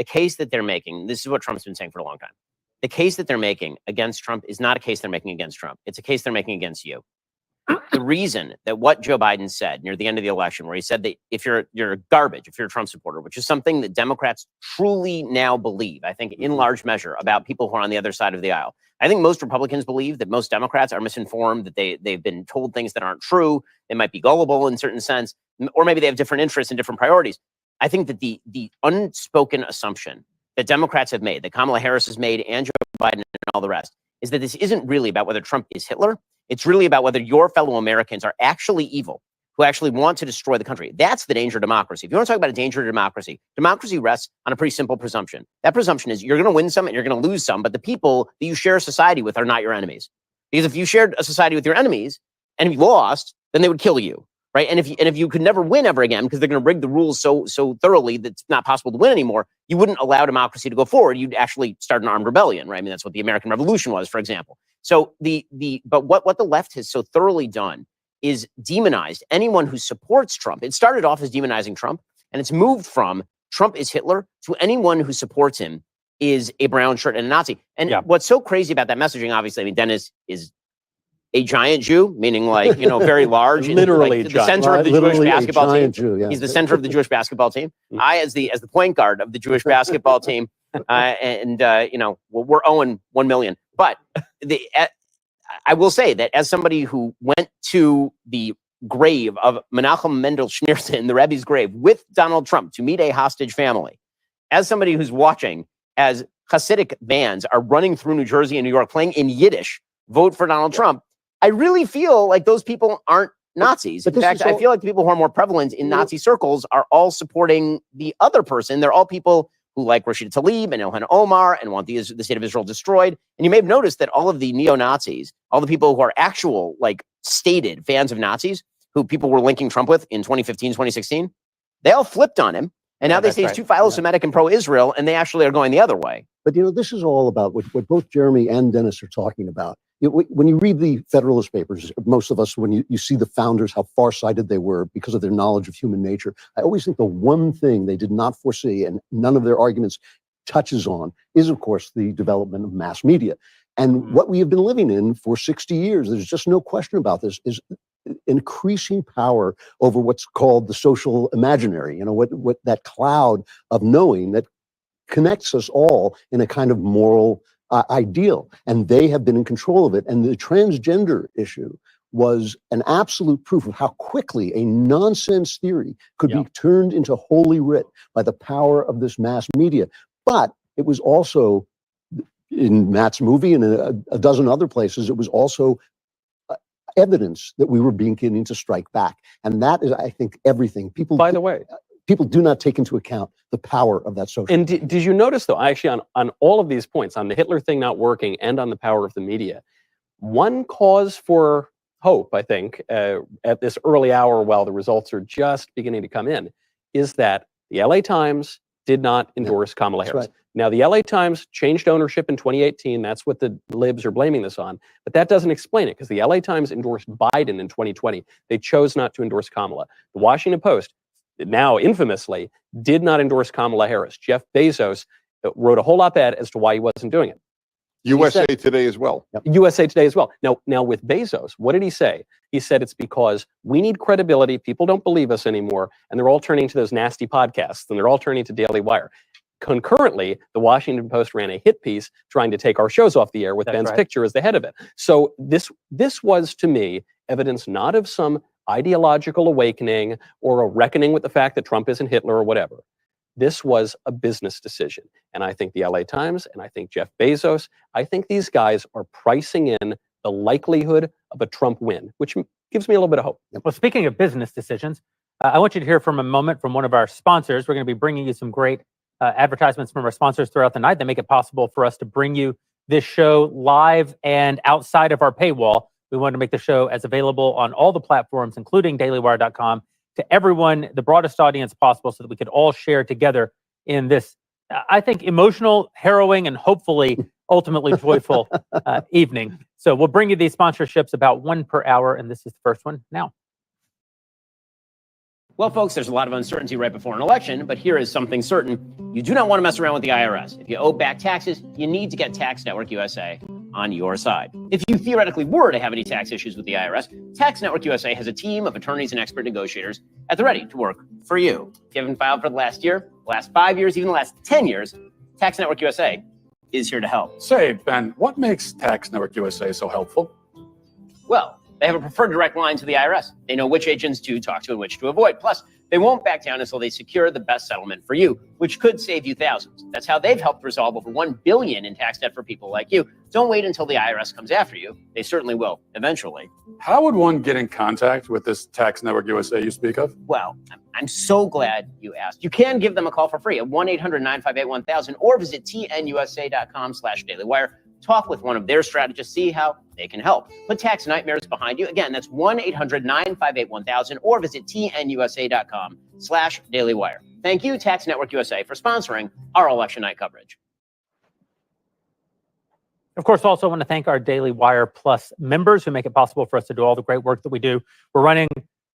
the case that they're making, this is what Trump's been saying for a long time. The case that they're making against Trump is not a case they're making against Trump. It's a case they're making against you. The reason that what Joe Biden said near the end of the election, where he said that if you're garbage, if you're a Trump supporter, which is something that Democrats truly now believe, I think in large measure about people who are on the other side of the aisle. I think most Republicans believe that most Democrats are misinformed, that they've been told things that aren't true. They might be gullible in a certain sense, or maybe they have different interests and different priorities. I think that the unspoken assumption that Democrats have made, that Kamala Harris has made, and Joe Biden and all the rest, is that this isn't really about whether Trump is Hitler. It's really about whether your fellow Americans are actually evil, who actually want to destroy the country. That's the danger of democracy. If you want to talk about a danger to democracy, democracy rests on a pretty simple presumption. That presumption is you're going to win some and you're going to lose some, but the people that you share a society with are not your enemies. Because if you shared a society with your enemies and if you lost, then they would kill you, right? And if you could never win ever again because they're going to rig the rules so thoroughly that it's not possible to win anymore, you wouldn't allow democracy to go forward. You'd actually start an armed rebellion, right? I mean, that's what the American Revolution was, for example. So but what the left has so thoroughly done is demonized anyone who supports Trump. It started off as demonizing Trump, and it's moved from Trump is Hitler to anyone who supports him is a brown shirt and a Nazi. And what's so crazy about that messaging, obviously, I mean, Dennis is a giant Jew, meaning like, very large. Literally like the center of the Jewish basketball team. Jew, yeah. He's the center of the Jewish basketball team. I, as the point guard of the Jewish basketball team, we're owing 1 million. But I will say that as somebody who went to the grave of Menachem Mendel Schneerson, the Rebbe's grave, with Donald Trump to meet a hostage family, as somebody who's watching as Hasidic bands are running through New Jersey and New York playing in Yiddish, vote for Donald Trump, I really feel like those people aren't Nazis. In fact, I feel like the people who are more prevalent in Nazi circles are all supporting the other person. They're all people who like Rashida Tlaib and Ilhan Omar and want the state of Israel destroyed. And you may have noticed that all of the neo-Nazis, all the people who are actual, like, stated fans of Nazis, who people were linking Trump with in 2015, 2016, they all flipped on him. And now they say he's too philo-Semitic and pro-Israel, and they actually are going the other way. But, this is all about what both Jeremy and Dennis are talking about. When you read the Federalist Papers, most of us, when you see the founders, how far-sighted they were because of their knowledge of human nature, I always think the one thing they did not foresee, and none of their arguments touches on, is, of course, the development of mass media. And what we have been living in for 60 years, there's just no question about this, is increasing power over what's called the social imaginary, what that cloud of knowing that connects us all in a kind of moral ideal. And they have been in control of it. And the transgender issue was an absolute proof of how quickly a nonsense theory could be turned into holy writ by the power of this mass media. But it was also, in Matt's movie and a dozen other places, it was also evidence that we were beginning to strike back. And that is, I think, everything. People, by the way, people do not take into account the power of that social. And did you notice, though, actually on all of these points, on the Hitler thing not working and on the power of the media, one cause for hope, I think, at this early hour while the results are just beginning to come in, is that the LA Times did not endorse Kamala Harris. Right. Now, the LA Times changed ownership in 2018. That's what the libs are blaming this on. But that doesn't explain it, because the LA Times endorsed Biden in 2020. They chose not to endorse Kamala. The Washington Post, now infamously, did not endorse Kamala Harris. Jeff Bezos wrote a whole op-ed as to why he wasn't doing it. USA Today as well. USA Today as well. Now with Bezos, what did he say? He said it's because we need credibility. People don't believe us anymore, and they're all turning to those nasty podcasts, and they're all turning to Daily Wire. Concurrently, the Washington Post ran a hit piece trying to take our shows off the air with Ben's picture as the head of it. So this was, to me, evidence not of some ideological awakening or a reckoning with the fact that Trump isn't Hitler or whatever. This was a business decision. And I think the LA Times and I think Jeff Bezos, I think these guys are pricing in the likelihood of a Trump win, which gives me a little bit of hope. Well, speaking of business decisions, I want you to hear from a moment from one of our sponsors. We're going to be bringing you some great advertisements from our sponsors throughout the night that make it possible for us to bring you this show live and outside of our paywall. We want to make the show as available on all the platforms, including dailywire.com, to everyone, the broadest audience possible, so that we could all share together in this, I think, emotional, harrowing, and hopefully ultimately joyful evening. So we'll bring you these sponsorships about one per hour, and this is the first one now. Well, folks, there's a lot of uncertainty right before an election, but here is something certain. You do not want to mess around with the IRS. If you owe back taxes, you need to get Tax Network USA on your side. If you theoretically were to have any tax issues with the IRS, Tax Network USA has a team of attorneys and expert negotiators at the ready to work for you. If you haven't filed for the last year, the last 5 years, even the last 10 years, Tax Network USA is here to help. Say, Ben, what makes Tax Network USA so helpful? Well, they have a preferred direct line to the IRS. They know which agents to talk to and which to avoid. Plus, they won't back down until they secure the best settlement for you, which could save you thousands. That's how they've helped resolve over $1 billion in tax debt for people like you. Don't wait until the IRS comes after you. They certainly will, eventually. How would one get in contact with this Tax Network USA you speak of? Well, I'm so glad you asked. You can give them a call for free at 1-800-958-1000 or visit tnusa.com/dailywire. Talk with one of their strategists, see how they can help. Put tax nightmares behind you. Again, that's 1-800-958-1000 or visit tnusa.com/dailywire. Thank you, Tax Network USA, for sponsoring our election night coverage. Of course, also want to thank our Daily Wire Plus members who make it possible for us to do all the great work that we do. We're running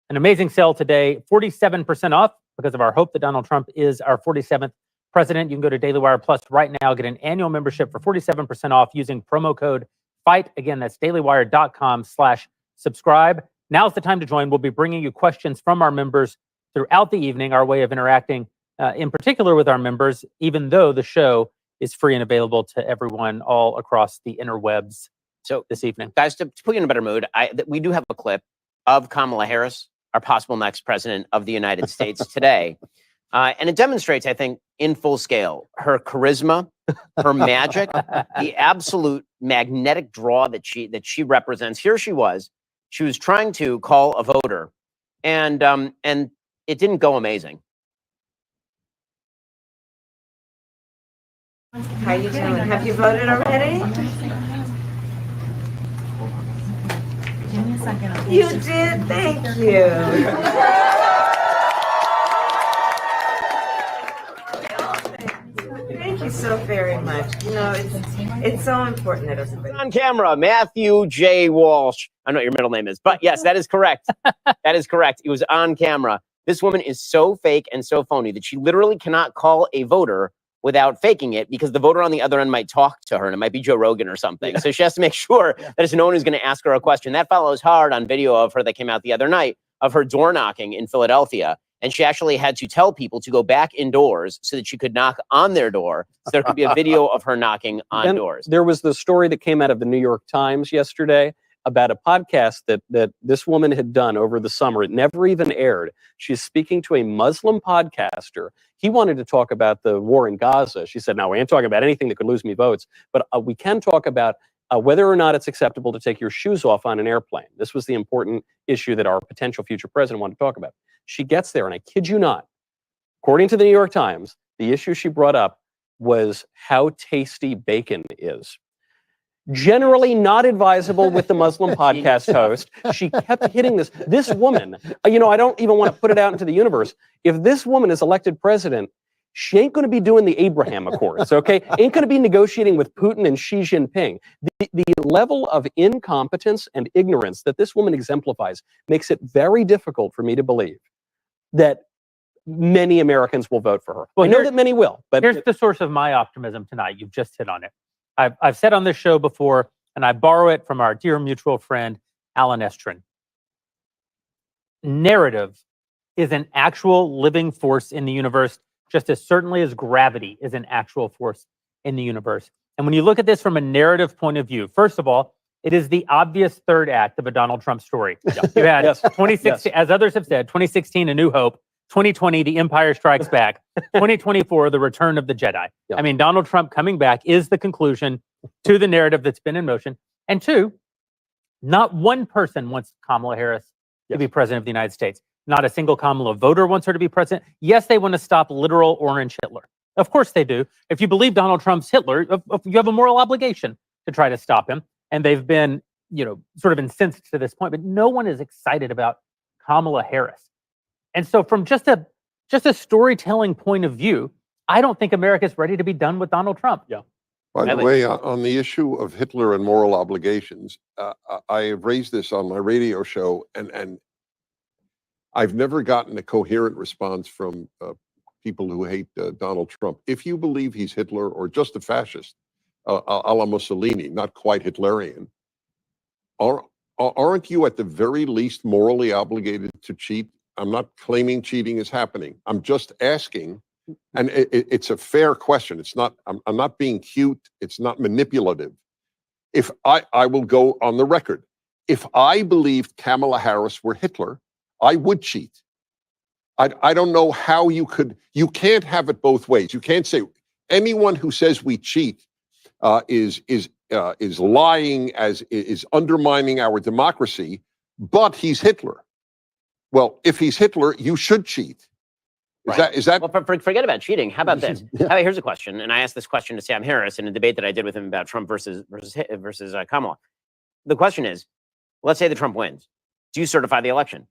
an amazing sale today, 47% off because of our hope that Donald Trump is our 47th president. You can go to Daily Wire Plus right now, get an annual membership for 47% off using promo code FIGHT. Again, that's dailywire.com/subscribe. Now's the time to join. We'll be bringing you questions from our members throughout the evening, our way of interacting in particular with our members, even though the show is free and available to everyone all across the interwebs. So this evening, guys, to put you in a better mood, we do have a clip of Kamala Harris, our possible next president of the United States today. And it demonstrates, I think, in full scale, her charisma, her magic, the absolute magnetic draw that she represents. Here she was trying to call a voter, and it didn't go amazing. How you doing? Have you voted already? Give me a second. You did? Thank you. Thank you so very much. You know, it's so important that everybody... On camera, Matthew J. Walsh. I don't know what your middle name is, but yes, that is correct. That is correct. It was on camera. This woman is so fake and so phony that she literally cannot call a voter without faking it, because the voter on the other end might talk to her, and it might be Joe Rogan or something. Yeah. So she has to make sure that it's no one who's going to ask her a question. That follows hard on video of her that came out the other night of her door knocking in Philadelphia. And she actually had to tell people to go back indoors so that she could knock on their door. So there could be a video of her knocking on doors. There was the story that came out of the New York Times yesterday about a podcast that this woman had done over the summer. It never even aired. She's speaking to a Muslim podcaster. He wanted to talk about the war in Gaza. She said, no, we ain't talking about anything that could lose me votes, but we can talk about whether or not it's acceptable to take your shoes off on an airplane. This was the important issue that our potential future president wanted to talk about. She gets there, and I kid you not, according to the New York Times, the issue she brought up was how tasty bacon is. Generally not advisable with the Muslim podcast host. She kept hitting this. This woman, I don't even want to put it out into the universe. If this woman is elected president, she ain't going to be doing the Abraham Accords, okay? Ain't going to be negotiating with Putin and Xi Jinping. The level of incompetence and ignorance that this woman exemplifies makes it very difficult for me to believe that many Americans will vote for her. Well, I know that many will, but here's the source of my optimism tonight. You've just hit on it. I've said on this show before, and I borrow it from our dear mutual friend, Alan Estrin. Narrative is an actual living force in the universe, just as certainly as gravity is an actual force in the universe. And when you look at this from a narrative point of view, first of all, it is the obvious third act of a Donald Trump story. Yeah. You had 2016, as others have said, 2016, A New Hope. 2020, The Empire Strikes Back. 2024, The Return of the Jedi. Yeah. I mean, Donald Trump coming back is the conclusion to the narrative that's been in motion. And two, not one person wants Kamala Harris to be president of the United States. Not a single Kamala voter wants her to be president. Yes, they want to stop literal orange Hitler. Of course they do. If you believe Donald Trump's Hitler, you have a moral obligation to try to stop him. And they've been, sort of incensed to this point. But no one is excited about Kamala Harris. And so from just a storytelling point of view, I don't think America's ready to be done with Donald Trump. Yeah. By the way, on the issue of Hitler and moral obligations, I have raised this on my radio show, and I've never gotten a coherent response from people who hate Donald Trump. If you believe he's Hitler or just a fascist, a la Mussolini, not quite Hitlerian, aren't you at the very least morally obligated to cheat? I'm not claiming cheating is happening. I'm just asking, and it's a fair question. It's not. I'm not being cute. It's not manipulative. If I will go on the record, if I believed Kamala Harris were Hitler, I would cheat. I don't know how you could. You can't have it both ways. You can't say anyone who says we cheat is lying, is undermining our democracy, but he's Hitler. Well, if he's Hitler, you should cheat. Is that? Well, forget about cheating. How about this? Here's a question, and I asked this question to Sam Harris in a debate that I did with him about Trump versus Kamala. The question is, let's say that Trump wins. Do you certify the election?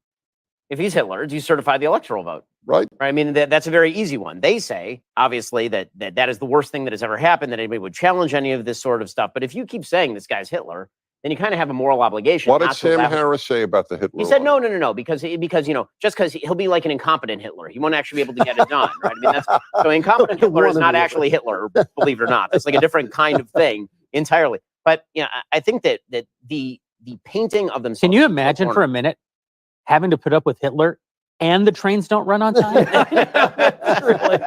If he's Hitler, do you certify the electoral vote? Right. I mean, that's a very easy one. They say, obviously, that is the worst thing that has ever happened, that anybody would challenge any of this sort of stuff. But if you keep saying this guy's Hitler, then you kind of have a moral obligation. What did Sam Harris say about the Hitler? He said, no, because just because he'll be like an incompetent Hitler. He won't actually be able to get it done, right? I mean, so incompetent Hitler is not actually Hitler, believe it or not. It's like a different kind of thing entirely. But I think that the painting of themselves. Can you imagine for a minute having to put up with Hitler and the trains don't run on time? Really,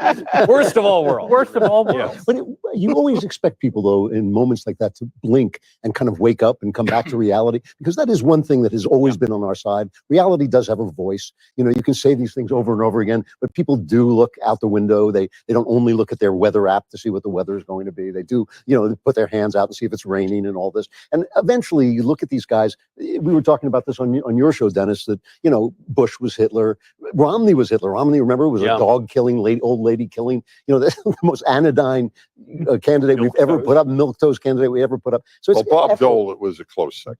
worst of all worlds. Worst of all worlds. But you always expect people, though, in moments like that to blink and kind of wake up and come back to reality, because that is one thing that has always been on our side. Reality does have a voice. You can say these things over and over again, but people do look out the window. They don't only look at their weather app to see what the weather is going to be. They do, put their hands out and see if it's raining and all this. And eventually you look at these guys. We were talking about this on your show, Dennis, that, Bush was Hitler. Romney was Hitler. Romney, remember, was a dog killing, old lady killing, the most anodyne candidate we've ever put up, milquetoast candidate we ever put up. So it's Bob Dole, it was a close second.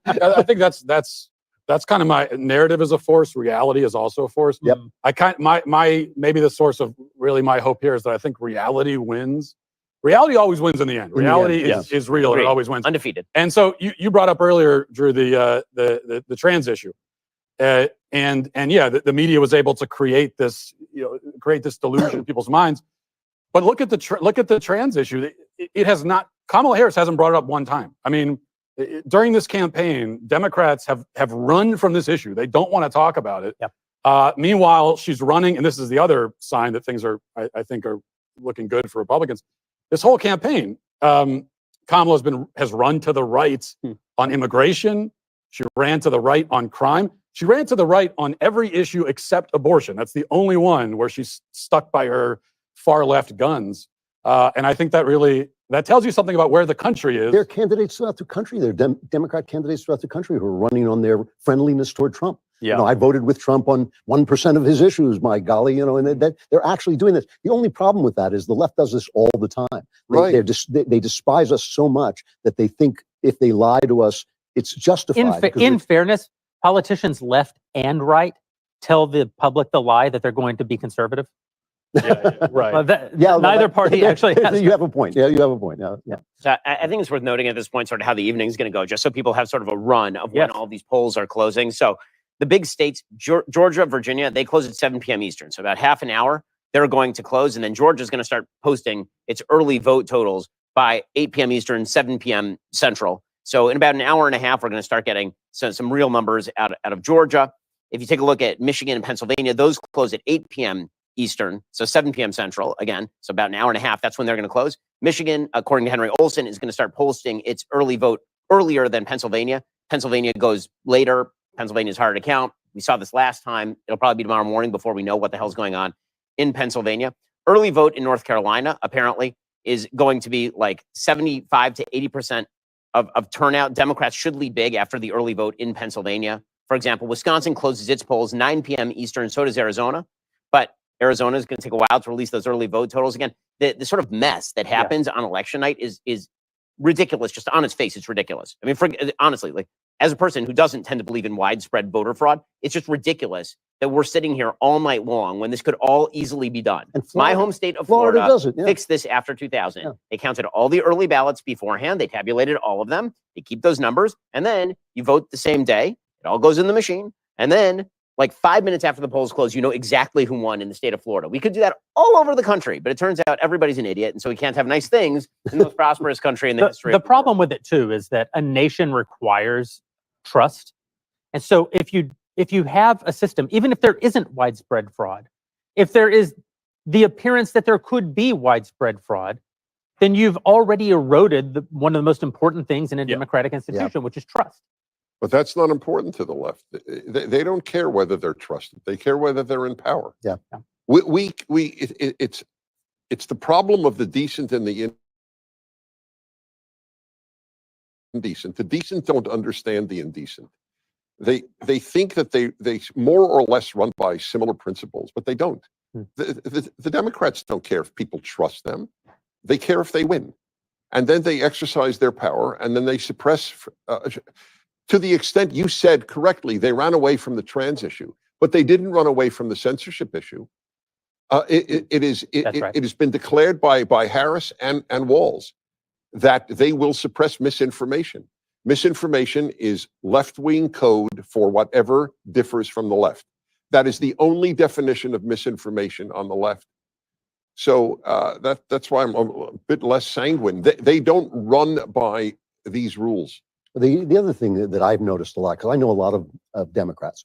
I think that's kind of my narrative is a force. Reality is also a force. Yep. My maybe the source of really my hope here is that I think reality wins. Reality always wins in the end. Reality is real. And it always wins. Undefeated. And so you brought up earlier, Drew, the trans issue. And the media was able to create this delusion in people's minds. But look at the trans issue. It has not. Kamala Harris hasn't brought it up one time. I mean, during this campaign, Democrats have run from this issue. They don't want to talk about it. Yep. Meanwhile, she's running, and this is the other sign that things I think are looking good for Republicans. This whole campaign, Kamala has run to the right on immigration. She ran to the right on crime. She ran to the right on every issue except abortion. That's the only one where she's stuck by her far left guns. And I think that tells you something about where the country is. There are candidates throughout the country. There are Democrat candidates throughout the country who are running on their friendliness toward Trump. Yeah. I voted with Trump on 1% of his issues, my golly, and that they're actually doing this. The only problem with that is the left does this all the time. Right. They despise us so much that they think if they lie to us, it's justified. In fairness, politicians left and right tell the public the lie that they're going to be conservative. Right. Neither party actually has. You have a point. Yeah, you have a point. Yeah. So I think it's worth noting at this point sort of how the evening is going to go, just so people have sort of a run of when all these polls are closing. So the big states, Georgia, Virginia, they close at 7 p.m. Eastern. So about half an hour, they're going to close. And then Georgia's going to start posting its early vote totals by 8 p.m. Eastern, 7 p.m. Central. So in about an hour and a half, we're going to start getting some real numbers out of Georgia. If you take a look at Michigan and Pennsylvania, those close at 8 p.m. Eastern, so 7 p.m. Central, again, so about an hour and a half, that's when they're going to close. Michigan, according to Henry Olsen, is going to start posting its early vote earlier than Pennsylvania. Pennsylvania goes later. Pennsylvania is harder to count. We saw this last time. It'll probably be tomorrow morning before we know what the hell's going on in Pennsylvania. Early vote in North Carolina, apparently, is going to be like 75 to 80% of turnout. Democrats should lead big after the early vote in Pennsylvania. For example, Wisconsin closes its polls 9 p.m. Eastern, so does Arizona. But Arizona is going to take a while to release those early vote totals. Again, the sort of mess that happens on election night is ridiculous. Just on its face, it's ridiculous. I mean, honestly, like as a person who doesn't tend to believe in widespread voter fraud, it's just ridiculous that we're sitting here all night long when this could all easily be done. And my home state of Florida does it, fixed this after 2000. They counted all the early ballots beforehand. They tabulated all of them. They keep those numbers. And then you vote the same day. It all goes in the machine. And then, like 5 minutes after the polls close, you know exactly who won in the state of Florida. We could do that all over the country, but it turns out everybody's an idiot, and so we can't have nice things in the most prosperous country in the history. The problem with it too is that a nation requires trust, and so if you have a system, even if there isn't widespread fraud, if there is the appearance that there could be widespread fraud, then you've already eroded one of the most important things in a democratic institution, which is trust. But that's not important to the left. They don't care whether they're trusted. They care whether they're in power. Yeah. It's the problem of the decent and the indecent. The decent don't understand the indecent. They think that they more or less run by similar principles, but they don't. The Democrats don't care if people trust them. They care if they win. And then they exercise their power, and then they suppress. To the extent you said correctly, they ran away from the trans issue, but they didn't run away from the censorship issue. It has been declared by Harris and Walsh that they will suppress misinformation. Misinformation is left-wing code for whatever differs from the left. That is the only definition of misinformation on the left. So that's why I'm a bit less sanguine. They don't run by these rules. The other thing that I've noticed a lot, because I know a lot of Democrats,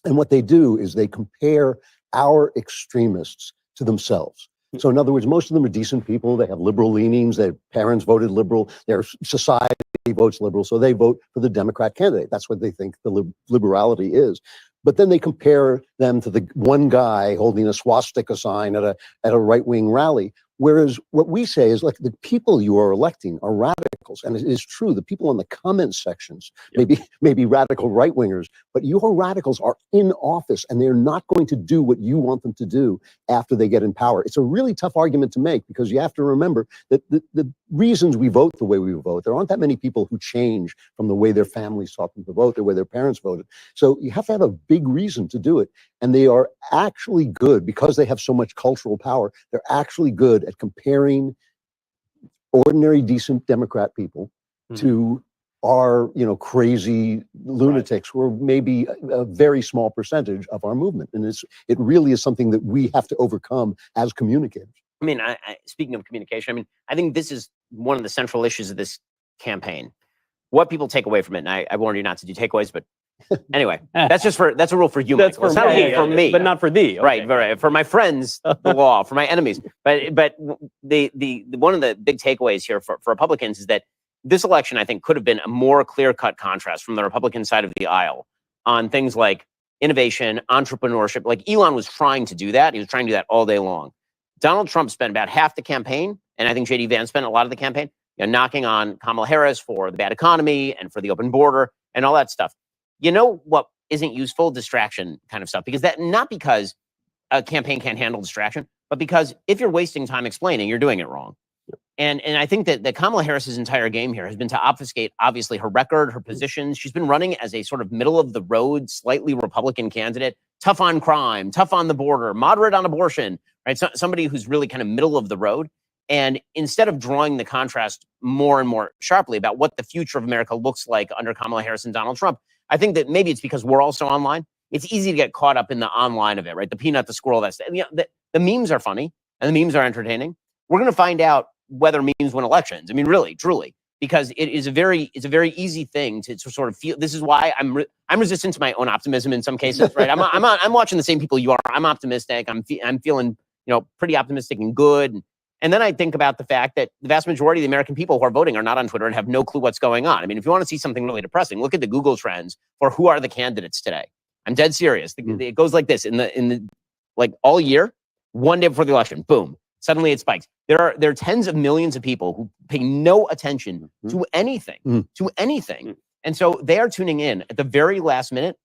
and what they do is they compare our extremists to themselves. So in other words, most of them are decent people. They have liberal leanings. Their parents voted liberal. Their society votes liberal. So they vote for the Democrat candidate. That's what they think the liberality is. But then they compare them to the one guy holding a swastika sign at a right-wing rally. Whereas what we say is, like, the people you are electing are radicals. And it is true, the people in the comment sections may be radical right-wingers, but your radicals are in office and they're not going to do what you want them to do after they get in power. It's a really tough argument to make, because you have to remember that the reasons we vote the way we vote, there aren't that many people who change from the way their families taught them to vote, the way their parents voted. So you have to have a big reason to do it. And they are actually good, because they have so much cultural power, they're actually good at comparing ordinary, decent Democrat people to our, crazy lunatics who are maybe a very small percentage of our movement. And it really is something that we have to overcome as communicators. I mean, speaking of communication, I think this is one of the central issues of this campaign. What people take away from it, and I warned you not to do takeaways, but anyway, that's a rule for you. That's Michael. It's not a rule for me, but not for thee. Okay. Right. For my friends, the law. For my enemies, but the one of the big takeaways here for Republicans is that this election, I think, could have been a more clear-cut contrast from the Republican side of the aisle on things like innovation, entrepreneurship. Like Elon was trying to do that. He was trying to do that all day long. Donald Trump spent about half the campaign, and I think J.D. Vance spent a lot of the campaign, knocking on Kamala Harris for the bad economy and for the open border and all that stuff. You know what isn't useful? Distraction kind of stuff. Not because a campaign can't handle distraction, but because if you're wasting time explaining, you're doing it wrong. And I think that Kamala Harris's entire game here has been to obfuscate, obviously, her record, her positions. She's been running as a sort of middle-of-the-road, slightly Republican candidate, tough on crime, tough on the border, moderate on abortion, right? So, somebody who's really kind of middle of the road. And instead of drawing the contrast more and more sharply about what the future of America looks like under Kamala Harris and Donald Trump, I think that maybe it's because we're also online. It's easy to get caught up in the online of it, right? The peanut, the squirrel, the memes are funny and the memes are entertaining. We're going to find out whether memes win elections. I mean, really, truly, because it's a very easy thing to sort of feel. This is why I'm resistant to my own optimism in some cases, right? I'm watching the same people you are. I'm optimistic. I'm feeling, pretty optimistic and good. And then I think about the fact that the vast majority of the American people who are voting are not on Twitter and have no clue what's going on. I mean, if you want to see something really depressing, look at the Google trends for who are the candidates today. I'm dead serious. It goes like this in the like all year, one day before the election, boom, suddenly it spikes. There are tens of millions of people who pay no attention to anything, And so they are tuning in at the very last minute.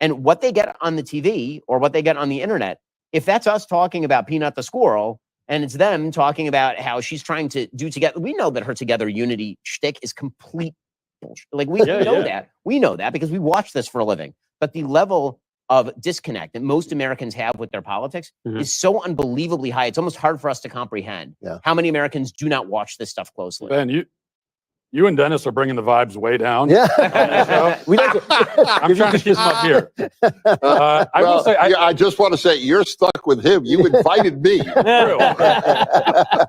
And what they get on the TV or what they get on the internet, if that's us talking about Peanut the squirrel, and it's them talking about how she's trying to do together. We know that her together unity shtick is complete bullshit. Like we know that. We know that because we watch this for a living. But the level of disconnect that most Americans have with their politics is so unbelievably high. It's almost hard for us to comprehend how many Americans do not watch this stuff closely. Ben, You and Dennis are bringing the vibes way down. Yeah. We like I'm trying to keep them up here. I will Well, say, yeah, I just want to say you're stuck with him. You invited me.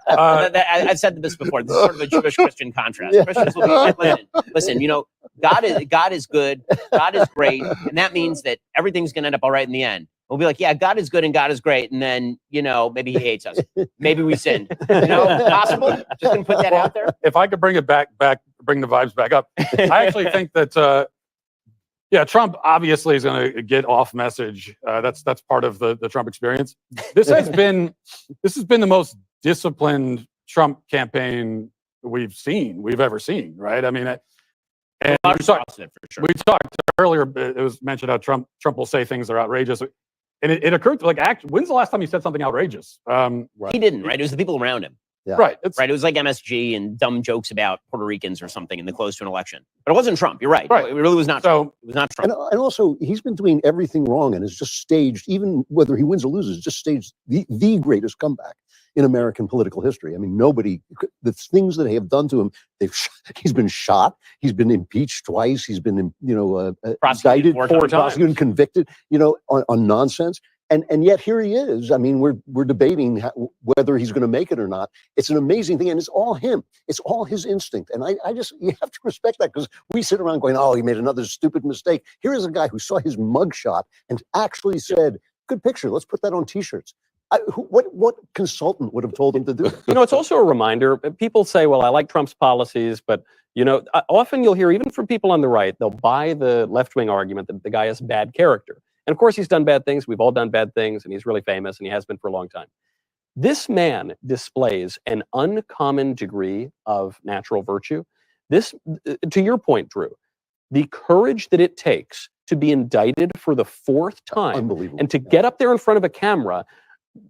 I've said this before. This is sort of a Jewish-Christian contrast. Yeah. Christians will be, listen, you know, God is good, God is great, and that means that everything's going to end up all right in the end. We'll be like, yeah, God is good and God is great, and then, you know, maybe he hates us. Maybe we sinned. You know, possible? Just going to put that out there. if I could bring it back, bring the vibes back up, I actually think that, yeah, Trump obviously is going to get off message. That's part of the Trump experience. This has been the most disciplined Trump campaign we've ever seen, right? I mean, and we talked, Positive, for sure. we talked earlier. It was mentioned how Trump will say things that are outrageous, and it occurred to when's the last time he said something outrageous? He didn't, right? It was the people around him. Yeah. Right. Right. It was like MSG and dumb jokes about Puerto Ricans or something in the close to an election. But it wasn't Trump. You're right. Right. It really was not Trump. So It was not Trump. And also, he's been doing everything wrong and has just staged, even whether he wins or loses, just staged the greatest comeback in American political history. I mean, the things that they have done to him, he's been shot, he's been impeached twice, he's been, Prosecuted indicted, four times. prosecuted, and convicted, on nonsense. And yet here he is. I mean, we're debating whether he's going to make it or not. It's an amazing thing, and it's all him. It's all his instinct, and you have to respect that, because we sit around going, "Oh, he made another stupid mistake." Here is a guy who saw his mugshot and actually said, "Good picture. Let's put that on T-shirts." What consultant would have told him to do that? It's also a reminder. People say, well, I like Trump's policies, but, often you'll hear, even from people on the right, they'll buy the left-wing argument that the guy has bad character. And of course, he's done bad things. We've all done bad things, and he's really famous, and he has been for a long time. This man displays an uncommon degree of natural virtue. This, to your point, Drew, the courage that it takes to be indicted for the fourth time Unbelievable. and to get up there in front of a camera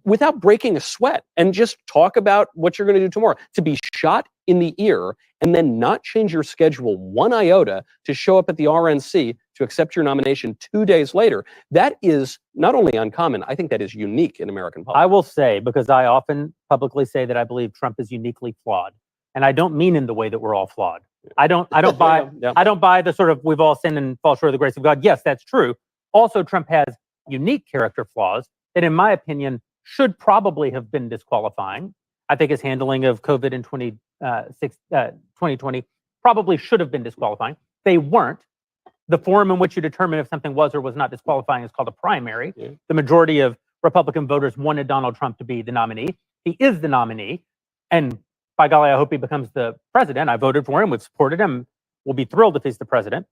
without breaking a sweat and just talk about what you're going to do tomorrow, to be shot in the ear and then not change your schedule one iota to show up at the RNC to accept your nomination 2 days later. That is not only uncommon, I think that is unique in American politics. I will say, because I often publicly say that I believe Trump is uniquely flawed, and I don't mean in the way that we're all flawed. I don't buy Yeah. I don't buy the sort of we've all sinned and fall short of the grace of God. Yes, that's true. Also, Trump has unique character flaws that, in my opinion, should probably have been disqualifying. I think his handling of COVID in 2020 probably should have been disqualifying. They weren't. The forum in which you determine if something was or was not disqualifying is called a primary. Yeah. The majority of Republican voters wanted Donald Trump to be the nominee. He is the nominee. And by golly, I hope he becomes the president. I voted for him. We've supported him. We'll be thrilled if he's the president.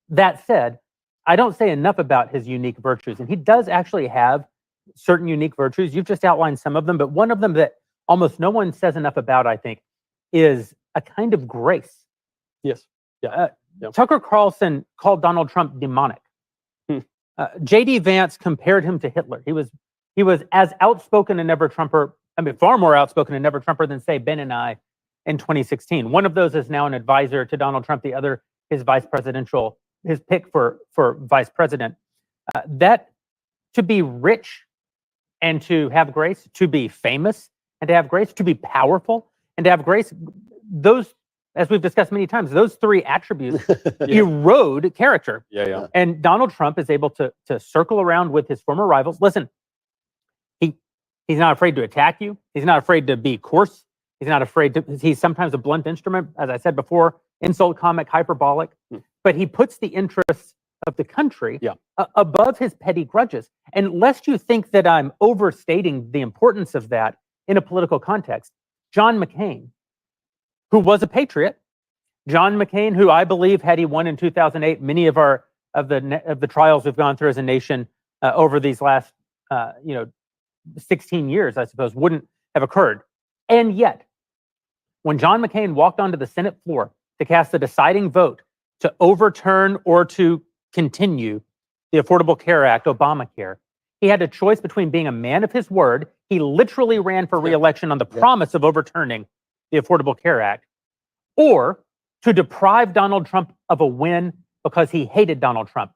That said, I don't say enough about his unique virtues. And he does actually have certain unique virtues. You've just outlined some of them, but one of them that almost no one says enough about, I think, is a kind of grace. Yes. Yeah. Tucker Carlson called Donald Trump demonic. J.D. Vance compared him to Hitler. He was as outspoken a never-Trumper, far more outspoken a never-Trumper than, say, Ben and I in 2016. One of those is now an advisor to Donald Trump. The other, his pick for vice president. That to be rich and to have grace, to be famous and to have grace, to be powerful and to have grace, those, as we've discussed many times, those three attributes erode character. Yeah. And Donald Trump is able to circle around with his former rivals. Listen, he's not afraid to attack you. He's not afraid to be coarse. He's sometimes a blunt instrument, as I said before, insult comic, hyperbolic, but he puts the interests of the country above his petty grudges. And lest you think that I'm overstating the importance of that in a political context, John McCain, who was a patriot, John McCain, who I believe, had he won in 2008, many of the trials we've gone through as a nation over these last 16 years, I suppose, wouldn't have occurred. And yet, when John McCain walked onto the Senate floor to cast the deciding vote to overturn or to continue the Affordable Care Act, Obamacare, he had a choice between being a man of his word. He literally ran for re-election on the promise of overturning the Affordable Care Act, or to deprive Donald Trump of a win because he hated Donald Trump.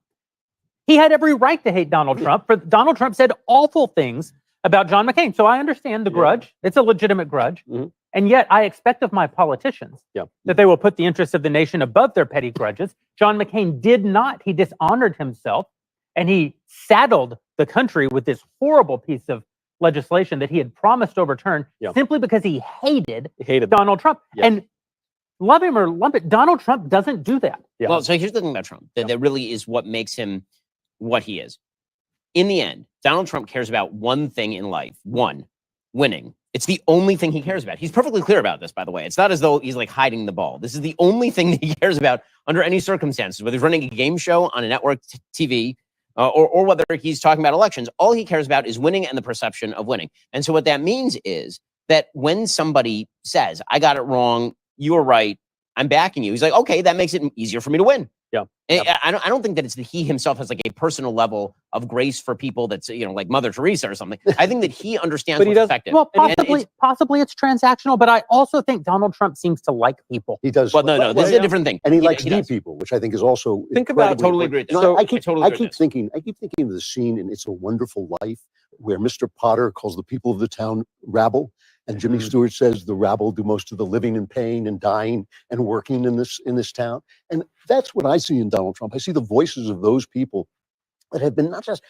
He had every right to hate Donald Trump, for Donald Trump said awful things about John McCain. So I understand the grudge. It's a legitimate grudge. And yet I expect of my politicians that they will put the interests of the nation above their petty grudges. John McCain did not. He dishonored himself, and he saddled the country with this horrible piece of legislation that he had promised to overturn simply because he hated Donald Trump. Yeah. And love him or lump it, Donald Trump doesn't do that. Yeah. Well, so here's the thing about Trump that really is what makes him what he is. In the end, Donald Trump cares about one thing in life. One, winning. It's the only thing he cares about. He's perfectly clear about this, by the way. It's not as though he's like hiding the ball. This is the only thing that he cares about under any circumstances, whether he's running a game show on a network TV or whether he's talking about elections. All he cares about is winning and the perception of winning. And so what that means is that when somebody says, I got it wrong, you were right, I'm backing you. He's like, okay, that makes it easier for me to win. Yeah. I don't think that it's that he himself has like a personal level of grace for people that's, like Mother Teresa or something. I think that he understands what's effective. Well, possibly it's transactional, but I also think Donald Trump seems to like people. He does. Well, no, this is a different thing. And he likes does. people, which I think is also Think about totally agree. I keep thinking of the scene in It's a Wonderful Life where Mr. Potter calls the people of the town rabble, and Jimmy Stewart says the rabble do most of the living and paying and dying and working in this town. And that's what I see in Donald Trump. I see the voices of those people that have been not just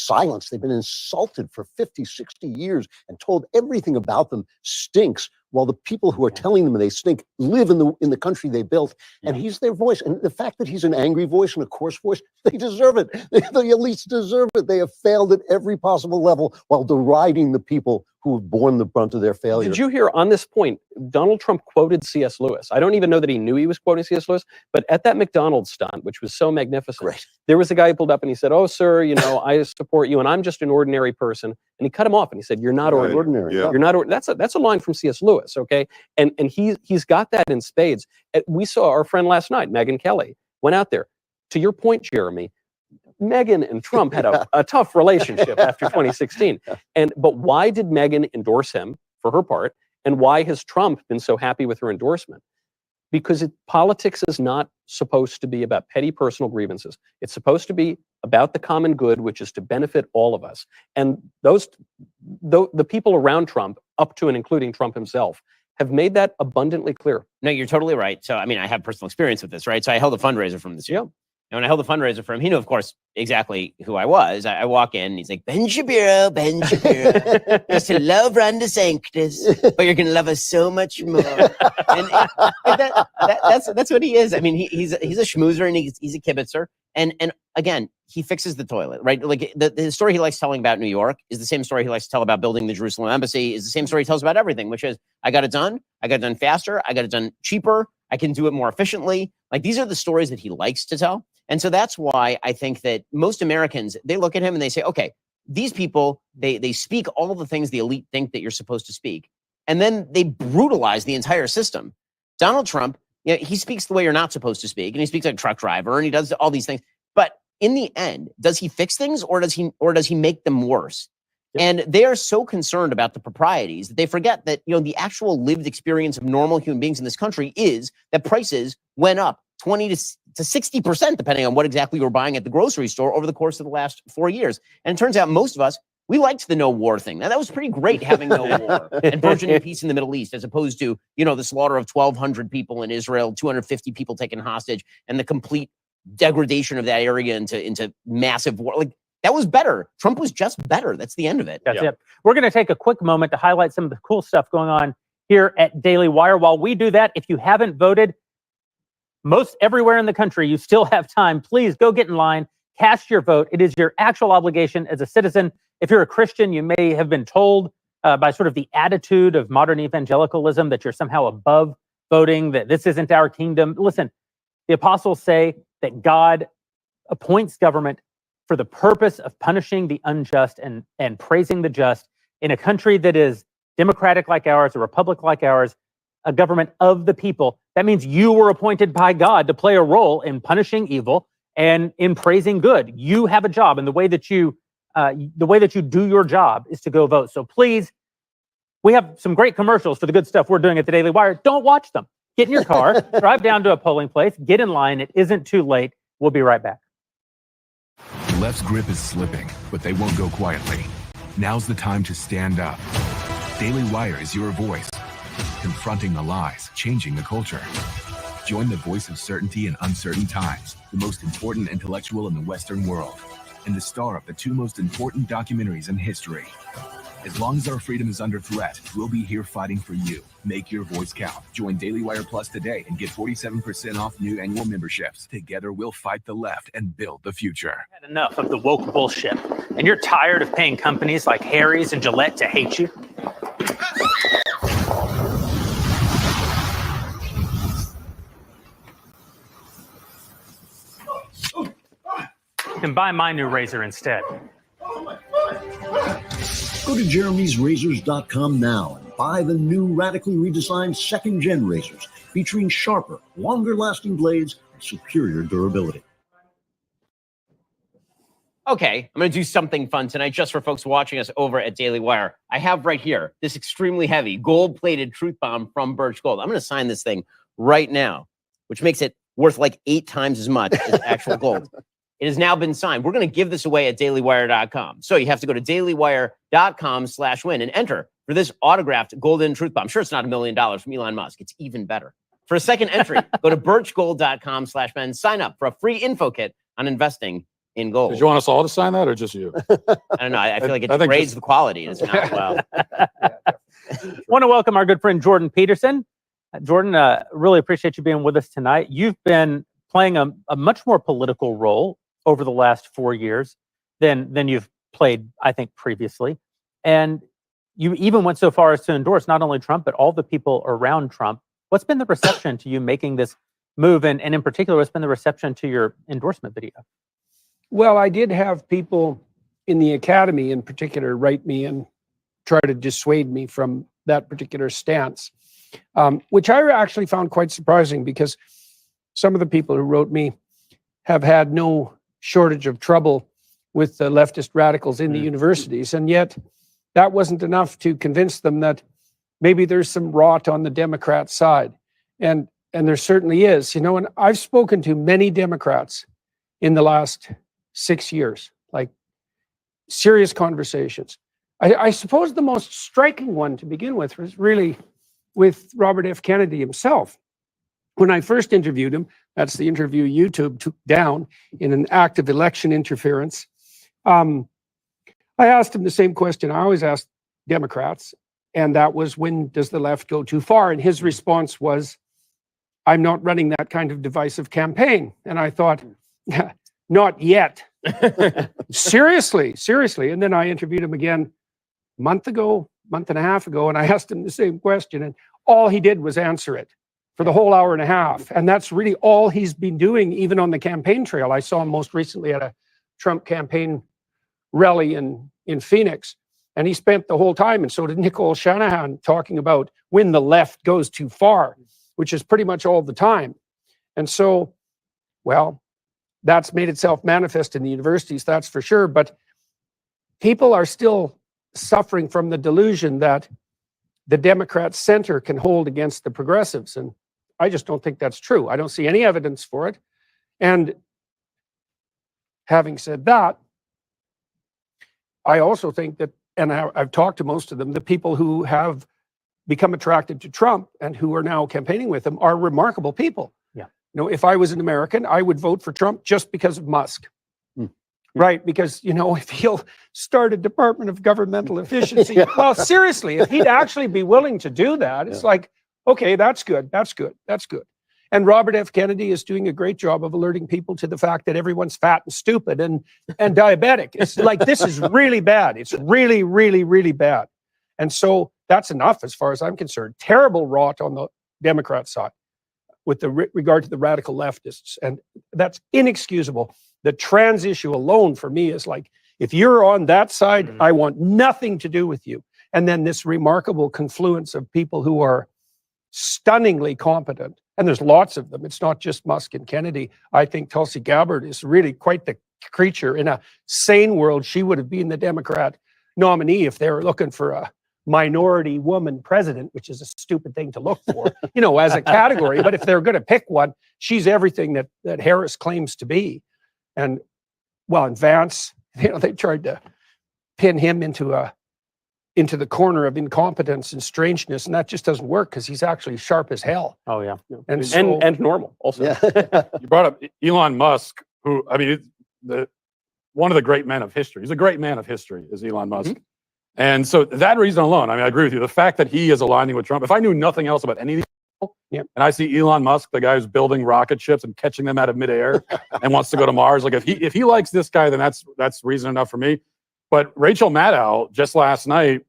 silenced, they've been insulted for 50, 60 years and told everything about them stinks, while the people who are telling them they stink live in the country they built. And he's their voice. And the fact that he's an angry voice and a coarse voice, they deserve it. They at least deserve it. They have failed at every possible level while deriding the people who have borne the brunt of their failure. Did you hear on this point, Donald Trump quoted C.S. Lewis. I don't even know that he knew he was quoting C.S. Lewis, but at that McDonald's stunt, which was so magnificent, there was a guy who pulled up and he said, oh, sir, I support you and I'm just an ordinary person. And he cut him off and he said, you're not ordinary. Yeah. You're not. That's a line from C.S. Lewis, okay? And he's got that in spades. We saw our friend last night, Megyn Kelly, went out there. To your point, Jeremy, Megyn and Trump had a tough relationship after 2016. But why did Megyn endorse him for her part? And why has Trump been so happy with her endorsement? Because politics is not supposed to be about petty personal grievances. It's supposed to be about the common good, which is to benefit all of us. And the people around Trump, up to and including Trump himself, have made that abundantly clear. No, you're totally right. So, I have personal experience with this, right? So I held a fundraiser from this year. And when I held the fundraiser for him, he knew, of course, exactly who I was. I walk in and he's like, Ben Shapiro. I used to love Ron DeSantis, but you're going to love us so much more. And that's what he is. He's a schmoozer and he's a kibitzer. And again, he fixes the toilet, right? Like the story he likes telling about New York is the same story he likes to tell about building the Jerusalem embassy, is the same story he tells about everything, which is, I got it done faster, I got it done cheaper, I can do it more efficiently. Like, these are the stories that he likes to tell. And so that's why I think that most Americans, they look at him and they say, okay, these people, they speak all the things the elite think that you're supposed to speak. And then they brutalize the entire system. Donald Trump, he speaks the way you're not supposed to speak, and he speaks like a truck driver, and he does all these things. But in the end, does he fix things or does he make them worse? And they are so concerned about the proprieties that they forget that, the actual lived experience of normal human beings in this country is that prices went up 20 to 60%, depending on what exactly you were buying at the grocery store over the course of the last 4 years. And it turns out most of us, we liked the no war thing. Now, that was pretty great, having no war and burgeoning peace in the Middle East, as opposed to, the slaughter of 1,200 people in Israel, 250 people taken hostage, and the complete degradation of that area into massive war. Like, that was better. Trump was just better. That's the end of it. That's it. We're going to take a quick moment to highlight some of the cool stuff going on here at Daily Wire. While we do that, if you haven't voted, most everywhere in the country, you still have time. Please go get in line, cast your vote. It is your actual obligation as a citizen. If you're a Christian, you may have been told by sort of the attitude of modern evangelicalism that you're somehow above voting, that this isn't our kingdom. Listen, the apostles say that God appoints government for the purpose of punishing the unjust and praising the just. In a country that is democratic like ours, a republic like ours, a government of the people, that means you were appointed by God to play a role in punishing evil and in praising good. You have a job, and the way that you do your job is to go vote. So please, we have some great commercials for the good stuff we're doing at the Daily Wire. Don't watch them. Get in your car, drive down to a polling place, get in line. It isn't too late. We'll be right back. Left's grip is slipping, but they won't go quietly. Now's the time to stand up. Daily Wire is your voice. confronting the lies, changing the culture. Join the voice of certainty in uncertain times, the most important intellectual in the Western world, and the star of the two most important documentaries in history. As long as our freedom is under threat, we'll be here fighting for you. Make your voice count. Join Daily Wire Plus today and get 47% off new annual memberships. Together, we'll fight the left and build the future. Had enough of the woke bullshit, and you're tired of paying companies like Harry's and Gillette to hate you? You can buy my new razor instead. Go to jeremy'srazors.com now and buy the new radically redesigned second-gen razors featuring sharper, longer-lasting blades and superior durability. Okay, I'm going to do something fun tonight just for folks watching us over at Daily Wire. I have right here this extremely heavy gold-plated truth bomb from Birch Gold. I'm going to sign this thing right now, which makes it worth like 8 times as much as actual gold. It has now been signed. We're going to give this away at dailywire.com. So you have to go to dailywire.com/win and enter for this autographed golden truth bomb. I'm sure it's not $1 million from Elon Musk. It's even better. For a second entry, go to birchgold.com/Ben. Sign up for a free info kit on investing in gold. Did you want us all to sign that or just you? I don't know. I feel like it I think degrades the quality. It's not well. Want to welcome our good friend Jordan Peterson. Jordan, really appreciate you being with us tonight. You've been playing a much more political role over the last 4 years than you've played, I think, previously. And you even went so far as to endorse not only Trump, but all the people around Trump. What's been the reception to you making this move? And in particular, what's been the reception to your endorsement video? Well, I did have people in the academy in particular write me and try to dissuade me from that particular stance, which I actually found quite surprising because some of the people who wrote me have had no shortage of trouble with the leftist radicals in the universities. And yet that wasn't enough to convince them that maybe there's some rot on the Democrat side. And there certainly is, and I've spoken to many Democrats in the last 6 years, like serious conversations. I suppose the most striking one to begin with was really with Robert F. Kennedy himself. When I first interviewed him, that's the interview YouTube took down in an act of election interference. I asked him the same question I always ask Democrats, and that was, when does the left go too far? And his response was, I'm not running that kind of divisive campaign. And I thought, not yet. Seriously. And then I interviewed him again a month and a half ago, and I asked him the same question, and all he did was answer it for the whole hour and a half. And that's really all he's been doing, even on the campaign trail. I saw him most recently at a Trump campaign rally in Phoenix, and he spent the whole time, and so did Nicole Shanahan, talking about when the left goes too far, which is pretty much all the time. And so, well, that's made itself manifest in the universities, that's for sure. But people are still suffering from the delusion that the Democrat center can hold against the progressives. And I just don't think that's true. I don't see any evidence for it. And having said that, I also think that, and I've talked to most of them, the people who have become attracted to Trump and who are now campaigning with him are remarkable people. Yeah. If I was an American, I would vote for Trump just because of Musk. Right, because, if he'll start a Department of Governmental Efficiency, Yeah. Well, seriously, if he'd actually be willing to do that, it's like, okay, that's good. And Robert F. Kennedy is doing a great job of alerting people to the fact that everyone's fat and stupid and diabetic. It's like, this is really bad. It's really, really, really bad. And so that's enough as far as I'm concerned. Terrible rot on the Democrat side with regard to the radical leftists. And that's inexcusable. The trans issue alone for me is like, if you're on that side, I want nothing to do with you. And then this remarkable confluence of people who are stunningly competent. And there's lots of them. It's not just Musk and Kennedy. I think Tulsi Gabbard is really quite the creature. In a sane world, she would have been the Democrat nominee if they were looking for a minority woman president, which is a stupid thing to look for, as a category. But if they're going to pick one, she's everything that Harris claims to be. And Vance, they tried to pin him into a into the corner of incompetence and strangeness, and that just doesn't work because he's actually sharp as hell. Oh yeah. And so, and normal also. Yeah. You brought up Elon Musk, who, I mean, one of the great men of history. He's a great man of history, is Elon Musk. Mm-hmm. And so that reason alone, I mean, I agree with you. The fact that he is aligning with Trump, if I knew nothing else about any of these people, and I see Elon Musk, the guy who's building rocket ships and catching them out of midair and wants to go to Mars, like if he likes this guy, then that's reason enough for me. But Rachel Maddow just last night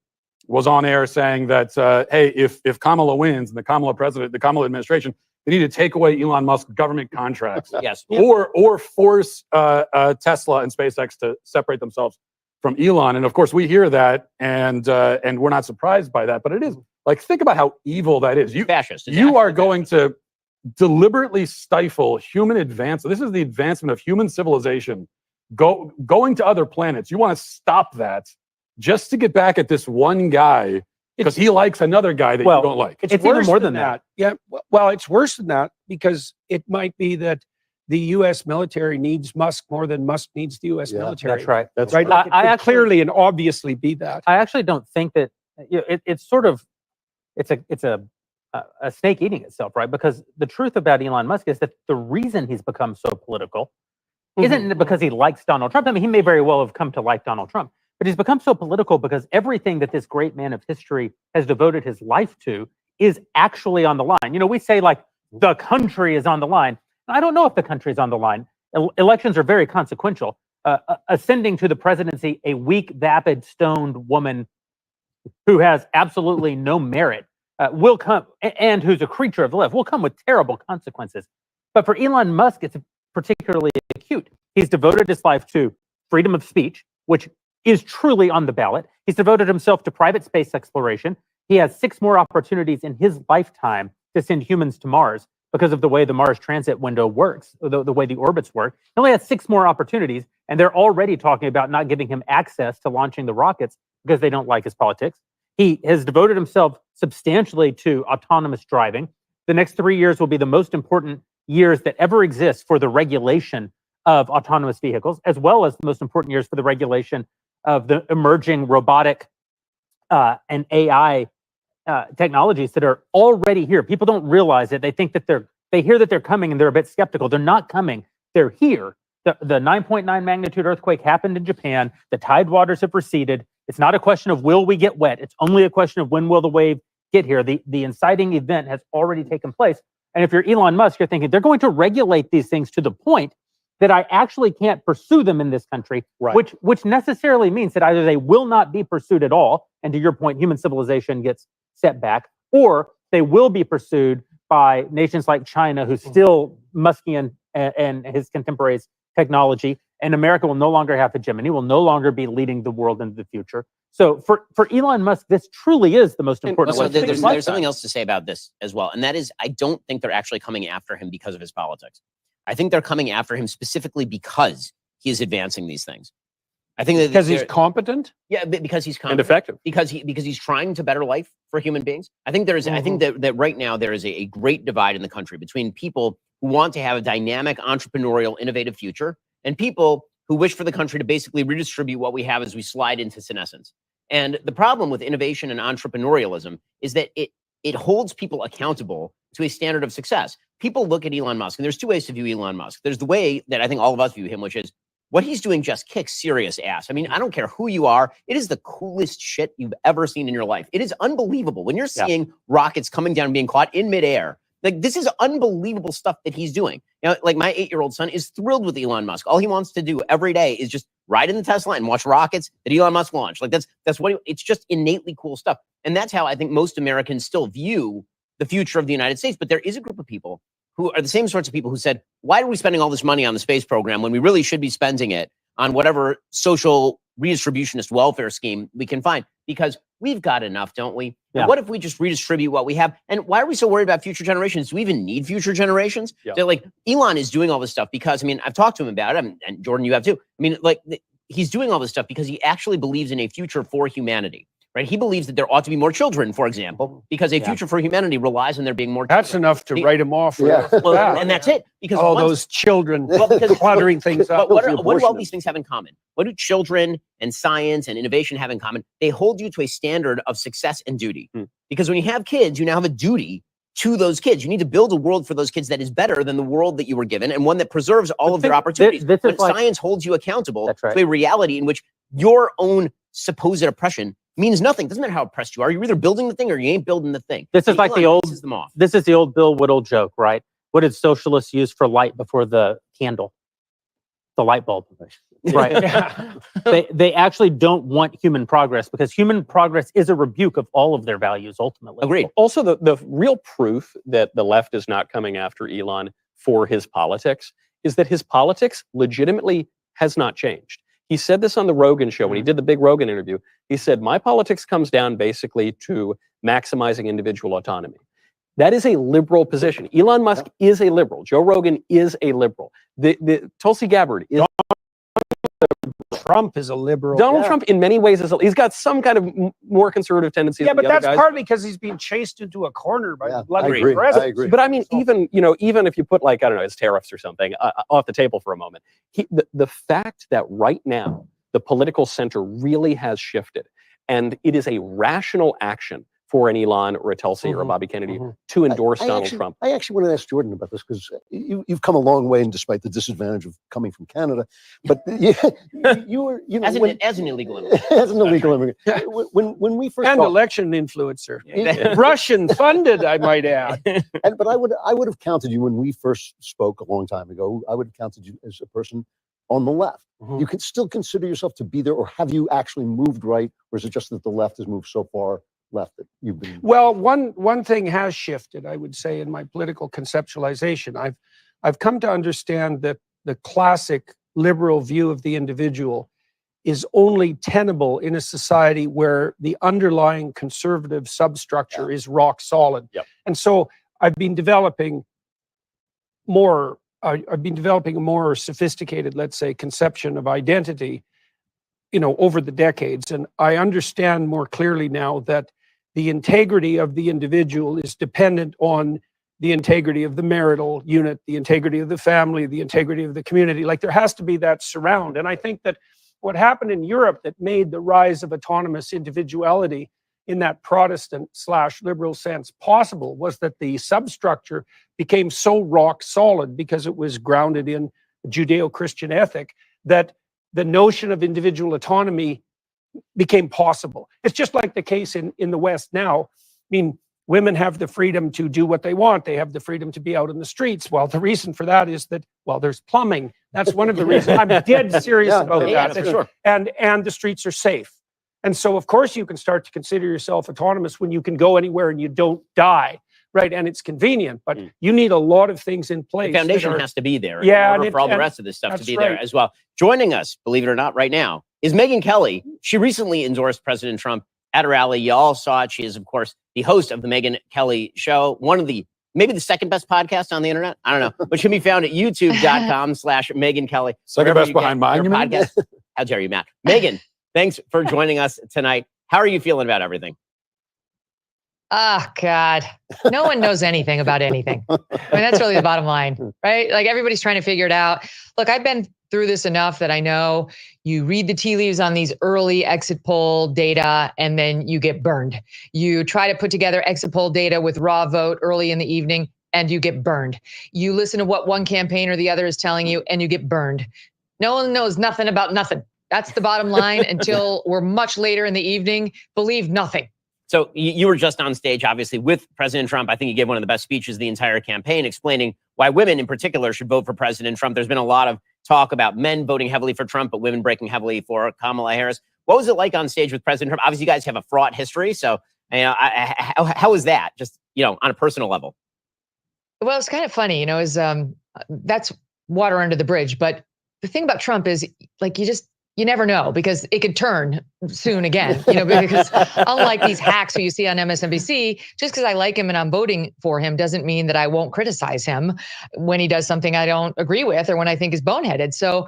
was on air saying that, hey, if Kamala wins and the Kamala administration, they need to take away Elon Musk's government contracts. Yes. Or force Tesla and SpaceX to separate themselves from Elon. And of course, we hear that, and we're not surprised by that. But it is like, think about how evil that is. Fascist. You are going to deliberately stifle human advance. This is the advancement of human civilization. Going to other planets. You want to stop that just to get back at this one guy because he likes another guy that you don't like. It's even worse more than than that. Yeah. Well, it's worse than that because it might be that the U.S. military needs Musk more than Musk needs the U.S. military. That's right. That's right. I It could actually- clearly and obviously be that. I actually don't think that it's sort of it's a snake eating itself, right? Because the truth about Elon Musk is that the reason he's become so political isn't because he likes Donald Trump. I mean, he may very well have come to like Donald Trump, but he's become so political because everything that this great man of history has devoted his life to is actually on the line. You know, we say like the country is on the line. I don't know if the country is on the line. Elections are very consequential. Ascending to the presidency, a weak, vapid, stoned woman who has absolutely no merit will come, and who's a creature of the left, will come with terrible consequences. But for Elon Musk, it's particularly acute. He's devoted his life to freedom of speech, which is truly on the ballot. He's devoted himself to private space exploration. He has 6 more opportunities in his lifetime to send humans to Mars because of the way the Mars transit window works, the way the orbits work. He only has 6 more opportunities, and they're already talking about not giving him access to launching the rockets because they don't like his politics. He has devoted himself substantially to autonomous driving. The next 3 years will be the most important years that ever exist for the regulation of autonomous vehicles, as well as the most important years for the regulation of the emerging robotic and AI technologies that are already here. People don't realize it. They think that they hear that they're coming and they're a bit skeptical. They're not coming. They're here. The 9.9 magnitude earthquake happened in Japan. The tide waters have receded. It's not a question of will we get wet. It's only a question of when will the wave get here. The inciting event has already taken place. And if you're Elon Musk, you're thinking they're going to regulate these things to the point that I actually can't pursue them in this country, which necessarily means that either they will not be pursued at all, and to your point, human civilization gets set back, or they will be pursued by nations like China, who's still Muskian and his contemporaries' technology, and America will no longer have hegemony, will no longer be leading the world into the future. So for Elon Musk, this truly is the most important. Also, there's something else to say about this as well, and that is I don't think they're actually coming after him because of his politics. I think they're coming after him specifically because he is advancing these things. I think that because he's competent. Yeah, because he's competent and effective. Because he's trying to better life for human beings. I think there is. I think that right now there is a great divide in the country between people who want to have a dynamic, entrepreneurial, innovative future, and people who wish for the country to basically redistribute what we have as we slide into senescence. And the problem with innovation and entrepreneurialism is that it holds people accountable to a standard of success. People look at Elon Musk, and there's 2 ways to view Elon Musk. There's the way that I think all of us view him, which is what he's doing just kicks serious ass. I mean, I don't care who you are. It is the coolest shit you've ever seen in your life. It is unbelievable. When you're seeing rockets coming down and being caught in midair, like this is unbelievable stuff that he's doing. You know, like my 8-year-old son is thrilled with Elon Musk. All he wants to do every day is just ride in the Tesla and watch rockets that Elon Musk launched. Like that's what it's just innately cool stuff. And that's how I think most Americans still view the future of the United States. But there is a group of people who are the same sorts of people who said, why are we spending all this money on the space program when we really should be spending it on whatever social redistributionist welfare scheme we can find? Because we've got enough, don't we? Yeah. And what if we just redistribute what we have? And why are we so worried about future generations? Do we even need future generations? Yeah. So like Elon is doing all this stuff because, I mean, I've talked to him about it, and Jordan, you have too. I mean, like he's doing all this stuff because he actually believes in a future for humanity. right? He believes that there ought to be more children, for example, because a future for humanity relies on there being more children. That's enough to write him off. Yeah. Well, and that's it. Because all once- those children because- cluttering things up. What the do all abortionist. these things have in common? What do children and science and innovation have in common? They hold you to a standard of success and duty. Because when you have kids, you now have a duty to those kids. You need to build a world for those kids that is better than the world that you were given, and one that preserves all of their opportunities. this is But like- science holds you accountable That's right. to a reality in which your own supposed oppression means nothing. Doesn't matter how oppressed you are. You're either building the thing or you ain't building the thing. This is And like the Elon old- pisses them off. This is the old Bill Whittle joke, right? What did socialists use for light before the candle? The light bulb. Right. Yeah. They actually don't want human progress because human progress is a rebuke of all of their values ultimately. Agreed. Also, the real proof that the left is not coming after Elon for his politics is that his politics legitimately has not changed. He said this on the Rogan show when he did the big Rogan interview. He said, my politics comes down basically to maximizing individual autonomy. That is a liberal position. Elon Musk is a liberal. Joe Rogan is a liberal. The Tulsi Gabbard is. Trump is a liberal. Donald Trump, in many ways, he's got some kind of more conservative tendencies. Yeah, than but the other that's guys. partly because he's being chased into a corner by the I bloody agree. I president. agree. But I mean, even if you put like, I don't know, his tariffs or something off the table for a moment, the fact that right now the political center really has shifted, and it is a rational action for an Elon or a Tulsi or a Bobby Kennedy to endorse Donald Trump. I actually want to ask Jordan about this because you've come a long way, and despite the disadvantage of coming from Canada, but you were, As an illegal immigrant. as an illegal immigrant. When we first And talked- election influencer. Russian funded, I might add. but I would have counted you when we first spoke a long time ago. I would have counted you as a person on the left. You can still consider yourself to be there, or have you actually moved right, or is it just that the left has moved so far left that you've been? Well, one thing has shifted, I would say, in my political conceptualization. I've come to understand that the classic liberal view of the individual is only tenable in a society where the underlying conservative substructure is rock solid. Yep. And so I've been developing a more sophisticated, let's say, conception of identity, over the decades. And I understand more clearly now that the integrity of the individual is dependent on the integrity of the marital unit, the integrity of the family, the integrity of the community. Like, there has to be that surround. And I think that what happened in Europe that made the rise of autonomous individuality in that Protestant/liberal sense possible was that the substructure became so rock solid because it was grounded in Judeo-Christian ethic that the notion of individual autonomy became possible. It's just like the case in the West now. I mean, women have the freedom to do what they want. They have the freedom to be out in the streets. Well, the reason for that is that, there's plumbing. That's one of the reasons. I'm dead serious about that. for sure. And the streets are safe. And so, of course, you can start to consider yourself autonomous when you can go anywhere and you don't die, right? And it's convenient, but you need a lot of things in place. The foundation has to be there Yeah, in order and for all the and rest of this stuff to that's be there right. as well. Joining us, believe it or not, right now is Megyn Kelly. She recently endorsed President Trump at a rally. You all saw it. She is, of course, the host of the Megyn Kelly Show, one of maybe the second best podcast on the internet. I don't know, but she can be found at youtube.com/Megyn Kelly. Second Wherever best you get behind mine, your you mean? podcast. How dare you, Matt? Megyn, thanks for joining us tonight. How are you feeling about everything? Oh, God. No one knows anything about anything. I mean, that's really the bottom line, right? Like, everybody's trying to figure it out. Look, I've been through this enough that I know you read the tea leaves on these early exit poll data and then you get burned. You try to put together exit poll data with raw vote early in the evening and you get burned. You listen to what one campaign or the other is telling you and you get burned. No one knows nothing about nothing. That's the bottom line until we're much later in the evening. Believe nothing. So you were just on stage, obviously, with President Trump. I think you gave one of the best speeches of the entire campaign, explaining why women in particular should vote for President Trump. There's been a lot of talk about men voting heavily for Trump, but women breaking heavily for Kamala Harris. What was it like on stage with President Trump? Obviously, you guys have a fraught history. So how was that, just, on a personal level? Well, it's kind of funny, that's water under the bridge. But the thing about Trump is, like, you never know, because it could turn soon again, because unlike these hacks who you see on MSNBC, just because I like him and I'm voting for him doesn't mean that I won't criticize him when he does something I don't agree with or when I think is boneheaded. So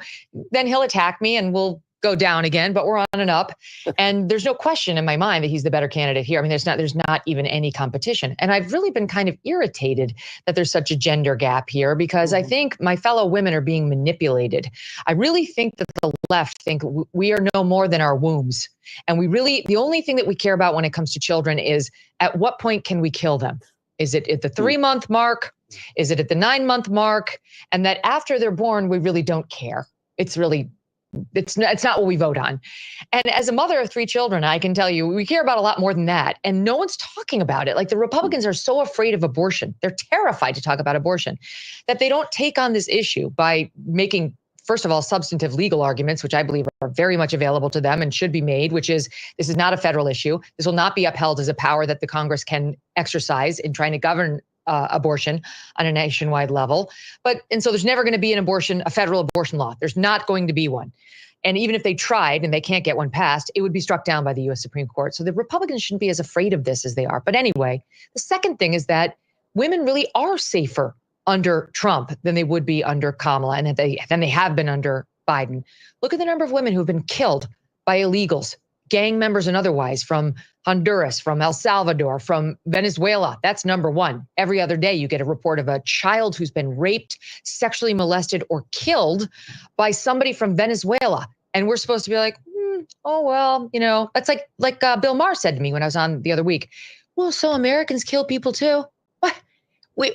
then he'll attack me and we'll go down again, but we're on and up. And there's no question in my mind that he's the better candidate here. I mean, there's not even any competition. And I've really been kind of irritated that there's such a gender gap here, because I think my fellow women are being manipulated. I really think that the left think we are no more than our wombs. And the only thing that we care about when it comes to children is at what point can we kill them? Is it at the 3-month mark? Is it at the 9-month mark? And that after they're born, we really don't care. It's not what we vote on. And as a mother of 3 children, I can tell you, we care about a lot more than that. And no one's talking about it. Like, the Republicans are so afraid of abortion. They're terrified to talk about abortion, that they don't take on this issue by making, first of all, substantive legal arguments, which I believe are very much available to them and should be made, which is, this is not a federal issue. This will not be upheld as a power that the Congress can exercise in trying to govern abortion on a nationwide level. And so there's never going to be a federal abortion law. There's not going to be one. And even if they tried and they can't get one passed, it would be struck down by the U.S. Supreme Court. So the Republicans shouldn't be as afraid of this as they are. But anyway, the second thing is that women really are safer under Trump than they would be under Kamala, and than they have been under Biden. Look at the number of women who've been killed by illegals, gang members and otherwise, from Honduras, from El Salvador, from Venezuela. That's number one. Every other day you get a report of a child who's been raped, sexually molested, or killed by somebody from Venezuela. And we're supposed to be like, oh, well, that's like Bill Maher said to me when I was on the other week. Well, so Americans kill people too? What?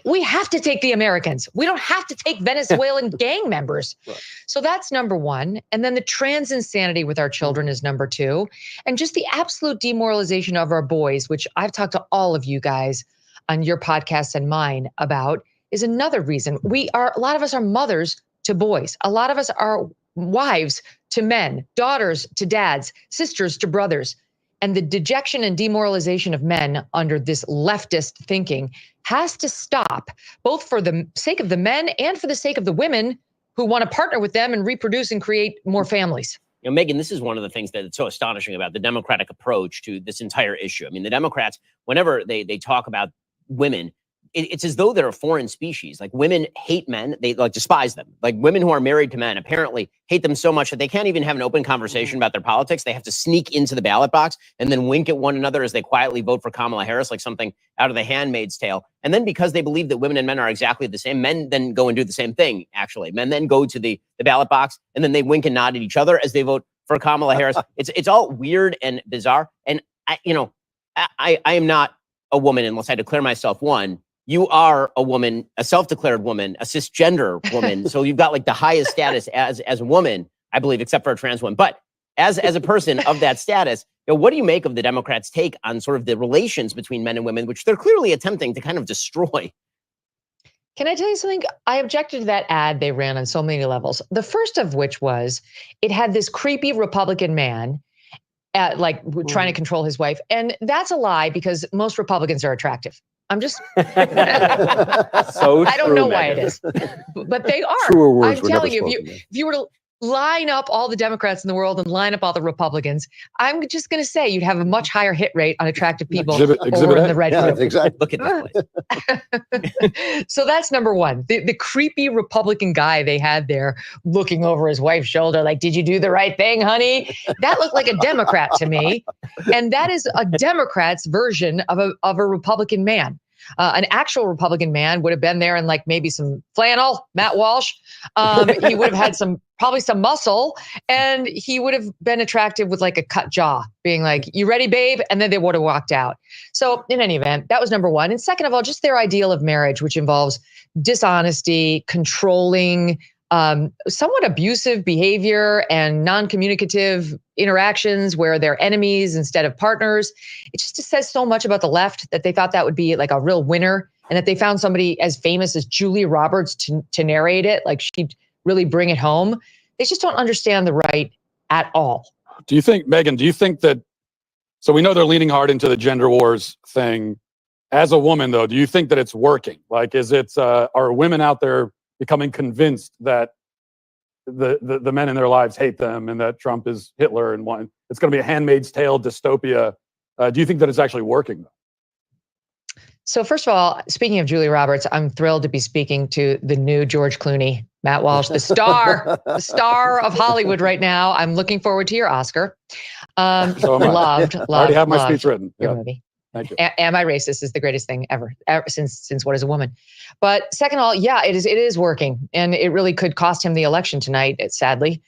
We have to take the Americans. We don't have to take Venezuelan gang members. Right. So that's number one. And then the trans insanity with our children is number two. And just the absolute demoralization of our boys, which I've talked to all of you guys on your podcast and mine about, is another reason. A lot of us are mothers to boys. A lot of us are wives to men, daughters to dads, sisters to brothers. And the dejection and demoralization of men under this leftist thinking has to stop, both for the sake of the men and for the sake of the women who want to partner with them and reproduce and create more families. Megan, this is one of the things that's so astonishing about the Democratic approach to this entire issue. I mean, the Democrats, whenever they talk about women, it's as though they're a foreign species. Like, women hate men. They despise them. Like, women who are married to men apparently hate them so much that they can't even have an open conversation about their politics. They have to sneak into the ballot box and then wink at one another as they quietly vote for Kamala Harris, like something out of The Handmaid's Tale. And then, because they believe that women and men are exactly the same, men then go and do the same thing, actually. Men then go to the ballot box and then they wink and nod at each other as they vote for Kamala Harris. It's all weird and bizarre. And I am not a woman unless I declare myself one. You are a woman, a self-declared woman, a cisgender woman. So you've got like the highest status as a woman, I believe, except for a trans woman. But as a person of that status, what do you make of the Democrats' take on sort of the relations between men and women, which they're clearly attempting to kind of destroy? Can I tell you something? I objected to that ad they ran on so many levels. The first of which was, it had this creepy Republican man trying to control his wife. And that's a lie, because most Republicans are attractive. I'm just, I don't know why it is, but they are. Truer words I'm were telling never you, spoken, if you were to line up all the Democrats in the world and line up all the Republicans, I'm just going to say you'd have a much higher hit rate on attractive people over in the red group. Exactly. Look at this place. So that's number one. The creepy Republican guy they had there looking over his wife's shoulder like, did you do the right thing, honey? That looked like a Democrat to me. And that is a Democrat's version of a Republican man. An actual Republican man would have been there in like maybe some flannel, Matt Walsh. He would have had probably some muscle, and he would have been attractive with like a cut jaw, being like, you ready, babe? And then they would have walked out. So in any event, that was number one. And second of all, just their ideal of marriage, which involves dishonesty, controlling, somewhat abusive behavior and non-communicative interactions where they're enemies instead of partners. It just says so much about the left that they thought that would be like a real winner, and that they found somebody as famous as Julia Roberts to narrate it. Like, she'd really bring it home. They just don't understand the right at all. Do you think, Megan, so we know they're leaning hard into the gender wars thing. As a woman, though, do you think that it's working? Like, are women out there becoming convinced that the men in their lives hate them and that Trump is Hitler and it's going to be a Handmaid's Tale dystopia? Do you think that it's actually working, though? So first of all, speaking of Julia Roberts, I'm thrilled to be speaking to the new George Clooney, Matt Walsh, the star of Hollywood right now. I'm looking forward to your Oscar. So am I. Loved, I already have my loved speech written. your Yeah. movie. Thank you. Am I Racist is the greatest thing ever since What Is a Woman. But second of all, yeah, it is working. And it really could cost him the election tonight, sadly.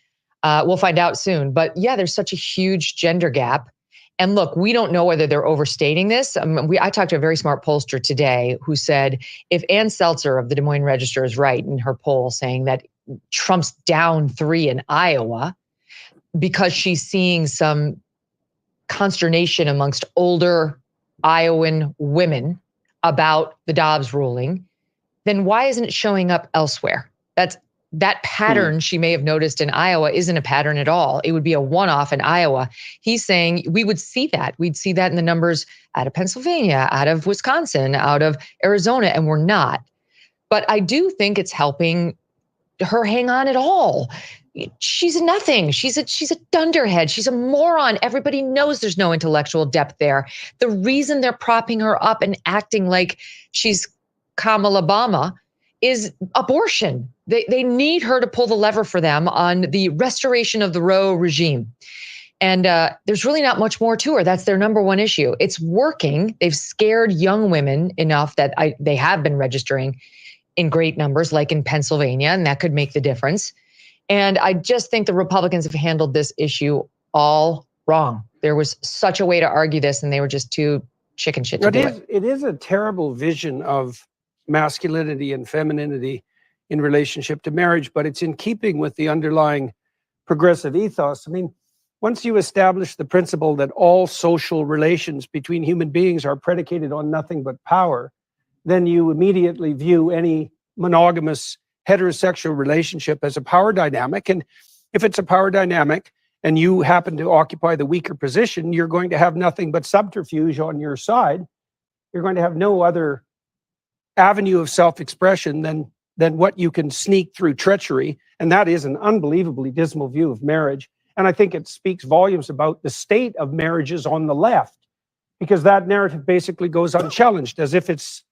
We'll find out soon. But yeah, there's such a huge gender gap. And look, we don't know whether they're overstating this. I talked to a very smart pollster today who said, if Ann Seltzer of the Des Moines Register is right in her poll saying that Trump's down 3 in Iowa because she's seeing some consternation amongst older Iowan women about the Dobbs ruling, then why isn't it showing up elsewhere? That pattern she may have noticed in Iowa isn't a pattern at all. It would be a one-off in Iowa. He's saying we would see that. We'd see that in the numbers out of Pennsylvania, out of Wisconsin, out of Arizona, and we're not. But I do think it's helping her hang on at all. She's a nothing. She's a dunderhead. She's a moron. Everybody knows there's no intellectual depth there. The reason they're propping her up and acting like she's Kamala Obama is abortion. They need her to pull the lever for them on the restoration of the Roe regime. And there's really not much more to her. That's their number one issue. It's working. They've scared young women enough that they have been registering in great numbers, like in Pennsylvania, and that could make the difference. And I just think the Republicans have handled this issue all wrong. There was such a way to argue this, and they were just too chicken shit to do it. It is a terrible vision of masculinity and femininity in relationship to marriage, but it's in keeping with the underlying progressive ethos. I mean, once you establish the principle that all social relations between human beings are predicated on nothing but power, then you immediately view any monogamous heterosexual relationship as a power dynamic. And if it's a power dynamic and you happen to occupy the weaker position, you're going to have nothing but subterfuge on your side. You're going to have no other avenue of self-expression than what you can sneak through treachery. And that is an unbelievably dismal view of marriage. And I think it speaks volumes about the state of marriages on the left, because that narrative basically goes unchallenged as if it's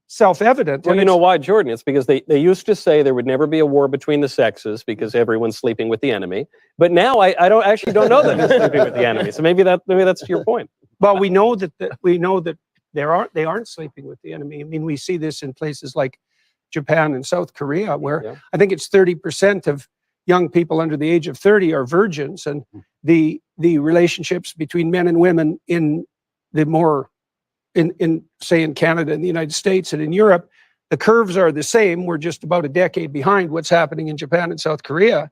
self-evident. Well, you know why, Jordan? It's because they used to say there would never be a war between the sexes because everyone's sleeping with the enemy. But now I don't know that they're sleeping with the enemy. So maybe that's your point. Well, we know that they aren't sleeping with the enemy. I mean, we see this in places like Japan and South Korea, where I think it's 30% of young people under the age of 30 are virgins, and the relationships between men and women in the more say in Canada and the United States and in Europe, the curves are the same. We're just about a decade behind what's happening in Japan and South Korea.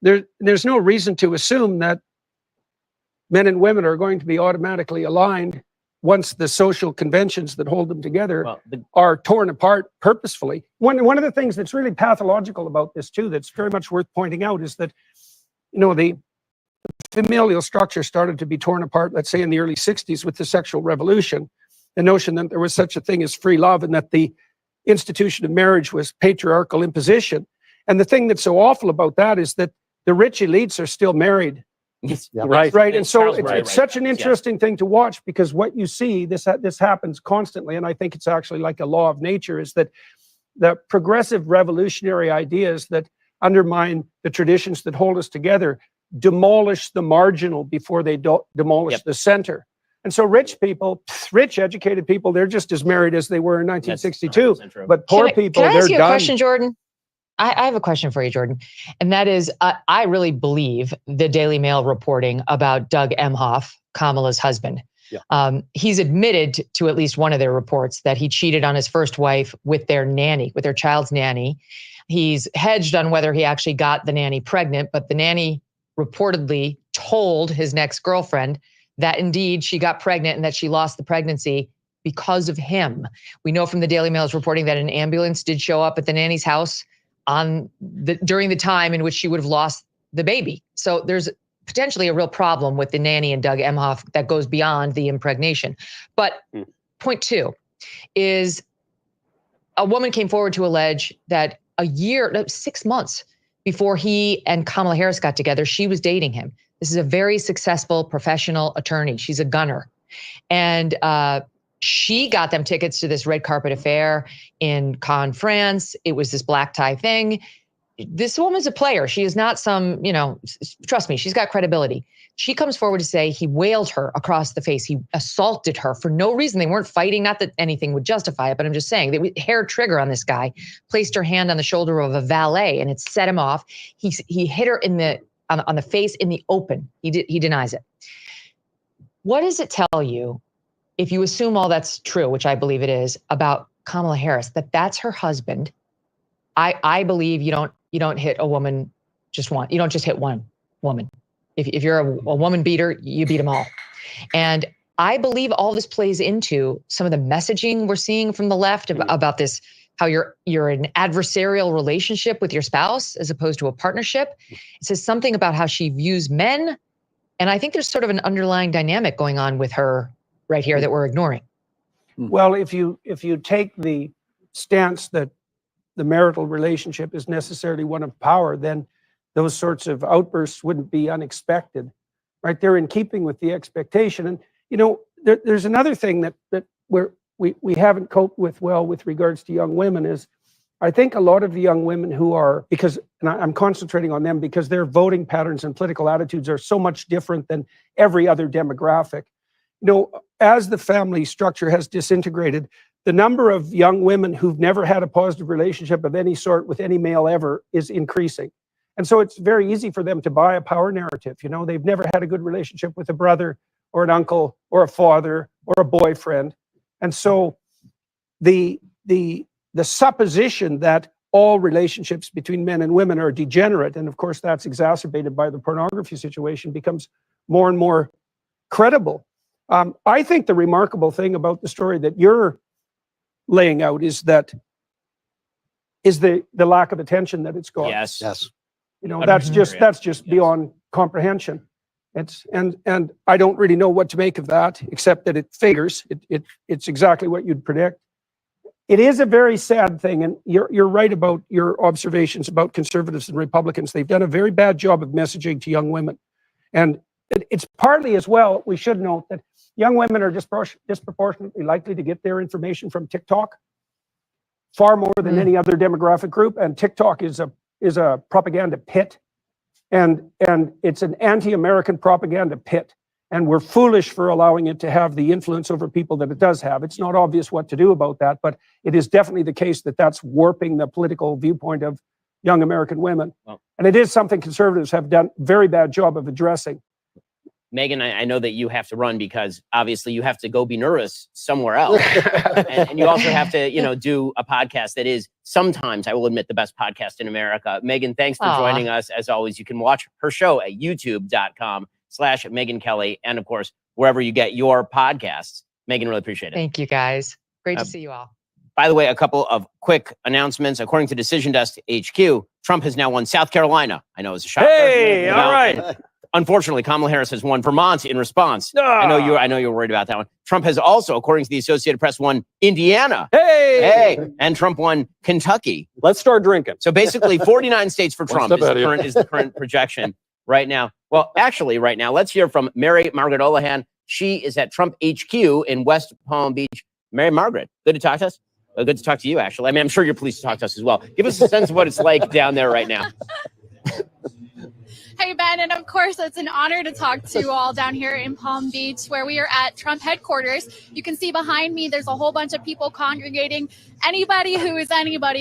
Wow. There's no reason to assume that men and women are going to be automatically aligned once the social conventions that hold them together are torn apart purposefully. One of the things that's really pathological about this too, that's very much worth pointing out, is that, the familial structure started to be torn apart, let's say in the early 60s with the sexual revolution. The notion that there was such a thing as free love and that the institution of marriage was patriarchal imposition. And the thing that's so awful about that is that the rich elites are still married. Right. And so it's such an interesting thing to watch, because what you see, this happens constantly. And I think it's actually like a law of nature, is that the progressive revolutionary ideas that undermine the traditions that hold us together demolish the marginal before they demolish the center. And so rich people, rich educated people, they're just as married as they were in 1962. But poor people, they're done. Can I ask you a question, Jordan? I have a question for you, Jordan. And that is, I really believe the Daily Mail reporting about Doug Emhoff, Kamala's husband. Yeah. He's admitted to at least one of their reports that he cheated on his first wife with their nanny, with their child's nanny. He's hedged on whether he actually got the nanny pregnant, but the nanny reportedly told his next girlfriend that indeed she got pregnant and that she lost the pregnancy because of him. We know from the Daily Mail's reporting that an ambulance did show up at the nanny's house during the time in which she would have lost the baby. So there's potentially a real problem with the nanny and Doug Emhoff that goes beyond the impregnation. But point two is, a woman came forward to allege that 6 months before he and Kamala Harris got together, she was dating him. This is a very successful professional attorney. She's a gunner. And She got them tickets to this red carpet affair in Cannes, France. It was this black tie thing. This woman's a player. She is not some, trust me, she's got credibility. She comes forward to say he wailed her across the face. He assaulted her for no reason. They weren't fighting. Not that anything would justify it, but I'm just saying that hair trigger on this guy, placed her hand on the shoulder of a valet and it set him off. He hit her on the face in the open. He denies it. What does it tell you, if you assume all that's true, which I believe it is, about Kamala Harris, that's her husband? I believe you don't hit a woman just one. You don't just hit one woman. If you're a woman beater, you beat them all. And I believe all this plays into some of the messaging we're seeing from the left about this, how you're an adversarial relationship with your spouse as opposed to a partnership. It says something about how she views men. And I think there's sort of an underlying dynamic going on with her right here that we're ignoring. Well, if you take the stance that the marital relationship is necessarily one of power, then those sorts of outbursts wouldn't be unexpected, right? They're in keeping with the expectation. And, there's another thing that we haven't coped with well with regards to young women is, I think a lot of the young women who are, and I'm concentrating on them because their voting patterns and political attitudes are so much different than every other demographic. As the family structure has disintegrated, the number of young women who've never had a positive relationship of any sort with any male ever is increasing. And so it's very easy for them to buy a power narrative. They've never had a good relationship with a brother or an uncle or a father or a boyfriend. And so the supposition that all relationships between men and women are degenerate, and of course that's exacerbated by the pornography situation, becomes more and more credible. I think the remarkable thing about the story that you're laying out is the lack of attention that it's got. Yes. That's just beyond comprehension. And I don't really know what to make of that, except that it figures. It's exactly what you'd predict. It is a very sad thing, and you're right about your observations about conservatives and Republicans. They've done a very bad job of messaging to young women. And it's partly as well, we should note that young women are disproportionately likely to get their information from TikTok, far more than any other demographic group. And TikTok is a propaganda pit, and it's an anti-American propaganda pit. And we're foolish for allowing it to have the influence over people that it does have. It's not obvious what to do about that, but it is definitely the case that that's warping the political viewpoint of young American women. Well, and it is something conservatives have done a very bad job of addressing. Megan, I know that you have to run because obviously you have to go be nervous somewhere else. and you also have to, do a podcast that is sometimes, I will admit, the best podcast in America. Megan, thanks for joining us. As always, you can watch her show at youtube.com/Megan Kelly. And of course, wherever you get your podcasts. Megan, really appreciate it. Thank you, guys. Great to see you all. By the way, a couple of quick announcements. According to Decision Desk HQ, Trump has now won South Carolina. I know it's a shocker. Hey, all right. Unfortunately, Kamala Harris has won Vermont in response. I know you're worried about that one. Trump has also, according to the Associated Press, won Indiana. Hey! And Trump won Kentucky. Let's start drinking. So basically 49 states for Trump is the current projection right now. Well, actually, right now, let's hear from Mary Margaret Olahan. She is at Trump HQ in West Palm Beach. Mary Margaret, good to talk to us. Well, good to talk to you, actually. I mean, I'm sure you're pleased to talk to us as well. Give us a sense of what it's like down there right now. Hey, Ben, and of course, it's an honor to talk to you all down here in Palm Beach, where we are at Trump headquarters. You can see behind me, there's a whole bunch of people congregating. Anybody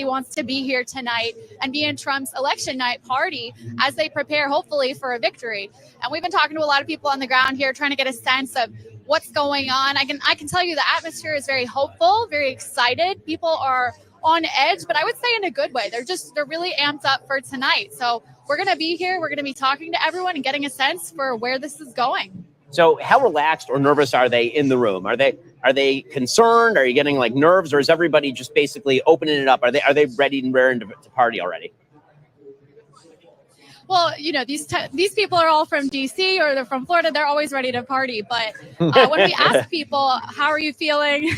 wants to be here tonight and be in Trump's election night party as they prepare, hopefully, for a victory. And we've been talking to a lot of people on the ground here, trying to get a sense of what's going on. I can tell you the atmosphere is very hopeful, very excited. People are on edge, but I would say in a good way. They're really amped up for tonight. So we're going to be here. We're going to be talking to everyone and getting a sense for where this is going. So how relaxed or nervous are they in the room? Are they concerned? Are you getting like nerves, or is everybody just basically opening it up? Are they ready and raring to party already? Well, these people are all from DC or they're from Florida. They're always ready to party. But when we ask people, how are you feeling?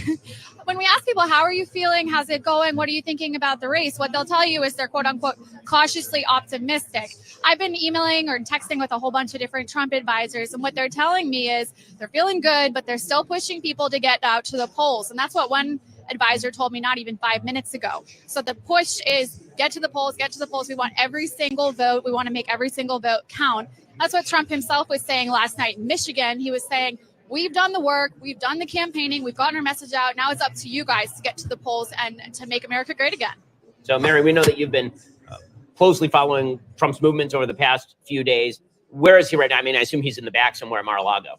when we ask people, how are you feeling? How's it going? What are you thinking about the race? What they'll tell you is they're quote unquote cautiously optimistic. I've been emailing or texting with a whole bunch of different Trump advisors, and what they're telling me is they're feeling good, but they're still pushing people to get out to the polls. And that's what one advisor told me not even 5 minutes ago. So the push is get to the polls, get to the polls. We want every single vote. We want to make every single vote count. That's what Trump himself was saying last night in Michigan. He was saying, we've done the work, we've done the campaigning, we've gotten our message out. Now it's up to you guys to get to the polls and to make America great again. So, Mary, we know that you've been closely following Trump's movements over the past few days. Where is he right now? I mean, I assume he's in the back somewhere at Mar-a-Lago.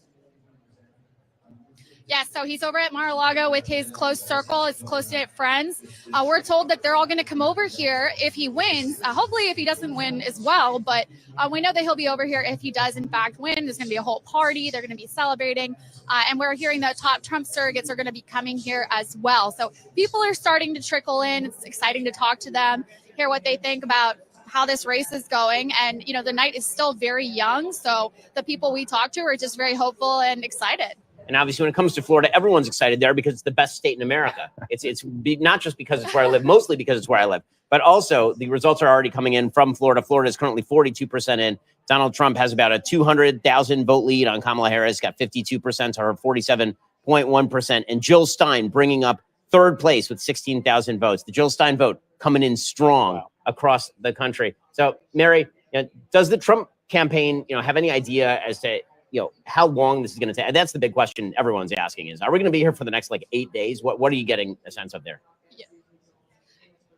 Yes, so he's over at Mar-a-Lago with his close circle, his close-knit friends. We're told that they're all going to come over here if he wins. Hopefully, if he doesn't win as well, but we know that he'll be over here if he does, in fact, win. There's going to be a whole party. They're going to be celebrating. And we're hearing that top Trump surrogates are going to be coming here as well. So people are starting to trickle in. It's exciting to talk to them, hear what they think about how this race is going. And, you know, the night is still very young. So the people we talk to are just very hopeful and excited. And obviously, when it comes to Florida, everyone's excited there because it's the best state in America. It's not just because it's where I live, mostly because it's where I live, but also the results are already coming in from Florida. Florida is currently 42% in. Donald Trump has about a 200,000 vote lead on Kamala Harris, got 52% to her 47.1%. And Jill Stein bringing up third place with 16,000 votes. The Jill Stein vote coming in strong across the country. So, Mary, does the Trump campaign, have any idea as to how long this is going to take? And that's the big question everyone's asking is, are we going to be here for the next 8 days? What are you getting a sense of there? Yeah.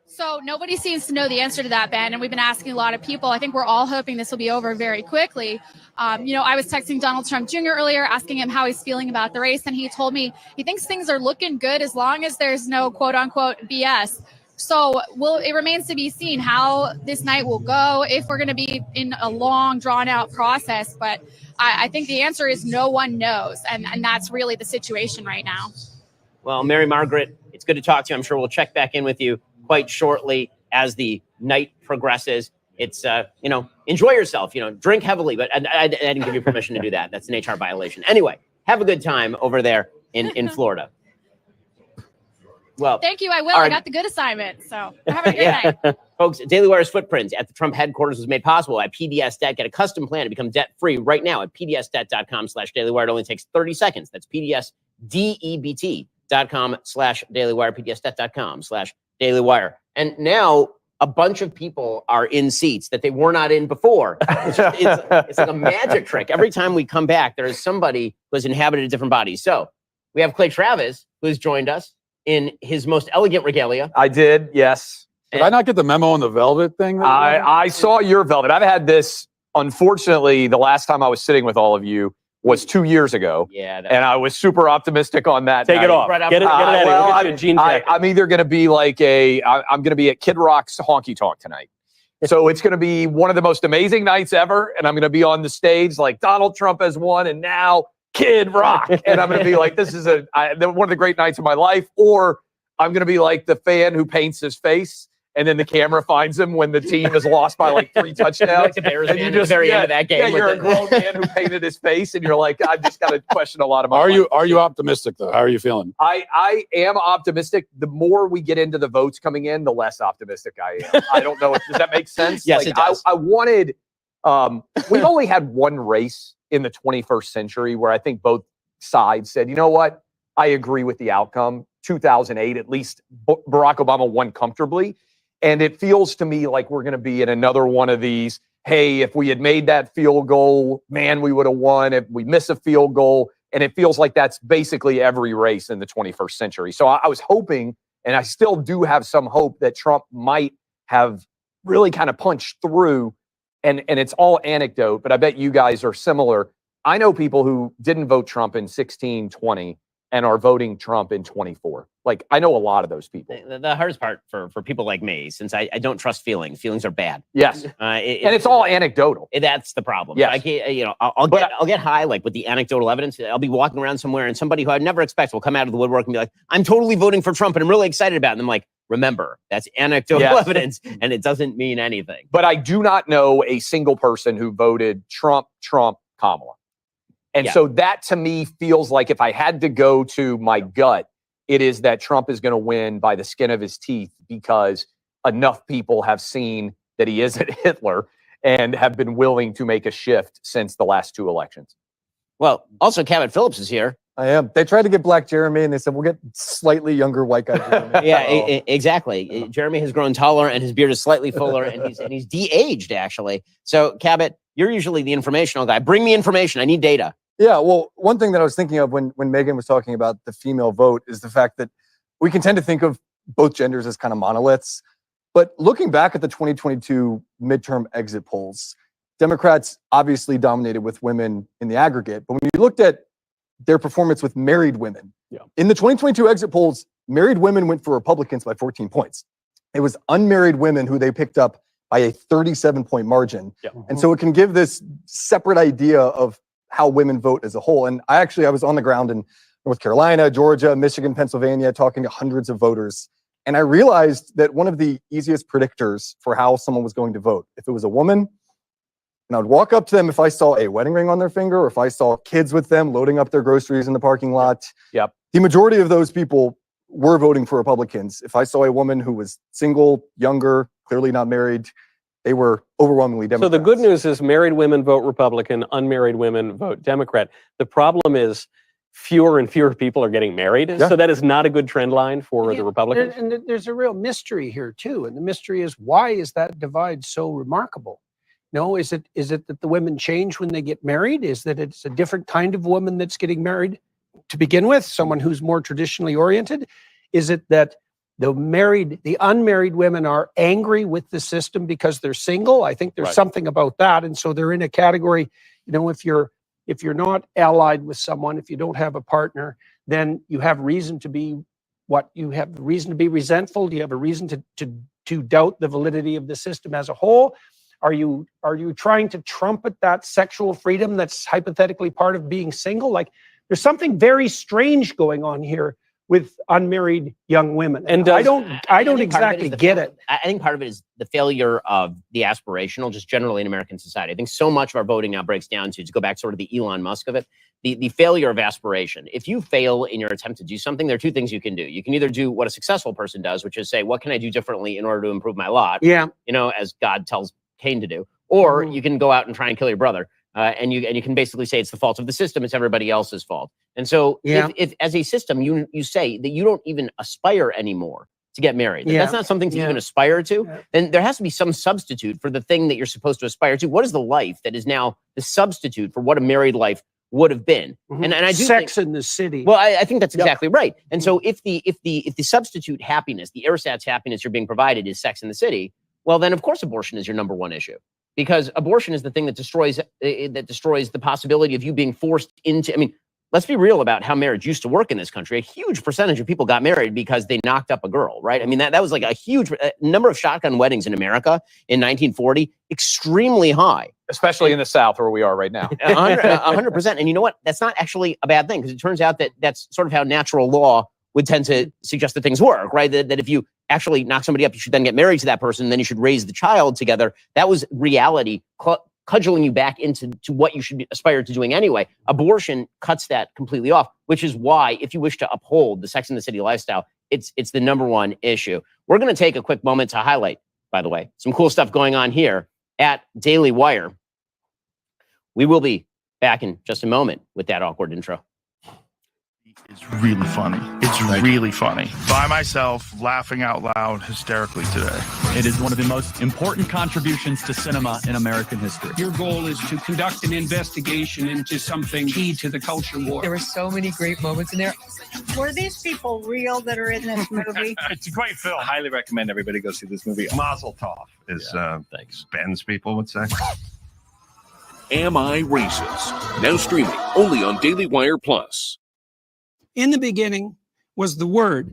So nobody seems to know the answer to that, Ben. And we've been asking a lot of people. I think we're all hoping this will be over very quickly. I was texting Donald Trump Jr. earlier, asking him how he's feeling about the race. And he told me he thinks things are looking good as long as there's no quote unquote BS. So it remains to be seen how this night will go, if we're going to be in a long, drawn-out process. But I think the answer is no one knows, and that's really the situation right now. Well, Mary Margaret, it's good to talk to you. I'm sure we'll check back in with you quite shortly as the night progresses. It's, enjoy yourself, drink heavily, but I didn't give you permission to do that. That's an HR violation. Anyway, have a good time over there in Florida. Well, thank you. I will. I got the good assignment. So have a good night. Folks, Daily Wire's footprint at the Trump headquarters was made possible by PDS Debt. Get a custom plan to become debt-free right now at pdsdebt.com/dailywire. It only takes 30 seconds. That's pdsdebt.com/dailywire, pdsdebt.com/dailywire. And now a bunch of people are in seats that they were not in before. It's like a magic trick. Every time we come back, there is somebody who has inhabited a different body. So we have Clay Travis, who has joined us in his most elegant regalia. I did, yes. Did I not get the memo on the velvet thing? I saw your velvet. I've had this, unfortunately, the last time I was sitting with all of you was 2 years ago. Yeah. And I was super optimistic on that. Take it off. Get it out of here. Get you a jean jacket. I'm either going to be I'm going to be at Kid Rock's Honky Tonk tonight. So it's going to be one of the most amazing nights ever. And I'm going to be on the stage like Donald Trump has won. And now Kid Rock. And I'm going to be like, this is one of the great nights of my life. Or I'm going to be like the fan who paints his face and then the camera finds him when the team is lost by 3 touchdowns. Like the Bears fan at the very end of that game. Yeah, you're a grown man who painted his face and you're like, I've just got to question a lot of my life. Are you optimistic though? How are you feeling? I am optimistic. The more we get into the votes coming in, the less optimistic I am. I don't know. Does that make sense? Yes, it does. I wanted, we've only had one race in the 21st century where I think both sides said, you know what? I agree with the outcome. 2008, at least Barack Obama won comfortably. And it feels to me like we're going to be in another one of these, hey, if we had made that field goal, man, we would have won. If we miss a field goal, and it feels like that's basically every race in the 21st century. So I was hoping, and I still do have some hope that Trump might have really kind of punched through. And it's all anecdote, but I bet you guys are similar. I know people who didn't vote Trump in 16, 20, and are voting Trump in 24. I know a lot of those people. The hardest part for people like me, since I don't trust feelings. Feelings are bad. Yes. And it's all anecdotal. That's the problem. Yes. I can't, I'll get high with the anecdotal evidence. I'll be walking around somewhere and somebody who I'd never expect will come out of the woodwork and be like, I'm totally voting for Trump and I'm really excited about it. And I'm like, remember, that's anecdotal evidence and it doesn't mean anything. But I do not know a single person who voted Trump, Kamala. And so that to me feels like if I had to go to my gut, It is that Trump is going to win by the skin of his teeth because enough people have seen that he isn't Hitler and have been willing to make a shift since the last 2 elections. Well, also Cabot Phillips is here. I am. They tried to get black Jeremy, and they said, we'll get slightly younger white guy Jeremy. Yeah, exactly. Jeremy has grown taller, and his beard is slightly fuller, and he's de-aged, actually. So, Cabot, you're usually the informational guy. Bring me information. I need data. Yeah, well, one thing that I was thinking of when Megan was talking about the female vote is the fact that we can tend to think of both genders as kind of monoliths. But looking back at the 2022 midterm exit polls, Democrats obviously dominated with women in the aggregate. But when you looked at their performance with married women, in the 2022 exit polls, married women went for Republicans by 14 points. It was unmarried women who they picked up by a 37-point margin. And so it can give this separate idea of how women vote as a whole. And I was on the ground in North Carolina, Georgia, Michigan, Pennsylvania, talking to hundreds of voters. And I realized that one of the easiest predictors for how someone was going to vote, if it was a woman, and I would walk up to them if I saw a wedding ring on their finger, or if I saw kids with them loading up their groceries in the parking lot. Yep. The majority of those people were voting for Republicans. If I saw a woman who was single, younger, clearly not married, they were overwhelmingly Democrats. So the good news is married women vote Republican, unmarried women vote Democrat. The problem is fewer and fewer people are getting married. Yeah. So that is not a good trend line for the Republicans. And there's a real mystery here too. And the mystery is, why is that divide so remarkable? No, is it that the women change when they get married? Is that it's a different kind of woman that's getting married to begin with, someone who's more traditionally oriented? Is it that the unmarried women are angry with the system because they're single? I think there's something about that. And so they're in a category, if you're not allied with someone, if you don't have a partner, then you have reason to be resentful. Do you have a reason to doubt the validity of the system as a whole? Are you trying to trumpet that sexual freedom that's hypothetically part of being single? Like, there's something very strange going on here with unmarried young women. And I don't exactly get it. I think part of it is the failure of the aspirational, just generally in American society. I think so much of our voting now breaks down to go back sort of the Elon Musk of it, the failure of aspiration. If you fail in your attempt to do something, there are 2 things you can do. You can either do what a successful person does, which is say, what can I do differently in order to improve my lot? Yeah. As God tells Cain to do. Or you can go out and try and kill your brother. And you can basically say it's the fault of the system, it's everybody else's fault. And so if as a system, you say that you don't even aspire anymore to get married, that that's not something to even aspire to, then there has to be some substitute for the thing that you're supposed to aspire to. What is the life that is now the substitute for what a married life would have been? And I do sex in the city. Well, I think that's exactly right. And so if the substitute happiness, the ersatz happiness you're being provided is sex in the city, well, then of course abortion is your number 1 issue. Because abortion is the thing that destroys the possibility of you being forced into. I mean, let's be real about how marriage used to work in this country. A huge percentage of people got married because they knocked up a girl, right? I mean, that was like a huge number of shotgun weddings in America in 1940, extremely high. Especially in the South where we are right now. 100%. And you know what? That's not actually a bad thing, because it turns out that that's sort of how natural law would tend to suggest that things work, right? That if you actually knock somebody up, you should then get married to that person, and then you should raise the child together. That was reality cudgeling you back into what you should aspire to doing anyway. Abortion cuts that completely off, which is why, if you wish to uphold the Sex in the City lifestyle, it's the number 1 issue. We're going to take a quick moment to highlight, by the way, some cool stuff going on here at Daily Wire. We will be back in just a moment with that awkward intro. It's really funny. It's really funny. By myself, laughing out loud hysterically today. It is one of the most important contributions to cinema in American history. Your goal is to conduct an investigation into something key to the culture war. There were so many great moments in there. Were these people real that are in this movie? It's a great film. I highly recommend everybody go see this movie. Mazel tov, as Thanks. Ben's people would say. Am I Racist? Now streaming only on Daily Wire Plus. In the beginning was the Word.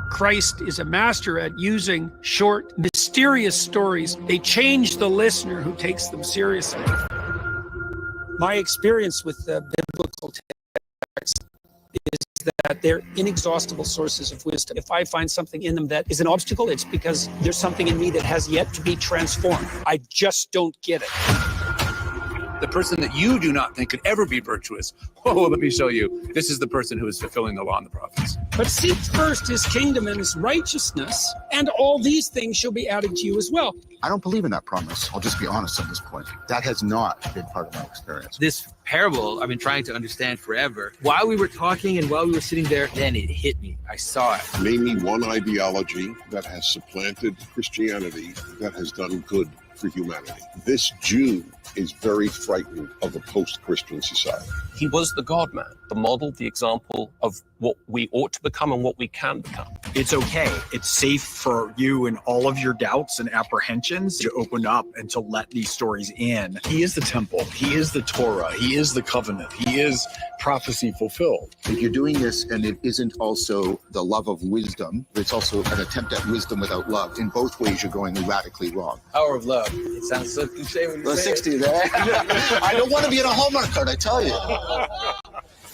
Christ is a master at using short, mysterious stories. They change the listener who takes them seriously. My experience with the biblical texts is that they're inexhaustible sources of wisdom. If I find something in them that is an obstacle, it's because there's something in me that has yet to be transformed. I just don't get it. the person that you do not think could ever be virtuous. Oh, let me show you. This is the person who is fulfilling the law and the prophets. But seek first his kingdom and his righteousness, and all these things shall be added to you as well. I don't believe in that promise. I'll just be honest on this point. That has not been part of my experience. This parable I've been trying to understand forever. While we were talking and while we were sitting there, then it hit me. I saw it. Name me one ideology that has supplanted Christianity that has done good for humanity. This Jew is very frightened of a post-Christian society. He was the God-man, the model, the example of what we ought to become and what we can become. It's okay. It's safe for you and all of your doubts and apprehensions to open up and to let these stories in. He is the temple. He is the Torah. He is the covenant. He is prophecy fulfilled. If you're doing this and it isn't also the love of wisdom, it's also an attempt at wisdom without love. In both ways, you're going radically wrong. Power of love. It sounds so cliche when you say 60 there. I don't want to be in a Hallmark card, I tell you.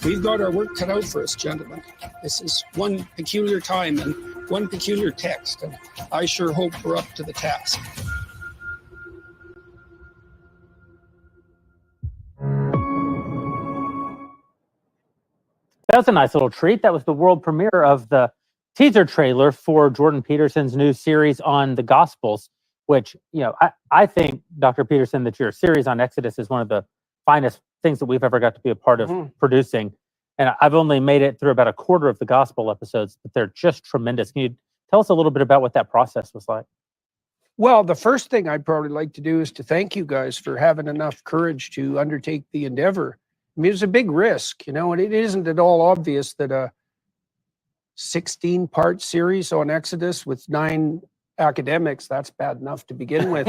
We've got our work cut out for us, gentlemen. This is one peculiar time and one peculiar text, and I sure hope we're up to the task. That was a nice little treat. That was the world premiere of the teaser trailer for Jordan Peterson's new series on the Gospels, which, I think, Dr. Peterson, that your series on Exodus is one of the finest things that we've ever got to be a part of producing. And I've only made it through about a quarter of the gospel episodes, but they're just tremendous. Can you tell us a little bit about what that process was like? Well, the first thing I'd probably like to do is to thank you guys for having enough courage to undertake the endeavor. I mean, it's a big risk, and it isn't at all obvious that a 16-part series on Exodus with 9 academics, that's bad enough to begin with,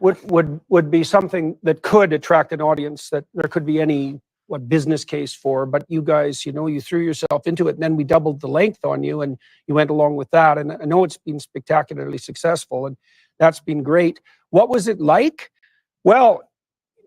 would be something that could attract an audience that there could be any business case for. But you guys, you threw yourself into it, and then we doubled the length on you, and you went along with that. And I know it's been spectacularly successful, and that's been great. What was it like? Well,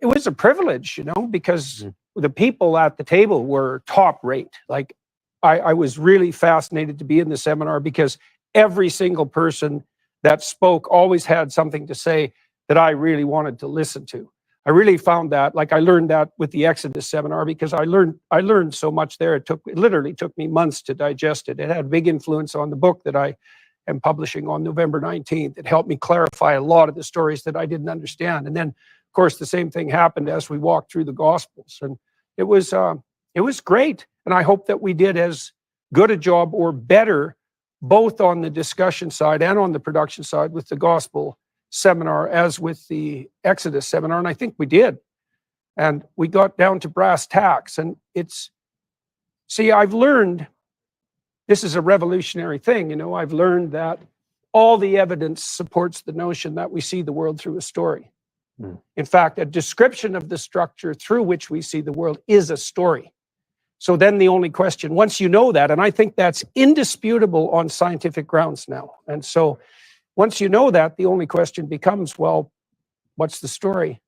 it was a privilege, because the people at the table were top rate. Like, I was really fascinated to be in the seminar because every single person that spoke always had something to say that I really wanted to listen to. I really found that, I learned that with the Exodus seminar because I learned so much there. It literally took me months to digest it. It had a big influence on the book that I am publishing on November 19th. It helped me clarify a lot of the stories that I didn't understand. And then, of course, the same thing happened as we walked through the Gospels. And it was great. And I hope that we did as good a job or better, both on the discussion side and on the production side with the Gospel seminar as with the Exodus seminar. And I think we did. And we got down to brass tacks. And I've learned, this is a revolutionary thing, I've learned that all the evidence supports the notion that we see the world through a story. In fact, a description of the structure through which we see the world is a story. So then the only question, once you know that, and I think that's indisputable on scientific grounds now. And so once you know that, the only question becomes, well, what's the story?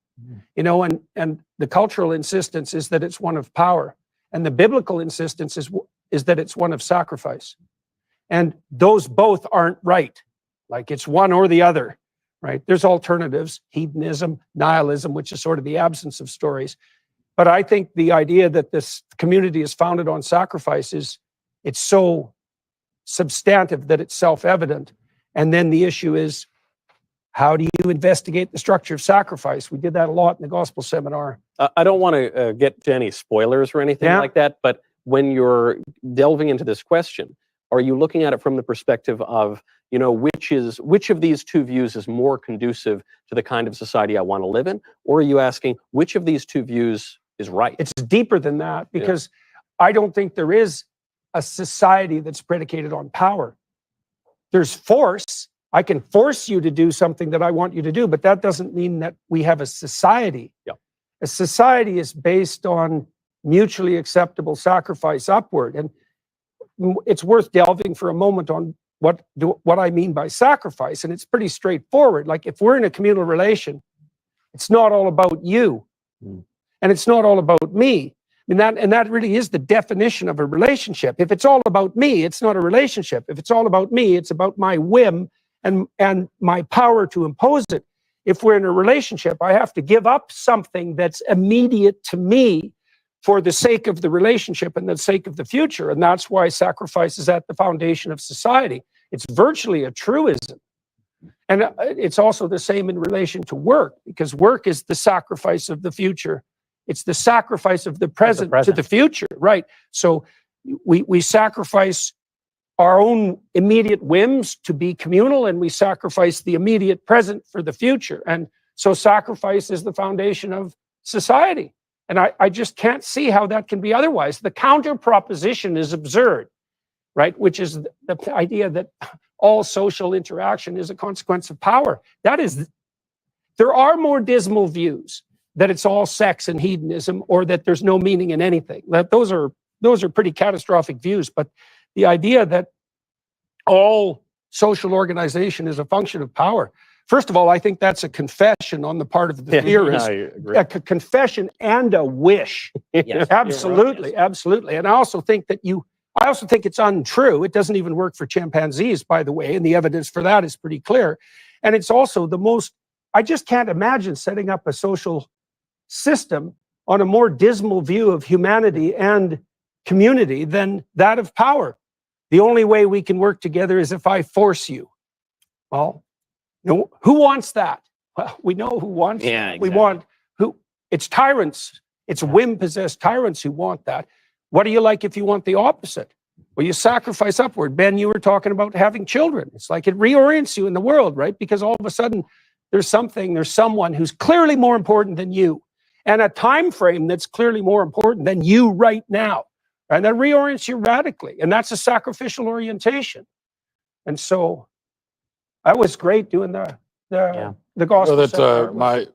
And the cultural insistence is that it's one of power. And the biblical insistence is that it's one of sacrifice. And those both aren't right. Like, it's one or the other, right? There's alternatives, hedonism, nihilism, which is sort of the absence of stories. But I think the idea that this community is founded on sacrifice it's so substantive that it's self-evident. And then the issue is, how do you investigate the structure of sacrifice? We did that a lot in the Gospel seminar. I don't want to get to any spoilers or anything like that, but when you're delving into this question, are you looking at it from the perspective of, which of these two views is more conducive to the kind of society I want to live in? Or are you asking, which of these two views is right? It's deeper than that, because I don't think there is a society that's predicated on power. There's force. I can force you to do something that I want you to do, but that doesn't mean that we have a society. A society is based on mutually acceptable sacrifice upward. And it's worth delving for a moment on what I mean by sacrifice. And it's pretty straightforward. Like, if we're in a communal relation, it's not all about you. And it's not all about me. And that really is the definition of a relationship. If it's all about me, it's not a relationship. If it's all about me, it's about my whim and my power to impose it. if we're in a relationship, I have to give up something that's immediate to me for the sake of the relationship and the sake of the future. And that's why sacrifice is at the foundation of society. It's virtually a truism. And it's also the same in relation to work, because work is the sacrifice of the future. It's the sacrifice of the present, to the future, right? So we sacrifice our own immediate whims to be communal, and we sacrifice the immediate present for the future. And so sacrifice is the foundation of society. And I just can't see how that can be otherwise. The counter proposition is absurd, right? Which is the idea that all social interaction is a consequence of power. There are more dismal views that it's all sex and hedonism, or that there's no meaning in anything. Those are pretty catastrophic views. But the idea that all social organization is a function of power. First of all, I think that's a confession on the part of the theorist. I agree. A confession and a wish. Yes. Absolutely, absolutely. And I also think it's untrue. It doesn't even work for chimpanzees, by the way, and the evidence for that is pretty clear. And it's also I just can't imagine setting up a social system on a more dismal view of humanity and community than that of power. The only way we can work together is if I force you. Well, no, who wants that? Well, we know who wants that. We want it's tyrants. It's whim-possessed tyrants who want that. What do you like if you want the opposite? Well, you sacrifice upward. Ben, you were talking about having children. It's like it reorients you in the world, right? Because all of a sudden there's someone who's clearly more important than you, and a time frame that's clearly more important than you right now. And that reorients you radically. And that's a sacrificial orientation. And so that was great doing the gospel. So that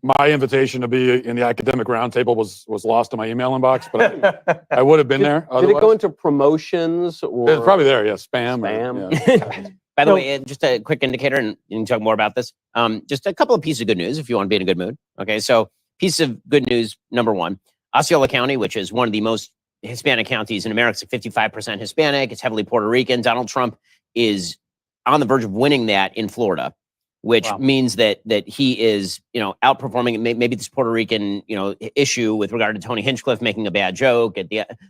my invitation to be in the academic roundtable was lost in my email inbox, but I would have been there. Did it go into promotions or? It's probably there, yeah, spam. By the way, just a quick indicator, and you can talk more about this. Just a couple of pieces of good news if you want to be in a good mood. Okay, so piece of good news number one, Osceola County, which is one of the most Hispanic counties in America, it's 55% Hispanic. It's heavily Puerto Rican. Donald Trump is on the verge of winning that in Florida, which means that he is, outperforming maybe this Puerto Rican, issue with regard to Tony Hinchcliffe making a bad joke.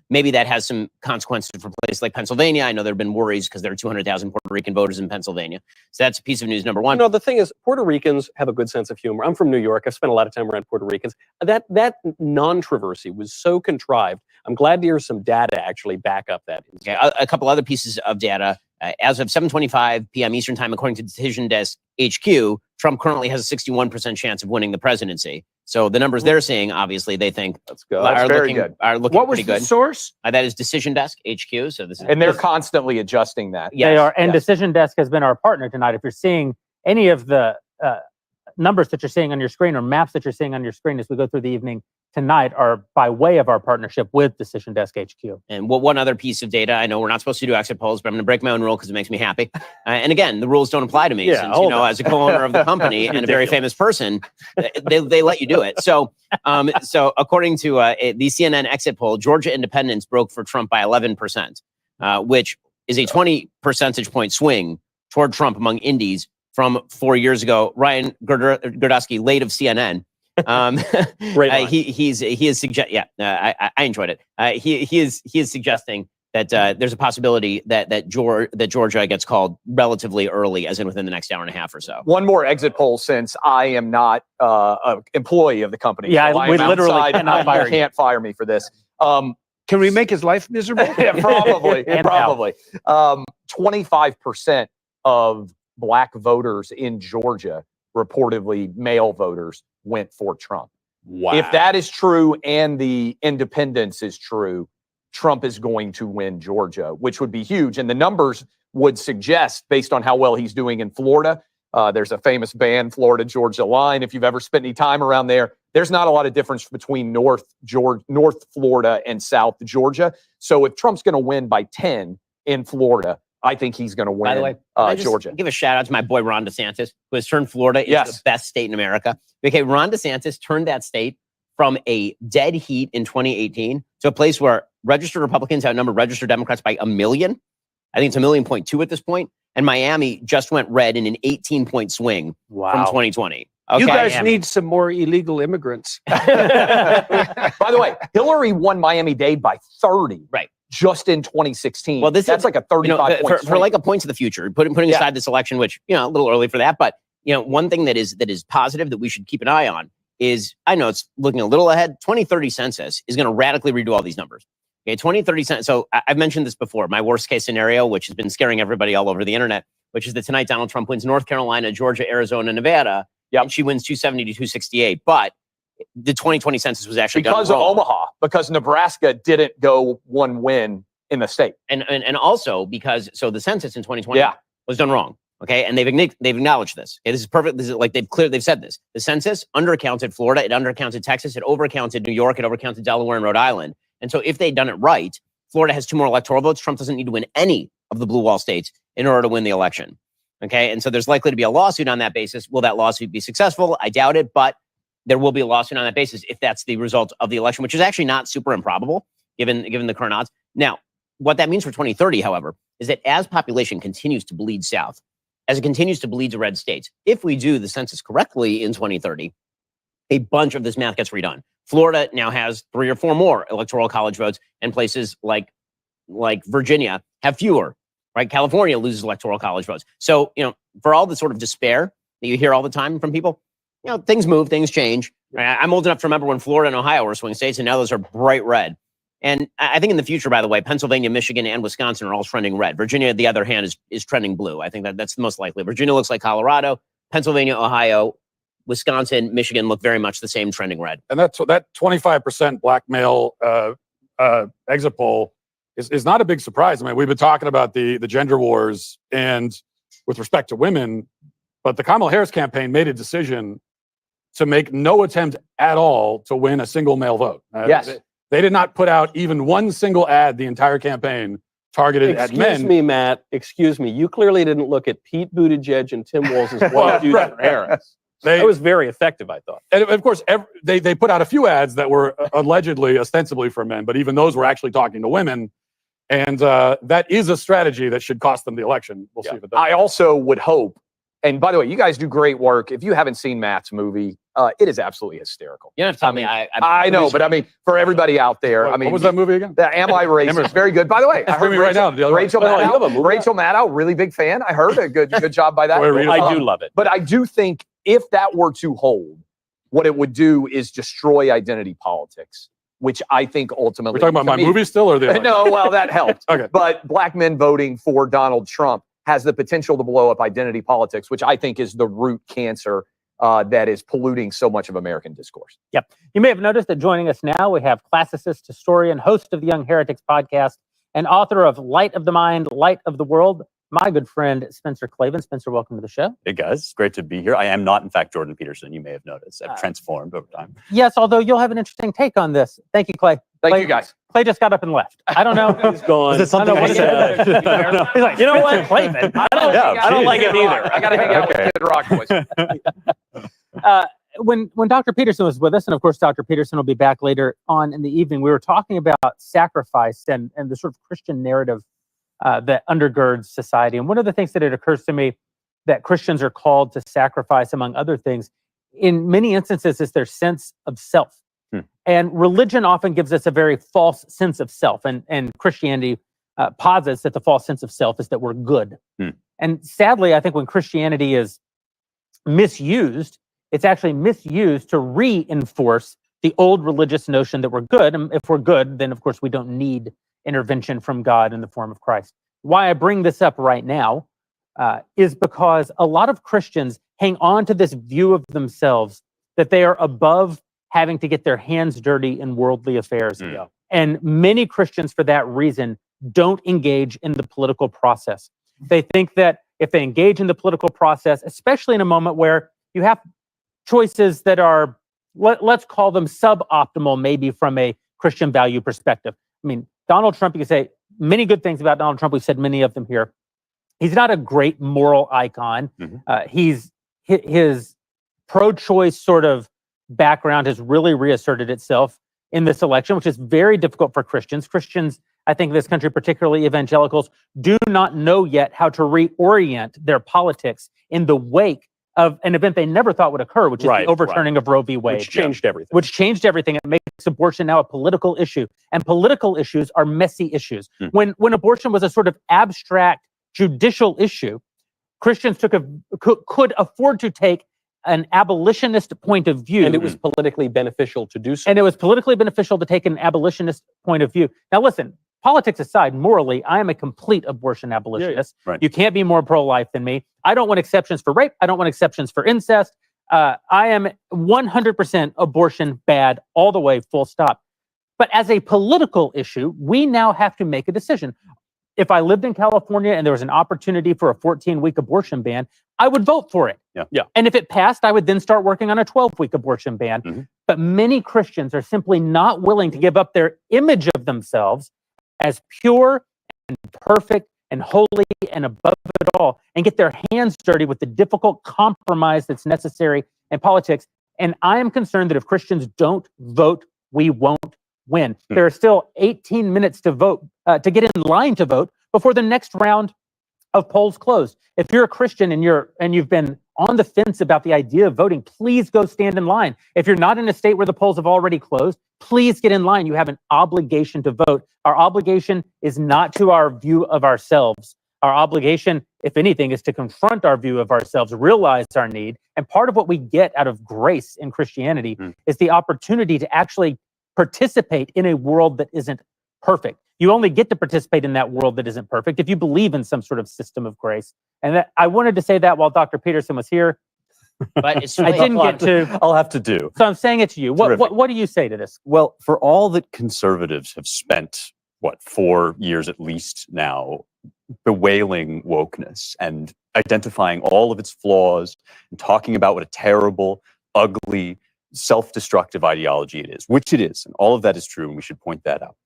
Maybe that has some consequences for places like Pennsylvania. I know there have been worries because there are 200,000 Puerto Rican voters in Pennsylvania. So that's a piece of news number one. The thing is, Puerto Ricans have a good sense of humor. I'm from New York. I've spent a lot of time around Puerto Ricans. That non-controversy was so contrived. I'm glad to hear some data actually back up that. Okay, a couple other pieces of data. As of 7:25 p.m. Eastern Time, according to Decision Desk HQ, Trump currently has a 61% chance of winning the presidency. So the numbers they're seeing, obviously, they think are looking what was pretty good. The source? That is Decision Desk HQ. So this is, and they're constantly adjusting that. They are. And Decision Desk has been our partner tonight. If you're seeing any of the numbers that you're seeing on your screen or maps that you're seeing on your screen as we go through the evening tonight are by way of our partnership with Decision Desk HQ. And one other piece of data, I know we're not supposed to do exit polls, but I'm going to break my own rule because it makes me happy. And again, the rules don't apply to me since, as a co-owner of the company and a very famous person, they let you do it. So according to the CNN exit poll, Georgia independents broke for Trump by 11%, which is a 20 percentage point swing toward Trump among indies from 4 years ago. Ryan Gerdusky, late of CNN, I enjoyed it. He is suggesting that there's a possibility that Georgia gets called relatively early, as in within the next hour and a half or so. One more exit poll, since I am not an employee of the company. Yeah, so we literally cannot fire you. Can't fire me for this. Can we make his life miserable? Yeah, probably. 25% of Black voters in Georgia, reportedly male voters, went for Trump. Wow. If that is true and the independence is true, Trump is going to win Georgia, which would be huge. And the numbers would suggest, based on how well he's doing in Florida, there's a famous band, Florida-Georgia line. If you've ever spent any time around there, there's not a lot of difference between North Florida and South Georgia. So if Trump's going to win by 10 in Florida, I think he's going to win. By the way, Georgia. Give a shout out to my boy Ron DeSantis, who has turned Florida into the best state in America. Okay, Ron DeSantis turned that state from a dead heat in 2018 to a place where registered Republicans outnumber registered Democrats by 1 million. I think it's 1.2 million at this point. And Miami just went red in an 18-point swing from 2020. Okay. You guys need some more illegal immigrants. By the way, Hillary won Miami-Dade by 30. Right. Just in 2016. Well, that's like a 35 point for like a point to the future, putting aside this election, which, a little early for that. But, one thing that is positive that we should keep an eye on is, I know it's looking a little ahead, 2030 census is going to radically redo all these numbers. Okay, 2030 census. So I've mentioned this before, my worst case scenario, which has been scaring everybody all over the internet, which is that tonight Donald Trump wins North Carolina, Georgia, Arizona, Nevada. And she wins 270 to 268. But the 2020 census was actually because of Omaha, because Nebraska didn't go one win in the state. And also because, so the census in 2020 was done wrong. Okay. And they've acknowledged this. Okay, this is perfect. This is like they've said this. The census undercounted Florida, it undercounted Texas, it overcounted New York, it overcounted Delaware and Rhode Island. And so if they'd done it right, Florida has 2 more electoral votes. Trump doesn't need to win any of the blue wall states in order to win the election. Okay. And so there's likely to be a lawsuit on that basis. Will that lawsuit be successful? I doubt it, but there will be a lawsuit on that basis if that's the result of the election, which is actually not super improbable given the current odds. Now, what that means for 2030, however, is that as population continues to bleed south, as it continues to bleed to red states, if we do the census correctly in 2030, a bunch of this math gets redone. Florida now has 3 or 4 more electoral college votes, and places like Virginia have fewer, right? California loses electoral college votes. So, for all the sort of despair that you hear all the time from people, things move, things change. Right? I'm old enough to remember when Florida and Ohio were swing states, and now those are bright red. And I think in the future, by the way, Pennsylvania, Michigan, and Wisconsin are all trending red. Virginia, on the other hand, is trending blue. I think that's the most likely. Virginia looks like Colorado. Pennsylvania, Ohio, Wisconsin, Michigan look very much the same, trending red. And that 25% black male exit poll is not a big surprise. I mean, we've been talking about the gender wars and with respect to women, but the Kamala Harris campaign made a decision to make no attempt at all to win a single male vote. Yes. They did not put out even one single ad the entire campaign targeted at men. Excuse me, Matt. Excuse me. You clearly didn't look at Pete Buttigieg and Tim Walz's wife for Harris. That was very effective, I thought. And of course, they put out a few ads that were allegedly, ostensibly for men, but even those were actually talking to women. And that is a strategy that should cost them the election. We'll see if it does. I also would hope, and by the way, you guys do great work. If you haven't seen Matt's movie, it is absolutely hysterical. You don't have to tell me. I know, but I mean, for everybody out there, what was that movie again? Am I Racist? Very good. By the way, I heard right now. Rachel Maddow, really big fan. I heard a good job by that. I do love it. But I do think if that were to hold, what it would do is destroy identity politics, which I think ultimately. We're talking about my movie still, or the election? No, well, that helped. Okay. But black men voting for Donald Trump has the potential to blow up identity politics, which I think is the root cancer that is polluting so much of American discourse. Yep. You may have noticed that joining us now, we have classicist, historian, host of the Young Heretics podcast, and author of Light of the Mind, Light of the World, my good friend, Spencer Klavan. Spencer, welcome to the show. Hey, guys. It's great to be here. I am not, in fact, Jordan Peterson. You may have noticed. I've transformed over time. Yes, although you'll have an interesting take on this. Thank you, Clay. Thank you, guys. Clay just got up and left. I don't know. He's gone. Is it something I said? He's like, You know what? Klavan. I don't like him either. I got to hang out with Kid Rock boys. When Dr. Peterson was with us, and of course, Dr. Peterson will be back later on in the evening, we were talking about sacrifice and the sort of Christian narrative that undergirds society. And one of the things that it occurs to me that Christians are called to sacrifice, among other things, in many instances, is their sense of self. And religion often gives us a very false sense of self. And Christianity posits that the false sense of self is that we're good. And sadly, I think when Christianity is misused, it's actually misused to reinforce the old religious notion that we're good. And if we're good, then of course we don't need intervention from God in the form of Christ. Why I bring this up right now is because a lot of Christians hang on to this view of themselves that they are above having to get their hands dirty in worldly affairs. And many Christians, for that reason, don't engage in the political process. They think that if they engage in the political process, especially in a moment where you have choices that are, let's call them suboptimal, maybe from a Christian value perspective. I mean, Donald Trump, you can say many good things about Donald Trump. We've said many of them here. He's not a great moral icon. His pro-choice sort of background has really reasserted itself in this election, which is very difficult for Christians. Christians I think this country, particularly evangelicals, do not know yet how to reorient their politics in the wake of an event they never thought would occur, which is the overturning of Roe v. Wade. Which changed everything. Which changed everything. It makes abortion now a political issue. And political issues are messy issues. When abortion was a sort of abstract judicial issue, Christians could afford to take an abolitionist point of view. And it was politically beneficial to do so. And it was politically beneficial to take an abolitionist point of view. Now listen, politics aside, morally, I am a complete abortion abolitionist. Right. You can't be more pro-life than me. I don't want exceptions for rape. I don't want exceptions for incest. I am 100% abortion bad all the way, full stop. But as a political issue, we now have to make a decision. If I lived in California and there was an opportunity for a 14-week abortion ban, I would vote for it. Yeah. And if it passed, I would then start working on a 12-week abortion ban. But many Christians are simply not willing to give up their image of themselves as pure and perfect and holy and above it all, and get their hands dirty with the difficult compromise that's necessary in politics. And I am concerned that if Christians don't vote, we won't win. There are still 18 minutes to vote, to get in line to vote before the next round of polls close. If you're a Christian and you've been on the fence about the idea of voting, please go stand in line. If you're not in a state where the polls have already closed, please get in line. You have an obligation to vote. Our obligation is not to our view of ourselves. Our obligation, if anything, is to confront our view of ourselves, realize our need. And part of what we get out of grace in Christianity is the opportunity to actually participate in a world that isn't perfect. You only get to participate in that world that isn't perfect if you believe in some sort of system of grace. And I wanted to say that while Dr. Peterson was here, but it's I didn't get to. I'll have to do. So I'm saying it to you. What do you say to this? Well, for all that conservatives have spent, 4 years at least now, bewailing wokeness and identifying all of its flaws and talking about what a terrible, ugly, self-destructive ideology it is, which it is, and all of that is true, and we should point that out.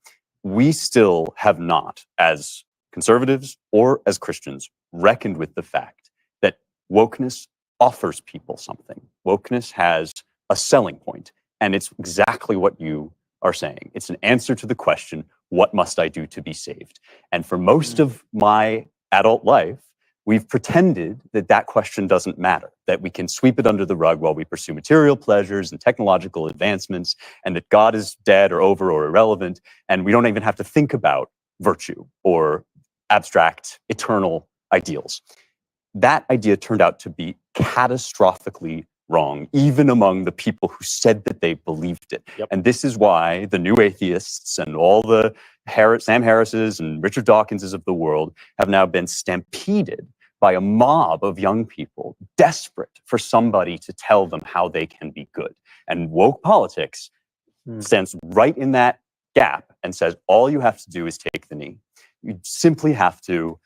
We still have not, as conservatives or as Christians, reckoned with the fact that wokeness offers people something. Wokeness has a selling point, and it's exactly what you are saying. It's an answer to the question, what must I do to be saved? And for most of my adult life, we've pretended that that question doesn't matter, that we can sweep it under the rug while we pursue material pleasures and technological advancements, and that God is dead or over or irrelevant, and we don't even have to think about virtue or abstract, eternal ideals. That idea turned out to be catastrophically wrong, even among the people who said that they believed it. And this is why the new atheists and all the Sam Harris's and Richard Dawkinses of the world have now been stampeded by a mob of young people desperate for somebody to tell them how they can be good. And woke politics stands right in that gap and says, all you have to do is take the knee. You simply have to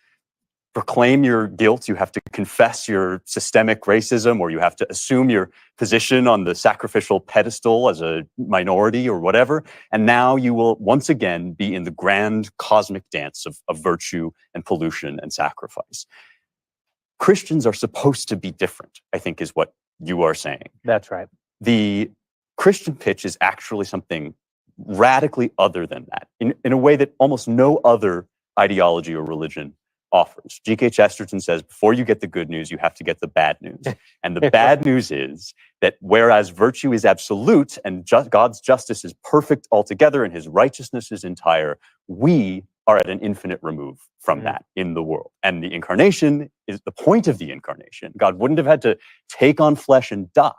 proclaim your guilt, you have to confess your systemic racism, or you have to assume your position on the sacrificial pedestal as a minority or whatever. And now you will once again be in the grand cosmic dance of virtue and pollution and sacrifice. Christians are supposed to be different, I think is what you are saying. That's right. The Christian pitch is actually something radically other than that, in a way that almost no other ideology or religion offers. G.K. Chesterton says, before you get the good news, you have to get the bad news. And the bad news is that whereas virtue is absolute and God's justice is perfect altogether and his righteousness is entire, we are at an infinite remove from that in the world. And the incarnation is the point of the incarnation. God wouldn't have had to take on flesh and die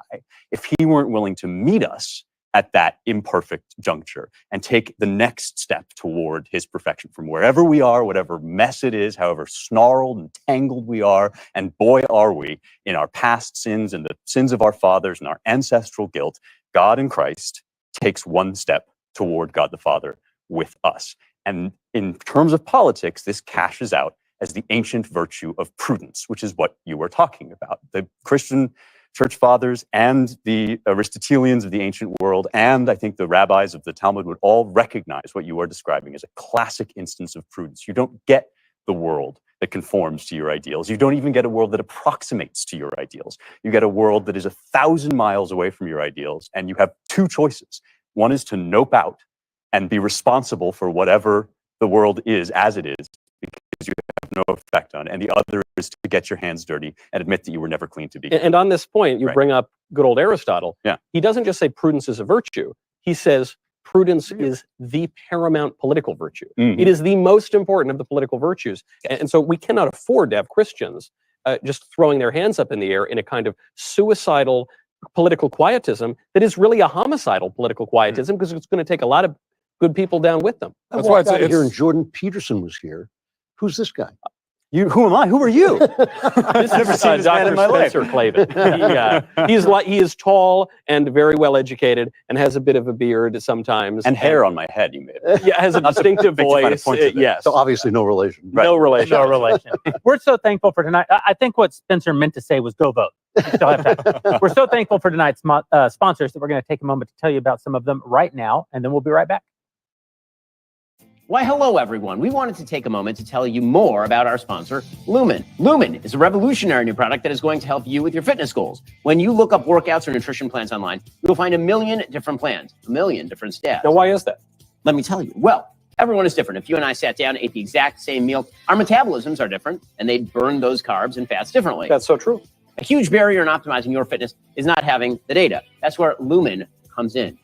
if he weren't willing to meet us at that imperfect juncture and take the next step toward his perfection from wherever we are, whatever mess it is, however snarled and tangled we are. And boy, are we in our past sins and the sins of our fathers and our ancestral guilt. God in Christ takes one step toward God the Father with us. And in terms of politics, this cashes out as the ancient virtue of prudence, which is what you were talking about. The Christian church fathers and the Aristotelians of the ancient world, and I think the rabbis of the Talmud would all recognize what you are describing as a classic instance of prudence. You don't get the world that conforms to your ideals. You don't even get a world that approximates to your ideals. You get a world that is 1,000 miles away from your ideals, and you have two choices. One is to nope out and be responsible for whatever the world is as it is because you have no effect on it. And the other is to get your hands dirty and admit that you were never clean to be. And on this point, you Right. bring up good old Aristotle. Yeah. He doesn't just say prudence is a virtue. He says prudence is the paramount political virtue. Mhm. It is the most important of the political virtues. And so we cannot afford to have Christians just throwing their hands up in the air in a kind of suicidal political quietism that is really a homicidal political quietism because it's going to take a lot of good people down with them. I walked out here and Jordan Peterson was here. Who's this guy? Who am I? Who are you? This Never is seen this man Dr. in my life. Spencer Klavan. He is tall and very well educated and has a bit of a beard sometimes. And hair on my head, you made. Yeah, has a Not to distinctive make you find a voice. point to this. Yes. So obviously no relation. No relation. No relation. We're so thankful for tonight. I think what Spencer meant to say was go vote. You still have time. We're so thankful for tonight's sponsors that we're going to take a moment to tell you about some of them right now, and then we'll be right back. Why, hello, everyone. We wanted to take a moment to tell you more about our sponsor, Lumen. Lumen is a revolutionary new product that is going to help you with your fitness goals. When you look up workouts or nutrition plans online, you'll find a million different plans, a million different stats. Now, why is that? Let me tell you. Well, everyone is different. If you and I sat down and ate the exact same meal, our metabolisms are different, and they burn those carbs and fats differently. That's so true. A huge barrier in optimizing your fitness is not having the data. That's where Lumen comes in.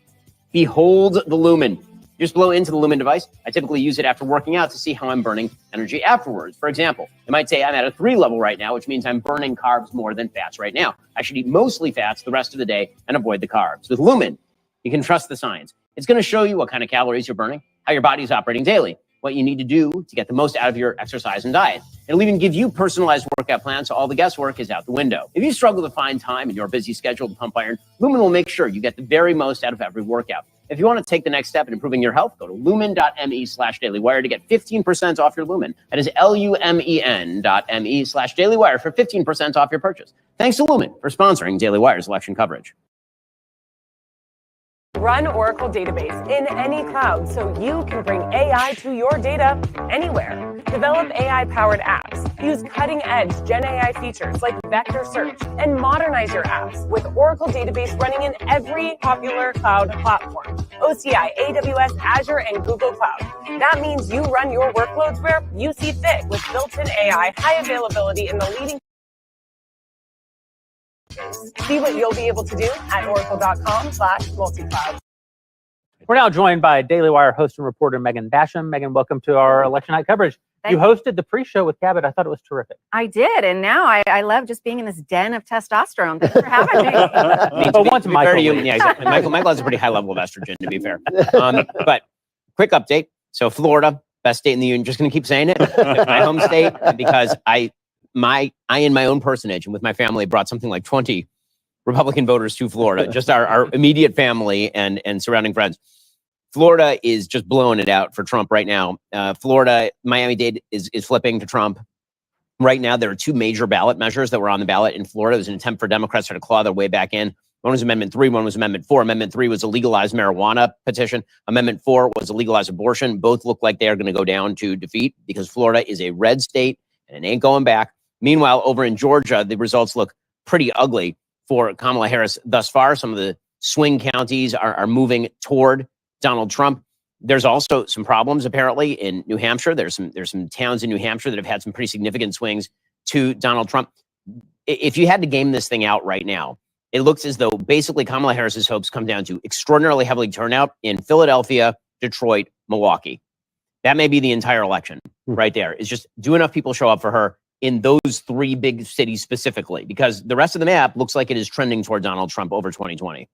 Behold the Lumen. Just blow into the Lumen device. I typically use it after working out to see how I'm burning energy afterwards. For example, it might say I'm at a 3 level right now, which means I'm burning carbs more than fats right now. I should eat mostly fats the rest of the day and avoid the carbs. With Lumen, you can trust the science. It's going to show you what kind of calories you're burning, how your body's operating daily, what you need to do to get the most out of your exercise and diet. It'll even give you personalized workout plans, so all the guesswork is out the window. If you struggle to find time in your busy schedule to pump iron, Lumen will make sure you get the very most out of every workout. If you want to take the next step in improving your health, go to lumen.me/dailywire to get 15% off your Lumen. That is lumen.me/dailywire for 15% off your purchase. Thanks to Lumen for sponsoring Daily Wire's election coverage. Run Oracle Database in any cloud so you can bring AI to your data anywhere. Develop AI-powered apps. Use cutting-edge Gen AI features like vector search and modernize your apps with Oracle Database running in every popular cloud platform. OCI, AWS, Azure, and Google Cloud. That means you run your workloads where you see fit with built-in AI, high availability, and the leading. See what you'll be able to do at oracle.com/multicloud. We're now joined by Daily Wire host and reporter Megan Basham. Megan, welcome to our election night coverage. You hosted the pre-show with Cabot. I thought it was terrific. I did, and now I love just being in this den of testosterone. Thanks for having me. But once Michael, yeah, exactly. Michael has a pretty high level of estrogen, to be fair. But quick update. So Florida, best state in the union. Just going to keep saying it. My home state, because I in my own personage and with my family brought something like 20 Republican voters to Florida, just our immediate family and surrounding friends. Florida is just blowing it out for Trump right now. Florida, Miami-Dade is flipping to Trump. Right now, there are two major ballot measures that were on the ballot in Florida. It was an attempt for Democrats to claw their way back in. One was Amendment 3, one was Amendment 4. Amendment 3 was a legalized marijuana petition. Amendment 4 was a legalized abortion. Both look like they are going to go down to defeat because Florida is a red state and it ain't going back. Meanwhile, over in Georgia, the results look pretty ugly for Kamala Harris thus far. Some of the swing counties are moving toward Donald Trump. There's also some problems apparently in New Hampshire. There's some towns in New Hampshire that have had some pretty significant swings to Donald Trump. If you had to game this thing out right now, it looks as though basically Kamala Harris's hopes come down to extraordinarily heavily turnout in Philadelphia, Detroit, Milwaukee. That may be the entire election right there. It's just do enough people show up for her in those three big cities specifically, because the rest of the map looks like it is trending toward Donald Trump over 2020.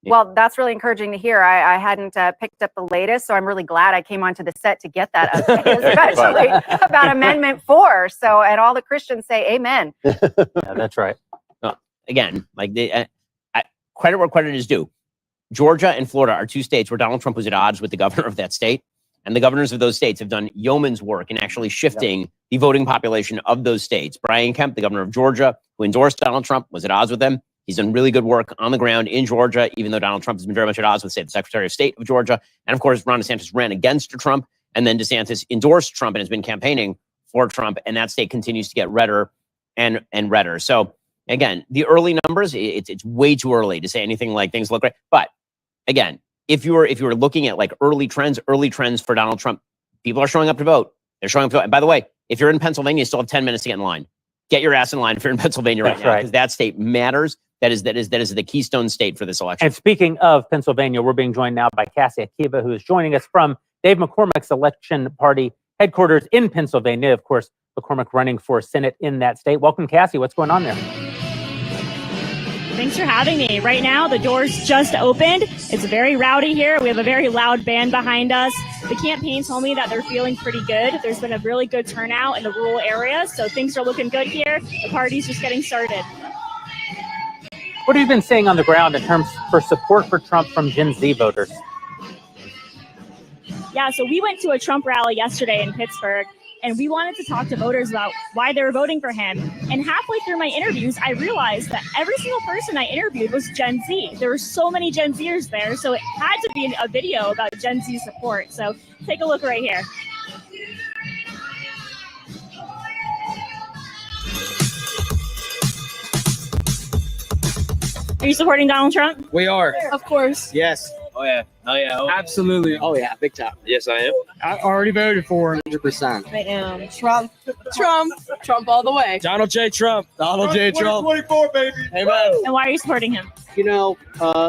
Well, that's really encouraging to hear. I hadn't picked up the latest, so I'm really glad I came onto the set to get that update, especially about Amendment 4. So, and all the Christians say amen. Yeah, that's right. Again, like credit where credit is due. Georgia and Florida are two states where Donald Trump was at odds with the governor of that state. And the governors of those states have done yeoman's work in actually shifting the voting population of those states. Brian Kemp, the governor of Georgia, who endorsed Donald Trump, was at odds with them. He's done really good work on the ground in Georgia, even though Donald Trump has been very much at odds with, say, the Secretary of State of Georgia. And of course, Ron DeSantis ran against Trump, and then DeSantis endorsed Trump and has been campaigning for Trump, and that state continues to get redder and redder. So again, the early numbers, it's way too early to say anything like things look great. But again, if you were looking at like early trends for Donald Trump, People are showing up to vote. They're showing up to vote. And by the way, if you're in Pennsylvania, you still have 10 minutes to get in line. Get your ass in line if you're in Pennsylvania right now, because that state matters. That is the keystone state for this election. And speaking of Pennsylvania, we're being joined now by Cassie Akiva, who is joining us from Dave McCormick's election party headquarters in Pennsylvania. Of course, McCormick running for Senate in that state. Welcome, Cassie. What's going on there? Thanks for having me. Right now, the doors just opened. It's very rowdy here. We have a very loud band behind us. The campaign told me that they're feeling pretty good. There's been a really good turnout in the rural areas, so things are looking good here. The party's just getting started. What have you been seeing on the ground in terms for support for Trump from Gen Z voters? Yeah, so we went to a Trump rally yesterday in Pittsburgh, and we wanted to talk to voters about why they were voting for him. And halfway through my interviews, I realized that every single person I interviewed was Gen Z. There were so many Gen Zers there, so it had to be a video about Gen Z support. So take a look right here. Are you supporting Donald Trump? We are. Of course. Yes. Oh yeah. Oh yeah. Absolutely. Oh yeah, big time. Yes, I am. I already voted for him 100%. I am. Trump all the way. Donald J. Trump. Donald J. Trump. 2024, baby. Amen. And why are you supporting him? You know,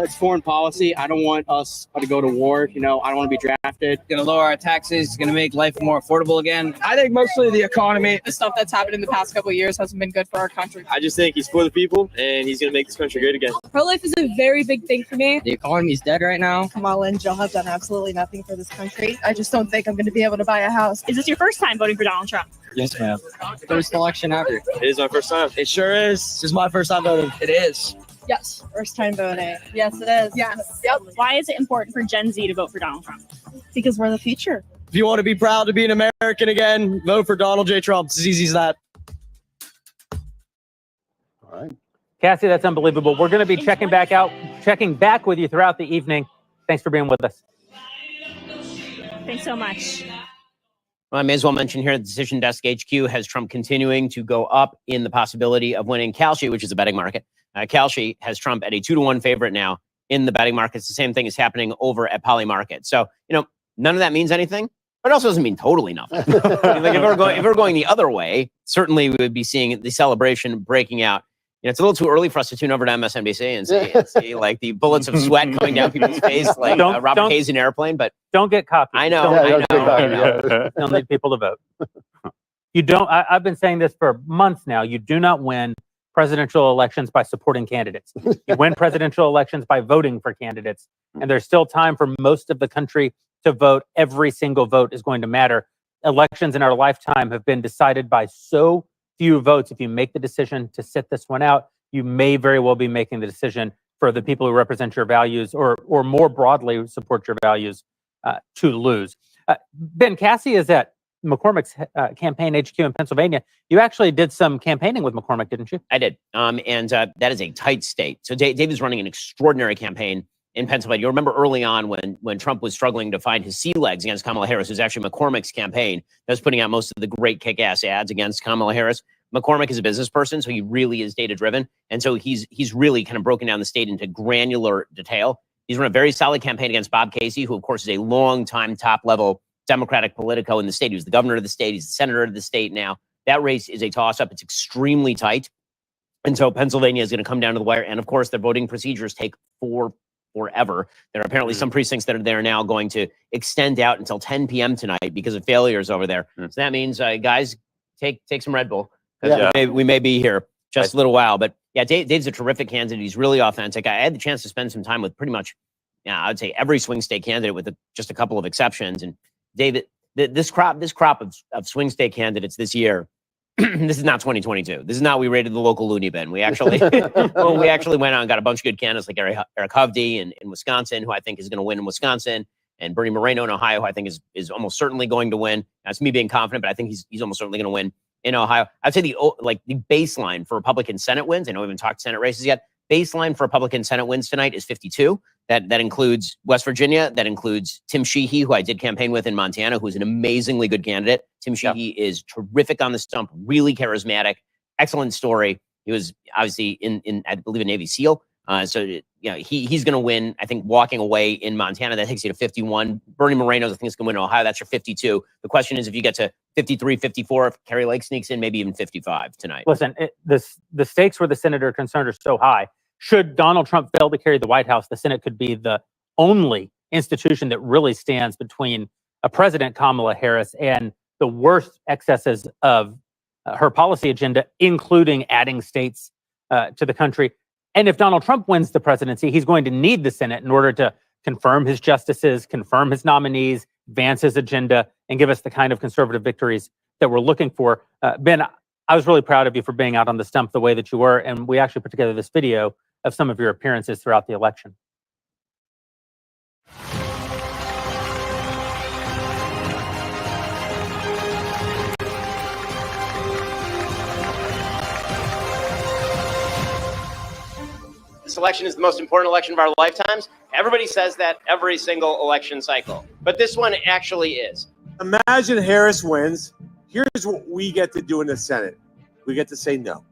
it's foreign policy. I don't want us to go to war. You know, I don't want to be drafted. Going to lower our taxes, going to make life more affordable again. I think mostly the economy. The stuff that's happened in the past couple of years hasn't been good for our country. I just think he's for the people, and he's going to make this country great again. Pro-life is a very big thing for me. The economy's dead right now. Kamala and Joe have done absolutely nothing for this country. I just don't think I'm going to be able to buy a house. Is this your first time voting for Donald Trump? Yes, ma'am. First election ever. It is my first time. It sure is. This is my first time voting. It is. Yes. First time voting. Yes, it is. Yes. Yep. Why is it important for Gen Z to vote for Donald Trump? Because we're the future. If you want to be proud to be an American again, vote for Donald J. Trump. It's as easy as that. All right. Cassie, that's unbelievable. We're going to be checking back with you throughout the evening. Thanks for being with us. Thanks so much. Well, I may as well mention here the Decision Desk HQ has Trump continuing to go up in the possibility of winning Kalshi, which is a betting market. Kalshi has Trump at a 2-to-1 favorite now in the betting market. It's the same thing is happening over at Poly Market. So, none of that means anything, but it also doesn't mean totally nothing. Like if we're going the other way, certainly we would be seeing the celebration breaking out. It's a little too early for us to tune over to MSNBC and see like the bullets of sweat coming down people's face, like Robert Hayes in Airplane. But don't get cocky. I know. Still need people to vote. You don't. I've been saying this for months now. You do not win presidential elections by supporting candidates. You win presidential elections by voting for candidates. And there's still time for most of the country to vote. Every single vote is going to matter. Elections in our lifetime have been decided by so few votes. If you make the decision to sit this one out, you may very well be making the decision for the people who represent your values or more broadly support your values to lose. Ben, Cassie is at McCormick's campaign HQ in Pennsylvania. You actually did some campaigning with McCormick, didn't you? I did. And that is a tight state. So Dave is running an extraordinary campaign in Pennsylvania. You remember early on when Trump was struggling to find his sea legs against Kamala Harris, it was actually McCormick's campaign that was putting out most of the great kick-ass ads against Kamala Harris. McCormick is a business person, so he really is data-driven. And so he's really kind of broken down the state into granular detail. He's run a very solid campaign against Bob Casey, who, of course, is a long-time top-level Democratic politico in the state. He was the governor of the state. He's the senator of the state now. That race is a toss-up. It's extremely tight. And so Pennsylvania is going to come down to the wire. And, of course, the voting procedures take forever. There are apparently some precincts that are there now going to extend out until 10 p.m. tonight because of failures over there. So that means, guys, take some Red Bull. We may be here just a little while. But, yeah, Dave's a terrific candidate. He's really authentic. I had the chance to spend some time with pretty much, I would say, every swing state candidate with just a couple of exceptions. And David, this crop of swing state candidates this year, this is not 2022. This is not we rated the local loony bin. We actually went out and got a bunch of good candidates like Eric Hovde in Wisconsin, who I think is going to win in Wisconsin, and Bernie Moreno in Ohio, who I think is almost certainly going to win. That's me being confident, but I think he's almost certainly going to win in Ohio. I'd say the baseline for Republican Senate wins. I know we haven't talked Senate races yet. Baseline for Republican Senate wins tonight is 52. That includes West Virginia. That includes Tim Sheehy, who I did campaign with in Montana, who's an amazingly good candidate. Tim Sheehy is terrific on the stump, really charismatic, excellent story. He was obviously in I believe, a Navy SEAL. So he's going to win. I think walking away in Montana, that takes you to 51. Bernie Moreno's, I think, is going to win in Ohio. That's your 52. The question is, if you get to 53, 54, if Kerry Lake sneaks in, maybe even 55 tonight. Listen, the stakes where the Senate are concerned are so high. Should Donald Trump fail to carry the White House, the Senate could be the only institution that really stands between a President Kamala Harris and the worst excesses of her policy agenda, including adding states to the country. And if Donald Trump wins the presidency, he's going to need the Senate in order to confirm his justices, confirm his nominees, advance his agenda, and give us the kind of conservative victories that we're looking for. Ben, I was really proud of you for being out on the stump the way that you were, and we actually put together this video of some of your appearances throughout the election. This election is the most important election of our lifetimes. Everybody says that every single election cycle, but this one actually is. Imagine Harris wins. Here's what we get to do in the Senate. We get to say no.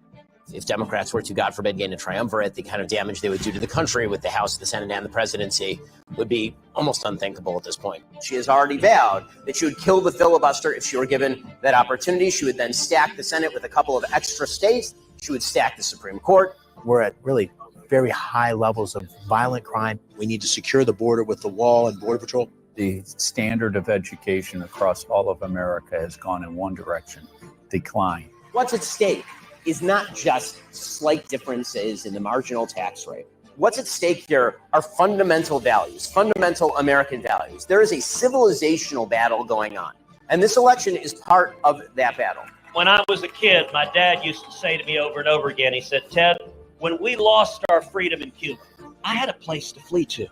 If Democrats were to, God forbid, gain a triumvirate, the kind of damage they would do to the country with the House, the Senate, and the presidency would be almost unthinkable at this point. She has already vowed that she would kill the filibuster if she were given that opportunity. She would then stack the Senate with a couple of extra states. She would stack the Supreme Court. We're at really very high levels of violent crime. We need to secure the border with the wall and Border Patrol. The standard of education across all of America has gone in one direction, decline. What's at stake is not just slight differences in the marginal tax rate. What's at stake here are fundamental values, fundamental American values. There is a civilizational battle going on, and this election is part of that battle. When I was a kid, my dad used to say to me over and over again, he said, Ted, when we lost our freedom in Cuba, I had a place to flee to.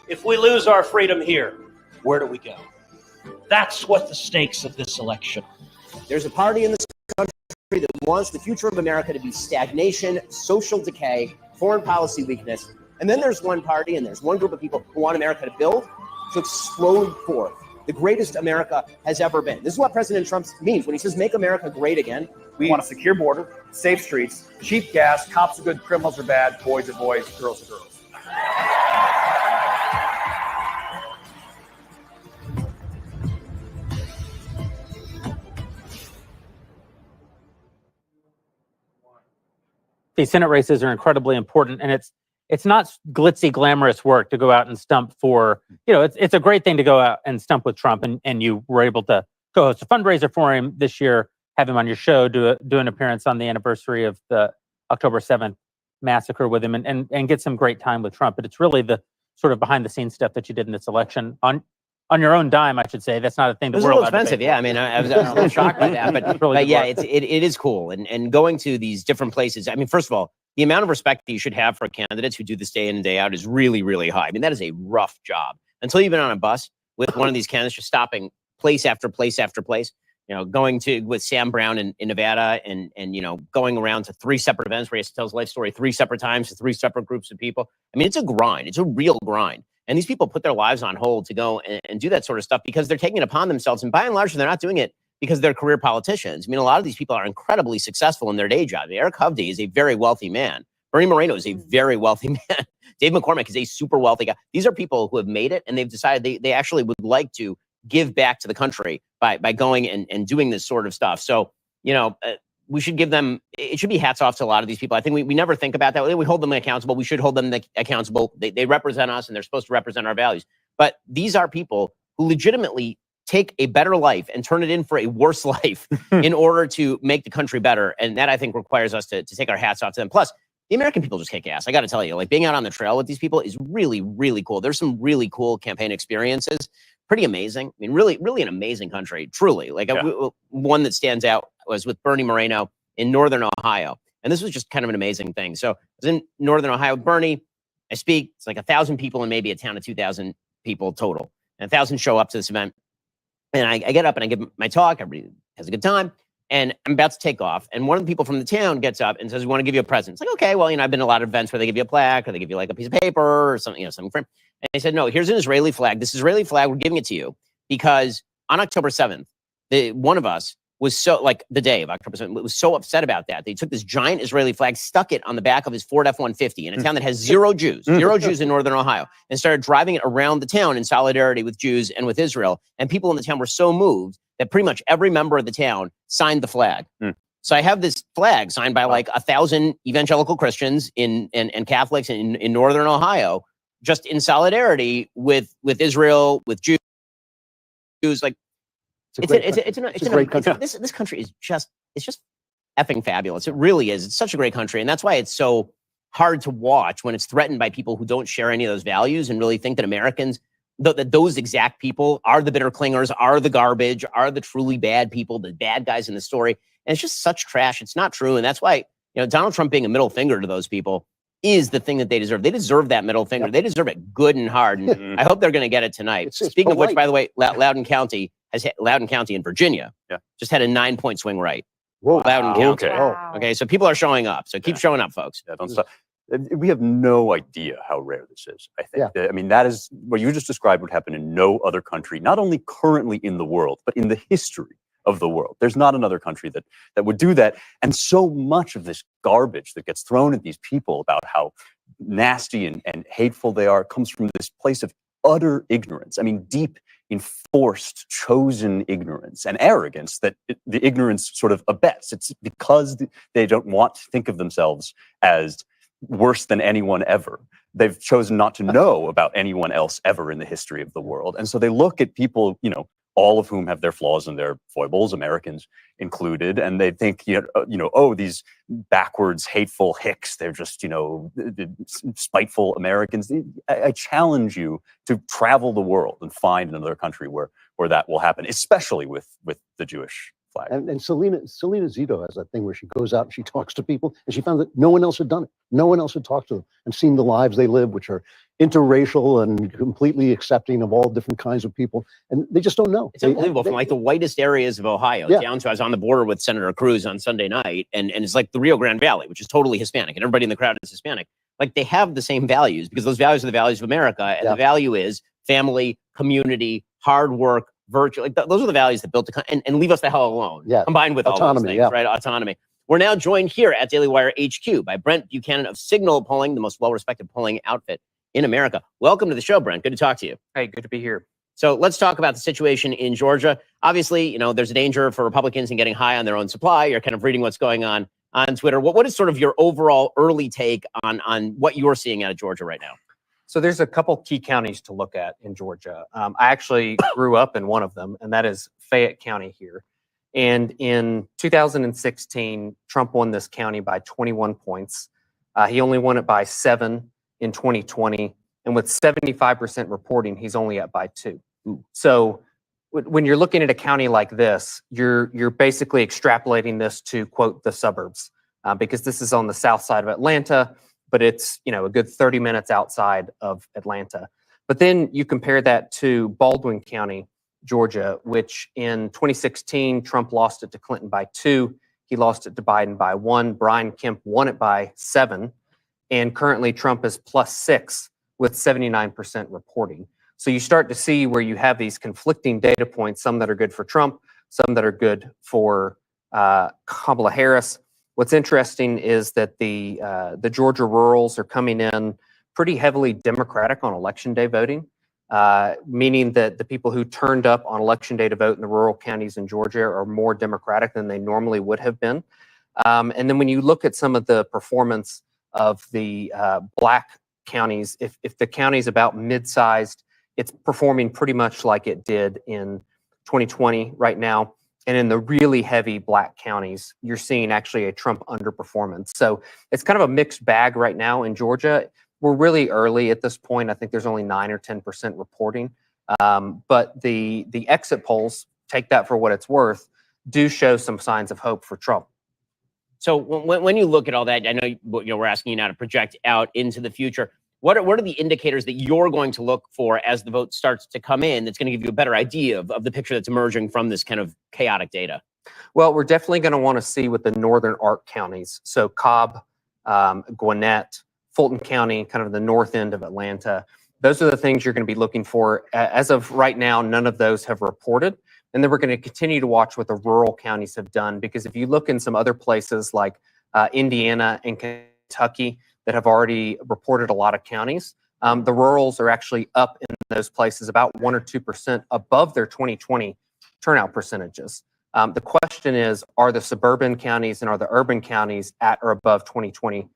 If we lose our freedom here, where do we go? That's what the stakes of this election. There's a party in this country that wants the future of America to be stagnation, social decay, foreign policy weakness. And then there's one party and there's one group of people who want America to build, to explode forth. The greatest America has ever been. This is what President Trump means when he says, make America great again. We want a secure border, safe streets, cheap gas, cops are good, criminals are bad, boys are boys, girls are girls. These Senate races are incredibly important, and it's not glitzy, glamorous work to go out and stump for, it's a great thing to go out and stump with Trump, and you were able to co-host a fundraiser for him this year, have him on your show, do an appearance on the anniversary of the October 7th massacre with him, and get some great time with Trump. But it's really the sort of behind the scenes stuff that you did in this election on your own dime, I should say. That's not a thing that we're allowed to pay expensive. for. Yeah, I mean, I was a little shocked by that, but, really but yeah, good work. it is cool. And going to these different places, I mean, first of all, the amount of respect that you should have for candidates who do this day in and day out is really, really high. I mean, that is a rough job. Until you've been on a bus with one of these candidates, just stopping place after place after place, going with Sam Brown in Nevada and going around to 3 separate events where he has to tell his life story 3 separate times to 3 separate groups of people. I mean, it's a grind. It's a real grind. And these people put their lives on hold to go and do that sort of stuff because they're taking it upon themselves. And by and large, they're not doing it because they're career politicians. I mean, a lot of these people are incredibly successful in their day job. Eric Hovde is a very wealthy man. Bernie Moreno is a very wealthy man. Dave McCormick is a super wealthy guy. These are people who have made it, and they've decided they actually would like to give back to the country by going and doing this sort of stuff. So, we should give them, it should be hats off to a lot of these people. I think we never think about that. We hold them accountable. We should hold them accountable. They represent us, and they're supposed to represent our values. But these are people who legitimately take a better life and turn it in for a worse life in order to make the country better. And that, I think, requires us to take our hats off to them. Plus, the American people just kick ass. I got to tell you, being out on the trail with these people is really, really cool. There's some really cool campaign experiences. Pretty amazing. I mean, really, really an amazing country. Truly. One that stands out was with Bernie Moreno in Northern Ohio. And this was just kind of an amazing thing. So I was in Northern Ohio with Bernie. I speak. It's like 1,000 people in maybe a town of 2,000 people total. And 1,000 show up to this event. And I get up and I give my talk. Everybody has a good time. And I'm about to take off. And one of the people from the town gets up and says, we want to give you a present. It's like, okay, well, I've been to a lot of events where they give you a plaque or they give you like a piece of paper or something, something for him. And he said, no, here's an Israeli flag. This Israeli flag, we're giving it to you because on October 7th, one of us was so, like the day of October 7th, was so upset about that. They took this giant Israeli flag, stuck it on the back of his Ford F-150 in a town that has zero Jews in northern Ohio, and started driving it around the town in solidarity with Jews and with Israel. And people in the town were so moved that pretty much every member of the town signed the flag. So I have this flag signed by like 1,000 evangelical Christians and Catholics in northern Ohio, just in solidarity with Israel, with Jews. Like, it's a great country. This country is just effing fabulous. It really is. It's such a great country, and that's why it's so hard to watch when it's threatened by people who don't share any of those values and really think that Americans, that those exact people are the bitter clingers, are the garbage, are the truly bad people, the bad guys in the story. And it's just such trash. It's not true, and that's why Donald Trump being a middle finger to those people is the thing that they deserve. They deserve that middle finger. They deserve it good and hard. And I hope they're going to get it tonight. Speaking of which, by the way, Loudoun County in Virginia just had a 9-point swing right. Whoa. Loudoun County. Okay. Wow. Okay. So people are showing up. So keep showing up, folks. Yeah, don't stop. We have no idea how rare this is. I think. I mean, that is what you just described would happen in no other country, not only currently in the world, but in the history of the world. There's not another country that would do that. And so much of this garbage that gets thrown at these people about how nasty and hateful they are comes from this place of utter ignorance. I mean, deep, enforced, chosen ignorance and arrogance that the ignorance sort of abets. It's because they don't want to think of themselves as worse than anyone ever. They've chosen not to know about anyone else ever in the history of the world. And so they look at people, all of whom have their flaws and their foibles, Americans included, and they think, oh, these backwards, hateful hicks, they're just, spiteful Americans. I challenge you to travel the world and find another country where that will happen, especially with the Jewish flag. And Selena Zito has that thing where she goes out and she talks to people, and she found that no one else had done it. No one else had talked to them and seen the lives they live, which are interracial and completely accepting of all different kinds of people, and they just don't know. It's unbelievable. From like the whitest areas of Ohio down to, I was on the border with Senator Cruz on Sunday night, and it's like the Rio Grande Valley, which is totally Hispanic, and everybody in the crowd is Hispanic. Like, they have the same values, because those values are the values of America, and the value is family, community, hard work, virtue. Like those are the values that built the country, and leave us the hell alone. Combined with autonomy, all those things, right? Autonomy. We're now joined here at Daily Wire HQ by Brent Buchanan of Signal Polling, the most well-respected polling outfit in America. Welcome to the show, Brent. Good to talk to you. Hey, good to be here. So let's talk about the situation in Georgia. Obviously, there's a danger for Republicans in getting high on their own supply. You're kind of reading what's going on Twitter. What is sort of your overall early take on what you're seeing out of Georgia right now? So there's a couple key counties to look at in Georgia. I actually grew up in one of them, and that is Fayette County here. And in 2016, Trump won this county by 21 points. He only won it by 7 in 2020. And with 75% reporting, he's only up by 2. So when you're looking at a county like this, you're basically extrapolating this to, quote, the suburbs, because this is on the south side of Atlanta, but it's a good 30 minutes outside of Atlanta. But then you compare that to Baldwin County, Georgia, which in 2016, Trump lost it to Clinton by 2. He lost it to Biden by 1. Brian Kemp won it by 7. And currently Trump is +6 with 79% reporting. So you start to see where you have these conflicting data points, some that are good for Trump, some that are good for Kamala Harris. What's interesting is that the Georgia rurals are coming in pretty heavily Democratic on Election Day voting, meaning that the people who turned up on Election Day to vote in the rural counties in Georgia are more Democratic than they normally would have been. And then when you look at some of the performance of the black counties, if the county is about mid-sized, it's performing pretty much like it did in 2020 right now. And in the really heavy black counties, you're seeing actually a Trump underperformance. So it's kind of a mixed bag right now in Georgia. We're really early at this point. I think there's only 9 or 10% reporting. But the exit polls, take that for what it's worth, do show some signs of hope for Trump. So when you look at all that, I know we're asking you now to project out into the future. What are the indicators that you're going to look for as the vote starts to come in that's going to give you a better idea of the picture that's emerging from this kind of chaotic data? Well, we're definitely going to want to see what the northern arc counties, so Cobb, Gwinnett, Fulton County, kind of the north end of Atlanta. Those are the things you're going to be looking for. As of right now, none of those have reported, And then we're going to continue to watch what the rural counties have done, because if you look in some other places like Indiana and Kentucky that have already reported a lot of counties, the rurals are actually up in those places about 1 or 2% above their 2020 turnout percentages. The question is, are the suburban counties and are the urban counties at or above 2020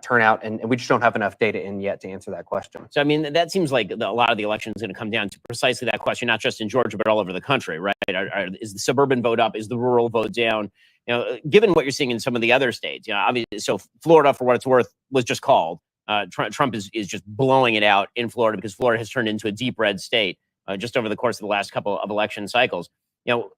turnout? And we just don't have enough data in yet to answer that question. So, I mean, that seems like a lot of the election is going to come down to precisely that question, not just in Georgia, but all over the country, right? Is the suburban vote up? Is the rural vote down? You know, given what you're seeing in some of the other states, you know, obviously, so Florida, for what it's worth, was just called. Trump is just blowing it out in Florida because Florida has turned into a deep red state just over the course of the last couple of election cycles. You know,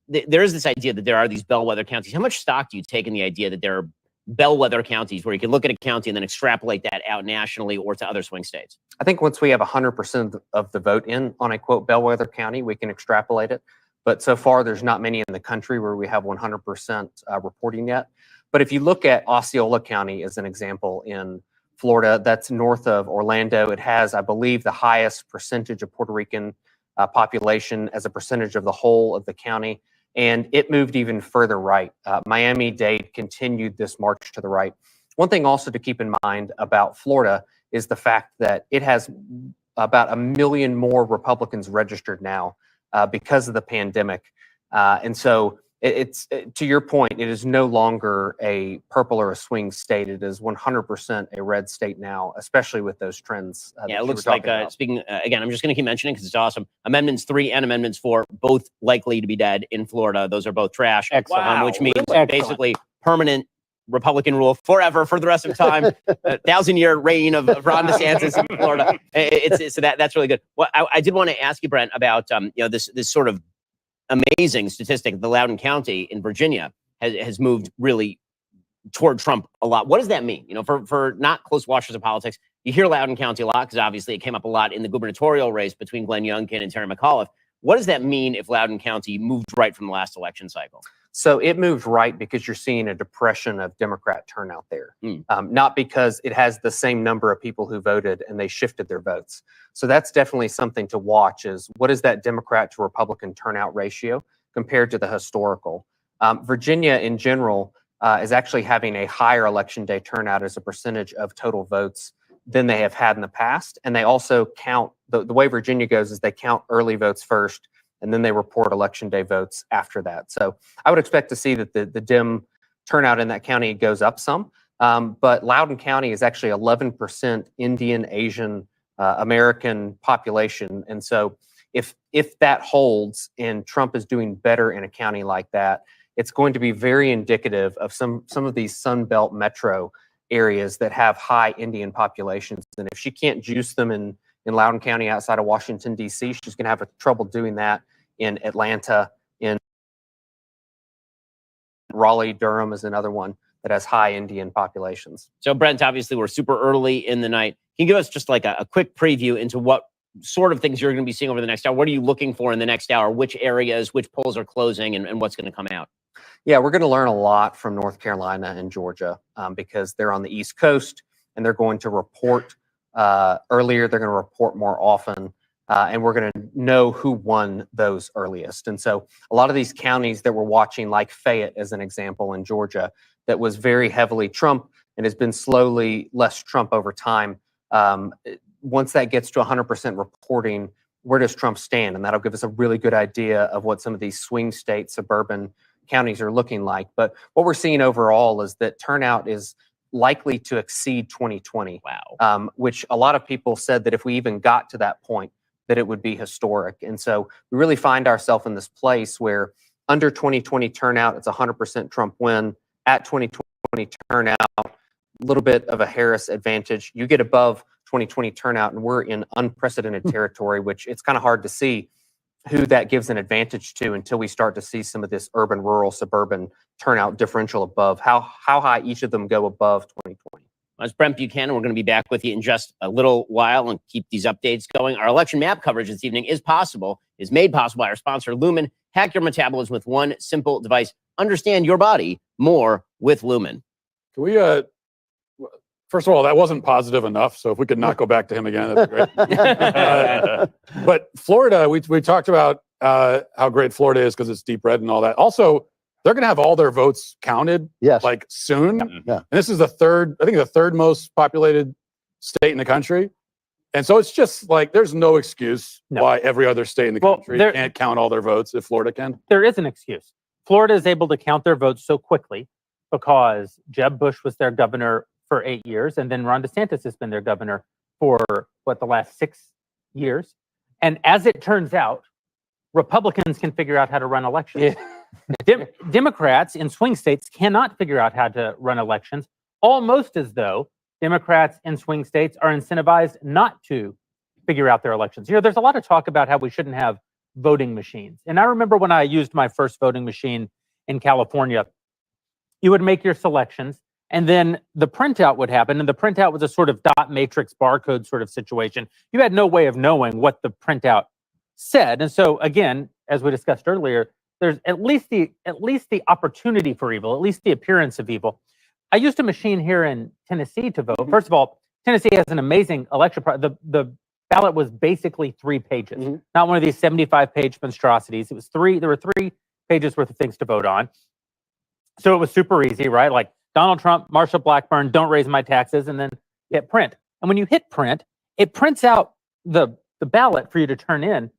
there is this idea that there are these bellwether counties. How much stock do you take in the idea that there are bellwether counties where you can look at a county and then extrapolate that out nationally or to other swing states? I think once we have 100% of the vote in on a quote bellwether county, we can extrapolate it. But so far, there's not many in the country where we have 100% reporting yet. But if you look at Osceola County as an example in Florida, that's north of Orlando. It has, I believe, the highest percentage of Puerto Rican population as a percentage of the whole of the county. And it moved even further right. Miami-Dade continued this march to the right. One thing also to keep in mind about Florida is the fact that it has about 1 million more Republicans registered now because of the pandemic. And so it's to your point, it is no longer a purple or a swing state. It is 100% a red state now, especially with those trends. Yeah, it looks like, speaking, again, I'm just going to keep mentioning because it's awesome. Amendments 3 and Amendments 4, both likely to be dead in Florida. Those are both trash. Excellent. Which means Excellent. basically permanent Republican rule forever for the rest of time. 1,000-year reign of Ron DeSantis in Florida. So that's really good. Well, I did want to ask you, Brent, about you know, this sort of amazing statistic. The Loudoun County in Virginia has moved really toward Trump a lot. What does that mean? You know, for not close watchers of politics, you hear Loudoun County a lot because obviously it came up a lot in the gubernatorial race between Glenn Youngkin and Terry McAuliffe. What does that mean if Loudoun County moved right from the last election cycle? So it moved right because you're seeing a depression of Democrat turnout there, not because it has the same number of people who voted and they shifted their votes. So that's definitely something to watch, is what is that Democrat to Republican turnout ratio compared to the historical. Virginia in general is actually having a higher election day turnout as a percentage of total votes than they have had in the past. And they also count, the way Virginia goes is they count early votes first, and then they report election day votes after that. So I would expect to see that the Dem turnout in that county goes up some. But Loudoun County is actually 11% Indian, Asian, American population. And so if that holds and Trump is doing better in a county like that, it's going to be very indicative of some of these Sun Belt metro areas that have high Indian populations. And if she can't juice them in Loudoun County outside of Washington, D.C., she's going to have trouble doing that in Atlanta. In Raleigh, Durham is another one that has high Indian populations. So, Brent, obviously we're super early in the night. Can you give us just like a quick preview into what sort of things you're going to be seeing over the next hour? What are you looking for in the next hour? Which areas, which polls are closing, and what's going to come out? Yeah, we're going to learn a lot from North Carolina and Georgia because they're on the East Coast and they're going to report earlier. They're going to report more often. And we're going to know who won those earliest. And so a lot of these counties that we're watching, like Fayette as an example in Georgia, that was very heavily Trump and has been slowly less Trump over time. Once that gets to 100% reporting, where does Trump stand? And that'll give us a really good idea of what some of these swing state suburban counties are looking like. But what we're seeing overall is that turnout is likely to exceed 2020. Wow. Which a lot of people said that if we even got to that point, that it would be historic. And so we really find ourselves in this place where under 2020 turnout, it's 100% Trump win. At 2020 turnout, a little bit of a Harris advantage. You get above 2020 turnout and we're in unprecedented territory, which it's kind of hard to see who that gives an advantage to until we start to see some of this urban, rural, suburban turnout differential above, how high each of them go above 2020. That's Brent Buchanan. We're going to be back with you in just a little while and keep these updates going. Our election map coverage this evening is made possible by our sponsor, Lumen. Hack your metabolism with one simple device. Understand your body more with Lumen. Can we, first of all, that wasn't positive enough. So if we could not go back to him again, that'd be great. But Florida, we talked about how great Florida is because it's deep red and all that. Also, they're going to have all their votes counted like soon. And this is the third most populated state in the country. And so it's just like there's no excuse why every other state in the country can't count all their votes if Florida can. There is an excuse. Florida is able to count their votes so quickly because Jeb Bush was their governor for 8 years, and then Ron DeSantis has been their governor for the last 6 years. And as it turns out, Republicans can figure out how to run elections. Democrats in swing states cannot figure out how to run elections, almost as though Democrats in swing states are incentivized not to figure out their elections. You know, there's a lot of talk about how we shouldn't have voting machines. And I remember when I used my first voting machine in California, you would make your selections and then the printout would happen. And the printout was a sort of dot matrix barcode sort of situation. You had no way of knowing what the printout said. And so again, as we discussed earlier, there's at least the opportunity for evil, at least the appearance of evil. I used a machine here in Tennessee to vote. First of all, Tennessee has an amazing election. The ballot was basically 3 pages, not one of these 75-page monstrosities. It was there were 3 pages worth of things to vote on. So it was super easy, right? Like Donald Trump, Marsha Blackburn, don't raise my taxes, and then hit print. And when you hit print, it prints out the ballot for you to turn in.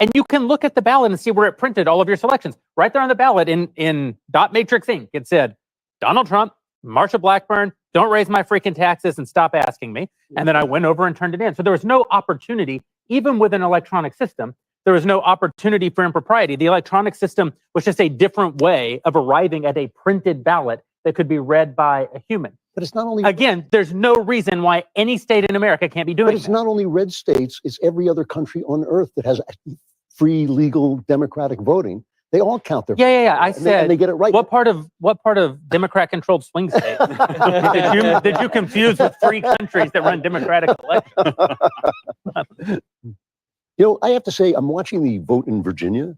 And you can look at the ballot and see where it printed all of your selections. Right there on the ballot in dot matrix ink, it said, Donald Trump, Marsha Blackburn, don't raise my freaking taxes and stop asking me. And then I went over and turned it in. So there was no opportunity, even with an electronic system, there was no opportunity for impropriety. The electronic system was just a different way of arriving at a printed ballot that could be read by a human. But it's not only... Again, there's no reason why any state in America can't be doing But it's not only red states, it's every other country on earth that has free, legal, democratic voting. They all count their votes. Yeah. I and said they get it right. What part of Democrat-controlled swing state did you confuse with free countries that run democratic elections? You know, I have to say, I'm watching the vote in Virginia,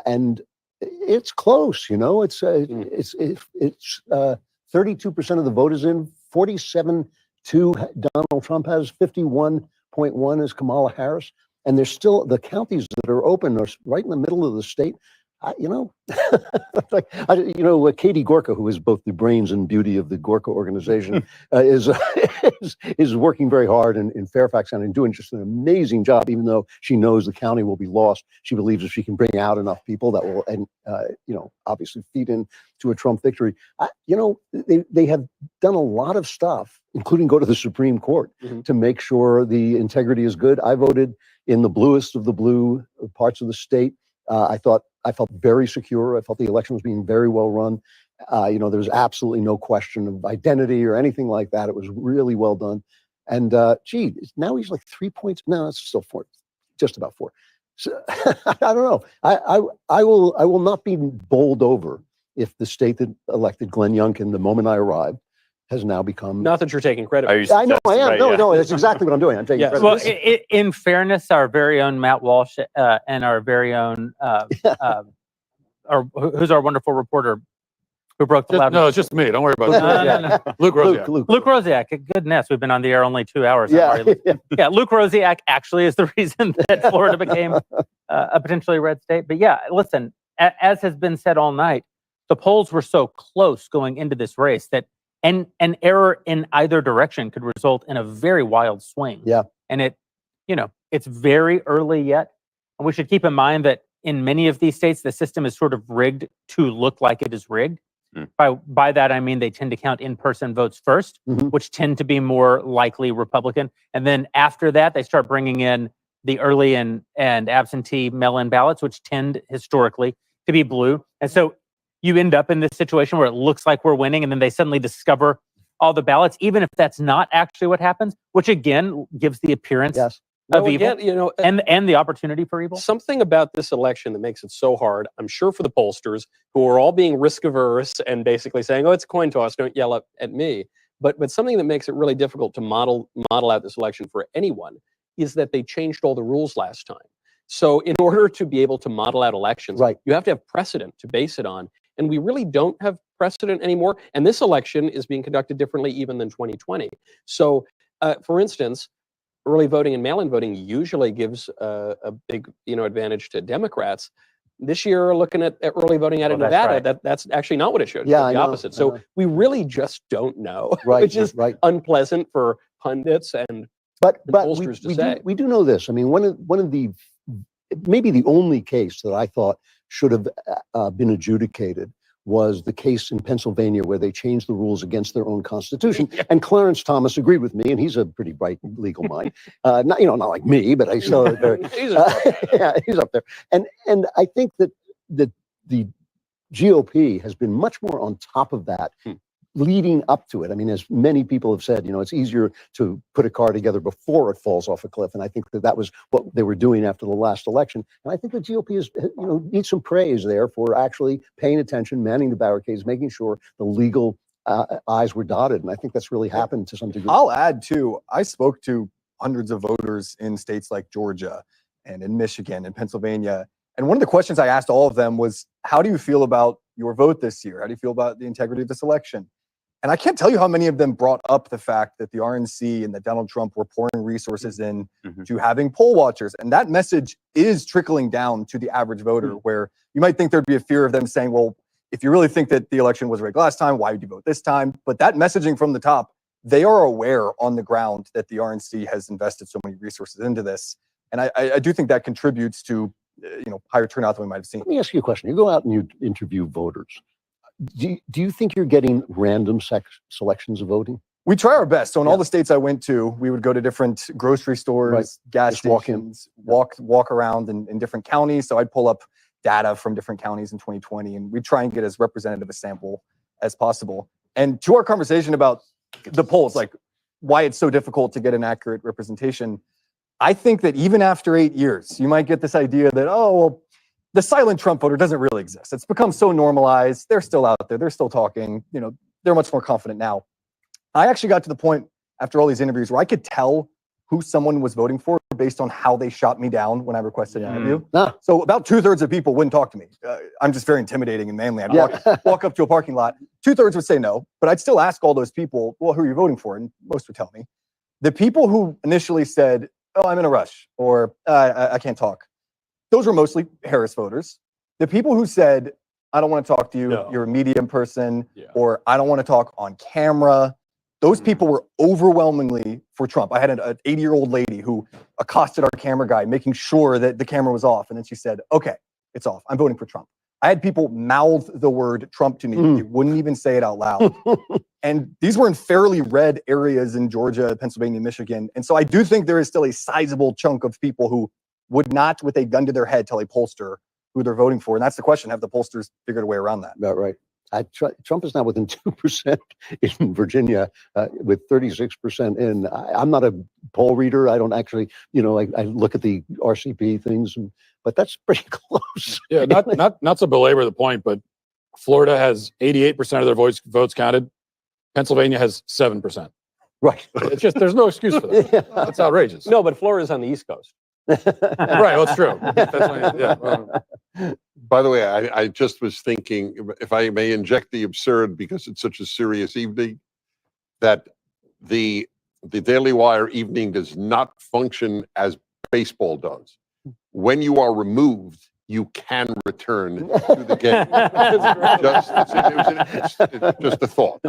and it's close. You know, it's 32% of the vote is in, 47-2 Donald Trump has, 51.1 is Kamala Harris, and there's still the counties that are open are right in the middle of the state. Katie Gorka, who is both the brains and beauty of the Gorka organization, is working very hard in Fairfax County and doing just an amazing job. Even though she knows the county will be lost, she believes if she can bring out enough people that will, obviously feed into a Trump victory. They have done a lot of stuff, including go to the Supreme Court to make sure the integrity is good. I voted in the bluest of the blue parts of the state. I felt very secure. I felt the election was being very well run. There was absolutely no question of identity or anything like that. It was really well done. And now he's like 3 points. No, it's still 4, just about 4. So, I don't know. I will not be bowled over if the state that elected Glenn Youngkin the moment I arrived has now become. Not that you're taking credit. I know I am. No, that's exactly what I'm doing. I'm taking credit. Well, in fairness, our very own Matt Walsh and our very own, who's our wonderful reporter who broke the loud. No, it's just me. Don't worry about it. No. Luke Rosiak. Luke Rosiak. Goodness, we've been on the air only 2 hours. Yeah. Luke Rosiak actually is the reason that Florida became a potentially red state. But yeah, listen, as has been said all night, the polls were so close going into this race that an error in either direction could result in a very wild swing. Yeah. And it's very early yet. And we should keep in mind that in many of these states, the system is sort of rigged to look like it is rigged. By that, I mean they tend to count in-person votes first, which tend to be more likely Republican. And then after that, they start bringing in the early and absentee mail-in ballots, which tend historically to be blue. And so you end up in this situation where it looks like we're winning, and then they suddenly discover all the ballots, even if that's not actually what happens, which again gives the appearance of evil and the opportunity for evil. Something about this election that makes it so hard, I'm sure for the pollsters who are all being risk averse and basically saying, oh, it's a coin toss, don't yell at me. But something that makes it really difficult to model out this election for anyone is that they changed all the rules last time. So in order to be able to model out elections, you have to have precedent to base it on. And we really don't have precedent anymore. And this election is being conducted differently even than 2020. So, for instance, early voting and mail-in voting usually gives a big, advantage to Democrats. This year, looking at early voting out of Well, that's Nevada, right. that's actually not what it showed. It Yeah, showed I the know, opposite. I So know. we really just don't know, Right, which is right. unpleasant for pundits and But pollsters to say. we do know this. I mean, one of the maybe the only case that I thought should have been adjudicated was the case in Pennsylvania where they changed the rules against their own constitution. And Clarence Thomas agreed with me, and he's a pretty bright legal mind. Not like me, but I still yeah, he's up there. And I think that the GOP has been much more on top of that leading up to it. I mean, as many people have said, it's easier to put a car together before it falls off a cliff. And I think that was what they were doing after the last election. And I think the GOP is, needs some praise there for actually paying attention, manning the barricades, making sure the legal I's were dotted. And I think that's really happened to some degree. I'll add too, I spoke to hundreds of voters in states like Georgia and in Michigan and Pennsylvania. And one of the questions I asked all of them was, how do you feel about your vote this year? How do you feel about the integrity of this election? And I can't tell you how many of them brought up the fact that the RNC and that Donald Trump were pouring resources in to having poll watchers. And that message is trickling down to the average voter, where you might think there'd be a fear of them saying, well, if you really think that the election was rigged last time, why would you vote this time? But that messaging from the top, they are aware on the ground that the RNC has invested so many resources into this. And I do think that contributes to higher turnout than we might have seen. Let me ask you a question. You go out and you interview voters. Do you think you're getting random selections of voting? We try our best. So in all the states I went to, we would go to different grocery stores, gas stations, walk around in different counties. So I'd pull up data from different counties in 2020, and we try and get as representative a sample as possible. And to our conversation about the polls, like why it's so difficult to get an accurate representation, I think that even after 8 years, you might get this idea that, oh, well, the silent Trump voter doesn't really exist. It's become so normalized. They're still out there. They're still talking. They're much more confident now. I actually got to the point after all these interviews where I could tell who someone was voting for based on how they shot me down when I requested an interview. So about 2/3 of people wouldn't talk to me. I'm just very intimidating and manly. I'd walk up to a parking lot. 2/3 would say no, but I'd still ask all those people, well, who are you voting for? And most would tell me. The people who initially said, oh, I'm in a rush, or I can't talk, those were mostly Harris voters. The people who said, I don't want to talk to you, you're a medium person, or I don't want to talk on camera, those people were overwhelmingly for Trump. I had an 80-year-old lady who accosted our camera guy, making sure that the camera was off. And then she said, okay, it's off. I'm voting for Trump. I had people mouth the word Trump to me. They wouldn't even say it out loud. And these were in fairly red areas in Georgia, Pennsylvania, Michigan. And so I do think there is still a sizable chunk of people who would not, with a gun to their head, tell a pollster who they're voting for. And that's the question. Have the pollsters figured a way around that? About right. Trump is now within 2% in Virginia, with 36% in. I'm not a poll reader. I don't actually, I look at the RCP things, but that's pretty close. Yeah, not to belabor the point, but Florida has 88% of their votes counted. Pennsylvania has 7%. Right. It's just, there's no excuse for that. That's outrageous. No, but Florida's on the East Coast. Right, well, it's true. By the way, I just was thinking, if I may inject the absurd, because it's such a serious evening, that the Daily Wire evening does not function as baseball does. When you are removed, you can return to the game. It's just a thought.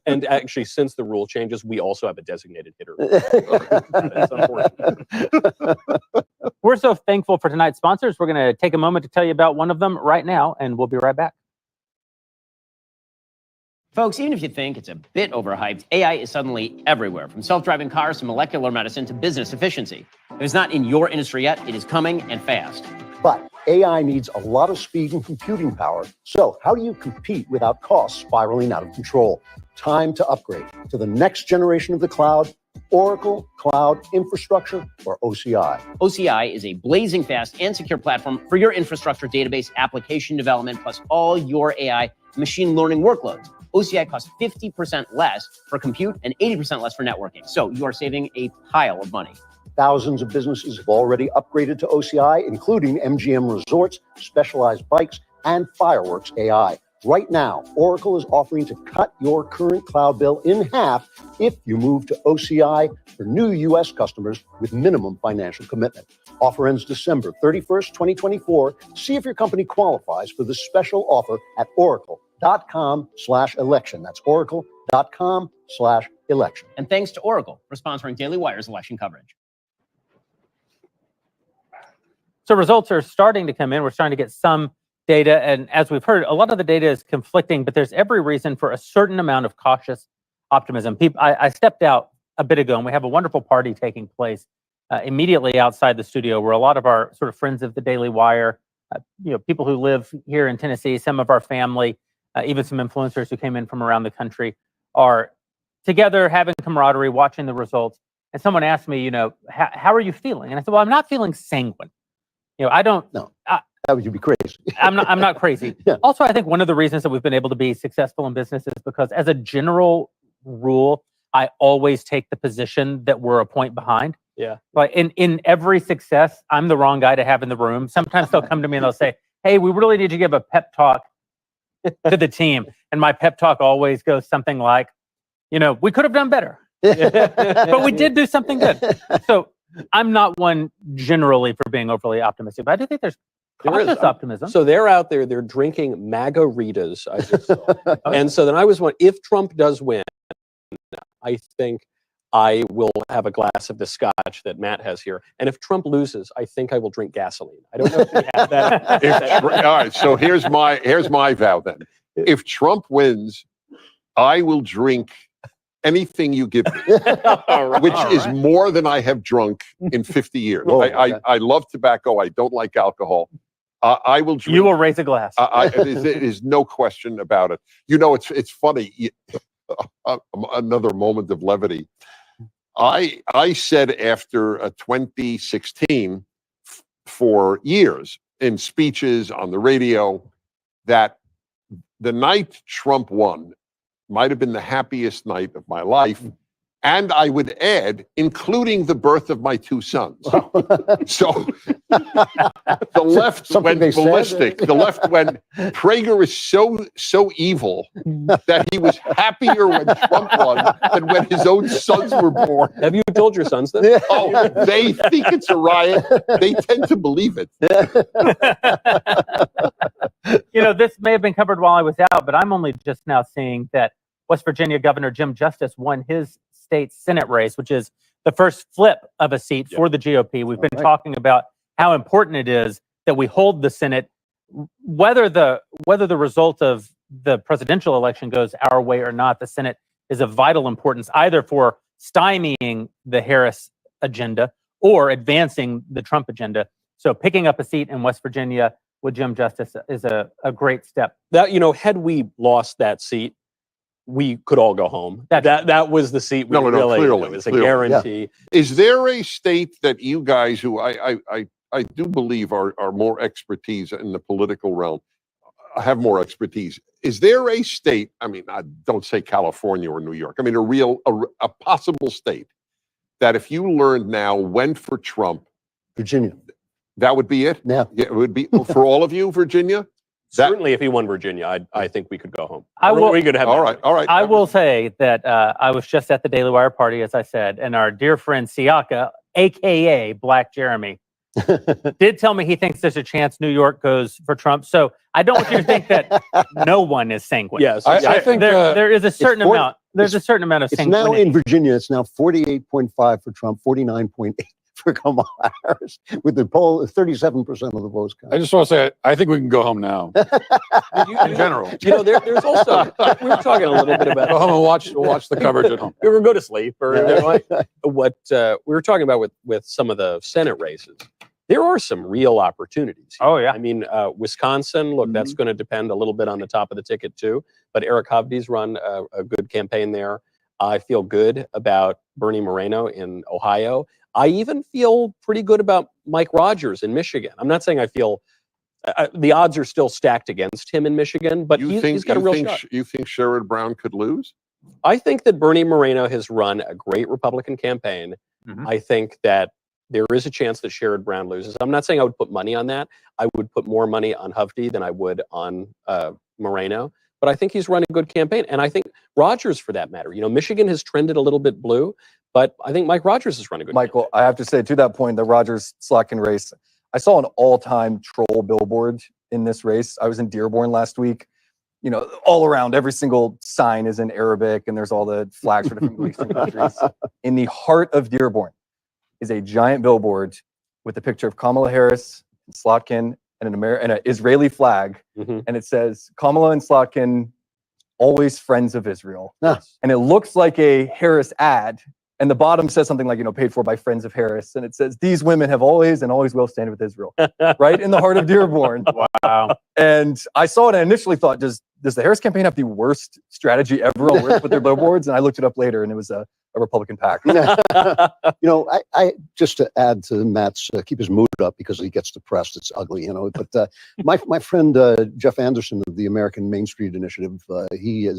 And actually, since the rule changes, we also have a designated hitter. That's unfortunate. We're so thankful for tonight's sponsors. We're going to take a moment to tell you about one of them right now, and we'll be right back. Folks, even if you think it's a bit overhyped, AI is suddenly everywhere, from self-driving cars to molecular medicine to business efficiency. If it's not in your industry yet, it is coming and fast. But AI needs a lot of speed and computing power. So how do you compete without costs spiraling out of control? Time to upgrade to the next generation of the cloud, Oracle Cloud Infrastructure, or OCI. OCI is a blazing fast and secure platform for your infrastructure database application development, plus all your AI machine learning workloads. OCI costs 50% less for compute and 80% less for networking. So you are saving a pile of money. Thousands of businesses have already upgraded to OCI, including MGM Resorts, Specialized Bikes, and Fireworks AI. Right now, Oracle is offering to cut your current cloud bill in half if you move to OCI for new U.S. customers with minimum financial commitment. Offer ends December 31st, 2024. See if your company qualifies for this special offer at oracle.com/election. That's oracle.com/election. And thanks to Oracle for sponsoring Daily Wire's election coverage. So results are starting to come in. We're starting to get some data. And as we've heard, a lot of the data is conflicting, but there's every reason for a certain amount of cautious optimism. I stepped out a bit ago, and we have a wonderful party taking place immediately outside the studio where a lot of our sort of friends of the Daily Wire, people who live here in Tennessee, some of our family, even some influencers who came in from around the country are together having camaraderie, watching the results. And someone asked me, how are you feeling? And I said, well, I'm not feeling sanguine. I don't. No. That would you be crazy. I'm not crazy. Yeah. Also, I think one of the reasons that we've been able to be successful in business is because, as a general rule, I always take the position that we're a point behind. Yeah. Like in every success, I'm the wrong guy to have in the room. Sometimes they'll come to me and they'll say, "Hey, we really need to give a pep talk to the team," and my pep talk always goes something like, "We could have done better, but we did do something good." So I'm not one generally for being overly optimistic, but I do think there's cautious optimism. So they're out there, they're drinking Magaritas, I just saw. And so then I was wondering, if Trump does win, I think I will have a glass of the scotch that Matt has here. And if Trump loses, I think I will drink gasoline. I don't know if we have that. All right, so here's my vow then. If Trump wins, I will drink anything you give me, which is more than I have drunk in 50 years. I love tobacco. I don't like alcohol. I will drink. You will raise a glass. There is no question about it. It's funny. Another moment of levity. I said after 2016 for years in speeches on the radio that the night Trump won might have been the happiest night of my life. And I would add, including the birth of my two sons. So the left went ballistic. The left went, Prager is so evil that he was happier when Trump won than when his own sons were born. Have you told your sons that? Oh, they think it's a riot. They tend to believe it. This may have been covered while I was out, but I'm only just now seeing that West Virginia Governor Jim Justice won his state Senate race, which is the first flip of a seat for the GOP. We've been talking about how important it is that we hold the Senate, whether the result of the presidential election goes our way or not. The Senate is of vital importance, either for stymieing the Harris agenda or advancing the Trump agenda. So picking up a seat in West Virginia with Jim Justice is a great step. That, had we lost that seat, we could all go home. That was the seat. Clearly, it was a guarantee. Yeah. Is there a state that you guys, who I do believe are more expertise in the political realm, have more expertise? Is there a state? I mean, I don't say California or New York. I mean, a possible state that if you learned now went for Trump, Virginia. That would be it. Yeah, it would be for all of you, Virginia. Certainly, if he won Virginia, I think we could go home. We could have. All right. I will say that I was just at the Daily Wire party, as I said, and our dear friend Siaka, aka Black Jeremy, did tell me he thinks there's a chance New York goes for Trump. So I don't want you to think that no one is sanguine. Yes, I think there is a certain amount. There's a certain amount of It's sanguinity. now in Virginia. It's now 48.5 for Trump, 49.8 for Kamala Harris, with the poll 37% of the votes. I just want to say, I think we can go home now. In general, there's also we were talking a little bit about go home and watch the coverage at home. We were go to sleep, or what we were talking about with some of the Senate races. There are some real opportunities here. Oh yeah, I mean, Wisconsin. Look, that's going to depend a little bit on the top of the ticket too. But Eric Hovde's run a good campaign there. I feel good about Bernie Moreno in Ohio. I even feel pretty good about Mike Rogers in Michigan. I'm not saying I feel the odds are still stacked against him in Michigan, but he's got a real shot. You think Sherrod Brown could lose? I think that Bernie Moreno has run a great Republican campaign. I think that there is a chance that Sherrod Brown loses. I'm not saying I would put money on that. I would put more money on Hovde than I would on Moreno, but I think he's run a good campaign. And I think Rogers, for that matter, Michigan has trended a little bit blue, but I think Mike Rogers has run a good Michael, I have to say, to that point, the Rogers-Slotkin race, I saw an all-time troll billboard in this race. I was in Dearborn last week. All around, every single sign is in Arabic, and there's all the flags for different Eastern countries. In the heart of Dearborn is a giant billboard with a picture of Kamala Harris and Slotkin and an Israeli flag, and it says, Kamala and Slotkin, always friends of Israel. And it looks like a Harris ad, and the bottom says something like, paid for by friends of Harris, and it says, these women have always and always will stand with Israel, right in the heart of Dearborn. Wow. And I saw it and initially thought, does the Harris campaign have the worst strategy ever on where to put their billboards? And I looked it up later, and it was a Republican PAC. I just to add to Matt's, keep his mood up because he gets depressed. It's ugly, But my friend Jeff Anderson of the American Main Street Initiative, he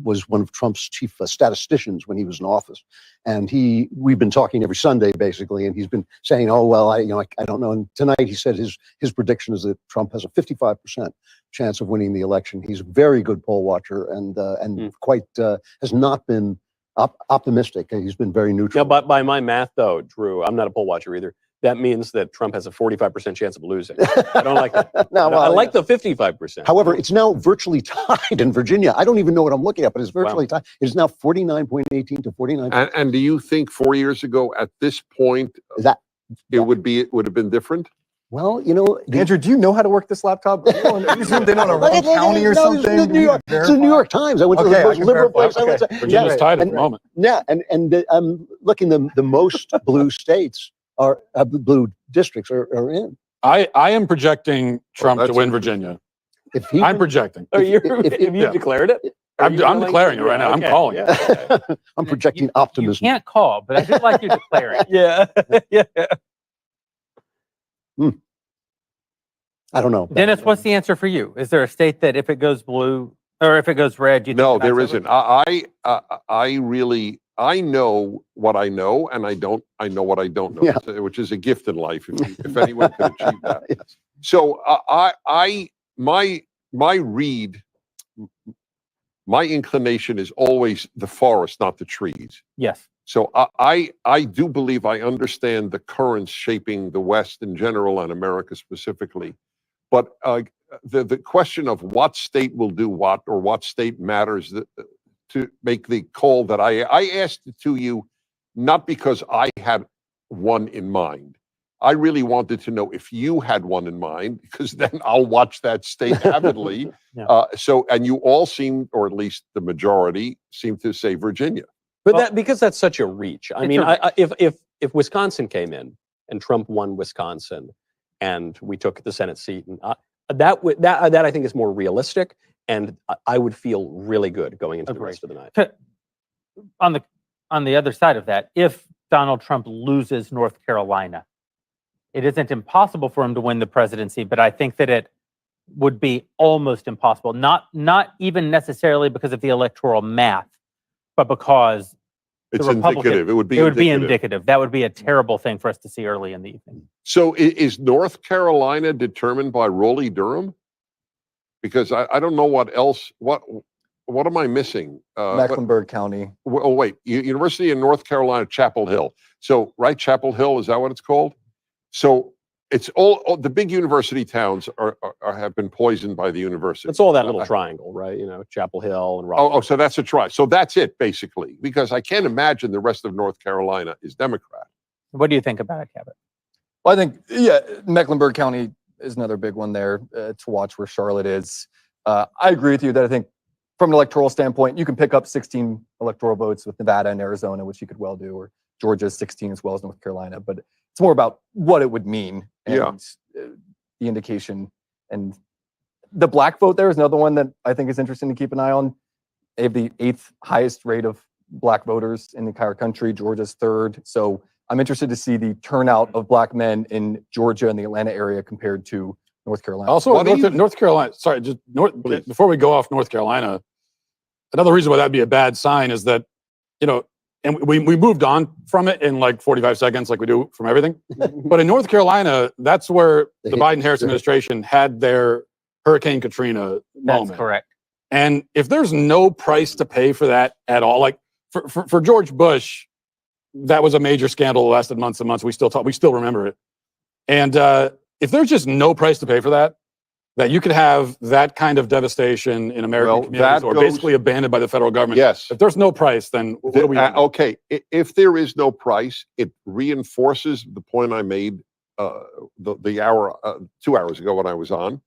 was one of Trump's chief statisticians when he was in office, and we've been talking every Sunday basically, and he's been saying, oh well, I don't know. And tonight he said his prediction is that Trump has a 55% chance of winning the election. He's a very good poll watcher and quite has not been optimistic. He's been very neutral. But by my math, though, Drew, I'm not a poll watcher either. That means that Trump has a 45% chance of losing. I don't like that. I like the 55%. However, it's now virtually tied in Virginia. I don't even know what I'm looking at, but it's virtually tied. It's now 49.18 to 49. And do you think 4 years ago at this point it would have been different? Well, Andrew, do you know how to work this laptop? You zoomed in on a wrong county or something? It's the New York Times. I went to the most liberal place. Virginia's tied at the moment. Yeah, and I'm looking, the most blue states blue districts are in. I am projecting Trump to win Virginia. I'm projecting. Have you declared it? I'm declaring it right now. I'm calling it. I'm projecting optimism. You can't call, but I do like you declaring. Yeah. I don't know. Dennis, what's the answer for you? Is there a state that if it goes blue or if it goes red, you think No, there isn't. I know what I know, and I know what I don't know, which is a gift in life. If anyone can achieve that. Yes. So my inclination is always the forest, not the trees. Yes. So I do believe I understand the currents shaping the West in general and America specifically. But the question of what state will do what or what state matters to make the call that I asked it to you, not because I had one in mind. I really wanted to know if you had one in mind, because then I'll watch that state avidly. And you all seem, or at least the majority, seem to say Virginia. But because that's such a reach. I mean, if Wisconsin came in and Trump won Wisconsin, and we took the Senate seat, and that I think is more realistic, and I would feel really good going into the rest of the night. On the other side of that, if Donald Trump loses North Carolina, it isn't impossible for him to win the presidency, but I think that it would be almost impossible. Not even necessarily because of the electoral math, but because it's indicative. It would be indicative. That would be a terrible thing for us to see early in the evening. So is North Carolina determined by Raleigh-Durham? Because I don't know what else. What am I missing? Mecklenburg County. Oh wait, University of North Carolina, Chapel Hill. So Chapel Hill, is that what it's called? So it's all the big university towns have been poisoned by the university. It's all that little triangle, right? Chapel Hill and Raleigh. Oh, so that's a try. So that's it basically, because I can't imagine the rest of North Carolina is Democrat. What do you think about it, Kevin? Well, I think Mecklenburg County is another big one there to watch, where Charlotte is. I agree with you that I think from an electoral standpoint, you can pick up 16 electoral votes with Nevada and Arizona, which you could well do, or Georgia's 16 as well as North Carolina. But it's more about what it would mean and the indication. And the black vote there is another one that I think is interesting to keep an eye on. They have the 8th highest rate of black voters in the entire country. Georgia's 3rd. So I'm interested to see the turnout of black men in Georgia and the Atlanta area compared to North Carolina. Also, North Carolina. Sorry, before we go off North Carolina, another reason why that'd be a bad sign is that, and we moved on from it in like 45 seconds, like we do from everything. But in North Carolina, that's where the Biden-Harris administration had their Hurricane Katrina moment. That's correct. And if there's no price to pay for that at all, like for George Bush, that was a major scandal that lasted months and months. We still remember it. And if there's just no price to pay for that you could have that kind of devastation in American communities or basically abandoned by the federal government. Yes. If there's no price, then what do we do? Okay. If there is no price, it reinforces the point I made the hour 2 hours ago when I was on.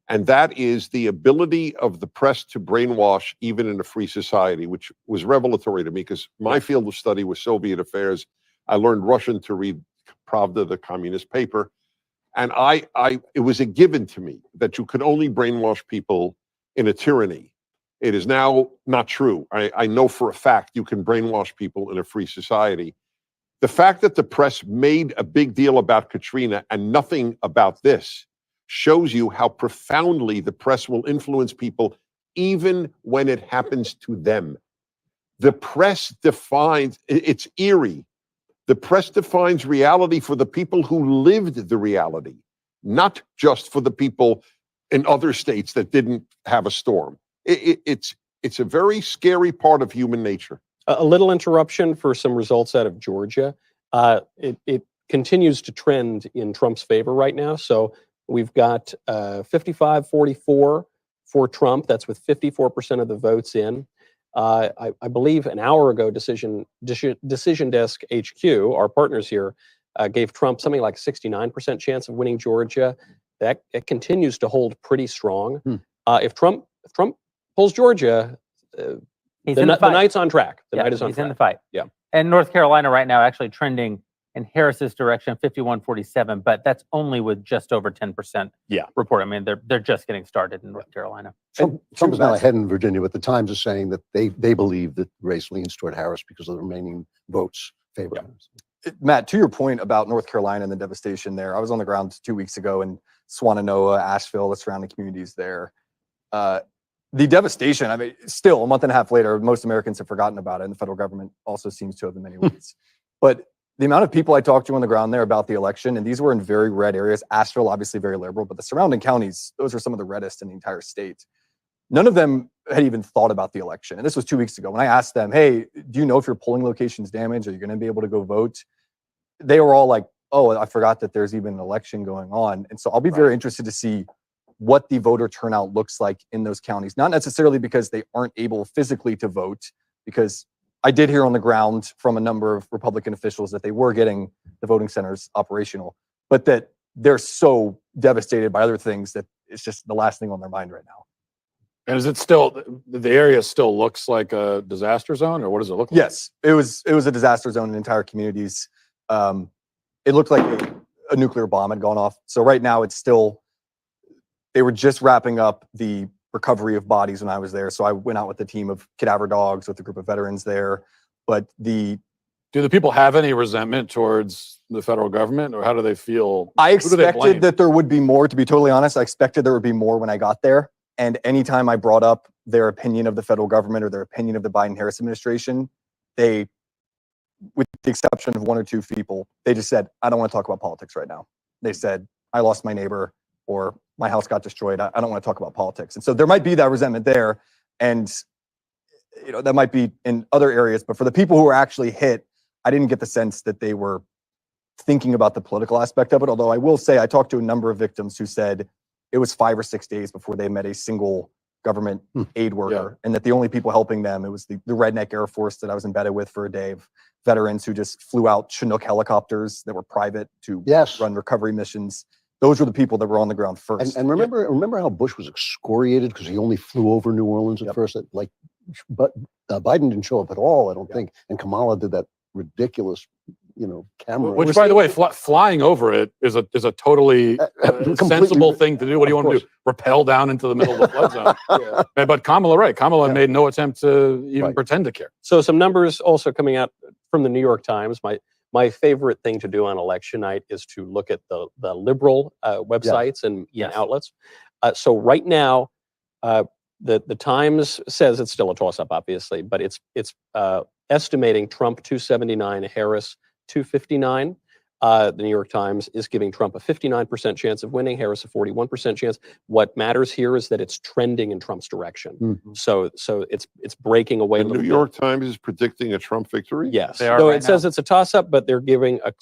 And that is the ability of the press to brainwash even in a free society, which was revelatory to me because my field of study was Soviet affairs. I learned Russian to read Pravda, the communist paper. And it was a given to me that you could only brainwash people in a tyranny. It is now not true. I know for a fact you can brainwash people in a free society. The fact that the press made a big deal about Katrina and nothing about this shows you how profoundly the press will influence people even when it happens to them. The press defines, it's eerie. The press defines reality for the people who lived the reality, not just for the people in other states that didn't have a storm. It's a very scary part of human nature. A little interruption for some results out of Georgia. It continues to trend in Trump's favor right now. So we've got 55-44 for Trump. That's with 54% of the votes in. I believe an hour ago, Decision Desk HQ, our partners here, gave Trump something like 69% chance of winning Georgia. That it continues to hold pretty strong. If Trump pulls Georgia, the night's on track. The night is on track. He's in the fight. Yeah. And North Carolina right now actually trending in Harris's direction, 51-47, but that's only with just over 10% report. I mean, they're just getting started in North Carolina. Trump is now ahead in Virginia, but the Times is saying that they believe that race leans toward Harris because of the remaining votes favor Harris. Matt, to your point about North Carolina and the devastation there, I was on the ground 2 weeks ago in Swannanoa, Asheville, the surrounding communities there. The devastation, I mean, still a month and a half later, most Americans have forgotten about it, and the federal government also seems to have in many ways. But the amount of people I talked to on the ground there about the election, and these were in very red areas, Asheville, obviously very liberal, but the surrounding counties, those are some of the reddest in the entire state. None of them had even thought about the election. And this was 2 weeks ago. When I asked them, hey, do you know if your polling location's damaged? Are you going to be able to go vote? They were all like, oh, I forgot that there's even an election going on. And so I'll be very interested to see what the voter turnout looks like in those counties. Not necessarily because they aren't able physically to vote, because I did hear on the ground from a number of Republican officials that they were getting the voting centers operational, but that they're so devastated by other things that it's just the last thing on their mind right now. And is it still, the area still looks like a disaster zone, or what does it look like? Yes, it was a disaster zone in entire communities. It looked like a nuclear bomb had gone off. So right now it's still, they were just wrapping up the recovery of bodies when I was there. So I went out with a team of cadaver dogs with a group of veterans there. But do the people have any resentment towards the federal government, or how do they feel? I expected that there would be more, to be totally honest. I expected there would be more when I got there. And anytime I brought up their opinion of the federal government or their opinion of the Biden-Harris administration, they, with the exception of one or two people, they just said, I don't want to talk about politics right now. They said, I lost my neighbor, or my house got destroyed. I don't want to talk about politics. And so there might be that resentment there. And, you know, that might be in other areas. But for the people who were actually hit, I didn't get the sense that they were thinking about the political aspect of it. Although I will say, I talked to a number of victims who said it was 5 or 6 days before they met a single government aid worker, and that the only people helping them, it was the redneck Air Force that I was embedded with for a day, of veterans who just flew out Chinook helicopters that were private to run recovery missions. Those were the people that were on the ground first. And remember how Bush was excoriated because he only flew over New Orleans at first? But Biden didn't show up at all, I don't think. And Kamala did that ridiculous, camera. Which, by the way, flying over it is a totally sensible thing to do. What do you want to do? Rappel down into the middle of the flood zone? But Kamala made no attempt to even pretend to care. So some numbers also coming out from the New York Times. My favorite thing to do on election night is to look at the liberal websites and outlets. So right now, the Times says it's still a toss-up, obviously, but it's estimating Trump 279, Harris 259. The New York Times is giving Trump a 59% chance of winning, Harris a 41% chance. What matters here is that it's trending in Trump's direction. So it's breaking away. The New York Times is predicting a Trump victory? Yes. So it says it's a toss-up, but they're giving a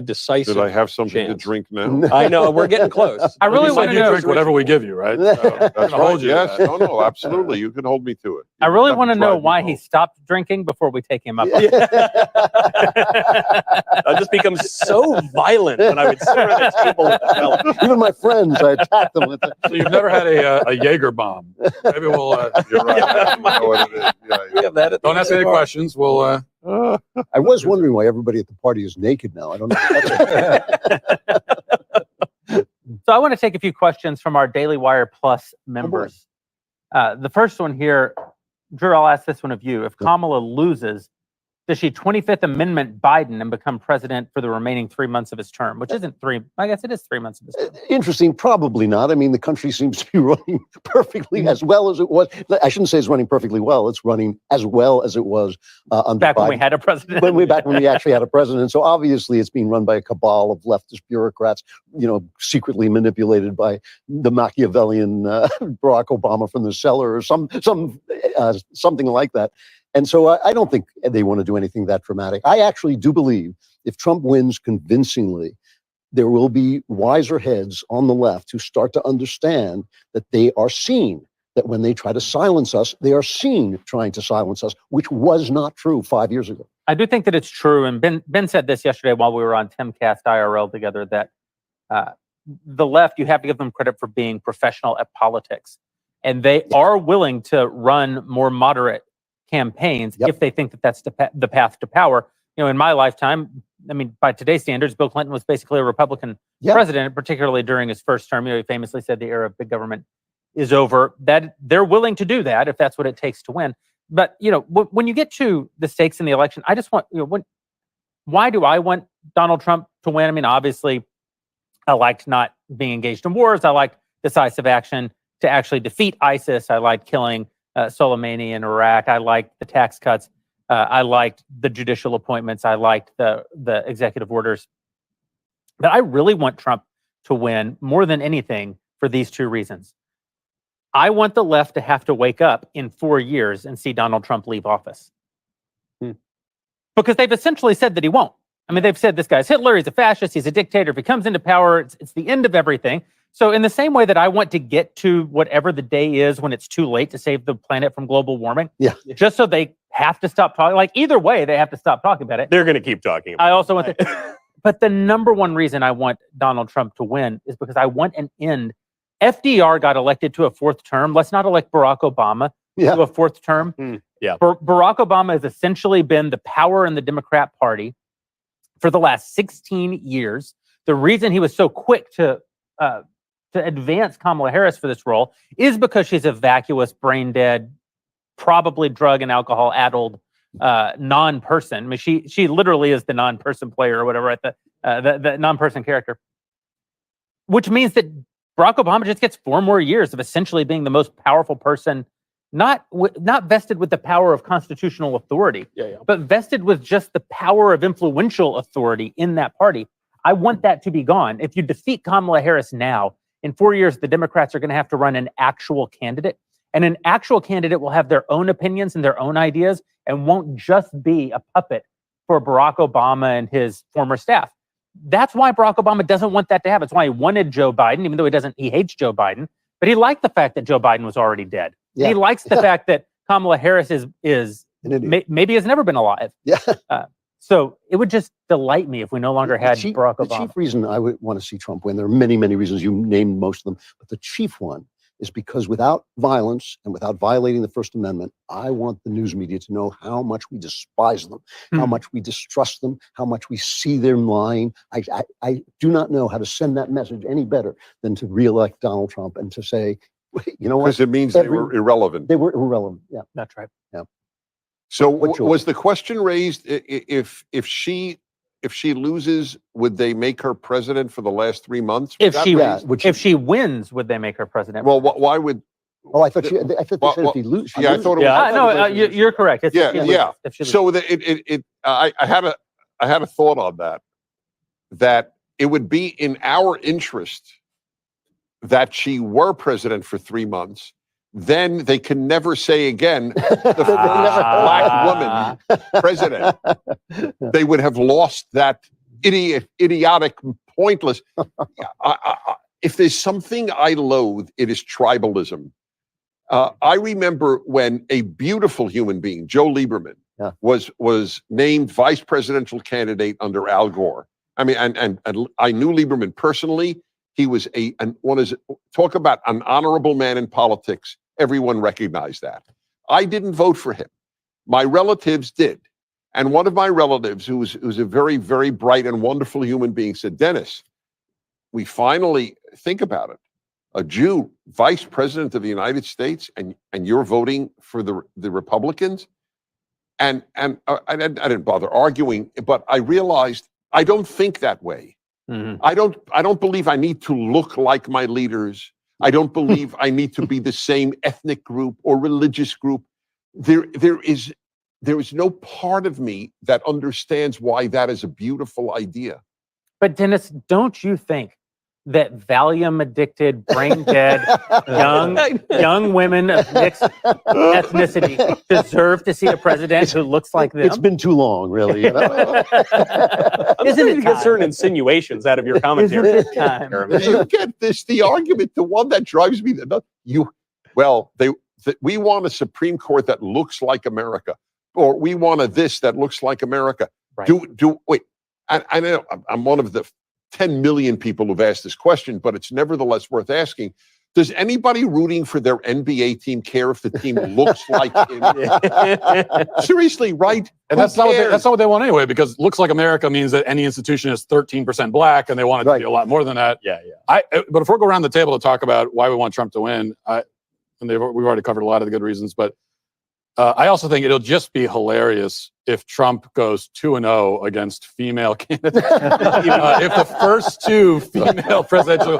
decisive. Should I have something to drink now? I know, we're getting close. I really want to know. Drink whatever we give you, right? So, That's hold right. you to Yes. that. No, absolutely. You can hold me to it. I really want to know drive me why home. he stopped drinking before we take him up. on it. I just become so violent when I would sit around a table with a fella. Even my friends, I attack them with it. So you've never had a Jaeger bomb. Maybe we'll. You're right. You know what it is. Yeah. Don't ask any questions. We'll. I was wondering why everybody at the party is naked now. I don't know. So I want to take a few questions from our Daily Wire Plus members. The first one here, Drew, I'll ask this one of you. If Kamala loses, does she 25th Amendment Biden and become president for the remaining 3 months of his term? Which isn't three. I guess it is 3 months of his term. Interesting. Probably not. I mean, the country seems to be running perfectly as well as it was. I shouldn't say it's running perfectly well. It's running as well as it was under Back Biden. when we had a president. Back when we actually had a president. So obviously it's being run by a cabal of leftist bureaucrats, secretly manipulated by the Machiavellian Barack Obama from the cellar or something like that. And so I don't think they want to do anything that dramatic. I actually do believe if Trump wins convincingly, there will be wiser heads on the left who start to understand that they are seen, that when they try to silence us, they are seen trying to silence us, which was not true 5 years ago. I do think that it's true. And Ben said this yesterday while we were on Timcast IRL together, that the left, you have to give them credit for being professional at politics. And they are willing to run more moderate campaigns if they think that that's the path to power. In my lifetime, I mean, by today's standards, Bill Clinton was basically a Republican president, particularly during his first term. He famously said the era of big government is over. That they're willing to do that if that's what it takes to win. But when you get to the stakes in the election, I just want why do I want Donald Trump to win? I mean, obviously, I liked not being engaged in wars. I liked decisive action to actually defeat ISIS. I liked killing Soleimani in Iraq. I liked the tax cuts. I liked the judicial appointments. I liked the executive orders. But I really want Trump to win more than anything for these two reasons. I want the left to have to wake up in 4 years and see Donald Trump leave office. Because they've essentially said that he won't. I mean, they've said this guy's Hitler, he's a fascist, he's a dictator. If he comes into power, it's the end of everything. So in the same way that I want to get to whatever the day is when it's too late to save the planet from global warming, just so they have to stop talking, like either way, they have to stop talking about it. They're going to keep talking about I also want but the number one reason I want Donald Trump to win is because I want an end. FDR got elected to a fourth term. Let's not elect Barack Obama to a fourth term. Barack Obama has essentially been the power in the Democrat Party for the last 16 years. The reason he was so quick to advance Kamala Harris for this role is because she's a vacuous, brain-dead, probably drug and alcohol-addled non-person. I mean, she literally is the non-person player or whatever, the non-person character. Which means that Barack Obama just gets 4 more years of essentially being the most powerful person, not vested with the power of constitutional authority, but vested with just the power of influential authority in that party. I want that to be gone. If you defeat Kamala Harris now, in 4 years, the Democrats are going to have to run an actual candidate. And an actual candidate will have their own opinions and their own ideas and won't just be a puppet for Barack Obama and his former staff. That's why Barack Obama doesn't want that to happen. It's why he wanted Joe Biden, even though he hates Joe Biden. But he liked the fact that Joe Biden was already dead. He likes the fact that Kamala Harris maybe has never been alive. So it would just delight me if we no longer had Barack Obama. The chief reason I would want to see Trump win, there are many, many reasons. You named most of them. But the chief one is because without violence and without violating the First Amendment, I want the news media to know how much we despise them, how much we distrust them, how much we see them lying. I do not know how to send that message any better than to reelect Donald Trump and to say, you know what? Because it means they were irrelevant. They were irrelevant. Yeah. That's right. Yeah. So was the question raised if she loses, would they make her president for the last 3 months? If she wins, would they make her president? Well, why would? Oh, I thought they said if he loses. Yeah, I thought it was. You're correct. It's So I had a thought on that. that it would be in our interest that she were president for 3 months. Then they can never say again, the first black woman president. They would have lost that idiotic, pointless. If there's something I loathe, it is tribalism. I remember when a beautiful human being, Joe Lieberman, was named vice presidential candidate under Al Gore. I mean, and I knew Lieberman personally. He was talk about an honorable man in politics. Everyone recognized that. I didn't vote for him. My relatives did. And one of my relatives, who's a very, very bright and wonderful human being, said, Dennis, we finally think about it. A Jew, vice president of the United States, and you're voting for the Republicans? And I didn't bother arguing, but I realized I don't think that way. Mm-hmm. I don't believe I need to look like my leaders. I don't believe I need to be the same ethnic group or religious group. There is no part of me that understands why that is a beautiful idea. But Dennis, don't you think that Valium-addicted, brain-dead, young women of mixed ethnicity deserve to see a president who looks like them? It's been too long, really. You know? Isn't it to get certain insinuations out of your commentary? Isn't it time? You get this, the argument, the one that drives me, we want a Supreme Court that looks like America, or we want a this that looks like America. Right. Wait, I know I'm one of the 10 million people who've asked this question, but it's nevertheless worth asking. Does anybody rooting for their NBA team care if the team looks like him? Seriously, right? And that's not what they want anyway, because looks like America means that any institution is 13% black, and they want it to be a lot more than that. Yeah. But if we go around the table to talk about why we want Trump to win, we've already covered a lot of the good reasons, but I also think it'll just be hilarious if Trump goes 2-0 against female candidates. If the first two female presidential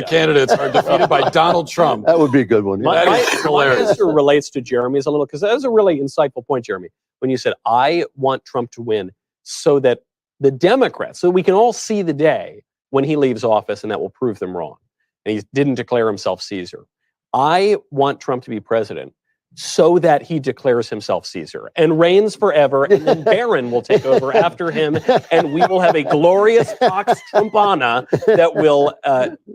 candidates are defeated by Donald Trump. That would be a good one. That is My hilarious. answer relates to Jeremy's a little, because that was a really insightful point, Jeremy, when you said, I want Trump to win so that the Democrats, so we can all see the day when he leaves office and that will prove them wrong. And he didn't declare himself Caesar. I want Trump to be president so that he declares himself Caesar and reigns forever, and then Barron will take over after him, and we will have a glorious Pax Trumpana that will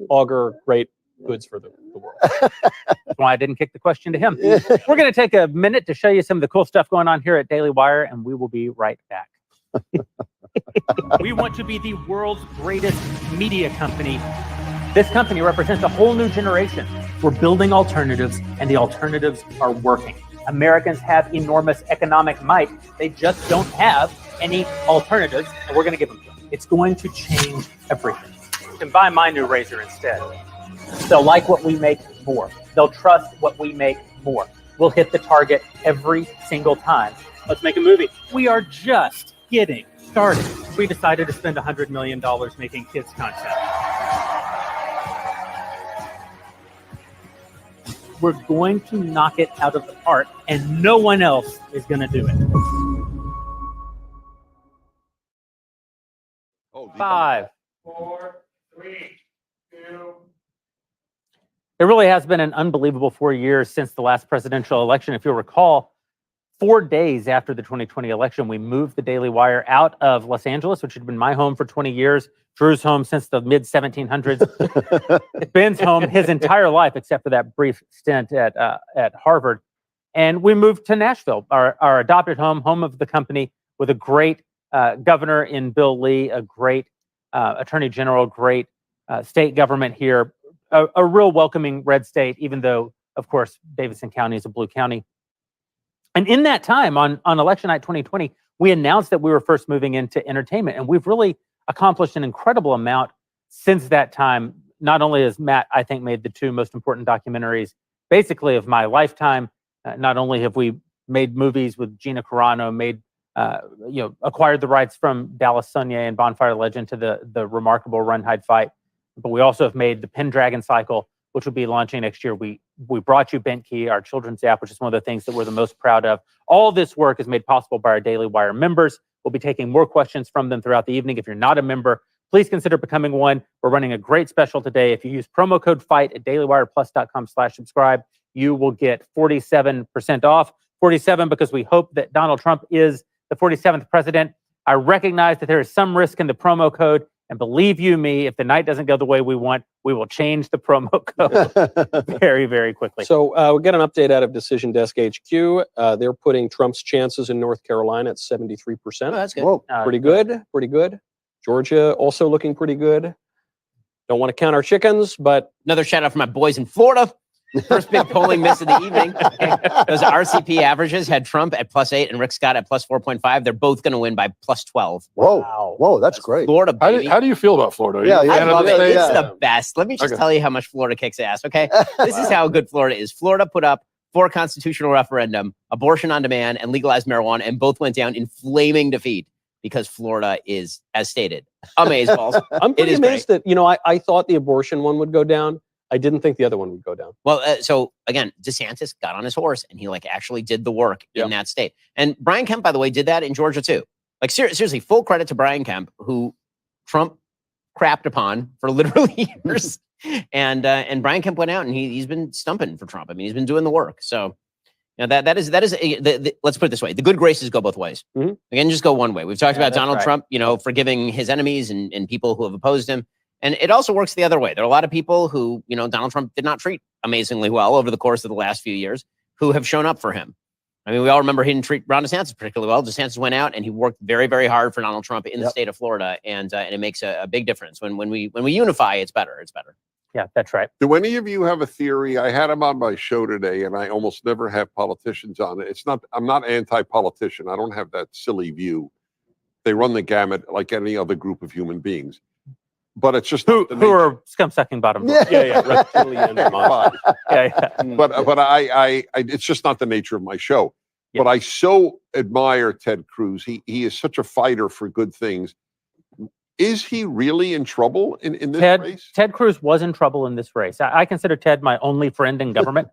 augur great goods for the world. That's why I didn't kick the question to him. We're going to take a minute to show you some of the cool stuff going on here at Daily Wire, and we will be right back. We want to be the world's greatest media company. This company represents a whole new generation. We're building alternatives, and the alternatives are working. Americans have enormous economic might. They just don't have any alternatives, and we're going to give them to them. It's going to change everything. You can buy my new razor instead. They'll like what we make more. They'll trust what we make more. We'll hit the target every single time. Let's make a movie. We are just getting started. We decided to spend $100 million making kids content. We're going to knock it out of the park, and no one else is going to do it. 5, 4, 3, 2. It really has been an unbelievable 4 years since the last presidential election. If you'll recall, 4 days after the 2020 election, we moved the Daily Wire out of Los Angeles, which had been my home for 20 years. Drew's home since the mid-1700s. Ben's home his entire life, except for that brief stint at Harvard. And we moved to Nashville, our adopted home of the company, with a great governor in Bill Lee, a great attorney general, great state government here, a real welcoming red state, even though, of course, Davidson County is a blue county. And in that time, on election night 2020, we announced that we were first moving into entertainment. And we've really accomplished an incredible amount since that time. Not only has Matt, I think, made the two most important documentaries, basically, of my lifetime. Not only have we made movies with Gina Carano, acquired the rights from Dallas Sonnier and Bonfire Legend to the remarkable Run, Hide, Fight, but we also have made the Pendragon Cycle, which will be launching next year. We brought you Bent Key, our children's app, which is one of the things that we're the most proud of. All this work is made possible by our Daily Wire members. We'll be taking more questions from them throughout the evening. If you're not a member, please consider becoming one. We're running a great special today. If you use promo code FIGHT at dailywireplus.com/subscribe, you will get 47% off. 47 because we hope that Donald Trump is the 47th president. I recognize that there is some risk in the promo code. And believe you me, if the night doesn't go the way we want, we will change the promo code very, very quickly. So we get an update out of Decision Desk HQ. They're putting Trump's chances in North Carolina at 73%. Oh, that's good. Whoa, pretty good, pretty good. Georgia also looking pretty good. Don't want to count our chickens, but another shout out for my boys in Florida. First big polling miss of the evening. Those RCP averages had Trump at +8 and Rick Scott at +4.5. They're both going to win by +12. Whoa, wow. Whoa, that's great. Florida, baby. How do you feel about Florida? Yeah, I love it. It's the Yeah. best. Let me just Okay. tell you how much Florida kicks ass, okay? This is how good Florida is. Florida put up 4 constitutional referendum, abortion on demand, and legalized marijuana, and both went down in flaming defeat because Florida is, as stated, amazeballs. I'm pretty amazed that, I thought the abortion one would go down. I didn't think the other one would go down. Well, so again, DeSantis got on his horse and he actually did the work in that state. And Brian Kemp, by the way, did that in Georgia too. Seriously, full credit to Brian Kemp, who Trump crapped upon for literally years. And Brian Kemp went out and he's been stumping for Trump. I mean, he's been doing the work. So that is let's put it this way: the good graces go both ways. Mm-hmm. Again, just go one way. We've talked about that's Donald right. Trump, forgiving his enemies and people who have opposed him. And it also works the other way. There are a lot of people who, Donald Trump did not treat amazingly well over the course of the last few years who have shown up for him. I mean, we all remember he didn't treat Ron DeSantis particularly well. DeSantis went out and he worked very, very hard for Donald Trump in the state of Florida. And it makes a big difference. When we unify, it's better. It's better. Yeah, that's right. Do any of you have a theory? I had him on my show today, and I almost never have politicians on it. I'm not anti-politician. I don't have that silly view. They run the gamut like any other group of human beings. But it's just who are scum sucking bottom dwellers. But I it's just not the nature of my show. Yeah. But I so admire Ted Cruz. He is such a fighter for good things. Is he really in trouble in this race? Ted Cruz was in trouble in this race. I consider Ted my only friend in government.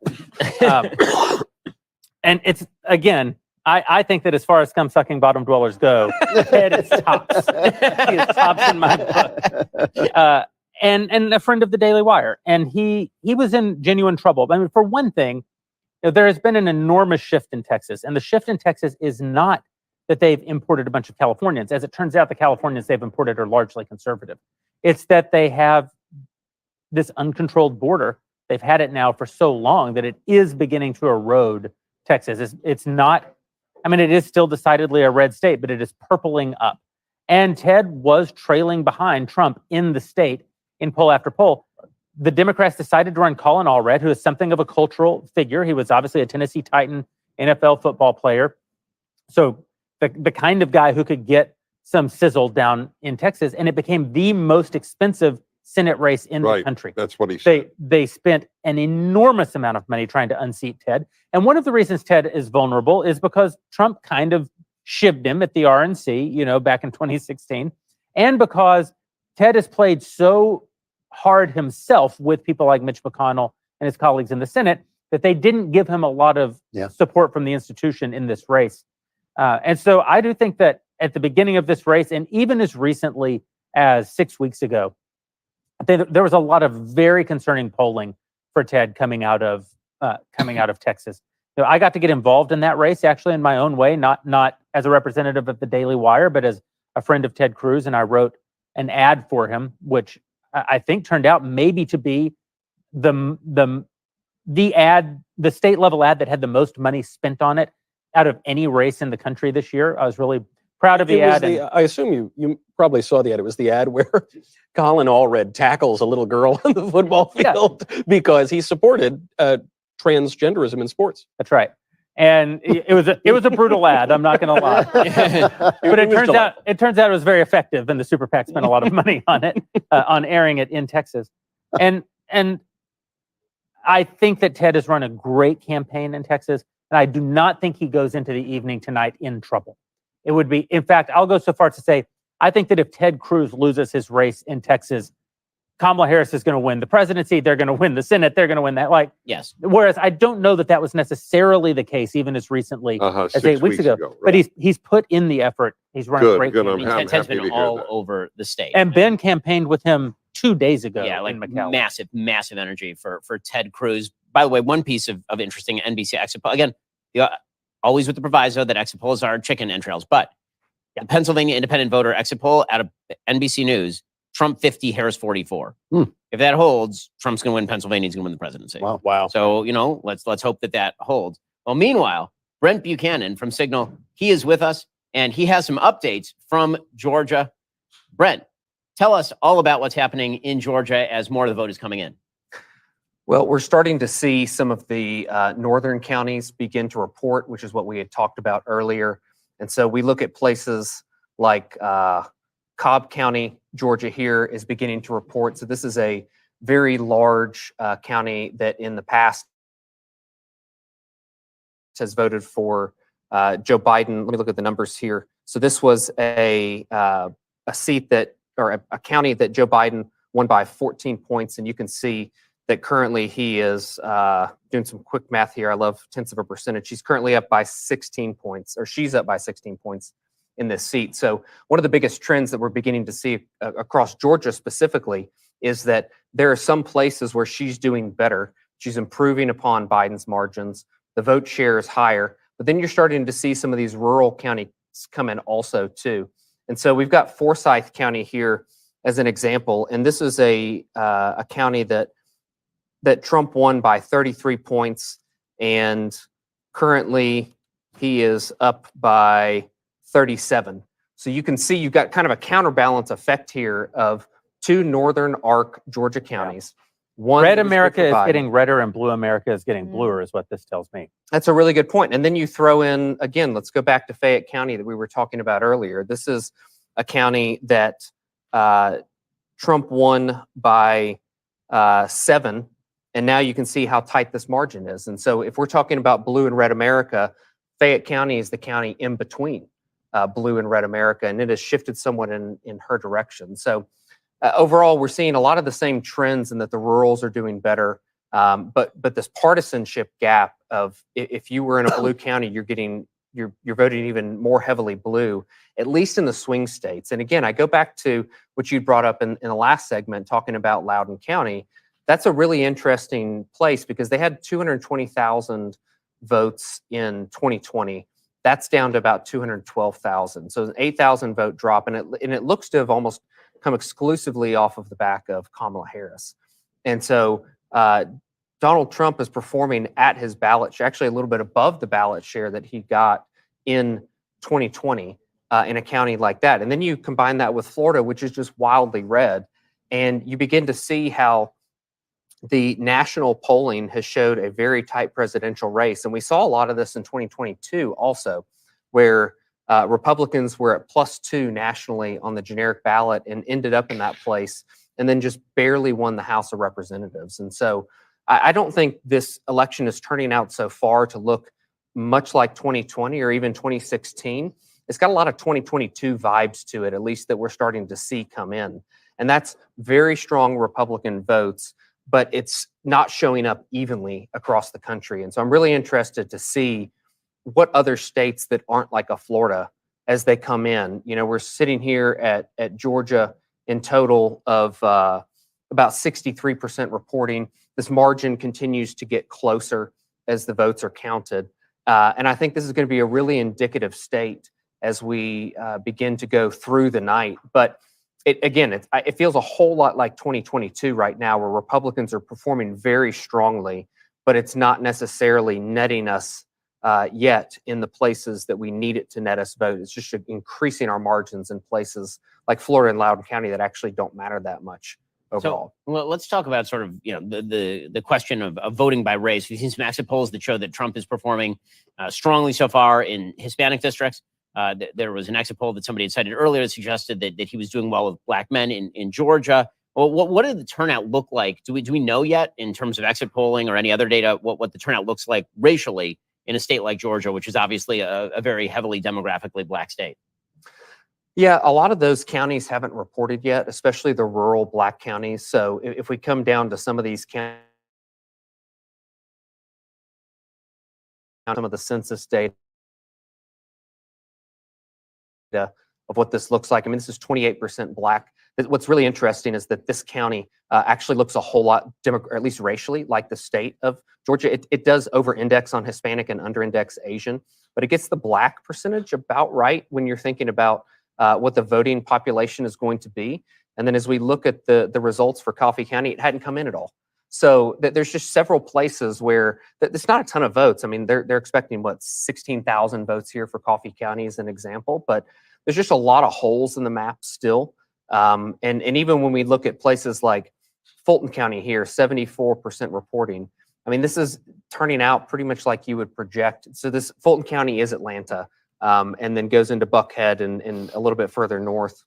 And it's, again, I think that as far as scum-sucking bottom dwellers go, Ted is tops. He is tops in my book. And a friend of the Daily Wire. And he was in genuine trouble. I mean, for one thing, there has been an enormous shift in Texas. And the shift in Texas is not that they've imported a bunch of Californians. As it turns out, the Californians they've imported are largely conservative. It's that they have this uncontrolled border. They've had it now for so long that it is beginning to erode Texas. It's not, I mean, it is still decidedly a red state, but it is purpling up. And Ted was trailing behind Trump in the state in poll after poll. The Democrats decided to run Colin Allred, who is something of a cultural figure. He was obviously a Tennessee Titan NFL football player. So the kind of guy who could get some sizzle down in Texas. And it became the most expensive Senate race in the country. That's what he said. They spent an enormous amount of money trying to unseat Ted. And one of the reasons Ted is vulnerable is because Trump kind of shivved him at the RNC, back in 2016. And because Ted has played so hard himself with people like Mitch McConnell and his colleagues in the Senate that they didn't give him a lot of support from the institution in this race. And so I do think that at the beginning of this race, and even as recently as 6 weeks ago, there was a lot of very concerning polling for Ted coming out of Texas. I got to get involved in that race actually in my own way, not as a representative of the Daily Wire, but as a friend of Ted Cruz, and I wrote an ad for him, which I think turned out maybe to be the state level ad that had the most money spent on it out of any race in the country this year. I was really proud of the ad. I assume you probably saw the ad. It was the ad where Colin Allred tackles a little girl on the football field because he supported transgenderism in sports. That's right. And it was a brutal ad. I'm not going to lie, but it turns out it was very effective, and the super PAC spent a lot of money on it, on airing it in Texas. And I think that Ted has run a great campaign in Texas, and I do not think he goes into the evening tonight in trouble. It would be, in fact, I'll go so far as to say, I think that if Ted Cruz loses his race in Texas, Kamala Harris is going to win the presidency. They're going to win the Senate. They're going to win that. Like, yes. Whereas I don't know that that was necessarily the case even as recently as 6 8 weeks ago. right. But he's put in the effort. He's run a great Good. campaign. I'm Ted's happy been to hear all that. over the state. And Ben campaigned with him 2 days ago. Yeah, like in McAllen. massive energy for Ted Cruz. By the way, one piece of interesting NBC exit poll, again, always with the proviso that exit polls are chicken entrails, but the Pennsylvania independent voter exit poll out of NBC News, Trump 50, Harris 44. If that holds, Trump's going to win Pennsylvania. He's going to win the presidency. Wow. So, let's hope that holds. Well, meanwhile, Brent Buchanan from Signal, he is with us and he has some updates from Georgia. Brent, tell us all about what's happening in Georgia as more of the vote is coming in. Well, we're starting to see some of the northern counties begin to report, which is what we had talked about earlier. And so we look at places like Cobb County, Georgia here is beginning to report. So this is a very large county that in the past has voted for Joe Biden. Let me look at the numbers here. So this was a seat that, or a county that Joe Biden won by 14 points. And you can see that currently he is doing some quick math here. I love tenths of a percentage. He's currently up by 16 points, or she's up by 16 points in this seat. So one of the biggest trends that we're beginning to see across Georgia specifically is that there are some places where she's doing better. She's improving upon Biden's margins. The vote share is higher, but then you're starting to see some of these rural counties come in also too. And so we've got Forsyth County here as an example, and this is a county that Trump won by 33 points, and currently he is up by 37. So you can see you've got kind of a counterbalance effect here of two northern arc Georgia counties. One Red that was America good is for Biden. getting redder and blue America is getting bluer, is what this tells me. That's a really good point. And then you throw in, again, let's go back to Fayette County that we were talking about earlier. This is a county that Trump won by 7. And now you can see how tight this margin is. And so if we're talking about blue and red America, Fayette County is the county in between blue and red America, and it has shifted somewhat in her direction. So overall, we're seeing a lot of the same trends in that the rurals are doing better. But this partisanship gap of if you were in a blue county, you're voting even more heavily blue, at least in the swing states. And again, I go back to what you brought up in the last segment, talking about Loudoun County. That's a really interesting place because they had 220,000 votes in 2020. That's down to about 212,000. So an 8,000 vote drop, and it looks to have almost come exclusively off of the back of Kamala Harris. And so Donald Trump is performing at his ballot share, actually a little bit above the ballot share that he got in 2020 in a county like that. And then you combine that with Florida, which is just wildly red, and you begin to see how the national polling has showed a very tight presidential race. And we saw a lot of this in 2022 also, where Republicans were at +2 nationally on the generic ballot and ended up in that place and then just barely won the House of Representatives. And so I don't think this election is turning out so far to look much like 2020 or even 2016. It's got a lot of 2022 vibes to it, at least that we're starting to see come in. And that's very strong Republican votes, but it's not showing up evenly across the country. And so I'm really interested to see what other states that aren't like a Florida as they come in. You know, we're sitting here at Georgia in total of about 63% reporting. This margin continues to get closer as the votes are counted. And I think this is going to be a really indicative state as we begin to go through the night. But it feels a whole lot like 2022 right now, where Republicans are performing very strongly, but it's not necessarily netting us yet in the places that we need it to net us vote. It's just increasing our margins in places like Florida and Loudoun County that actually don't matter that much overall. So let's talk about sort of the question of voting by race. We've seen some exit polls that show that Trump is performing strongly so far in Hispanic districts. There was an exit poll that somebody had cited earlier that suggested that he was doing well with black men in Georgia. Well, what did the turnout look like? Do we know yet in terms of exit polling or any other data what the turnout looks like racially in a state like Georgia, which is obviously a very heavily demographically black state? Yeah, a lot of those counties haven't reported yet, especially the rural Black counties. So if we come down to some of these counties, some of the census data of what this looks like. I mean, this is 28% Black. What's really interesting is that this county actually looks a whole lot, or at least racially, like the state of Georgia. It does over-index on Hispanic and under-index Asian, but it gets the Black percentage about right when you're thinking about what the voting population is going to be. And then as we look at the results for Coffee County, it hadn't come in at all. So there's just several places where there's not a ton of votes. I mean, they're expecting, what, 16,000 votes here for Coffee County as an example, but there's just a lot of holes in the map still. And even when we look at places like Fulton County here, 74% reporting. I mean, this is turning out pretty much like you would project. So this Fulton County is Atlanta, and then goes into Buckhead and a little bit further north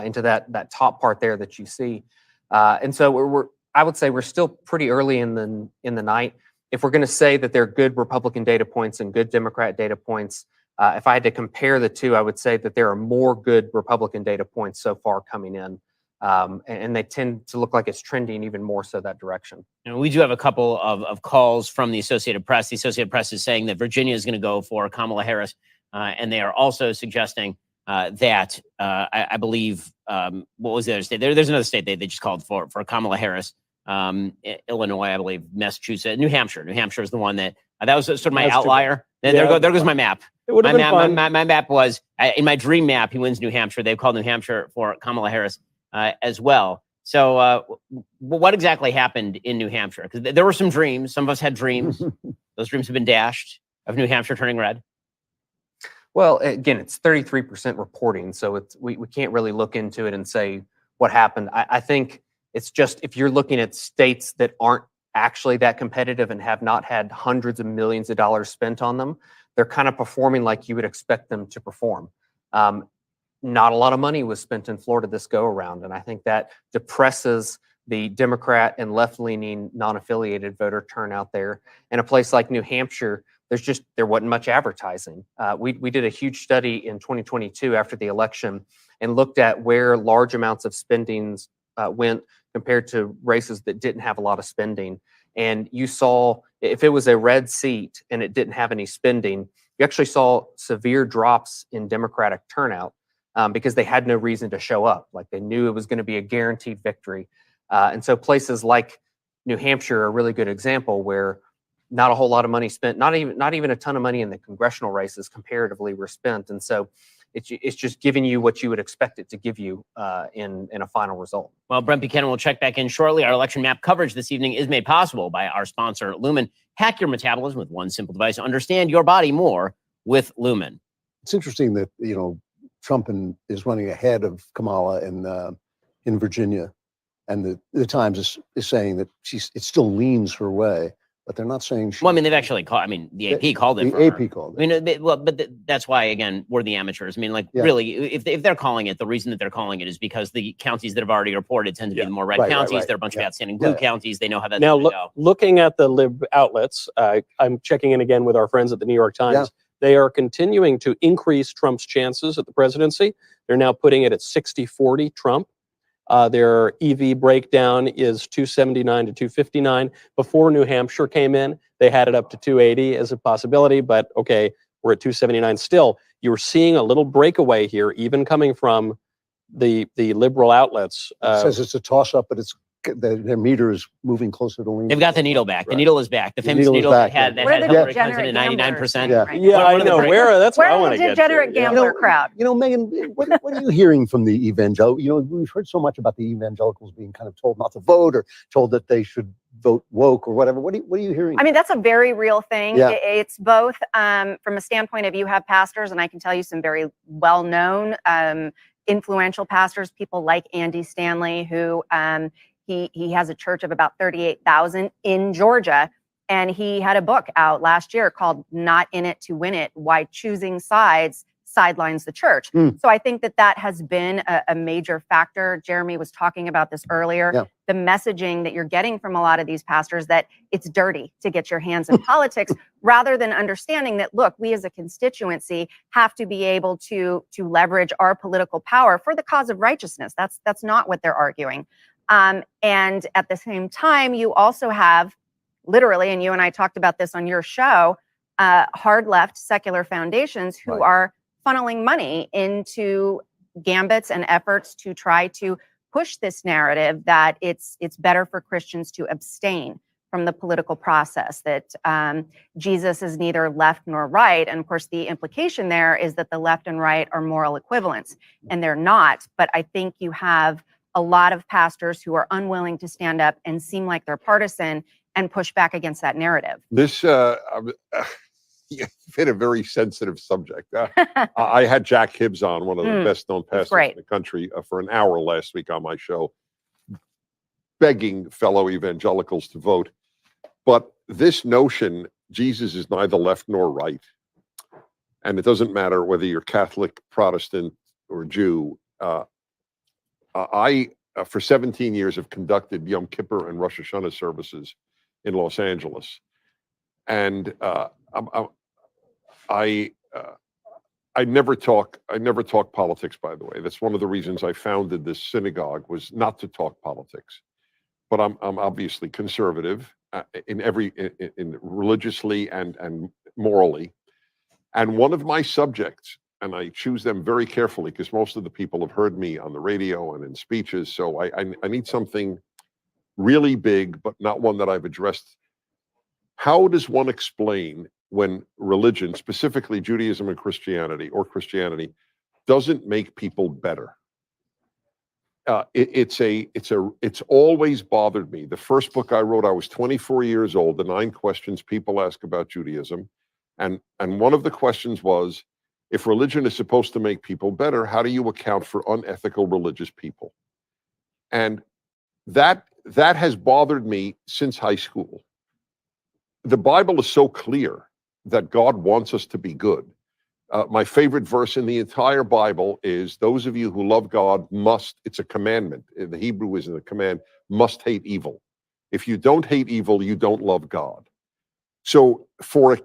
into that top part there that you see. And so I would say we're still pretty early in the night. If we're going to say that there are good Republican data points and good Democrat data points, if I had to compare the two, I would say that there are more good Republican data points so far coming in, and they tend to look like it's trending even more so that direction. And we do have a couple of calls from the Associated Press. The Associated Press is saying that Virginia is going to go for Kamala Harris, and they are also suggesting that I believe what was the other state? There's another state they just called for Kamala Harris. Illinois, I believe, Massachusetts, New Hampshire. New Hampshire is the one that was sort of my outlier. There goes my map. My map was in my dream map. He wins New Hampshire. They've called New Hampshire for Kamala Harris as well. So, what exactly happened in New Hampshire? Because there were some dreams. Some of us had dreams. Those dreams have been dashed of New Hampshire turning red. Well, again, it's 33% reporting, so we can't really look into it and say what happened. I think it's just if you're looking at states that aren't actually that competitive and have not had hundreds of millions of dollars spent on them, they're kind of performing like you would expect them to perform. Not a lot of money was spent in Florida this go around, and I think that depresses the Democrat and left-leaning non-affiliated voter turnout there. In a place like New Hampshire, there wasn't much advertising. We did a huge study in 2022 after the election and looked at where large amounts of spending went compared to races that didn't have a lot of spending. And you saw, if it was a red seat and it didn't have any spending, you actually saw severe drops in Democratic turnout because they had no reason to show up. Like they knew it was going to be a guaranteed victory. And so places like New Hampshire are a really good example where not a whole lot of money spent, not even a ton of money in the congressional races comparatively were spent. And so it's just giving you what you would expect it to give you in a final result. Well, Brent Buchanan will check back in shortly. Our election map coverage this evening is made possible by our sponsor, Lumen. Hack your metabolism with one simple device. Understand your body more with Lumen. It's interesting that, Trump is running ahead of Kamala in Virginia. And the Times is saying that it still leans her way. But they're not saying. Well, I mean, they've actually called. I mean, the AP called it. The AP called it. I mean, but that's why, again, we're the amateurs. I mean, really, if they're calling it, the reason that they're calling it is because the counties that have already reported tend to be the more red counties. Right. They're a bunch of outstanding blue counties. They know how that's now going to go. Looking at the lib outlets, I'm checking in again with our friends at the New York Times. Yeah. They are continuing to increase Trump's chances at the presidency. They're now putting it at 60-40 Trump. Their EV breakdown is 279 to 259. Before New Hampshire came in, they had it up to 280 as a possibility, but okay, we're at 279 still. You're seeing a little breakaway here, even coming from the liberal outlets. It says it's a toss-up, but their meter is moving closer to lean. They've got the needle back. The needle is back. The famous needle that had Hillary Clinton at 99%. Yeah, I know. That's what I want to get to. Degenerate gambler crowd. Megan, what are you hearing from the evangelical? We've heard so much about the evangelicals being kind of told not to vote or told that they should vote woke or whatever. What are you hearing? I mean, that's a very real thing. Yeah. It's both from a standpoint of you have pastors, and I can tell you some very well-known, influential pastors, people like Andy Stanley, who he has a church of about 38,000 in Georgia. And he had a book out last year called Not in It to Win It, Why Choosing Sides sidelines the church. Mm. So I think that has been a major factor. Jeremy was talking about this earlier. Yeah. The messaging that you're getting from a lot of these pastors that it's dirty to get your hands in politics, rather than understanding that, look, we as a constituency have to be able to leverage our political power for the cause of righteousness. That's not what they're arguing. And at the same time, you also have literally, and you and I talked about this on your show, hard left secular foundations who are funneling money into gambits and efforts to try to push this narrative that it's better for Christians to abstain from the political process, that Jesus is neither left nor right. And of course, the implication there is that the left and right are moral equivalents, and they're not. But I think you have a lot of pastors who are unwilling to stand up and seem like they're partisan and push back against that narrative. This you've hit a very sensitive subject. I had Jack Hibbs on, one of the best-known pastors in the country, for an hour last week on my show, begging fellow evangelicals to vote. But this notion, Jesus is neither left nor right, and it doesn't matter whether you're Catholic, Protestant, or Jew. I, for 17 years, have conducted Yom Kippur and Rosh Hashanah services in Los Angeles, and I never talk politics. By the way, that's one of the reasons I founded this synagogue, was not to talk politics. But I'm obviously conservative in religiously and morally, and one of my subjects, and I choose them very carefully because most of the people have heard me on the radio and in speeches. So I need something really big, but not one that I've addressed. How does one explain when religion, specifically Judaism and Christianity, or Christianity, doesn't make people better? It's always bothered me. The first book I wrote, I was 24 years old, The 9 Questions People Ask About Judaism. And one of the questions was, if religion is supposed to make people better, how do you account for unethical religious people? And that has bothered me since high school. The Bible is so clear that God wants us to be good. My favorite verse in the entire Bible is, those of you who love God must, it's a commandment. The Hebrew is in the command, must hate evil. If you don't hate evil, you don't love God. So for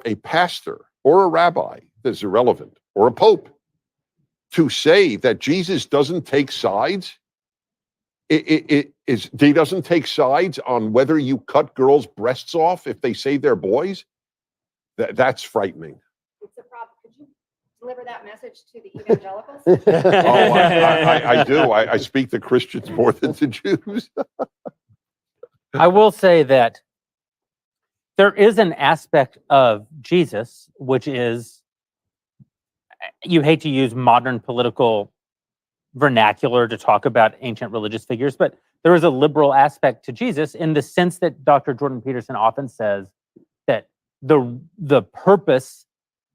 a pastor or a rabbi, that's irrelevant, or a pope, to say that Jesus doesn't take sides, he doesn't take sides on whether you cut girls' breasts off if they say they're boys, that's frightening. It's a problem. Could you deliver that message to the evangelicals? I do. I speak to Christians more than to Jews. I will say that there is an aspect of Jesus, which is, you hate to use modern political vernacular to talk about ancient religious figures, but there is a liberal aspect to Jesus, in the sense that Dr. Jordan Peterson often says that the purpose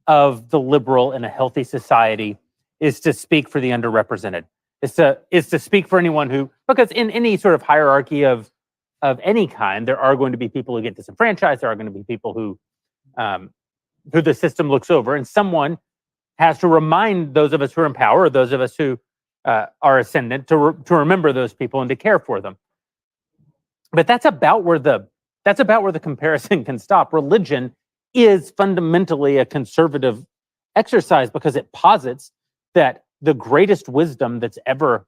of the liberal in a healthy society is to speak for the underrepresented, is to speak for anyone who, because in any sort of hierarchy of any kind, there are going to be people who get disenfranchised, there are going to be people who the system looks over, and someone has to remind those of us who are in power, or those of us who are ascendant, to remember those people and to care for them. But that's about where the comparison can stop. Religion is fundamentally a conservative exercise, because it posits that the greatest wisdom that's ever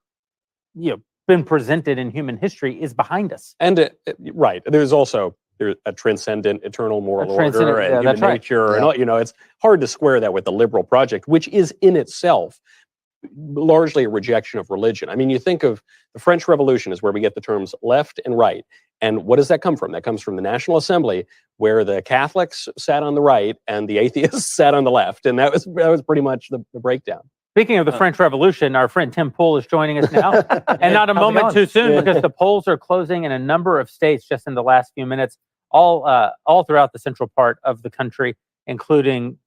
been presented in human history is behind us. And right, there's a transcendent, eternal moral order and human nature, and all, it's hard to square that with the liberal project, which is in itself largely a rejection of religion. I mean, you think of the French Revolution is where we get the terms left and right. And what does that come from? That comes from the National Assembly, where the Catholics sat on the right and the atheists sat on the left. And that was pretty much the breakdown. Speaking of the French Revolution, our friend Tim Pool is joining us now. And not a moment too soon, because the polls are closing in a number of states just in the last few minutes, all throughout the central part of the country, including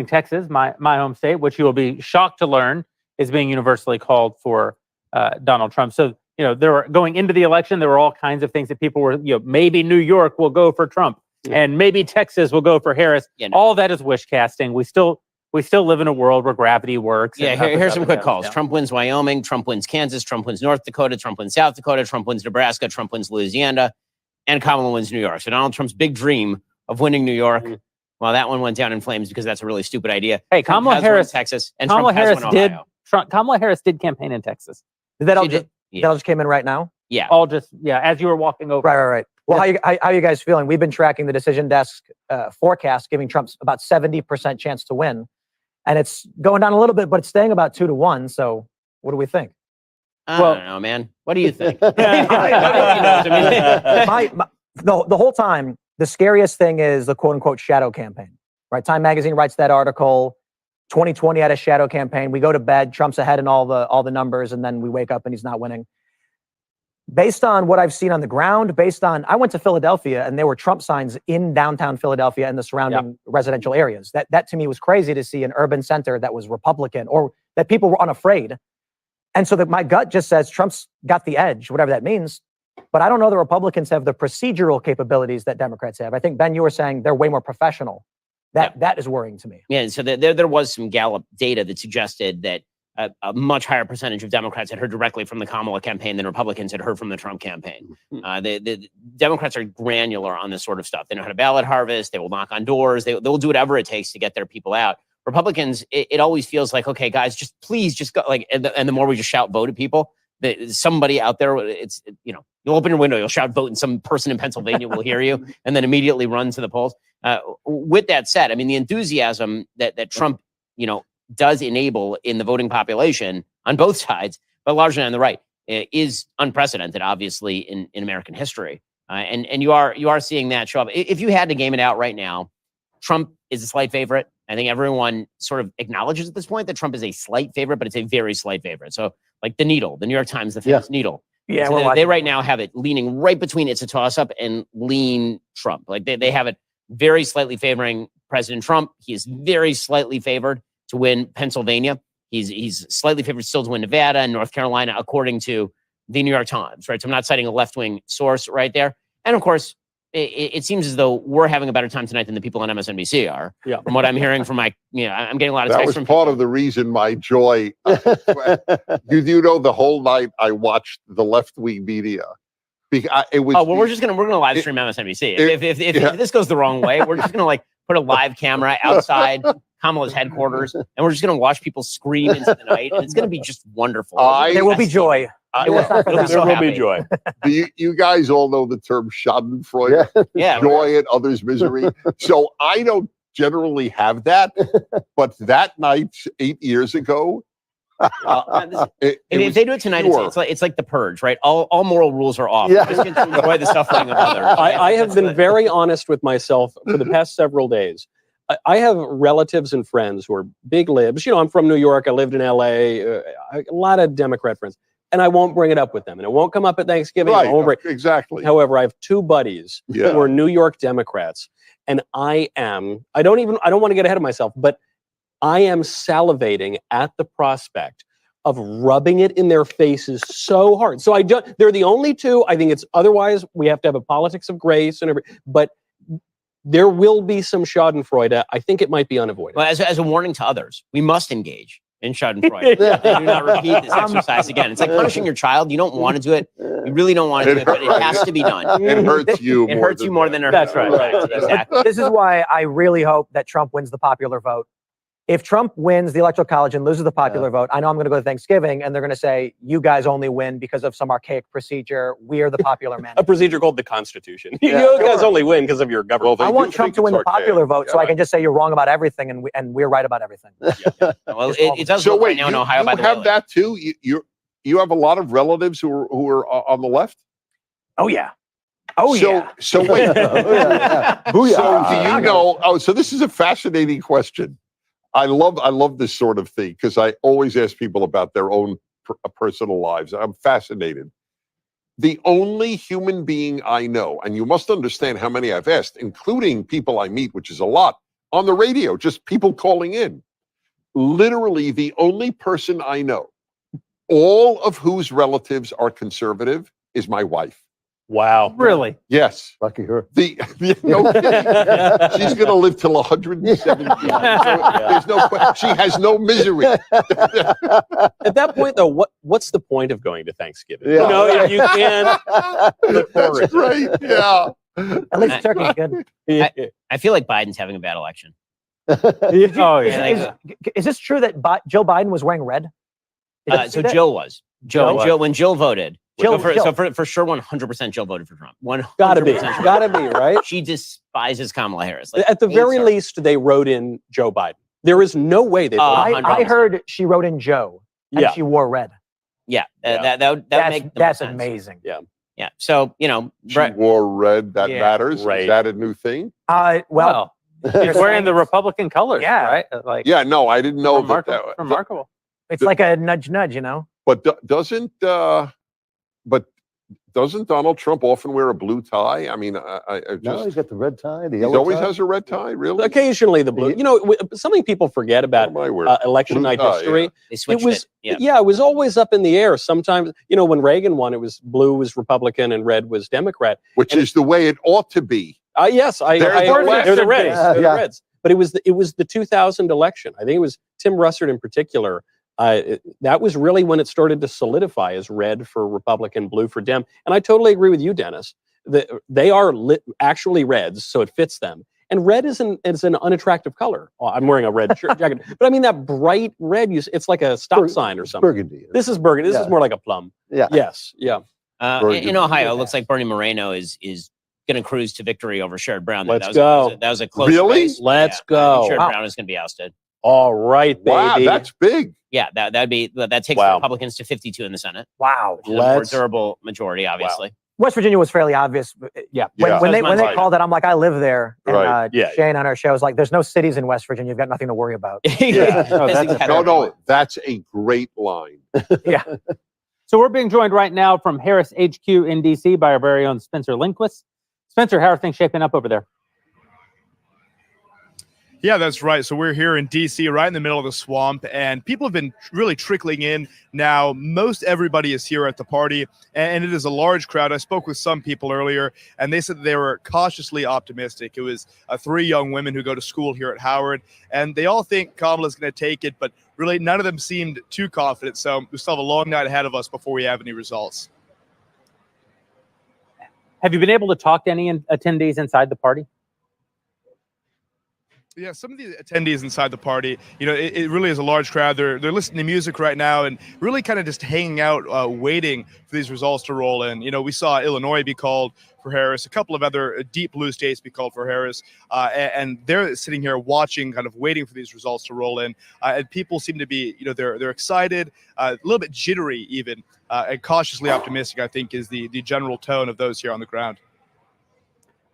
Texas, my home state, which you will be shocked to learn is being universally called for Donald Trump. So, there were, going into the election, there were all kinds of things that people were, maybe New York will go for Trump, and maybe Texas will go for Harris. All that is wish casting. We still we still live in a world where gravity works. Yeah, and here's some quick calls. Yeah. Trump wins Wyoming. Trump wins Kansas. Trump wins North Dakota. Trump wins South Dakota. Trump wins Nebraska. Trump wins Louisiana. And Kamala wins New York. So Donald Trump's big dream of winning New York, well, that one went down in flames because that's a really stupid idea. Hey, Trump Kamala has won Harris, Texas, and Kamala Trump has Harris won did. Ohio. Kamala Harris did campaign in Texas. Did that all She just, did, that all just came in right now? Yeah. All just as you were walking over. Right. Well, how are you guys feeling? We've been tracking the decision desk forecast, giving Trump about 70% chance to win, and it's going down a little bit, but it's staying about 2-1. So, what do we think? I don't know, man. What do you think? The whole time, the scariest thing is the quote unquote shadow campaign, right? Time Magazine writes that article. 2020 had a shadow campaign. We go to bed, Trump's ahead in all the numbers, and then we wake up and he's not winning. Based on what I've seen on the ground, I went to Philadelphia and there were Trump signs in downtown Philadelphia and the surrounding residential areas. That to me was crazy to see an urban center that was Republican or that people were unafraid. And so that my gut just says Trump's got the edge, whatever that means. But I don't know the Republicans have the procedural capabilities that Democrats have. I think, Ben, you were saying they're way more professional. That is worrying to me. Yeah, so there was some Gallup data that suggested that a much higher percentage of Democrats had heard directly from the Kamala campaign than Republicans had heard from the Trump campaign. The Democrats are granular on this sort of stuff. They know how to ballot harvest. They will knock on doors. They will do whatever it takes to get their people out. Republicans, it always feels like, okay, guys, please go. Like, and the more we just shout vote at people, somebody out there, you'll open your window, you'll shout vote, and some person in Pennsylvania will hear you, and then immediately run to the polls. With that said, I mean, the enthusiasm that Trump, does enable in the voting population on both sides, but largely on the right, is unprecedented, obviously, in American history. And you are seeing that show up. If you had to game it out right now, Trump is a slight favorite. I think everyone sort of acknowledges at this point that Trump is a slight favorite, but it's a very slight favorite. So, like the Needle, the New York Times, the famous Needle. Yeah, so they right now have it leaning right between it's a toss-up and lean Trump. Like they have it very slightly favoring President Trump. He is very slightly favored to win Pennsylvania. He's slightly favored still to win Nevada and North Carolina, according to the New York Times, right? So I'm not citing a left-wing source right there. And of course, it seems as though we're having a better time tonight than the people on MSNBC are. Yeah. From what I'm hearing from I'm getting a lot of that texts was from part of the reason my joy. You know, the whole night I watched the left-wing media. It was. Oh well, we're gonna live stream MSNBC. If this goes the wrong way, we're just gonna put a live camera outside Kamala's headquarters, and we're just gonna watch people scream into the night, and it's gonna be just wonderful. There will be joy. There will be joy. Do you guys all know the term Schadenfreude? Yeah. Joy at others' misery. So I don't generally have that, but that night 8 years ago. If they do it tonight, it's like the purge, right? All moral rules are off. Yeah. Just get to enjoy the suffering of others. I have been very honest with myself for the past several days. I have relatives and friends who are big libs. I'm from New York. I lived in LA. A lot of Democrat friends. And I won't bring it up with them. And it won't come up at Thanksgiving. Right, exactly. However, I have two buddies who are New York Democrats. And I don't want to get ahead of myself, but I am salivating at the prospect of rubbing it in their faces so hard. So they're the only two. I think it's otherwise we have to have a politics of grace and everything. But there will be some Schadenfreude. I think it might be unavoidable. Well, as a warning to others, we must engage in Schadenfreude. Do not repeat this exercise again. It's like punishing your child. You don't want to do it. You really don't want to do it, but it has to be done. It hurts you. It hurts you more than it hurts. That's right. Exactly. This is why I really hope that Trump wins the popular vote. If Trump wins the Electoral College and loses the popular vote, I know I'm going to go to Thanksgiving and they're going to say, you guys only win because of some archaic procedure. We're the popular man. A procedure called the Constitution. You guys only win because of your government. I want Trump to win the popular vote so I can just say you're wrong about everything and we're right about everything. Well, it does so look wait, right now in Ohio. You have that too? You have a lot of relatives who are on the left? Oh, yeah. Oh, yeah. So wait. So do you know? So this is a fascinating question. I love this sort of thing because I always ask people about their own personal lives. I'm fascinated. The only human being I know, and you must understand how many I've asked, including people I meet, which is a lot, on the radio, just people calling in. Literally the only person I know, all of whose relatives are conservative, is my wife. Wow. Really? Yes. Lucky her. No kidding. She's going to live till 170. There's no she has no misery. At that point, though, what's the point of going to Thanksgiving? Yeah. You know, if you can look forward That's to it. great. Yeah. At least the turkey's good. I feel like Biden's having a bad election. Oh, yeah. Is this true that Joe Biden was wearing red? Did you see So that? Jill was. Jill? When Jill voted. Jill- so Jill. for sure, 100% Jill voted for Trump. 100%. Gotta be, right? She despises Kamala Harris. At the hates very her. least, they wrote in Joe Biden. There is no way they. I heard she wrote in Joe, and Yeah. she wore red. Yeah, that would make the most That's sense. amazing. Yeah. Yeah. So She wore red. That Yeah. matters. Right. Is that a new thing? Well, He's wearing the Republican colors, Yeah. right? Like, Yeah. No, I didn't know remarkable. that. Remarkable. it's like a nudge, you know. But doesn't Donald Trump often wear a blue tie? I mean, I just No, he's got the red tie. The he yellow always tie. has a red tie. Really? Occasionally the blue. You know, something people forget about election Blue night tie, history. yeah. They switched It was, it. yeah, it was always up in the air. Sometimes, you know, when Reagan won, it was blue was Republican and red was Democrat. Which is the way it ought to be. Yes, They're the they're the Reds. Reds. They're the Yeah. Reds. But it was the 2000 election. I think it was Tim Russert in particular. That was really when it started to solidify as red for Republican, blue for Dem. And I totally agree with you, Dennis. They are actually Reds, so it fits them. And red is an unattractive color. Oh, I'm wearing a red shirt jacket, but I mean that bright red. It's like a stop sign or something. Burgundy. This is burgundy. This Yeah. is more like a plum. Yeah. Yes. Yeah. In Ohio, it looks like Bernie Moreno is going to cruise to victory over Sherrod Brown. Let's that go. That was a close Really? race. Let's Yeah, I go. think Sherrod Wow. Brown is going to be ousted. All right, baby. Wow, that's big. Yeah, that takes Wow. Republicans to 52 in the Senate. Wow. Which is a more Let's- durable majority, obviously. West Virginia was fairly obvious. Yeah. When Yeah. they That's my called it, I'm like, I live there. And Right. Yeah. Shane on our show was like, there's no cities in West Virginia. You've got nothing to worry about. Yeah. No, that's No, that's a great line. So we're being joined right now from Harris HQ in DC by our very own Spencer Lindquist. Spencer, how are things shaping up over there? Yeah, that's right. So we're here in DC, right in the middle of the swamp, and people have been really trickling in now. Most everybody is here at the party, and it is a large crowd. I spoke with some people earlier, and they said they were cautiously optimistic. It was 3 young women who go to school here at Howard, and they all think Kamala's going to take it, but really none of them seemed too confident. So we still have a long night ahead of us before we have any results. Have you been able to talk to any attendees inside the party? Yeah, some of the attendees inside the party, you know, it really is a large crowd. They're listening to music right now and really kind of just hanging out, waiting for these results to roll in. You know, we saw Illinois be called for Harris, a couple of other deep blue states be called for Harris, and they're sitting here watching, kind of waiting for these results to roll in. And people seem to be, you know, they're excited, a little bit jittery even, and cautiously optimistic, I think, is the general tone of those here on the ground.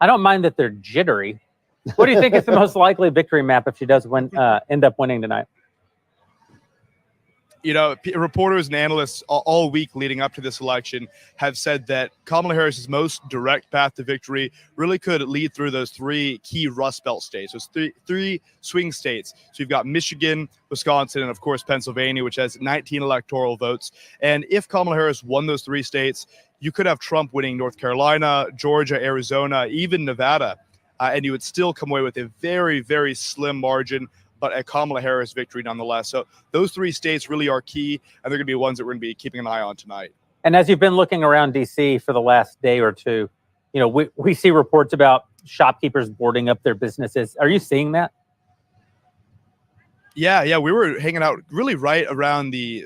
I don't mind that they're jittery. What do you think is the most likely victory map if she does end up winning tonight? You know, reporters and analysts all week leading up to this election have said that Kamala Harris's most direct path to victory really could lead through those 3 key Rust Belt states, those three swing states. So you've got Michigan, Wisconsin, and of course Pennsylvania, which has 19 electoral votes. And if Kamala Harris won those 3 states, you could have Trump winning North Carolina, Georgia, Arizona, even Nevada. And you would still come away with a very, very slim margin, but a Kamala Harris victory nonetheless. So those 3 states really are key, and they're going to be ones that we're going to be keeping an eye on tonight. And as you've been looking around DC for the last day or two, you know, we see reports about shopkeepers boarding up their businesses. Are you seeing that? Yeah, we were hanging out really right around the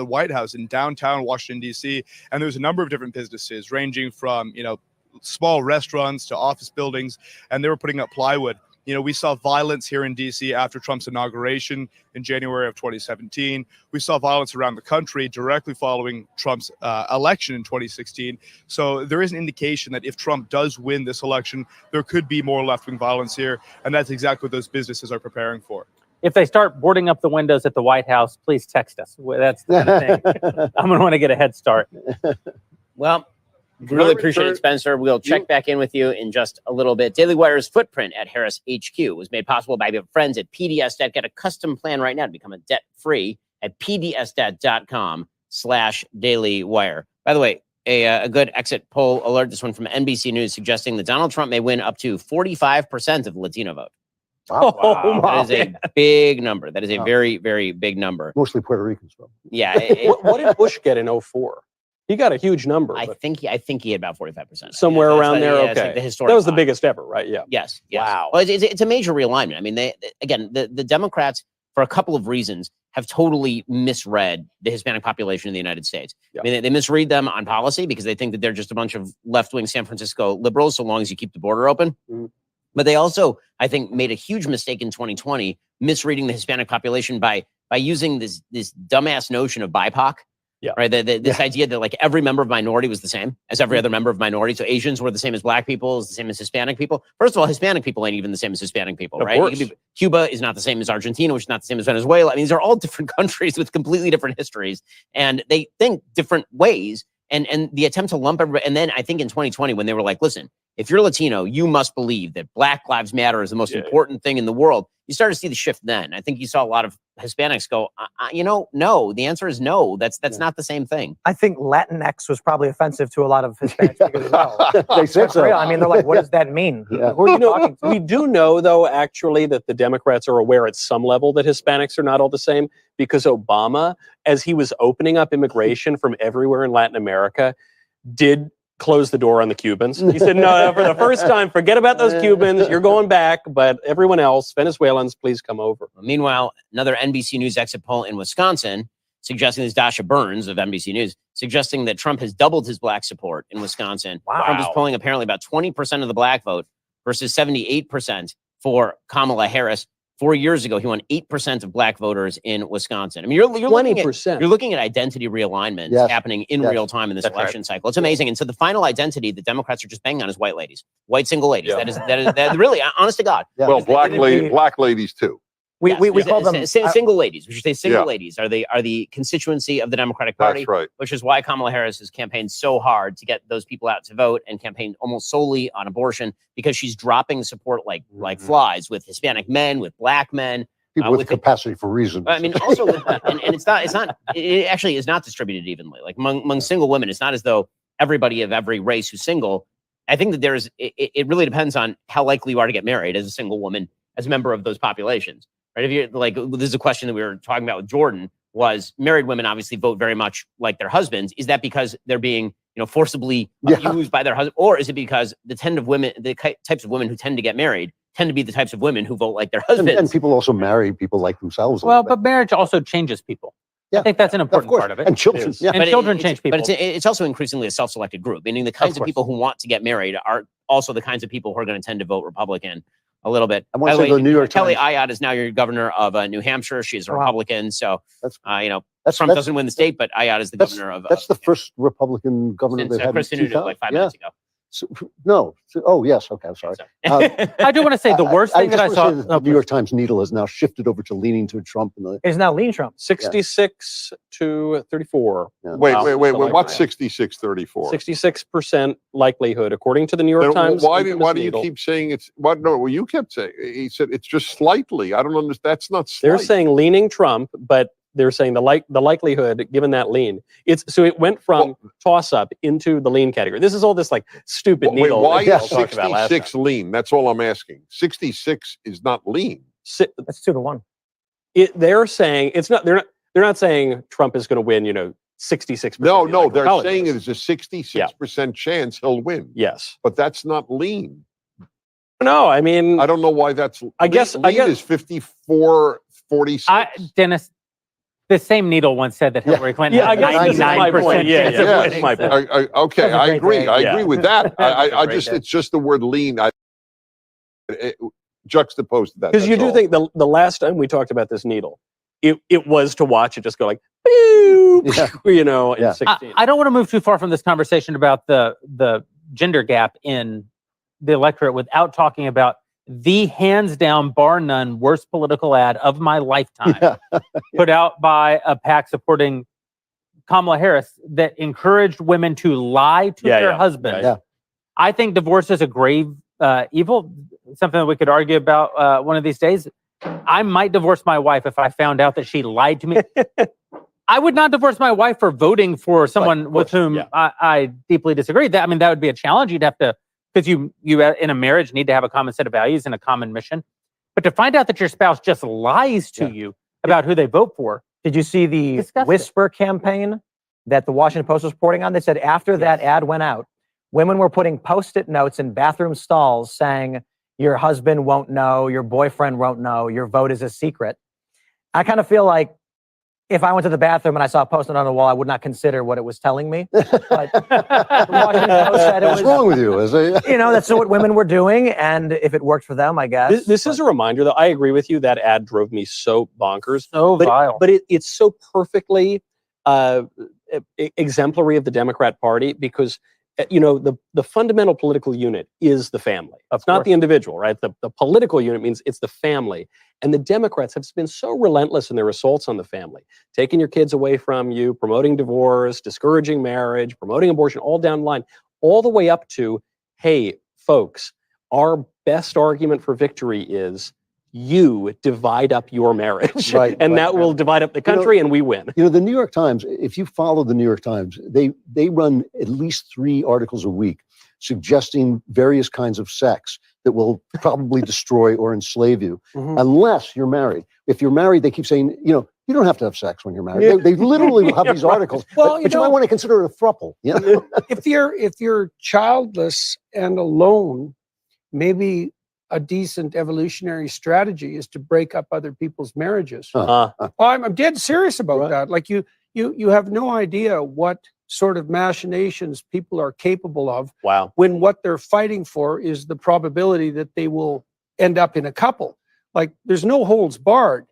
White House in downtown Washington, D.C., and there's a number of different businesses ranging from, you know, small restaurants to office buildings, and they were putting up plywood. You know, we saw violence here in D.C. after Trump's inauguration in January of 2017. We saw violence around the country directly following Trump's election in 2016. So there is an indication that if Trump does win this election, there could be more left-wing violence here, and that's exactly what those businesses are preparing for. If they start boarding up the windows at the White House, please text us. That's the kind of thing. I'm going to want to get a head start. Well, really appreciate it, Spencer. We'll check back in with you in just a little bit. Daily Wire's footprint at Harris HQ was made possible by our friends at PDS Debt. Get a custom plan right now to become a debt-free at pdsdebt.com/dailywire. By the way, a good exit poll alert. This one from NBC News suggesting that Donald Trump may win up to 45% of the Latino vote. Wow. That is a big number. That is a very, very big number. Mostly Puerto Ricans, though. Yeah. What did Bush get in 04? He got a huge number. I think he had about 45%. Somewhere around there. Yeah, Okay. it's like the historic that was the high. biggest ever, right? Yeah. Yes. Wow. Well, it's a major realignment. I mean, the Democrats, for a couple of reasons, have totally misread the Hispanic population in the United States. Yeah. I mean, they misread them on policy because they think that they're just a bunch of left-wing San Francisco liberals so long as you keep the border open. Mm-hmm. But they also, I think, made a huge mistake in 2020, misreading the Hispanic population by using this dumbass notion of BIPOC. Yeah. Right. This idea that like every member of minority was the same as every other member of minority. So Asians were the same as black people, is the same as Hispanic people. First of all, Hispanic people ain't even the same as Hispanic people, Of right? course. Cuba is not the same as Argentina, which is not the same as Venezuela. I mean, these are all different countries with completely different histories, and they think different ways. And the attempt to lump everybody, and then I think in 2020 when they were like, listen, if you're Latino, you must believe that Black Lives Matter is the most important thing in the world. You started to see the shift then. I think you saw a lot of Hispanics go, no. The answer is no. That's not the same thing. I think Latinx was probably offensive to a lot of Hispanic speakers as well. They said That's so. real. I mean, they're like, what does that mean? Yeah. Who are you talking to? We do know, though, actually, that the Democrats are aware at some level that Hispanics are not all the same, because Obama, as he was opening up immigration from everywhere in Latin America, did close the door on the Cubans. He said, no, for the first time, forget about those Cubans. You're going back, but everyone else, Venezuelans, please come over. Meanwhile, another NBC News exit poll in Wisconsin suggesting, this Dasha Burns of NBC News, suggesting that Trump has doubled his black support in Wisconsin. Wow. Trump is polling apparently about 20% of the black vote versus 78% for Kamala Harris. 4 years ago, he won 8% of black voters in Wisconsin. I mean, you're looking at 20%. You're looking at identity realignments Yes. happening in Yes. real time in this That's election cycle. It's amazing. And so the final identity that Democrats are just banging on is white ladies, white single ladies. Yeah. That is really, honest to God. Yeah. Well, black ladies too. We call them single ladies. We should say single Yeah. ladies are the constituency of the Democratic Party, That's right. which is why Kamala Harris has campaigned so hard to get those people out to vote and campaigned almost solely on abortion, because she's dropping support like flies with Hispanic men, with black men. People with capacity for reason. I mean, also, and it actually is not distributed evenly. Like among single women, it's not as though everybody of every race who's single. I think that it really depends on how likely you are to get married as a single woman, as a member of those populations, right? If you're like, this is a question that we were talking about with Jordan, was married women obviously vote very much like their husbands. Is that because they're being, forcibly abused by their husband, or is it because the types of women who tend to get married tend to be the types of women who vote like their husbands? And people also marry people like themselves. a Well, little but marriage also changes people. Yeah. I think that's an important course. part of it. And children. Yeah. And children change people. But it's also increasingly a self-selected group, meaning the kinds of people who want to get married are also the kinds of people who are going to tend to vote Republican a little bit. I want By to say the way, the New York Kelly Times. Ayotte is now your governor of New Hampshire. She is a Republican. So, That's Trump doesn't win the state, but Ayotte is the governor of. That's the first Republican governor since they've had. Kristen in Sununu, like 5 yeah. minutes ago. So, no. Oh, yes. Okay. I'm sorry. I do want to say the worst thing that I just saw. wanna say that the New York Times needle has now shifted over to leaning to Trump. It's now leaning Trump. 66 to 34. Wait. Like What's 66-34? 66% likelihood, according to the New York Then Times. Why and do you Needle. keep saying it's what? No, well, you kept saying. He said it's just slightly. I don't understand. That's not slight. They're saying leaning Trump, but they're saying the likelihood, given that lean, it went from toss up into the lean category. This is all this like stupid Wait, needle. why that we is all talked about last 66 lean? That's all I'm asking. 66 is not lean. That's 2-1. They're saying it's not. They're not saying Trump is going to win. 66%. No, they're saying it is a 66% chance he'll win. Yes, but that's not lean. No, I mean, I don't know why that's. I guess is 54-46. Dennis, the same needle once said that Hillary Clinton Yeah, I had guess this is my 99% point. chance of Yeah, winning. my point. Okay, I agree. I agree with that. I great just day. it's just the word lean. Juxtaposed to that. Because you that's do all. think the last time we talked about this needle, it was to watch it just go like, boop, in 16. I don't want to move too far from this conversation about the gender gap in the electorate without talking about the hands down, bar none, worst political ad of my lifetime, put out by a PAC supporting Kamala Harris that encouraged women to lie to their husbands. Yeah. I think divorce is a grave evil, something that we could argue about one of these days. I might divorce my wife if I found out that she lied to me. I would not divorce my wife for voting for someone with whom I deeply disagree. That that would be a challenge. You'd have to, because you in a marriage need to have a common set of values and a common mission. But to find out that your spouse just lies to you about who they vote for. Did you see the whisper campaign that the Washington Post was reporting on? They said after that ad went out, women were putting Post-it notes in bathroom stalls saying, your husband won't know, your boyfriend won't know, your vote is a secret. I kind of feel like if I went to the bathroom and I saw a Post-it on the wall, I would not consider what it was telling me. But the Washington Post said it was, What's wrong with you? Is it? You know, that's what women were doing. And if it worked for them, I guess. This is a reminder, though. I agree with you. That ad drove me so bonkers. So vile. But it's so perfectly exemplary of the Democrat Party because, you know, the fundamental political unit is the family. It's not the individual, right? The political unit means it's the family. And the Democrats have been so relentless in their assaults on the family, taking your kids away from you, promoting divorce, discouraging marriage, promoting abortion, all down the line, all the way up to, hey, folks, our best argument for victory is you divide up your marriage, and that will divide up the country, and we win. You know, the New York Times, if you follow the New York Times, they run at least 3 articles a week suggesting various kinds of sex that will probably destroy or enslave you, unless you're married. If you're married, they keep saying, you know, you don't have to have sex when you're married. They literally will have these articles. Well, but you might want to consider it a throuple. You know? if you're childless and alone, maybe a decent evolutionary strategy is to break up other people's marriages. Well, I'm dead serious about that. Like you have no idea what sort of machinations people are capable of. Wow. When what they're fighting for is the probability that they will end up in a couple. Like there's no holds barred.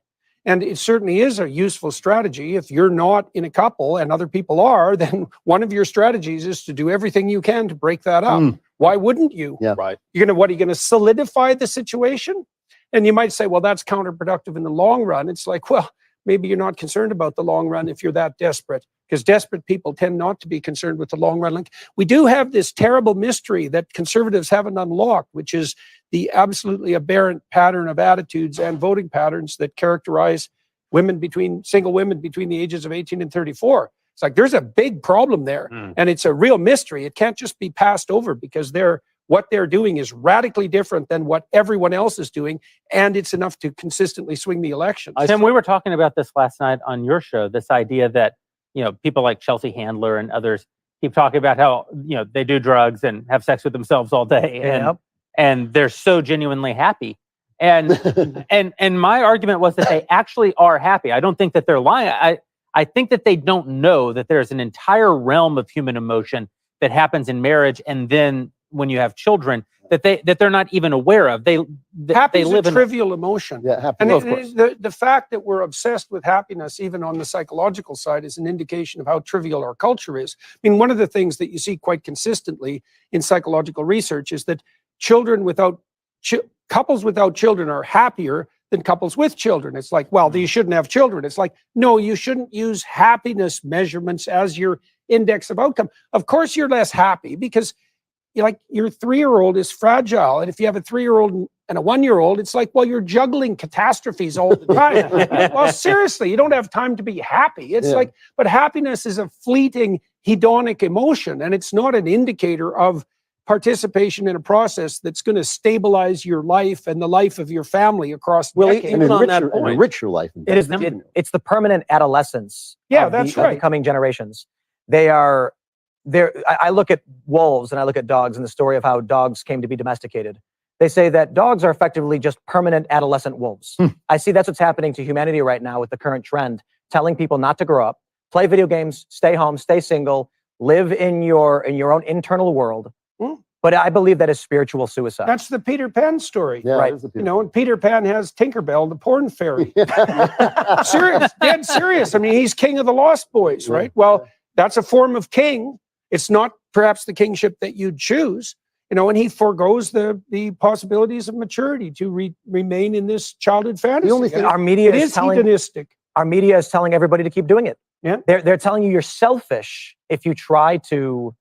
And it certainly is a useful strategy. If you're not in a couple and other people are, then one of your strategies is to do everything you can to break that up. Why wouldn't you? Yeah. Right. Are you going to solidify the situation? And you might say, well, that's counterproductive in the long run. It's like, well, maybe you're not concerned about the long run if you're that desperate, because desperate people tend not to be concerned with the long run. Like, we do have this terrible mystery that conservatives haven't unlocked, which is the absolutely aberrant pattern of attitudes and voting patterns that characterize single women between the ages of 18 and 34. It's like there's a big problem there, and it's a real mystery. It can't just be passed over because what they're doing is radically different than what everyone else is doing, and it's enough to consistently swing the election. Tim, we were talking about this last night on your show, this idea that, you know, people like Chelsea Handler and others keep talking about how, you know, they do drugs and have sex with themselves all day, and they're so genuinely happy. And and my argument was that they actually are happy. I don't think that they're lying. I think that they don't know that there's an entire realm of human emotion that happens in marriage, and then when you have children that they're not even aware of. Happy live is a in trivial emotion. Yeah, happy. And Of course. the fact that we're obsessed with happiness, even on the psychological side, is an indication of how trivial our culture is. I mean, one of the things that you see quite consistently in psychological research is that couples without children are happier than couples with children. It's like, well, you shouldn't have children. It's like, no, you shouldn't use happiness measurements as your index of outcome. Of course, you're less happy because your 3-year-old is fragile. And if you have a 3-year-old and a 1-year-old, it's like, well, you're juggling catastrophes all the time. Well, seriously, you don't have time to be happy. It's like, but happiness is a fleeting hedonic emotion, and it's not an indicator of participation in a process that's going to stabilize your life and the life of your family across decades. And enrich your life. It's the permanent adolescence of the coming generations. I look at wolves and I look at dogs and the story of how dogs came to be domesticated. They say that dogs are effectively just permanent adolescent wolves. I see that's what's happening to humanity right now with the current trend, telling people not to grow up, play video games, stay home, stay single, live in your own internal world. But I believe that is spiritual suicide. That's the Peter Pan story, right? You know, and Peter Pan has Tinkerbell, the porn fairy. Serious, dead serious. I mean, he's king of the Lost Boys, right? Well, that's a form of king. It's not perhaps the kingship that you'd choose, you know, and he forgoes the possibilities of maturity to remain in this childhood fantasy. The only thing our media is hedonistic. Our media is telling everybody to keep doing it. Yeah, they're telling you you're selfish if you try to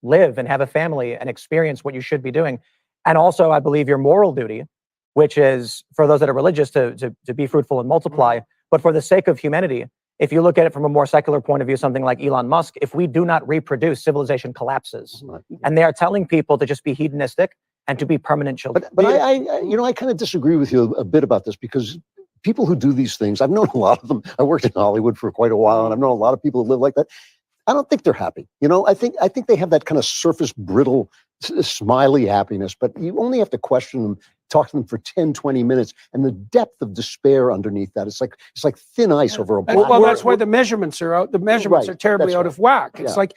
live and have a family and experience what you should be doing. And also, I believe your moral duty, which is for those that are religious to be fruitful and multiply, but for the sake of humanity, If you look at it from a more secular point of view, something like Elon Musk, if we do not reproduce, civilization collapses. And they are telling people to just be hedonistic and to be permanent children. But I kind of disagree with you a bit about this, because people who do these things, I've known a lot of them. I worked in Hollywood for quite a while, and I've known a lot of people who live like that. I don't think they're happy. I think they have that kind of surface, brittle, smiley happiness, but you only have to question them, talk to them for 10, 20 minutes, and the depth of despair underneath that, it's like thin ice over a block. Well, that's why the measurements are out. The measurements Right, are terribly that's out right. of whack. It's Yeah. like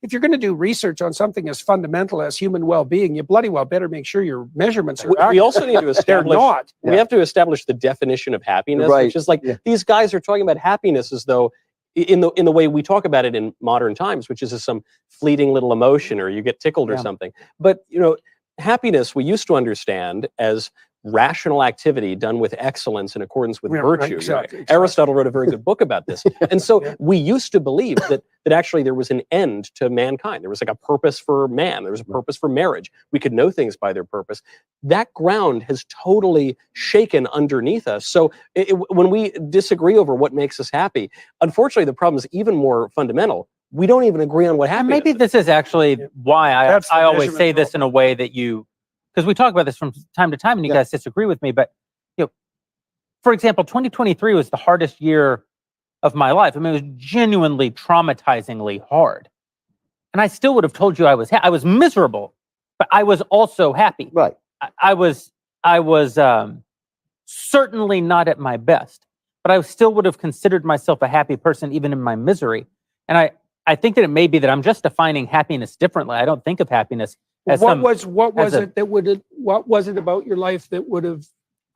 if you're going to do research on something as fundamental as human well-being, you bloody well better make sure your measurements are accurate. We also need to They're establish. not. We have to establish the definition of happiness, Right. which is like these guys are talking about happiness as though, in the way we talk about it in modern times, which is some fleeting little emotion, or you get tickled or something. But happiness we used to understand as rational activity done with excellence in accordance with Yeah, right, virtue. exactly. Aristotle wrote a very good book about this. And so we used to believe that actually there was an end to mankind. There was like a purpose for man. There was a purpose for marriage. We could know things by their purpose. That ground has totally shaken underneath us. So when we disagree over what makes us happy, unfortunately, the problem is even more fundamental. We don't even agree on what And happiness maybe this is actually why That's the I always measurement say this in a way that because we talk about this from time to time and you guys disagree with me, but for example, 2023 was the hardest year of my life. I mean, it was genuinely traumatizingly hard. And I still would have told you I was miserable, but I was also happy. Right. I was certainly not at my best, but I still would have considered myself a happy person even in my misery. And I think that it may be that I'm just defining happiness differently. I don't think of happiness as What was it about your life that would have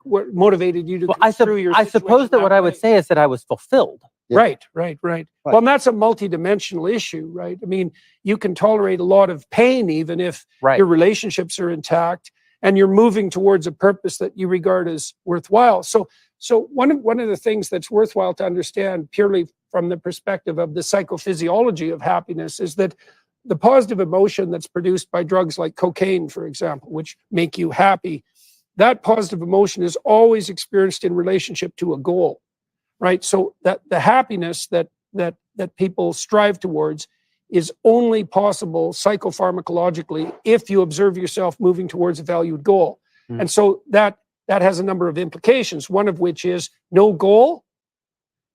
motivated you to construe your I suppose that what I would say is that I was fulfilled. Right. Well, and that's a multidimensional issue, right? I mean, you can tolerate a lot of pain even if your relationships are intact and you're moving towards a purpose that you regard as worthwhile. So one of the things that's worthwhile to understand purely from the perspective of the psychophysiology of happiness is that the positive emotion that's produced by drugs like cocaine, for example, which make you happy, that positive emotion is always experienced in relationship to a goal, right? So that the happiness that people strive towards is only possible psychopharmacologically if you observe yourself moving towards a valued goal. And so that has a number of implications, one of which is no goal,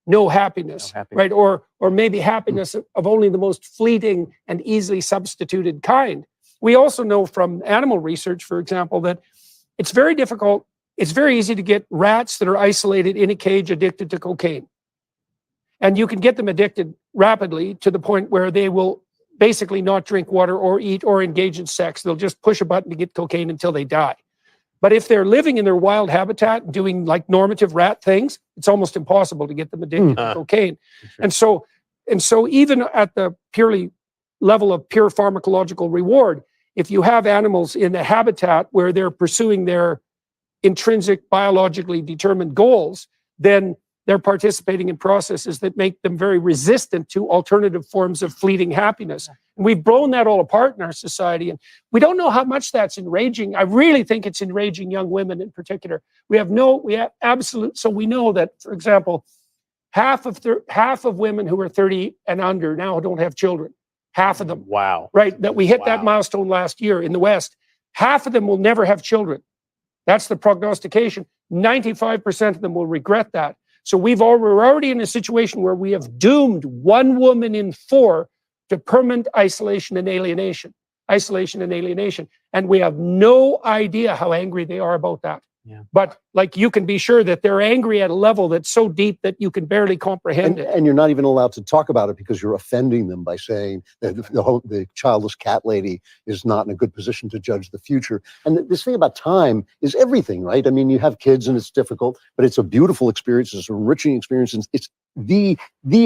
no happiness, right? Or maybe happiness of only the most fleeting and easily substituted kind. We also know from animal research, for example, that it's very difficult. It's very easy to get rats that are isolated in a cage addicted to cocaine. And you can get them addicted rapidly to the point where they will basically not drink water or eat or engage in sex. They'll just push a button to get cocaine until they die. But if they're living in their wild habitat, doing like normative rat things, it's almost impossible to get them addicted to cocaine. And so even at the purely level of pure pharmacological reward, if you have animals in a habitat where they're pursuing their intrinsic biologically determined goals, then they're participating in processes that make them very resistant to alternative forms of fleeting happiness. And we've blown that all apart in our society. And we don't know how much that's enraging. I really think it's enraging young women in particular. We have absolute, so we know that, for example, half of women who are 30 and under now don't have children. Half of them. Wow. Right, that we hit that milestone last year in the West. Half of them will never have children. That's the prognostication. 95% of them will regret that. So we're already in a situation where we have doomed 1 woman in 4 to permanent isolation and alienation. And we have no idea how angry they are about that. But like, you can be sure that they're angry at a level that's so deep that you can barely comprehend it. And you're not even allowed to talk about it because you're offending them by saying that the childless cat lady is not in a good position to judge the future. And this thing about time is everything, right? I mean, you have kids and it's difficult, but it's a beautiful experience. It's an enriching experience. And it's the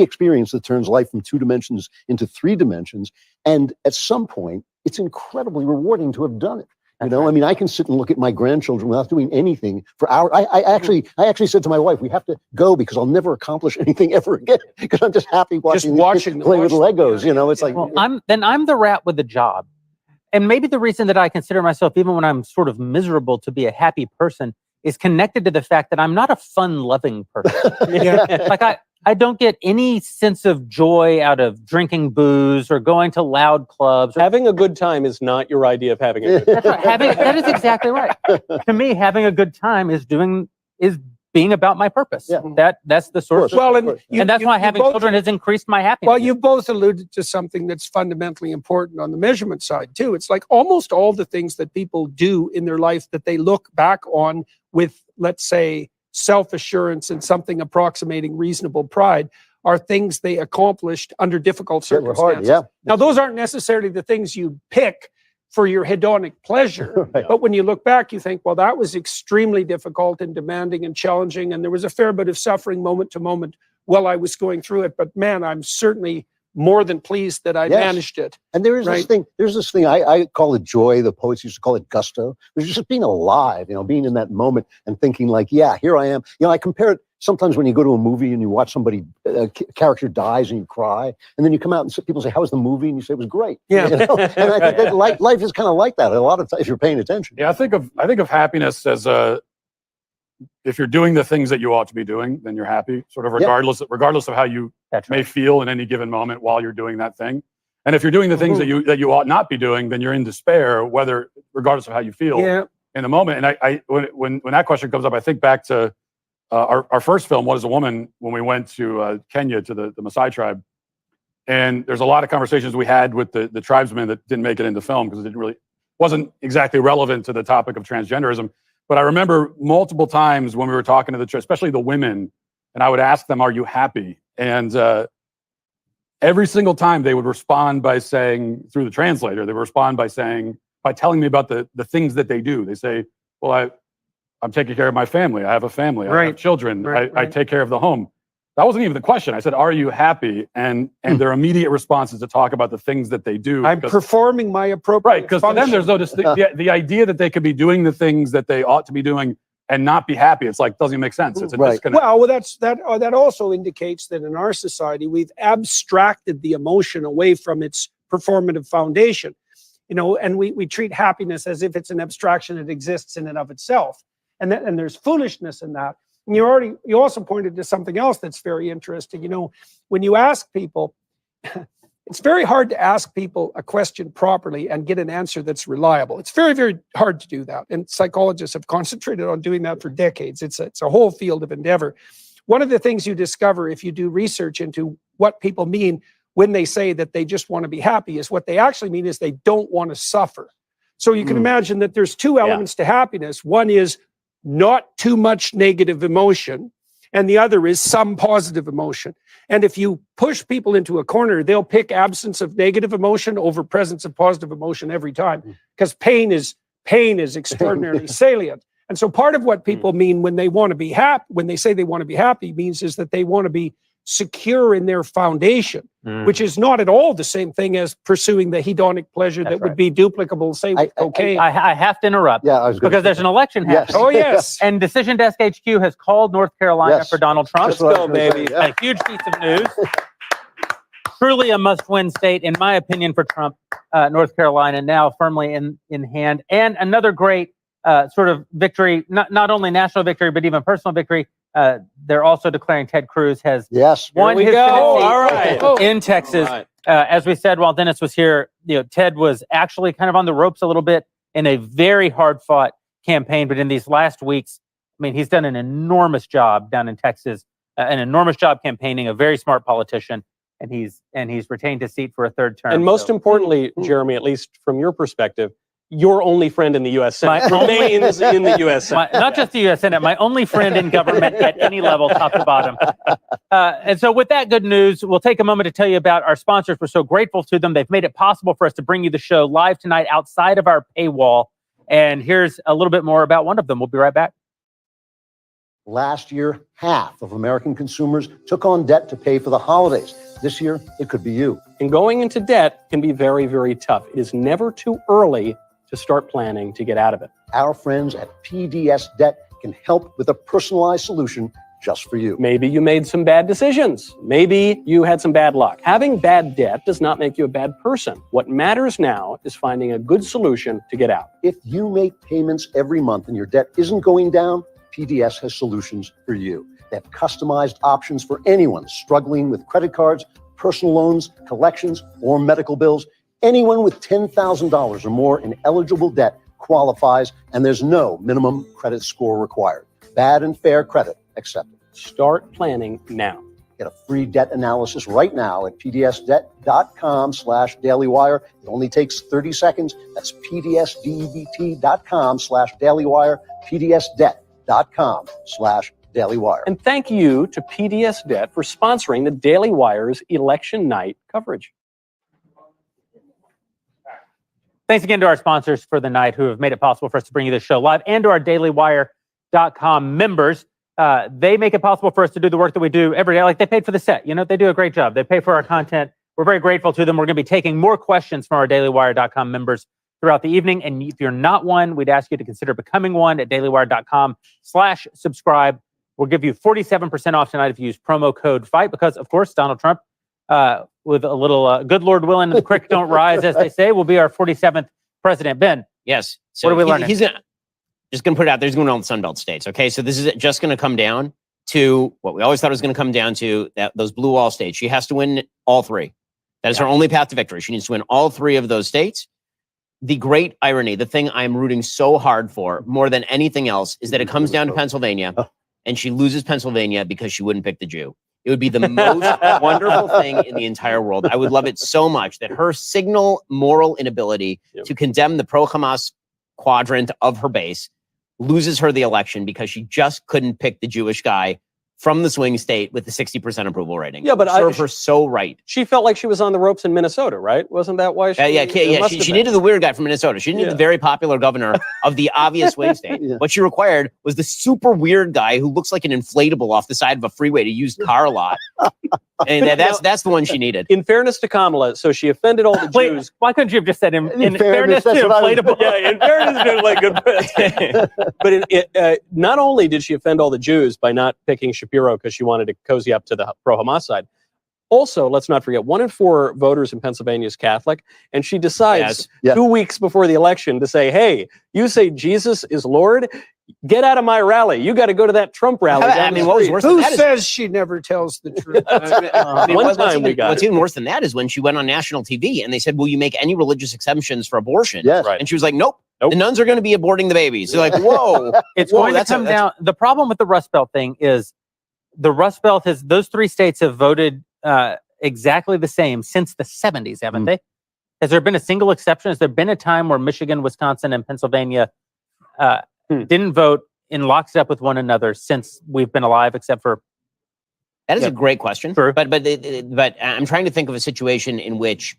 experience that turns life from 2 dimensions into 3 dimensions. And at some point, it's incredibly rewarding to have done it. I mean, I can sit and look at my grandchildren without doing anything for hours. I actually said to my wife, we have to go because I'll never accomplish anything ever again because I'm just happy watching them play with Legos. It's like, well, I'm the rat with a job. And maybe the reason that I consider myself, even when I'm sort of miserable, to be a happy person is connected to the fact that I'm not a fun-loving person. Like I don't get any sense of joy out of drinking booze or going to loud clubs. Having a good time is not your idea of having a good time. That's right. That is exactly right. To me, having a good time is being about my purpose. Yeah. That's the source. Well, and that's why having children has increased my happiness. Well, you both alluded to something that's fundamentally important on the measurement side too. It's like almost all the things that people do in their life that they look back on with, let's say, self-assurance and something approximating reasonable pride are things they accomplished under difficult circumstances. Yeah. Now, those aren't necessarily the things you pick for your hedonic pleasure. Right. But when you look back, you think, well, that was extremely difficult and demanding and challenging. And there was a fair bit of suffering moment to moment while I was going through it. But man, I'm certainly more than pleased that I managed it. And there is this thing, I call it joy. The poets used to call it gusto. It's just being alive, being in that moment and thinking like, yeah, here I am. I compare it sometimes when you go to a movie and you watch somebody, a character dies and you cry, and then you come out and people say, how was the movie? And you say, it was great. Yeah. And I think that life is kind of like that a lot of times if you're paying attention. Yeah, I think of happiness as if you're doing the things that you ought to be doing, then you're happy, sort of regardless of how you may feel in any given moment while you're doing that thing. And if you're doing the things that you ought not be doing, then you're in despair, regardless of how you feel in the moment. And I when that question comes up, I think back to our first film, What is a Woman, when we went to Kenya to the Maasai tribe. And there's a lot of conversations we had with the tribesmen that didn't make it into film because it wasn't exactly relevant to the topic of transgenderism. But I remember multiple times when we were talking to especially the women, and I would ask them, are you happy? And every single time they would respond by saying, through the translator, by telling me about the things that they do. They say, well, I'm taking care of my family. I have a family. I have children. I take care of the home. That wasn't even the question. I said, are you happy? And their immediate response is to talk about the things that they do. I'm performing my appropriate Right, because to them, there's no the idea that they could be doing the things that they ought to be doing and not be happy. It's like, doesn't even make sense. It's a disconnect. Well, that also indicates that in our society, we've abstracted the emotion away from its performative foundation. And we treat happiness as if it's an abstraction that exists in and of itself. And there's foolishness in that. And you also pointed to something else that's very interesting. When you ask people, it's very hard to ask people a question properly and get an answer that's reliable. It's very, very hard to do that. And psychologists have concentrated on doing that for decades. It's a whole field of endeavor. One of the things you discover if you do research into what people mean when they say that they just want to be happy is what they actually mean is they don't want to suffer. So you can imagine that there's two elements to happiness. One is not too much negative emotion, and the other is some positive emotion. And if you push people into a corner, they'll pick absence of negative emotion over presence of positive emotion every time, because pain is extraordinarily salient. And so part of what people mean when they want to be happy, when they say they want to be happy, means is that they want to be secure in their foundation, which is not at all the same thing as pursuing the hedonic pleasure that would be duplicable, say, with cocaine. I have to interrupt because there's an election happening. Oh, yes. And Decision Desk HQ has called North Carolina for Donald Trump. Let's go, baby. A huge piece of news. Truly a must-win state, in my opinion, for Trump. North Carolina now firmly in hand. And another great sort of victory, not only national victory, but even personal victory. They're also declaring Ted Cruz has won his Senate seat in Texas. As we said while Dennis was here, Ted was actually kind of on the ropes a little bit in a very hard-fought campaign. But in these last weeks, I mean, he's done an enormous job down in Texas, an enormous job campaigning, a very smart politician, and he's retained his seat for a third term. And most importantly, Jeremy, at least from your perspective, your only friend in the U.S. Senate remains in the U.S. Senate. Not just the U.S. Senate, my only friend in government at any level, top to bottom. And so with that good news, we'll take a moment to tell you about our sponsors. We're so grateful to them. They've made it possible for us to bring you the show live tonight outside of our paywall. And here's a little bit more about one of them. We'll be right back. Last year, half of American consumers took on debt to pay for the holidays. This year, it could be you. And going into debt can be very, very tough. It is never too early to start planning to get out of it. Our friends at PDS Debt can help with a personalized solution just for you. Maybe you made some bad decisions. Maybe you had some bad luck. Having bad debt does not make you a bad person. What matters now is finding a good solution to get out. If you make payments every month and your debt isn't going down, PDS has solutions for you. They have customized options for anyone struggling with credit cards, personal loans, collections, or medical bills. Anyone with $10,000 or more in eligible debt qualifies, and there's no minimum credit score required. Bad and fair credit accepted. Start planning now. Get a free debt analysis right now at pdsdebt.com/dailywire. It only takes 30 seconds. That's pdsdebt.com/dailywire, pdsdebt.com/dailywire. And thank you to PDS Debt for sponsoring the Daily Wire's election night coverage. Thanks again to our sponsors for the night who have made it possible for us to bring you this show live, and to our dailywire.com members. They make it possible for us to do the work that we do every day. Like, they paid for the set. They do a great job. They pay for our content. We're very grateful to them. We're going to be taking more questions from our dailywire.com members throughout the evening. And if you're not one, we'd ask you to consider becoming one at dailywire.com/subscribe. We'll give you 47% off tonight if you use promo code FIGHT, because, of course, Donald Trump, with a little good Lord willing, the creek don't rise, as they say, will be our 47th president. Ben. Yes. So what are we learning? He's just going to put it out there. He's going to all the Sunbelt states. Okay. So this is just going to come down to what we always thought it was going to come down to, those blue wall states. She has to win all three. That is her only path to victory. She needs to win all three of those states. The great irony, the thing I'm rooting so hard for more than anything else, is that it comes down to Pennsylvania, and she loses Pennsylvania because she wouldn't pick the Jew. It would be the most wonderful thing in the entire world. I would love it so much that her signal moral inability to condemn the pro-Hamas quadrant of her base loses her the election because she just couldn't pick the Jewish guy from the swing state with the 60% approval rating. Yeah, but serve her so right. She felt like she was on the ropes in Minnesota, right? Wasn't that why? She needed the weird guy from Minnesota. She didn't need the very popular governor of the obvious swing state. What she required was the super weird guy who looks like an inflatable off the side of a freeway to used car lot. And that's the one she needed. In fairness to Kamala, so she offended all the Jews. Why couldn't you have just said in fairness to inflatable? Yeah, in fairness to like good. But not only did she offend all the Jews by not picking Shapiro because she wanted to cozy up to the pro-Hamas side. Also, let's not forget, 1 in 4 voters in Pennsylvania is Catholic, and she decides 2 weeks before the election to say, "Hey, you say Jesus is Lord? Get out of my rally. You got to go to that Trump rally." What was worse Who than that says she never tells the truth? What's even worse than that is when she went on national TV and they said, "Will you make any religious exemptions for abortion?" Yes. Right. And she was like, "Nope. The nuns are going to be aborting the babies." They're like, "Whoa, It's going to come down. The problem with the Rust Belt thing is the Rust Belt those 3 states have voted exactly the same since the 70s, haven't they? Has there been a single exception? Has there been a time where Michigan, Wisconsin, and Pennsylvania didn't vote in lockstep with one another since we've been alive, except for? That is a great question. True. But I'm trying to think of a situation in which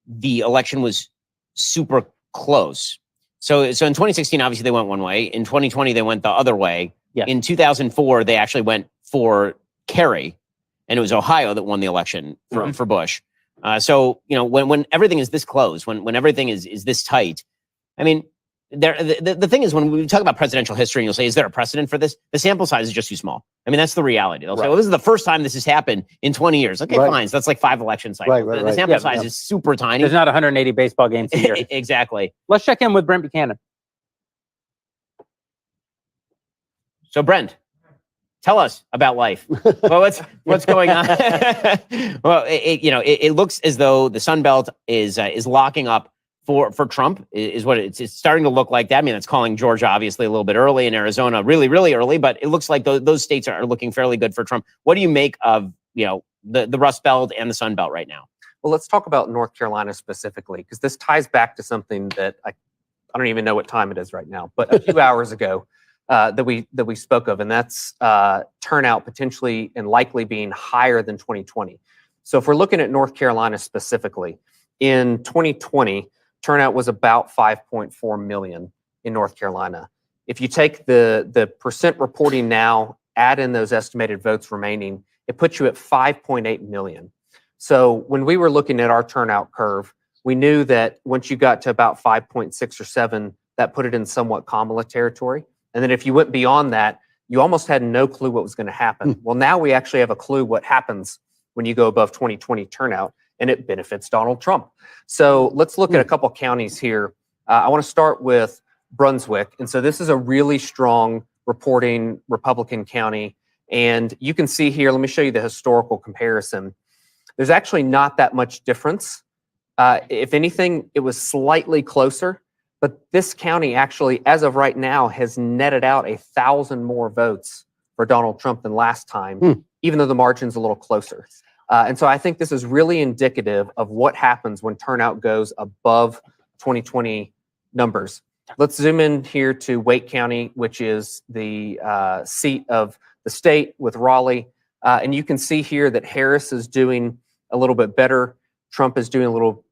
the election was super close. So in 2016, obviously they went one way. In 2020, they went the other way. Yeah. In 2004, they actually went for Kerry, and it was Ohio that won the election for Bush. So when everything is this close, when everything is this tight, I mean, the thing is, when we talk about presidential history, and you'll say, "Is there a precedent for this?" The sample size is just too small. I mean, that's the reality. They'll say, "Well, this is the first time this has happened in 20 years." Okay, fine. So that's like 5 election cycles. The sample size is super tiny. There's not 180 baseball games a year. Exactly. Let's check in with Brent Buchanan. So, Brent, tell us about life. Well, what's going on? Well, it looks as though the Sun Belt is locking up for Trump. Is what it's starting to look like that. I mean, it's calling Georgia obviously a little bit early, and Arizona really, really early, but it looks like those states are looking fairly good for Trump. What do you make of the Rust Belt and the Sun Belt right now? Well, let's talk about North Carolina specifically, because this ties back to something that I don't even know what time it is right now, but a few hours ago that we spoke of, and that's turnout potentially and likely being higher than 2020. So if we're looking at North Carolina specifically, in 2020, turnout was about 5.4 million in North Carolina. If you take the percent reporting now, add in those estimated votes remaining, it puts you at 5.8 million. So when we were looking at our turnout curve, we knew that once you got to about 5.6 or 7, that put it in somewhat Kamala territory. And then if you went beyond that, you almost had no clue what was going to happen. Well, now we actually have a clue what happens when you go above 2020 turnout, and it benefits Donald Trump. So let's look at a couple counties here. I want to start with Brunswick. And so this is a really strong reporting Republican county. And you can see here, let me show you the historical comparison. There's actually not that much difference. If anything, it was slightly closer, but this county actually, as of right now, has netted out 1,000 more votes for Donald Trump than last time, even though the margin's a little closer. And so I think this is really indicative of what happens when turnout goes above 2020 numbers. Let's zoom in here to Wake County, which is the seat of the state with Raleigh. And you can see here that Harris is doing a little bit better. Trump is doing a little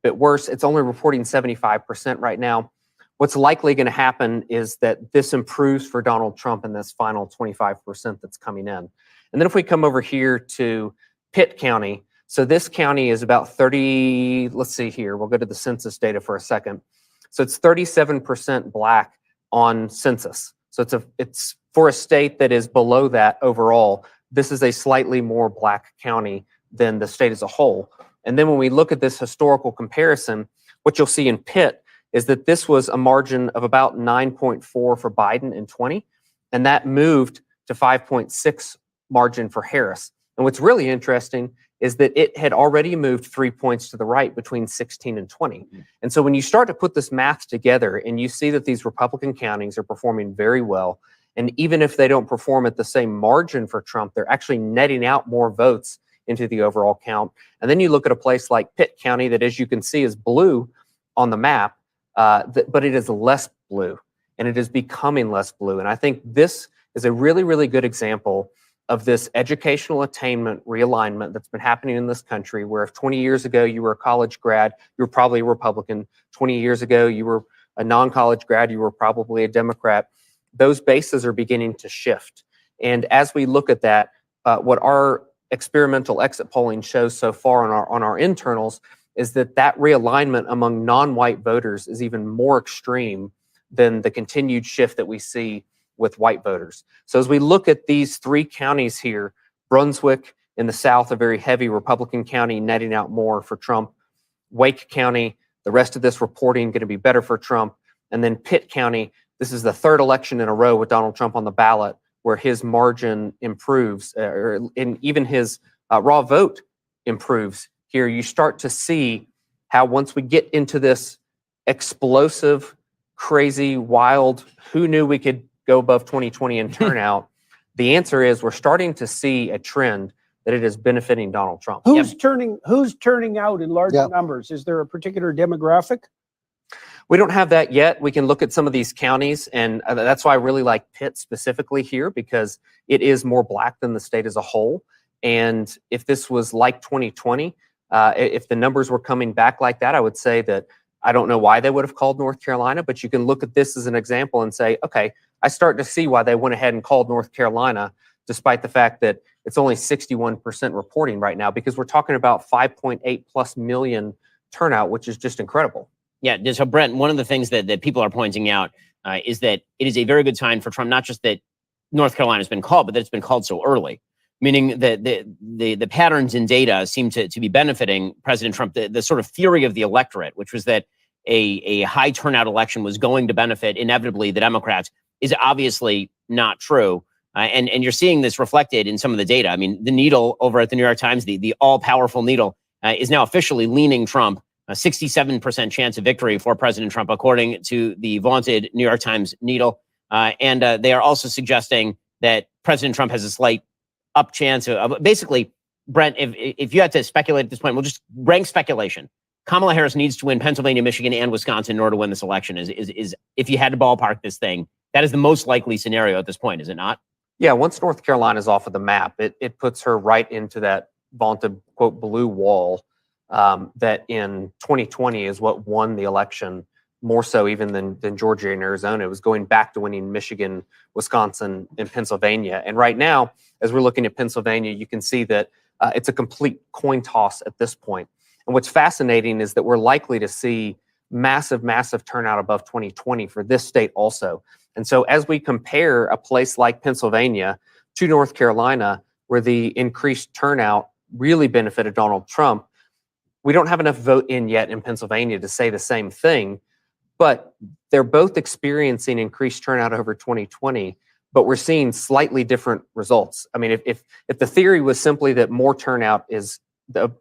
bit worse. It's only reporting 75% right now. What's likely going to happen is that this improves for Donald Trump in this final 25% that's coming in. And then if we come over here to Pitt County, so this county is about 30, let's see here, we'll go to the census data for a second. So it's 37% black on census. So it's for a state that is below that overall, this is a slightly more black county than the state as a whole. And then when we look at this historical comparison, what you'll see in Pitt is that this was a margin of about 9.4 for Biden in 20, and that moved to 5.6 margin for Harris. And what's really interesting is that it had already moved 3 points to the right between 16 and 20. And so when you start to put this math together and you see that these Republican counties are performing very well, and even if they don't perform at the same margin for Trump, they're actually netting out more votes into the overall count. And then you look at a place like Pitt County that, as you can see, is blue on the map, but it is less blue, and it is becoming less blue. And I think this is a really, really good example of this educational attainment realignment that's been happening in this country, where if 20 years ago you were a college grad, you were probably a Republican. 20 years ago you were a non-college grad, you were probably a Democrat. Those bases are beginning to shift. And as we look at that, what our experimental exit polling shows so far on our internals is that realignment among non-white voters is even more extreme than the continued shift that we see with white voters. So as we look at these three counties here, Brunswick in the south, a very heavy Republican county, netting out more for Trump. Wake County, the rest of this reporting going to be better for Trump. And then Pitt County, this is the third election in a row with Donald Trump on the ballot where his margin improves, and even his raw vote improves. Here you start to see how once we get into this explosive, crazy, wild, who knew we could go above 2020 in turnout, the answer is we're starting to see a trend that it is benefiting Donald Trump. Who's turning out in large numbers? Is there a particular demographic? We don't have that yet. We can look at some of these counties, and that's why I really like Pitt specifically here, because it is more black than the state as a whole. And if this was like 2020, if the numbers were coming back like that, I would say that I don't know why they would have called North Carolina, but you can look at this as an example and say, okay, I start to see why they went ahead and called North Carolina, despite the fact that it's only 61% reporting right now, because we're talking about 5.8+ million turnout, which is just incredible. Yeah, so Brent, one of the things that people are pointing out is that it is a very good sign for Trump, not just that North Carolina has been called, but that it's been called so early, meaning that the patterns in data seem to be benefiting President Trump. The sort of theory of the electorate, which was that a high turnout election was going to benefit inevitably the Democrats, is obviously not true. And you're seeing this reflected in some of the data. I mean, the needle over at the New York Times, the all-powerful needle, is now officially leaning Trump. A 67% chance of victory for President Trump, according to the vaunted New York Times needle. And they are also suggesting that President Trump has a slight up chance of basically, Brent, if you had to speculate at this point, we'll just rank speculation. Kamala Harris needs to win Pennsylvania, Michigan, and Wisconsin in order to win this election. Is if you had to ballpark this thing, that is the most likely scenario at this point, is it not? Yeah, once North Carolina is off of the map, it puts her right into that vaunted, quote, blue wall that in 2020 is what won the election, more so even than Georgia and Arizona. It was going back to winning Michigan, Wisconsin, and Pennsylvania. And right now, as we're looking at Pennsylvania, you can see that it's a complete coin toss at this point. And what's fascinating is that we're likely to see massive, massive turnout above 2020 for this state also. And so as we compare a place like Pennsylvania to North Carolina, where the increased turnout really benefited Donald Trump, we don't have enough vote in yet in Pennsylvania to say the same thing, but they're both experiencing increased turnout over 2020. but we're seeing slightly different results. I mean, if the theory was simply that more turnout is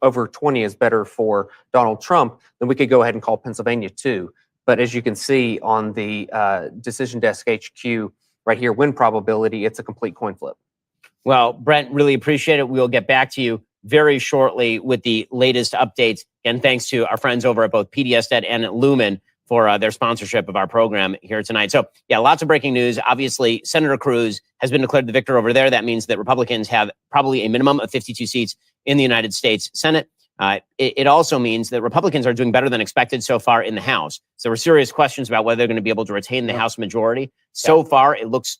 over 20 is better for Donald Trump, then we could go ahead and call Pennsylvania too. But as you can see on the Decision Desk HQ right here, win probability, it's a complete coin flip. Well, Brent, really appreciate it. We'll get back to you very shortly with the latest updates. And thanks to our friends over at both PDSnet and Lumen for their sponsorship of our program here tonight. So, yeah, lots of breaking news. Obviously, Senator Cruz has been declared the victor over there. That means that Republicans have probably a minimum of 52 seats in the United States Senate. It also means that Republicans are doing better than expected so far in the House. So there were serious questions about whether they're going to be able to retain the House majority. So far, it looks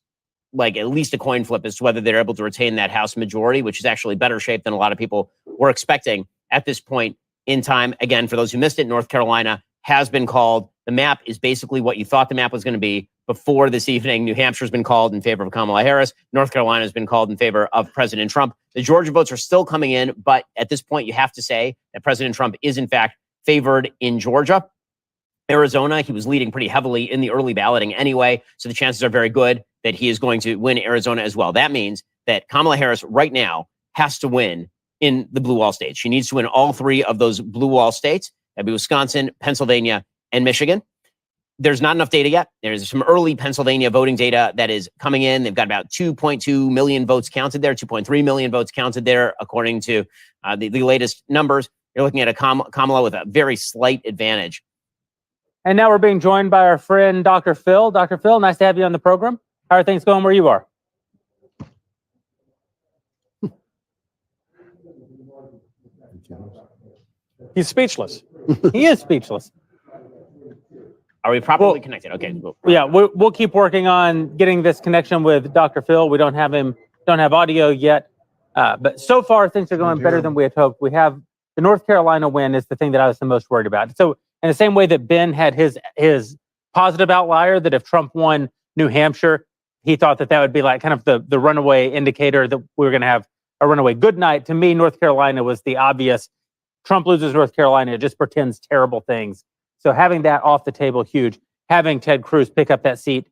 like at least a coin flip as to whether they're able to retain that House majority, which is actually better shape than a lot of people were expecting at this point in time. Again, for those who missed it, North Carolina has been called. The map is basically what you thought the map was going to be before this evening. New Hampshire's been called in favor of Kamala Harris. North Carolina has been called in favor of President Trump. The Georgia votes are still coming in, but at this point, you have to say that President Trump is, in fact, favored in Georgia. Arizona, he was leading pretty heavily in the early balloting anyway, so the chances are very good that he is going to win Arizona as well. That means that Kamala Harris right now has to win in the blue wall states. She needs to win all three of those blue wall states. That'd be Wisconsin, Pennsylvania, and Michigan. There's not enough data yet. There's some early Pennsylvania voting data that is coming in. They've got about 2.2 million votes counted there, 2.3 million votes counted there, according to the latest numbers. You're looking at a Kamala with a very slight advantage. And now we're being joined by our friend, Dr. Phil. Dr. Phil, nice to have you on the program. How are things going where you are? He's speechless. He is speechless. Are we properly connected? Okay. Yeah, we'll keep working on getting this connection with Dr. Phil. We don't have audio yet, but so far things are going better than we had hoped. We have the North Carolina win is the thing that I was the most worried about. So in the same way that Ben had his positive outlier, that if Trump won New Hampshire, he thought that would be like kind of the runaway indicator that we were going to have a runaway good night. To me, North Carolina was the obvious. Trump loses North Carolina, it just portends terrible things. So having that off the table, huge. Having Ted Cruz pick up that seat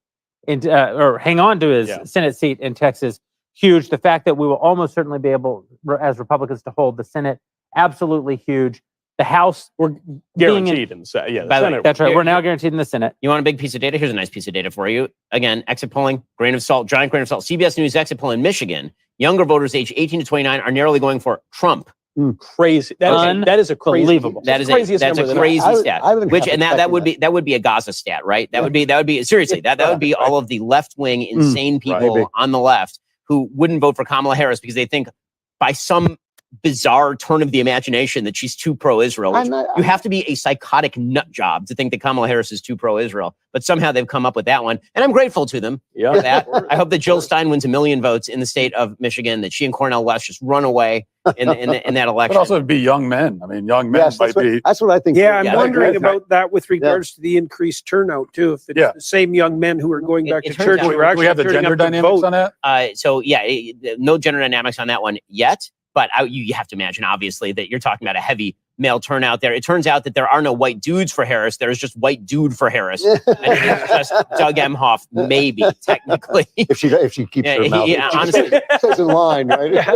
or hang on to his Senate seat in Texas, huge. The fact that we will almost certainly be able, as Republicans, to hold the Senate, absolutely huge. The House, we're guaranteed in the Senate. That's right. We're now guaranteed in the Senate. You want a big piece of data? Here's a nice piece of data for you. Again, exit polling, grain of salt, giant grain of salt. CBS News exit poll in Michigan. Younger voters aged 18 to 29 are narrowly going for Trump. Crazy. That is a crazy. Unbelievable. That's a crazy stat. That would be a Gaza stat, right? That would be seriously that would be all of the left wing insane people on the left who wouldn't vote for Kamala Harris because they think by some bizarre turn of the imagination that she's too pro-Israel. You have to be a psychotic nut job to think that Kamala Harris is too pro-Israel, but somehow they've come up with that one, and I'm grateful to them for that. I hope that Jill Stein wins 1 million votes in the state of Michigan, that she and Cornel West just run away in that election. But also it'd be young men. I mean, young men might be. That's what I think. Yeah, I'm wondering about that with regards to the increased turnout too. If it's the same young men who are going back to church, we have the gender dynamics on that. No gender dynamics on that one yet. But you have to imagine, obviously, that you're talking about a heavy male turnout there. It turns out that there are no white dudes for Harris. There's just white dude for Harris. And it is just Doug Emhoff, maybe, technically. If she keeps her mouth. Honestly. Stays in line, right?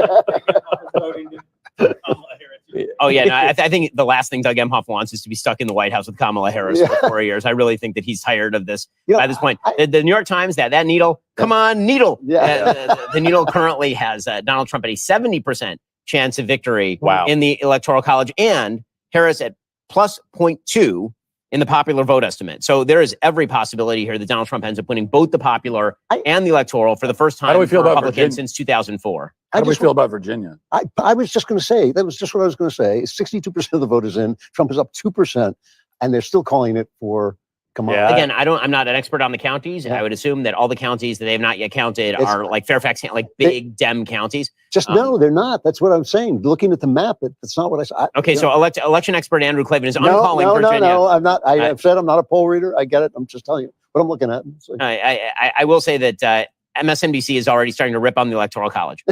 Oh, yeah. No, I think the last thing Doug Emhoff wants is to be stuck in the White House with Kamala Harris for 4 years. I really think that he's tired of this by this point. The New York Times, that needle, come on, needle. The needle currently has Donald Trump at a 70% chance of victory in the Electoral College, and Harris at plus 0.2 in the popular vote estimate. So there is every possibility here that Donald Trump ends up winning both the popular and the electoral for the first time for Republicans since 2004. How do we feel about Virginia? I was just going to say, that was just what I was going to say. 62% of the vote is in. Trump is up 2%, and they're still calling it for Kamala. Again, I'm not an expert on the counties. I would assume that all the counties that they have not yet counted are like Fairfax, like big Dem counties. No, they're not. That's what I'm saying. Looking at the map, that's not what I said. Okay, so election expert Andrew Klavan is uncalling Virginia. No, I'm not. I've said I'm not a poll reader. I get it. I'm just telling you what I'm looking at. I will say that MSNBC is already starting to rip on the Electoral College.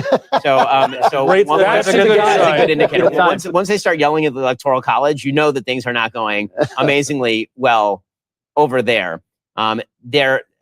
So that's a good indicator. Once they start yelling at the Electoral College, you know that things are not going amazingly well over there.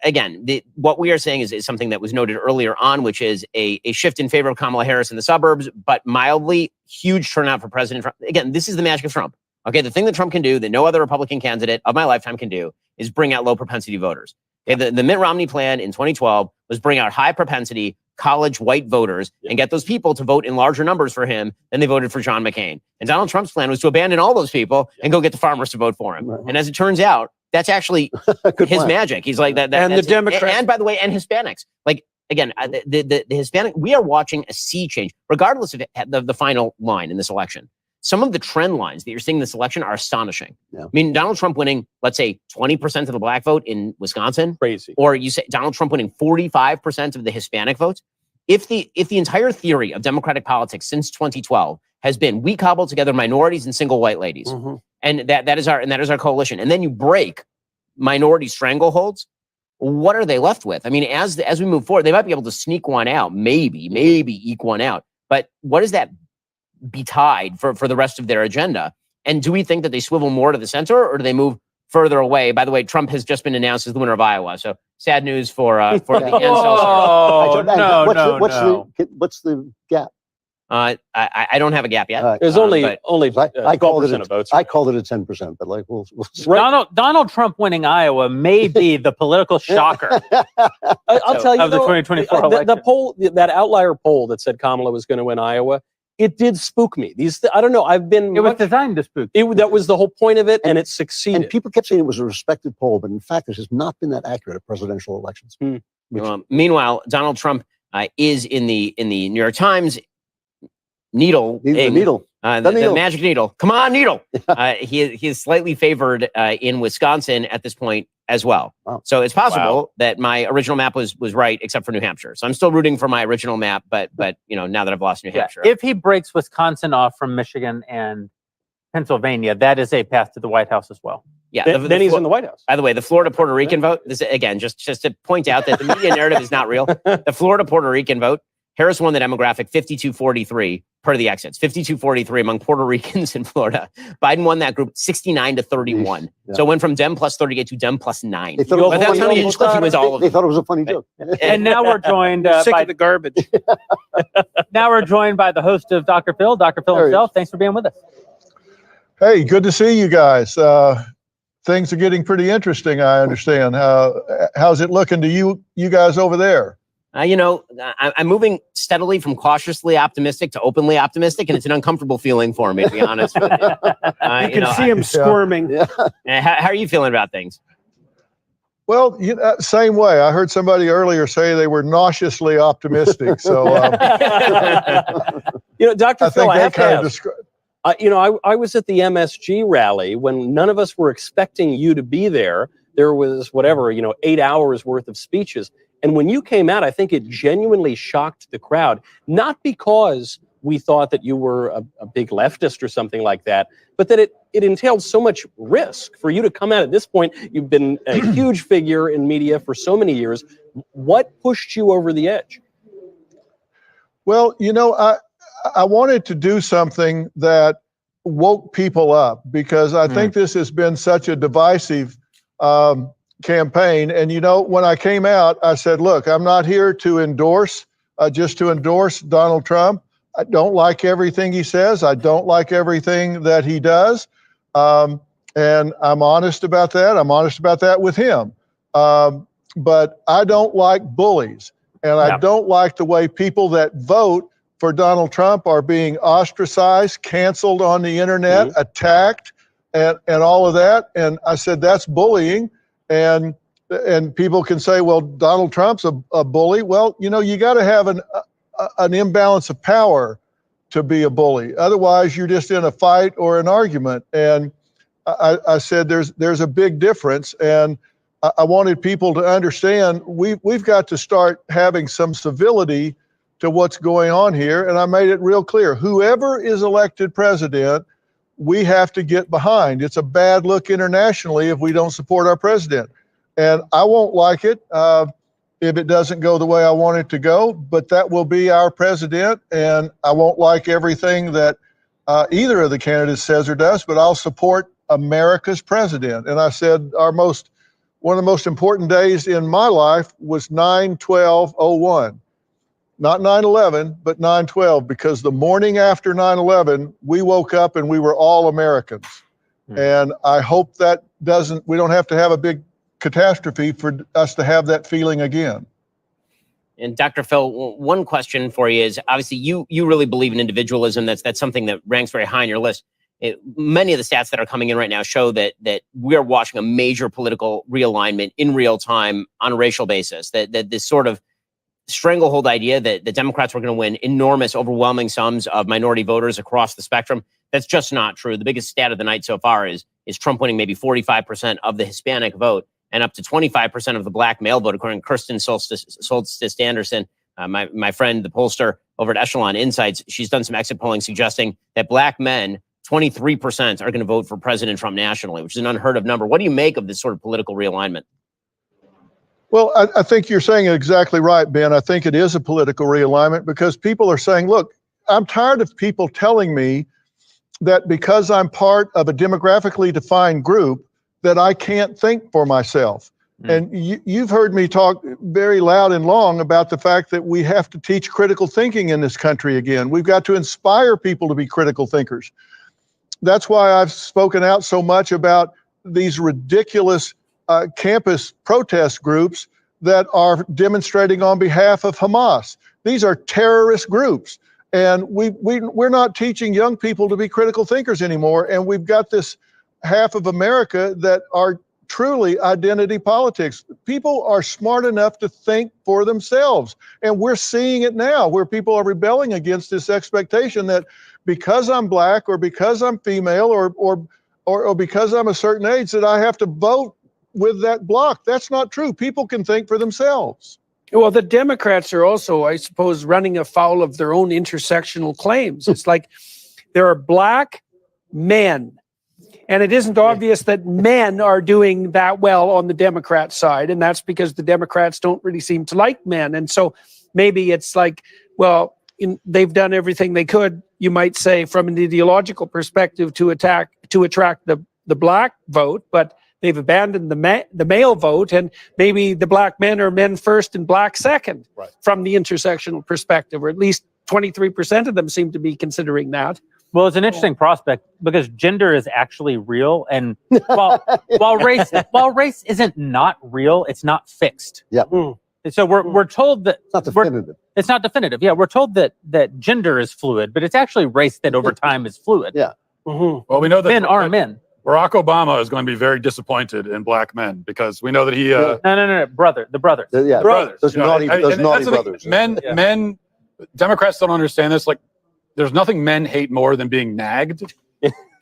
again, what we are saying is something that was noted earlier on, which is a shift in favor of Kamala Harris in the suburbs, but mildly huge turnout for President Trump. Again, this is the magic of Trump. Okay, the thing that Trump can do that no other Republican candidate of my lifetime can do is bring out low propensity voters. Okay, the Mitt Romney plan in 2012 was bring out high propensity college white voters and get those people to vote in larger numbers for him than they voted for John McCain. And Donald Trump's plan was to abandon all those people and go get the farmers to vote for him. And as it turns out, that's actually his magic. He's like that. And the Democrats. And by the way, and Hispanics. Like, again, the Hispanic, we are watching a sea change, regardless of the final line in this election. Some of the trend lines that you're seeing in this election are astonishing. I mean, Donald Trump winning, let's say, 20% of the black vote in Wisconsin. Crazy. Or you say Donald Trump winning 45% of the Hispanic votes. If the entire theory of Democratic politics since 2012 has been we cobble together minorities and single white ladies, and that is our coalition, and then you break minority strangleholds, what are they left with? I mean, as we move forward, they might be able to sneak one out, maybe eke one out. But what does that betide for the rest of their agenda? And do we think that they swivel more to the center, or do they move further away? By the way, Trump has just been announced as the winner of Iowa, so sad news for the What's the gap? I don't have a gap yet. There's only I called 12% of votes. I called it a 10%, but like we'll see. Donald Trump winning Iowa may be the political shocker. I'll tell you of the 2024 election. The poll, that outlier poll that said Kamala was going to win Iowa, it did spook me. I don't know. It was designed to spook. That was the whole point of it, and it succeeded. And people kept saying it was a respected poll, but in fact, this has not been that accurate at presidential elections. Meanwhile, Donald Trump is in the New York Times needle. The needle. The magic needle. Come on, needle. He is slightly favored in Wisconsin at this point as well. Wow. So it's possible that my original map was right, except for New Hampshire. So I'm still rooting for my original map, but now that I've lost New Hampshire. If he breaks Wisconsin off from Michigan and Pennsylvania, that is a path to the White House as well. Yeah, then he's in the White House. By the way, the Florida Puerto Rican vote. This again, just to point out that the media narrative is not real. The Florida Puerto Rican vote. Harris won the demographic 52-43 per the exits. 52-43 among Puerto Ricans in Florida. Biden won that group 69-31. Yeah. So it went from Dem plus 38 to Dem plus 9. They thought But that's how he was all of They thought it was a funny joke. And now we're joined Sick by of the garbage. now we're joined by the host of Dr. Phil, Dr. Phil himself. Thanks for being with us. Hey, good to see you guys. Things are getting pretty interesting, I understand. How's it looking to you guys over there? I'm moving steadily from cautiously optimistic to openly optimistic, and it's an uncomfortable feeling for me, to be honest with you. You can see him squirming. How are you feeling about things? Well, same way. I heard somebody earlier say they were nauseously optimistic. So, Dr. Phil, I have to kind of ask. I was at the MSG rally when none of us were expecting you to be there. There was 8 hours worth of speeches. And when you came out, I think it genuinely shocked the crowd, not because we thought that you were a big leftist or something like that, but that it entailed so much risk for you to come out at this point. You've been a huge figure in media for so many years. What pushed you over the edge? Well, I wanted to do something that woke people up, because I think this has been such a divisive campaign. And, when I came out, I said, look, I'm not here to endorse Donald Trump. I don't like everything he says. I don't like everything that he does. And I'm honest about that. I'm honest about that with him. But I don't like bullies. And I don't like the way people that vote for Donald Trump are being ostracized, canceled on the internet, attacked, and all of that. And I said, that's bullying. And people can say, well, Donald Trump's a bully. Well, you got to have an imbalance of power to be a bully. Otherwise, you're just in a fight or an argument. And I said, there's a big difference. And I wanted people to understand we've got to start having some civility to what's going on here. And I made it real clear. Whoever is elected president, we have to get behind. It's a bad look internationally if we don't support our president. And I won't like it if it doesn't go the way I want it to go, but that will be our president. And I won't like everything that either of the candidates says or does, but I'll support America's president. And I said our most one of the most important days in my life was 9/12/01. Not 9/11, but 9/12, because the morning after 9/11, we woke up and we were all Americans. And I hope that we don't have to have a big catastrophe for us to have that feeling again. And Dr. Phil, one question for you is, obviously you really believe in individualism. That's something that ranks very high on your list. Many of the stats that are coming in right now show that we are watching a major political realignment in real time on a racial basis. That this sort of stranglehold idea that the Democrats were going to win enormous, overwhelming sums of minority voters across the spectrum, that's just not true. The biggest stat of the night so far is Trump winning maybe 45% of the Hispanic vote and up to 25% of the black male vote, according to Kirsten Solstice Anderson, my friend, the pollster over at Echelon Insights. She's done some exit polling suggesting that black men, 23%, are going to vote for President Trump nationally, which is an unheard of number. What do you make of this sort of political realignment? Well, I think you're saying it exactly right, Ben. I think it is a political realignment because people are saying, look, I'm tired of people telling me that because I'm part of a demographically defined group, that I can't think for myself. And you've heard me talk very loud and long about the fact that we have to teach critical thinking in this country again. We've got to inspire people to be critical thinkers. That's why I've spoken out so much about these ridiculous campus protest groups that are demonstrating on behalf of Hamas. These are terrorist groups. And we're not teaching young people to be critical thinkers anymore. And we've got this half of America that are truly identity politics. People are smart enough to think for themselves. And we're seeing it now where people are rebelling against this expectation that because I'm black or because I'm female or because I'm a certain age that I have to vote with that block. That's not true. People can think for themselves. Well, the Democrats are also, I suppose, running afoul of their own intersectional claims. It's like there are black men, and it isn't obvious that men are doing that well on the Democrat side, and that's because the Democrats don't really seem to like men. And so maybe it's like, well, they've done everything they could, you might say, from an ideological perspective to attract the black vote, but they've abandoned the male vote, and maybe the black men are men first and black second from the intersectional perspective, or at least 23% of them seem to be considering that. Well, it's an interesting prospect because gender is actually real, and while race isn't not real, it's not fixed. Yeah. So we're told that it's not definitive. It's not definitive. Yeah, we're told that gender is fluid, but it's actually race that over time is fluid. Yeah. Well, we know that men are men. Barack Obama is going to be very disappointed in black men because we know that he. No, the brothers. Yeah, brothers. Those naughty brothers. Men, Democrats don't understand this. Like, there's nothing men hate more than being nagged.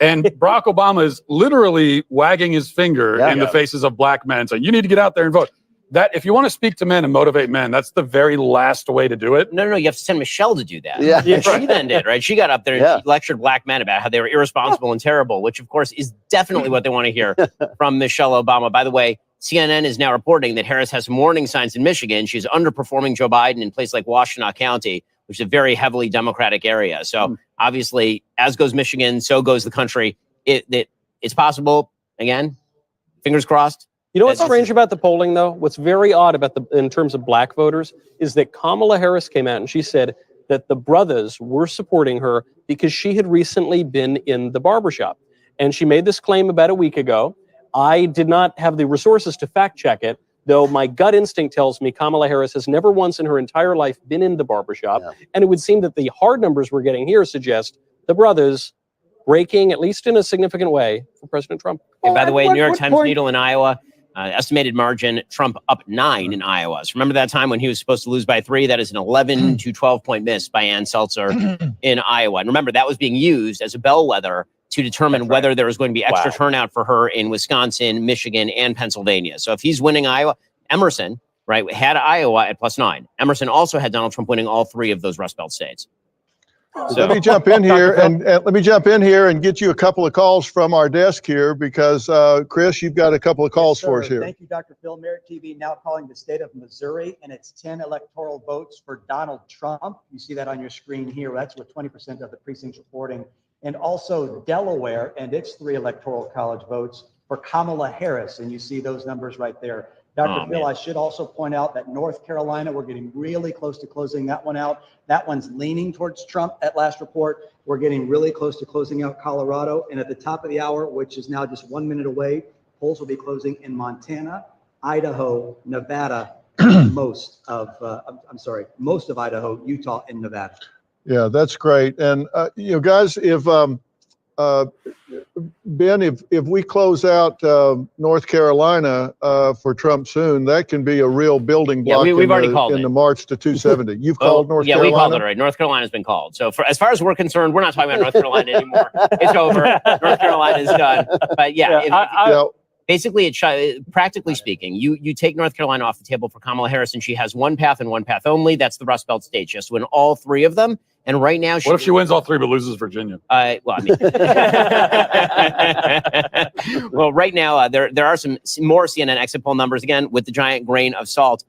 And Barack Obama is literally wagging his finger in the faces of black men, saying, "You need to get out there and vote." That if you want to speak to men and motivate men, that's the very last way to do it. No, you have to send Michelle to do that. Yeah. She then did, right? She got up there and she lectured black men about how they were irresponsible and terrible, which of course is definitely what they want to hear from Michelle Obama. By the way, CNN is now reporting that Harris has some warning signs in Michigan. She's underperforming Joe Biden in places like Washtenaw County, which is a very heavily Democratic area. So obviously, as goes Michigan, so goes the country. It's possible, again, fingers crossed. You know what's strange about the polling, though? What's very odd about in terms of black voters is that Kamala Harris came out and she said that the brothers were supporting her because she had recently been in the barbershop. And she made this claim about a week ago. I did not have the resources to fact check it, though my gut instinct tells me Kamala Harris has never once in her entire life been in the barbershop. Yeah. And it would seem that the hard numbers we're getting here suggest the brothers breaking, at least in a significant way, for President Trump. And by the way, New York Times Needle in Iowa, estimated margin, Trump up 9 in Iowa. So remember that time when he was supposed to lose by 3? That is an 11 to 12 point miss by Ann Seltzer in Iowa. And remember, that was being used as a bellwether to determine whether there was going to be extra turnout for her in Wisconsin, Michigan, and Pennsylvania. So if he's winning Iowa, Emerson, right, had Iowa at +9. Emerson also had Donald Trump winning all 3 of those Rust Belt states. So, let me jump in here and get you a couple of calls from our desk here because Chris, you've got a couple of calls for us here. Thank you, Dr. Phil. Merit TV now calling the state of Missouri and its 10 electoral votes for Donald Trump. You see that on your screen here. That's with 20% of the precincts reporting. And also Delaware and its 3 electoral college votes for Kamala Harris. And you see those numbers right there. Dr. Phil, I should also point out that North Carolina, we're getting really close to closing that one out. That one's leaning towards Trump at last report. We're getting really close to closing out Colorado. And at the top of the hour, which is now just 1 minute away, polls will be closing in Montana, Idaho, Nevada, most of Idaho, Utah, and Nevada. Yeah, that's great. And guys, if Ben, if we close out North Carolina for Trump soon, that can be a real building block we've already called in it. the march to 270. You've called North yeah, Carolina? we called it already. North Carolina's been called. So as far as we're concerned, we're not talking about North Carolina anymore. It's over. North Carolina's done. But basically, practically speaking, you take North Carolina off the table for Kamala Harris, and she has one path and one path only. That's the Rust Belt states. She has to win all three of them. And right now, what if she wins all three but loses Virginia? Well, I mean, well, right now there are some more CNN exit poll numbers again with the giant grain of salt.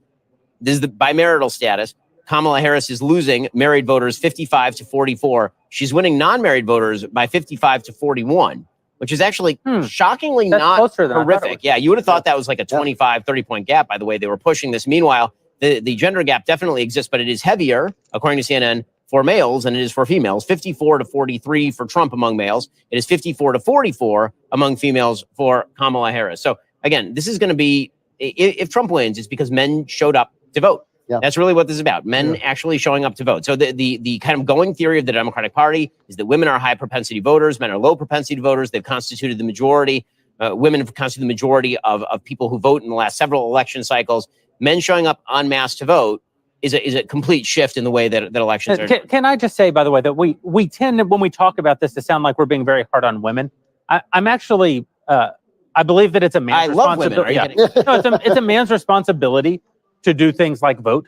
This is the bimarital status. Kamala Harris is losing married voters 55 to 44. She's winning non-married voters by 55 to 41. Which is actually shockingly not horrific. Yeah, you would have thought that was like a 25, 30-point gap, by the way they were pushing this. Meanwhile, the gender gap definitely exists, but it is heavier, according to CNN, for males than it is for females. 54 to 43 for Trump among males. It is 54 to 44 among females for Kamala Harris. So, again, this is going to be, if Trump wins, it's because men showed up to vote. Yeah. That's really what this is about. Men actually showing up to vote. So the kind of going theory of the Democratic Party is that women are high propensity voters, men are low propensity voters. They've constituted the majority. Women have constituted the majority of people who vote in the last several election cycles. Men showing up en masse to vote is a complete shift in the way that elections are. Can I just say, by the way, that we tend, when we talk about this, to sound like we're being very hard on women. I'm actually, I believe that it's a man's responsibility. Are you kidding? No, it's a man's responsibility to do things like vote.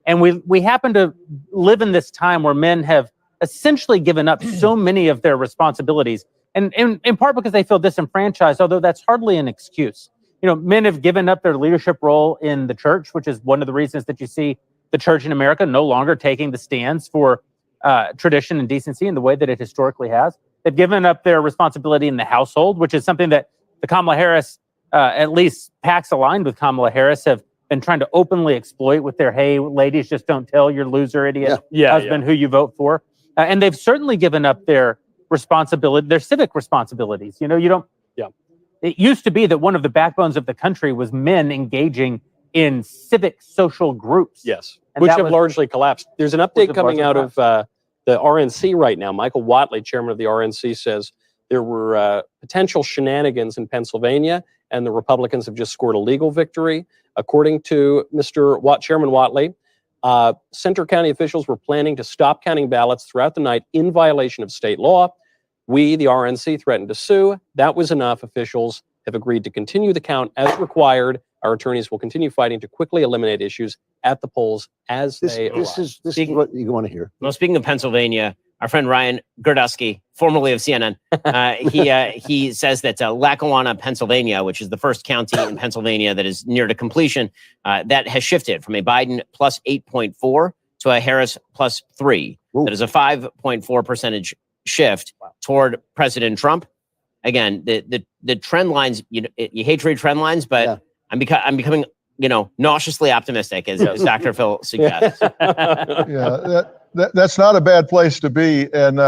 And we happen to live in this time where men have essentially given up so many of their responsibilities, and in part because they feel disenfranchised, although that's hardly an excuse. Men have given up their leadership role in the church, which is one of the reasons that you see the church in America no longer taking the stands for tradition and decency in the way that it historically has. They've given up their responsibility in the household, which is something that the Kamala Harris, at least PACs aligned with Kamala Harris, have been trying to openly exploit with their, hey, ladies, just don't tell your loser idiot husband who you vote for. And they've certainly given up their responsibility, their civic responsibilities. You don't. Yeah. It used to be that one of the backbones of the country was men engaging in civic social groups. Yes, and which have largely collapsed. There's an update coming out of the RNC right now. Michael Whatley, chairman of the RNC, says there were potential shenanigans in Pennsylvania, and the Republicans have just scored a legal victory. According to Chairman Whatley, Centre County officials were planning to stop counting ballots throughout the night in violation of state law. We, the RNC, threatened to sue. That was enough. Officials have agreed to continue the count as required. Our attorneys will continue fighting to quickly eliminate issues at the polls as they arise. This is what you want to hear. Well, speaking of Pennsylvania, our friend Ryan Gerdusky, formerly of CNN, he says that Lackawanna, Pennsylvania, which is the first county in Pennsylvania that is near to completion, that has shifted from a Biden plus 8.4 to a Harris plus 3. Ooh. That is a 5.4 percentage shift toward President Trump. Again, the trend lines, you hate to read trend lines, but I'm becoming nauseously optimistic, as Dr. Phil suggests. That's not a bad place to be. And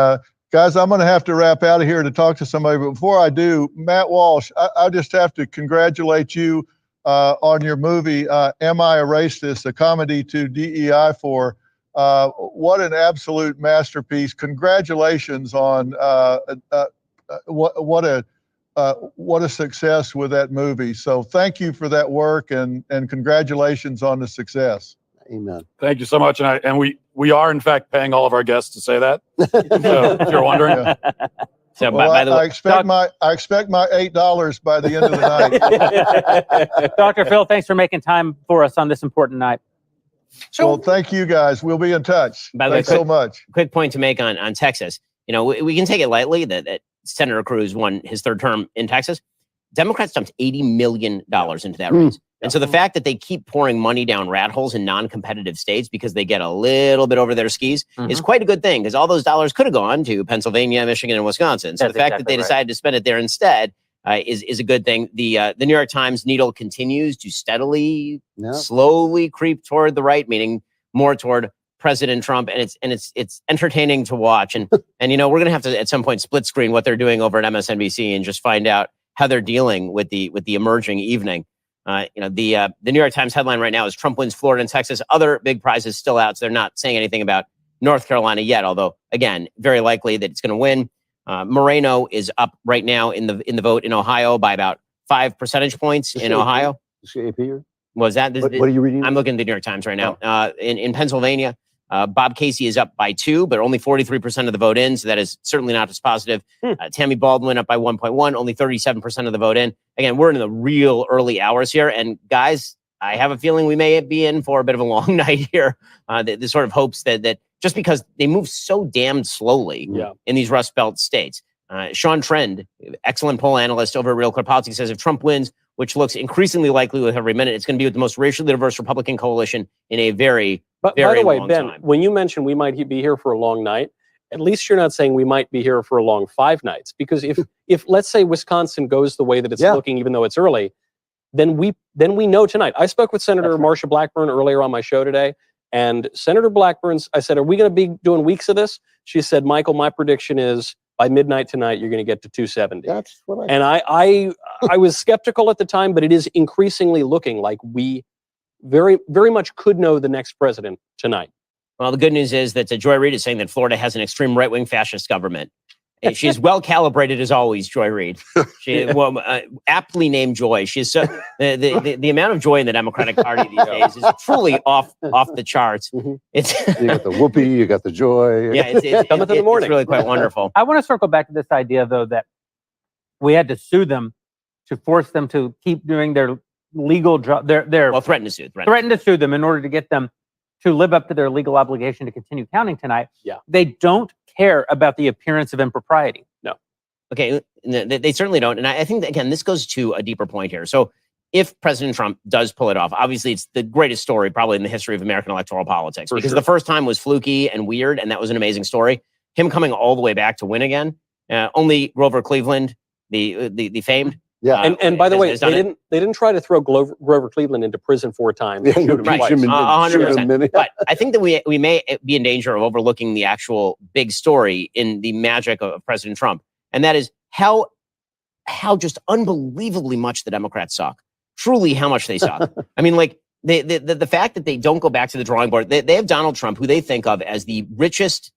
guys, I'm going to have to wrap out of here to talk to somebody. But before I do, Matt Walsh, I just have to congratulate you on your movie, Am I a Racist? A comedy to DEI for. What an absolute masterpiece. Congratulations on what a success with that movie. So thank you for that work and congratulations on the success. Amen. Thank you so much. And we are in fact paying all of our guests to say that. So if you're wondering. Yeah. So by the way, I expect my $8 by the end of the night. Dr. Phil, thanks for making time for us on this important night. Well, thank you guys. We'll be in touch. By the way, Thanks so much. Quick point to make on Texas. We can take it lightly that Senator Cruz won his third term in Texas. Democrats dumped $80 million into that race. And so the fact that they keep pouring money down rat holes in non-competitive states because they get a little bit over their skis is quite a good thing, because all those dollars could have gone to Pennsylvania, Michigan, and Wisconsin. So the fact that they decided to spend it there instead is a good thing. The New York Times needle continues to steadily, slowly creep toward the right, meaning more toward President Trump, and it's entertaining to watch. And we're gonna have to at some point split screen what they're doing over at MSNBC and just find out how they're dealing with the emerging evening. The New York Times headline right now is Trump wins Florida and Texas. Other big prizes still out, so they're not saying anything about North Carolina yet. Although again, very likely that it's going to win. Moreno is up right now in the vote in Ohio by about 5 percentage points in Ohio. Was that? What are you reading? I'm looking at the New York Times right now. In Pennsylvania, Bob Casey is up by 2, but only 43% of the vote in, so that is certainly not as positive. Tammy Baldwin up by 1.1, only 37% of the vote in. Again, we're in the real early hours here, and guys, I have a feeling we may be in for a bit of a long night here. The sort of hopes that just because they move so damn slowly in these Rust Belt states. Sean Trend, excellent poll analyst over at Real Clear Politics, says if Trump wins, which looks increasingly likely with every minute, it's going to be with the most racially diverse Republican coalition in a very But very by the way, long Ben, time. when you mentioned we might be here for a long night, at least you're not saying we might be here for a long 5 nights. Because if let's say Wisconsin goes the way that it's looking, even though it's early, then we know tonight. I spoke with Senator Marsha Blackburn earlier on my show today, and Senator Blackburn's, I said, are we going to be doing weeks of this? She said, Michael, my prediction is by midnight tonight, you're going to get to 270. That's what And I was skeptical at the time, but it is increasingly looking like we very, very much could know the next president tonight. Well, the good news is that Joy Reid is saying that Florida has an extreme right-wing fascist government. And she's well calibrated as always, Joy Reid. She aptly named Joy. She's so, the amount of joy in the Democratic Party these days is truly off the charts. It's you got the whoopee, you got the joy. Yeah, it's really quite wonderful. I want to circle back to this idea, though, that we had to sue them to force them to keep doing their legal job. Threaten to sue. Threaten to sue them in order to get them to live up to their legal obligation to continue counting tonight. Yeah. They don't care about the appearance of impropriety. No. Okay, they certainly don't. And I think that, again, this goes to a deeper point here. So if President Trump does pull it off, obviously it's the greatest story probably in the history of American electoral politics. For because sure. the first time was fluky and weird, and that was an amazing story. Him coming all the way back to win again. Only Grover Cleveland, the famed. Yeah, and by the way, has they done it. didn't try to throw Grover Cleveland into prison 4 times. Yeah, Shoot him Right, twice. 100%. But I think that we may be in danger of overlooking the actual big story in the magic of President Trump, and that is how just unbelievably much the Democrats suck. Truly, how much they suck. I mean, like the fact that they don't go back to the drawing board. They have Donald Trump, who they think of as the richest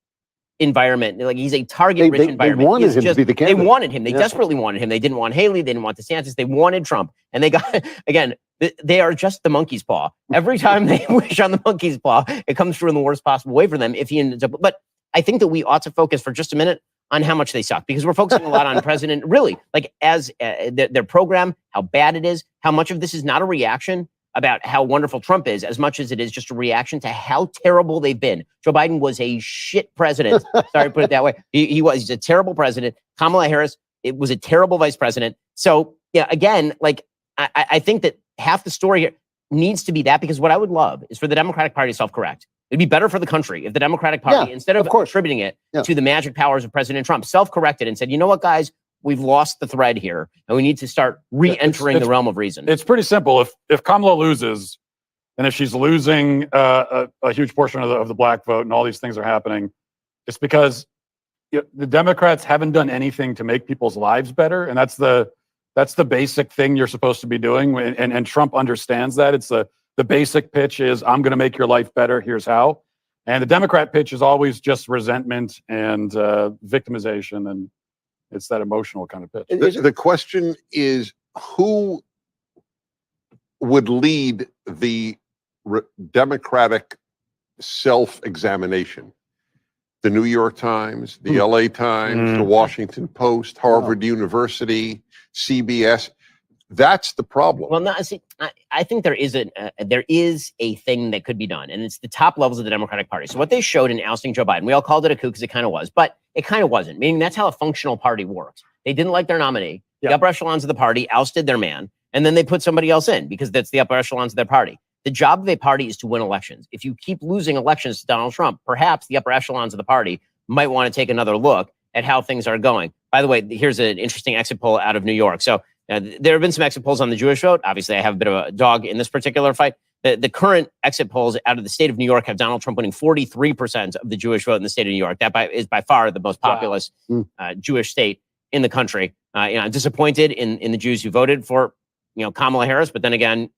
environment. Like he's a target-rich environment. They wanted him to be the candidate. They wanted him. They desperately wanted him. They didn't want Haley. They didn't want DeSantis. They wanted Trump. And they got, again, they are just the monkey's paw. Every time they wish on the monkey's paw, it comes through in the worst possible way for them if he ends up. But I think that we ought to focus for just a minute on how much they suck, because we're focusing a lot on president, really, like as their program, how bad it is, how much of this is not a reaction about how wonderful Trump is, as much as it is just a reaction to how terrible they've been. Joe Biden was a shit president. Sorry to put it that way. He's a terrible president. Kamala Harris, it was a terrible vice president. So yeah, again, like I think that half the story here needs to be that, because what I would love is for the Democratic Party to self-correct. It'd be better for the country if the Democratic Party, instead of attributing it to the magic powers of President Trump, self-corrected and said, you know what, guys, we've lost the thread here, and we need to start re-entering the realm of reason. It's pretty simple. If Kamala loses, and if she's losing a huge portion of the black vote, and all these things are happening, it's because the Democrats haven't done anything to make people's lives better, and that's the basic thing you're supposed to be doing. And Trump understands that. It's the basic pitch is, I'm going to make your life better. Here's how. And the Democrat pitch is always just resentment and victimization, and it's that emotional kind of pitch. The question is, who would lead the Democratic self-examination? The New York Times, the LA Times, the Washington Post, Harvard University, CBS. That's the problem. Well, I think there is a thing that could be done, and it's the top levels of the Democratic Party. So what they showed in ousting Joe Biden, we all called it a coup because it kind of was, but it kind of wasn't. Meaning that's how a functional party works. They didn't like their nominee. The upper echelons of the party ousted their man, and then they put somebody else in because that's the upper echelons of their party. The job of a party is to win elections. If you keep losing elections to Donald Trump, perhaps the upper echelons of the party might want to take another look at how things are going. By the way, here's an interesting exit poll out of New York. So there have been some exit polls on the Jewish vote. Obviously, I have a bit of a dog in this particular fight. The current exit polls out of the state of New York have Donald Trump winning 43% of the Jewish vote in the state of New York. That is by far the most populous Jewish state in the country. I'm disappointed in the Jews who voted for Kamala Harris, but then again,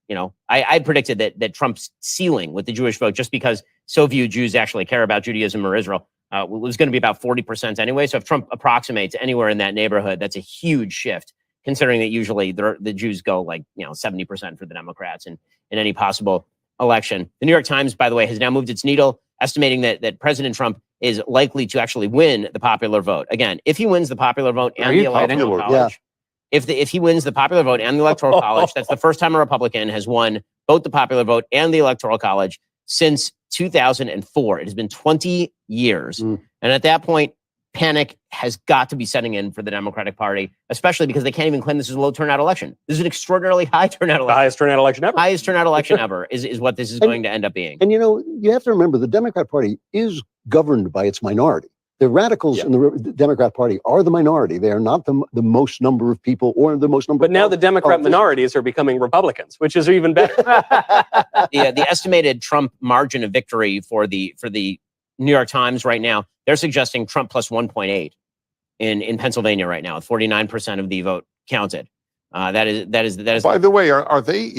I predicted that Trump's ceiling with the Jewish vote, just because so few Jews actually care about Judaism or Israel, was going to be about 40% anyway. So if Trump approximates anywhere in that neighborhood, that's a huge shift, considering that usually the Jews go 70% for the Democrats in any possible election. The New York Times, by the way, has now moved its needle, estimating that President Trump is likely to actually win the popular vote. Again, if he wins the popular vote and the electoral college, if he wins the popular vote and the electoral college, that's the first time a Republican has won both the popular vote and the electoral college since 2004. It has been 20 years. And at that point, panic has got to be setting in for the Democratic Party, especially because they can't even claim this is a low turnout election. This is an extraordinarily high turnout election. The highest turnout election ever. Highest turnout election ever is what this is going to end up being. And you have to remember, the Democrat Party is governed by its minority. The radicals in the Democrat Party are the minority. They are not the most number of people or the most number. But now the Democrat minorities are becoming Republicans, which is even better. The estimated Trump margin of victory for the New York Times right now, they're suggesting Trump plus 1.8 in Pennsylvania right now, with 49% of the vote counted. That is. By the way, are they?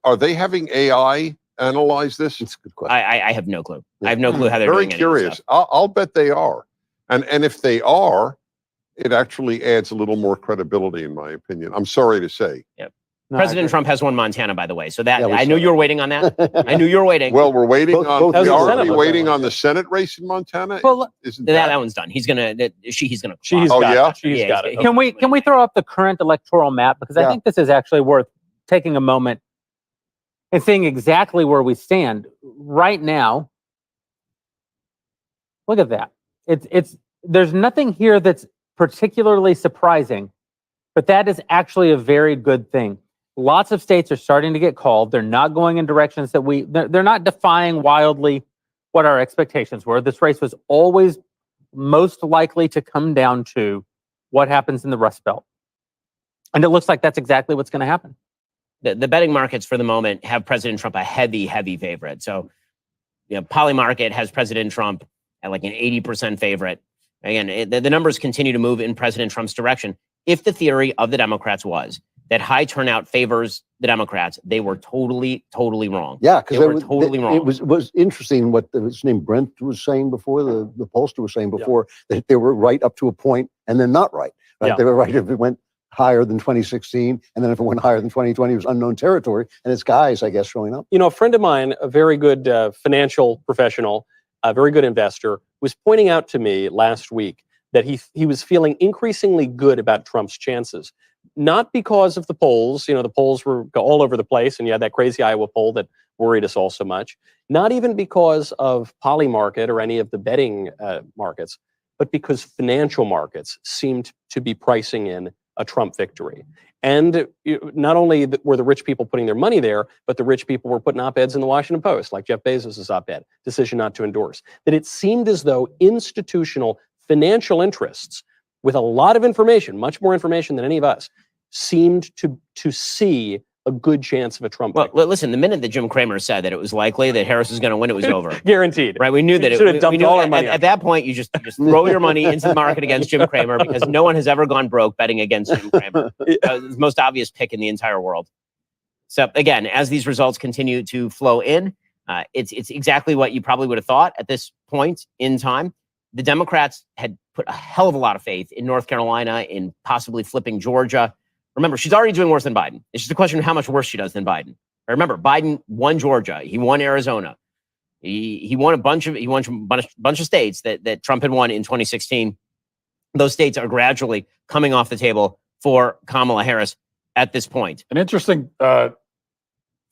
Are they having AI analyze this? It's a good question. I have no clue. I have no clue how they're very doing any of this curious. stuff. I'll bet they are, and if they are, it actually adds a little more credibility, in my opinion. I'm sorry to say. Yep. President Trump has won Montana, by the way. So that Yeah, we I knew saw you were waiting on that. I knew you were waiting. Well, we're waiting Both- on. both We the are Senate already was waiting on on the Senate race in Montana. Well, Isn't that one's done. He's gonna. She's clock. got it. She's Yeah, got he's- it. Can we throw up the current electoral map? Because I think this is actually worth taking a moment and seeing exactly where we stand right now. Look at that. There's nothing here that's particularly surprising, but that is actually a very good thing. Lots of states are starting to get called. They're not going in directions that they're not defying wildly what our expectations were. This race was always most likely to come down to what happens in the Rust Belt. And it looks like that's exactly what's going to happen. The betting markets for the moment have President Trump a heavy favorite. So, Polymarket has President Trump at like an 80% favorite. Again, the numbers continue to move in President Trump's direction. If the theory of the Democrats was that high turnout favors the Democrats, they were totally wrong. Yeah, because they were totally wrong. It was interesting what his name Brent was saying before, the pollster was saying before, that they were right up to a point and then not right. Yeah. They were right if it went higher than 2016, and then if it went higher than 2020, it was unknown territory. And it's guys, I guess, showing up. A friend of mine, a very good financial professional, a very good investor, was pointing out to me last week that he was feeling increasingly good about Trump's chances. Not because of the polls, the polls were all over the place, and you had that crazy Iowa poll that worried us all so much. Not even because of Polymarket or any of the betting markets, but because financial markets seemed to be pricing in a Trump victory. And not only were the rich people putting their money there, but the rich people were putting op-eds in the Washington Post, like Jeff Bezos' op-ed, decision not to endorse. That it seemed as though institutional financial interests, with a lot of information, much more information than any of us, seemed to see a good chance of a Trump victory. Well, listen, the minute that Jim Cramer said that it was likely that Harris was going to win, it was over. Guaranteed. Right? We knew that should have dumped all our money. At that point, you just throw your money into the market against Jim Cramer, because no one has ever gone broke betting against Jim Cramer. The most obvious pick in the entire world. So again, as these results continue to flow in, it's exactly what you probably would have thought at this point in time. The Democrats had put a hell of a lot of faith in North Carolina, in possibly flipping Georgia. Remember, she's already doing worse than Biden. It's just a question of how much worse she does than Biden. Remember, Biden won Georgia. He won Arizona. He won a bunch of states that Trump had won in 2016. Those states are gradually coming off the table for Kamala Harris at this point. An interesting thought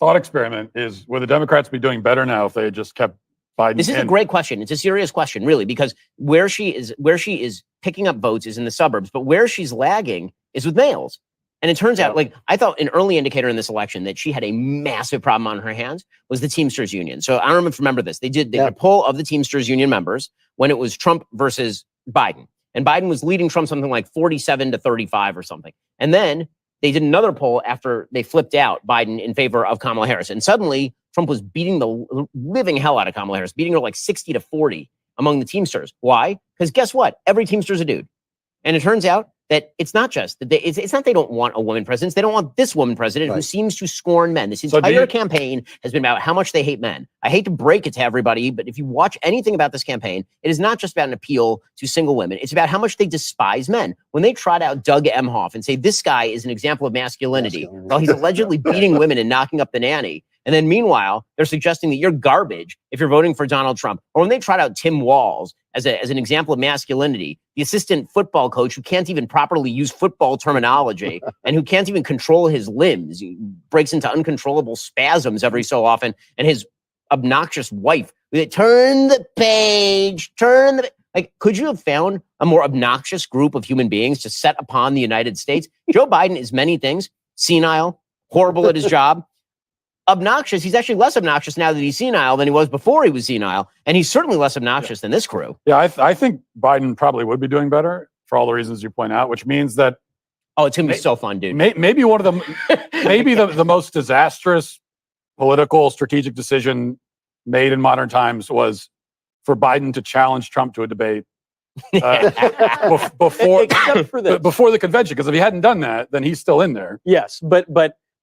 experiment is, would the Democrats be doing better now if they had just kept Biden This is a great question. It's a serious question, really, because where she is picking up votes is in the suburbs, but where she's lagging is with males. And it turns out, I thought an early indicator in this election that she had a massive problem on her hands was the Teamsters Union. So I don't remember this. They did a poll of the Teamsters Union members when it was Trump versus Biden. And Biden was leading Trump something like 47-35 or something. And then they did another poll after they flipped out Biden in favor of Kamala Harris. And suddenly Trump was beating the living hell out of Kamala Harris, beating her like 60-40 among the Teamsters. Why? Because guess what? Every Teamster's a dude. And it turns out that it's not just that it's not they don't want a woman president. They don't want this woman president who seems to scorn men. This entire campaign has been about how much they hate men. I hate to break it to everybody, but if you watch anything about this campaign, it is not just about an appeal to single women. It's about how much they despise men. When they trot out Doug Emhoff and say this guy is an example of masculinity, while he's allegedly beating women and knocking up the nanny. And then meanwhile, they're suggesting that you're garbage if you're voting for Donald Trump. Or when they trot out Tim Walsh as an example of masculinity, the assistant football coach who can't even properly use football terminology and who can't even control his limbs, he breaks into uncontrollable spasms every so often, and his obnoxious wife, turn the page, like, could you have found a more obnoxious group of human beings to set upon the United States? Joe Biden is many things: senile, horrible at his job, obnoxious. He's actually less obnoxious now that he's senile than he was before he was senile. And he's certainly less obnoxious than this crew. Yeah, I think Biden probably would be doing better for all the reasons you point out, which means that. Oh, it's going to be so fun, dude. Maybe one of the, maybe the most disastrous political strategic decision made in modern times was for Biden to challenge Trump to a debate before the convention. Because if he hadn't done that, then he's still in there. Yes, but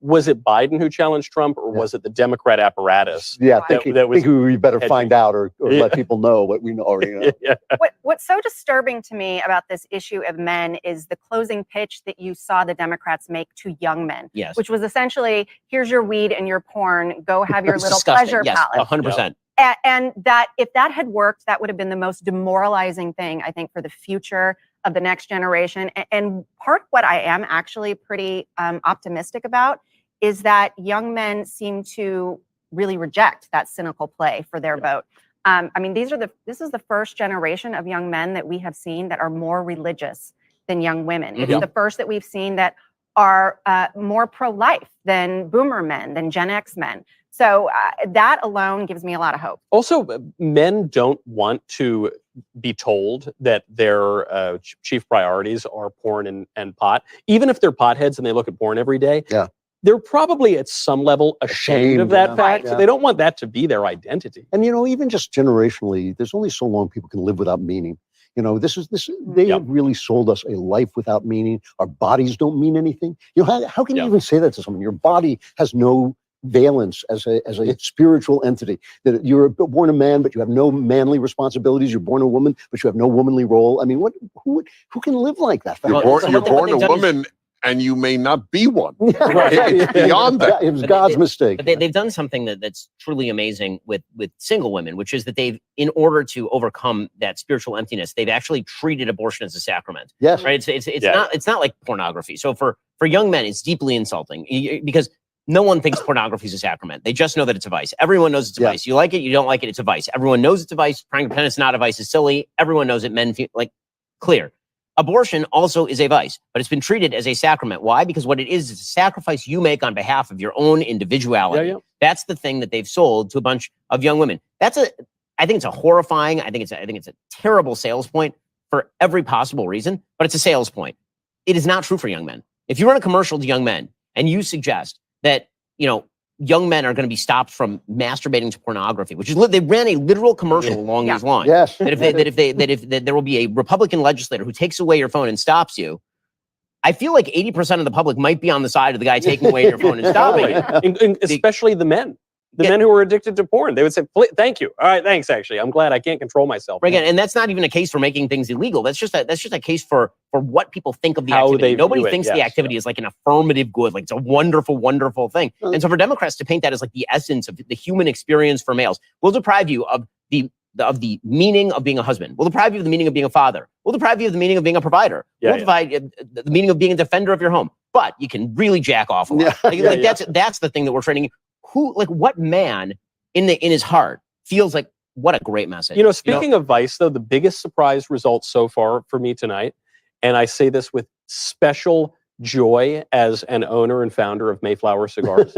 was it Biden who challenged Trump, or was it the Democrat apparatus? Yeah, that think we better find out or let people know what we already know. What's so disturbing to me about this issue of men is the closing pitch that you saw the Democrats make to young men. Yes. Which was essentially, here's your weed and your porn, go have your little Disgusting. pleasure Yes, palace. 100%. And that if that had worked, that would have been the most demoralizing thing, I think, for the future of the next generation. And part of what I am actually pretty optimistic about is that young men seem to really reject that cynical play for their vote. I mean, this is the first generation of young men that we have seen that are more religious than young women. It's the first that we've seen that are more pro-life than boomer men, than Gen X men. So that alone gives me a lot of hope. Also, men don't want to be told that their chief priorities are porn and pot. Even if they're potheads and they look at porn every day, they're probably at some level ashamed of that fact. So they don't want that to be their identity. And, even just generationally, there's only so long people can live without meaning. They have really sold us a life without meaning. Our bodies don't mean anything. How can you even say that to someone? Your body has no valence as a spiritual entity. That you're born a man, but you have no manly responsibilities. You're born a woman, but you have no womanly role. I mean, who can live like that? You're born a woman, and you may not be one. It's beyond that. It was God's mistake. But they've done something that's truly amazing with single women, which is that they've, in order to overcome that spiritual emptiness, they've actually treated abortion as a sacrament. Yes. Right. It's not like pornography. So for young men, it's deeply insulting because no one thinks pornography is a sacrament. They just know that it's a vice. Everyone knows it's a vice. You like it, you don't like it, it's a vice. Everyone knows it's a vice. Trying to pretend it's not a vice is silly. Everyone knows it. Men feel like clear. Abortion also is a vice, but it's been treated as a sacrament. Why? Because what it is a sacrifice you make on behalf of your own individuality. That's the thing that they've sold to a bunch of young women. I think it's a horrifying, I think it's a terrible sales point for every possible reason, but it's a sales point. It is not true for young men. If you run a commercial to young men and you suggest that, young men are going to be stopped from masturbating to pornography, which is they ran a literal commercial along these lines. Yes. That there will be a Republican legislator who takes away your phone and stops you. I feel like 80% of the public might be on the side of the guy taking away your phone and stopping it. Especially the men. The men who are addicted to porn, they would say, "Thank you, all right, thanks. Actually, I'm glad I can't control myself." Right, and that's not even a case for making things illegal. That's just a case for what people think of the activity. Nobody thinks the activity is like an affirmative good, like it's a wonderful, wonderful thing. And so for Democrats to paint that as like the essence of the human experience for males, will deprive you of the meaning of being a husband. Will deprive you of the meaning of being a father. Will deprive you of the meaning of being a provider. Will deprive the meaning of being a defender of your home. But you can really jack off a lot. That's the thing that we're training. What man in his heart feels like what a great message. Speaking of vice, though, the biggest surprise result so far for me tonight, and I say this with special joy as an owner and founder of Mayflower Cigars,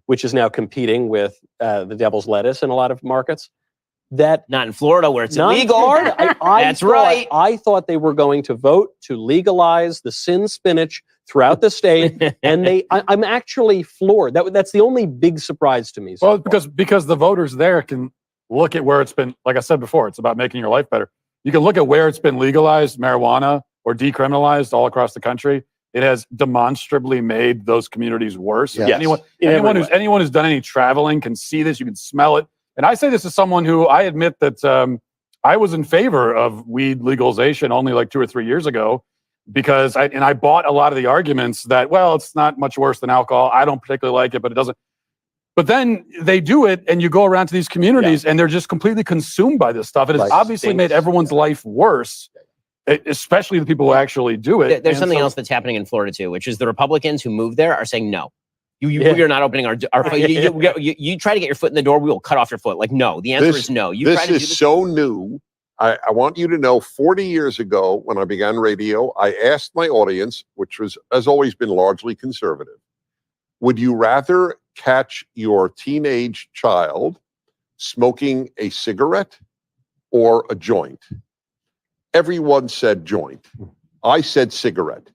which is now competing with the Devil's Lettuce in a lot of markets. that not in Florida where it's not in illegal. Florida. That's right. I thought they were going to vote to legalize the sin spinach throughout the state, and I'm actually floored. That's the only big surprise to me. So Well, because the voters there can look at where it's been. Like I said before, it's about making your life better. You can look at where it's been legalized, marijuana, or decriminalized all across the country. It has demonstrably made those communities worse. Yes. Anyone who's done any traveling can see this. You can smell it. And I say this as someone who I admit that I was in favor of weed legalization only like 2 or 3 years ago, because I bought a lot of the arguments that, well, it's not much worse than alcohol. I don't particularly like it, but it doesn't. But then they do it, and you go around to these communities, and they're just completely consumed by this stuff. It has obviously made everyone's life worse, especially the people who actually do it. There's something else that's happening in Florida too, which is the Republicans who moved there are saying no. We are not opening our you try to get your foot in the door, we will cut off your foot. Like, no. The answer is no. This is so new. I want you to know, 40 years ago, when I began radio, I asked my audience, which has always been largely conservative, would you rather catch your teenage child smoking a cigarette or a joint? Everyone said joint. I said cigarette.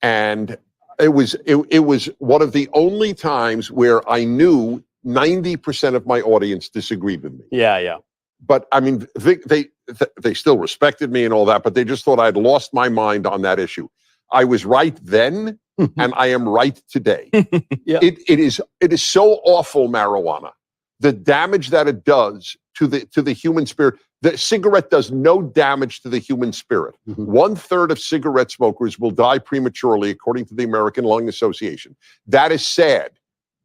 And it was one of the only times where I knew 90% of my audience disagreed with me. Yeah. But I mean, they still respected me and all that, but they just thought I'd lost my mind on that issue. I was right then, and I am right today. It is so awful, marijuana. The damage that it does to the human spirit. The cigarette does no damage to the human spirit. 1/3 of cigarette smokers will die prematurely, according to the American Lung Association. That is sad.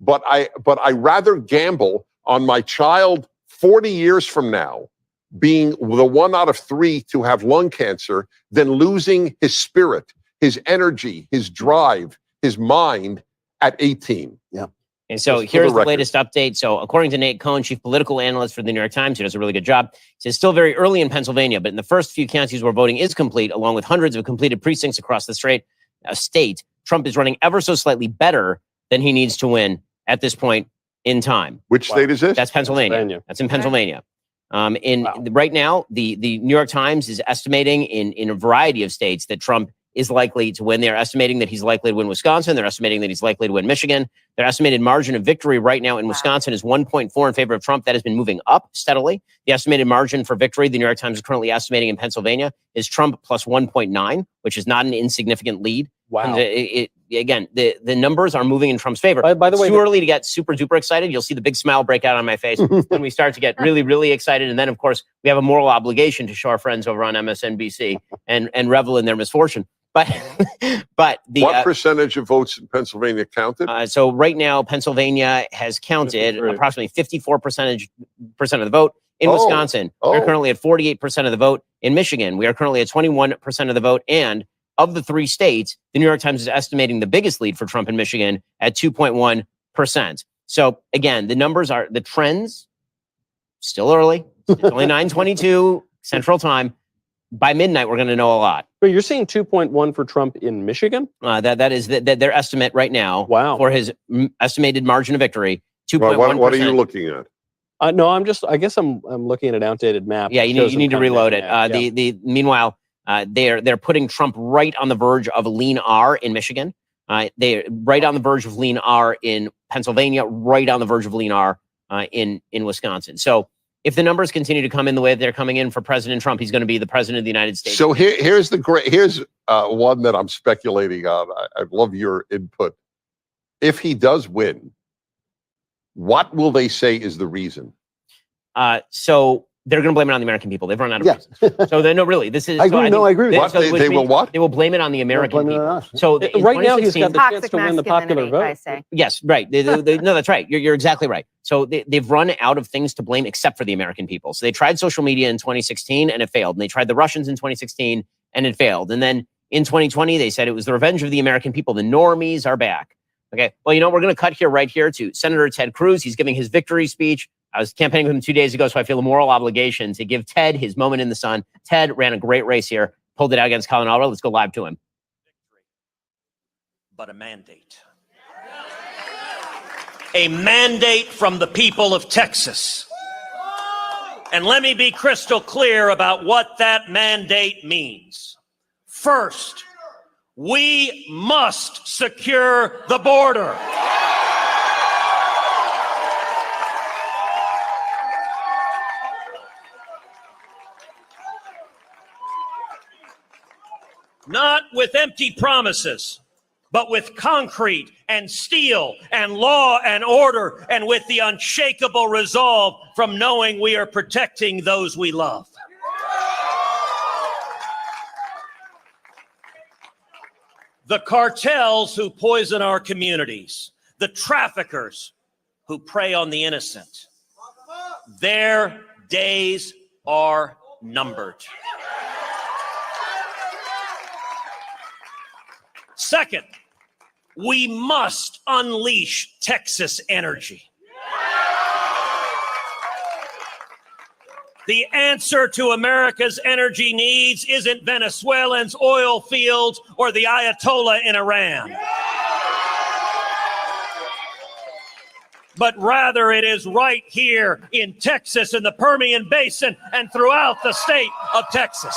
But I rather gamble on my child 40 years from now being the 1 out of 3 to have lung cancer than losing his spirit, his energy, his drive, his mind at 18. Yeah. And so Just for here's the the latest update. So according to Nate Cohn, chief political analyst for the New York Times, who does a really good job, he says still very early in Pennsylvania, but in the first few counties where voting is complete, along with hundreds of completed precincts across the state, Trump is running ever so slightly better than he needs to win at this point in time. Which state is this? That's Pennsylvania. That's in Pennsylvania. Right now, the New York Times is estimating in a variety of states that Trump is likely to win. They're estimating that he's likely to win Wisconsin. They're estimating that he's likely to win Michigan. Their estimated margin of victory right now in Wisconsin is 1.4 in favor of Trump. That has been moving up steadily. The estimated margin for victory, the New York Times is currently estimating in Pennsylvania, is Trump plus 1.9, which is not an insignificant lead. Wow. Again, the numbers are moving in Trump's favor. By the way, it's too early to get super duper excited. You'll see the big smile break out on my face when we start to get really, really excited. And then, of course, we have a moral obligation to show our friends over on MSNBC and revel in their misfortune. But what percentage of votes in Pennsylvania counted? So right now, Pennsylvania has counted approximately 54% of the vote. In Wisconsin, we're currently at 48% of the vote. In Michigan, we are currently at 21% of the vote. And of the 3 states, the New York Times is estimating the biggest lead for Trump in Michigan at 2.1%. So again, the trends, still early. It's only 9:22 Central Time. By midnight, we're going to know a lot. But you're seeing 2.1 for Trump in Michigan? That is their estimate right now. Wow. For his estimated margin of victory, 2.1%. What are you looking at? No, I guess I'm looking at an outdated map. Yeah, you need to reload it. Meanwhile, they're putting Trump right on the verge of lean R in Michigan. They're right on the verge of lean R in Pennsylvania. Right on the verge of lean R in Wisconsin. So if the numbers continue to come in the way that they're coming in for President Trump, he's going to be the president of the United States. So here's one that I'm speculating on. I'd love your input. If he does win, what will they say is the reason? So they're going to blame it on the American people. They've run out of reasons. So they really, this is. I agree. I agree. What? They will what? They will blame it on the American people. So right now he's got the chance to win the popular vote. I say. Yes, right. No, that's right. You're exactly right. So they've run out of things to blame except for the American people. So they tried social media in 2016 and it failed. And they tried the Russians in 2016 and it failed. And then in 2020, they said it was the revenge of the American people. The normies are back. Okay. Well, we're going to cut right here to Senator Ted Cruz. He's giving his victory speech. I was campaigning with him 2 days ago, so I feel a moral obligation to give Ted his moment in the sun. Ted ran a great race here, pulled it out against Colin Albright. Let's go live to him. But a mandate. A mandate from the people of Texas. And let me be crystal clear about what that mandate means. First, we must secure the border. Not with empty promises, but with concrete and steel and law and order, and with the unshakable resolve from knowing we are protecting those we love. The cartels who poison our communities, the traffickers who prey on the innocent, their days are numbered. Second, we must unleash Texas energy. The answer to America's energy needs isn't Venezuelans, oil fields, or the Ayatollah in Iran. But rather it is right here in Texas, in the Permian Basin, and throughout the state of Texas.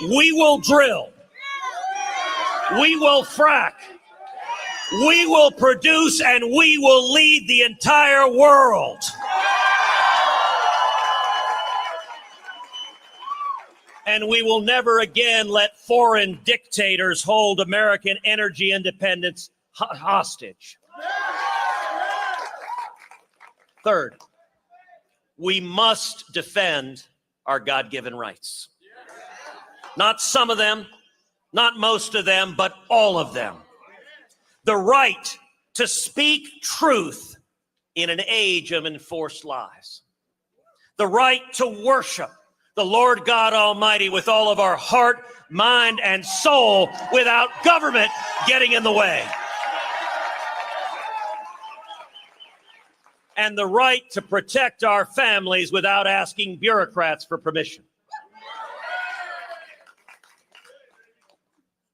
We will drill. We will frack. We will produce, and we will lead the entire world. And we will never again let foreign dictators hold American energy independence hostage. Third, we must defend our God-given rights. Not some of them, not most of them, but all of them. The right to speak truth in an age of enforced lies. The right to worship the Lord God Almighty with all of our heart, mind, and soul without government getting in the way. And the right to protect our families without asking bureaucrats for permission.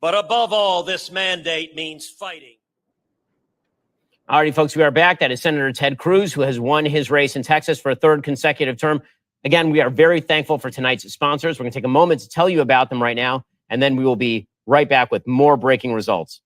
But above all, this mandate means fighting. All righty, folks, we are back. That is Senator Ted Cruz, who has won his race in Texas for a third consecutive term. Again, we are very thankful for tonight's sponsors. We're going to take a moment to tell you about them right now, and then we will be right back with more breaking results.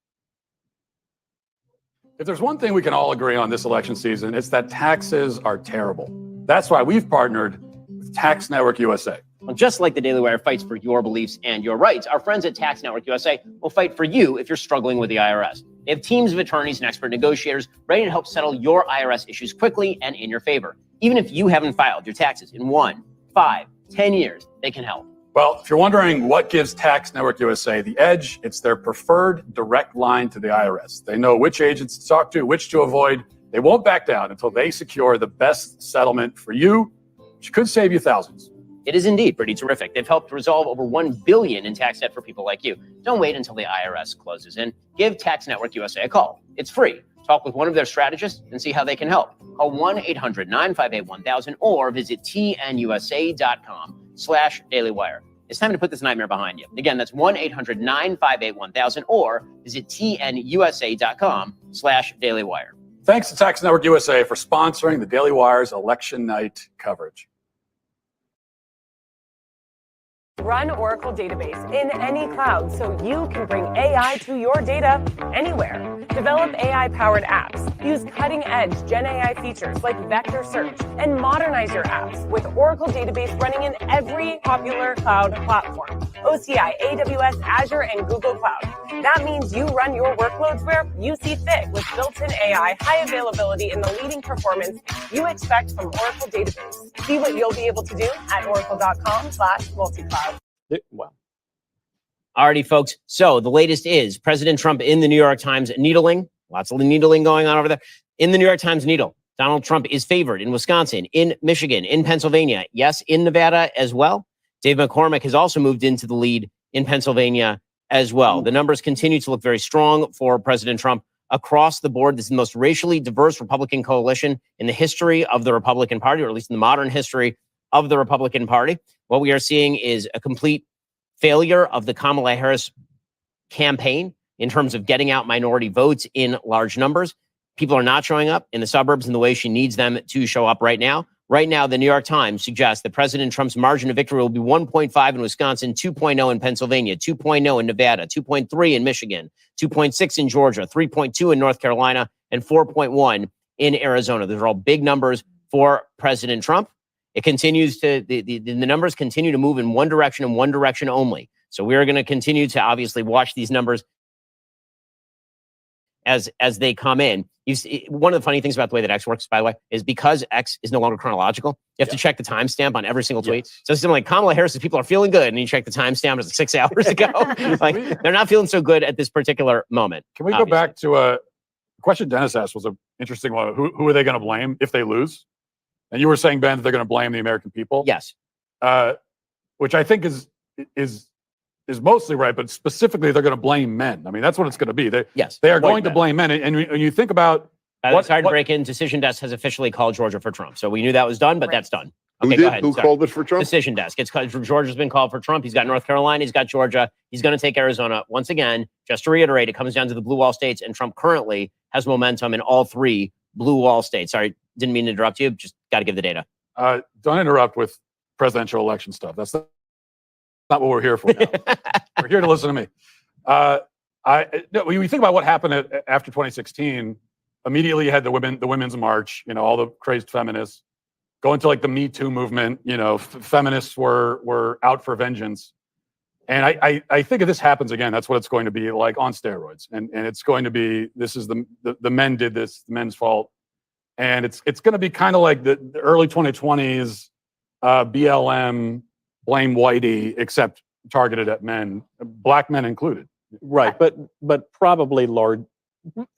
If there's one thing we can all agree on this election season, it's that taxes are terrible. That's why we've partnered with Tax Network USA. Well, just like the Daily Wire fights for your beliefs and your rights, our friends at Tax Network USA will fight for you if you're struggling with the IRS. They have teams of attorneys and expert negotiators ready to help settle your IRS issues quickly and in your favor. Even if you haven't filed your taxes in 1, 5, 10 years, they can help. Well, if you're wondering what gives Tax Network USA the edge, it's their preferred direct line to the IRS. They know which agents to talk to, which to avoid. They won't back down until they secure the best settlement for you, which could save you thousands. It is indeed pretty terrific. They've helped resolve over $1 billion in tax debt for people like you. Don't wait until the IRS closes in. Give Tax Network USA a call. It's free. Talk with one of their strategists and see how they can help. Call 1-800-958-1000 or visit tnusa.com/dailywire. It's time to put this nightmare behind you. Again, that's 1-800-958-1000 or visit tnusa.com/dailywire. Thanks to Tax Network USA for sponsoring the Daily Wire's election night coverage. Run Oracle Database in any cloud so you can bring AI to your data anywhere. Develop AI-powered apps. Use cutting-edge Gen AI features like vector search and modernize your apps with Oracle Database running in every popular cloud platform: OCI, AWS, Azure, and Google Cloud. That means you run your workloads where you see fit with built-in AI, high availability, and the leading performance you expect from Oracle Database. See what you'll be able to do at oracle.com/multicloud. Well, alrighty, folks. So the latest is President Trump in the New York Times needling. Lots of needling going on over there. In the New York Times needle, Donald Trump is favored in Wisconsin, in Michigan, in Pennsylvania. Yes, in Nevada as well. Dave McCormick has also moved into the lead in Pennsylvania as well. The numbers continue to look very strong for President Trump across the board. This is the most racially diverse Republican coalition in the history of the Republican Party, or at least in the modern history of the Republican Party. What we are seeing is a complete failure of the Kamala Harris campaign in terms of getting out minority votes in large numbers. People are not showing up in the suburbs in the way she needs them to show up right now. Right now, the New York Times suggests that President Trump's margin of victory will be 1.5 in Wisconsin, 2.0 in Pennsylvania, 2.0 in Nevada, 2.3 in Michigan, 2.6 in Georgia, 3.2 in North Carolina, and 4.1 in Arizona. Those are all big numbers for President Trump. It continues to, the numbers continue to move in one direction and one direction only. So we are going to continue to obviously watch these numbers as they come in. One of the funny things about the way that X works, by the way, is because X is no longer chronological, you have to check the timestamp on every single tweet. So it's like Kamala Harris, people are feeling good, and you check the timestamp, it's like 6 hours ago. Like, they're not feeling so good at this particular moment. Can we go back to a question Dennis asked was an interesting one. Who are they going to blame if they lose? And you were saying, Ben, that they're going to blame the American people. Yes. Which I think is mostly right, but specifically they're going to blame men. I mean, that's what it's going to be. They are going to blame men. And when you think about sorry to break in, Decision Desk has officially called Georgia for Trump. So we knew that was done, but that's done. Okay, go ahead. Who called it for Trump? Decision Desk. Georgia's been called for Trump. He's got North Carolina. He's got Georgia. He's going to take Arizona. Once again, just to reiterate, it comes down to the blue wall states, and Trump currently has momentum in all 3 blue wall states. Sorry, didn't mean to interrupt you. Just got to give the data. Don't interrupt with presidential election stuff. That's not what we're here for now. We're here to listen to me. When you think about what happened after 2016, immediately you had the women's march, all the crazed feminists go into like the Me Too movement. Feminists were out for vengeance. And I think if this happens again, that's what it's going to be like on steroids. And it's going to be, this is the men did this, the men's fault. And it's going to be kind of like the early 2020s, BLM, blame whitey, except targeted at men, black men included. Right, but probably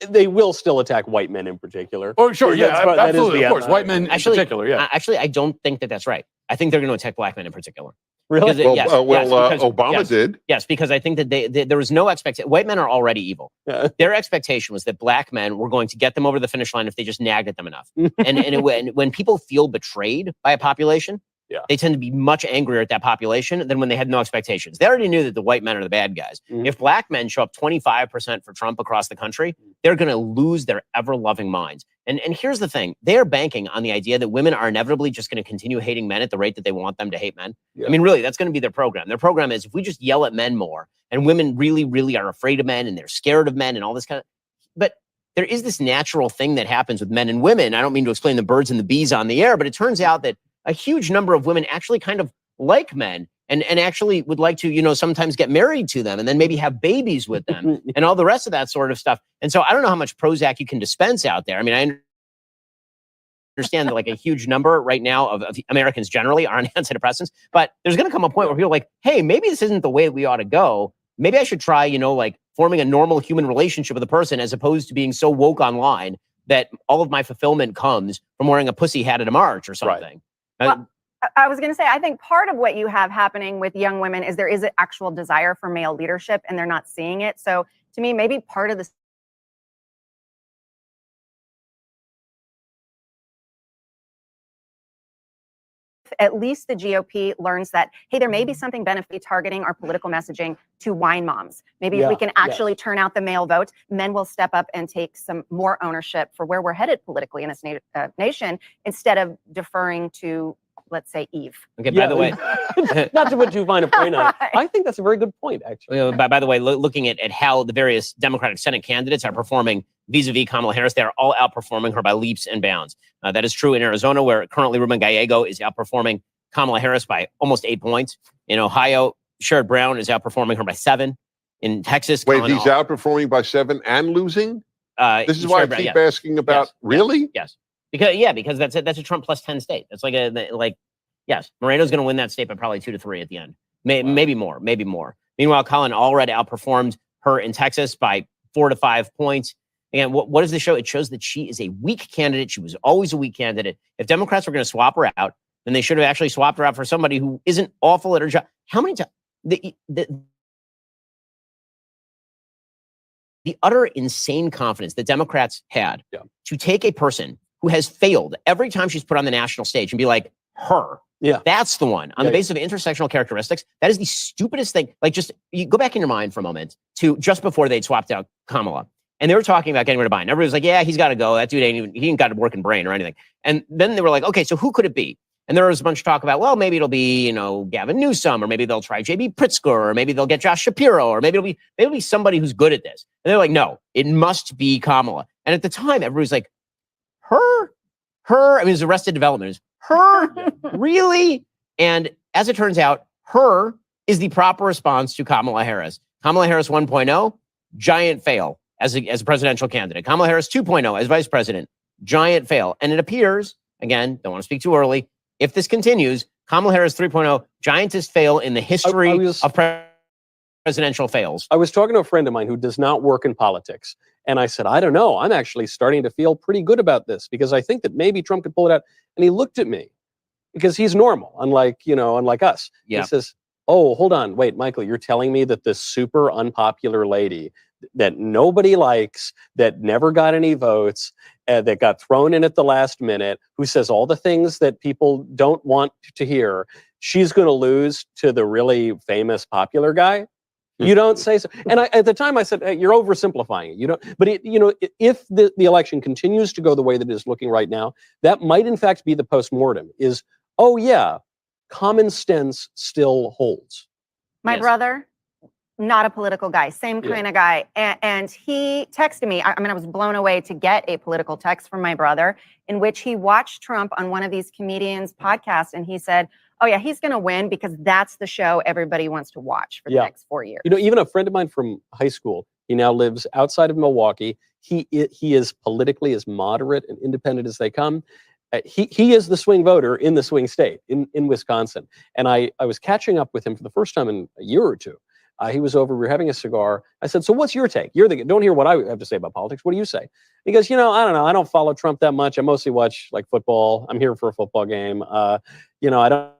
they will still attack white men in particular. Oh, sure, yeah, absolutely, of course, white men in Actually, particular, yeah. Actually, I don't think that's right. I think they're going to attack black men in particular. Really? Because Obama did. Yes, because I think that there was no expectation. White men are already evil. Yeah. Their expectation was that black men were going to get them over the finish line if they just nagged at them enough. When people feel betrayed by a population, they tend to be much angrier at that population than when they had no expectations. They already knew that the white men are the bad guys. If black men show up 25% for Trump across the country, they're going to lose their ever-loving minds. And here's the thing. They are banking on the idea that women are inevitably just going to continue hating men at the rate that they want them to hate men. I mean, really, that's going to be their program. Their program is if we just yell at men more, and women really, really are afraid of men, and they're scared of men and all this kind of... But there is this natural thing that happens with men and women. I don't mean to explain the birds and the bees on the air, but it turns out that a huge number of women actually kind of like men and actually would like to, sometimes get married to them and then maybe have babies with them and all the rest of that sort of stuff. And so I don't know how much Prozac you can dispense out there. I mean, I understand that like a huge number right now of Americans generally are on antidepressants, but there's going to come a point where people are like, hey, maybe this isn't the way we ought to go. Maybe I should try, like forming a normal human relationship with a person as opposed to being so woke online that all of my fulfillment comes from wearing a pussy hat at a march or something. Right. Well, I was going to say, I think part of what you have happening with young women is there is an actual desire for male leadership and they're not seeing it. So to me, maybe part of this at least the GOP learns that, hey, there may be something beneficial targeting our political messaging to wine moms. Maybe if we can actually turn out the male vote, men will step up and take some more ownership for where we're headed politically in this nation instead of deferring to, let's say, Eve. Okay, by the way, not to put too fine a point on it, I think that's a very good point, actually. By the way, looking at how the various Democratic Senate candidates are performing vis-a-vis Kamala Harris, they are all outperforming her by leaps and bounds. That is true in Arizona, where currently Ruben Gallego is outperforming Kamala Harris by almost 8 points. In Ohio, Sherrod Brown is outperforming her by 7. In Texas, wait, he's outperforming by 7 and losing? This is why I keep asking about. Really? Yes. Because that's a Trump plus 10 state. That's yes, Moreno's going to win that state by probably 2 to 3 at the end. Maybe more. Meanwhile, Colin Allred outperformed her in Texas by 4 to 5 points. Again, what does this show? It shows that she is a weak candidate. She was always a weak candidate. If Democrats were going to swap her out, then they should have actually swapped her out for somebody who isn't awful at her job. How many times? The utter insane confidence that Democrats had to take a person who has failed every time she's put on the national stage and be like, her. Yeah. That's the one. On the Yeah, basis of intersectional characteristics, that is the stupidest thing. Like, just you go back in your mind for a moment to just before they'd swapped out Kamala. And they were talking about getting rid of Biden. Everybody was like, yeah, he's got to go. That dude he ain't got a working brain or anything. And then they were like, okay, so who could it be? And there was a bunch of talk about, well, maybe it'll be, Gavin Newsom, or maybe they'll try J.B. Pritzker, or maybe they'll get Josh Shapiro, or maybe it'll be somebody who's good at this. And they're like, no, it must be Kamala. And at the time, everybody was like, her. I mean, it was Arrested Development. It was her, really? And as it turns out, her is the proper response to Kamala Harris. Kamala Harris 1.0, giant fail as a presidential candidate. Kamala Harris 2.0 as vice president, giant fail. And it appears, again, don't want to speak too early, if this continues, Kamala Harris 3.0, giantest fail in the history of presidential fails. I was talking to a friend of mine who does not work in politics. And I said, I don't know. I'm actually starting to feel pretty good about this because I think that maybe Trump could pull it out. And he looked at me because he's normal, unlike us. Yeah. He says, oh, hold on. Wait, Michael, you're telling me that this super unpopular lady that nobody likes, that never got any votes, that got thrown in at the last minute, who says all the things that people don't want to hear, she's going to lose to the really famous popular guy? You don't say so. And at the time I said, hey, you're oversimplifying it. You don't. But if the election continues to go the way that it is looking right now, that might in fact be the postmortem. Is, oh yeah, common sense still holds. My brother, not a political guy, same kind of guy. And he texted me. I mean, I was blown away to get a political text from my brother in which he watched Trump on one of these comedians' podcasts. And he said, oh yeah, he's going to win because that's the show everybody wants to watch for the next 4 years. Even a friend of mine from high school, he now lives outside of Milwaukee. He is politically as moderate and independent as they come. He is the swing voter in the swing state in Wisconsin. And I was catching up with him for the first time in a year or two. He was over, we were having a cigar. I said, so what's your take? Don't hear what I have to say about politics. What do you say? He goes, I don't know. I don't follow Trump that much. I mostly watch like football. I'm here for a football game. I don't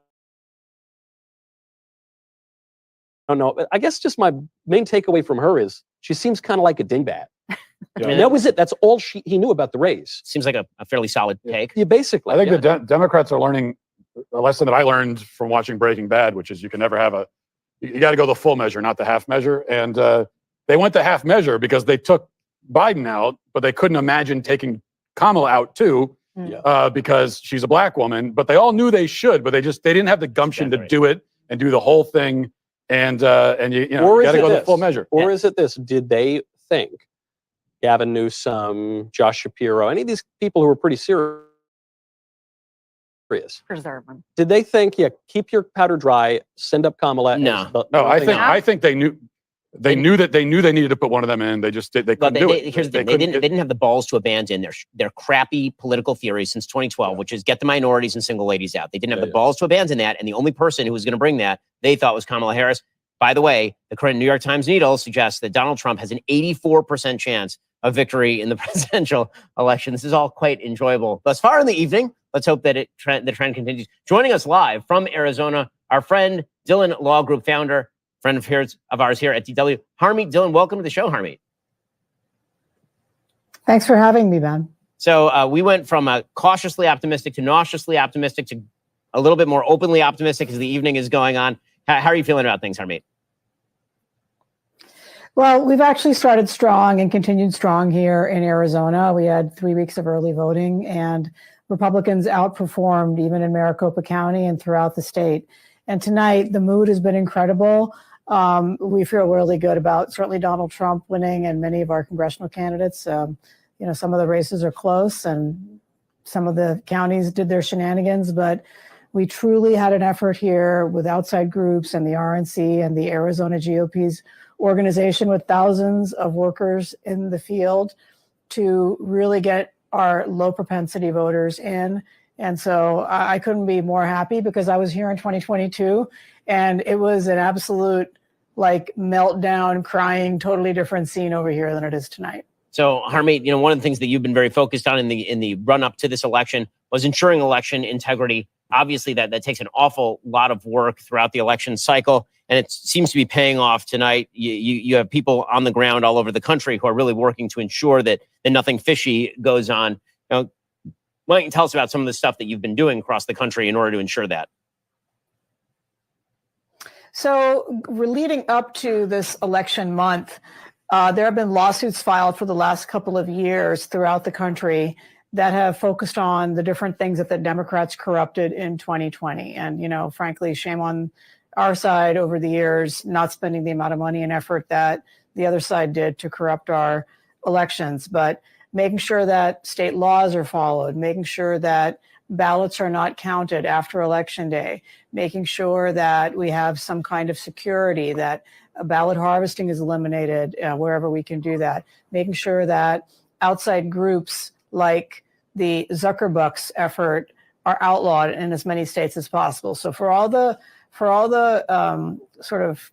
know. I guess just my main takeaway from her is she seems kind of like a dingbat. And that was it. That's all he knew about the race. Seems like a fairly solid take. Yeah, basically. I think the Democrats are learning a lesson that I learned from watching Breaking Bad, which is you can never have you got to go the full measure, not the half measure. And they went the half measure because they took Biden out, but they couldn't imagine taking Kamala out too, because she's a black woman. But they all knew they should, but they didn't have the gumption to do it and do the whole thing. And you got to go the full measure. Or is it this? Did they think Gavin Newsom, Josh Shapiro, any of these people who were pretty serious? Preserve them. Did they think, keep your powder dry, send up Kamala? No, I think they knew they needed to put one of them in. They just they couldn't do it. Here's the thing: they didn't have the balls to abandon their crappy political theory since 2012, which is get the minorities and single ladies out. They didn't have the balls to abandon that, and the only person who was going to bring that they thought was Kamala Harris. By the way, the current New York Times Needle suggests that Donald Trump has an 84% chance of victory in the presidential election. This is all quite enjoyable thus far in the evening. Let's hope that the trend continues. Joining us live from Arizona, our friend Dylan Law Group founder, friend of ours here at DW, Harmeet Dylan. Welcome to the show, Harmeet. Thanks for having me, Ben. So we went from cautiously optimistic to nauseously optimistic to a little bit more openly optimistic as the evening is going on. How are you feeling about things, Harmeet? Well, we've actually started strong and continued strong here in Arizona. We had 3 weeks of early voting, and Republicans outperformed even in Maricopa County and throughout the state. And tonight, the mood has been incredible. We feel really good about certainly Donald Trump winning and many of our congressional candidates. Some of the races are close and some of the counties did their shenanigans, but we truly had an effort here with outside groups and the RNC and the Arizona GOP's organization with thousands of workers in the field to really get our low propensity voters in. And so I couldn't be more happy because I was here in 2022 and it was an absolute meltdown, crying, totally different scene over here than it is tonight. So Harmeet, one of the things that you've been very focused on in the run up to this election was ensuring election integrity. Obviously that takes an awful lot of work throughout the election cycle, and it seems to be paying off tonight. You have people on the ground all over the country who are really working to ensure that nothing fishy goes on. Why don't you tell us about some of the stuff that you've been doing across the country in order to ensure that? So we're leading up to this election month. There have been lawsuits filed for the last couple of years throughout the country that have focused on the different things that the Democrats corrupted in 2020. And, you know, frankly, shame on our side over the years, not spending the amount of money and effort that the other side did to corrupt our elections, but making sure that state laws are followed, making sure that ballots are not counted after Election Day, making sure that we have some kind of security, that ballot harvesting is eliminated wherever we can do that, making sure that outside groups like the Zuckerbucks effort are outlawed in as many states as possible. So for all the sort of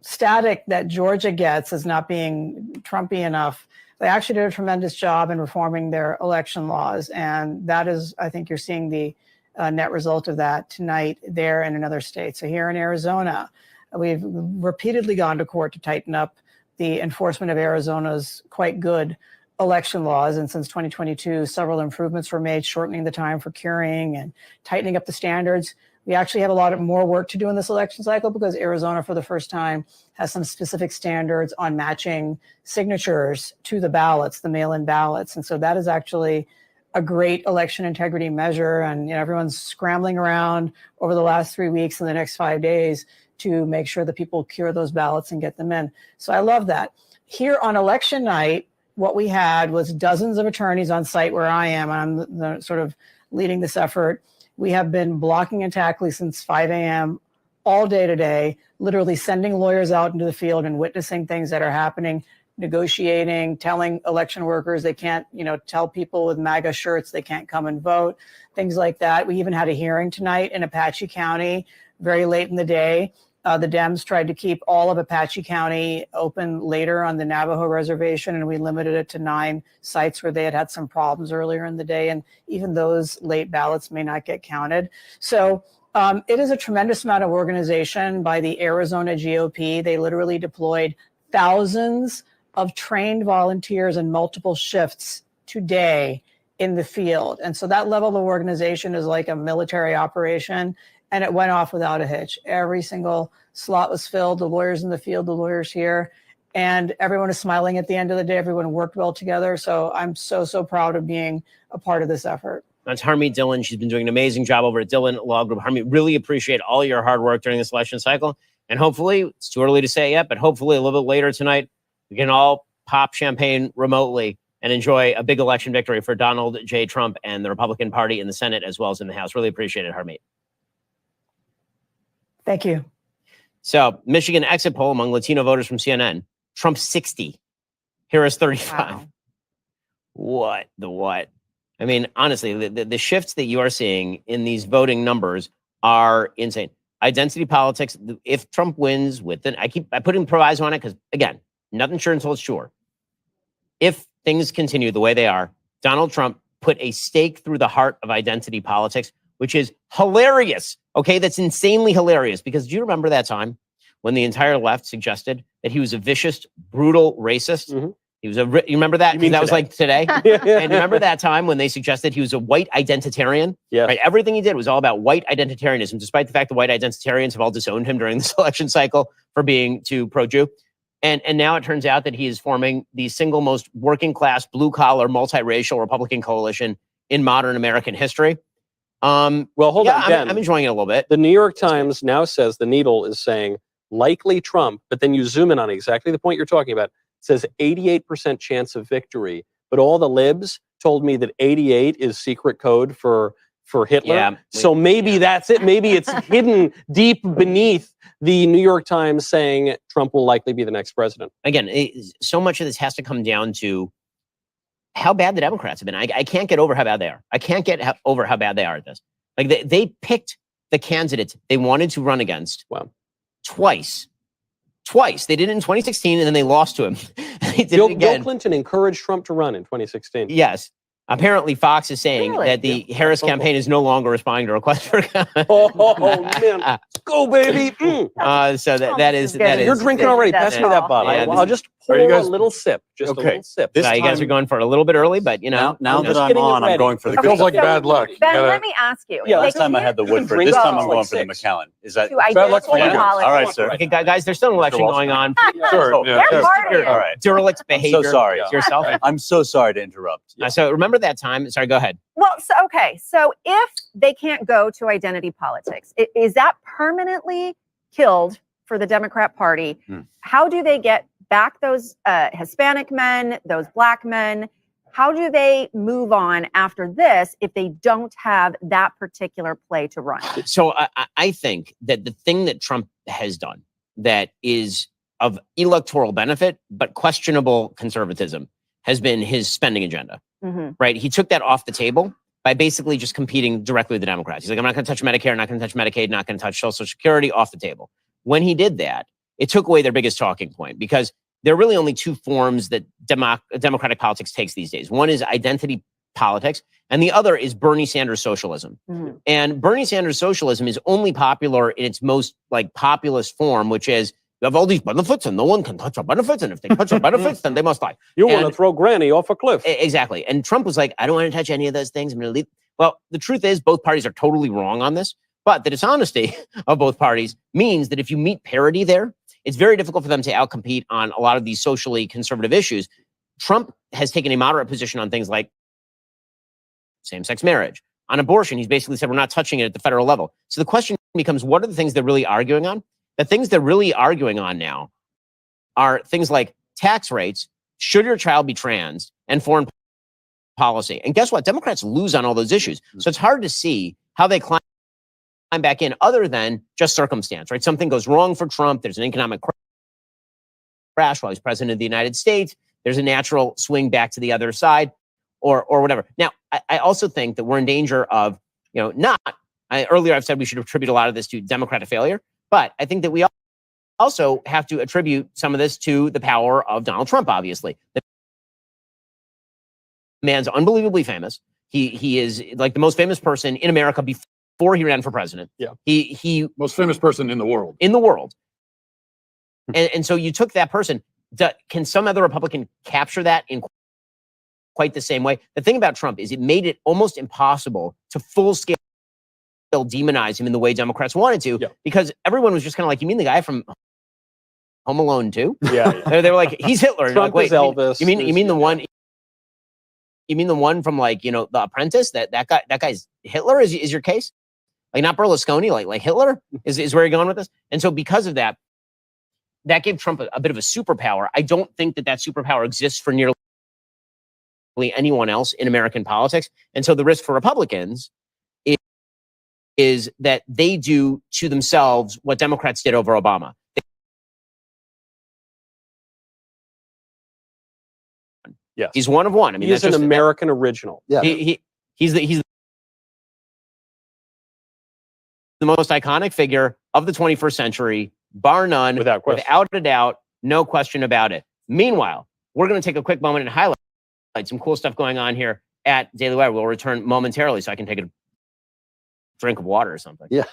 static that Georgia gets as not being Trumpy enough, they actually did a tremendous job in reforming their election laws. And that is, I think you're seeing the net result of that tonight there and in other states. So here in Arizona, we've repeatedly gone to court to tighten up the enforcement of Arizona's quite good election laws. And since 2022, several improvements were made, shortening the time for curing and tightening up the standards. We actually have a lot more work to do in this election cycle because Arizona, for the first time, has some specific standards on matching signatures to the ballots, the mail-in ballots. And so that is actually a great election integrity measure. And you know, everyone's scrambling around over the last 3 weeks and the next 5 days to make sure that people cure those ballots and get them in. So I love that. Here on election night, what we had was dozens of attorneys on site where I am. I'm the sort of leading this effort. We have been blocking and tackling since 5 a.m. all day today, literally sending lawyers out into the field and witnessing things that are happening, negotiating, telling election workers they can't, you know, tell people with MAGA shirts they can't come and vote, things like that. We even had a hearing tonight in Apache County very late in the day. The Dems tried to keep all of Apache County open later on the Navajo reservation, and we limited it to 9 sites where they had some problems earlier in the day, and even those late ballots may not get counted. So it is a tremendous amount of organization by the Arizona GOP. They literally deployed thousands of trained volunteers in multiple shifts today in the field. And so that level of organization is like a military operation. And it went off without a hitch. Every single slot was filled, the lawyers in the field, the lawyers here, and everyone is smiling at the end of the day. Everyone worked well together. So I'm so, so proud of being a part of this effort. That's Harmeet Dillon. She's been doing an amazing job over at Dillon Law Group. Harmeet, really appreciate all your hard work during this election cycle. And hopefully, it's too early to say yet, but hopefully a little bit later tonight, we can all pop champagne remotely and enjoy a big election victory for Donald J. Trump and the Republican Party in the Senate as well as in the House. Really appreciate it, Harmeet. Thank you. So, Michigan exit poll among Latino voters from CNN. Trump 60. Harris 35. Wow. What the what? I mean, honestly, the shifts that you are seeing in these voting numbers are insane. Identity politics. If Trump wins with it, I put in proviso on it because, again, nothing sure until it's sure. If things continue the way they are, Donald Trump put a stake through the heart of identity politics, which is hilarious. Okay, that's insanely hilarious because do you remember that time when the entire left suggested that he was a vicious, brutal racist? Mm-hmm. He was you remember that? That was like today. And remember that time when they suggested he was a white identitarian? Yeah. Right. Everything he did was all about white identitarianism, despite the fact that white identitarians have all disowned him during this election cycle for being too pro-Jew. And now it turns out that he is forming the single most working class, blue collar, multiracial Republican coalition in modern American history. Well, hold on, Ben. I'm enjoying it a little bit. The New York Times now says the needle is saying likely Trump, but then you zoom in on exactly the point you're talking about. It says 88% chance of victory, but all the libs told me that 88 is secret code for Hitler. Yeah, so maybe that's it. Maybe it's hidden deep beneath the New York Times saying Trump will likely be the next president. Again, so much of this has to come down to how bad the Democrats have been. I can't get over how bad they are. I can't get over how bad they are at this. Like they picked the candidates they wanted to run against. Wow. Twice. They did it in 2016 and then they lost to him. Bill Clinton encouraged Trump to run in 2016. Yes. Apparently, Fox is saying Really? that the Harris campaign is no longer responding to requests for comment. Oh man, go baby! So that is You're drinking already. Pass me that bottle. Yeah, I'll just pour you guys- a little sip. Just a Okay. little sip. This you guys are time- going for it a little bit early, but you know. Now I'm that just I'm getting it on, I'm ready. going for the It good feels like stuff. bad luck. You Ben, gotta- let me ask you. Yeah, Last They time I can had the you can Woodford. drink This up time to I'm like going for the 6. Macallan. Is that to Bad luck for identity you. politics. all right, sir? Okay, guys, there's still an election Walsh. going on. Sure. Yeah. They're partying. All right. Derelict I'm behavior. so sorry. Yourself. I'm so sorry to interrupt. So remember that time? Sorry, go ahead. Well, so, okay. So if they can't go to identity politics, is that permanently killed for the Democrat Party? How do they get back those Hispanic men, those black men? How do they move on after this if they don't have that particular play to run? So I think that the thing that Trump has done that is of electoral benefit, but questionable conservatism, has been his spending agenda, right? He took that off the table by basically just competing directly with the Democrats. He's like, I'm not going to touch Medicare, not going to touch Medicaid, not going to touch Social Security, off the table. When he did that, it took away their biggest talking point, because there are really only two forms that democratic politics takes these days. One is identity politics, and the other is Bernie Sanders socialism. And Bernie Sanders socialism is only popular in its most populist form, which is, you have all these benefits and no one can touch our benefits, and if they touch our benefits, then they must die. You want to throw Granny off a cliff. Exactly. And Trump was like, I don't want to touch any of those things. I'm going to leave. Well, the truth is both parties are totally wrong on this, but the dishonesty of both parties means that if you meet parity there, it's very difficult for them to outcompete on a lot of these socially conservative issues. Trump has taken a moderate position on things like same-sex marriage. On abortion, he's basically said we're not touching it at the federal level. So the question becomes, what are the things they're really arguing on? The things they're really arguing on now are things like tax rates, should your child be trans, and foreign policy. And guess what? Democrats lose on all those issues. So it's hard to see how they climb back in other than just circumstance, right? Something goes wrong for Trump. There's an economic crash while he's president of the United States. There's a natural swing back to the other side or whatever. Now, I also think that we're in danger of, earlier I've said we should attribute a lot of this to Democratic failure, but I think that we also have to attribute some of this to the power of Donald Trump, obviously. The man's unbelievably famous. He is like the most famous person in America before he ran for president. Yeah. He most famous person in the world. In the world. And so you took that person. Can some other Republican capture that in quite the same way? The thing about Trump is it made it almost impossible to full scale demonize him in the way Democrats wanted to, because everyone was just kind of like, you mean the guy from Home Alone 2? Yeah. They were like, he's Hitler. And Trump like, is Elvis. You mean the one? You mean the one from The Apprentice? That guy's Hitler is your case? Like not Berlusconi, like Hitler is where you're going with this. And so because of that, that gave Trump a bit of a superpower. I don't think that superpower exists for nearly anyone else in American politics. And so the risk for Republicans is that they do to themselves what Democrats did over Obama. Yes. He's one of one. I mean, he's an American original. Yeah. He's the most iconic figure of the 21st century, bar none, without a doubt, no question about it. Meanwhile, we're going to take a quick moment and highlight some cool stuff going on here at Daily Wire. We'll return momentarily so I can take a drink of water or something. Yeah.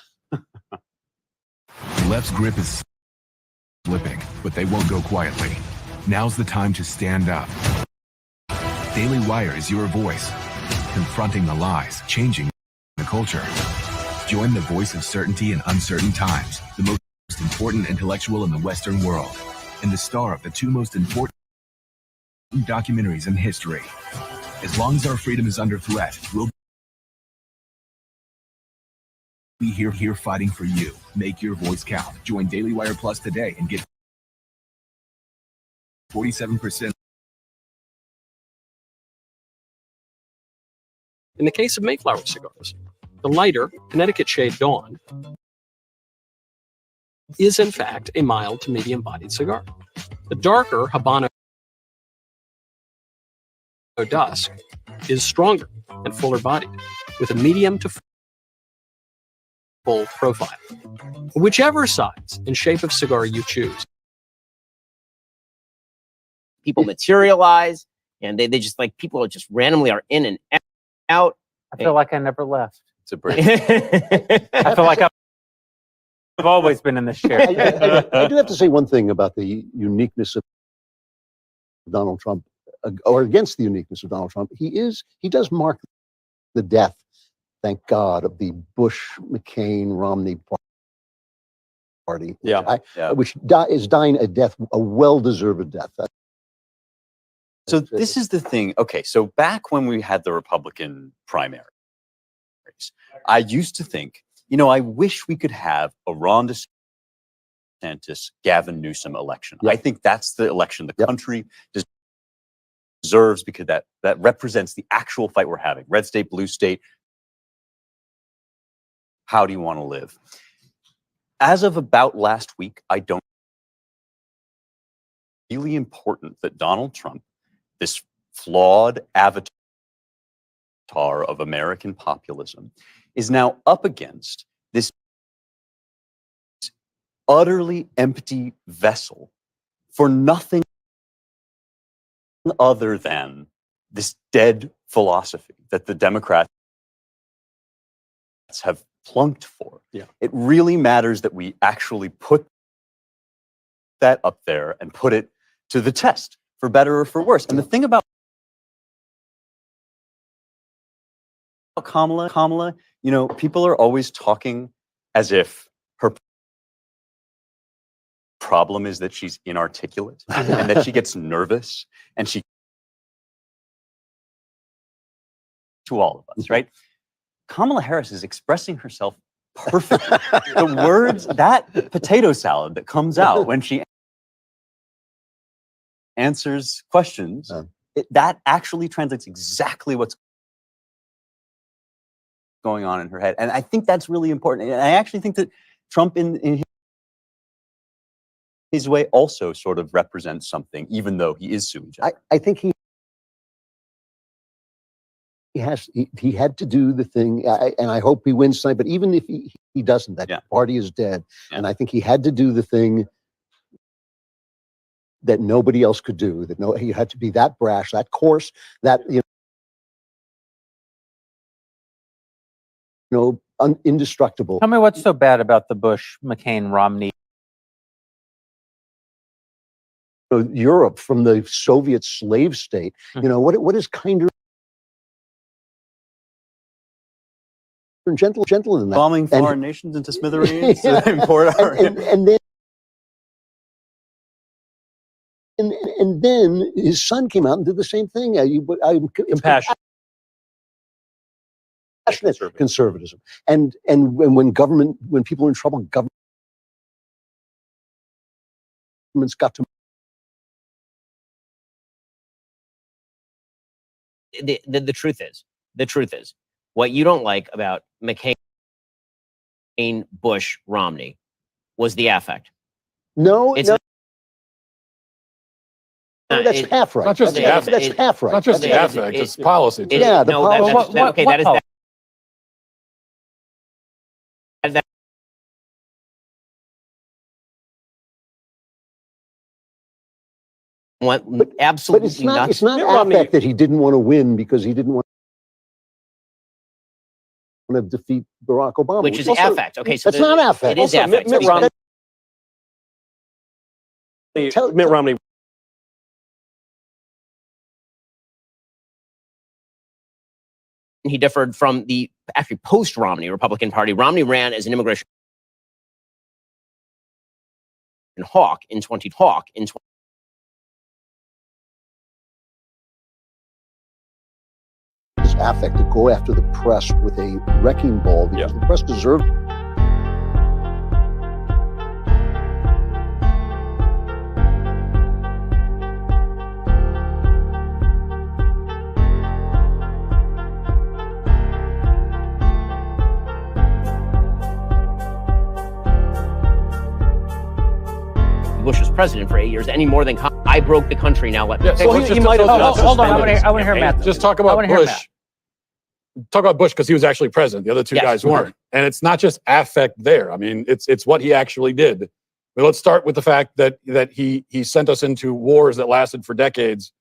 Left's grip is slipping, but they won't go quietly. Now's the time to stand up. Daily Wire is your voice, confronting the lies, changing the culture. Join the voice of certainty in uncertain times, the most important intellectual in the Western world, and the star of the two most important documentaries in history. As long as our freedom is under threat, we'll be here fighting for you. Make your voice count. Join Daily Wire Plus today and get 47%. In the case of Mayflower cigars, the lighter Connecticut shade Dawn is in fact a mild to medium-bodied cigar. The darker Habano Dusk is stronger and fuller bodied, with a medium to full profile. Whichever size and shape of cigar you choose. People materialize and they just like people are just randomly are in and out. I feel like I never left. It's a break. I feel like I've always been in this chair. I do have to say one thing about the uniqueness of Donald Trump, or against the uniqueness of Donald Trump. He does mark the death, thank God, of the Bush, McCain, Romney party. Yeah. Which is dying a death, a well-deserved death. So this is the thing. Okay, so back when we had the Republican primaries, I used to think, I wish we could have a Ron DeSantis, Gavin Newsom election. I think that's the election the country deserves, because that represents the actual fight we're having. Red state, blue state. How do you want to live? As of about last week, I don't. Really important that Donald Trump, this flawed avatar of American populism, is now up against this utterly empty vessel for nothing other than this dead philosophy that the Democrats have plunked for. It really matters that we actually put that up there and put it to the test, for better or for worse. And the thing about Kamala, people are always talking as if her problem is that she's inarticulate and that she gets nervous and she to all of us, right? Kamala Harris is expressing herself perfectly. The words, that potato salad that comes out when she answers questions, that actually translates exactly what's going on in her head. And I think that's really important. And I actually think that Trump in his way also sort of represents something, even though he is sui generis. I think he had to do the thing, and I hope he wins tonight, but even if he doesn't, that party is dead. And I think he had to do the thing that nobody else could do, he had to be that brash, that coarse, that, indestructible. Tell me what's so bad about the Bush, McCain, Romney. Europe from the Soviet slave state, what is kinder and gentle than that? Bombing foreign nations into smithereens to import our... And then his son came out and did the same thing. Compassionate conservatism. And when people are in trouble, government's got to. The truth is, what you don't like about McCain, Bush, Romney was the affect. No, it's that's half right. Not just the affect. That's half right. Not just the affect. It's policy. Too. Yeah, the policy. Okay, that is that. Absolutely, but it's not affect that he didn't want to win because he didn't want to defeat Barack Obama, which is affect. Okay, so that's not affect. It is affect. Mitt Romney. He differed from the actually post-Romney Republican Party. Romney ran as an immigration hawk in 20. Affect to go after the press with a wrecking ball because the press deserved. Bush was president for 8 years, any more than I broke the country. Now let me. He might have. Hold on, I want to hear Matt. Just talk about Bush. Talk about Bush because he was actually president. The other two guys weren't, and it's not just affect there. I mean, it's what he actually did. But let's start with the fact that he sent us into wars that lasted for decades,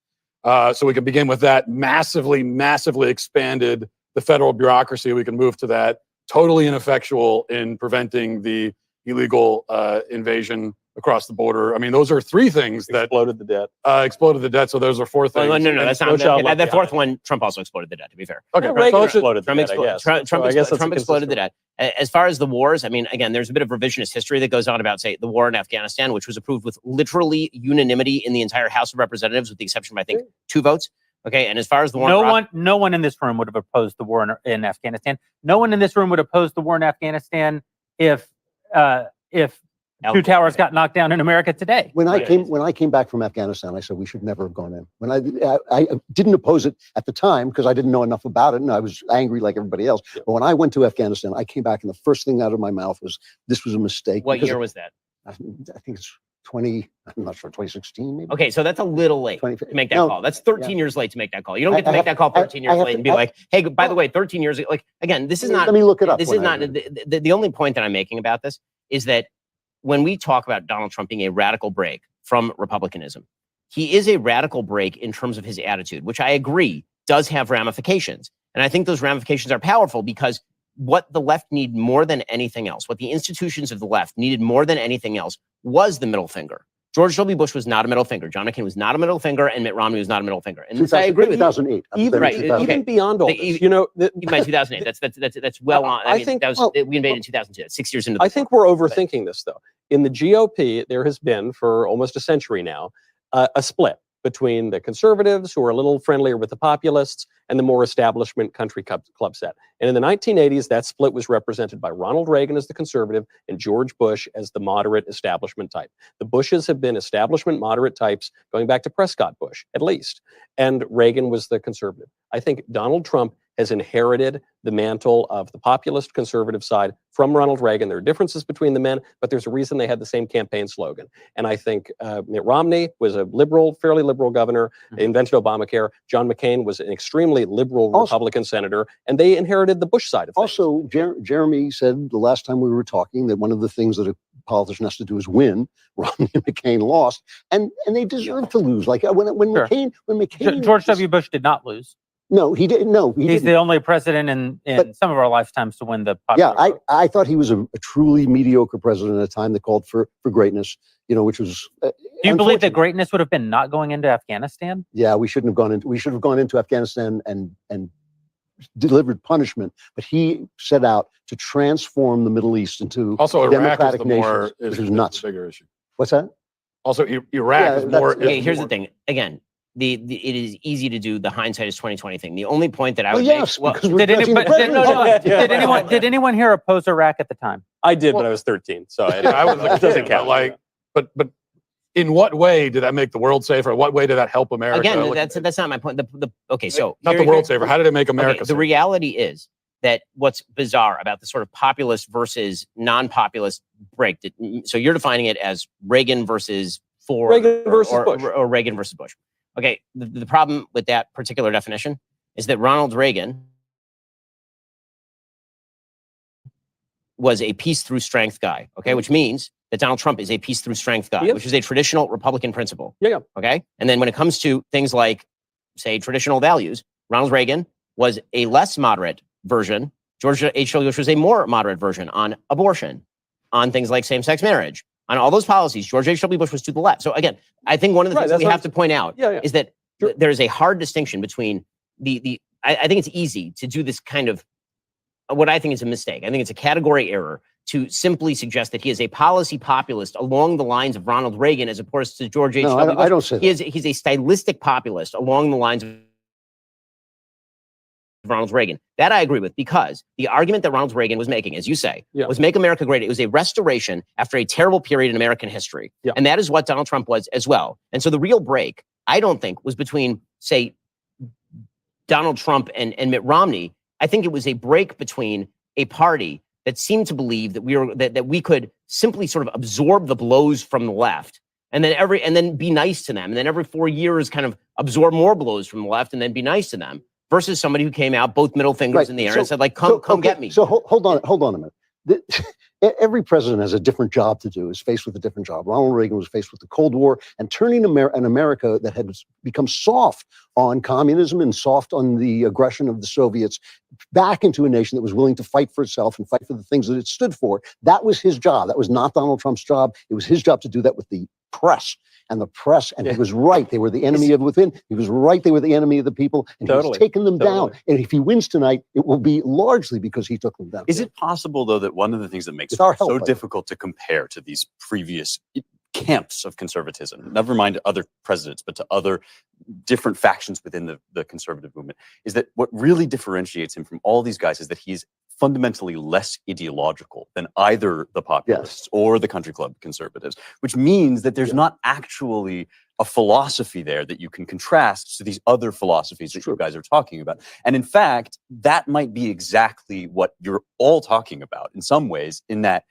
So we can begin with that. Massively expanded the federal bureaucracy. We can move to that. Totally ineffectual in preventing the illegal invasion across the border. I mean, those are three things that exploded the debt. Exploded the debt. So those are four things. Well, no, that's not. The fourth one, Trump also exploded the debt. To be fair. Okay, Reagan exploded the debt, Trump exploded the debt. As far as the wars, I mean, again, there's a bit of revisionist history that goes on about, say, the war in Afghanistan, which was approved with literally unanimity in the entire House of Representatives, with the exception of, I think, 2 votes. Okay, and as far as the war, no one in this room would have opposed the war in Afghanistan. No one in this room would oppose the war in Afghanistan if two towers got knocked down in America today. When I came back from Afghanistan, I said we should never have gone in. When I didn't oppose it at the time because I didn't know enough about it, and I was angry like everybody else. But when I went to Afghanistan, I came back and the first thing out of my mouth was this was a mistake. What year was that? I think it's 2016 maybe. Okay, so that's a little late to make that call. That's 13 years late to make that call. You don't get to make that call 13 years late and be like, hey, by the way, 13 years, like, again, this is not. Let me look it up. This is not, the only point that I'm making about this is that when we talk about Donald Trump being a radical break from republicanism, he is a radical break in terms of his attitude, which I agree does have ramifications. And I think those ramifications are powerful because what the left need more than anything else, what the institutions of the left needed more than anything else was the middle finger. George W. Bush was not a middle finger. John McCain was not a middle finger, and Mitt Romney was not a middle finger. And this I agree with. 2008. Even beyond all this, even by 2008, that's well on. I think that was we invaded in 2002. That's 6 years into. I think we're overthinking this, though. In the GOP, there has been for almost a century now a split between the conservatives, who are a little friendlier with the populists, and the more establishment country club set. And in the 1980s, that split was represented by Ronald Reagan as the conservative and George Bush as the moderate establishment type. The Bushes have been establishment moderate types going back to Prescott Bush, at least. And Reagan was the conservative. I think Donald Trump has inherited the mantle of the populist conservative side from Ronald Reagan. There are differences between the men, but there's a reason they had the same campaign slogan. And I think Mitt Romney was a liberal, fairly liberal governor, invented Obamacare. John McCain was an extremely liberal Republican senator, and they inherited the Bush side of things. Also, Jeremy said the last time we were talking that one of the things that a politician has to do is win. Romney and McCain lost, and they deserve to lose. Like when McCain, George W. Bush did not lose. No, he didn't. No, he's the only president in some of our lifetimes to win the popular vote. I thought he was a truly mediocre president at a time that called for greatness. You know, which was. Do you believe that greatness would have been not going into Afghanistan? Yeah, we shouldn't have gone into. We should have gone into Afghanistan and delivered punishment. But he set out to transform the Middle East into also democratic Iraq nations, which is nuts. Bigger issue. What's that? Also, Iraq is more. Okay, here's the thing. Again. It is easy to do the hindsight is 2020 thing. The only point that I would make. Well, did anyone here oppose Iraq at the time? I did, but I was 13, so I was like, doesn't count. But in what way did that make the world safer? What way did that help America? Again, that's not my point. Okay, so not the world safer. How did it make America safer? The reality is that what's bizarre about the sort of populist versus non-populist break. So you're defining it as Reagan versus Ford, Reagan versus Bush, or Reagan versus Bush. Okay, the problem with that particular definition is that Ronald Reagan was a peace through strength guy, okay, which means that Donald Trump is a peace through strength guy, which is a traditional Republican principle. Yeah. Okay, and then when it comes to things like, say, traditional values, Ronald Reagan was a less moderate version. George H.W. Bush was a more moderate version on abortion, on things like same-sex marriage. On all those policies, George H.W. Bush was to the left. So again, I think one of the things that we have to point out is that there is a hard distinction between I think it's easy to do this kind of what I think is a mistake. I think it's a category error to simply suggest that he is a policy populist along the lines of Ronald Reagan as opposed to George H.W. Bush. I don't say that. He's a stylistic populist along the lines of Ronald Reagan. That I agree with, because the argument that Ronald Reagan was making, as you say, was make America great. It was a restoration after a terrible period in American history. And that is what Donald Trump was as well. And so the real break, I don't think, was between, say, Donald Trump and Mitt Romney. I think it was a break between a party that seemed to believe that we could simply sort of absorb the blows from the left and then be nice to them. And then every 4 years kind of absorb more blows from the left and then be nice to them. Versus somebody who came out both middle fingers in the air and said, like, come get me. So hold on a minute. every president has a different job to do, is faced with a different job. Ronald Reagan was faced with the Cold War and turning an America that had become soft on communism and soft on the aggression of the Soviets back into a nation that was willing to fight for itself and fight for the things that it stood for. That was his job. That was not Donald Trump's job. It was his job to do that with the press. And the press, and he was right. They were the enemy of within. He was right. They were the enemy of the people. And he's taken them down. And if he wins tonight, it will be largely because he took them down. Is it possible, though, that one of the things that makes it so difficult to compare to these previous camps of conservatism, never mind other presidents, but to other different factions within the conservative movement, is that what really differentiates him from all these guys is that he's fundamentally less ideological than either the populists or the country club conservatives, which means that there's not actually a philosophy there that you can contrast to these other philosophies that you guys are talking about. And in fact, that might be exactly what you're all talking about in some ways, in that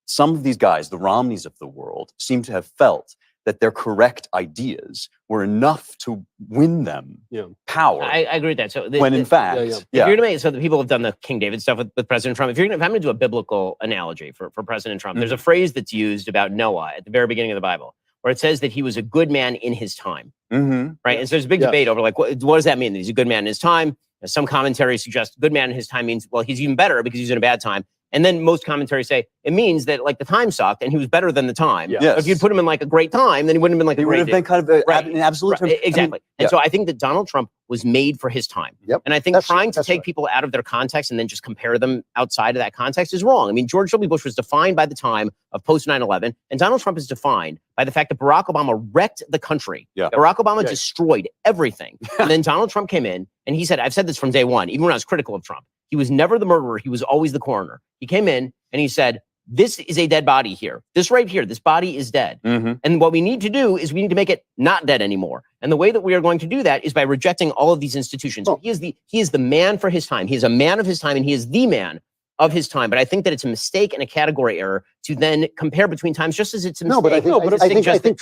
some of these guys, the Romneys of the world, seem to have felt that their correct ideas were enough to win them power. I agree with that. So when in fact, if you're going to make, so the people have done the King David stuff with President Trump. If I'm going to do a biblical analogy for President Trump, there's a phrase that's used about Noah at the very beginning of the Bible, where it says that he was a good man in his time, right? And so there's a big debate over like, what does that mean? That he's a good man in his time? Some commentaries suggest good man in his time means, well, he's even better because he's in a bad time. And then most commentaries say it means that like the time sucked and he was better than the time. Yes. If you'd put him in like a great time, then he wouldn't have been like a great. He would have been kind of an absolute term. Exactly. And so I think that Donald Trump was made for his time. And I think trying to take people out of their context and then just compare them outside of that context is wrong. I mean, George W. Bush was defined by the time of post 9/11, and Donald Trump is defined by the fact that Barack Obama wrecked the country. Barack Obama destroyed everything. And then Donald Trump came in and he said, I've said this from day one, even when I was critical of Trump, he was never the murderer. He was always the coroner. He came in and he said, this is a dead body here. This right here, this body is dead. And what we need to do is we need to make it not dead anymore. And the way that we are going to do that is by rejecting all of these institutions. He is the man for his time. He is a man of his time, and he is the man of his time. But I think that it's a mistake and a category error to then compare between times, just as it's a mistake. I think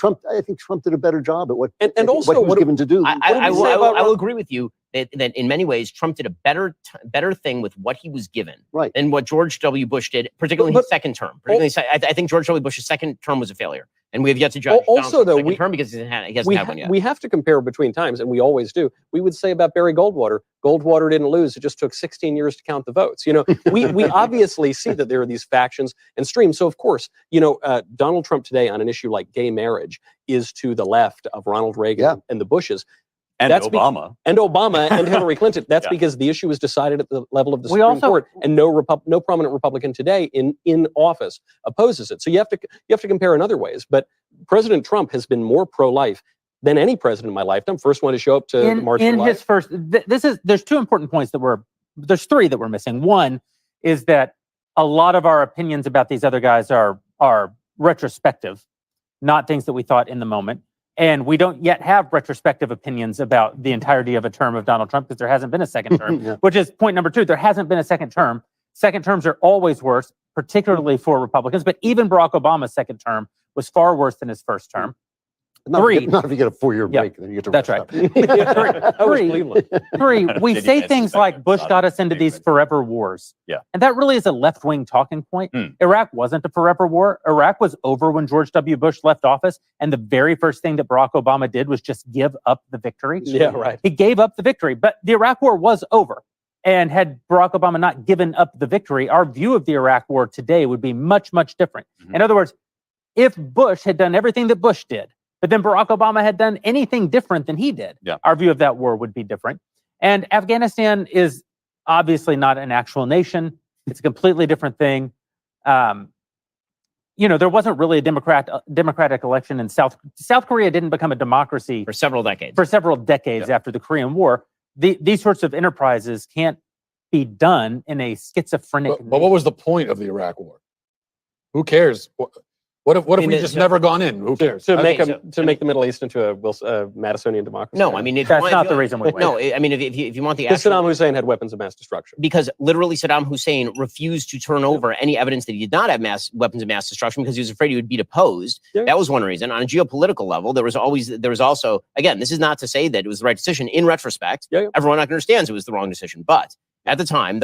Trump did a better job at what also what he was given to do. I will agree with you that in many ways Trump did a better thing with what he was given than what George W. Bush did, particularly his second term. I think George W. Bush's second term was a failure, and we have yet to judge Also, though, second term because he hasn't had one yet. We have to compare between times, and we always do. We would say about Barry Goldwater, Goldwater didn't lose. It just took 16 years to count the votes. You know, we obviously see that there are these factions and streams. So, of course, you know, Donald Trump today on an issue like gay marriage is to the left of Ronald Reagan and the Bushes. And Obama. And Obama and Hillary Clinton. That's because the issue was decided at the level of the Supreme Court, and no prominent Republican today in office opposes it. So you have to compare in other ways. But President Trump has been more pro-life than any president in my lifetime. First one to show up to the March for Life. His first, there's two important points there's three that we're missing. One is that a lot of our opinions about these other guys are retrospective, not things that we thought in the moment. And we don't yet have retrospective opinions about the entirety of a term of Donald Trump because there hasn't been a second term, which is point number two. There hasn't been a second term. Second terms are always worse, particularly for Republicans. But even Barack Obama's second term was far worse than his first term. Not if you get a 4-year break, then you get to That's right. Three, we say things like Bush got us into these forever wars. And that really is a left-wing talking point. Iraq wasn't a forever war. Iraq was over when George W. Bush left office. And the very first thing that Barack Obama did was just give up the victory. He gave up the victory. But the Iraq war was over. And had Barack Obama not given up the victory, our view of the Iraq war today would be much, much different. In other words, if Bush had done everything that Bush did, but then Barack Obama had done anything different than he did, our view of that war would be different. And Afghanistan is obviously not an actual nation. It's a completely different thing. You know, there wasn't really a democratic election in South Korea didn't become a democracy for several decades. After the Korean War. These sorts of enterprises can't be done in a schizophrenic. But what was the point of the Iraq War? Who cares? What if we just never gone in? Who cares? To make the Middle East into a Madisonian democracy. No, I mean that's not the reason we went. No, I mean if you want the actual, Saddam Hussein had weapons of mass destruction. Because literally Saddam Hussein refused to turn over any evidence that he did not have weapons of mass destruction because he was afraid he would be deposed. That was one reason. On a geopolitical level, there was also again, this is not to say that it was the right decision. In retrospect, everyone understands it was the wrong decision. But at the time,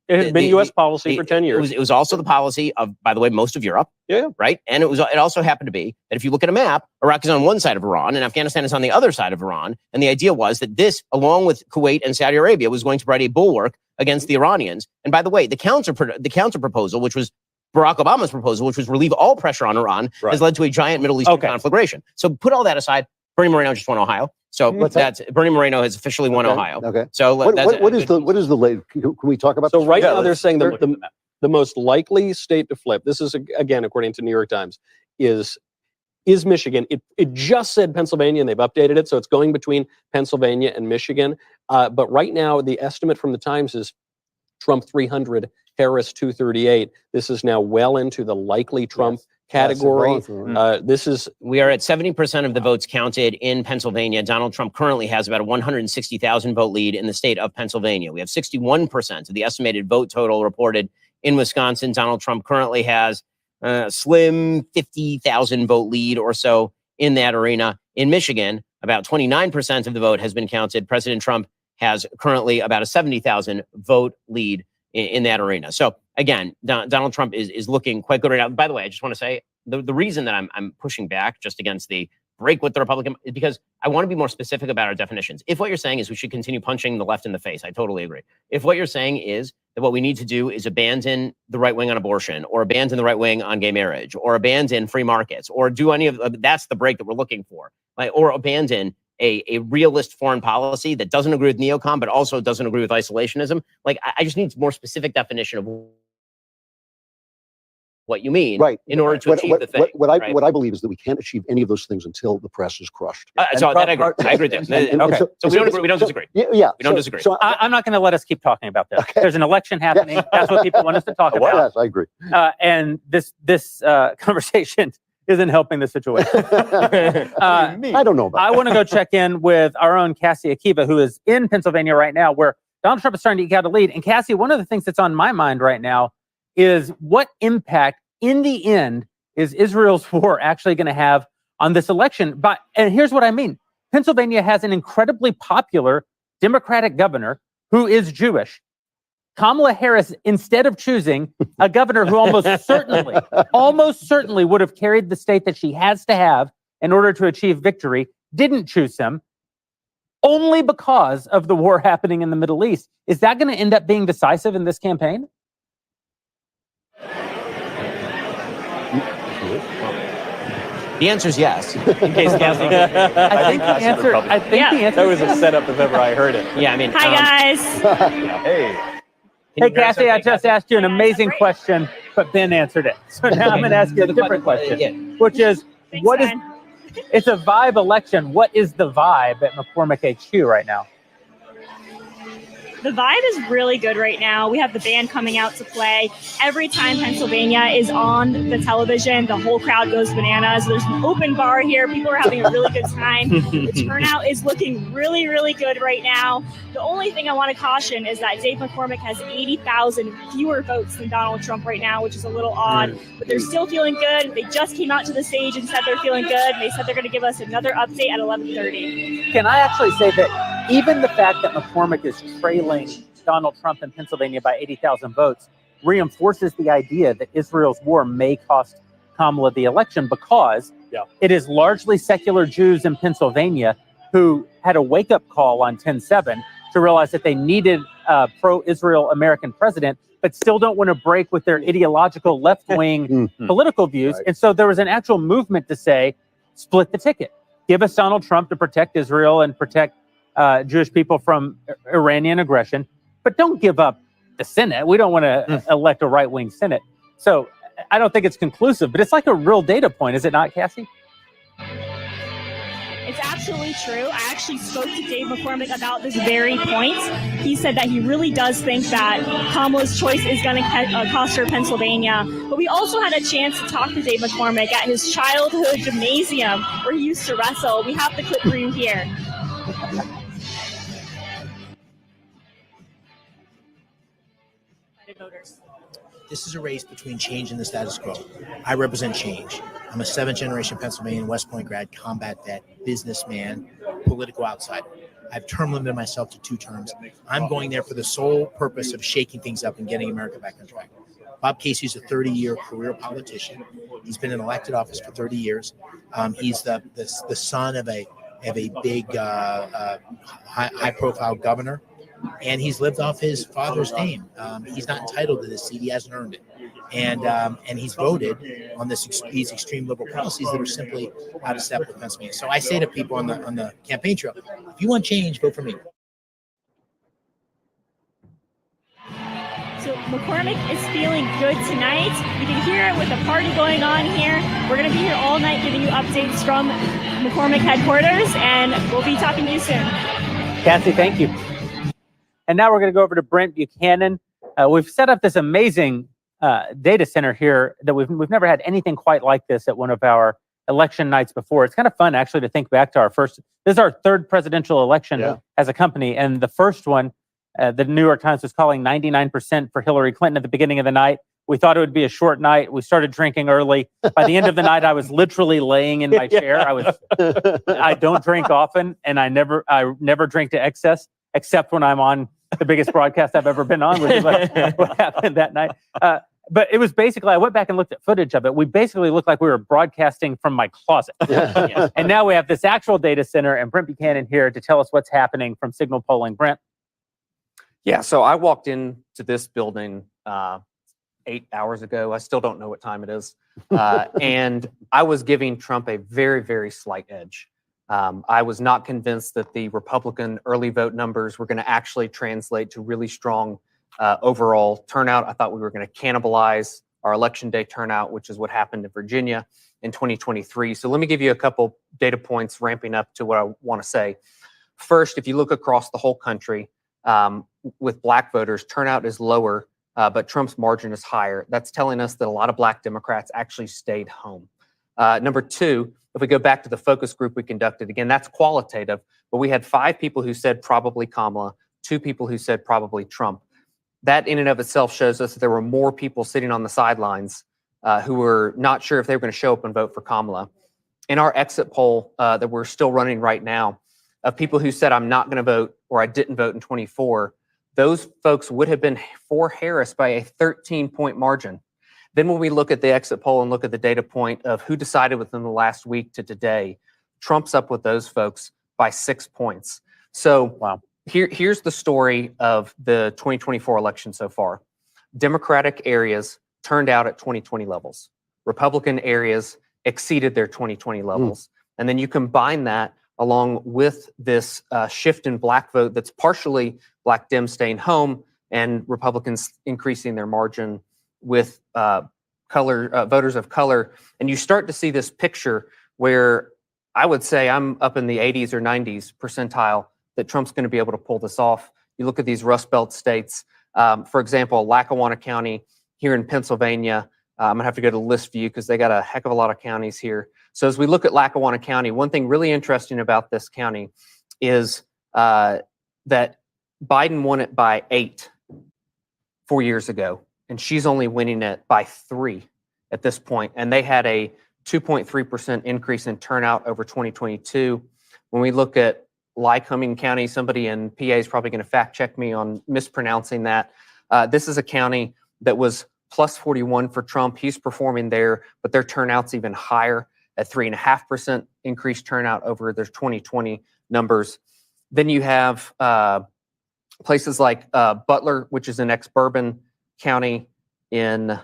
It has been U.S. policy for 10 years. It was also the policy of, by the way, most of Europe. Yeah. Right. And it also happened to be that if you look at a map, Iraq is on one side of Iran and Afghanistan is on the other side of Iran. And the idea was that this, along with Kuwait and Saudi Arabia, was going to provide a bulwark against the Iranians. And by the way, the counter proposal, which was Barack Obama's proposal, which was relieve all pressure on Iran, has led to a giant Middle Eastern conflagration. So put all that aside. Bernie Moreno just won Ohio. So Bernie Moreno has officially won Ohio. Okay. So what is the latest? Can we talk about? So this? right now they're saying the most likely state to flip. This is again according to New York Times is Michigan. It just said Pennsylvania and they've updated it, so it's going between Pennsylvania and Michigan. But right now the estimate from the Times is Trump 300, Harris 238. This is now well into the likely Trump category. We are at 70% of the votes counted in Pennsylvania. Donald Trump currently has about a 160,000 vote lead in the state of Pennsylvania. We have 61% of the estimated vote total reported in Wisconsin. Donald Trump currently has a slim 50,000 vote lead or so in that arena. In Michigan, about 29% of the vote has been counted. President Trump has currently about a 70,000 vote lead in that arena. So again, Donald Trump is looking quite good right now. By the way, I just want to say the reason that I'm pushing back just against the break with the Republican is because I want to be more specific about our definitions. If what you're saying is we should continue punching the left in the face, I totally agree. If what you're saying is that what we need to do is abandon the right wing on abortion, or abandon the right wing on gay marriage, or abandon free markets, or do any of that's the break that we're looking for, or abandon a realist foreign policy that doesn't agree with neocon, but also doesn't agree with isolationism. Like, I just need more specific definition of what you mean, in order to achieve the thing. What I believe is that we can't achieve any of those things until the press is crushed. So that I agree. I agree with that. Okay. So we don't agree. We don't disagree. Yeah. We don't disagree. So I'm not going to let us keep talking about this. Okay. There's an election happening. That's what people want us to talk about. Yes, I agree. And this conversation isn't helping the situation. I don't know about I want to go check in with our own Cassie Akiva, who is in Pennsylvania right now, where Donald Trump is starting to eke out a lead. And Cassie, one of the things that's on my mind right now is what impact, in the end, is Israel's war actually going to have on this election? And here's what I mean. Pennsylvania has an incredibly popular Democratic governor who is Jewish. Kamala Harris, instead of choosing a governor who almost certainly would have carried the state that she has to have in order to achieve victory, didn't choose him only because of the war happening in the Middle East. Is that going to end up being decisive in this campaign? The answer is yes. In case Cassie, I think the answer. That was a setup if ever I heard it. Yeah, I mean. Hi, guys. Hey, Cassie, I just asked you an amazing question, but Ben answered it. So now I'm going to ask you a different question, which is, it's a vibe election. What is the vibe at McCormick HQ right now? The vibe is really good right now. We have the band coming out to play. Every time Pennsylvania is on the television, the whole crowd goes bananas. There's an open bar here. People are having a really good time. The turnout is looking really, really good right now. The only thing I want to caution is that Dave McCormick has 80,000 fewer votes than Donald Trump right now, which is a little odd, but they're still feeling good. They just came out to the stage and said they're feeling good. They said they're going to give us another update at 11:30. Can I actually say that even the fact that McCormick is trailing Donald Trump in Pennsylvania by 80,000 votes reinforces the idea that Israel's war may cost Kamala the election, because it is largely secular Jews in Pennsylvania who had a wake-up call on 10/7 to realize that they needed a pro-Israel American president, but still don't want to break with their ideological left-wing political views. And so there was an actual movement to say, split the ticket. Give us Donald Trump to protect Israel and protect Jewish people from Iranian aggression, but don't give up the Senate. We don't want to elect a right-wing Senate. So I don't think it's conclusive, but it's like a real data point, is it not, Cassie? It's absolutely true. I actually spoke to Dave McCormick about this very point. He said that he really does think that Kamala's choice is going to cost her Pennsylvania. But we also had a chance to talk to Dave McCormick at his childhood gymnasium where he used to wrestle. We have the clip for you here. This is a race between change and the status quo. I represent change. I'm a 7th generation Pennsylvania West Point grad, combat vet, businessman, political outsider. I've term limited myself to 2 terms. I'm going there for the sole purpose of shaking things up and getting America back on track. Bob Casey's a 30-year career politician. He's been in elected office for 30 years. He's the son of a big high-profile governor, and he's lived off his father's name. He's not entitled to this seat; he hasn't earned it, and he's voted on these extreme liberal policies that are simply out of step with Pennsylvania. So I say to people on the campaign trail, if you want change, vote for me. So McCormick is feeling good tonight. You can hear it with the party going on here. We're going to be here all night giving you updates from McCormick headquarters, and we'll be talking to you soon. Cassie, thank you. And now we're going to go over to Brent Buchanan. We've set up this amazing data center here that we've never had anything quite like this at one of our election nights before. It's kind of fun actually to think back to this is our 3rd presidential election as a company, and the first one, the New York Times was calling 99% for Hillary Clinton at the beginning of the night. We thought it would be a short night. We started drinking early. By the end of the night, I was literally laying in my chair. I don't drink often, and I never drink to excess, except when I'm on the biggest broadcast I've ever been on, which is what happened that night. But it was basically, I went back and looked at footage of it. We basically looked like we were broadcasting from my closet. And now we have this actual data center, and Brent Buchanan here to tell us what's happening from Signal Polling. Brent. Yeah, so I walked into this building 8 hours ago. I still don't know what time it is. And I was giving Trump a very, very slight edge. I was not convinced that the Republican early vote numbers were going to actually translate to really strong overall turnout. I thought we were going to cannibalize our election day turnout, which is what happened in Virginia in 2023. So let me give you a couple data points ramping up to what I want to say. First, if you look across the whole country, with Black voters, turnout is lower, but Trump's margin is higher. That's telling us that a lot of Black Democrats actually stayed home. Number 2, if we go back to the focus group we conducted, again, that's qualitative, but we had 5 people who said probably Kamala, 2 people who said probably Trump. That in and of itself shows us that there were more people sitting on the sidelines who were not sure if they were going to show up and vote for Kamala. In our exit poll that we're still running right now, of people who said, I'm not going to vote or I didn't vote in 24, those folks would have been for Harris by a 13-point margin. Then when we look at the exit poll and look at the data point of who decided within the last week to today, Trump's up with those folks by 6 points. So here's the story of the 2024 election so far. Democratic areas turned out at 2020 levels. Republican areas exceeded their 2020 levels. And then you combine that along with this shift in Black vote that's partially Black Dems staying home and Republicans increasing their margin with voters of color. And you start to see this picture where I would say I'm up in the 80s or 90s percentile that Trump's going to be able to pull this off. You look at these Rust Belt states, for example, Lackawanna County here in Pennsylvania. I'm gonna have to go to list view because they got a heck of a lot of counties here. So as we look at Lackawanna County, one thing really interesting about this county is that Biden won it by 8 4 years ago, and she's only winning it by 3 at this point. And they had a 2.3% increase in turnout over 2022. When we look at Lycoming County, somebody in PA is probably going to fact check me on mispronouncing that. This is a county that was plus 41 for Trump. He's performing there, but their turnout's even higher at 3.5% increased turnout over their 2020 numbers. Then you have places like Butler, which is an ex-Bourbon county in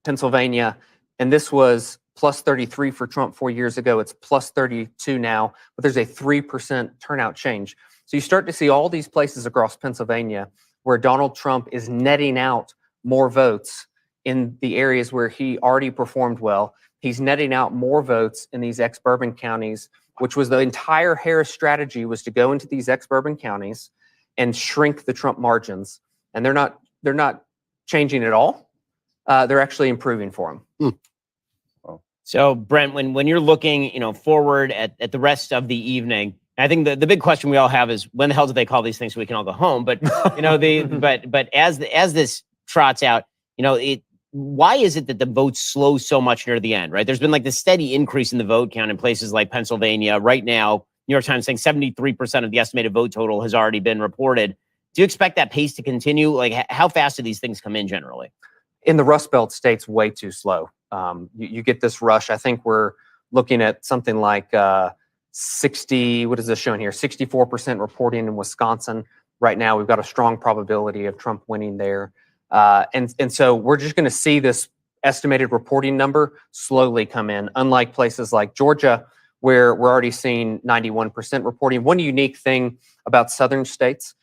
Pennsylvania, and this was plus 33 for Trump 4 years ago. It's plus 32 now, but there's a 3% turnout change. So you start to see all these places across Pennsylvania where Donald Trump is netting out more votes in the areas where he already performed well. He's netting out more votes in these ex-Bourbon counties, which was the entire Harris strategy, was to go into these ex-Bourbon counties and shrink the Trump margins. And they're not changing at all. They're actually improving for him. So Brent, when you're looking, forward at the rest of the evening, I think the big question we all have is when the hell do they call these things so we can all go home? But but as this trots out, why is it that the vote slows so much near the end? Right, there's been like this steady increase in the vote count in places like Pennsylvania. Right now, New York Times saying 73% of the estimated vote total has already been reported. Do you expect that pace to continue? Like, how fast do these things come in generally? In the Rust Belt states, way too slow. You get this rush. I think we're looking at something like 60, what is this showing here? 64% reporting in Wisconsin. Right now, we've got a strong probability of Trump winning there. And so we're just going to see this estimated reporting number slowly come in, unlike places like Georgia, where we're already seeing 91% reporting. One unique thing about southern states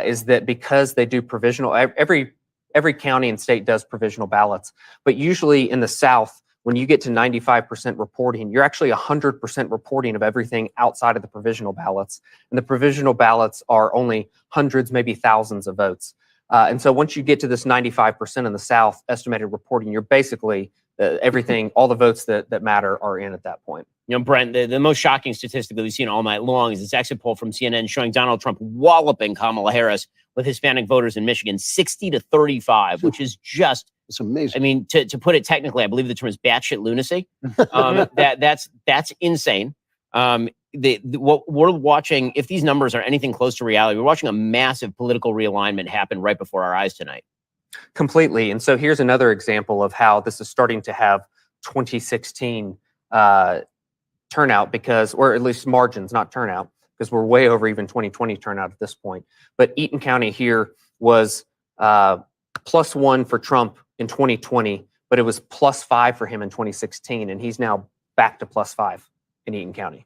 is that because they do provisional, every county and state does provisional ballots, but usually in the South, when you get to 95% reporting, you're actually 100% reporting of everything outside of the provisional ballots. And the provisional ballots are only hundreds, maybe thousands of votes. And so once you get to this 95% in the South estimated reporting, you're basically everything, all the votes that matter are in at that point. You know, Brent, the most shocking statistic that we've seen all night long is this exit poll from CNN showing Donald Trump walloping Kamala Harris with Hispanic voters in Michigan, 60-35, which is just, it's amazing. I mean, to put it technically, I believe the term is batshit lunacy. That's insane. What we're watching, if these numbers are anything close to reality, we're watching a massive political realignment happen right before our eyes tonight. Completely. And so here's another example of how this is starting to have 2016 turnout, because, or at least margins, not turnout, because we're way over even 2020 turnout at this point. But Eaton County here was +1 for Trump in 2020, but it was +5 for him in 2016. And he's now back to +5 in Eaton County.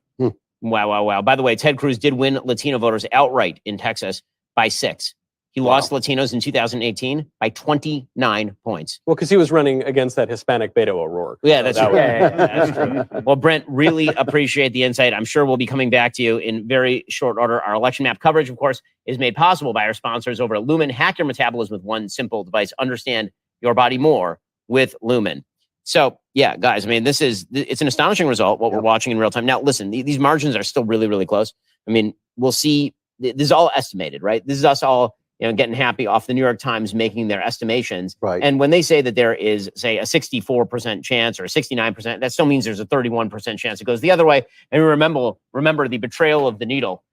Wow. By the way, Ted Cruz did win Latino voters outright in Texas by 6. He lost Latinos in 2018 by 29 points. Well, because he was running against that Hispanic Beto O'Rourke. Yeah, that's true. That's true. Well, Brent, really appreciate the insight. I'm sure we'll be coming back to you in very short order. Our election map coverage, of course, is made possible by our sponsors over at Lumen. Hack your metabolism with one simple device. Understand your body more with Lumen. So, yeah, guys, I mean, it's an astonishing result, what we're watching in real time. Now, listen, these margins are still really, really close. I mean, we'll see. This is all estimated, right? This is us all, getting happy off the New York Times making their estimations. Right. And when they say that there is, say, a 64% chance or a 69%, that still means there's a 31% chance it goes the other way. And remember the betrayal of the needle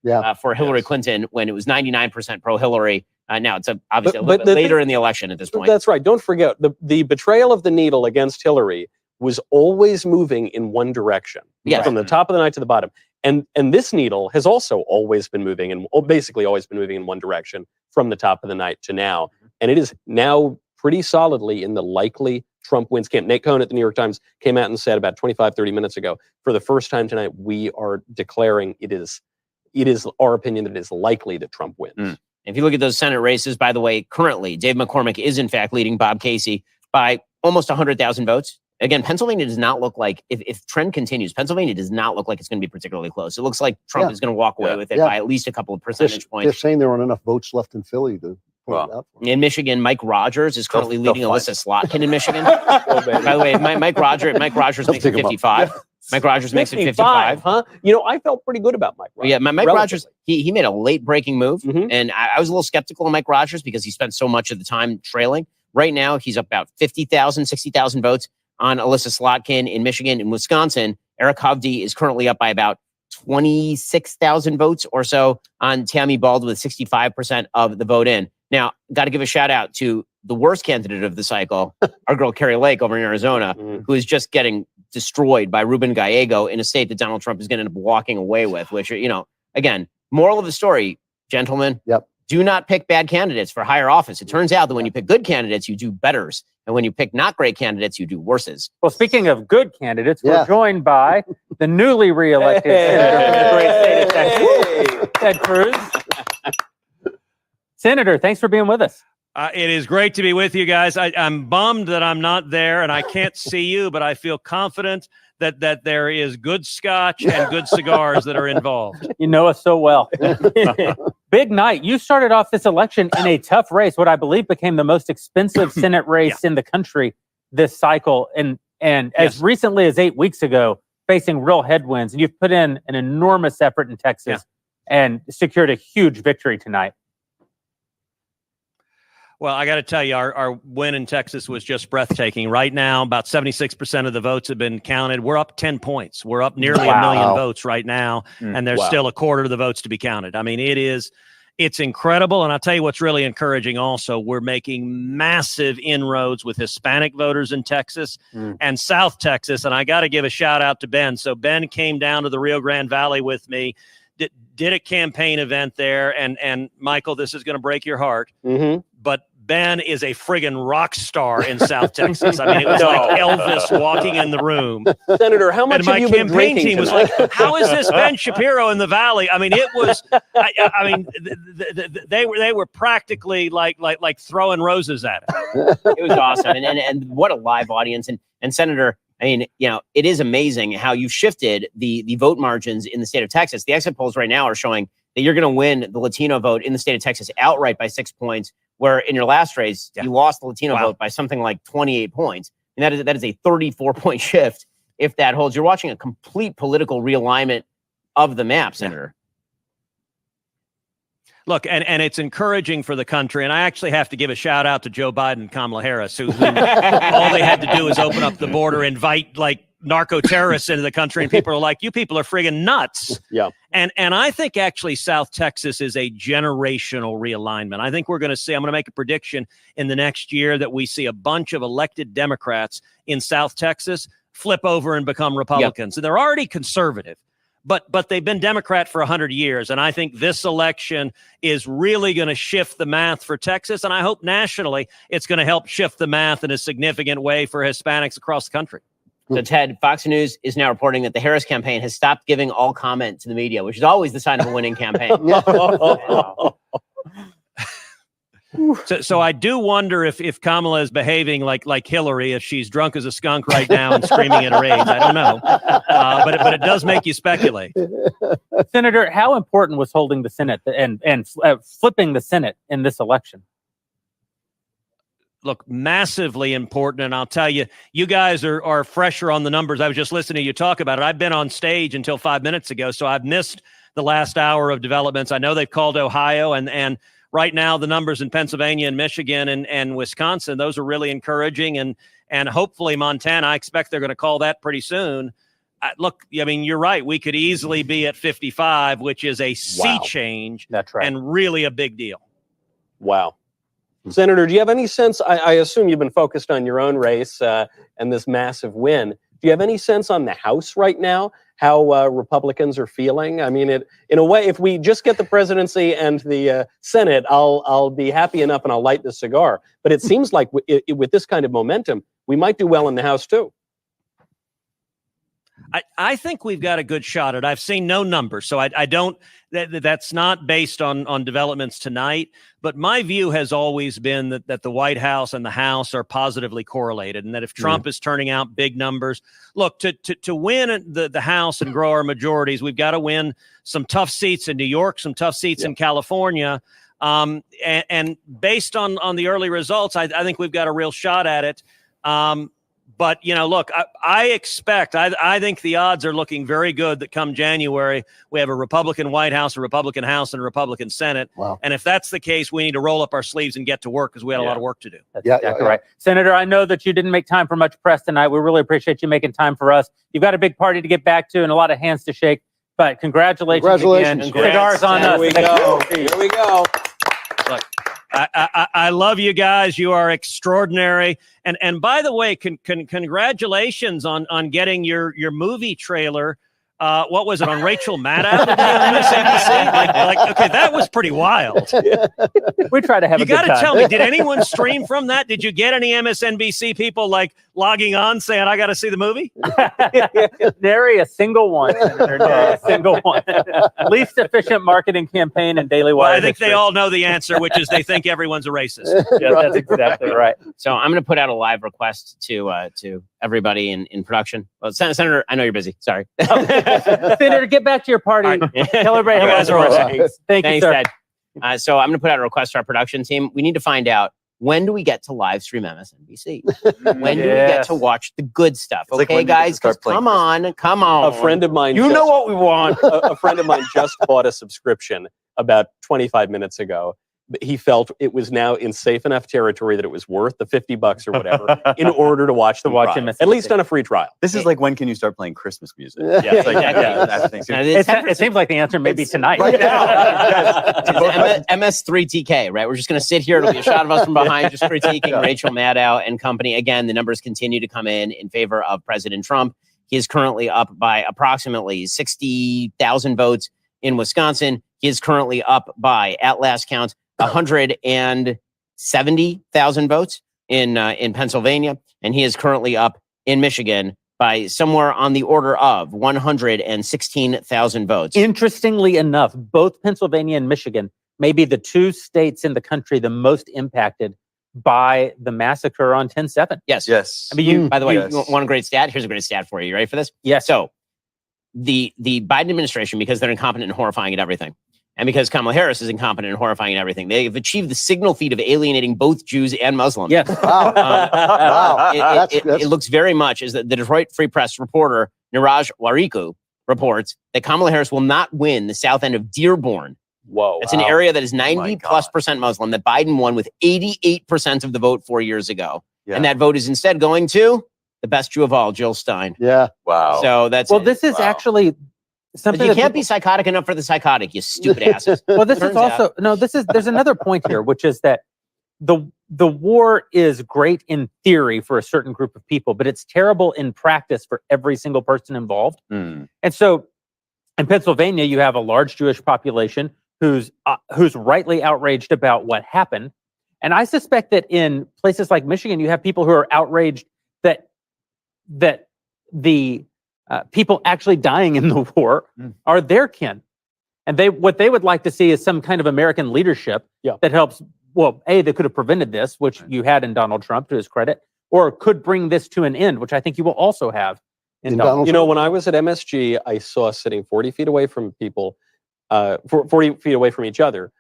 for Hillary Clinton when it was 99% pro-Hillary. Now it's obviously a little bit later in the election at this point. That's right. Don't forget, the betrayal of the needle against Hillary was always moving in one direction, from the top of the night to the bottom. And this needle has also always been moving, and basically always been moving in one direction from the top of the night to now. And it is now pretty solidly in the likely Trump wins camp. Nate Cohn at the New York Times came out and said about 25, 30 minutes ago, for the first time tonight, we are declaring it is our opinion that it is likely that Trump wins. If you look at those Senate races, by the way, currently, Dave McCormick is in fact leading Bob Casey by almost 100,000 votes. Again, Pennsylvania does not look like, if trend continues, Pennsylvania does not look like it's going to be particularly close. It looks like Trump is going to walk away with it by at least a couple of percentage points. They're saying there aren't enough votes left in Philly to pull it out. In Michigan, Mike Rogers is currently leading Alyssa Slotkin in Michigan. By the way, Mike Rogers makes it 55. Mike Rogers makes it 55. Huh? I felt pretty good about Mike Rogers. Yeah, Mike Rogers, he made a late breaking move. And I was a little skeptical of Mike Rogers because he spent so much of the time trailing. Right now, he's up about 50,000, 60,000 votes on Alyssa Slotkin in Michigan. In Wisconsin, Eric Hovde is currently up by about 26,000 votes or so on Tammy Baldwin with 65% of the vote in. Now, got to give a shout out to the worst candidate of the cycle, our girl Carrie Lake over in Arizona, who is just getting destroyed by Ruben Gallego in a state that Donald Trump is going to end up walking away with, which, again, moral of the story, gentlemen, do not pick bad candidates for higher office. It turns out that when you pick good candidates, you do betters. And when you pick not great candidates, you do worses. Well, speaking of good candidates, we're joined by the newly reelected senator from the great state of Texas, Ted Cruz. Senator, thanks for being with us. It is great to be with you guys. I'm bummed that I'm not there and I can't see you, but I feel confident that there is good scotch and good cigars that are involved. You know us so well. Big night. You started off this election in a tough race, what I believe became the most expensive Senate race in the country this cycle. And as recently as 8 weeks ago, facing real headwinds. And you've put in an enormous effort in Texas and secured a huge victory tonight. Well, I got to tell you, our win in Texas was just breathtaking. Right now, about 76% of the votes have been counted. We're up 10 points. We're up nearly a million votes right now, and there's still a quarter of the votes to be counted. I mean, it's incredible. And I'll tell you what's really encouraging also, we're making massive inroads with Hispanic voters in Texas and South Texas. And I got to give a shout out to Ben. So Ben came down to the Rio Grande Valley with me, did a campaign event there. And Michael, this is going to break your heart. But Ben is a friggin' rock star in South Texas. I mean, it was like Elvis walking in the room. Senator, how much and my have you been campaign drinking team was tonight? like, "How is this Ben Shapiro in the Valley?" I mean, it was. I mean, they were practically like throwing roses at it. It was awesome, and what a live audience. And Senator, I mean, you know, it is amazing how you've shifted the vote margins in the state of Texas. The exit polls right now are showing that you're going to win the Latino vote in the state of Texas outright by 6 points, where in your last race, you lost the Latino vote by something like 28 points. And that is a 34-point shift if that holds. You're watching a complete political realignment of the map, Senator. Look, and it's encouraging for the country. And I actually have to give a shout out to Joe Biden and Kamala Harris, who all they had to do is open up the border, invite like narco terrorists into the country, and people are like, "You people are friggin' nuts." Yeah. And I think actually South Texas is a generational realignment. I think we're going to see, I'm going to make a prediction in the next year that we see a bunch of elected Democrats in South Texas flip over and become Republicans. And they're already conservative, but they've been Democrat for 100 years. And I think this election is really going to shift the math for Texas. And I hope nationally it's going to help shift the math in a significant way for Hispanics across the country. So, Ted, Fox News is now reporting that the Harris campaign has stopped giving all comment to the media, which is always the sign of a winning campaign. So I do wonder if Kamala is behaving like Hillary, if she's drunk as a skunk right now and screaming at her age. I don't know. But it does make you speculate. Senator, how important was holding the Senate and flipping the Senate in this election? Look, massively important. And I'll tell you, you guys are fresher on the numbers. I was just listening to you talk about it. I've been on stage until 5 minutes ago, so I've missed the last hour of developments. I know they've called Ohio, and right now the numbers in Pennsylvania and Michigan and Wisconsin, those are really encouraging. And hopefully Montana, I expect they're going to call that pretty soon. Look, I mean, you're right. We could easily be at 55, which is a sea change. That's right. And really a big deal. Wow. Senator, do you have any sense? I assume you've been focused on your own race and this massive win. Do you have any sense on the House right now, how Republicans are feeling? I mean, in a way, if we just get the presidency and the Senate, I'll be happy enough and I'll light the cigar. But it seems like with this kind of momentum, we might do well in the House too. I think we've got a good shot at it. I've seen no numbers, so I don't. That's not based on developments tonight. But my view has always been that the White House and the House are positively correlated, and that if Trump is turning out big numbers, look, to win the House and grow our majorities, we've got to win some tough seats in New York, some tough seats in California. And based on the early results, I think we've got a real shot at it. But, you know, look, I think the odds are looking very good that come January, we have a Republican White House, a Republican House, and a Republican Senate. Wow. And if that's the case, we need to roll up our sleeves and get to work because we had a lot of work to do. That's exactly right. Senator, I know that you didn't make time for much press tonight. We really appreciate you making time for us. You've got a big party to get back to and a lot of hands to shake. But congratulations again. Cigars on us. Here we go. Here we go. Look, I love you guys. You are extraordinary. And by the way, congratulations on getting your movie trailer. What was it, on Rachel Maddow on MSNBC? Okay, that was pretty wild. We try to have a good time. You got to tell me, did anyone stream from that? Did you get any MSNBC people like logging on saying, I got to see the movie? Nary a single one, Senator. Nary a single one. Least efficient marketing campaign in Daily Wire. Well, I think they all know the answer, which is they think everyone's a racist. Yeah, that's exactly right. So I'm going to put out a live request to everybody in production. Well, Senator, I know you're busy. Sorry. Senator, get back to your party. Tell everybody how guys are awesome. Thank you, sir. Ted. So I'm going to put out a request to our production team. We need to find out, when do we get to live stream MSNBC? When do we get to watch the good stuff? It's like, Okay, guys, come on. A friend of mine. You know what we want. A friend of mine just bought a subscription about 25 minutes ago. he felt it was now in safe enough territory that it was worth the $50 or whatever in order to watch them watch cry, him at least on a free trial. This is like, when can you start playing Christmas music? Yeah, It's like, exactly. after Thanksgiving. It seems like the answer may be tonight. Right now. MS3TK, right? We're just going to sit here. It'll be a shot of us from behind, just critiquing Rachel Maddow and company. Again, the numbers continue to come in favor of President Trump. He is currently up by approximately 60,000 votes in Wisconsin. He is currently up by, at last count, 170,000 votes in Pennsylvania, and he is currently up in Michigan by somewhere on the order of 116,000 votes. Interestingly enough, both Pennsylvania and Michigan may be the two states in the country the most impacted by the massacre on 10/7. Yes. Yes. I mean, by the way, you want a great stat? Here's a great stat for you. You ready for this? Yes. So the Biden administration, because they're incompetent and horrifying at everything, and because Kamala Harris is incompetent and horrifying at everything, they've achieved the signal feat of alienating both Jews and Muslims. Yes. Wow. Wow. It looks very much as the Detroit Free Press reporter, Niraj Wariku, reports that Kamala Harris will not win the south end of Dearborn. Whoa. It's an area that is 90+% Muslim that Biden won with 88% of the vote 4 years ago. Yeah. And that vote is instead going to the best Jew of all, Jill Stein. Yeah. Wow. So that's Well, this is actually something But you that can't be psychotic enough for the psychotic, you stupid asses. Well, this is Turns also out- no. There's another point here, which is that the war is great in theory for a certain group of people, but it's terrible in practice for every single person involved. Mm. And so, in Pennsylvania, you have a large Jewish population who's rightly outraged about what happened, and I suspect that in places like Michigan, you have people who are outraged that the people actually dying in the war are their kin. And what they would like to see is some kind of American leadership that helps, well, A, they could have prevented this, which you had in Donald Trump, to his credit, or could bring this to an end, which I think you will also have in Donald You know, Trump. when I was at MSG, I saw sitting 40 feet away from people, 40 feet away from each other,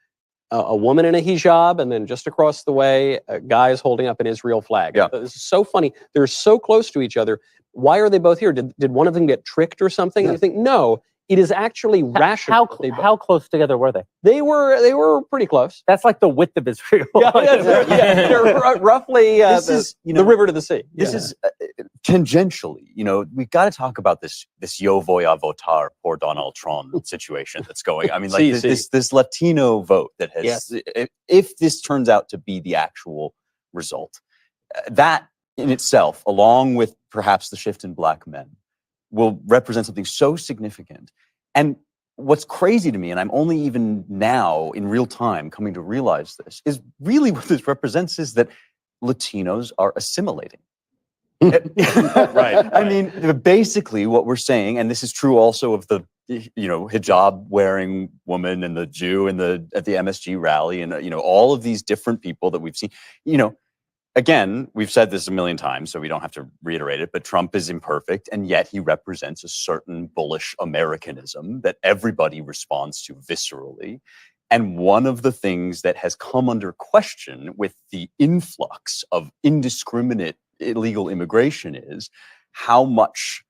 a woman in a hijab, and then just across the way, a guy is holding up an Israel flag. Yeah. This is so funny. They're so close to each other. Why are they both here? Did one of them get tricked or something? And you think, no, it is actually rational. How close together were they? They were pretty close. That's like the width of Israel. They're roughly This is, you know, the river to the sea. This is tangentially, you know, we've got to talk about this yo voy a votar por Donald Trump situation that's going. I mean, like this Latino vote that has, if this turns out to be the actual result, that in itself, along with perhaps the shift in black men, will represent something so significant. And what's crazy to me, and I'm only even now in real time coming to realize this, is really what this represents is that Latinos are assimilating. Right. I mean, basically what we're saying, and this is true also of the, you know, hijab wearing woman and the Jew at the MSG rally, and, you know, all of these different people that we've seen, you know, again, we've said this a million times, so we don't have to reiterate it, but Trump is imperfect, and yet he represents a certain bullish Americanism that everybody responds to viscerally. And one of the things that has come under question with the influx of indiscriminate illegal immigration is how much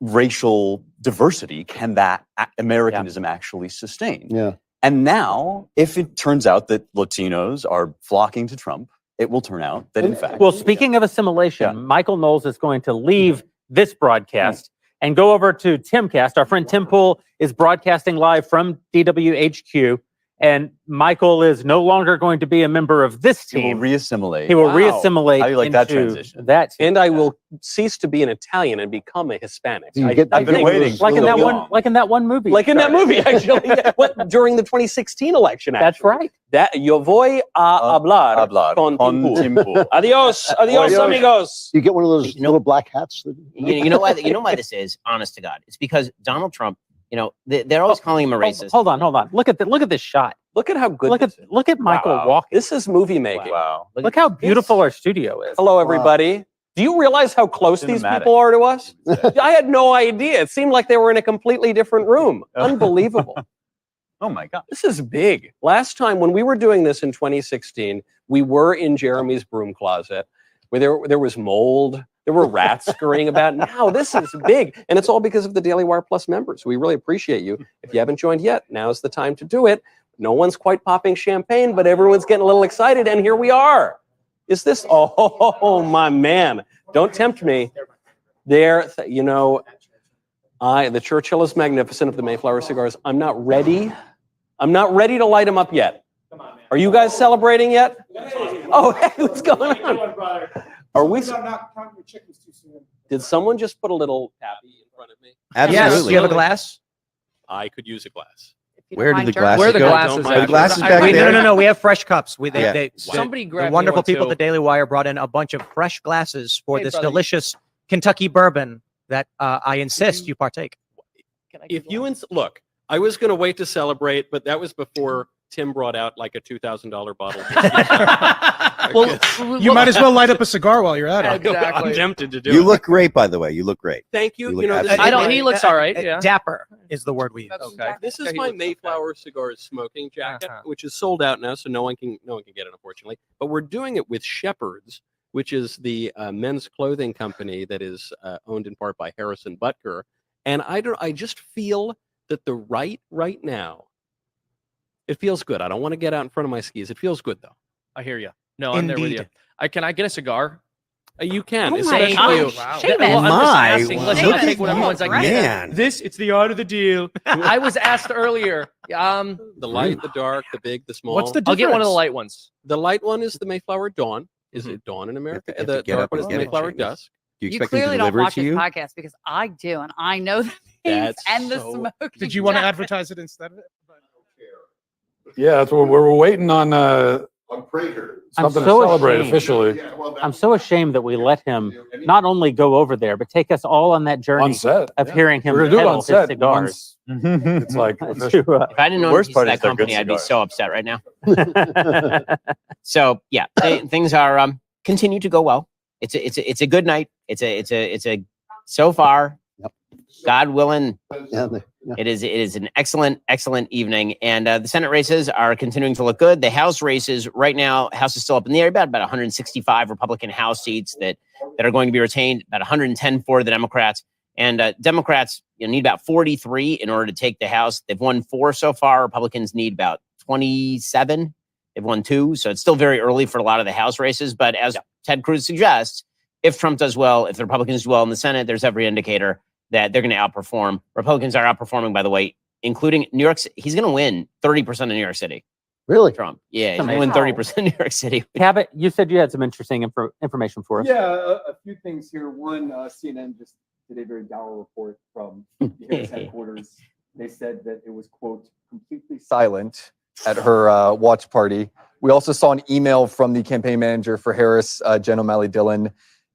racial diversity can that Americanism actually sustain? Yeah. And now, if it turns out that Latinos are flocking to Trump, it will turn out that, in fact... Well, speaking of assimilation, Michael Knowles is going to leave this broadcast and go over to Timcast. Our friend Tim Pool is broadcasting live from DWHQ, and Michael is no longer going to be a member of this team. He will reassimilate. He will reassimilate. How do you like that into transition? That team. And I will cease to be an Italian and become a Hispanic. I've been waiting. Like in that one, like in that one movie. Like in that movie, actually. During the 2016 election, actually. That's right. That yo voy a hablar con Tim Pool. Adios, amigos. You get one of those little black hats. You know why? You know why this is? Honest to God, it's because Donald Trump. You know, they're always calling him a racist. Hold on. Look at this shot. Look at how good. Look at Michael walking. This is movie making. Wow. Look how beautiful our studio is. Hello, everybody. Do you realize how close these people are to us? I had no idea. It seemed like they were in a completely different room. Unbelievable. Oh my God. This is big. Last time when we were doing this in 2016, we were in Jeremy's broom closet where there was mold. There were rats scurrying about. Now this is big. And it's all because of the Daily Wire Plus members. We really appreciate you. If you haven't joined yet, now's the time to do it. No one's quite popping champagne, but everyone's getting a little excited, and here we are. Is this? Oh, my man! Don't tempt me. There, you know, the Churchill is magnificent of the Mayflower cigars. I'm not ready. I'm not ready to light them up yet. Are you guys celebrating yet? Oh, hey, what's going on? Are we? Did someone just put a little tappy in front of me? Yes. Do you have a glass? I could use a glass. Where did the glasses Where are the go? glasses? Don't mind. The glasses back there? No. We have fresh cups. Somebody The grab me wonderful one, people too. at the Daily Wire brought in a bunch of fresh glasses for Hey, this brother. delicious Kentucky bourbon that I insist you partake. If you look, I was going to wait to celebrate, but that was before Tim brought out like a $2,000 bottle. Well, you might as well light up a cigar while you're at it. I'm tempted to do You it. look great, by the way. You look great. Thank you. look You know, absolutely I don't. great. He looks all right. Yeah. Dapper is the word we use. Okay. This is my Mayflower Cigars smoking jacket, which is sold out now, so no one can get it, unfortunately. But we're doing it with Shepherd's, which is the men's clothing company that is owned in part by Harrison Butker. And I just feel that the right now, it feels good. I don't want to get out in front of my skis. It feels good though. I hear you. No, I'm there with you. Can I get a cigar? You can. Oh It's my actually- gosh. Wow. Well, I'm just My, asking. Listen, look I'll take at whatever you, ones I can man. get. It's the art of the deal. I was asked earlier. The light, the dark, the big, the small. What's the I'll get one of the light ones. The light one is the Mayflower Dawn. Is it Dawn in America? You have to The get dark up one and is the get it, Mayflower Seamus. Dusk. Do you You expect them to clearly don't deliver it watch to his you? podcast because I do, and I know the That's and the so- smoke. Did you want to advertise it instead of it? Yeah, that's what we're waiting on. I'm Something so to celebrate ashamed. officially. I'm so ashamed that we let him not only go over there, but take us all on that journey On set, of yeah. hearing him We're gonna do it peddle on his set cigars. It's like To, If I didn't know Worst he's part that is they're good company, I'd be cigars. so upset right now. So yeah, things are continue to go well. It's a good night. It's a so far. God willing, it is an excellent evening, and the Senate races are continuing to look good. The House races right now, House is still up in the air. About 165 Republican House seats that are going to be retained. About 110 for the Democrats, and Democrats need about 43 in order to take the House. They've won 4 so far. Republicans need about 27. They've won 2, so it's still very early for a lot of the House races. But as Ted Cruz suggests, if Trump does well, if the Republicans do well in the Senate, there's every indicator that they're going to outperform. Republicans are outperforming, by the way, including New York. He's going to win 30% of New York City. Really? Trump. Yeah, he's going to win 30% of New York City. Cabot, you said you had some interesting information for us. Yeah, a few things here. One, CNN just did a very dour report from the Harris headquarters. They said that it was, quote, completely silent at her watch party. We also saw an email from the campaign manager for Harris, Jen O'Malley Dillon,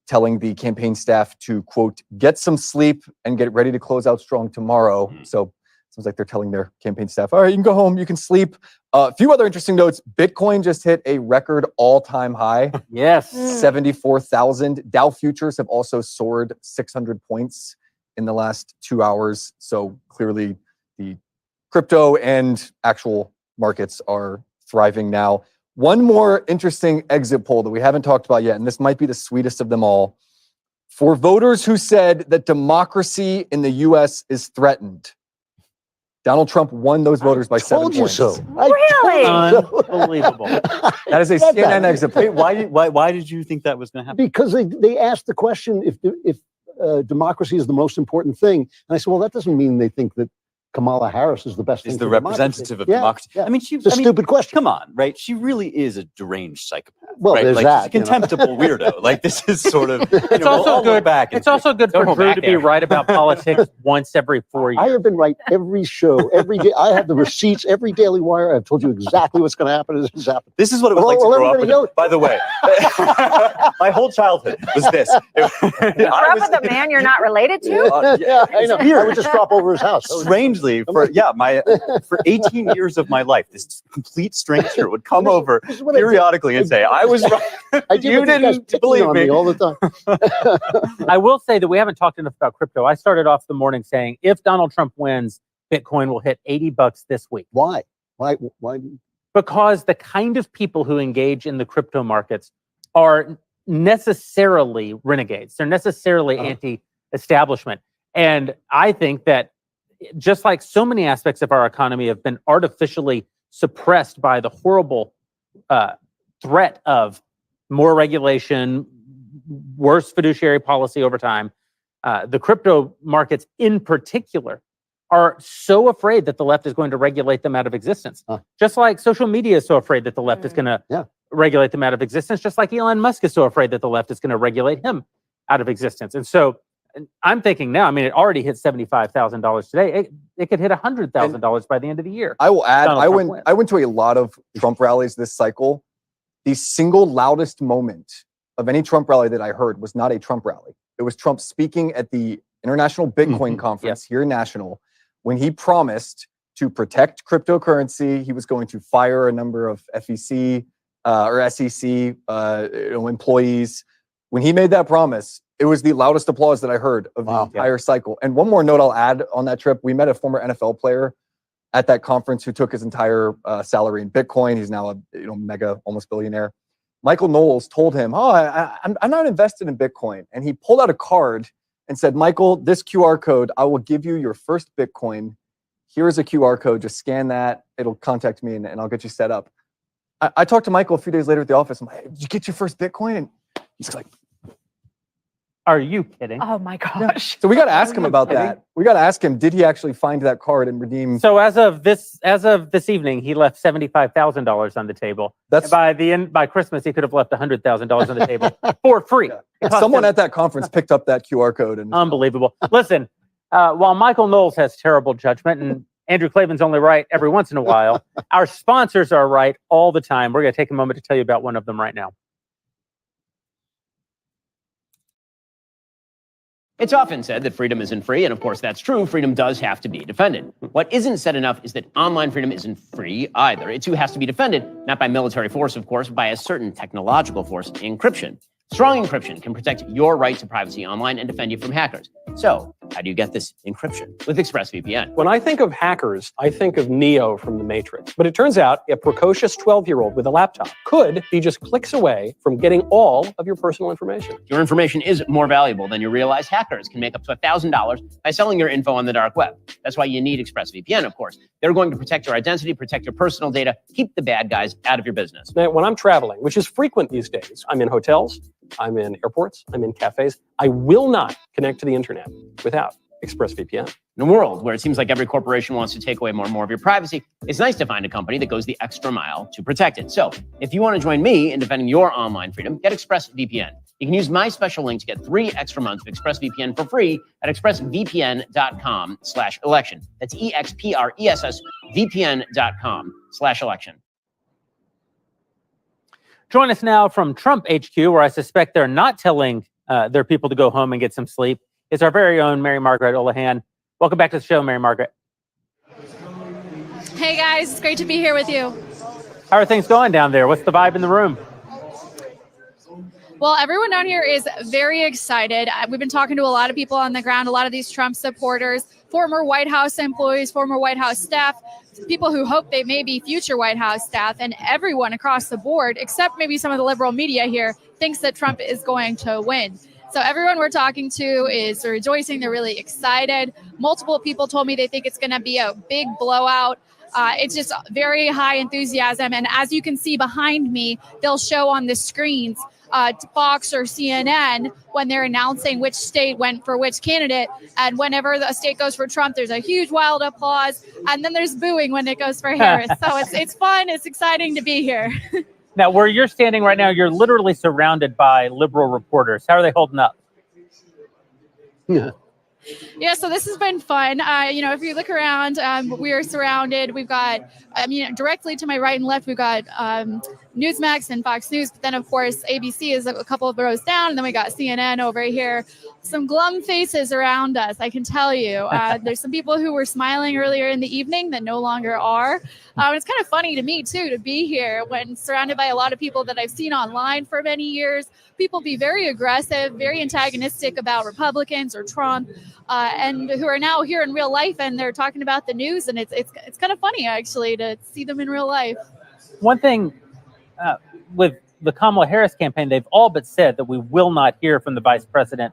telling the campaign staff to, quote, get some sleep and get ready to close out strong tomorrow. So sounds like they're telling their campaign staff, all right, you can go home, you can sleep. A few other interesting notes. Bitcoin just hit a record all-time high. Yes. 74,000. Dow futures have also soared 600 points in the last 2 hours. So clearly the crypto and actual markets are thriving now. One more interesting exit poll that we haven't talked about yet, and this might be the sweetest of them all. For voters who said that democracy in the U.S. is threatened, Donald Trump won those voters by 7 Told you points. so. Really? Unbelievable. That is a Said that. CNN exit poll. Why did you think that was going to happen? Because they asked the question if democracy is the most important thing, and I said, well, that doesn't mean they think that Kamala Harris is the best thing Is the for democracy. representative of Yeah, democracy? yeah. I mean, It's a stupid question. Come on, right? She really is a deranged psychopath. Well, right? there's like, that, she's a contemptible weirdo. Like this is sort of. It's also good. It's also good for Drew to be right about politics once every 4 years. I have been right every show, every day. I have the receipts, every Daily Wire. I've told you exactly what's going to happen. This is happening. This is what it was like to grow up with. By the way, my whole childhood was this. Grew up with a man you're not related to? Yeah, I know. Weird. I would just drop over his house. Strangely, for 18 years of my life, this complete stranger would come over periodically and say, "I was right. I did You what these guys didn't picked believe on me." all the time. I will say that we haven't talked enough about crypto. I started off the morning saying if Donald Trump wins, Bitcoin will hit $80 this week. Why? Why? Because the kind of people who engage in the crypto markets are necessarily renegades. They're necessarily anti-establishment. And I think that just like so many aspects of our economy have been artificially suppressed by the horrible threat of more regulation, worse fiduciary policy over time. The crypto markets in particular are so afraid that the left is going to regulate them out of existence. Just like social media is so afraid that the left is going to regulate them out of existence, just like Elon Musk is so afraid that the left is going to regulate him out of existence. And so I'm thinking now, I mean, it already hit $75,000 today. It could hit $100,000 by the end of the year. I will add, Donald Trump I went to a lot of Trump rallies this cycle. The single loudest moment of any Trump rally that I heard was not a Trump rally. It was Trump speaking at the International Bitcoin Conference here in National, when he promised to protect cryptocurrency. He was going to fire a number of FEC or SEC employees. When he made that promise, it was the loudest applause that I heard of the entire cycle. And one more note I'll add on that trip: we met a former NFL player at that conference who took his entire salary in Bitcoin. He's now a mega, almost billionaire. Michael Knowles told him, I'm not invested in Bitcoin. And he pulled out a card and said, Michael, this QR code, I will give you your first Bitcoin. Here's a QR code. Just scan that. It'll contact me and I'll get you set up. I talked to Michael a few days later at the office. I'm like, did you get your first Bitcoin? And he's like, are you kidding? Oh my gosh. So we got to ask him about that. We got to ask him, did he actually find that card and redeem? So as of this evening, he left $75,000 on the table. That's by Christmas, he could have left $100,000 on the table for free. Someone at that conference picked up that QR code and unbelievable. Listen, while Michael Knowles has terrible judgment and Andrew Klavan's only right every once in a while, our sponsors are right all the time. We're going to take a moment to tell you about one of them right now. It's often said that freedom isn't free, and of course that's true. Freedom does have to be defended. What isn't said enough is that online freedom isn't free either. It too has to be defended, not by military force, of course, but by a certain technological force, encryption. Strong encryption can protect your right to privacy online and defend you from hackers. So, how do you get this encryption? With ExpressVPN. When I think of hackers, I think of Neo from The Matrix. But it turns out a precocious 12-year-old with a laptop could be just clicks away from getting all of your personal information. Your information is more valuable than you realize. Hackers can make up to $1,000 by selling your info on the dark web. That's why you need ExpressVPN, of course. They're going to protect your identity, protect your personal data, keep the bad guys out of your business. Now, when I'm traveling, which is frequent these days, I'm in hotels, I'm in airports, I'm in cafes, I will not connect to the internet without ExpressVPN. In a world where it seems like every corporation wants to take away more and more of your privacy, it's nice to find a company that goes the extra mile to protect it. So if you want to join me in defending your online freedom, get ExpressVPN. You can use my special link to get 3 extra months of ExpressVPN for free at expressvpn.com/election. That's EXPRESSVPN.com/election. Join us now from Trump HQ, where I suspect they're not telling their people to go home and get some sleep. It's our very own Mary Margaret Olahan. Welcome back to the show, Mary Margaret. Hey guys, it's great to be here with you. How are things going down there? What's the vibe in the room? Well, everyone down here is very excited. We've been talking to a lot of people on the ground, a lot of these Trump supporters, former White House employees, former White House staff, people who hope they may be future White House staff, and everyone across the board, except maybe some of the liberal media here, thinks that Trump is going to win. So everyone we're talking to is rejoicing. They're really excited. Multiple people told me they think it's going to be a big blowout. It's just very high enthusiasm. And as you can see behind me, they'll show on the screens Fox or CNN when they're announcing which state went for which candidate. And whenever a state goes for Trump, there's a huge wild applause. And then there's booing when it goes for Harris. So it's fun. It's exciting to be here. Now, where you're standing right now, you're literally surrounded by liberal reporters. How are they holding up? Yeah, so this has been fun. If you look around, we are surrounded. We've got, directly to my right and left, we've got Newsmax and Fox News. But then, of course, ABC is a couple of rows down. And then we got CNN over here. Some glum faces around us, I can tell you. There's some people who were smiling earlier in the evening that no longer are. It's kind of funny to me, too, to be here when surrounded by a lot of people that I've seen online for many years. People be very aggressive, very antagonistic about Republicans or Trump, and who are now here in real life, and they're talking about the news. And it's kind of funny, actually, to see them in real life. One thing with the Kamala Harris campaign, they've all but said that we will not hear from the vice president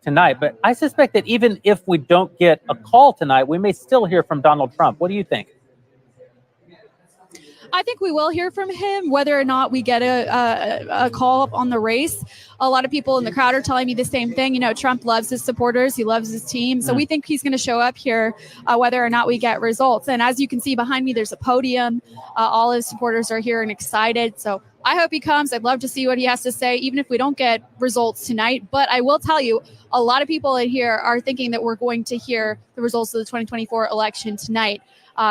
tonight. But I suspect that even if we don't get a call tonight, we may still hear from Donald Trump. What do you think? I think we will hear from him, whether or not we get a call on the race. A lot of people in the crowd are telling me the same thing. You know, Trump loves his supporters. He loves his team. So we think he's going to show up here, whether or not we get results. And as you can see behind me, there's a podium. All his supporters are here and excited. So I hope he comes. I'd love to see what he has to say, even if we don't get results tonight. But I will tell you, a lot of people in here are thinking that we're going to hear the results of the 2024 election tonight.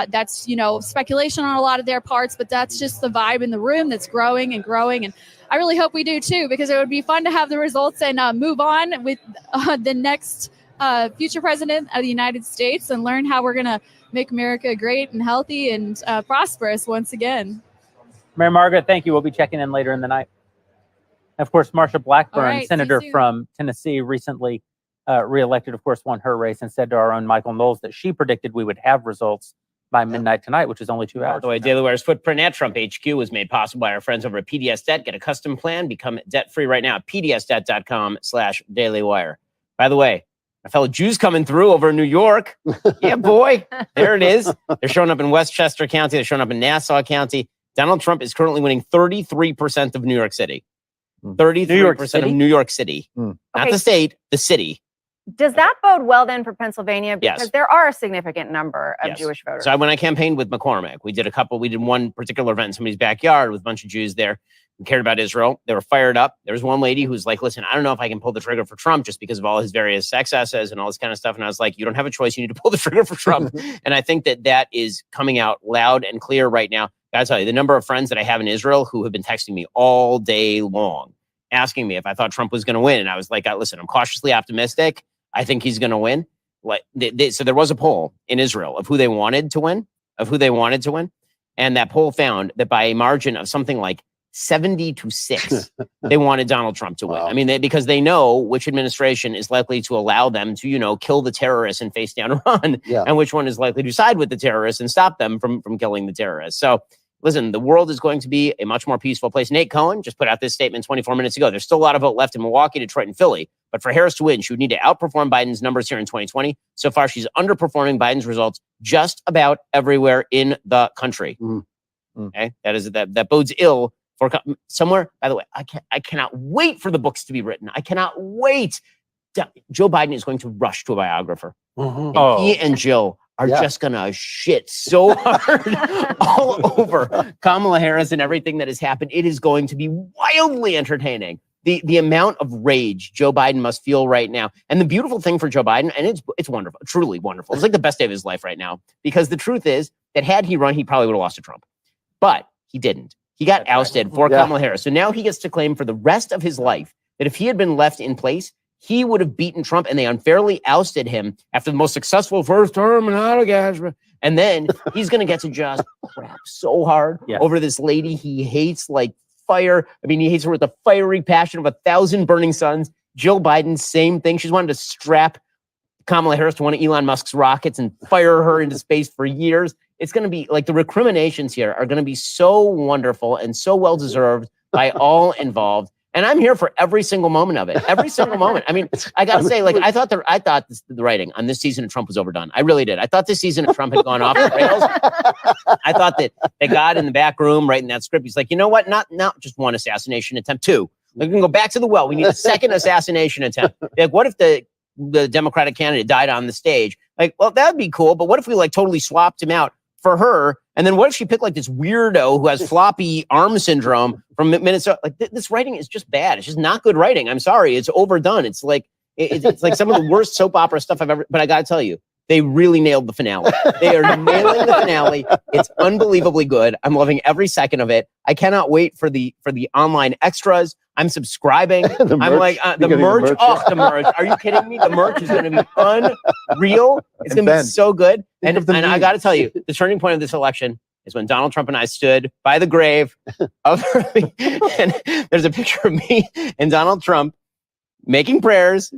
That's, speculation on a lot of their parts, but that's just the vibe in the room that's growing and growing. And I really hope we do too, because it would be fun to have the results and move on with the next future president of the United States and learn how we're going to make America great and healthy and prosperous once again. Mary Margaret, thank you. We'll be checking in later in the night. And of course, Marsha Blackburn, All right, senator see you soon. from Tennessee, recently reelected, of course, won her race and said to our own Michael Knowles that she predicted we would have results by midnight tonight, which is only 2 hours. By the way, Daily Wire's footprint at Trump HQ was made possible by our friends over at PDS Debt. Get a custom plan, become debt-free right now at pdsdebt.com/dailywire. By the way, my fellow Jews coming through over in New York. Yeah, boy, there it is. They're showing up in Westchester County. They're showing up in Nassau County. Donald Trump is currently winning 33% of New York City. 33% of New York City. Not Okay. the state, the city. Does that bode well then for Pennsylvania? Because Yes. there are a significant number of Yes. Jewish voters. So when I campaigned with McCormick, we did one particular event in somebody's backyard with a bunch of Jews there who cared about Israel. They were fired up. There was one lady who was like, listen, I don't know if I can pull the trigger for Trump just because of all his various excesses and all this kind of stuff. And I was like, you don't have a choice. You need to pull the trigger for Trump. And I think that is coming out loud and clear right now. I gotta tell you, the number of friends that I have in Israel who have been texting me all day long, asking me if I thought Trump was going to win. And I was like, listen, I'm cautiously optimistic. I think he's going to win. So there was a poll in Israel of who they wanted to win, And that poll found that by a margin of something like 70-6, they wanted Donald Trump to win. Wow. I mean, because they know which administration is likely to allow them to, kill the terrorists and face down Iran, and which one is likely to side with the terrorists and stop them from killing the terrorists. So listen, the world is going to be a much more peaceful place. Nate Cohen just put out this statement 24 minutes ago. There's still a lot of vote left in Milwaukee, Detroit, and Philly. But for Harris to win, she would need to outperform Biden's numbers here in 2020. So far, she's underperforming Biden's results just about everywhere in the country. Okay, that bodes ill for somewhere. By the way, I cannot wait for the books to be written. I cannot wait. Joe Biden is going to rush to a biographer. And he and Jill are just gonna shit so hard all over Kamala Harris and everything that has happened. It is going to be wildly entertaining. The amount of rage Joe Biden must feel right now. And the beautiful thing for Joe Biden, and it's wonderful, truly wonderful. It's like the best day of his life right now, because the truth is that had he run, he probably would have lost to Trump. But he didn't. He got ousted for Kamala Harris. So now he gets to claim for the rest of his life that if he had been left in place, he would have beaten Trump, and they unfairly ousted him after the most successful first term and then he's going to get to just crap so hard over this lady he hates like fire. I mean, he hates her with the fiery passion of 1,000 burning suns. Jill Biden, same thing. She's wanted to strap Kamala Harris to one of Elon Musk's rockets and fire her into space for years. It's going to be like the recriminations here are going to be so wonderful and so well-deserved by all involved. And I'm here for every single moment of it. Every single moment. I mean, I got to say, like, I thought the writing on this season of Trump was overdone. I really did. I thought this season of Trump had gone off the rails. I thought that they got in the back room writing that script. He's like, you know what? Not just one assassination attempt, two. We can go back to the well. We need a second assassination attempt. Like, what if the Democratic candidate died on the stage? Like, well, that would be cool. But what if we like totally swapped him out for her? And then what if she picked like this weirdo who has floppy arm syndrome from Minnesota? Like this writing is just bad. It's just not good writing. I'm sorry. It's overdone. It's like it's like some of the worst soap opera stuff I've ever. But I got to tell you, they really nailed the finale. They are nailing the finale. It's unbelievably good. I'm loving every second of it. I cannot wait for the online extras. I'm subscribing. I'm like the merch. Oh, the merch. Are you kidding me? The merch is going to be unreal. It's going to be so good. And I got to tell you, the turning point of this election is when Donald Trump and I stood by the grave of and there's a picture of me and Donald Trump making prayers,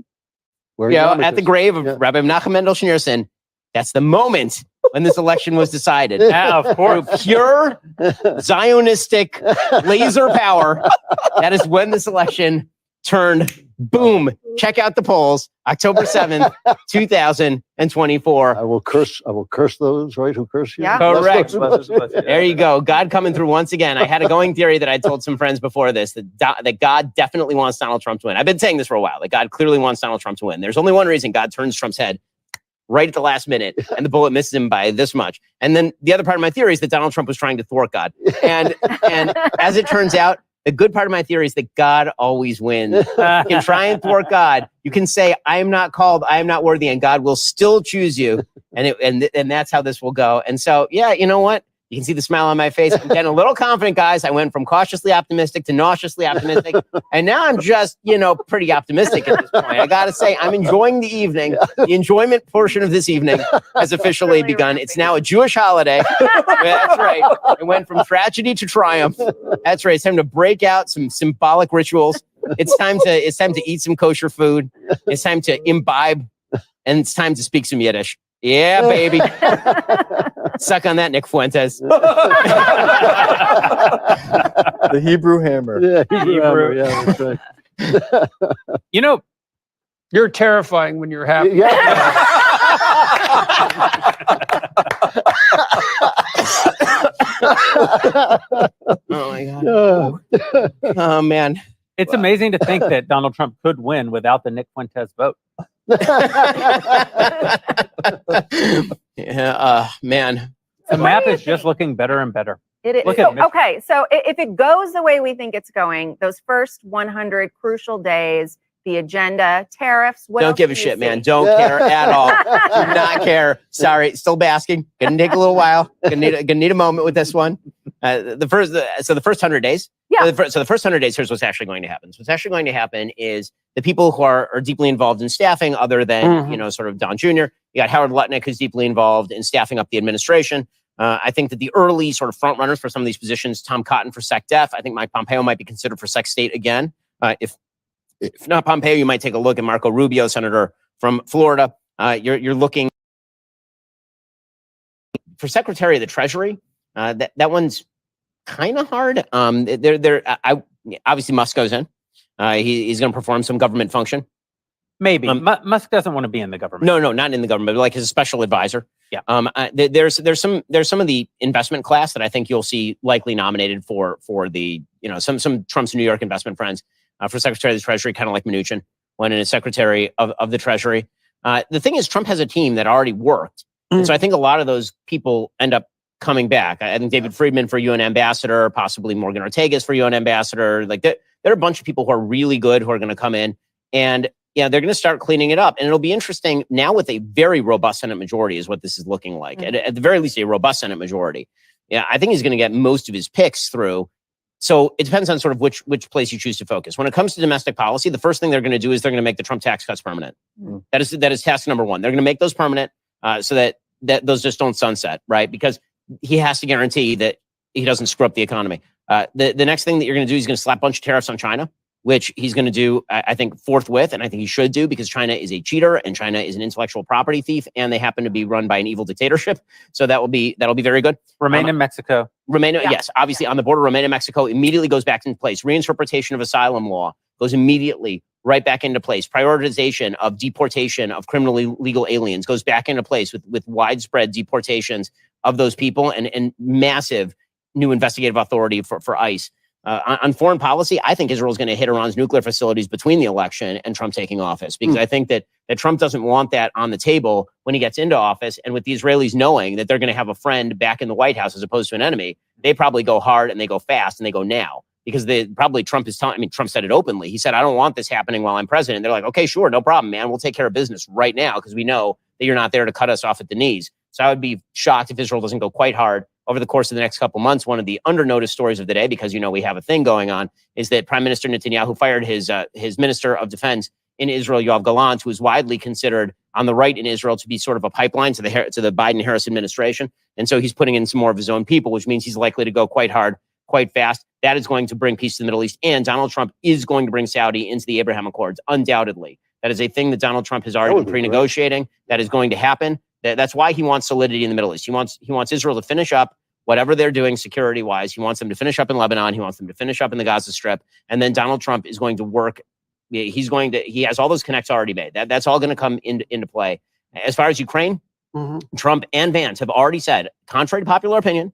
at the grave of Rabbi Menachem Mendel Schneerson. That's the moment when this election was decided. Of course, pure Zionistic laser power. That is when this election turned, boom, check out the polls, October 7th, 2024. I will curse those, right? Who curse you? Yeah. Correct. Bless those. There you go. God coming through once again. I had a going theory that I told some friends before this, that God definitely wants Donald Trump to win. I've been saying this for a while, that God clearly wants Donald Trump to win. There's only one reason: God turns Trump's head right at the last minute, and the bullet misses him by this much. And then the other part of my theory is that Donald Trump was trying to thwart God. And as it turns out, the good part of my theory is that God always wins. You can try and thwart God. You can say, I am not called, I am not worthy, and God will still choose you. And that's how this will go. And so, yeah, you know what? You can see the smile on my face. I'm getting a little confident, guys. I went from cautiously optimistic to nauseously optimistic. And now I'm just, pretty optimistic at this point. I got to say, I'm enjoying the evening. The enjoyment portion of this evening has officially begun. It's now a Jewish holiday. That's right. It went from tragedy to triumph. That's right. It's time to break out some symbolic rituals. It's time to eat some kosher food. It's time to imbibe. And it's time to speak some Yiddish. Yeah, baby. Suck on that, Nick Fuentes. The Hebrew hammer. Yeah, Hebrew. Yeah, that's right. You're terrifying when you're happy. Yeah. Oh my God. Oh man. It's amazing to think that Donald Trump could win without the Nick Fuentes vote. Yeah, man. The map is just looking better and better. It is. Look at Mitch. Okay, so if it goes the way we think it's going, those first 100 crucial days, the agenda, tariffs. What Don't else give a do you shit, see? man. Don't care at all. Do not care. Sorry, still basking. Gonna take a little while. Gonna need a moment with this one. The first 100 days. Yeah. So the first 100 days, here's what's actually going to happen. So what's actually going to happen is the people who are deeply involved in staffing, other than sort of Don Jr. You got Howard Lutnick, who's deeply involved in staffing up the administration. I think that the early sort of front runners for some of these positions, Tom Cotton for SecDef. I think Mike Pompeo might be considered for Sec State again. If not Pompeo, you might take a look at Marco Rubio, senator from Florida. You're looking for Secretary of the Treasury. That one's kind of hard. Obviously Musk goes in. He's going to perform some government function. Maybe Musk doesn't want to be in the government. No, not in the government, but like as a special advisor. Yeah. There's some of the investment class that I think you'll see likely nominated for the some Trump's New York investment friends for Secretary of the Treasury, kind of like Mnuchin when in a Secretary of the Treasury. The thing is, Trump has a team that already worked, and so I think a lot of those people end up coming back. I think David Friedman for UN ambassador, possibly Morgan Ortegas for UN ambassador. Like there are a bunch of people who are really good who are going to come in, and they're going to start cleaning it up. And it'll be interesting now with a very robust Senate majority is what this is looking like. At the very least, a robust Senate majority. Yeah, I think he's going to get most of his picks through. So it depends on sort of which place you choose to focus. When it comes to domestic policy, the first thing they're going to do is they're going to make the Trump tax cuts permanent. That is task number one. They're going to make those permanent so that those just don't sunset, right? Because he has to guarantee that he doesn't screw up the economy. The next thing that you're going to do is he's going to slap a bunch of tariffs on China, which he's going to do, I think, forthwith, and I think he should do because China is a cheater and China is an intellectual property thief, and they happen to be run by an evil dictatorship. So that'll be very good. Remain in Mexico. Yes, obviously on the border, remain in Mexico immediately goes back into place. Reinterpretation of asylum law goes immediately right back into place. Prioritization of deportation of criminally legal aliens goes back into place with widespread deportations of those people and massive new investigative authority for ICE. On foreign policy, I think Israel is going to hit Iran's nuclear facilities between the election and Trump taking office, because I think that Trump doesn't want that on the table when he gets into office. And with the Israelis knowing that they're going to have a friend back in the White House as opposed to an enemy, they probably go hard and they go fast and they go now, because Trump is telling, Trump said it openly. He said, I don't want this happening while I'm president. They're like, okay, sure, no problem, man. We'll take care of business right now because we know that you're not there to cut us off at the knees. So I would be shocked if Israel doesn't go quite hard over the course of the next couple months. One of the under-noticed stories of the day, because we have a thing going on, is that Prime Minister Netanyahu fired his Minister of Defense in Israel, Yoav Gallant, who is widely considered on the right in Israel to be sort of a pipeline to the Biden-Harris administration. And so he's putting in some more of his own people, which means he's likely to go quite hard, quite fast. That is going to bring peace to the Middle East. And Donald Trump is going to bring Saudi into the Abraham Accords, undoubtedly. That is a thing that Donald Trump has already been pre-negotiating. That is going to happen. That's why he wants solidity in the Middle East. He wants Israel to finish up whatever they're doing security-wise. He wants them to finish up in Lebanon. He wants them to finish up in the Gaza Strip. And then Donald Trump is going to work he has all those connects already made. That's all going to come into play. As far as Ukraine, Trump and Vance have already said, contrary to popular opinion,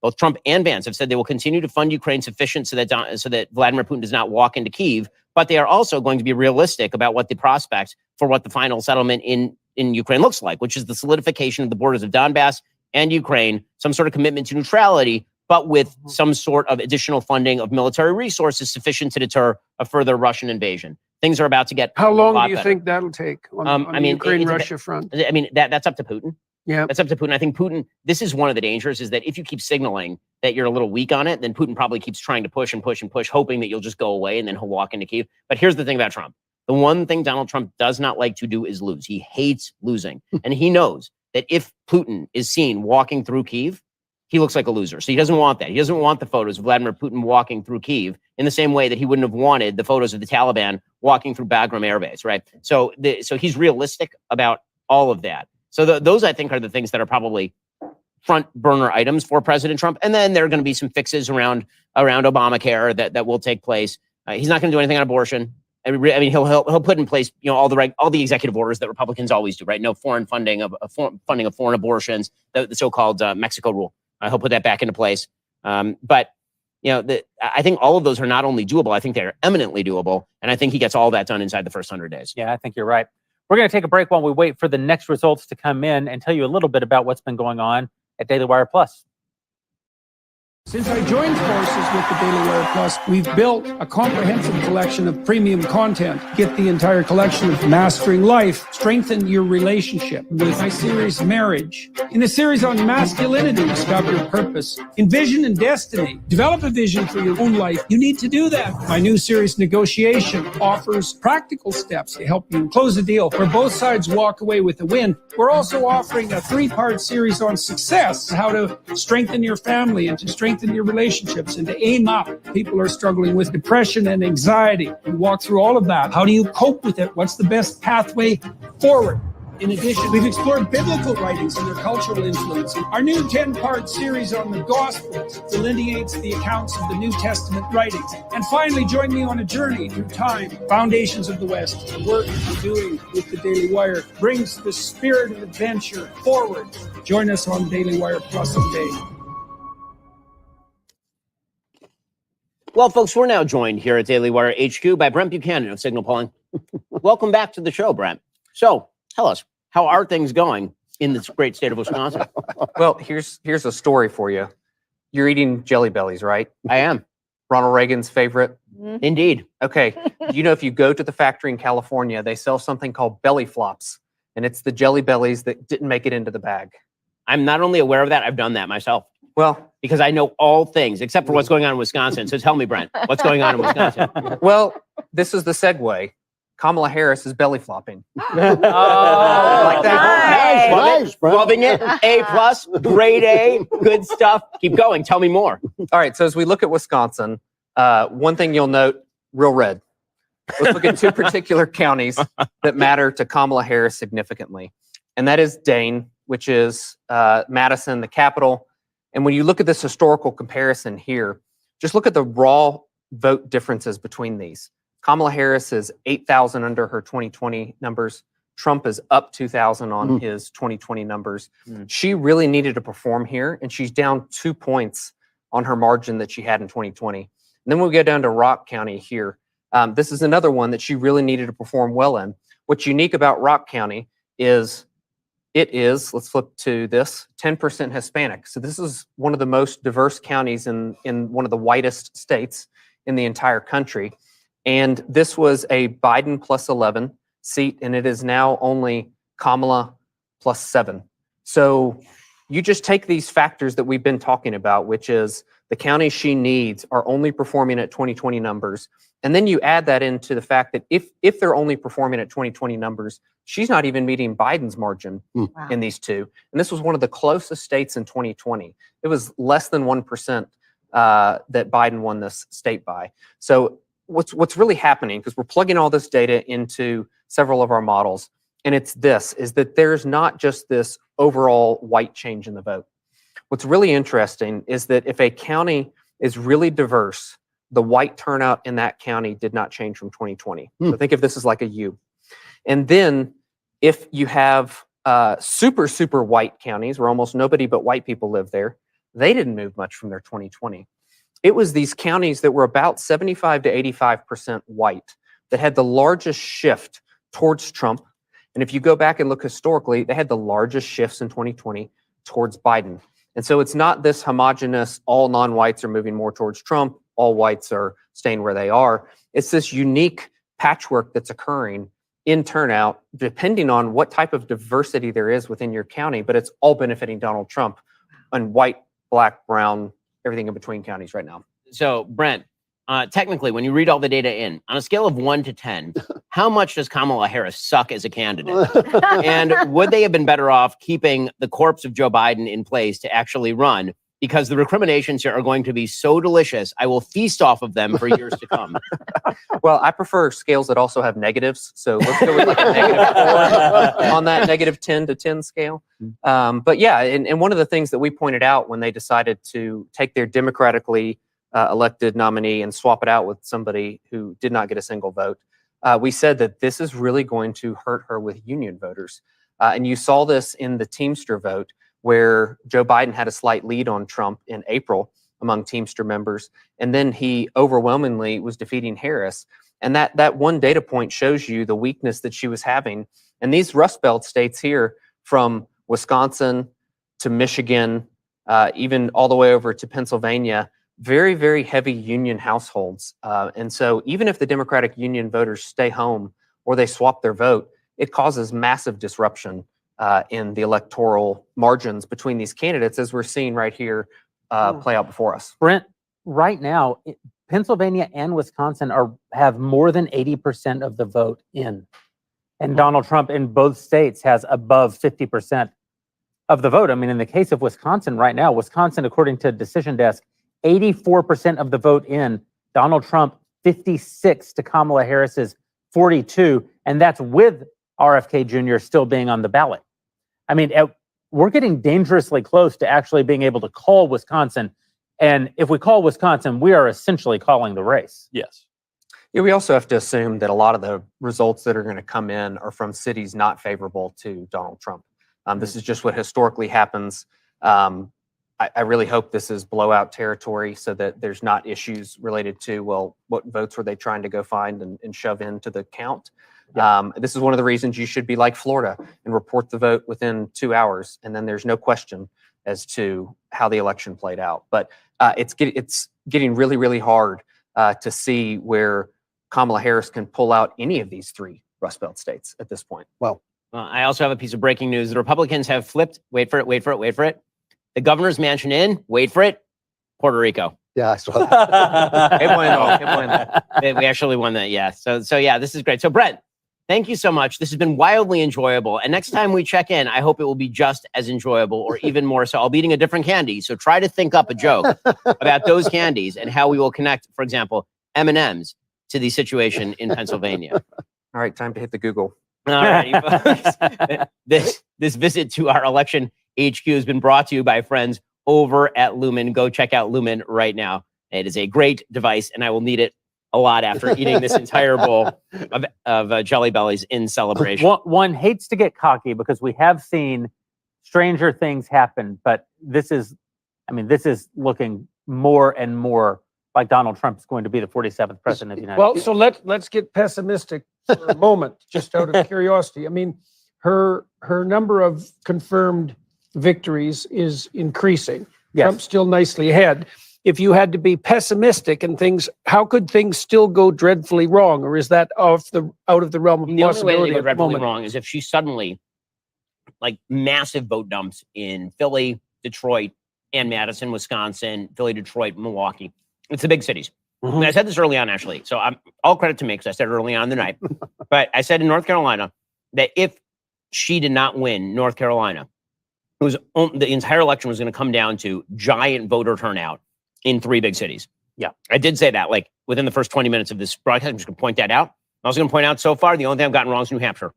both Trump and Vance have said they will continue to fund Ukraine sufficient so that Vladimir Putin does not walk into Kyiv. But they are also going to be realistic about what the prospect for what the final settlement in Ukraine looks like, which is the solidification of the borders of Donbass and Ukraine, some sort of commitment to neutrality, but with some sort of additional funding of military resources sufficient to deter a further Russian invasion. Things are about to get How a long lot do you better. think that'll take on the Ukraine-Russia front? I mean, that's up to Putin. Yeah, that's up to Putin. I think Putin, this is one of the dangers, is that if you keep signaling that you're a little weak on it, then Putin probably keeps trying to push and push and push, hoping that you'll just go away and then he'll walk into Kyiv. But here's the thing about Trump. The one thing Donald Trump does not like to do is lose. He hates losing. And he knows that if Putin is seen walking through Kyiv, he looks like a loser. So he doesn't want that. He doesn't want the photos of Vladimir Putin walking through Kyiv in the same way that he wouldn't have wanted the photos of the Taliban walking through Bagram Air Base, right? So he's realistic about all of that. So those, I think, are the things that are probably front burner items for President Trump. And then there are going to be some fixes around Obamacare that will take place. He's not going to do anything on abortion. I mean, he'll put in place, all the executive orders that Republicans always do, right? No foreign funding of foreign abortions, the so-called Mexico rule. He'll put that back into place. But I think all of those are not only doable, I think they're eminently doable, and I think he gets all that done inside the first 100 days. Yeah, I think you're right. We're going to take a break while we wait for the next results to come in and tell you a little bit about what's been going on at Daily Wire Plus. Since I joined forces with the Daily Wire Plus, we've built a comprehensive collection of premium content. Get the entire collection of Mastering Life, Strengthen Your Relationship, with my series Marriage. In a series on masculinity, discover your purpose. In Vision and Destiny, develop a vision for your own life. You need to do that. My new series Negotiation offers practical steps to help you close a deal where both sides walk away with a win. We're also offering a 3-part series on success, how to strengthen your family and to strengthen your relationships and to aim up. People are struggling with depression and anxiety. We walk through all of that. How do you cope with it? What's the best pathway forward? In addition, we've explored biblical writings and their cultural influence. Our new 10-part series on the Gospels delineates the accounts of the New Testament writings. And finally, join me on a journey through time. Foundations of the West. The work we're doing with the Daily Wire brings the spirit of adventure forward. Join us on Daily Wire Plus today. Well, folks, we're now joined here at Daily Wire HQ by Brent Buchanan of Signal Polling. Welcome back to the show, Brent. So tell us, how are things going in this great state of Wisconsin? Well, here's a story for you. You're eating Jelly Bellies, right? I am. Ronald Reagan's favorite? Indeed. Okay. If you go to the factory in California, they sell something called belly flops, and it's the Jelly Bellies that didn't make it into the bag. I'm not only aware of that, I've done that myself. Well, because I know all things except for what's going on in Wisconsin. So tell me, Brent, what's going on in Wisconsin? Well, this is the segue. Kamala Harris is belly flopping. Like that? Nice, loving it. A+, grade A, good stuff. Keep going. Tell me more. All right. So as we look at Wisconsin, one thing you'll note, real red. Let's look at 2 particular counties that matter to Kamala Harris significantly. And that is Dane, which is Madison, the capital. And when you look at this historical comparison here, just look at the raw vote differences between these. Kamala Harris is 8,000 under her 2020 numbers. Trump is up 2,000 on his 2020 numbers. She really needed to perform here, and she's down 2 points on her margin that she had in 2020. And then we go down to Rock County here. This is another one that she really needed to perform well in. What's unique about Rock County is let's flip to this, 10% Hispanic. So this is one of the most diverse counties in one of the whitest states in the entire country. And this was a Biden plus 11 seat, and it is now only Kamala plus 7. So you just take these factors that we've been talking about, which is the counties she needs are only performing at 2020 numbers. And then you add that into the fact that if they're only performing at 2020 numbers, she's not even meeting Biden's margin in these 2. And this was one of the closest states in 2020. It was less than 1% that Biden won this state by. So what's really happening, because we're plugging all this data into several of our models, and is that there's not just this overall white change in the vote. What's really interesting is that if a county is really diverse, the white turnout in that county did not change from 2020. So think of this as like a U. And then if you have super, super white counties where almost nobody but white people live there, they didn't move much from their 2020. It was these counties that were about 75 to 85% white that had the largest shift towards Trump. And if you go back and look historically, they had the largest shifts in 2020 towards Biden. And so it's not this homogenous, all non-whites are moving more towards Trump, all whites are staying where they are. It's this unique patchwork that's occurring in turnout, depending on what type of diversity there is within your county, but it's all benefiting Donald Trump and white, black, brown, everything in between counties right now. So, Brent, technically, when you read all the data in, on a scale of 1 to 10, how much does Kamala Harris suck as a candidate? And would they have been better off keeping the corpse of Joe Biden in place to actually run? Because the recriminations here are going to be so delicious, I will feast off of them for years to come. Well, I prefer scales that also have negatives. So let's go with like a -4 on that -10 to 10 scale. But yeah, and one of the things that we pointed out when they decided to take their democratically elected nominee and swap it out with somebody who did not get a single vote, we said that this is really going to hurt her with union voters. And you saw this in the Teamster vote, where Joe Biden had a slight lead on Trump in April among Teamster members, and then he overwhelmingly was defeating Harris. And that one data point shows you the weakness that she was having. And these Rust Belt states here, from Wisconsin to Michigan, even all the way over to Pennsylvania, very, very heavy union households. And so even if the Democratic Union voters stay home or they swap their vote, it causes massive disruption in the electoral margins between these candidates, as we're seeing right here play out before us. Brent, right now, Pennsylvania and Wisconsin have more than 80% of the vote in. And Donald Trump in both states has above 50% of the vote. I mean, in the case of Wisconsin right now, Wisconsin, according to Decision Desk, 84% of the vote in. Donald Trump, 56 to Kamala Harris's 42. And that's with RFK Jr. still being on the ballot. I mean, we're getting dangerously close to actually being able to call Wisconsin. And if we call Wisconsin, we are essentially calling the race. Yes. Yeah, we also have to assume that a lot of the results that are going to come in are from cities not favorable to Donald Trump. This is just what historically happens. I really hope this is blowout territory so that there's not issues related to, well, what votes were they trying to go find and shove into the count. This is one of the reasons you should be like Florida and report the vote within 2 hours, and then there's no question as to how the election played out. But it's getting really, really hard to see where Kamala Harris can pull out any of these 3 Rust Belt states at this point. Well, I also have a piece of breaking news. The Republicans have flipped, wait for it, the governor's mansion in, wait for it, Puerto Rico. Yeah, I saw that. We actually won that, yeah. So yeah, this is great. So Brent, thank you so much. This has been wildly enjoyable. And next time we check in, I hope it will be just as enjoyable or even more so. I'll be eating a different candy. So try to think up a joke about those candies and how we will connect, for example, M&Ms to the situation in Pennsylvania. All right, time to hit the Google. All right, folks. This visit to our election HQ has been brought to you by friends over at Lumen. Go check out Lumen right now. It is a great device, and I will need it a lot after eating this entire bowl of Jelly Bellies in celebration. One hates to get cocky because we have seen stranger things happen, but this is looking more and more like Donald Trump is going to be the 47th president of the United States. Well, so let's get pessimistic for a moment, just out of curiosity. I mean, her number of confirmed victories is increasing. Yes. Trump's still nicely ahead. If you had to be pessimistic and things, how could things still go dreadfully wrong, or is that out of the realm of the possibility? only way they go at the dreadfully moment? wrong is if she suddenly, like, massive vote dumps in Philly, Detroit, and Madison, Wisconsin, Philly, Detroit, Milwaukee. It's the big cities. Mm-hmm. And I said this early on, actually. So I'm all credit to me because I said it early on in the night. But I said in North Carolina that if she did not win North Carolina, it was the entire election was going to come down to giant voter turnout in 3 big cities. Yeah, I did say that, like, within the first 20 minutes of this broadcast. I'm just going to point that out. I was going to point out so far, the only thing I've gotten wrong is New Hampshire.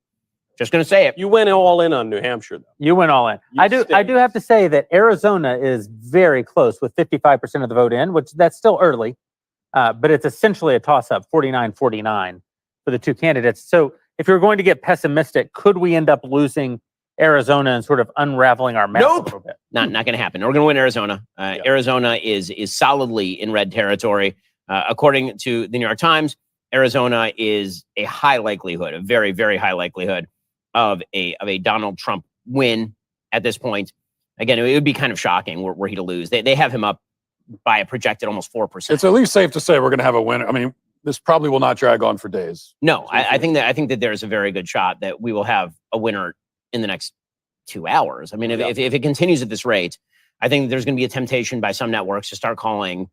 Just going to say it. You went all in on New Hampshire, though. You went all in. I do have to say that Arizona is very close with 55% of the vote in, which that's still early. but it's essentially a toss-up, 49-49 for the two candidates. So if you're going to get pessimistic, could we end up losing Arizona and sort of unraveling our map a little bit? Not going to happen. We're going to win Arizona. Arizona is solidly in red territory. According to the New York Times, Arizona is a high likelihood, a very, very high likelihood of a Donald Trump win at this point. Again, it would be kind of shocking were he to lose. They have him up by a projected almost 4%. It's at least safe to say we're going to have a winner. I mean, this probably will not drag on for days. No, I think that there's a very good shot that we will have a winner in the next 2 hours. I mean, if it continues at this rate, I think there's going to be a temptation by some networks to start calling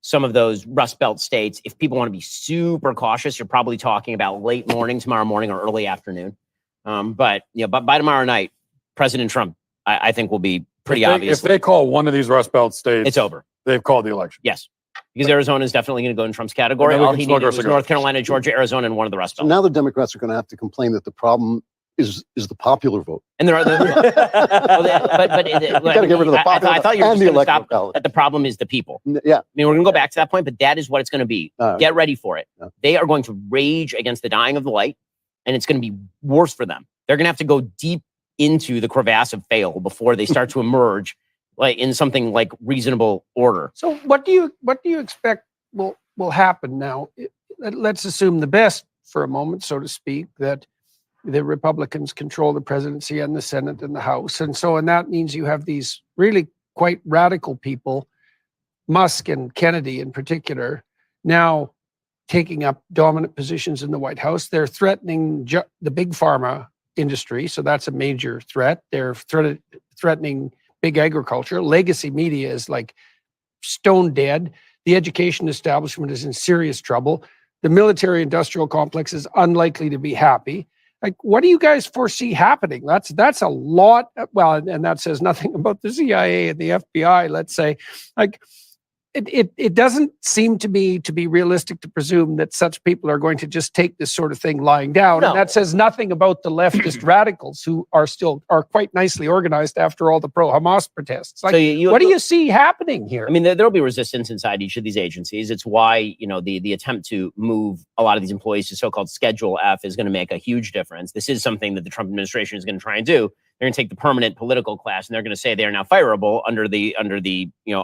some of those Rust Belt states. If people want to be super cautious, you're probably talking about late morning, tomorrow morning, or early afternoon. But by tomorrow night, President Trump, I think, will be pretty obvious. If they call one of these Rust Belt states, it's over. They've called the election. Yes. Because Arizona is definitely going to go in Trump's category. All he needed was North Carolina, Georgia, Arizona, and one of the Rust So Belt. now the Democrats are going to have to complain that the problem is the popular vote. And there are the, gotta get rid of the popular I thought you were and just the going to stop electoral that the problem is the people. Yeah. I mean, we're going to go back to that point, but that is what it's going to be. Get ready for it. They are going to rage against the dying of the light, and it's going to be worse for them. They're going to have to go deep into the crevasse of fail before they start to emerge like in something like reasonable order. So what do you expect will happen now? Let's assume the best for a moment, so to speak, that the Republicans control the presidency and the Senate and the House. And that means you have these really quite radical people, Musk and Kennedy in particular, now taking up dominant positions in the White House. They're threatening the big pharma industry. So that's a major threat. They're threatening big agriculture. Legacy media is like stone dead. The education establishment is in serious trouble. The military industrial complex is unlikely to be happy. Like, what do you guys foresee happening? That's a lot. Well, and that says nothing about the CIA and the FBI, let's say. Like, it doesn't seem to be realistic to presume that such people are going to just take this sort of thing lying down. No. And that says nothing about the leftist radicals who are quite nicely organized after all the pro-Hamas protests. Like, So what do you see happening here? I mean, there'll be resistance inside each of these agencies. It's why, the attempt to move a lot of these employees to so-called Schedule F is going to make a huge difference. This is something that the Trump administration is going to try and do. They're going to take the permanent political class and they're going to say they are now fireable under the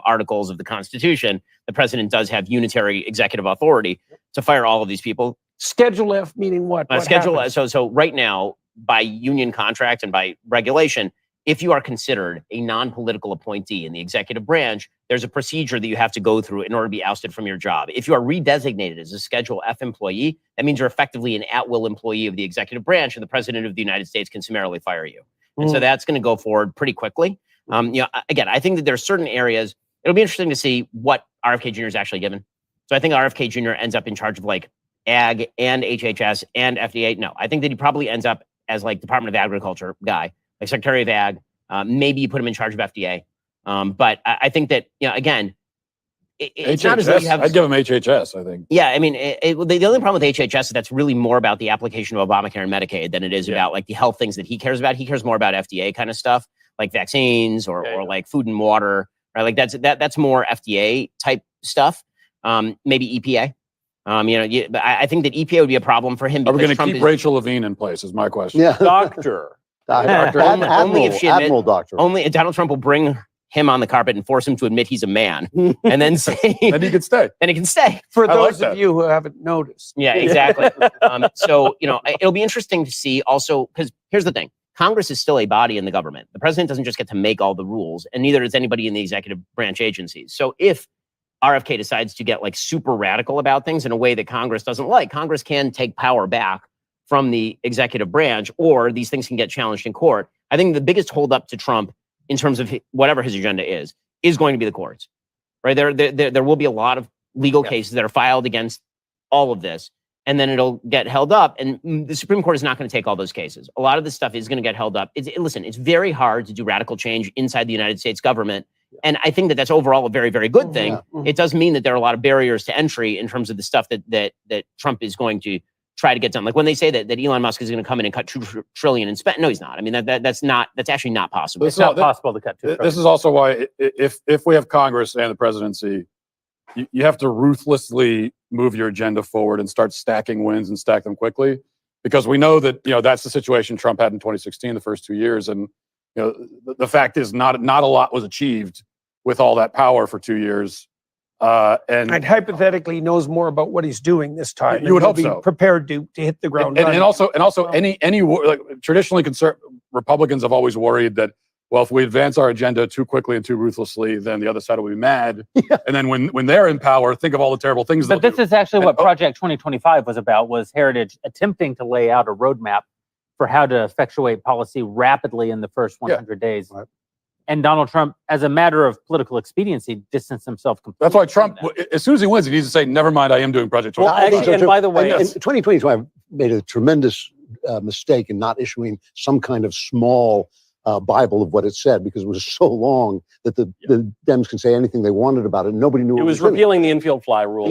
articles of the Constitution. The president does have unitary executive authority to fire all of these people. Schedule F meaning what? What Schedule happens? so right now, by union contract and by regulation, if you are considered a non-political appointee in the executive branch, there's a procedure that you have to go through in order to be ousted from your job. If you are redesignated as a Schedule F employee, that means you're effectively an at-will employee of the executive branch, and the president of the United States can summarily fire you. And so that's going to go forward pretty quickly. Again, I think that there are certain areas. It'll be interesting to see what RFK Jr. is actually given. So I think RFK Jr. ends up in charge of like Ag and HHS and FDA. No, I think that he probably ends up as like Department of Agriculture guy, like Secretary of Ag. Maybe you put him in charge of FDA. But I think that, again, it's not as though you have. I'd give him HHS, I think. Yeah, I mean, the only problem with HHS is that's really more about the application of Obamacare and Medicaid than it is about like the health things that he cares about. He cares more about FDA kind of stuff, like vaccines or like food and water, right? Like that's more FDA type stuff. Maybe EPA. I think that EPA would be a problem for him. Are we going to Trump keep Rachel Levine in place? Is my question. Yeah, Doctor. Only if she Admiral Doctor. Only Donald Trump will bring him on the carpet and force him to admit he's a man, and then say, then he can stay. Then he can stay. For those of you who haven't noticed. Yeah, exactly. So it'll be interesting to see also, because here's the thing: Congress is still a body in the government. The president doesn't just get to make all the rules, and neither does anybody in the executive branch agencies. So if RFK decides to get like super radical about things in a way that Congress doesn't like, Congress can take power back from the executive branch, or these things can get challenged in court. I think the biggest holdup to Trump in terms of whatever his agenda is going to be the courts, right? There will be a lot of legal cases that are filed against all of this, and then it'll get held up. And the Supreme Court is not going to take all those cases. A lot of this stuff is going to get held up. Listen, it's very hard to do radical change inside the United States government. And I think that that's overall a very, very good thing. It does mean that there are a lot of barriers to entry in terms of the stuff that Trump is going to try to get done. Like when they say that Elon Musk is going to come in and cut $2 trillion in spend. No, he's not. I mean, that's actually not possible. It's not possible to cut $2 trillion. This is also why if we have Congress and the presidency, you have to ruthlessly move your agenda forward and start stacking wins and stack them quickly, because we know that that's the situation Trump had in 2016, the first 2 years, and the fact is not a lot was achieved with all that power for 2 years. And hypothetically knows more about what he's doing this time. You would hope be so. Prepared to hit the ground and running. also any like traditionally Republicans have always worried that, well, if we advance our agenda too quickly and too ruthlessly, then the other side will be mad. And then when they're in power, think of all the terrible things. But this is actually what Project 2025 was about, was Heritage attempting to lay out a roadmap for how to effectuate policy rapidly in the first 100 days. Right. And Donald Trump, as a matter of political expediency, distanced himself completely. That's why Trump, as soon as he wins, he needs to say, never mind, I am doing Project 2025. and by the way, in 2025 made a tremendous mistake in not issuing some kind of small Bible of what it said, because it was so long that the Dems can say anything they wanted about it. And nobody knew it what was in it. repealing the infield fly rule.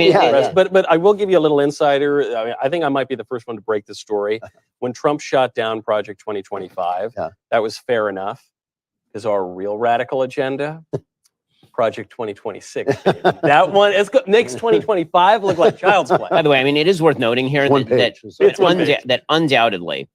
But I will give you a little insider. I think I might be the first one to break this story. When Trump shot down Project 2025, that was fair enough, because our real radical agenda, Project 2026. That one makes 2025 look like child's play. By the way, I mean, it is worth noting here that undoubtedly,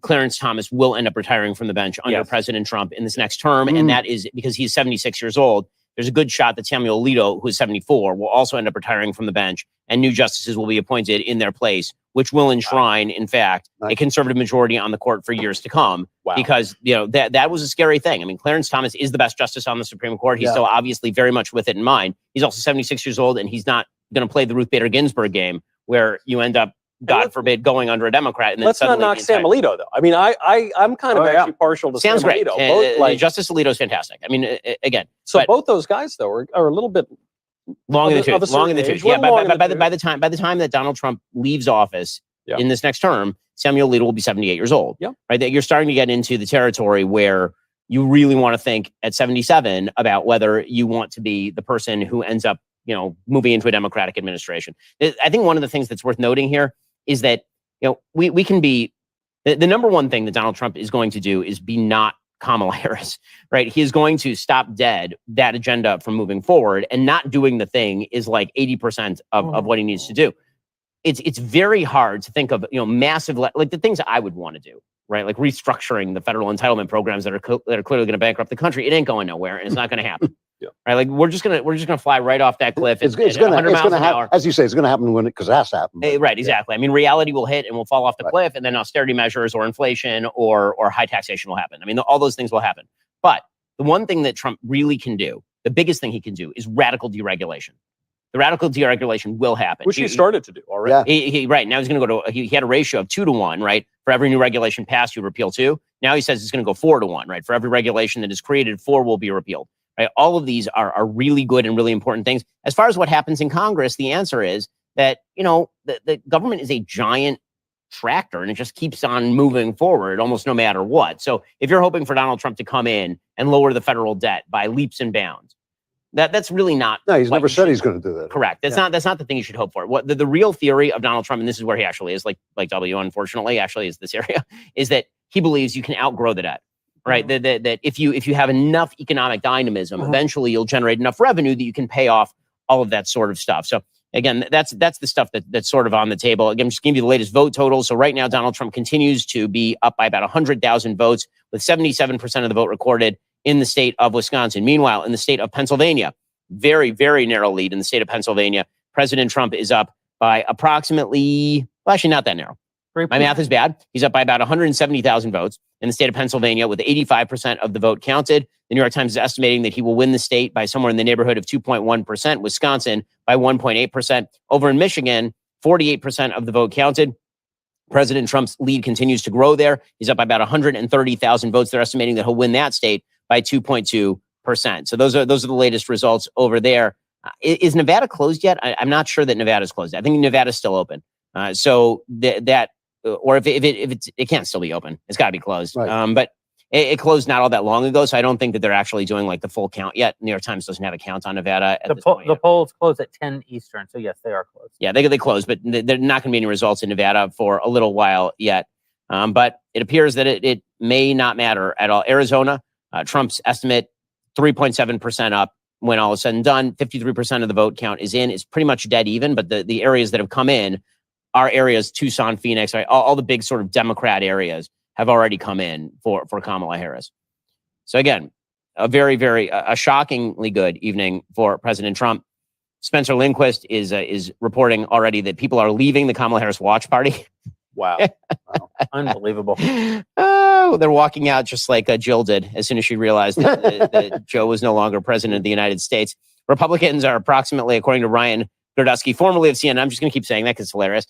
Clarence Thomas will end up retiring from the bench under President Trump in this next term. And that is because he's 76 years old. There's a good shot that Samuel Alito, who is 74, will also end up retiring from the bench, and new justices will be appointed in their place, which will enshrine, in fact, a conservative majority on the court for years to come. Because, that was a scary thing. I mean, Clarence Thomas is the best justice on the Supreme Court. He's still obviously very much with it in mind. He's also 76 years old, and he's not going to play the Ruth Bader Ginsburg game where you end up, God forbid, going under a Democrat. And then let's not knock Sam Alito, though. I mean, I'm kind of actually partial to Sam's Sam great. Alito. Justice Alito is fantastic. I mean, again. So both those guys, though, are a little bit long in the tooth. Long in the tooth. Yeah, by the time that Donald Trump leaves office in this next term, Samuel Alito will be 78 years old. Right? That you're starting to get into the territory where you really want to think at 77 about whether you want to be the person who ends up, moving into a Democratic administration. I think one of the things that's worth noting here is that, we can be, the number one thing that Donald Trump is going to do is be not Kamala Harris, right? He is going to stop dead that agenda from moving forward, and not doing the thing is like 80% of what he needs to do. It's very hard to think of, massive, like the things that I would want to do, right? Like restructuring the federal entitlement programs that are clearly going to bankrupt the country. It ain't going nowhere, and it's not going to happen. Right? Like we're just gonna fly right off that cliff. It's going to happen, as you say, it's going to happen because it has to happen. Right, exactly. I mean, reality will hit and we'll fall off the cliff, and then austerity measures or inflation or high taxation will happen. I mean, all those things will happen. But the one thing that Trump really can do, the biggest thing he can do, is radical deregulation. The radical deregulation will happen, which he started to do already. Right now he's going to go to. He had a ratio of 2 to 1. Right, for every new regulation passed, you repeal 2. Now he says it's going to go 4 to 1. Right, for every regulation that is created, 4 will be repealed. Right? All of these are really good and really important things. As far as what happens in Congress, the answer is that, the government is a giant tractor and it just keeps on moving forward almost no matter what. So if you're hoping for Donald Trump to come in and lower the federal debt by leaps and bounds, that's really not. No, he's never said he's going to do that. Correct. That's not the thing you should hope for. What the real theory of Donald Trump, and this is where he actually is, like W, unfortunately, actually is this area, is that he believes you can outgrow the debt. Right, that if you have enough economic dynamism, eventually you'll generate enough revenue that you can pay off all of that sort of stuff. So again, that's the stuff that's sort of on the table. Again, just give you the latest vote totals. So right now, Donald Trump continues to be up by about 100,000 votes, with 77% of the vote recorded in the state of Wisconsin. Meanwhile, in the state of Pennsylvania, very, very narrow lead in the state of Pennsylvania. President Trump is up by approximately, well, actually not that narrow. My math is bad. He's up by about 170,000 votes in the state of Pennsylvania, with 85% of the vote counted. The New York Times is estimating that he will win the state by somewhere in the neighborhood of 2.1%, Wisconsin by 1.8%. Over in Michigan, 48% of the vote counted. President Trump's lead continues to grow there. He's up by about 130,000 votes. They're estimating that he'll win that state by 2.2%. So those are the latest results over there. Is Nevada closed yet? I'm not sure that Nevada's closed. I think Nevada's still open. So or if it can't still be open, it's got to be closed. Right. But it closed not all that long ago, so I don't think that they're actually doing like the full count yet. New York Times doesn't have a count on Nevada. The polls close at 10 Eastern, so yes, they are closed. Yeah, they closed, but they're not going to be any results in Nevada for a little while yet. But it appears that it may not matter at all. Arizona, Trump's estimate 3.7% up. when all is said and done, 53% of the vote count is in. It's pretty much dead even, but the areas that have come in are areas, Tucson, Phoenix, right? All the big sort of Democrat areas have already come in for Kamala Harris. So again, a very, very shockingly good evening for President Trump. Spencer Lindquist is reporting already that people are leaving the Kamala Harris watch party. Wow. Unbelievable. Oh, they're walking out just like Jill did as soon as she realized that Joe was no longer president of the United States. Republicans are approximately, according to Ryan Gordusky, formerly of CNN, I'm just going to keep saying that because it's hilarious.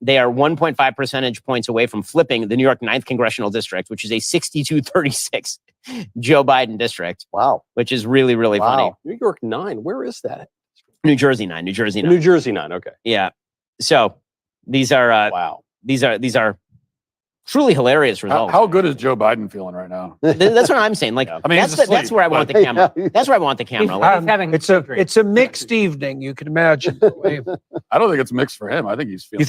They are 1.5 percentage points away from flipping the New York 9th Congressional District, which is a 62-36 Joe Biden district. Wow. Which is really, really funny. New York 9, where is that? New Jersey 9, New Jersey 9. New Jersey 9, okay. Yeah. So these are wow. These are truly hilarious results. How good is Joe Biden feeling right now? That's what I'm saying. Like, I mean, that's where I want the camera. That's where I want the camera. Like, It's a mixed evening. You can imagine. I don't think it's mixed for him. I think he's feeling.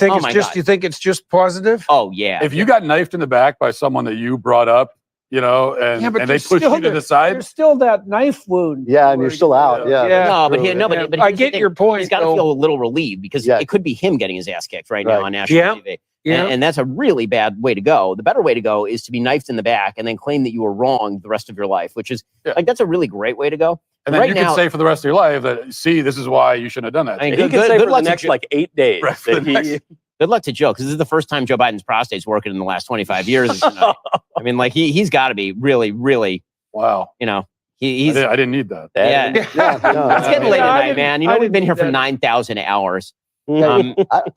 You think it's just positive? Oh yeah. If you got knifed in the back by someone that you brought up, and they pushed you to the side, there's still that knife wound. Yeah, and you're still out. Yeah. But I get your point. He's got to feel a little relieved because it could be him getting his ass kicked right now on national TV. Yeah. And that's a really bad way to go. The better way to go is to be knifed in the back and then claim that you were wrong the rest of your life, which is like, that's a really great way to go. and then you can say for the rest of your life that, see, this is why you shouldn't have done that. I mean, He could say for the next like 8 days. Right, for the next- Good luck to Joe, because this is the first time Joe Biden's prostate's working in the last 25 years. I mean, like he's got to be really, really. Wow. He's. I didn't need that. Yeah. It's getting late at night, man. We've been here for 9,000 hours. I'm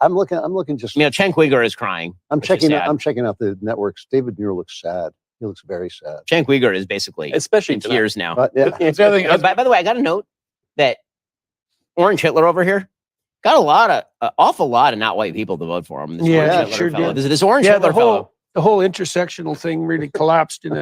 looking just. Chen Uyghur is crying. I'm checking out the networks. David Muir looks sad. He looks very sad. Chen Uyghur is basically especially in tears now. By the way, I got to note that Orange Hitler over here got awful lot of not white people to vote for him. This Orange Hitler sure fellow. did. This Orange Hitler fellow. The whole intersectional thing really collapsed in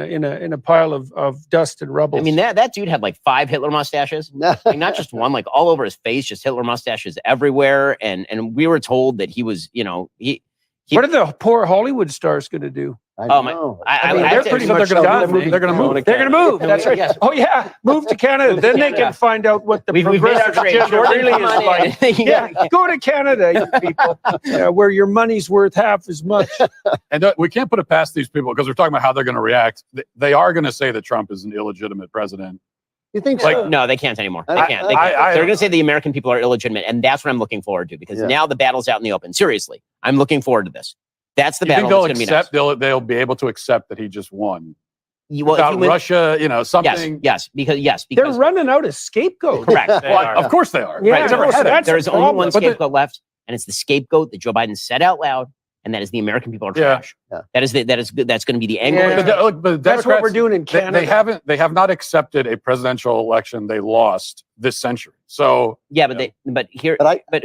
a pile of dust and rubble. I mean, that dude had like 5 Hitler mustaches, like not just one, like all over his face, just Hitler mustaches everywhere. And we were told that he was, what are the poor Hollywood stars going to do? They're pretty much done. They're going to move. They're going to move. That's right. Yes. Oh yeah, move to Canada. Then they can find out what the progressive agenda really is like. Yeah, go to Canada, you people, where your money's worth half as much. And we can't put it past these people because we're talking about how they're going to react. They are going to say that Trump is an illegitimate president. You think so? No, they can't anymore. They can't. They're going to say the American people are illegitimate, and that's what I'm looking forward to because now the battle's out in the open. Seriously, I'm looking forward to this. That's the battle. They'll accept. They'll be able to accept that he just won. Without Russia, something. Yes, because they're running out of scapegoats. Correct. Of course they are. Yeah, right. There is only one scapegoat left, and it's the scapegoat that Joe Biden said out loud, and that is the American people are trash. Yeah. That's going to be the angle. Yeah. But that's what we're doing in Canada. They have not accepted a presidential election they lost this century. So but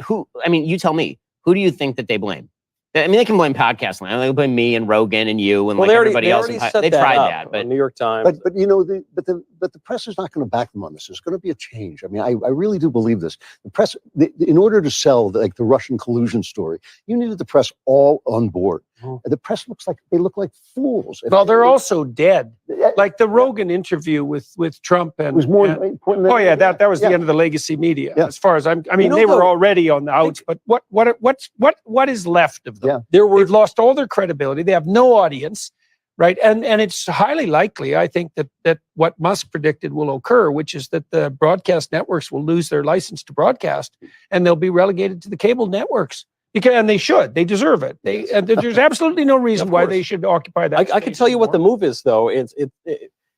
who? I mean, you tell me. Who do you think that they blame? I mean, they can blame podcast land. They can blame me and Rogan and you and everybody else. They tried that, but New York Times. But the press is not going to back them on this. There's going to be a change. I mean, I really do believe this. The press, in order to sell the Russian collusion story, you needed the press all on board. The press look like fools. Well, they're also dead. Like the Rogan interview with Trump and it was more important. That was the end of the legacy media. Yeah. As far as they were already on the outs. But what is left of them? Yeah. They've lost all their credibility. They have no audience, right? And it's highly likely, I think, that what Musk predicted will occur, which is that the broadcast networks will lose their license to broadcast, and they'll be relegated to the cable networks. And they should. They deserve it. There's absolutely no reason why they should occupy that. I can tell you what the move is, though. It's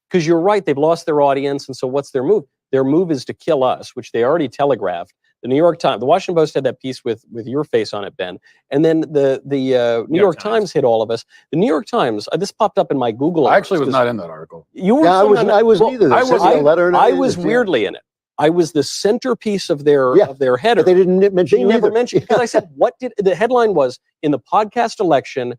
because you're right. They've lost their audience, and so what's their move? Their move is to kill us, which they already telegraphed. The New York Times, the Washington Post had that piece with your face on it, Ben, and then the New York Times hit all of us. The New York Times. This popped up in my Google. I actually was not in that article. You were. I wasn't either. I was weirdly in it. I was the centerpiece of their header. But they didn't mention. They never mentioned because I said, "What did the headline was in the podcast election?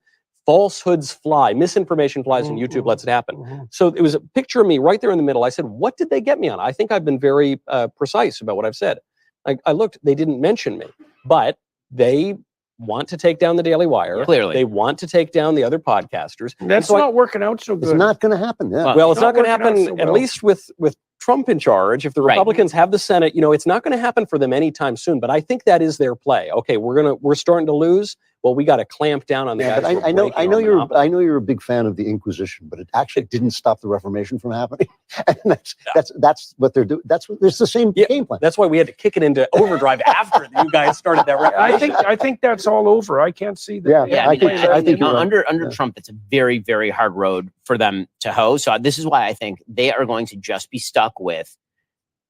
Falsehoods fly, misinformation flies, and YouTube lets it happen." So it was a picture of me right there in the middle. I said, "What did they get me on?" I think I've been very precise about what I've said. I looked; they didn't mention me, but they want to take down the Daily Wire. Clearly, they want to take down the other podcasters. That's not working out so good. It's not going to happen. Yeah. Well, it's not going to happen at least with Trump in charge, if the Right. Republicans have the Senate, it's not going to happen for them anytime soon. But I think that is their play. Okay, we're starting to lose. Well, we got to clamp down on the guys. But who are I know breaking our monopoly. I know you're a big fan of the Inquisition, but it actually didn't stop the Reformation from happening. And that's what they're doing. It's the same game plan. That's why we had to kick it into overdrive after you guys started that Reformation. I think that's all over. I can't see that. Yeah, I think you're right. under Yeah. Trump, it's a very, very hard road for them to hoe. So this is why I think they are going to just be stuck with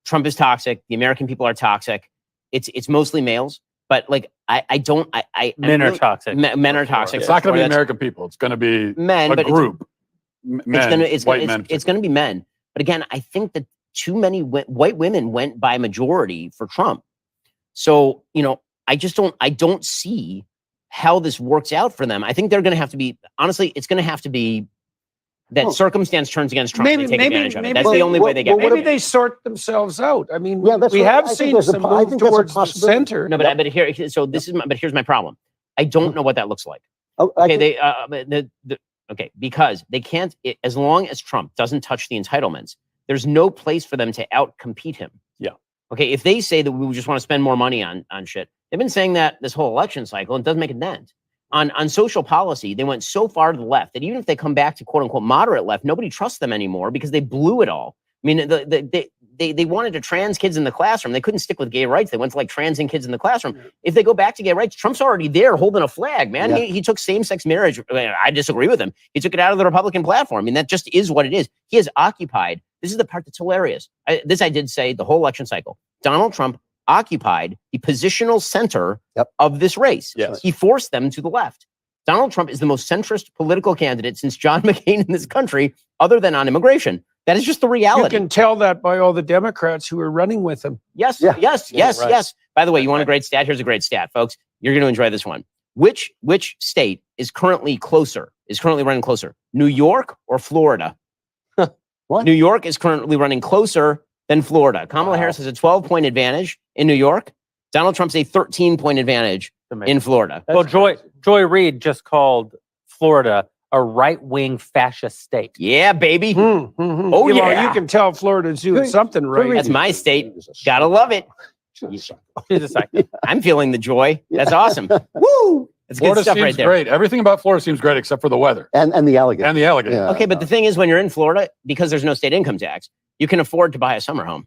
Trump is toxic. The American people are toxic. It's mostly males, but like Men are toxic. Men are toxic. It's not going to be That's American people. It's going to be men, a but group. it's going to be men. But again, I think that too many white women went by majority for Trump. So I don't see how this works out for them. I think they're going to have to be, honestly, it's going to have to be that circumstance turns against Trump. They take advantage of it. That's the only way they get there. Maybe they sort themselves out. I mean, Yeah, that's we right. have I think seen there's a some po- I move think that's a towards the possibility. center. No, but here's my problem. I don't know what that looks like. Oh, Okay, because they can't, as long as Trump doesn't touch the entitlements, there's no place for them to outcompete him. Yeah. Okay, if they say that we just want to spend more money on shit, they've been saying that this whole election cycle, and it doesn't make a dent. On social policy, they went so far to the left that even if they come back to quote unquote moderate left, nobody trusts them anymore because they blew it all. I mean, they wanted to trans kids in the classroom. They couldn't stick with gay rights. They went to like transing kids in the classroom. If they go back to gay rights, Trump's already there holding a flag, man. Yeah. He took same-sex marriage. I disagree with him. He took it out of the Republican platform. I mean, that just is what it is. He has occupied. This is the part that's hilarious. I did say the whole election cycle. Donald Trump occupied the positional center of this race. Yes. He forced them to the left. Donald Trump is the most centrist political candidate since John McCain in this country, other than on immigration. That is just the reality. You can tell that by all the Democrats who are running with him. Yes, Yeah. yes. Right. By the way, you want a great stat? Here's a great stat, folks. You're going to enjoy this one. Which state is currently running closer? New York or Florida? What? New York is currently running closer than Florida. Kamala Harris has a 12-point advantage in New York. Donald Trump's a 13-point advantage in Florida. Well, Joy Reid just called Florida a right-wing fascist state. Yeah, baby. Oh, Oh, yeah. You can tell Florida's doing something right. That's my state. Gotta love it. She's a psycho. I'm feeling the joy. That's awesome. Woo! That's good Florida stuff seems right there. great. Everything about Florida seems great except for the weather and the alligator. and the alligator. Yeah. Okay, but the thing is, when you're in Florida, because there's no state income tax, you can afford to buy a summer home.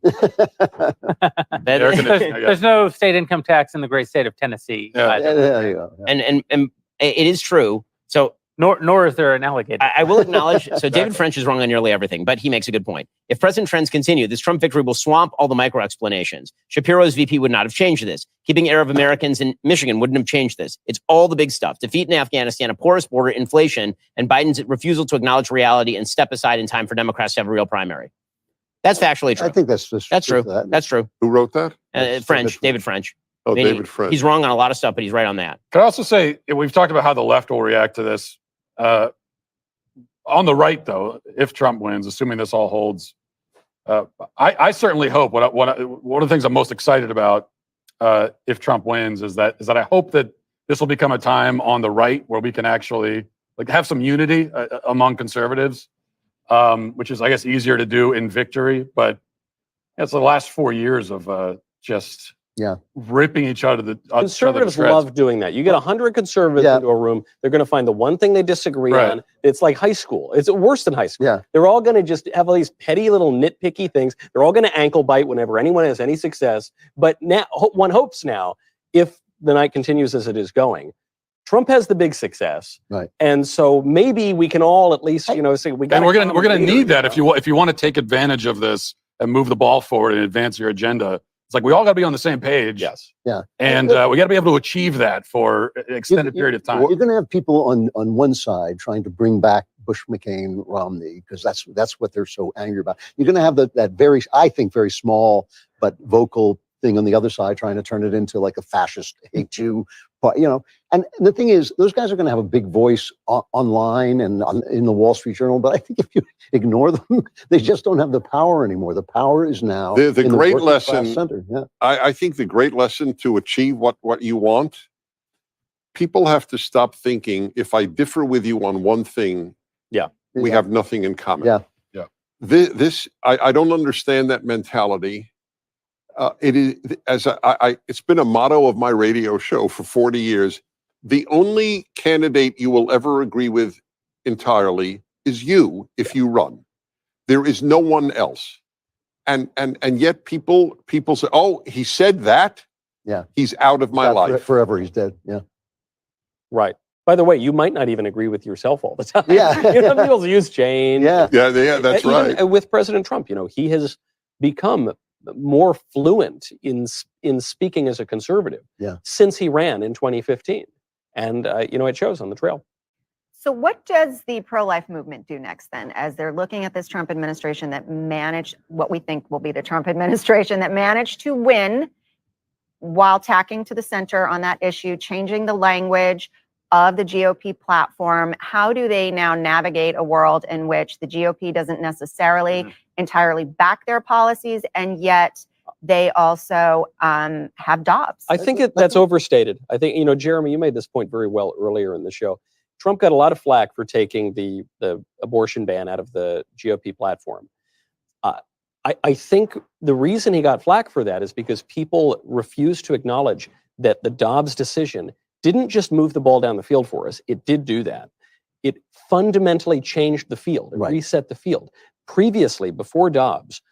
Air conditioning, I guess. There's no state income tax in the great state of Tennessee. Yeah. either. There you go. Yeah. And it is true. So Nor is there an alligator. I will acknowledge, so David French is wrong on nearly everything, but he makes a good point. If present trends continue, this Trump victory will swamp all the micro explanations. Shapiro's VP would not have changed this. Keeping Arab Americans in Michigan wouldn't have changed this. It's all the big stuff. Defeat in Afghanistan, a porous border, inflation, and Biden's refusal to acknowledge reality and step aside in time for Democrats to have a real primary. That's factually true. I think that's true. That's true. Who wrote that? French, David French. Oh, I mean, David French. He's wrong on a lot of stuff, but he's right on that. Can I also say, we've talked about how the left will react to this. On the right, though, if Trump wins, assuming this all holds, I certainly hope. One of the things I'm most excited about if Trump wins is that I hope that this will become a time on the right where we can actually have some unity among conservatives, which is, I guess, easier to do in victory. But it's the last 4 years of just ripping each other to Conservatives shreds. love doing that. You get 100 conservatives into a room, they're going to find the one thing they disagree Right. on. It's like high school. It's worse than high school. Yeah. They're all going to just have all these petty little nitpicky things. They're all going to ankle bite whenever anyone has any success. But now, one hopes now, if the night continues as it is going, Trump has the big success, right? And so maybe we can all at least, say we got. And we're gonna need that if you want to take advantage of this and move the ball forward and advance your agenda. It's like we all got to be on the same page. Yes. Yeah. And we got to be able to achieve that for an extended period of time. You're going to have people on one side trying to bring back Bush, McCain, Romney, because that's what they're so angry about. You're going to have that very, I think, very small but vocal thing on the other side trying to turn it into like a fascist hate you. But, and the thing is, those guys are going to have a big voice online and in the Wall Street Journal. But I think if you ignore them, they just don't have the power anymore. The power is now The in great working class lesson. center. Yeah. I think the great lesson to achieve what you want, people have to stop thinking, if I differ with you on one thing, we have nothing in common. Yeah. Yeah. I don't understand that mentality. It is, it's been a motto of my radio show for 40 years. The only candidate you will ever agree with entirely is you if you run. There is no one else. And yet people say, oh, he said that. Yeah. He's out of my life. Forever, he's dead. Yeah. Right. By the way, you might not even agree with yourself all the time. Yeah. People's views change. Yeah. Yeah, that's right. Even with President Trump, he has become more fluent in speaking as a conservative since he ran in 2015. And, it shows on the trail. So what does the pro-life movement do next then, as they're looking at this Trump administration that managed what we think will be the Trump administration that managed to win while tacking to the center on that issue, changing the language of the GOP platform? How do they now navigate a world in which the GOP doesn't necessarily entirely back their policies, and yet they also have Dobbs? I think that's overstated. I think, Jeremy, you made this point very well earlier in the show. Trump got a lot of flack for taking the abortion ban out of the GOP platform. I think the reason he got flack for that is because people refused to acknowledge that the Dobbs decision didn't just move the ball down the field for us. It did do that. It fundamentally changed the field. It reset the field. Previously, before Dobbs,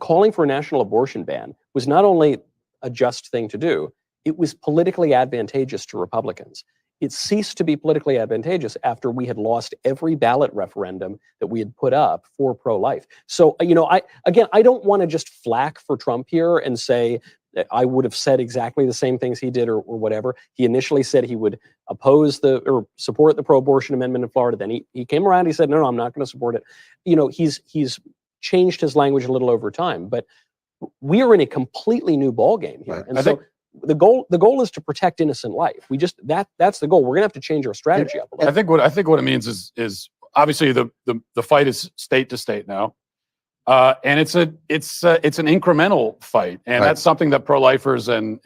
calling for a national abortion ban was not only a just thing to do, it was politically advantageous to Republicans. It ceased to be politically advantageous after we had lost every ballot referendum that we had put up for pro-life. So, I don't want to just flack for Trump here and say that I would have said exactly the same things he did or whatever. He initially said he would support the pro-abortion amendment in Florida. Then he came around. He said, no, I'm not going to support it. He's changed his language a little over time, but we are in a completely new ballgame here. And the goal is to protect innocent life. That's the goal. We're gonna have to change our strategy up a little. I think what it means is obviously the fight is state to state now, and it's an incremental fight, and that's something that pro-lifers and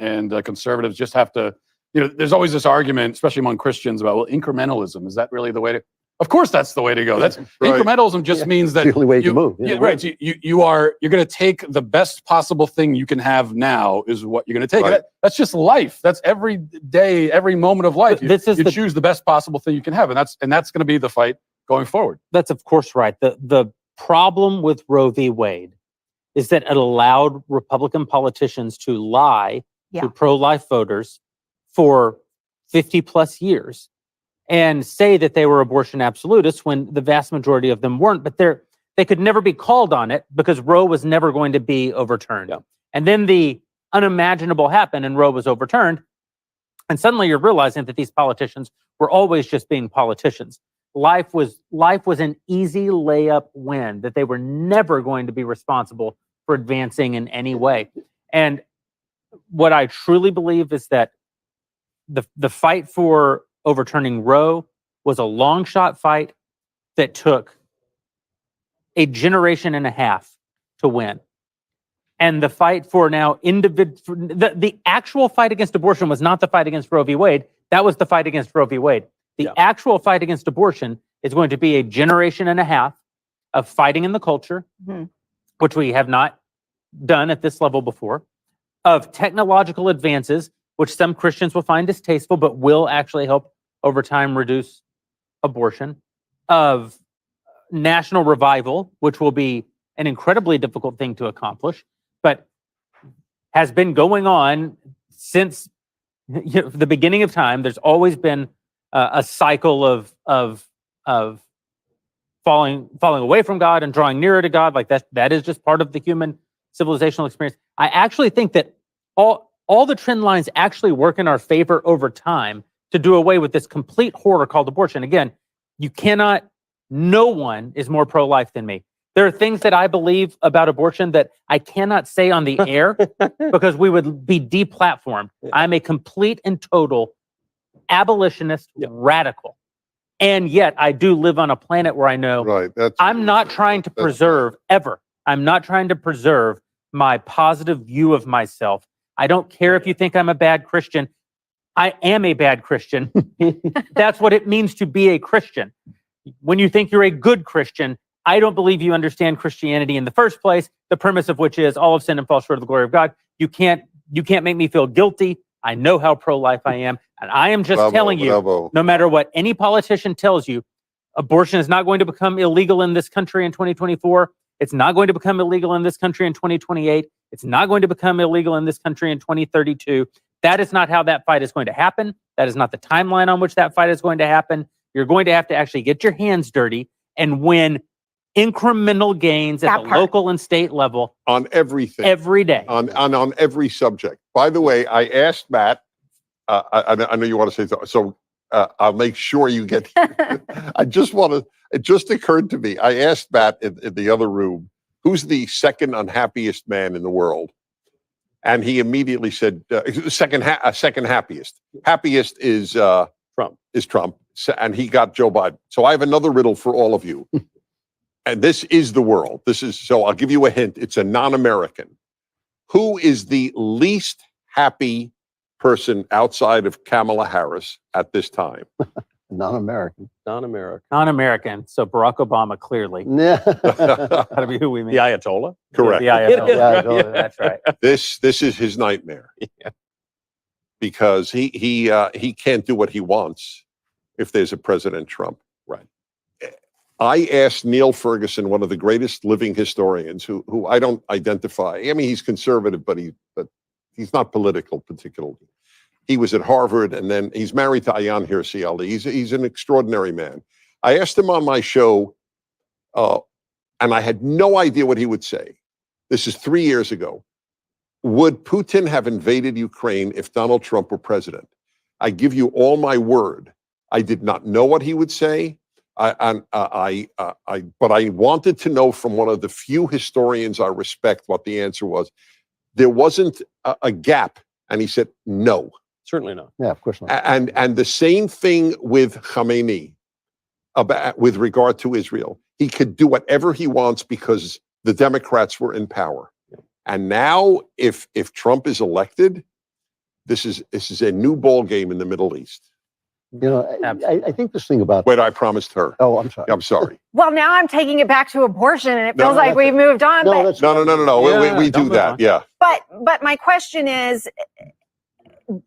conservatives just have to. There's always this argument, especially among Christians, about incrementalism. Is that really the way to? Of course, that's the way to go. That's incrementalism. Just means that the only way to move. Right. You're going to take the best possible thing you can have now is what you're going to take. Right. That's just life. That's every day, every moment of life. You choose the best possible thing you can have, and that's going to be the fight going forward. That's of course right. The problem with Roe v. Wade is that it allowed Republican politicians to lie to pro-life voters for 50 plus years and say that they were abortion absolutists when the vast majority of them weren't, but they could never be called on it because Roe was never going to be overturned. And then the unimaginable happened and Roe was overturned. And suddenly you're realizing that these politicians were always just being politicians. Life was an easy layup win, that they were never going to be responsible for advancing in any way. And what I truly believe is that the fight for overturning Roe was a long shot fight that took a generation and a half to win. And the fight for now, the actual fight against abortion was not the fight against Roe v. Wade. That was the fight against Roe v. Wade. The actual fight against abortion is going to be a generation and a half of fighting in the culture, which we have not done at this level before, of technological advances, which some Christians will find distasteful, but will actually help over time reduce abortion, of national revival, which will be an incredibly difficult thing to accomplish, but has been going on since the beginning of time. There's always been a cycle of falling away from God and drawing nearer to God. Like that is just part of the human civilizational experience. I actually think that all the trend lines actually work in our favor over time to do away with this complete horror called abortion. Again, no one is more pro-life than me. There are things that I believe about abortion that I cannot say on the air because we would be deplatformed. I'm a complete and total abolitionist radical. And yet I do live on a planet where I know I'm not trying to preserve ever. I'm not trying to preserve my positive view of myself. I don't care if you think I'm a bad Christian. I am a bad Christian. That's what it means to be a Christian. When you think you're a good Christian, I don't believe you understand Christianity in the first place, the premise of which is all have sinned and fall short of the glory of God. You can't make me feel guilty. I know how pro-life I am. And I am just telling you, no matter what any politician tells you, abortion is not going to become illegal in this country in 2024. It's not going to become illegal in this country in 2028. It's not going to become illegal in this country in 2032. That is not how that fight is going to happen. That is not the timeline on which that fight is going to happen. You're going to have to actually get your hands dirty and win incremental gains at the local and state level on everything, every day, on every subject. By the way, I asked Matt. I know you want to say so. I'll make sure you get. I just want to. It just occurred to me. I asked Matt in the other room, "Who's the second unhappiest man in the world?" And he immediately said, "Second happiest. Happiest is Trump. Is Trump." And he got Joe Biden. So I have another riddle for all of you. And this is the world. So I'll give you a hint. It's a non-American. Who is the least happy person outside of Kamala Harris at this time? Non-American. Non-American. So Barack Obama, clearly. Gotta be who we mean. The Ayatollah? Correct. The Ayatollah. That's right. This is his nightmare. Because he can't do what he wants if there's a President Trump. Right. I asked Neil Ferguson, one of the greatest living historians, who I don't identify. I mean, he's conservative, but he's not political particularly. He was at Harvard, and then he's married to Ayaan Hirsi Ali. He's an extraordinary man. I asked him on my show, and I had no idea what he would say. This is 3 years ago. Would Putin have invaded Ukraine if Donald Trump were president? I give you all my word. I did not know what he would say. But I wanted to know from one of the few historians I respect what the answer was. There wasn't a gap, and he said no. Certainly not. Yeah, of course not. And the same thing with Khamenei, with regard to Israel. He could do whatever he wants because the Democrats were in power. And now, if Trump is elected, this is a new ball game in the Middle East. You know, I think this thing about. Wait, I promised her. Oh, I'm sorry. I'm sorry. Well, now I'm taking it back to abortion, and it feels like we've moved on. No. We do that. Yeah. But my question is,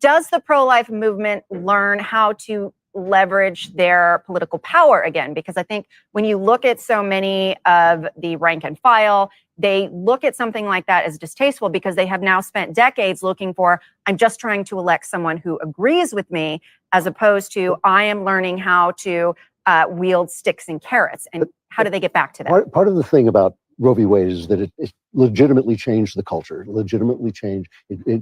does the pro-life movement learn how to leverage their political power again? Because I think when you look at so many of the rank and file, they look at something like that as distasteful because they have now spent decades looking for, I'm just trying to elect someone who agrees with me, as opposed to I am learning how to wield sticks and carrots. And how do they get back to that? Part of the thing about Roe v. Wade is that it legitimately changed the culture, legitimately changed.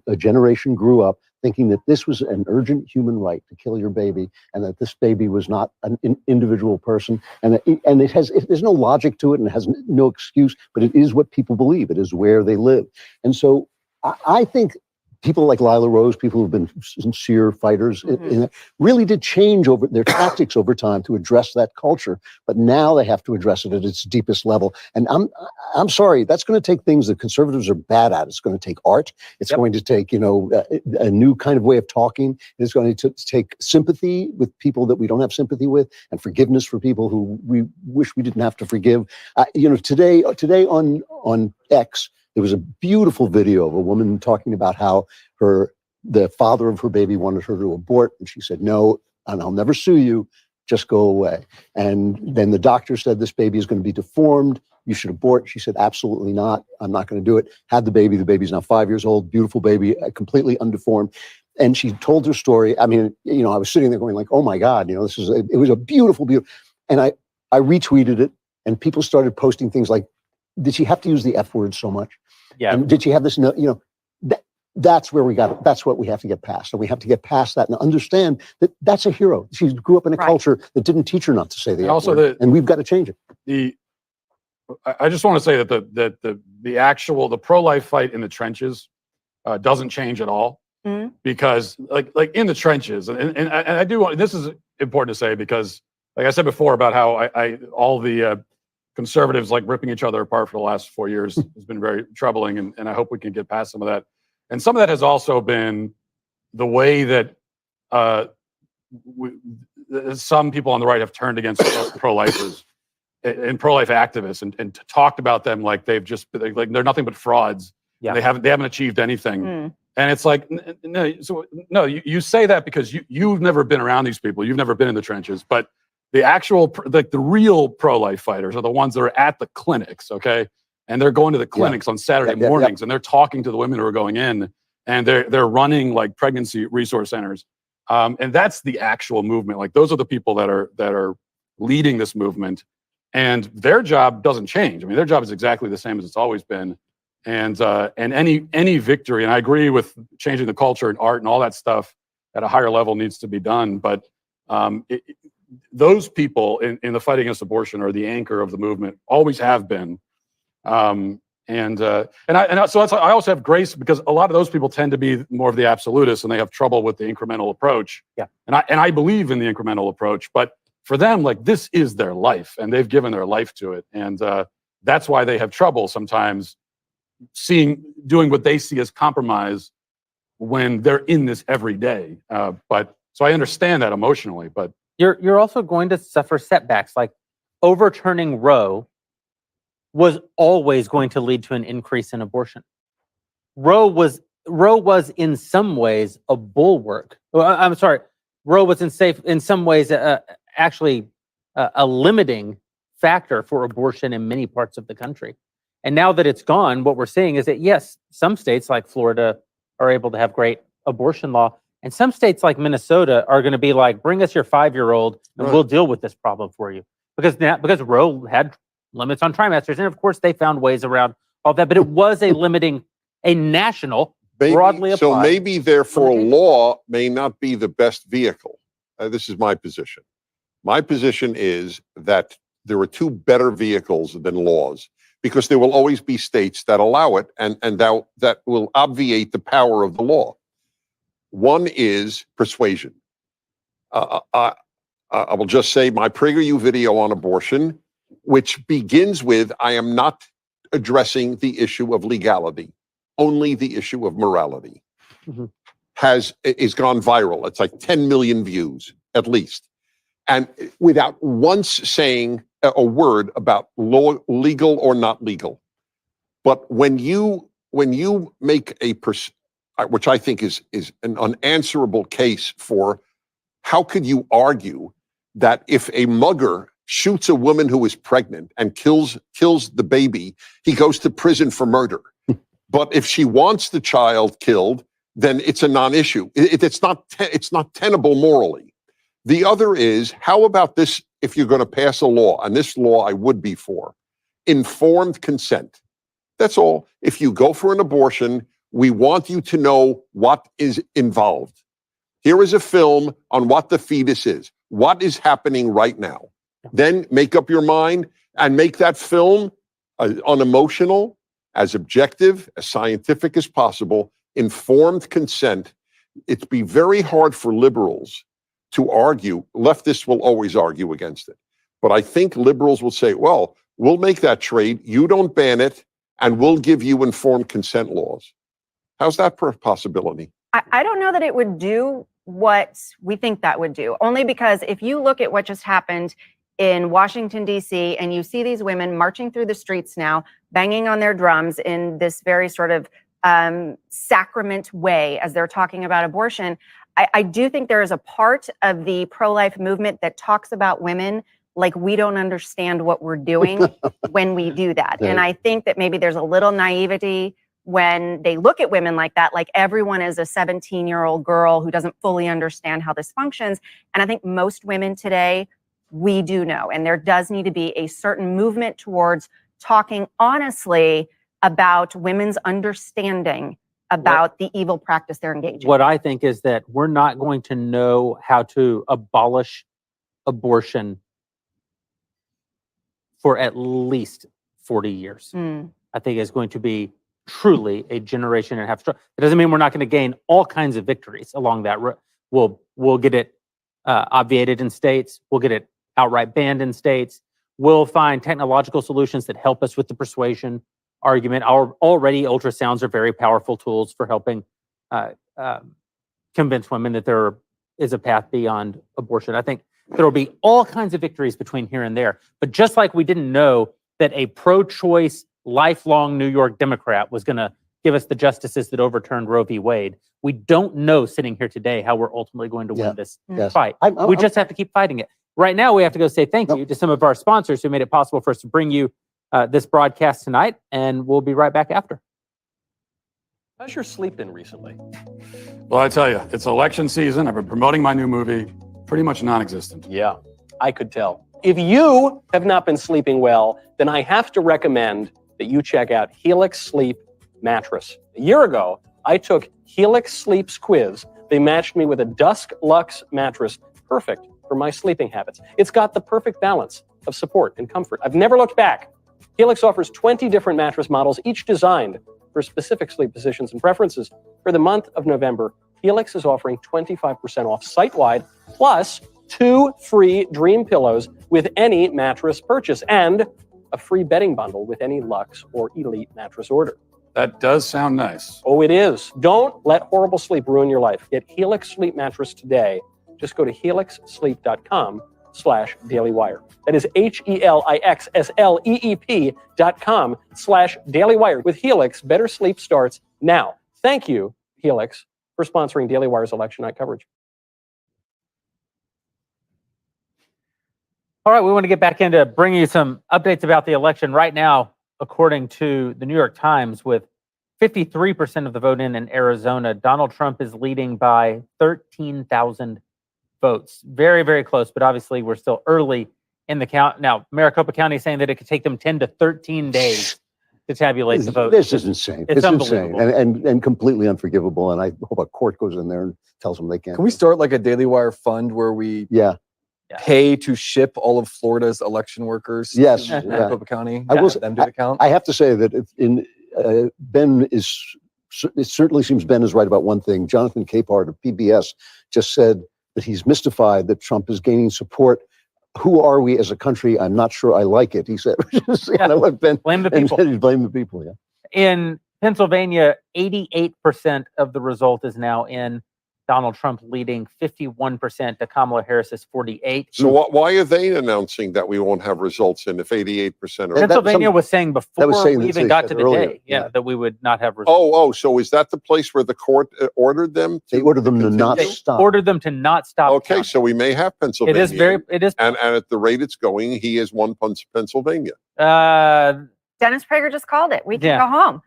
A generation grew up thinking that this was an urgent human right to kill your baby, and that this baby was not an individual person, and there's no logic to it, and it has no excuse, but it is what people believe. It is where they live. And so I think people like Lila Rose, people who've been sincere fighters, really did change over their tactics over time to address that culture. But now they have to address it at its deepest level. And I'm sorry, that's going to take things that conservatives are bad at. It's going to take art. It's going to take, a new kind of way of talking. It's going to take sympathy with people that we don't have sympathy with, and forgiveness for people who we wish we didn't have to forgive. Today on X, there was a beautiful video of a woman talking about how the father of her baby wanted her to abort, and she said, "No, and I'll never sue you. Just go away." And then the doctor said, "This baby is going to be deformed. You should abort." She said, "Absolutely not. I'm not going to do it." Had the baby. The baby's now 5 years old. Beautiful baby, completely undeformed. And she told her story. I mean, I was sitting there going like, "Oh my God, it was a beautiful. And I retweeted it, and people started posting things like, "Did she have to use the F word so much? Yeah. And did she have this? No, that's where we got it. That's what we have to get past. And we have to get past that and understand that that's a hero. She grew up in a culture that didn't teach her not to say the F word, and we've got to change it." I just want to say that the pro-life fight in the trenches doesn't change at all, because like in the trenches, and I do want, this is important to say, because like I said before about how all the conservatives like ripping each other apart for the last 4 years has been very troubling, and I hope we can get past some of that. And some of that has also been the way that some people on the right have turned against pro-lifers. and pro-life activists and talked about them like they're nothing but frauds. Yeah. They haven't achieved anything. And it's like, no, you say that because you've never been around these people. You've never been in the trenches. But the actual, like the real pro-life fighters are the ones that are at the clinics, okay? And they're going to the clinics on Saturday mornings, and they're talking to the women who are going in, and they're running like pregnancy resource centers. And that's the actual movement. Like those are the people that are leading this movement, and their job doesn't change. I mean, their job is exactly the same as it's always been. And any victory, and I agree with changing the culture and art and all that stuff at a higher level needs to be done. But those people in the fight against abortion are the anchor of the movement, always have been. So I also have grace because a lot of those people tend to be more of the absolutists, and they have trouble with the incremental approach. Yeah. And I believe in the incremental approach, but for them, like this is their life, and they've given their life to it, and that's why they have trouble sometimes doing what they see as compromise when they're in this every day. But so I understand that emotionally, but you're also going to suffer setbacks. Like overturning Roe was always going to lead to an increase in abortion. Roe was in some ways a bulwark. I'm sorry, Roe was in some ways actually a limiting factor for abortion in many parts of the country. And now that it's gone, what we're seeing is that, yes, some states like Florida are able to have great abortion law. And some states like Minnesota are going to be like, bring us your 5-year-old and we'll deal with this problem for you. Because Roe had limits on trimesters. And of course, they found ways around all that. But it was a national, broadly applied. So maybe, therefore, law may not be the best vehicle. This is my position. My position is that there are two better vehicles than laws, because there will always be states that allow it, and that will obviate the power of the law. One is persuasion. I will just say my PragerU video on abortion, which begins with, I am not addressing the issue of legality, only the issue of morality, is gone viral. It's like 10 million views, at least. And without once saying a word about law, legal or not legal. But when you make which I think is an unanswerable case for how could you argue that if a mugger shoots a woman who is pregnant and kills the baby, he goes to prison for murder. But if she wants the child killed, then it's a non-issue. It's not tenable morally. The other is, how about this, if you're going to pass a law, and this law I would be for, informed consent. That's all. If you go for an abortion, we want you to know what is involved. Here is a film on what the fetus is, what is happening right now. Then make up your mind and make that film unemotional, as objective, as scientific as possible, informed consent. It'd be very hard for liberals to argue. Leftists will always argue against it. But I think liberals will say, well, we'll make that trade. You don't ban it, and we'll give you informed consent laws. How's that possibility? I don't know that it would do what we think that would do, only because if you look at what just happened in Washington, D.C., and you see these women marching through the streets now, banging on their drums in this very sort of sacrament way as they're talking about abortion, I do think there is a part of the pro-life movement that talks about women like we don't understand what we're doing when we do that. And I think that maybe there's a little naivety when they look at women like that, like everyone is a 17-year-old girl who doesn't fully understand how this functions. And I think most women today, we do know. And there does need to be a certain movement towards talking honestly about women's understanding about the evil practice they're engaging in. What I think is that we're not going to know how to abolish abortion for at least 40 years. I think it's going to be truly a generation and a half. It doesn't mean we're not going to gain all kinds of victories along that road. We'll get it obviated in states. We'll get it outright banned in states. We'll find technological solutions that help us with the persuasion argument. Already ultrasounds are very powerful tools for helping convince women that there is a path beyond abortion. I think There will be all kinds of victories between here and there. But just like we didn't know that a pro-choice, lifelong New York Democrat was going to give us the justices that overturned Roe v. Wade, we don't know sitting here today how we're ultimately going to win this fight. We just have to keep fighting it. Right now, we have to go say thank you to some of our sponsors who made it possible for us to bring you this broadcast tonight, and we'll be right back after. How's your sleep been recently? Well, I tell you, it's election season. I've been promoting my new movie, pretty much non-existent. Yeah, I could tell. If you have not been sleeping well, then I have to recommend that you check out Helix Sleep Mattress. A year ago, I took Helix Sleep's quiz. They matched me with a Dusk Luxe mattress, perfect for my sleeping habits. It's got the perfect balance of support and comfort. I've never looked back. Helix offers 20 different mattress models, each designed for specific sleep positions and preferences. For the month of November, Helix is offering 25% off site-wide, plus 2 free Dream Pillows with any mattress purchase, and a free bedding bundle with any Luxe or Elite mattress order. That does sound nice. Oh, it is. Don't let horrible sleep ruin your life. Get Helix Sleep Mattress today. Just go to helixsleep.com/dailywire. That is HELIXSLEEP.com/dailywire. With Helix, better sleep starts now. Thank you, Helix, for sponsoring Daily Wire's election night coverage. All right, we want to get back into bringing you some updates about the election right now. According to the New York Times, with 53% of the vote in Arizona, Donald Trump is leading by 13,000 votes. Very, very close, but obviously we're still early in the count. Now, Maricopa County is saying that it could take them 10 to 13 days to tabulate the vote. This is insane. It's insane unbelievable. and completely unforgivable. And I hope a court goes in there and tells them they can't. Can we start like a Daily Wire fund where we pay to ship all of Florida's election workers Yes, to Maricopa County? I will Have them do the count? I have to say that Ben is. It certainly seems Ben is right about one thing. Jonathan Capehart of PBS just said that he's mystified that Trump is gaining support. Who are we as a country? I'm not sure I like it. He said, what Ben blame the people. Blame the people. Yeah. In Pennsylvania, 88% of the result is now in. Donald Trump leading 51% to Kamala Harris's 48%. So why are they announcing that we won't have results in if 88% are? Pennsylvania was saying before we that even they got said to the earlier. day, that we would not have results. Oh, so is that the place where the court ordered them? They ordered them to not They stop. ordered them to not stop. Okay, so we may have Pennsylvania. It is. And at the rate it's going, he has won Pennsylvania. Dennis Prager just called it. We can Yeah. go home.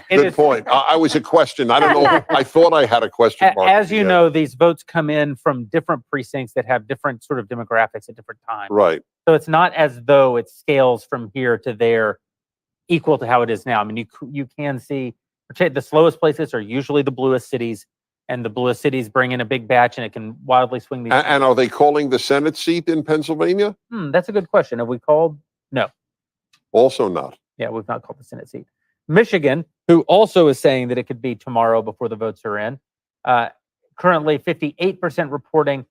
Good point. I was a question. I don't know. I thought I had a question mark. As you know, these votes come in from different precincts that have different sort of demographics at different times. Right. So it's not as though it scales from here to there equal to how it is now. I mean, you can see the slowest places are usually the bluest cities, and the bluest cities bring in a big batch, and it can wildly swing these. And are they calling the Senate seat in Pennsylvania? That's a good question. Have we called? No. Also not. Yeah, we've not called the Senate seat. Michigan, who also is saying that it could be tomorrow before the votes are in, currently 58% reporting,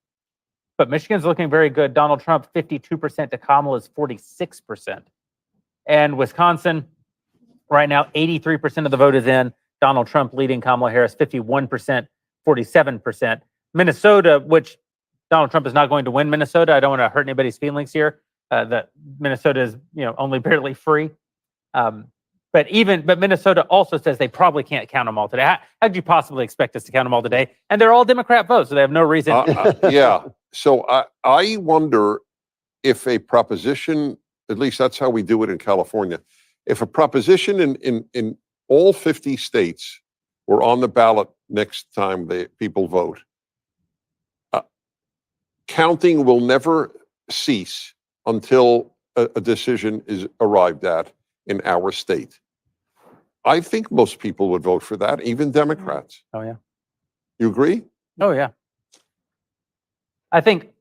but Michigan's looking very good. Donald Trump, 52% to Kamala's 46%. And Wisconsin, right now, 83% of the vote is in. Donald Trump leading Kamala Harris, 51%, 47%. Minnesota, which Donald Trump is not going to win Minnesota. I don't want to hurt anybody's feelings here. That Minnesota is, only barely free. But Minnesota also says they probably can't count them all today. How could you possibly expect us to count them all today? And they're all Democrat votes, so they have no reason. Yeah. So I wonder if a proposition, at least that's how we do it in California, if a proposition in all 50 states were on the ballot next time the people vote, counting will never cease until a decision is arrived at in our state. I think most people would vote for that, even Democrats. Oh, yeah. You agree? Oh, yeah. I think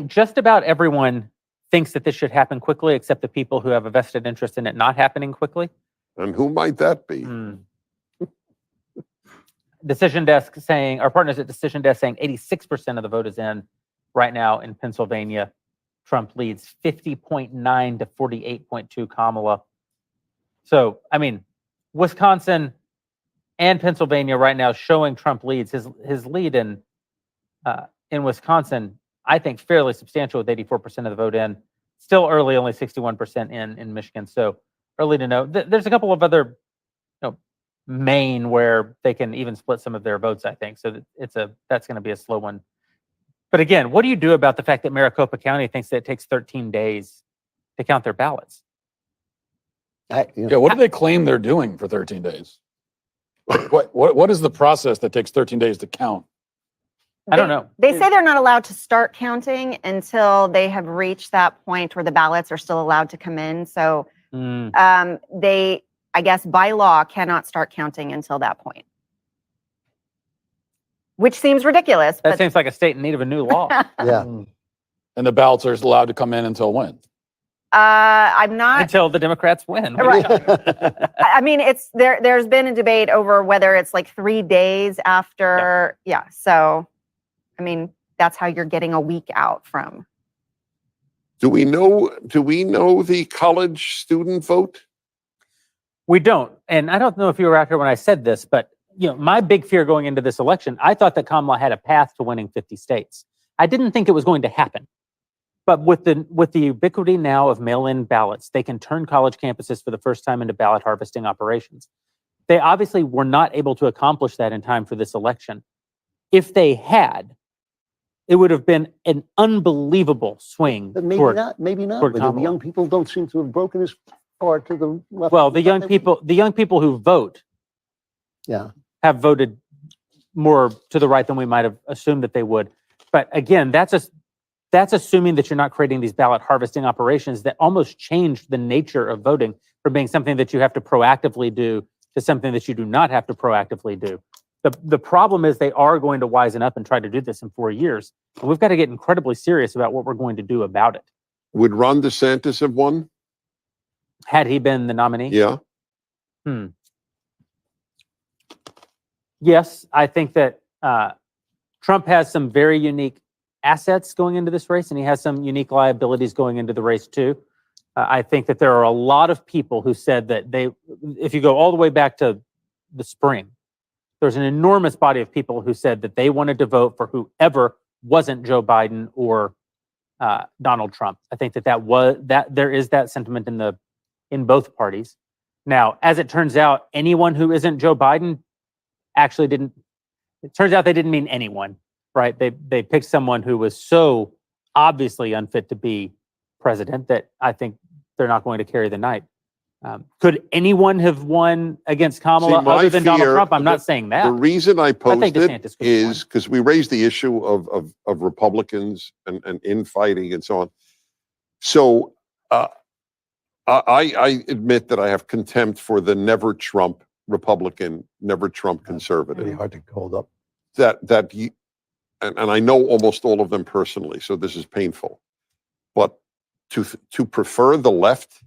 just about everyone thinks that this should happen quickly, except the people who have a vested interest in it not happening quickly. And who might that be? Decision Desk saying, our partners at Decision Desk saying 86% of the vote is in right now in Pennsylvania. Trump leads 50.9 to 48.2 Kamala. So, I mean, Wisconsin and Pennsylvania right now showing Trump leads. His lead in Wisconsin, I think, fairly substantial with 84% of the vote in. Still early, only 61% in Michigan. So early to know. There's a couple of other, Maine where they can even split some of their votes, I think. So that's going to be a slow one. But again, what do you do about the fact that Maricopa County thinks that it takes 13 days to count their ballots? What do they claim they're doing for 13 days? What is the process that takes 13 days to count? I don't know. They say they're not allowed to start counting until they have reached that point where the ballots are still allowed to come in. So they, I guess, by law, cannot start counting until that point, which seems ridiculous. That seems like a state in need of a new law. Yeah. And the ballots are allowed to come in until when? I'm not until the Democrats win. Right. I mean, it's there's been a debate over whether it's like 3 days after. Yeah. So, I mean, that's how you're getting a week out from. Do we know the college student vote? We don't. And I don't know if you were out here when I said this, but my big fear going into this election, I thought that Kamala had a path to winning 50 states. I didn't think it was going to happen. But with the ubiquity now of mail-in ballots, they can turn college campuses for the first time into ballot harvesting operations. They obviously were not able to accomplish that in time for this election. If they had, it would have been an unbelievable swing. But maybe not. But the young people don't seem to have broken as far to the left. Well, the young people who vote, have voted more to the right than we might have assumed that they would. But again, that's assuming that you're not creating these ballot harvesting operations that almost change the nature of voting from being something that you have to proactively do to something that you do not have to proactively do. The problem is they are going to wisen up and try to do this in 4 years. And we've got to get incredibly serious about what we're going to do about it. Would Ron DeSantis have won? Had he been the nominee? Yeah. Yes, I think that Trump has some very unique assets going into this race, and he has some unique liabilities going into the race too. I think that there are a lot of people who said that if you go all the way back to the spring, there's an enormous body of people who said that they wanted to vote for whoever wasn't Joe Biden or Donald Trump. I think that there is that sentiment in both parties. Now, as it turns out, anyone who isn't Joe Biden actually didn't. It turns out they didn't mean anyone, right? They picked someone who was so obviously unfit to be president that I think they're not going to carry the night. Could anyone have won against Kamala other than Donald Trump? I'm not saying that. The reason I posed it DeSantis is because we raised the issue of Republicans and infighting and so on. So I admit that I have contempt for the never Trump Republican, never Trump conservative. Pretty hard to hold up. And I know almost all of them personally, so this is painful. But to prefer the left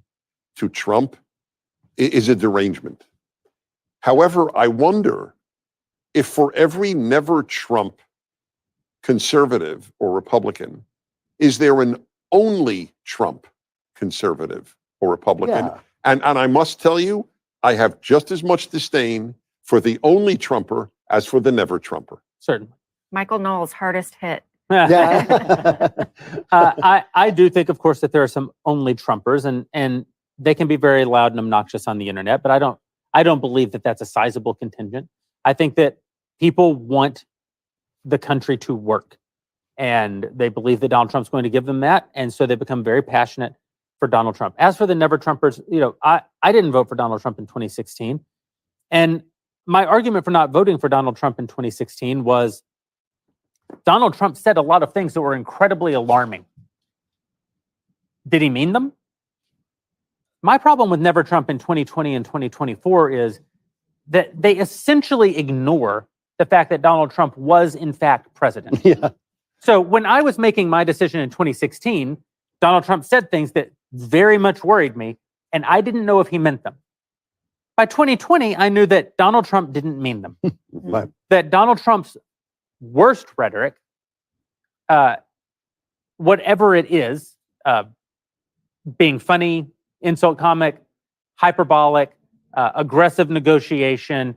to Trump is a derangement. However, I wonder if for every never Trump conservative or Republican, is there an only Trump conservative or Republican? Yeah. And I must tell you, I have just as much disdain for the only Trumper as for the never Trumper. Certainly. Michael Knowles, hardest hit. I do think, of course, that there are some only Trumpers, and they can be very loud and obnoxious on the internet, but I don't believe that that's a sizable contingent. I think that people want the country to work, and they believe that Donald Trump's going to give them that, and so they become very passionate for Donald Trump. As for the never Trumpers, I didn't vote for Donald Trump in 2016, and my argument for not voting for Donald Trump in 2016 was Donald Trump said a lot of things that were incredibly alarming. Did he mean them? My problem with Never Trump in 2020 and 2024 is that they essentially ignore the fact that Donald Trump was, in fact, president. Yeah. So when I was making my decision in 2016, Donald Trump said things that very much worried me, and I didn't know if he meant them. By 2020, I knew that Donald Trump didn't mean them. Right. That Donald Trump's worst rhetoric, whatever it is, being funny, insult comic, hyperbolic, aggressive negotiation,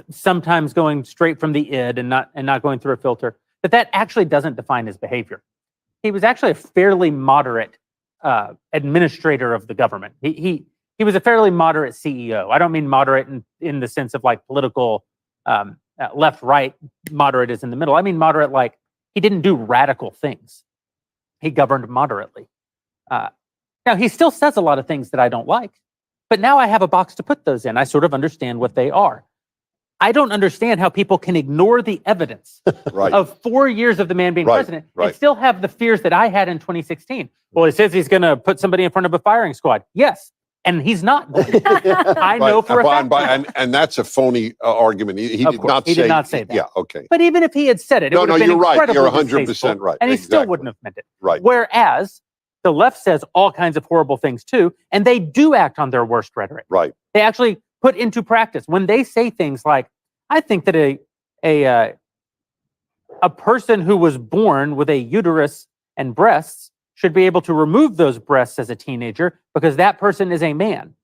sometimes going straight from the id and not going through a filter, that actually doesn't define his behavior. he was actually a fairly moderate administrator of the government. He was a fairly moderate CEO. I don't mean moderate in the sense of like political left, right. Moderate is in the middle. I mean moderate like he didn't do radical things. He governed moderately. Now, he still says a lot of things that I don't like, but now I have a box to put those in. I sort of understand what they are. I don't understand how people can ignore the evidence of 4 years of the man being president and still have the fears that I had in 2016. Well, he says he's going to put somebody in front of a firing squad. Yes. And he's not. I know for a fact. And that's a phony argument. He did not say that. Yeah, okay. But even if he had said it, it would have been you're right. You're incredibly 100% right. And he still wouldn't have meant it. Right. Whereas the left says all kinds of horrible things too, and they do act on their worst rhetoric. Right. They actually put into practice when they say things like, "I think that a person who was born with a uterus and breasts should be able to remove those breasts as a teenager because that person is a man."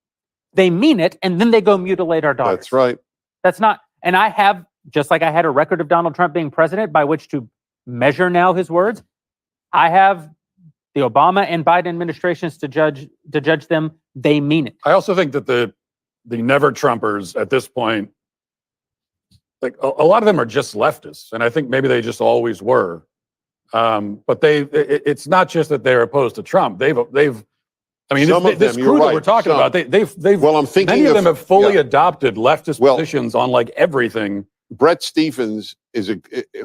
They mean it, and then they go mutilate our daughters. That's right. That's not, and I have, just like I had a record of Donald Trump being president by which to measure now his words, I have the Obama and Biden administrations to judge them. They mean it. I also think that the never Trumpers at this point, like a lot of them are just leftists, and I think maybe they just always were. But it's not just that they're opposed to Trump. They've I mean, this crew that we're talking about, they've well, I'm thinking many of them have fully adopted leftist positions on like everything. Brett Stephens is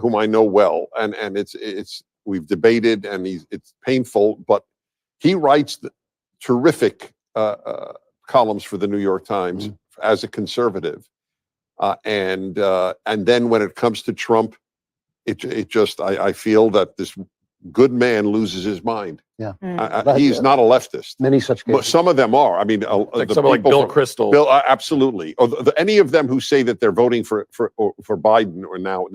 whom I know well, and it's we've debated, and it's painful, but he writes terrific columns for the New York Times as a conservative, and then when it comes to Trump, it just I feel that this good man loses his mind. Yeah, he's not a leftist. Many such cases. Some of them are. I mean, like someone like Bill Kristol. Bill, absolutely. Any of them who say that they're voting for Biden or now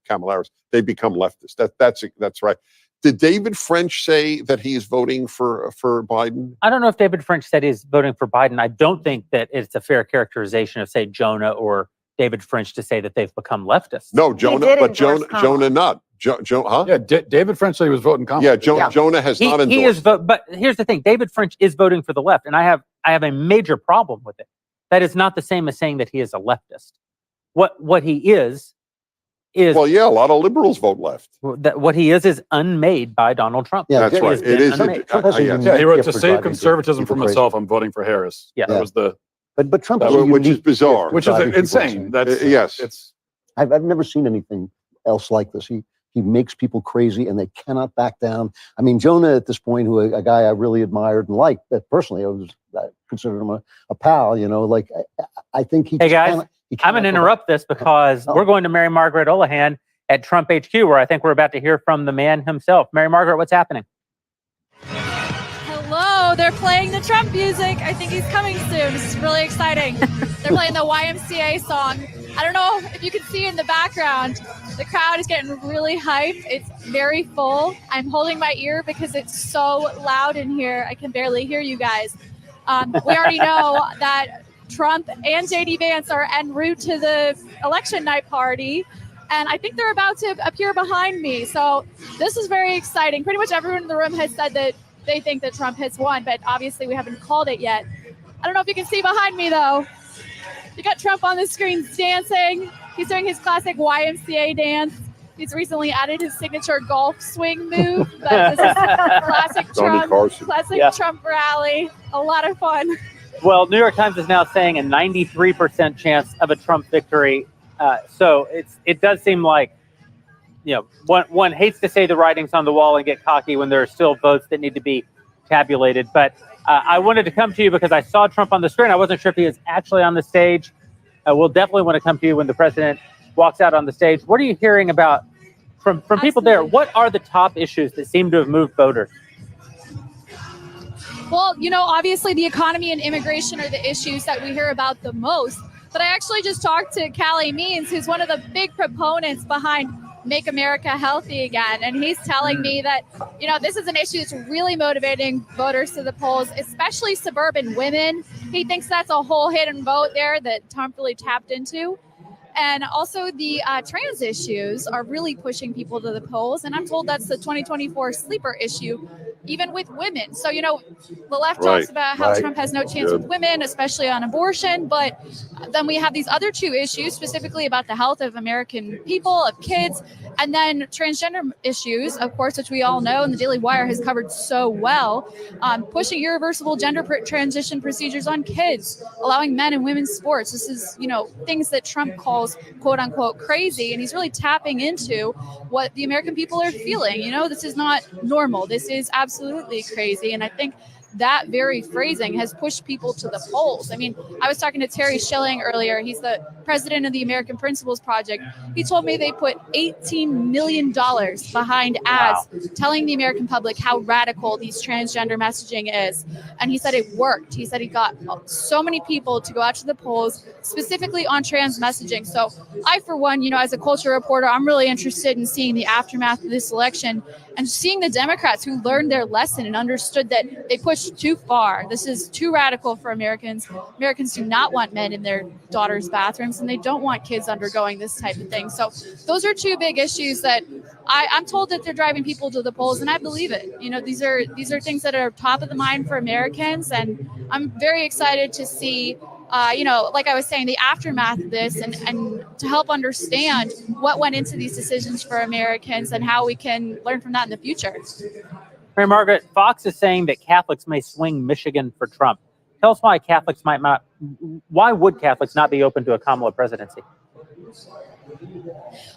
Kamala Harris, they become leftists. That's right. Did David French say that he is voting for Biden? I don't know if David French said he's voting for Biden. I don't think that it's a fair characterization of, say, Jonah or David French to say that they've become leftists. No, Jonah not. Huh? Yeah, David French said he was voting Kamala. Yeah, Jonah has not endorsed. He is but here's the thing: David French is voting for the left, and I have a major problem with it. That is not the same as saying that he is a leftist. What he is well, yeah, a lot of liberals vote left. What he is unmade by Donald Trump. Yeah, that's right. It is. Yeah, he wrote, "To save conservatism from myself, I'm voting for Harris." Yeah, that was the. But Trump, which is bizarre, which is insane. That's yes. It's. I've never seen anything else like this. He makes people crazy, and they cannot back down. I mean, Jonah at this point, who a guy I really admired and liked, personally, I considered him a pal. You know, like I think he. Hey guys, I'm going to interrupt this because we're going to Mary Margaret Olohan at Trump HQ, where I think we're about to hear from the man himself. Mary Margaret, what's happening? Hello, they're playing the Trump music. I think he's coming soon. This is really exciting. They're playing the YMCA song. I don't know if you can see in the background, the crowd is getting really hyped. It's very full. I'm holding my ear because it's so loud in here. I can barely hear you guys. We already know that Trump and JD Vance are en route to the election night party. And I think they're about to appear behind me. So this is very exciting. Pretty much everyone in the room has said that they think that Trump has won, but obviously we haven't called it yet. I don't know if you can see behind me though. You got Trump on the screen dancing. He's doing his classic YMCA dance. He's recently added his signature golf swing move. But this is classic Trump rally. A lot of fun. Well, New York Times is now saying a 93% chance of a Trump victory. So it does seem like, you know, one hates to say the writing's on the wall and get cocky when there are still votes that need to be tabulated. But I wanted to come to you because I saw Trump on the screen. I wasn't sure if he is actually on the stage. We'll definitely want to come to you when the president walks out on the stage. What are you hearing about from people there? What are the top issues that seem to have moved voters? Well, you know, obviously the economy and immigration are the issues that we hear about the most. But I actually just talked to Callie Means, who's one of the big proponents behind Make America Healthy Again. And he's telling me that, you know, this is an issue that's really motivating voters to the polls, especially suburban women. He thinks that's a whole hidden vote there that Trump really tapped into. And also the trans issues are really pushing people to the polls. And I'm told that's the 2024 sleeper issue, even with women. So, the left talks about how Trump has no chance with women, especially on abortion. But then we have these other two issues, specifically about the health of American people, of kids, and then transgender issues, of course, which we all know, and the Daily Wire has covered so well, pushing irreversible gender transition procedures on kids, allowing men and women's sports. This is, things that Trump calls quote unquote crazy. And he's really tapping into what the American people are feeling. This is not normal. This is absolutely crazy. And I think that very phrasing has pushed people to the polls. I mean, I was talking to Terry Schilling earlier. He's the president of the American Principles Project. He told me they put $18 million behind ads telling the American public how radical these transgender messaging is. And he said it worked. He said he got so many people to go out to the polls specifically on trans messaging. So I, for one, as a culture reporter, I'm really interested in seeing the aftermath of this election and seeing the Democrats who learned their lesson and understood that they pushed too far. This is too radical for Americans. Americans do not want men in their daughters' bathrooms, and they don't want kids undergoing this type of thing. So those are two big issues that I'm told that they're driving people to the polls, and I believe it. These are things that are top of the mind for Americans, and I'm very excited to see like I was saying, the aftermath of this and to help understand what went into these decisions for Americans and how we can learn from that in the future. Mary Margaret, Fox is saying that Catholics may swing Michigan for Trump. Tell us why Catholics might not. Why would Catholics not be open to a Kamala presidency?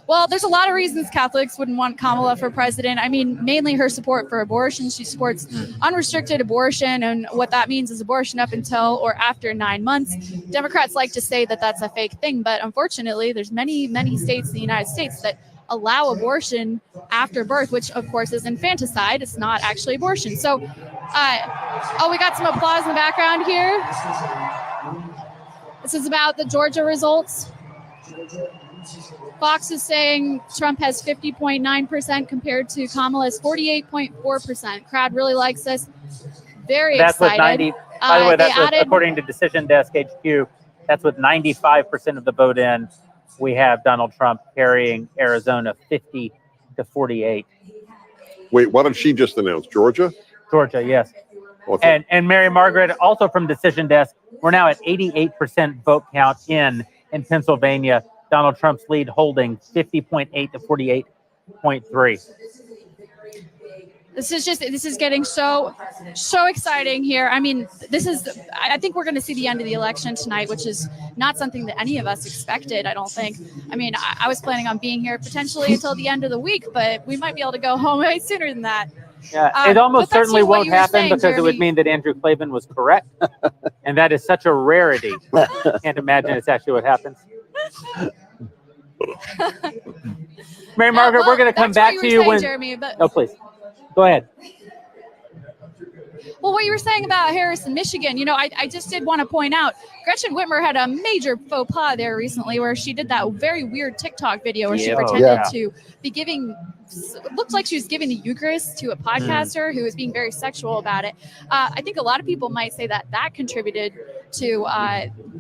Well, there's a lot of reasons Catholics wouldn't want Kamala for president. I mean, mainly her support for abortion. She supports unrestricted abortion, and what that means is abortion up until or after 9 months. Democrats like to say that that's a fake thing, but unfortunately, there's many, many states in the United States that allow abortion after birth, which of course is infanticide. It's not actually abortion. So, we got some applause in the background here. This is about the Georgia results. Fox is saying Trump has 50.9% compared to Kamala's 48.4%. Crowd really likes this. Very that's excited. With 90. By the way, that's according to Decision Desk HQ. That's with 95% of the vote in. We have Donald Trump carrying Arizona 50-48. Wait, what did she just announce? Georgia? Georgia, yes. Okay. And Mary Margaret, also from Decision Desk, we're now at 88% vote count in Pennsylvania. Donald Trump's lead holding 50.8 to 48.3. This is getting so exciting here. I mean, I think we're going to see the end of the election tonight, which is not something that any of us expected, I don't think. I mean, I was planning on being here potentially until the end of the week, but we might be able to go home way sooner than that. Yeah, it almost certainly won't happen saying, because Jeremy. It would mean that Andrew Klavan was correct. And that is such a rarity. Can't imagine it's actually what happens. Mary Margaret, we're going to come back to you when. Jeremy, but... No, please. Go ahead. Well, what you were saying about Harrison, Michigan, I just did want to point out, Gretchen Whitmer had a major faux pas there recently where she did that very weird TikTok video where she pretended to be giving, it looked like she was giving the Eucharist to a podcaster who was being very sexual about it. I think a lot of people might say that contributed to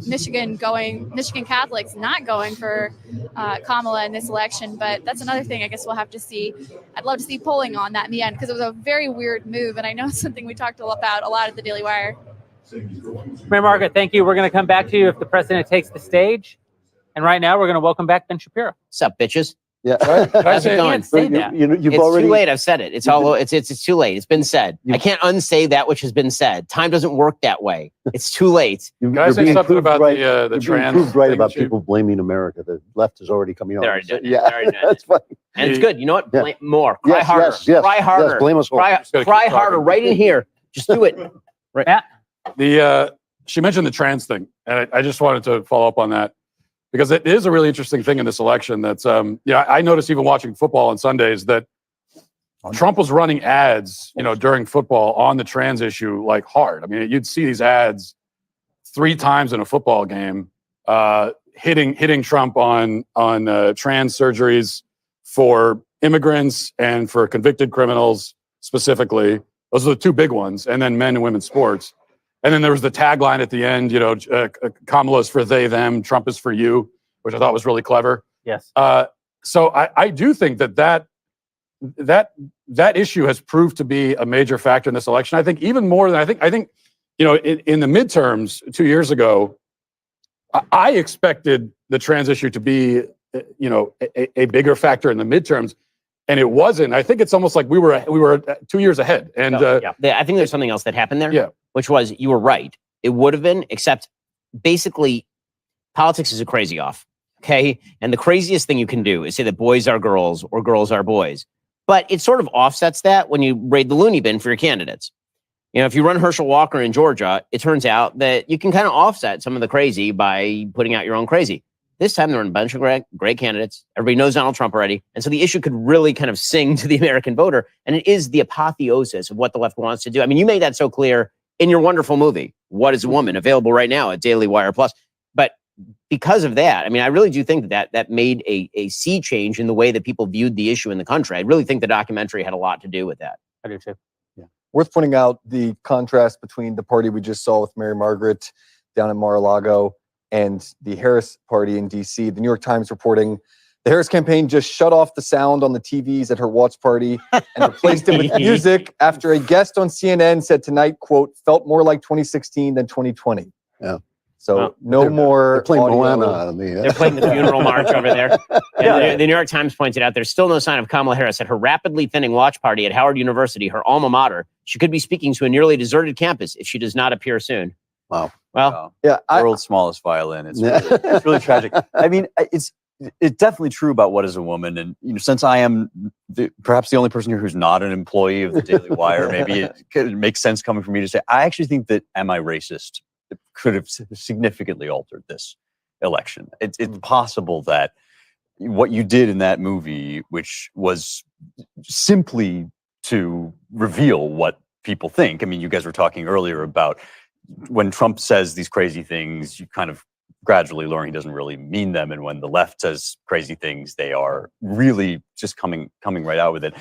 Michigan Catholics not going for Kamala in this election, but that's another thing I guess we'll have to see. I'd love to see polling on that in the end because it was a very weird move, and I know it's something we talked about a lot at the Daily Wire. Mary Margaret, thank you. We're going to come back to you if the president takes the stage. And right now, we're going to welcome back Ben Shapiro. What's up, bitches? Yeah. How's it going? You've it's already too late. I've said it. It's too late. It's been said. I can't unsay that which has been said. Time doesn't work that way. It's too late. Can I say something about the trans? Proved right about people blaming America. The left is already coming on. They're already doing it. Yeah, They're already doing that's funny. And it's good. You know what? Yeah. Blame more. Cry Yes, harder. yes, Cry harder. Yes, blame us all. Cry harder. Right in here. Just do it. Right. Matt? She mentioned the trans thing, and I just wanted to follow up on that because it is a really interesting thing in this election. That's I noticed even watching football on Sundays that Trump was running ads, during football on the trans issue like hard. I mean, you'd see these ads 3 times in a football game, hitting Trump on trans surgeries for immigrants and for convicted criminals specifically. Those are the 2 big ones, and then men and women's sports. And then there was the tagline at the end, Kamala is for they, them, Trump is for you. which I thought was really clever. Yes. So I do think that issue has proved to be a major factor in this election. I think even more than I think in the midterms 2 years ago, I expected the trans issue to be a bigger factor in the midterms, and it wasn't. I think it's almost like we were 2 years ahead. And I think there's something else that happened there. Yeah. Which was, you were right. It would have been, except basically politics is a crazy off. Okay. And the craziest thing you can do is say that boys are girls or girls are boys. But it sort of offsets that when you raid the loony bin for your candidates. If you run Herschel Walker in Georgia, it turns out that you can kind of offset some of the crazy by putting out your own crazy. This time, there were a bunch of great candidates. Everybody knows Donald Trump already. And so the issue could really kind of sing to the American voter. And it is the apotheosis of what the left wants to do. I mean, you made that so clear in your wonderful movie, What is a Woman?, available right now at Daily Wire Plus. But because of that, I mean, I really do think that made a sea change in the way that people viewed the issue in the country. I really think the documentary had a lot to do with that. I do too. Worth pointing out the contrast between the party we just saw with Mary Margaret down in Mar-a-Lago and the Harris party in D.C. The New York Times reporting the Harris campaign just shut off the sound on the TVs at her watch party and replaced it with music after a guest on CNN said tonight, quote, felt more like 2016 than 2020. Yeah. So no more. They're playing audio. Moana. They're playing the funeral march over there. And the New York Times pointed out there's still no sign of Kamala Harris at her rapidly thinning watch party at Howard University, her alma mater. She could be speaking to a nearly deserted campus if she does not appear soon. Wow. Well, yeah, world's smallest violin. It's really tragic. I mean, it's definitely true about What is a Woman, and since I am perhaps the only person here who's not an employee of the Daily Wire, maybe it makes sense coming from me to say I actually think that Am I Racist could have significantly altered this election. It's possible that what you did in that movie, which was simply to reveal what people think. I mean, you guys were talking earlier about when Trump says these crazy things, you kind of gradually learn he doesn't really mean them. And when the left says crazy things, they are really just coming right out with it.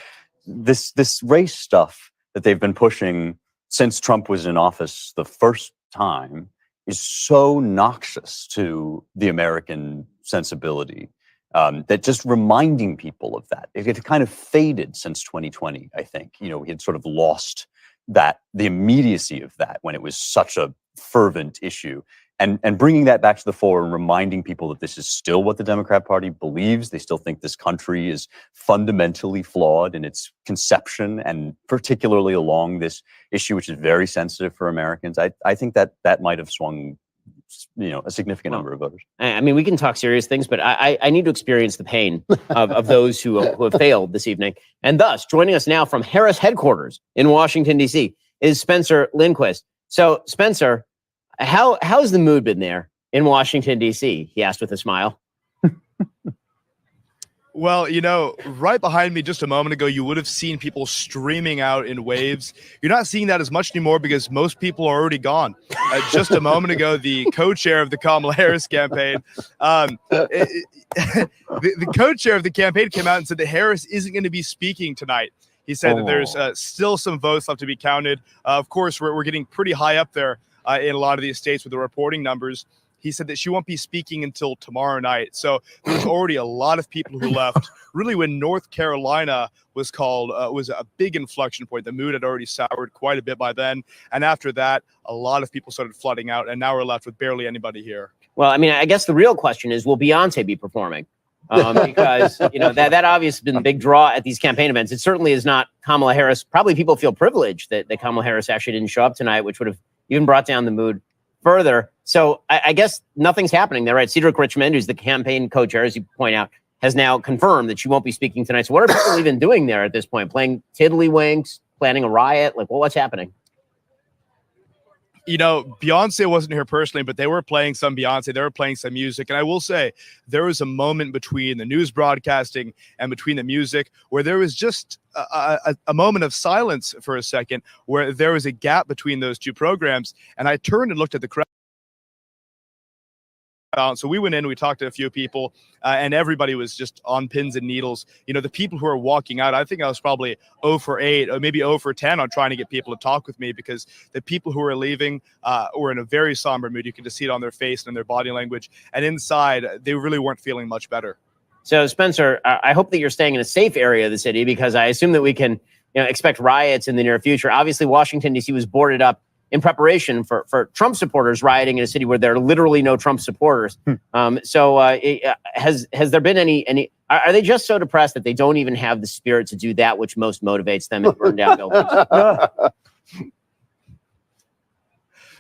This race stuff that they've been pushing since Trump was in office the first time is so noxious to the American sensibility that just reminding people of that, it kind of faded since 2020, I think. We had sort of lost the immediacy of that when it was such a fervent issue. And bringing that back to the fore and reminding people that this is still what the Democrat Party believes. They still think this country is fundamentally flawed in its conception, and particularly along this issue, which is very sensitive for Americans. I think that might have swung, a significant number of voters. I mean, we can talk serious things, but I need to experience the pain of those who have failed this evening. And thus, joining us now from Harris headquarters in Washington, D.C. is Spencer Lindquist. So, Spencer, how's the mood been there in Washington, D.C.? He asked with a smile. Well, right behind me just a moment ago, you would have seen people streaming out in waves. You're not seeing that as much anymore because most people are already gone. Just a moment ago, the co-chair of the Kamala Harris campaign, the co-chair of the campaign came out and said that Harris isn't going to be speaking tonight. He said that there's still some votes left to be counted. Of course, we're getting pretty high up there in a lot of these states with the reporting numbers. He said that she won't be speaking until tomorrow night. So there's already a lot of people who left. Really, when North Carolina was called, was a big inflection point. The mood had already soured quite a bit by then. And after that, a lot of people started flooding out. And now we're left with barely anybody here. Well, I mean, I guess the real question is, will Beyonce be performing? Because, that obviously has been the big draw at these campaign events. It certainly is not Kamala Harris. Probably people feel privileged that Kamala Harris actually didn't show up tonight, which would have even brought down the mood further. So I guess nothing's happening there, right? Cedric Richmond, who's the campaign co-chair, as you point out, has now confirmed that she won't be speaking tonight. So what are people even doing there at this point? Playing tiddlywinks, planning a riot? Like, what's happening? Beyonce wasn't here personally, but they were playing some Beyonce. They were playing some music. And I will say there was a moment between the news broadcasting and between the music where there was just a moment of silence for a second, where there was a gap between those two programs. And I turned and looked at the crowd. out. So we went in, we talked to a few people, and everybody was just on pins and needles. You know, the people who are walking out, I think I was probably 0 for 8 or maybe 0 for 10 on trying to get people to talk with me, because the people who were leaving were in a very somber mood. You could just see it on their face and their body language. And inside, they really weren't feeling much better. So, Spencer, I hope that you're staying in a safe area of the city, because I assume that we can expect riots in the near future. Obviously, Washington, D.C. was boarded up in preparation for Trump supporters rioting in a city where there are literally no Trump supporters. Has there been any? Are they just so depressed that they don't even have the spirit to do that which most motivates them and burn down buildings?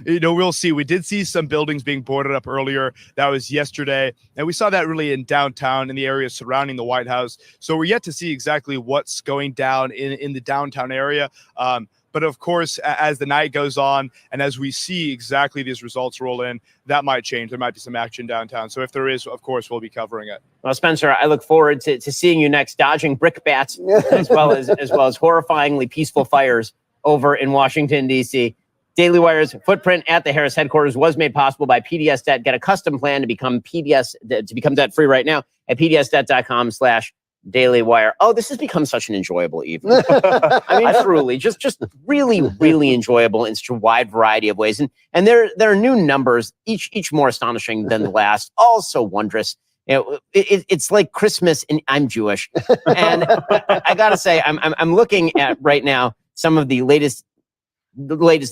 You know, we'll see. We did see some buildings being boarded up earlier. That was yesterday. And we saw that really in downtown, in the area surrounding the White House. So we're yet to see exactly what's going down in the downtown area. But of course, as the night goes on and as we see exactly these results roll in, that might change. There might be some action downtown. So if there is, of course, we'll be covering it. Well, Spencer, I look forward to seeing you next, dodging brickbats as well as horrifyingly peaceful fires over in Washington, D.C. Daily Wire's footprint at the Harris headquarters was made possible by PDS Debt. Get a custom plan to become debt free right now at pdsdebt.com/Daily Wire. Oh, this has become such an enjoyable evening. I mean, truly, just really, really enjoyable in such a wide variety of ways. And there are new numbers, each more astonishing than the last. All so wondrous. It's like Christmas, and I'm Jewish. And I gotta say, I'm looking at right now some of the latest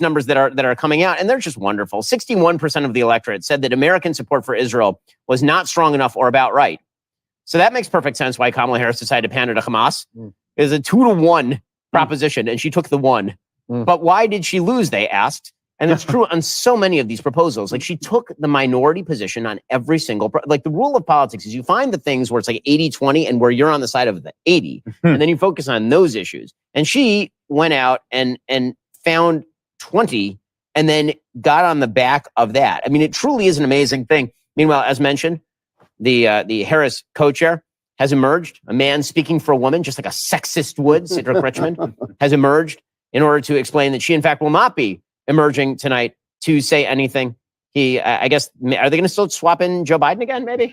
numbers that are coming out, and they're just wonderful. 61% of the electorate said that American support for Israel was not strong enough or about right. So that makes perfect sense why Kamala Harris decided to pander to Hamas. It was a 2-to-1 proposition, and she took the 1. But why did she lose, they asked. And it's true on so many of these proposals. Like, she took the minority position on every single, like, the rule of politics is you find the things where it's like 80-20 and where you're on the side of the 80, and then you focus on those issues. And she went out and found 20 and then got on the back of that. I mean, it truly is an amazing thing. Meanwhile, as mentioned, the Harris co-chair has emerged, a man speaking for a woman, just like a sexist would, Cedric Richmond, has emerged in order to explain that she, in fact, will not be emerging tonight to say anything. I guess, are they going to still swap in Joe Biden again, maybe?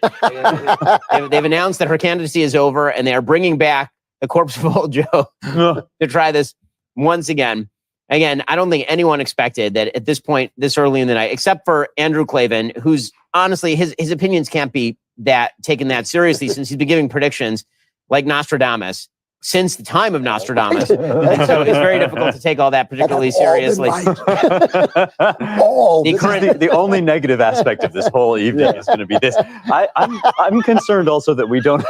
They've announced that her candidacy is over, and they are bringing back the corpse of old Joe to try this once again. Again, I don't think anyone expected that at this point, this early in the night, except for Andrew Klavan, who's honestly, his opinions can't be taken that seriously since he's been giving predictions like Nostradamus since the time of Nostradamus. And so it's very difficult to take all that particularly seriously. The only negative aspect of this whole evening is going to be this. I'm concerned also that we don't.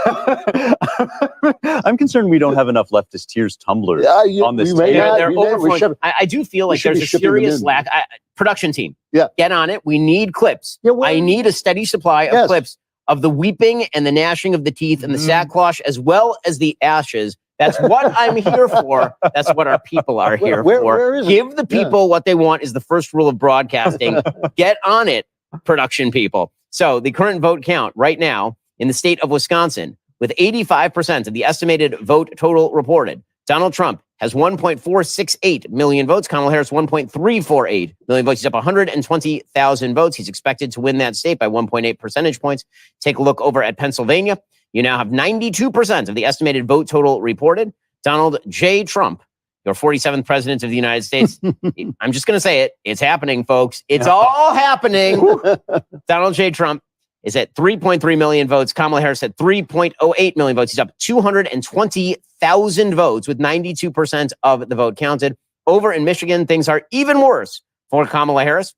I'm concerned we don't have enough leftist tears tumblers on this table. They're overflowing. I do feel like there's a serious lack. Production team, get on it. We need clips. I need a steady supply of clips of the weeping and the gnashing of the teeth and the sackcloth, as well as the ashes. That's what I'm here for. That's what our people are here for. Give the people what they want is the first rule of broadcasting. Get on it, production people. So the current vote count right now in the state of Wisconsin, with 85% of the estimated vote total reported, Donald Trump has 1.468 million votes. Kamala Harris, 1.348 million votes. He's up 120,000 votes. He's expected to win that state by 1.8 percentage points. Take a look over at Pennsylvania. You now have 92% of the estimated vote total reported. Donald J. Trump, your 47th president of the United States. I'm just going to say it. It's happening, folks. It's all happening. Donald J. Trump is at 3.3 million votes. Kamala Harris at 3.08 million votes. He's up 220,000 votes with 92% of the vote counted. Over in Michigan, things are even worse for Kamala Harris.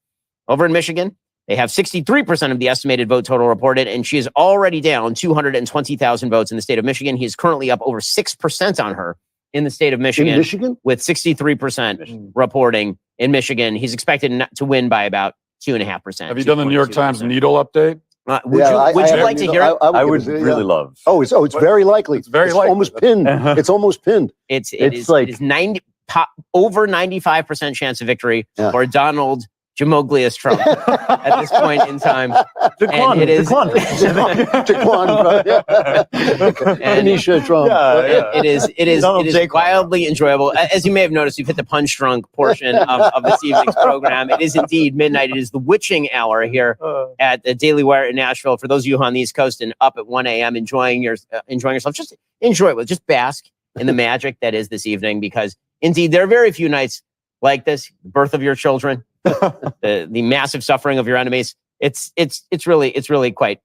Over in Michigan, they have 63% of the estimated vote total reported, and she is already down 220,000 votes in the state of Michigan. He is currently up over 6% on her in the state of Michigan, with 63% reporting in Michigan. He's expected to win by about 2.5%. Have you done the New York Times needle update? Would you like to hear it? I would really love. Oh, it's very likely. It's almost pinned. It's almost pinned. It is over 95% chance of victory for Donald Jamoglius Trump at this point in time. And it is Anisha Trump. it is wildly enjoyable. As you may have noticed, we've hit the punch drunk portion of this evening's program. It is indeed midnight. It is the witching hour here at the Daily Wire in Nashville. For those of you on the East Coast and up at 1 a.m. enjoying yourself, just enjoy it. Just bask in the magic that is this evening, because indeed there are very few nights like this. The birth of your children, the massive suffering of your enemies. It's really quite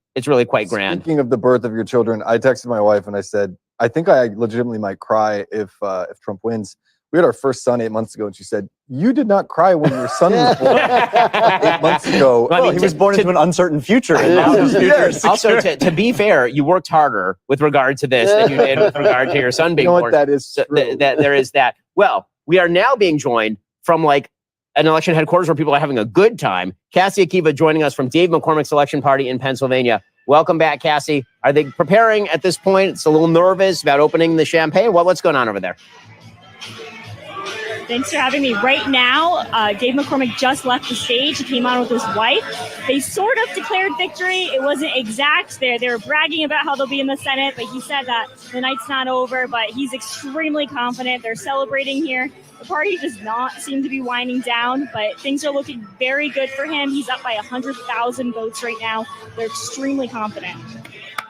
grand. Speaking of the birth of your children, I texted my wife and I said, I think I legitimately might cry if Trump wins. We had our first son 8 months ago, and she said, "You did not cry when your son was born 8 months ago." Well, he was born into an uncertain future. And now his future is Also, secure. to be fair, you worked harder with regard to this than you did with regard to your son being You know born. what, that is So true. there is that. Well, we are now being joined from like an election headquarters where people are having a good time. Cassie Akiva joining us from Dave McCormick's election party in Pennsylvania. Welcome back, Cassie. Are they preparing at this point? It's a little nervous about opening the champagne. What's going on over there? Thanks for having me. Right now, Dave McCormick just left the stage. He came on with his wife. They sort of declared victory. It wasn't exact. They were bragging about how they'll be in the Senate, but he said that the night's not over, but he's extremely confident. They're celebrating here. The party does not seem to be winding down, but things are looking very good for him. He's up by 100,000 votes right now. They're extremely confident.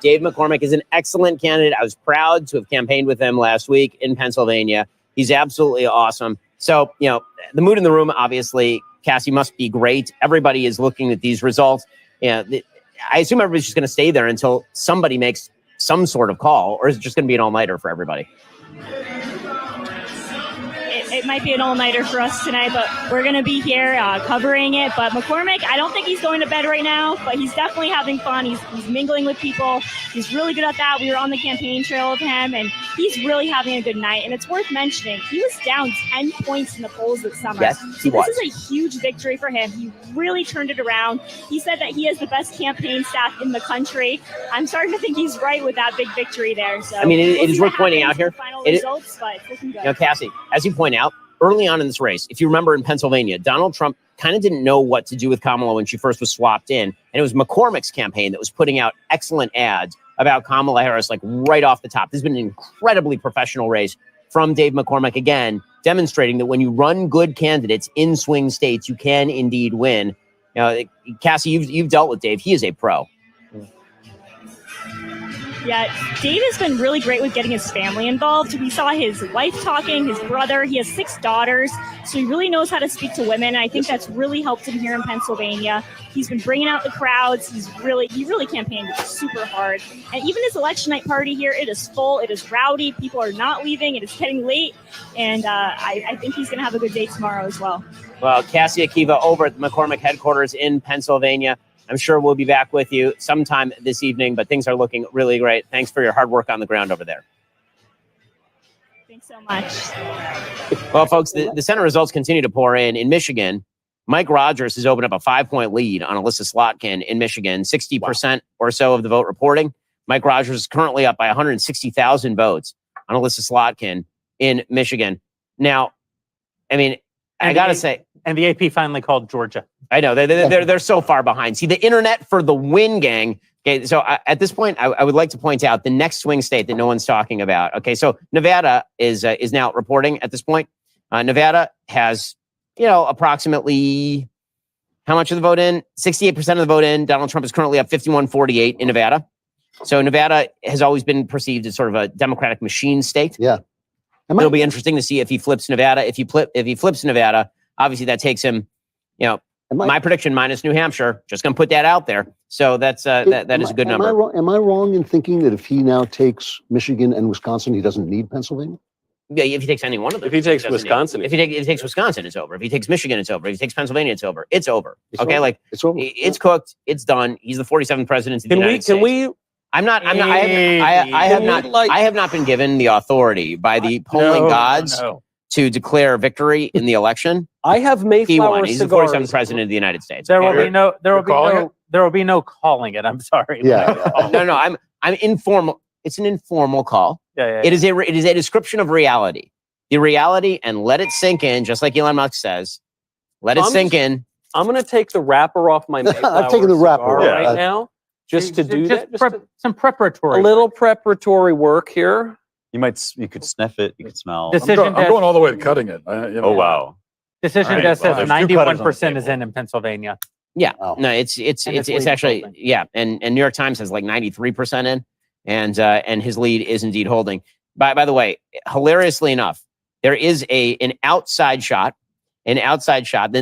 Dave McCormick is an excellent candidate. I was proud to have campaigned with him last week in Pennsylvania. He's absolutely awesome. So, the mood in the room, obviously, Cassie, must be great. Everybody is looking at these results. I assume everybody's just going to stay there until somebody makes some sort of call, or is it just going to be an all-nighter for everybody? It might be an all-nighter for us tonight, but we're going to be here covering it. But McCormick, I don't think he's going to bed right now, but he's definitely having fun. He's mingling with people. He's really good at that. We were on the campaign trail with him, and he's really having a good night. And it's worth mentioning, he was down 10 points in the polls this summer. Yes, he was. This is a huge victory for him. He really turned it around. He said that he has the best campaign staff in the country. I'm starting to think he's right with that big victory there. So I mean, it we'll is see worth what pointing happens out here. in the final It is- results, but it's looking good. Cassie, as you point out, early on in this race, if you remember in Pennsylvania, Donald Trump kind of didn't know what to do with Kamala when she first was swapped in. And it was McCormick's campaign that was putting out excellent ads about Kamala Harris, like right off the top. This has been an incredibly professional race from Dave McCormick, again, demonstrating that when you run good candidates in swing states, you can indeed win. Cassie, you've dealt with Dave. He is a pro. Yeah, Dave has been really great with getting his family involved. We saw his wife talking, his brother. He has 6 daughters, so he really knows how to speak to women. And I think that's really helped him here in Pennsylvania. He's been bringing out the crowds. He really campaigned super hard. And even his election night party here, it is full. It is rowdy. People are not leaving. It is getting late. And I think he's going to have a good day tomorrow as well. Well, Cassie Akiva over at the McCormick headquarters in Pennsylvania. I'm sure we'll be back with you sometime this evening, but things are looking really great. Thanks for your hard work on the ground over there. Thanks so much. Well, folks, the Senate results continue to pour in. In Michigan, Mike Rogers has opened up a 5-point lead on Alyssa Slotkin in Michigan, 60% or so of the vote reporting. Mike Rogers is currently up by 160,000 votes on Alyssa Slotkin in Michigan. Now, I mean, I got to say. And the AP finally called Georgia. I know. They're so far behind. See, the internet for the win, gang. Okay, so at this point, I would like to point out the next swing state that no one's talking about. Okay, so Nevada is now reporting at this point. Nevada has, approximately how much of the vote in? 68% of the vote in. Donald Trump is currently up 51-48 in Nevada. So Nevada has always been perceived as sort of a Democratic machine state. Yeah. It'll be interesting to see if he flips Nevada. If he flips Nevada, obviously that takes him, my prediction minus New Hampshire. Just going to put that out there. So that is a good number. Am I wrong in thinking that if he now takes Michigan and Wisconsin, he doesn't need Pennsylvania? Yeah, if he takes any one of them. If he takes Wisconsin, if he takes Wisconsin, it's over. If he takes Michigan, it's over. If he takes Pennsylvania, it's over. It's over. It's okay, over. it's over. It's cooked. It's done. He's the 47th president of the United States. Can we? I have not been given the authority by the polling gods to declare victory in the election. I have Mayflower He's the cigars. 47th president of the United States. There will be no calling it. I'm sorry. Yeah. No. I'm informal. It's an informal call. Yeah. It is a description of reality. The reality, and let it sink in, just like Elon Musk says. Let it sink in. I'm going to take the wrapper off my Mayflower I've taken the wrapper cigar off. right now, just to do that. Some preparatory. A little preparatory work here. You could sniff it. You could smell. Decision I'm going all the way to cutting it. Oh wow. Decision All right, desk well, says there's two cutters on the 91% is in Pennsylvania. Yeah, no, it's And his lead is actually holding. yeah, and New York Times has like 93% in, and his lead is indeed holding. By the way, hilariously enough, there is an outside shot. Then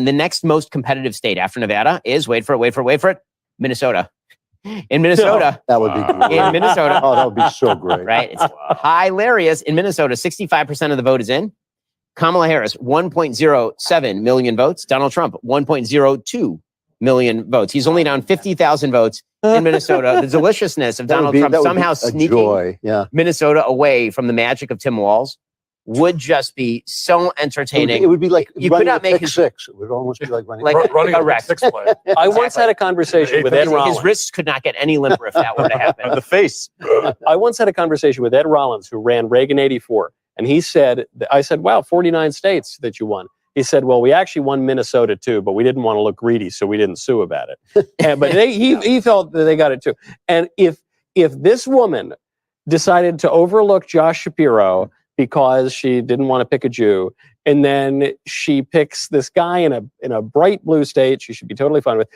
the next most competitive state after Nevada is wait for it, Minnesota. In Minnesota, that would be great. in Minnesota. Oh, that would be so great. Right? It's hilarious. In Minnesota, 65% of the vote is in. Kamala Harris, 1.07 million votes. Donald Trump, 1.02 million votes. He's only down 50,000 votes in Minnesota. The deliciousness of Donald Trump somehow sneaking Minnesota away from the magic of Tim Walz would just be so entertaining. It would be like you could not make his six. It would almost be like running a wreck. I once had a conversation with Ed Rollins. His wrists could not get any limper if that were to happen. The face. I once had a conversation with Ed Rollins, who ran Reagan 84. And he said, I said, wow, 49 states that you won. He said, well, we actually won Minnesota too, but we didn't want to look greedy, so we didn't sue about it. But he felt that they got it too. And if this woman decided to overlook Josh Shapiro because she didn't want to pick a Jew, and then she picks this guy in a bright blue state she should be totally fine with.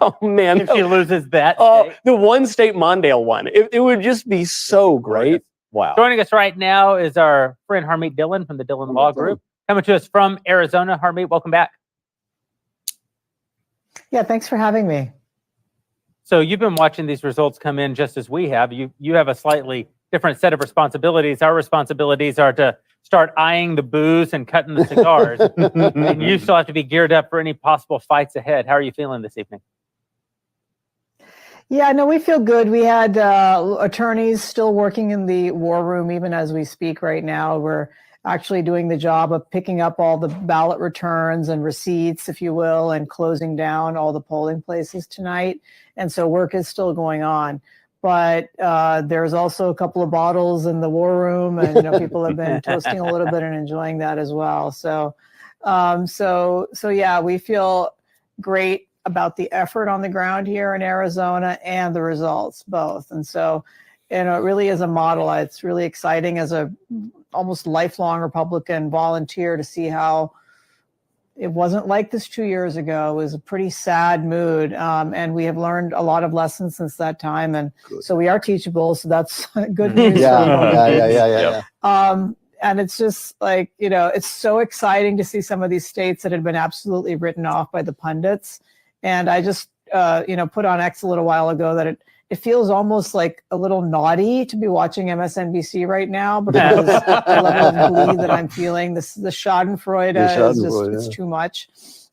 Oh man. If she loses that the one state Mondale won. It would just be so great. Wow. Joining us right now is our friend Harmeet Dillon from the Dillon Law Group. Coming to us from Arizona. Harmeet, welcome back. Yeah, thanks for having me. So you've been watching these results come in just as we have. You have a slightly different set of responsibilities. Our responsibilities are to start eyeing the booze and cutting the cigars. And you still have to be geared up for any possible fights ahead. How are you feeling this evening? Yeah, no, we feel good. We had attorneys still working in the war room even as we speak right now. We're actually doing the job of picking up all the ballot returns and receipts, if you will, and closing down all the polling places tonight. And so work is still going on. But there's also a couple of bottles in the war room, and people have been toasting a little bit and enjoying that as well. So yeah, we feel great about the effort on the ground here in Arizona and the results both. And so, it really is a model. It's really exciting as a almost lifelong Republican volunteer to see how it wasn't like this 2 years ago. It was a pretty sad mood. And we have learned a lot of lessons since that time. And so we are teachable. So that's good news. Yeah. And it's just like, it's so exciting to see some of these states that had been absolutely written off by the pundits. And I just, put on X a little while ago that it feels almost like a little naughty to be watching MSNBC right now because the level of glee that I'm feeling, the Schadenfreude is just, it's too much.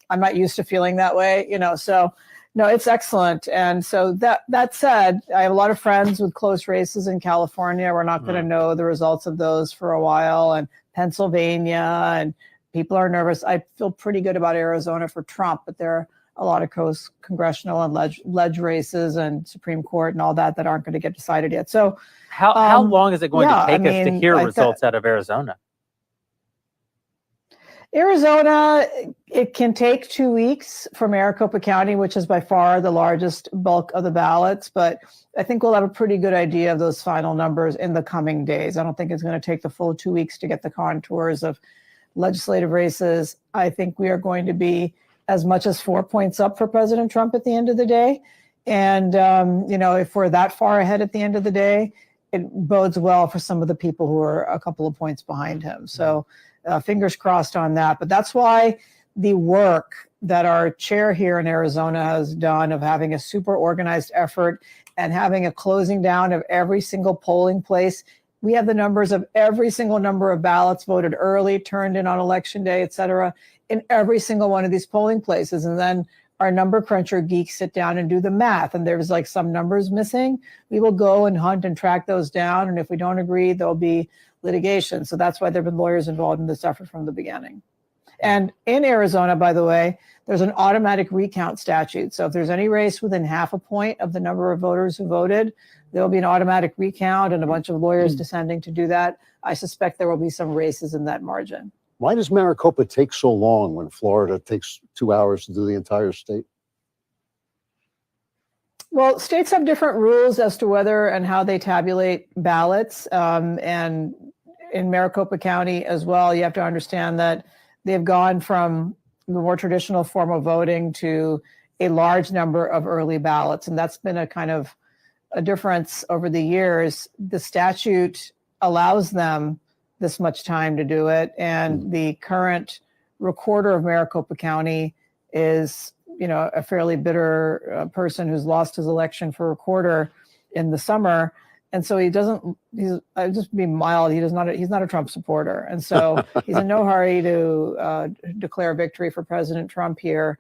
I'm not used to feeling that way, so no, it's excellent. And so that said, I have a lot of friends with close races in California. We're not going to know the results of those for a while, and Pennsylvania, and people are nervous. I feel pretty good about Arizona for Trump, but there are a lot of congressional and ledge races and Supreme Court and all that aren't going to get decided yet. So how long is it going to take us to hear results out of Arizona? Arizona, it can take 2 weeks for Maricopa County, which is by far the largest bulk of the ballots. But I think we'll have a pretty good idea of those final numbers in the coming days. I don't think it's going to take the full 2 weeks to get the contours of legislative races. I think we are going to be as much as 4 points up for President Trump at the end of the day. And, if we're that far ahead at the end of the day, it bodes well for some of the people who are a couple of points behind him. So fingers crossed on that. But that's why the work that our chair here in Arizona has done of having a super organized effort and having a closing down of every single polling place. We have the numbers of every single number of ballots voted early, turned in on election day, et cetera, in every single one of these polling places. And then our number cruncher geeks sit down and do the math. And there's like some numbers missing. We will go and hunt and track those down. And if we don't agree, there'll be litigation. So that's why there have been lawyers involved in this effort from the beginning. And in Arizona, by the way, there's an automatic recount statute. So if there's any race within half a point of the number of voters who voted, there'll be an automatic recount and a bunch of lawyers descending to do that. I suspect there will be some races in that margin. Why does Maricopa take so long when Florida takes 2 hours to do the entire state? Well, states have different rules as to whether and how they tabulate ballots. And in Maricopa County as well, you have to understand that they've gone from the more traditional form of voting to a large number of early ballots. And that's been a kind of a difference over the years. The statute allows them this much time to do it. And the current recorder of Maricopa County is, a fairly bitter person who's lost his election for recorder in the summer. And so I'll just be mild, he's not a Trump supporter. And so he's in no hurry to declare victory for President Trump here.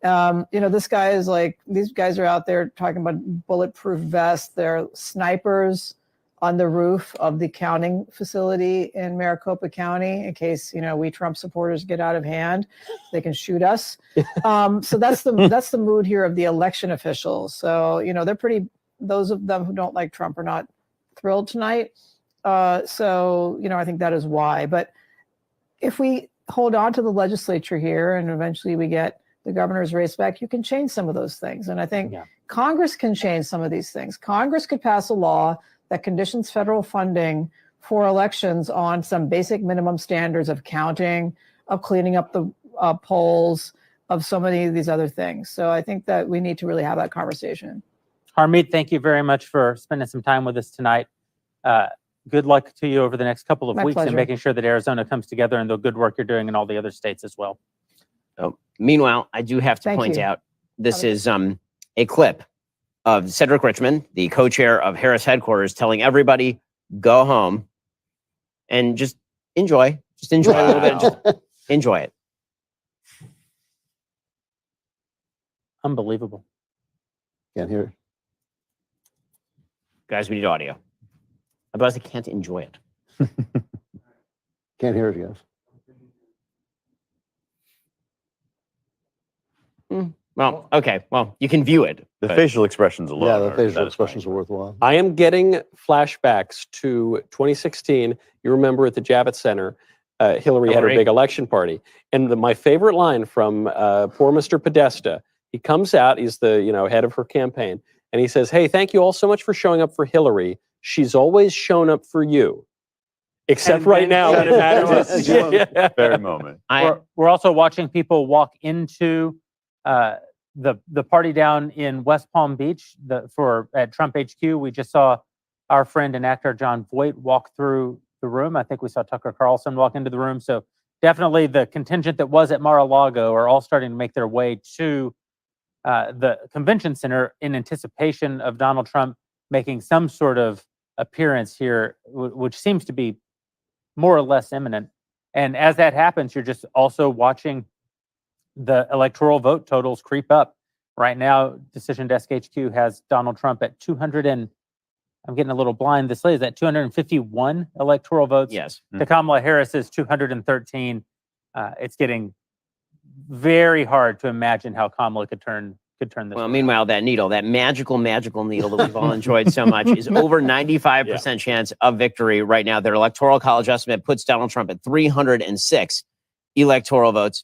This guy is like, these guys are out there talking about bulletproof vests. They're snipers on the roof of the counting facility in Maricopa County in case, we Trump supporters get out of hand, they can shoot us. So that's the mood here of the election officials. So, they're those of them who don't like Trump are not thrilled tonight. So, I think that is why. But if we hold on to the legislature here and eventually we get the governor's race back, you can change some of those things. And I think Congress can change some of these things. Congress could pass a law that conditions federal funding for elections on some basic minimum standards of counting, of cleaning up the polls, of so many of these other things. So I think that we need to really have that conversation. Harmeet, thank you very much for spending some time with us tonight. Good luck to you over the next couple of My weeks pleasure. and making sure that Arizona comes together and the good work you're doing in all the other states as well. Meanwhile, I do have to Thank point you. out this is a clip of Cedric Richmond, the co-chair of Harris headquarters, telling everybody, go home and just enjoy. Just enjoy a little bit. Just enjoy it. Unbelievable. Can't hear it. Guys, we need audio. Otherwise, I can't enjoy it. Can't hear it, guys. Well, okay. Well, you can view it. The but- facial expressions alone. Yeah, the are facial satisfying. expressions are worthwhile. I am getting flashbacks to 2016. You remember at the Javits Center, Hillary had her Hillary. big election party. And my favorite line from poor Mr. Podesta, he comes out, he's the head of her campaign, and he says, "Hey, thank you all so much for showing up for Hillary. She's always shown up for you." Except And right then now when it matters. Yeah. Very moment. We're also watching people walk into the party down in West Palm Beach at Trump HQ. We just saw our friend and actor John Voight walk through the room. I think we saw Tucker Carlson walk into the room. So definitely the contingent that was at Mar-a-Lago are all starting to make their way to the convention center in anticipation of Donald Trump making some sort of appearance here, which seems to be more or less imminent. And as that happens, you're just also watching the electoral vote totals creep up. Right now, Decision Desk HQ has Donald Trump at 200 and I'm getting a little blind. This is at 251 electoral votes. Yes. To Kamala Harris is 213. It's getting very hard to imagine how Kamala could turn this. Well, meanwhile, that needle, that magical needle that we've all enjoyed so much, is over 95% chance of victory right now. Their electoral college estimate puts Donald Trump at 306 electoral votes.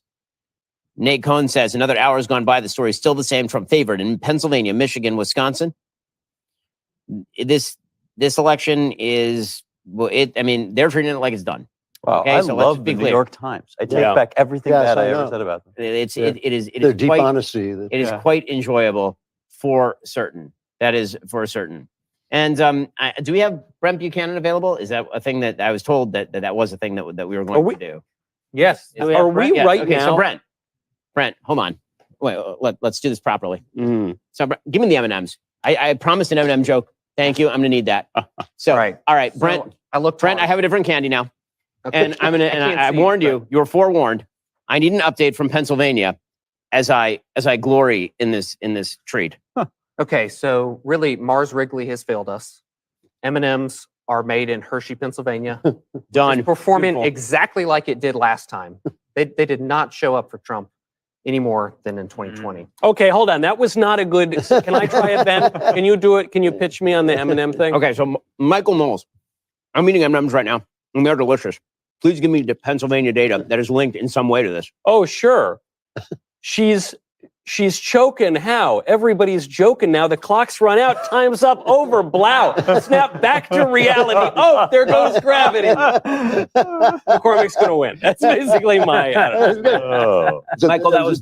Nate Cohn says another hour has gone by. The story is still the same. Trump favored in Pennsylvania, Michigan, Wisconsin. This election is, they're treating it like it's done. Wow, Okay, I so let's love just the be New clear. York Times. I take back everything Yes, bad I I ever know. said about them. It is Their deep quite, honesty. It is quite enjoyable for certain. That is for certain. And do we have Brent Buchanan available? Is that a thing that I was told that was a thing that we were going to do? Yes. Is- Are we Yeah, right okay, now? So Brent, hold on. Wait, let's do this properly. Mm. So give me the M&Ms. I promised an M&M joke. Thank you. I'm going to need that. So, Right. all right, So, Brent. I looked. Brent, I have a different candy now. Okay. And I'm gonna. And can't I see, warned but- you. You were forewarned. I need an update from Pennsylvania, as I glory in this treat. Okay, so really, Mars Wrigley has failed us. M&Ms are made in Hershey, Pennsylvania. Done. It's performing Beautiful. exactly like it did last time. They did not show up for Trump any more than in 2020. Okay, hold on. That was not a good. Can I try it, Ben? Can you do it? Can you pitch me on the M&M thing? Okay, so Michael Knowles. I'm eating M&Ms right now, and they're delicious. please give me the Pennsylvania data that is linked in some way to this. Oh, sure. She's choking. How? Everybody's joking now. The clock's run out. Time's up. Over. Blow. Snap back to reality. Oh, there goes gravity. McCormick's going to win. That's basically my attitude. Michael, that was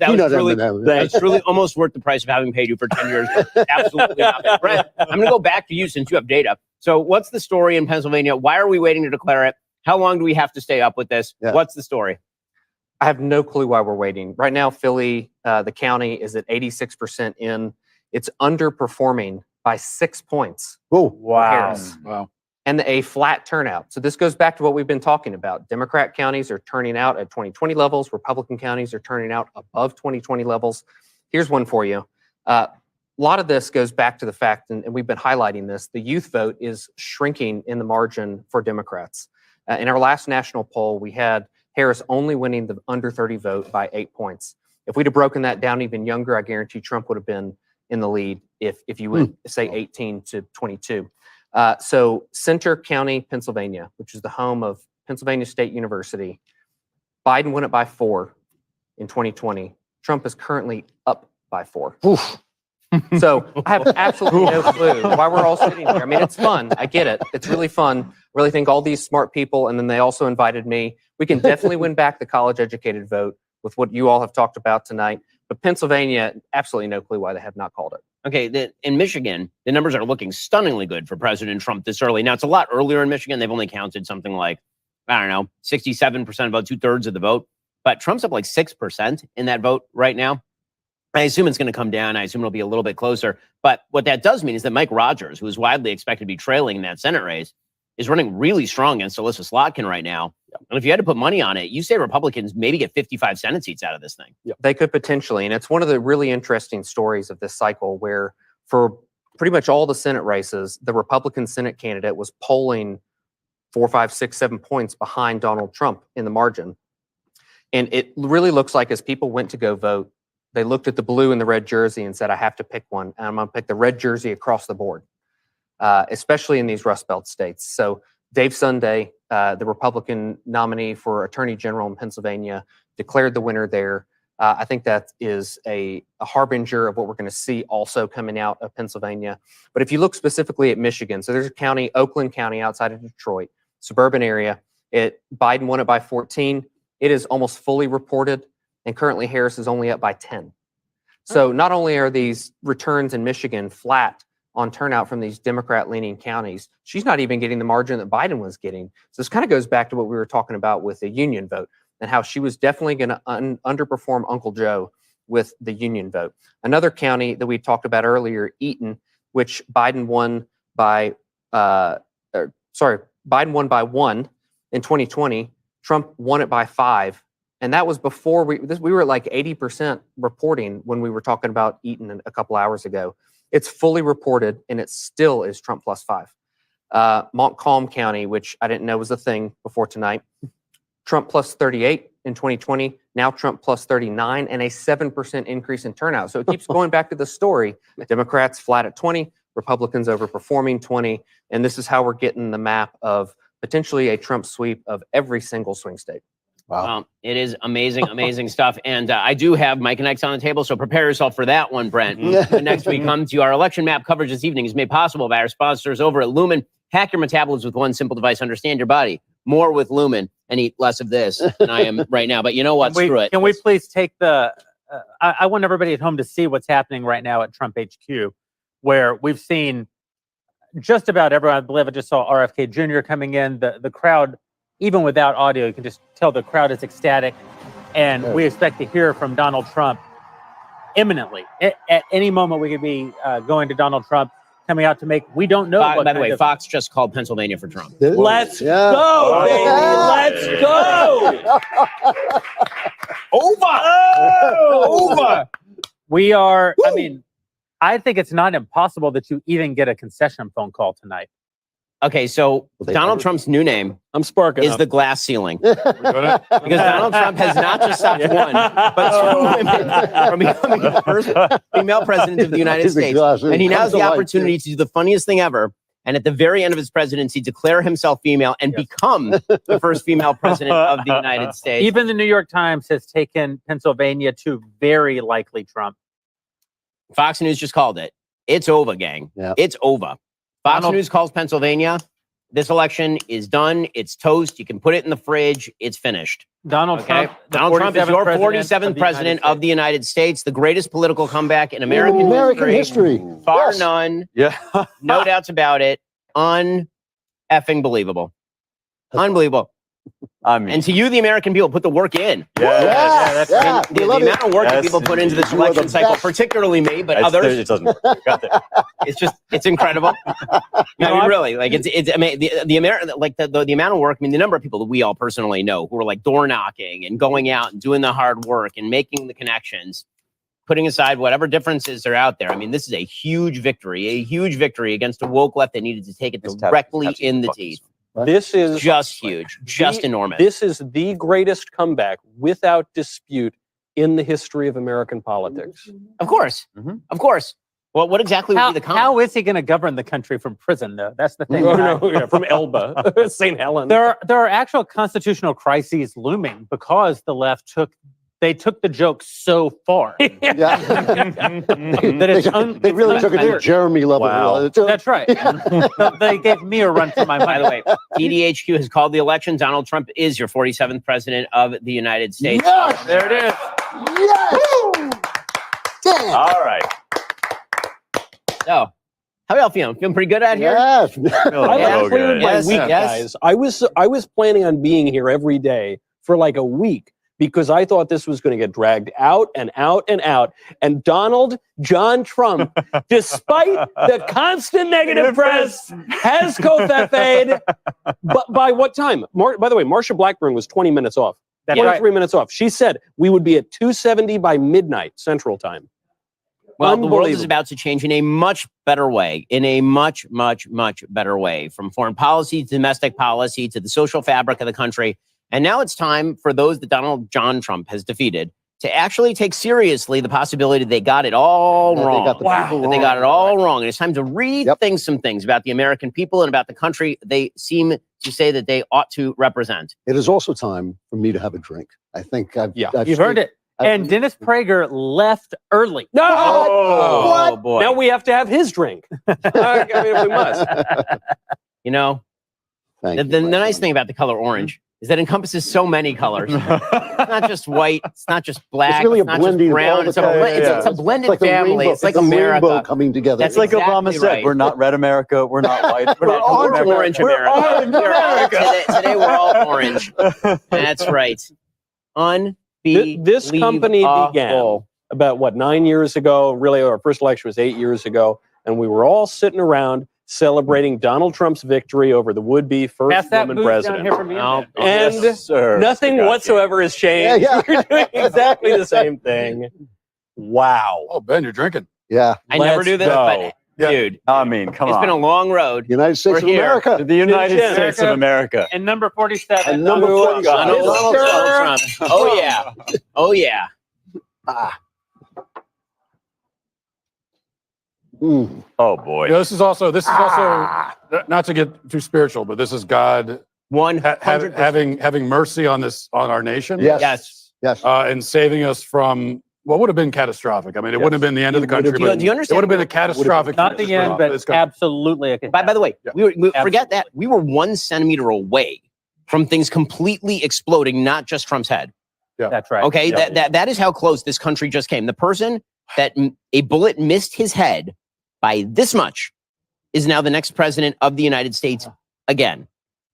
truly almost worth the price of having paid you for 10 years. Absolutely not. Brent, I'm going to go back to you since you have data. So what's the story in Pennsylvania? Why are we waiting to declare it? How long do we have to stay up with this? Yeah. What's the story? I have no clue why we're waiting. Right now, Philly, the county is at 86% in. It's underperforming by 6 points. Oh, Wow. Wow. And a flat turnout. So this goes back to what we've been talking about. Democrat counties are turning out at 2020 levels. Republican counties are turning out above 2020 levels. Here's one for you. A lot of this goes back to the fact, and we've been highlighting this, the youth vote is shrinking in the margin for Democrats. In our last national poll, we had Harris only winning the under 30 vote by 8 points. If we'd have broken that down even younger, I guarantee Trump would have been in the lead if you went, say, 18 to 22. So Center County, Pennsylvania, which is the home of Pennsylvania State University, Biden won it by 4 in 2020. Trump is currently up by 4. So I have absolutely no clue why we're all sitting here. I mean, it's fun. I get it. It's really fun. Really think all these smart people, and then they also invited me. We can definitely win back the college-educated vote with what you all have talked about tonight. But Pennsylvania, absolutely no clue why they have not called it. Okay, in Michigan, the numbers are looking stunningly good for President Trump this early. Now, it's a lot earlier in Michigan. They've only counted something like, I don't know, 67%, about 2/3 of the vote. But Trump's up like 6% in that vote right now. I assume it's going to come down. I assume it'll be a little bit closer. But what that does mean is that Mike Rogers, who is widely expected to be trailing in that Senate race, is running really strong against Alyssa Slotkin right now. And if you had to put money on it, you say Republicans maybe get 55 Senate seats out of this thing. They could potentially. And it's one of the really interesting stories of this cycle where for pretty much all the Senate races, the Republican Senate candidate was polling 4, 5, 6, 7 points behind Donald Trump in the margin. And it really looks like as people went to go vote, they looked at the blue and the red jersey and said, I have to pick one. And I'm going to pick the red jersey across the board, especially in these Rust Belt states. So Dave Sunday, the Republican nominee for Attorney General in Pennsylvania, declared the winner there. I think that is a harbinger of what we're going to see also coming out of Pennsylvania. But if you look specifically at Michigan, so there's a county, Oakland County outside of Detroit, suburban area. Biden won it by 14. It is almost fully reported. And currently Harris is only up by 10. So not only are these returns in Michigan flat on turnout from these Democrat-leaning counties, she's not even getting the margin that Biden was getting. So this kind of goes back to what we were talking about with the union vote and how she was definitely going to underperform Uncle Joe with the union vote. Another county that we talked about earlier, Eaton, which Biden won by, Biden won by 1 in 2020. Trump won it by 5. And that was before we were at like 80% reporting when we were talking about Eaton a couple hours ago. It's fully reported, and it still is Trump plus 5. Montcalm County, which I didn't know was a thing before tonight, Trump plus 38 in 2020, now Trump plus 39, and a 7% increase in turnout. So it keeps going back to the story. Democrats flat at 20, Republicans overperforming 20, and this is how we're getting the map of potentially a Trump sweep of every single swing state. Wow. It is amazing, amazing stuff. And I do have Mike and Ike's on the table, so prepare yourself for that one, Brent. But next we come to our election map coverage this evening is made possible by our sponsors over at Lumen. Hack your metabolism with one simple device. Understand your body more with Lumen and eat less of this than I am right now. But you know what? Screw it. Can we please take the... I want everybody at home to see what's happening right now at Trump HQ, where we've seen just about everyone. I believe I just saw RFK Jr. coming in. The crowd... Even without audio, you can just tell the crowd is ecstatic. And we expect to hear from Donald Trump imminently. At any moment, we could be going to Donald Trump coming out to make, we don't know. By the way, Fox just called Pennsylvania for Trump. Let's go, baby. Let's go. Over. We are, I mean, I think it's not impossible that you even get a concession phone call tonight. Okay, so Donald Trump's new name is the glass ceiling. Because Donald Trump has not just stopped one, but 2 women from becoming the first female president of the United States. And he now has the opportunity to do the funniest thing ever and at the very end of his presidency, declare himself female and become the first female president of the United States. Even the New York Times has taken Pennsylvania to very likely Trump. Fox News just called it. It's over, gang. Yeah. It's over. Fox News calls Pennsylvania. This election is done. It's toast. You can put it in the fridge. It's finished. Donald Trump is your 47th president of the United States, the greatest political comeback in American history. Bar Yes. none. Yeah. No doubts about it. Un-effing believable. Unbelievable. I mean, And to you, the American people, put the work in. yes. The amount of work that people put into this election cycle, particularly me, but others, It doesn't work. Got there. it's incredible. I mean, really, like I mean, the American, like the amount of work. I mean, the number of people that we all personally know who are like door knocking and going out and doing the hard work and making the connections, putting aside whatever differences are out there. I mean, this is a huge victory against a woke left that needed to take it directly in the teeth. This is just huge, just enormous. This is the greatest comeback, without dispute, in the history of American politics. Of course, of course. Well, what exactly would be the comeback? How is he going to govern the country from prison, though? That's the thing. From Elba, St. Helens. There are actual constitutional crises looming because the left took the joke so far. They really took it to Jeremy level. Wow. That's right. They gave me a run for my money. By the way, TDHQ has called the election. Donald Trump is your 47th president of the United States. Yes! There it is. Yes! Damn. All right. So, how y'all feeling? Feeling pretty good out here? Yes. I cleared my Yes, week, yes. guys. I was planning on being here every day for like a week, because I thought this was going to get dragged out and out and out. And Donald John Trump, despite the constant negative press, has co-fefa'd. But by what time? By the way, Marsha Blackburn was 20 minutes off. That's 23 minutes off. She said we would be at 2:70 by midnight Central Time. Well, the world is Unbelievable. about to change in a much better way, much better way, from foreign policy to domestic policy to the social fabric of the country. And now it's time for those that Donald John Trump has defeated to actually take seriously the possibility they got it all wrong. They got it all wrong. And it's time to rethink some things about the American people and about the country they seem to say that they ought to represent. It is also time for me to have a drink. I think I've You've heard it. And Dennis Prager left early. No! Oh, boy. Now we have to have his drink. I mean, we must. You know, the nice thing about the color orange is that it encompasses so many colors. It's not just white. It's not just black. It's really a not just blending of brown. all the It's a, colors. it's a blended It's like a family. rainbow. It's like It's a America rainbow coming together. That's Like exactly Obama said, right. we're not red America, we're not white, we're not Orange America. Orange America. Today we're all orange. That's right. This company began about 9 years ago. Really, our first election was 8 years ago, and we were all sitting around celebrating Donald Trump's victory over the would-be first woman president. Here from you. And Yes, sir. nothing whatsoever has changed. Yeah, yeah. We're doing exactly the same thing. Wow. Oh, Ben, you're drinking. Yeah. I never do this, go. but dude, I mean, come it's on. been a long road. United States We're of here. America. The United Chin. States of America. And number 47. And number Donald 47. Trump. Oh yeah. Oh yeah. Mm. Oh boy. You know, this is also not to get too spiritual, but this is God 100%. having mercy on our nation. Yes. Yes. And saving us from what would have been catastrophic. I mean, it wouldn't have been the end of the country, Do but you it understand? would have been a catastrophic. Not the end, but this country. absolutely. By the way, we forget that we were 1 centimeter away from things completely exploding, not just Trump's head. That's right. Okay, that is how close this country just came. The person that a bullet missed his head by this much is now the next president of the United States again.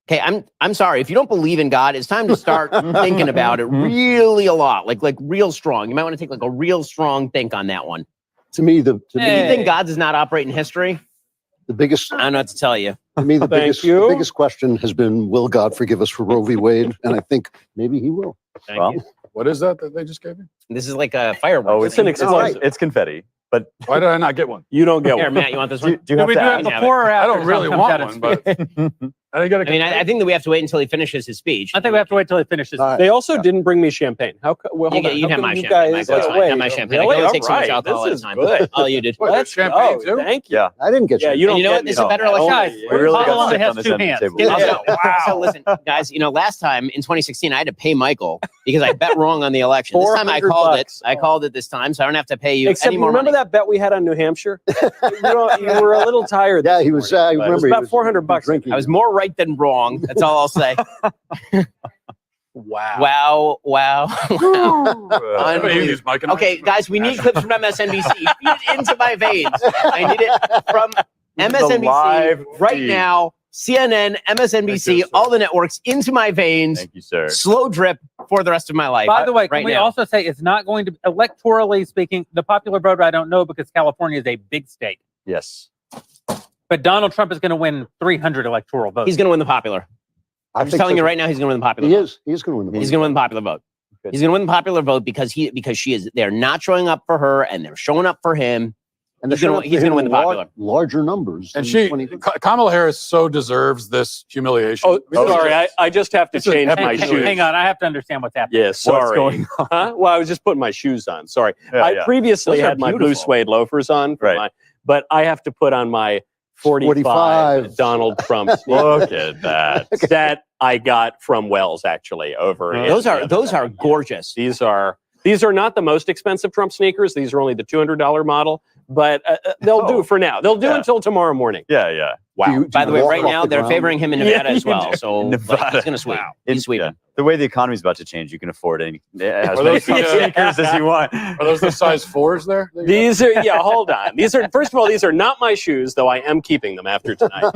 Okay, I'm sorry. If you don't believe in God, it's time to start thinking about it really a lot, like real strong. You might want to take like a real strong think on that one. To me, If you think God does not operate in history, the biggest. I don't know what to tell you. To me, the biggest question has been, will God forgive us for Roe v. Wade? And I think maybe He will. Thank you. What is that they just gave you? This is like a fireworks. Oh, it's an explosive. It's confetti. But why did I not get one? You don't get Here, one. Matt, you want this one? Do you have we to do it ask? before or I after? don't really Trump want comes one, out but and I think that we have to wait until he finishes his speech. I think we have to wait till he finishes. They also didn't bring me champagne. How? Well, hold on. You How have come my you champagne. guys? Michael, it's fine. wait, Have my champagne. Really? I can only take so much All right, alcohol this at a is time. good. Oh, you did. Let's champagne go. too? Thank you. Yeah. I didn't get Yeah, you. you don't And you know get what? This is me. a better Oh, election. yeah. We really Paul got only stuck has on this two end of the hands. table. Give me Also, that. so listen, guys, last time in 2016, I had to pay Michael because I bet wrong on the election. This time I called it. I called it this time, so I don't have to pay you Except any more remember money. that bet we had on New Hampshire? you were a little tired. Yeah, this he was. morning. I It was remember. about $400. Drinking. I was more right than wrong. That's all I'll say. Wow. Wow. Everybody use Mike and Okay, guys, we need clips from MSNBC. Feed it into my veins. I need it from MSNBC live right feed. now. CNN, MSNBC, all the networks into my veins. Thank you, sir. Slow drip for the rest of my life. By the way, can right we now. also say it's not going to, electorally speaking, the popular vote, I don't know because California is a big state. Yes. But Donald Trump is going to win 300 electoral votes. He's going to win the popular. I'm just telling you right now, he's going to win the popular vote. He is going to win the vote. He's going to win the popular vote. He's going to win the popular vote because they're not showing up for her and they're showing up for him. And he's going to win the popular. Larger numbers. And than Kamala Harris so deserves this humiliation. Oh, sorry. I just have to change my shoes. Hang on, I have to understand what's happening. Yeah, sorry. going on? Huh? Well, I was just putting my shoes on. Sorry. Yeah, I yeah. previously Those are had my blue beautiful. suede loafers on, Right. but I have to put on my 45 Donald Trump Look at that. that I got from Wells actually over. in- Those are gorgeous. These are not the most expensive Trump sneakers. These are only the $200 model, but they'll do for now. They'll do until tomorrow morning. Yeah, yeah. Wow. By the way, right now they're favoring him in Nevada Yeah, as well. you do. So Nevada. like, he's going to sweep. He's sweeping. Yeah. The way the economy's about to change, you can afford as Are many those sneakers as you want. Are those the size 4s there? These are hold on. These are first of all, these are not my shoes, though I am keeping them after tonight.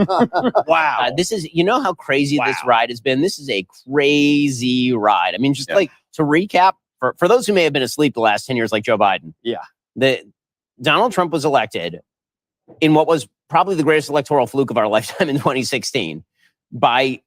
Wow. This is, how crazy this ride has been. This is a crazy ride. I mean, just like to recap, for those who may have been asleep the last 10 years, like Joe Biden. Yeah. Donald Trump was elected in what was probably the greatest electoral fluke of our lifetime in 2016 by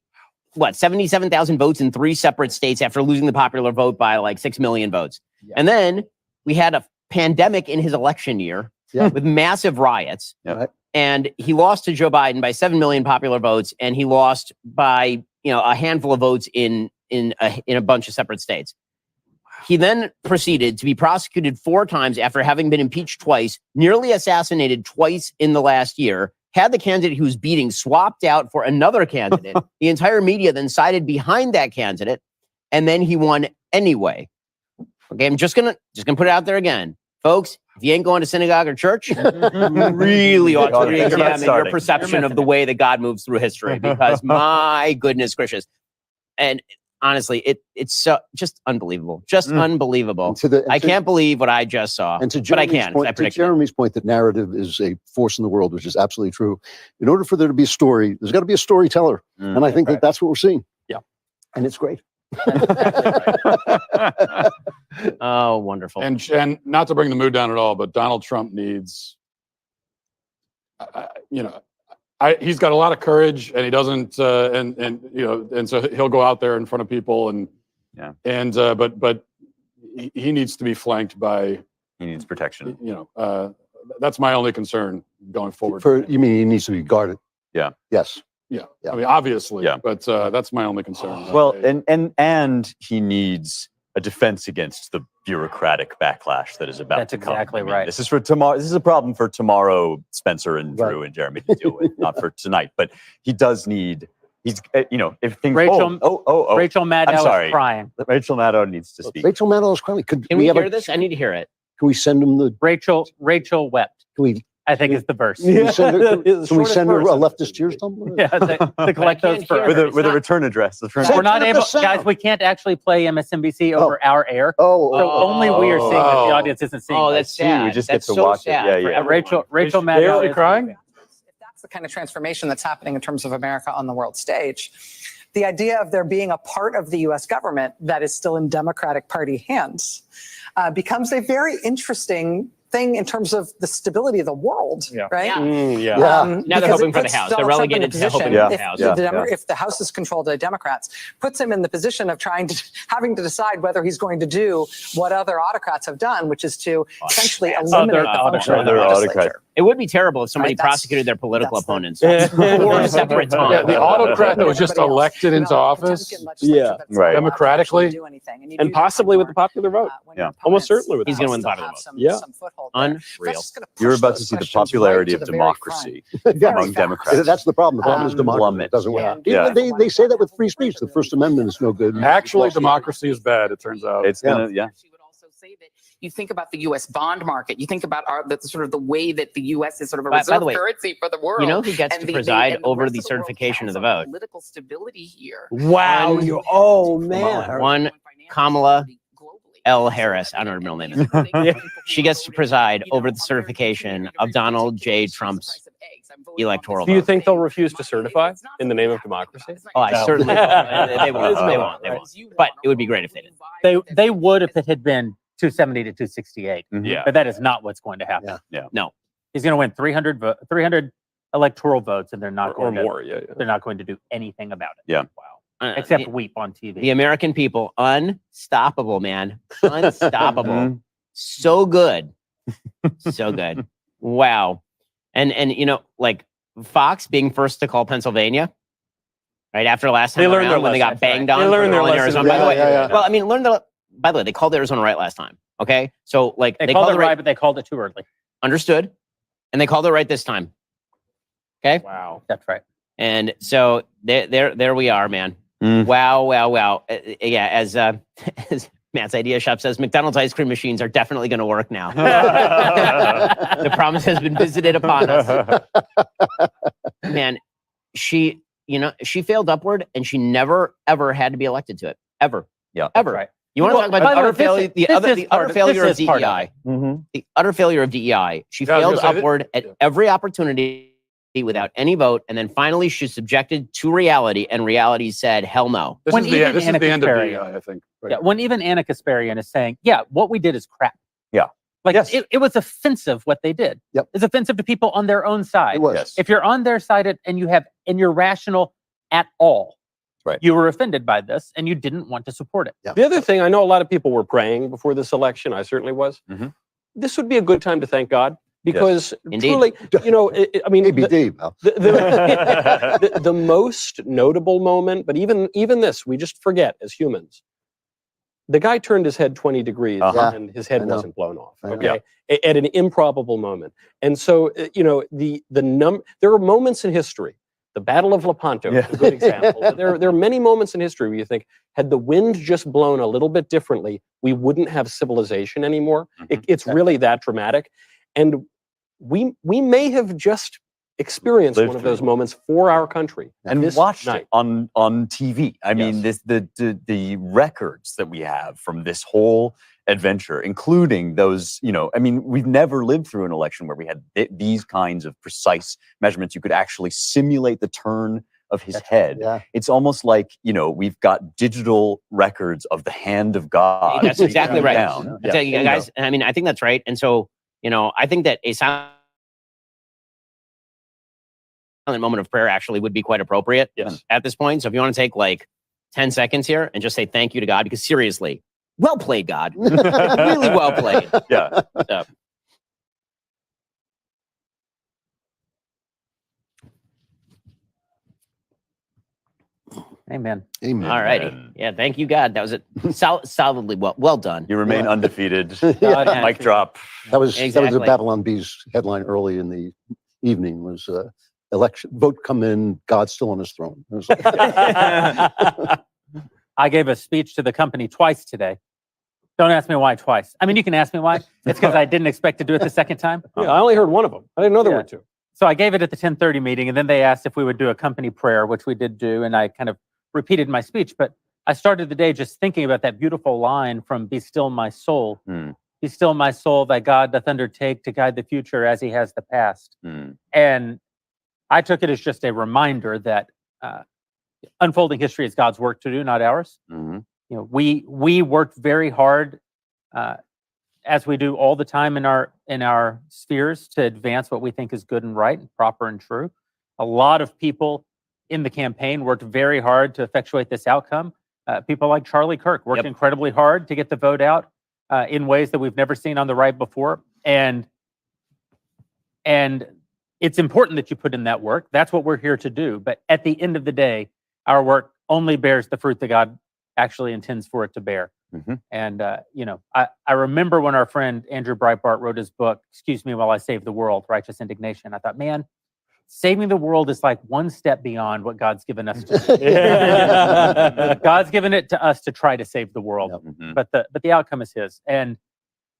77,000 votes in 3 separate states after losing the popular vote by like 6 million votes. Yeah. And then we had a pandemic in his election year with massive riots. Yeah. And he lost to Joe Biden by 7 million popular votes. And he lost by, a handful of votes in a bunch of separate states. He then proceeded to be prosecuted 4 times after having been impeached twice, nearly assassinated twice in the last year, had the candidate he was beating swapped out for another candidate. The entire media then sided behind that candidate, and then he won anyway. Okay, I'm just gonna put it out there again. Folks, if you ain't going to synagogue or church, you really ought to re-examine your perception of the way that God moves through history, because my goodness gracious. And honestly, it's so just unbelievable. Just unbelievable. I can't believe what I just saw. And to but I Jeremy's can. point, I predict Jeremy's point that narrative is a force in the world, which is absolutely true. In order for there to be a story, there's got to be a storyteller. And I think that's what we're seeing. Yeah. And it's great. Oh, wonderful. And not to bring the mood down at all, but Donald Trump needs, he's got a lot of courage, and he doesn't, and so he'll go out there in front of people, but he needs to be flanked by. He needs protection. That's my only concern going forward. You mean he needs to be guarded? Yeah. Yes. Yeah. I mean, obviously. Yeah. But that's my only concern. Well, and he needs a defense against the bureaucratic backlash that is about That's to come. exactly I mean, right. This is for tomorrow. This is a problem for tomorrow, Spencer and Drew and Jeremy to deal with, not for tonight. But he does need. He's, if things. Rachel Maddow I'm sorry. is crying. Rachel Maddow needs to speak. Rachel Maddow is crying. Can we hear this? I need to hear it. Can we send him the Rachel wept. Can we? I think is the verse. Can we send her, can we send her a leftist tears tumbler? Yeah, to collect those for with a return address. We're not able, guys. We can't actually play MSNBC over our air. So only we are seeing it. The audience isn't seeing. Oh, that's sad. We just That's get to so watch sad it. for Yeah. everyone. Rachel Maddow is crying. That's the kind of transformation that's happening in terms of America on the world stage. The idea of there being a part of the U.S. government that is still in Democratic Party hands becomes a very interesting thing in terms of the stability of the world, right? Now they're hoping for the House. They're relegated to hoping for the House. If the House is controlled by Democrats, puts him in the position of having to decide whether he's going to do what other autocrats have done, which is to essentially eliminate the function of the legislature. It would be terrible if somebody Right, that's- prosecuted their political that's the- opponents for separate Yeah, times. the autocrat that was just Everybody else. elected into office Yeah, right. democratically. Do anything. And, you And do that possibly with when the popular vote. when Yeah. your Almost opponents, certainly with the He's gonna win still popular have vote. Yeah. some foothold there. Unreal. That's just gonna You're push about those to see the questions right popularity to of the very front. democracy Yeah. among fast. Democrats. That's the problem. The problem is democracy. plummet. It doesn't work. Yeah. They say that with free speech. The First Amendment is no good. Actually, democracy is bad, it turns out. It's gonna, yeah. She would also say that you think about the U.S. bond market, you think about the sort of the way that the U.S. is sort of a By reserve the way, currency for the world. You know who gets and to the- preside and over rest the of world certification of counts the on vote? Political stability here. Wow. Oh, One man. Kamala L. Harris. I don't know her middle name. Yeah. She gets to preside over the certification of Donald J. Trump's electoral Do you vote. think they'll refuse to certify in the name of democracy? Oh, I No. certainly won't. They won't. They won't. They won't. But it would be great if they did. They would if it had been 270 to 268. Yeah. But that is not what's going to happen. Yeah. No. He's going to win 300 electoral votes, and they're not Or going to, more. Yeah. they're not going to do anything about it. Yeah. Wow. Uh, Except the, weep on TV. the American people, unstoppable, man. Unstoppable. So good. So good. Wow. And you know, like Fox being first to call Pennsylvania, right after last time They learned their around when they got lesson, banged right. on They for learned their calling lesson. Arizona. By the way, Yeah. well, I mean, by the way, they called Arizona right last time. Okay. So like they called it right, but they called it too early. understood. And they called it right this time. Okay. Wow. That's right. And so there we are, man. Mm. Wow. Yeah, as Matt's Idea Shop says, McDonald's ice cream machines are definitely going to work now. The promise has been visited upon us. Man, she failed upward, and she never ever had to be elected to it, ever. Yeah, ever. right. You want to talk about the utter failure? The utter failure of DEI. The utter failure of DEI. She Yeah, I was failed gonna say that- upward at every opportunity without any vote, and then finally she's subjected to reality, and reality said, "Hell no." This When is the even this is Anna the end of Kasparian- DEI, I think. Yeah, when even Anna Kasparian is saying, yeah, what we did is crap. Yeah. Like Yes. it was offensive what they did. Yep. It's offensive to people on their own side. It was. Yes. If you're on their side and you're rational at all, Right. you were offended by this and you didn't want to support it. Yeah. The other thing, I know a lot of people were praying before this election. I certainly was. Mhm. This would be a good time to thank God because Indeed. truly, I mean, ABD, pal. the most notable moment, but even this, we just forget as humans. The guy turned his head 20 degrees Uh-huh. and his head I know. wasn't blown off. I know. Okay, at an improbable moment. And so, there are moments in history. The Battle of Lepanto is a good example. But there are many moments in history where you think, had the wind just blown a little bit differently, we wouldn't have civilization anymore. It's really that dramatic. And we may have just experienced Lived one of through those it. moments for our country. And this watched night. it on TV. I mean, the records that we have from this whole adventure, including those, I mean, we've never lived through an election where we had these kinds of precise measurements. You could actually simulate the turn of his head. Yeah. It's almost like, we've got digital records of the hand of God. That's exactly right. Down. I tell you guys, I mean, I think that's right. And so, I think that a silent moment of prayer actually would be quite appropriate at this point. So if you want to take like 10 seconds here and just say thank you to God, because seriously, well played, God. Really well played. Yeah. So, Amen. Amen. all righty. Yeah, thank you, God. That was it. Solidly well done. You remain undefeated. Yeah. Mic drop. That was the Exactly. Babylon Bees headline early in the evening was election vote come in, God's still on his throne. It was like, I gave a speech to the company twice today. Don't ask me why twice. I mean, you can ask me why. It's because I didn't expect to do it the second time. Yeah, I only heard one of them. I didn't know there were two. So I gave it at the 10:30 meeting, and then they asked if we would do a company prayer, which we did do, and I kind of repeated my speech. But I started the day just thinking about that beautiful line from "Be still, my soul. Be still, my soul. Thy God doth undertake to guide the future as He has the past." And I took it as just a reminder that unfolding history is God's work to do, not ours. We worked very hard, as we do all the time in our spheres, to advance what we think is good and right and proper and true. A lot of people in the campaign worked very hard to effectuate this outcome. People like Charlie Kirk worked incredibly hard to get the vote out in ways that we've never seen on the right before. And And it's important that you put in that work. That's what we're here to do. But at the end of the day, our work only bears the fruit that God actually intends for it to bear. And, I remember when our friend Andrew Breitbart wrote his book, Excuse Me While I Save the World, Righteous Indignation. I thought, man, saving the world is like one step beyond what God's given us to do. God's given it to us to try to save the world, but the outcome is his. And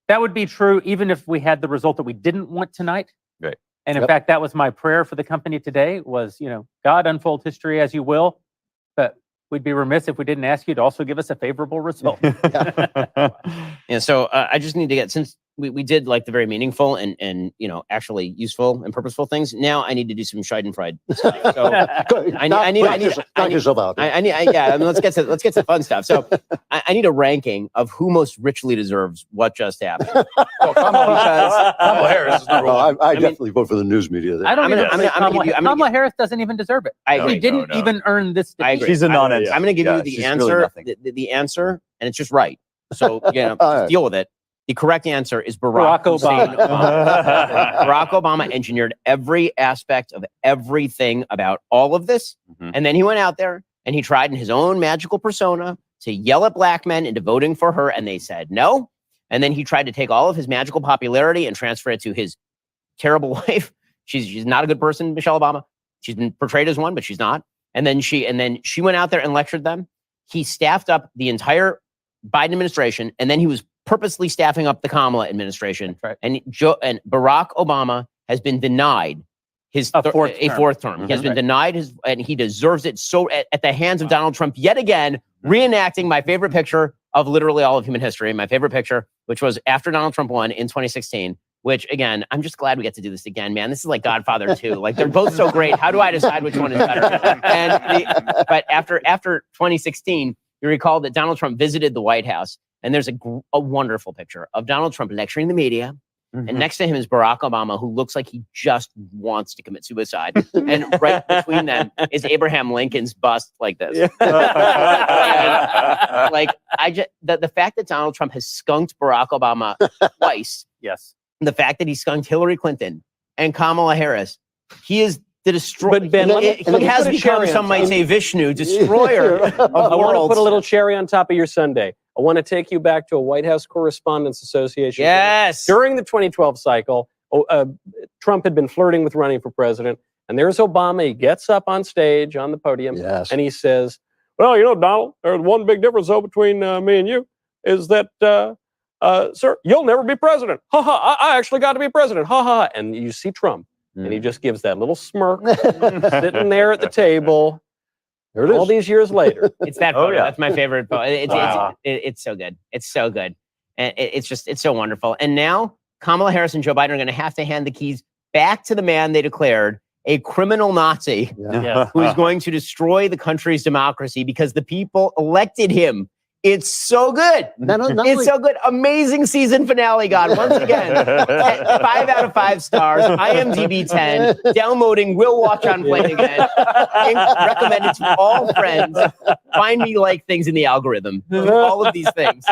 that would be true even if we had the result that we didn't want tonight. Right. And in fact, that was my prayer for the company today was, God, unfold history as you will, but we'd be remiss if we didn't ask you to also give us a favorable result. So I just need to get, since we did like the very meaningful and actually useful and purposeful things. Now I need to do some Schadenfreude. So I need yourself out. Let's get to the fun stuff. So I need a ranking of who most richly deserves what just happened. Kamala Harris is number one. I definitely vote for the news media. I don't Kamala Harris doesn't even deserve it. I agree. She didn't even earn this. I agree. She's a non-entity. I'm going to give you the answer. The answer, and it's just right. So just deal with it. The correct answer is Barack Obama. Barack Obama engineered every aspect of everything about all of this. And then he went out there and he tried in his own magical persona to yell at black men into voting for her. And they said no. And then he tried to take all of his magical popularity and transfer it to his terrible wife. She's not a good person, Michelle Obama. She's been portrayed as one, but she's not. And then she went out there and lectured them. He staffed up the entire Biden administration, and then he was purposely staffing up the Kamala administration. Right. And Barack Obama has been denied a fourth term. He has been denied and he deserves it so at the hands of Donald Trump yet again, reenacting my favorite picture of literally all of human history. My favorite picture, which was after Donald Trump won in 2016. Which again, I'm just glad we get to do this again, man. This is like Godfather 2. Like they're both so great. How do I decide which one is better? But after 2016, you recall that Donald Trump visited the White House, and there's a wonderful picture of Donald Trump lecturing the media, and next to him is Barack Obama, who looks like he just wants to commit suicide. And right between them is Abraham Lincoln's bust, like this. The fact that Donald Trump has skunked Barack Obama twice. Yes. The fact that he skunked Hillary Clinton and Kamala Harris, he is the destroyer. But Ben, he has become, some might say, Vishnu, destroyer of I want to worlds. put a little cherry on top of your sundae. I want to take you back to a White House Correspondents Association. Yes. During the 2012 cycle, Trump had been flirting with running for president, and there's Obama. He gets up on stage on the podium, and he says, "Well, Donald, there's one big difference though between me and you is that." Sir, you'll never be president. Ha ha, I actually got to be president. Ha ha. And you see Trump, and he just gives that little smirk, sitting there at the table. There it is. All these years later. It's that photo. That's my favorite photo. It's so good. It's so good. And it's so wonderful. And now Kamala Harris and Joe Biden are going to have to hand the keys back to the man they declared a criminal Nazi who is going to destroy the country's democracy because the people elected him. It's so good. It's so good. Amazing season finale, God. Once again, 5 out of 5 stars. IMDb 10. Downloading. Will watch on play again. Recommended to all friends. Find me like things in the algorithm. All of these things.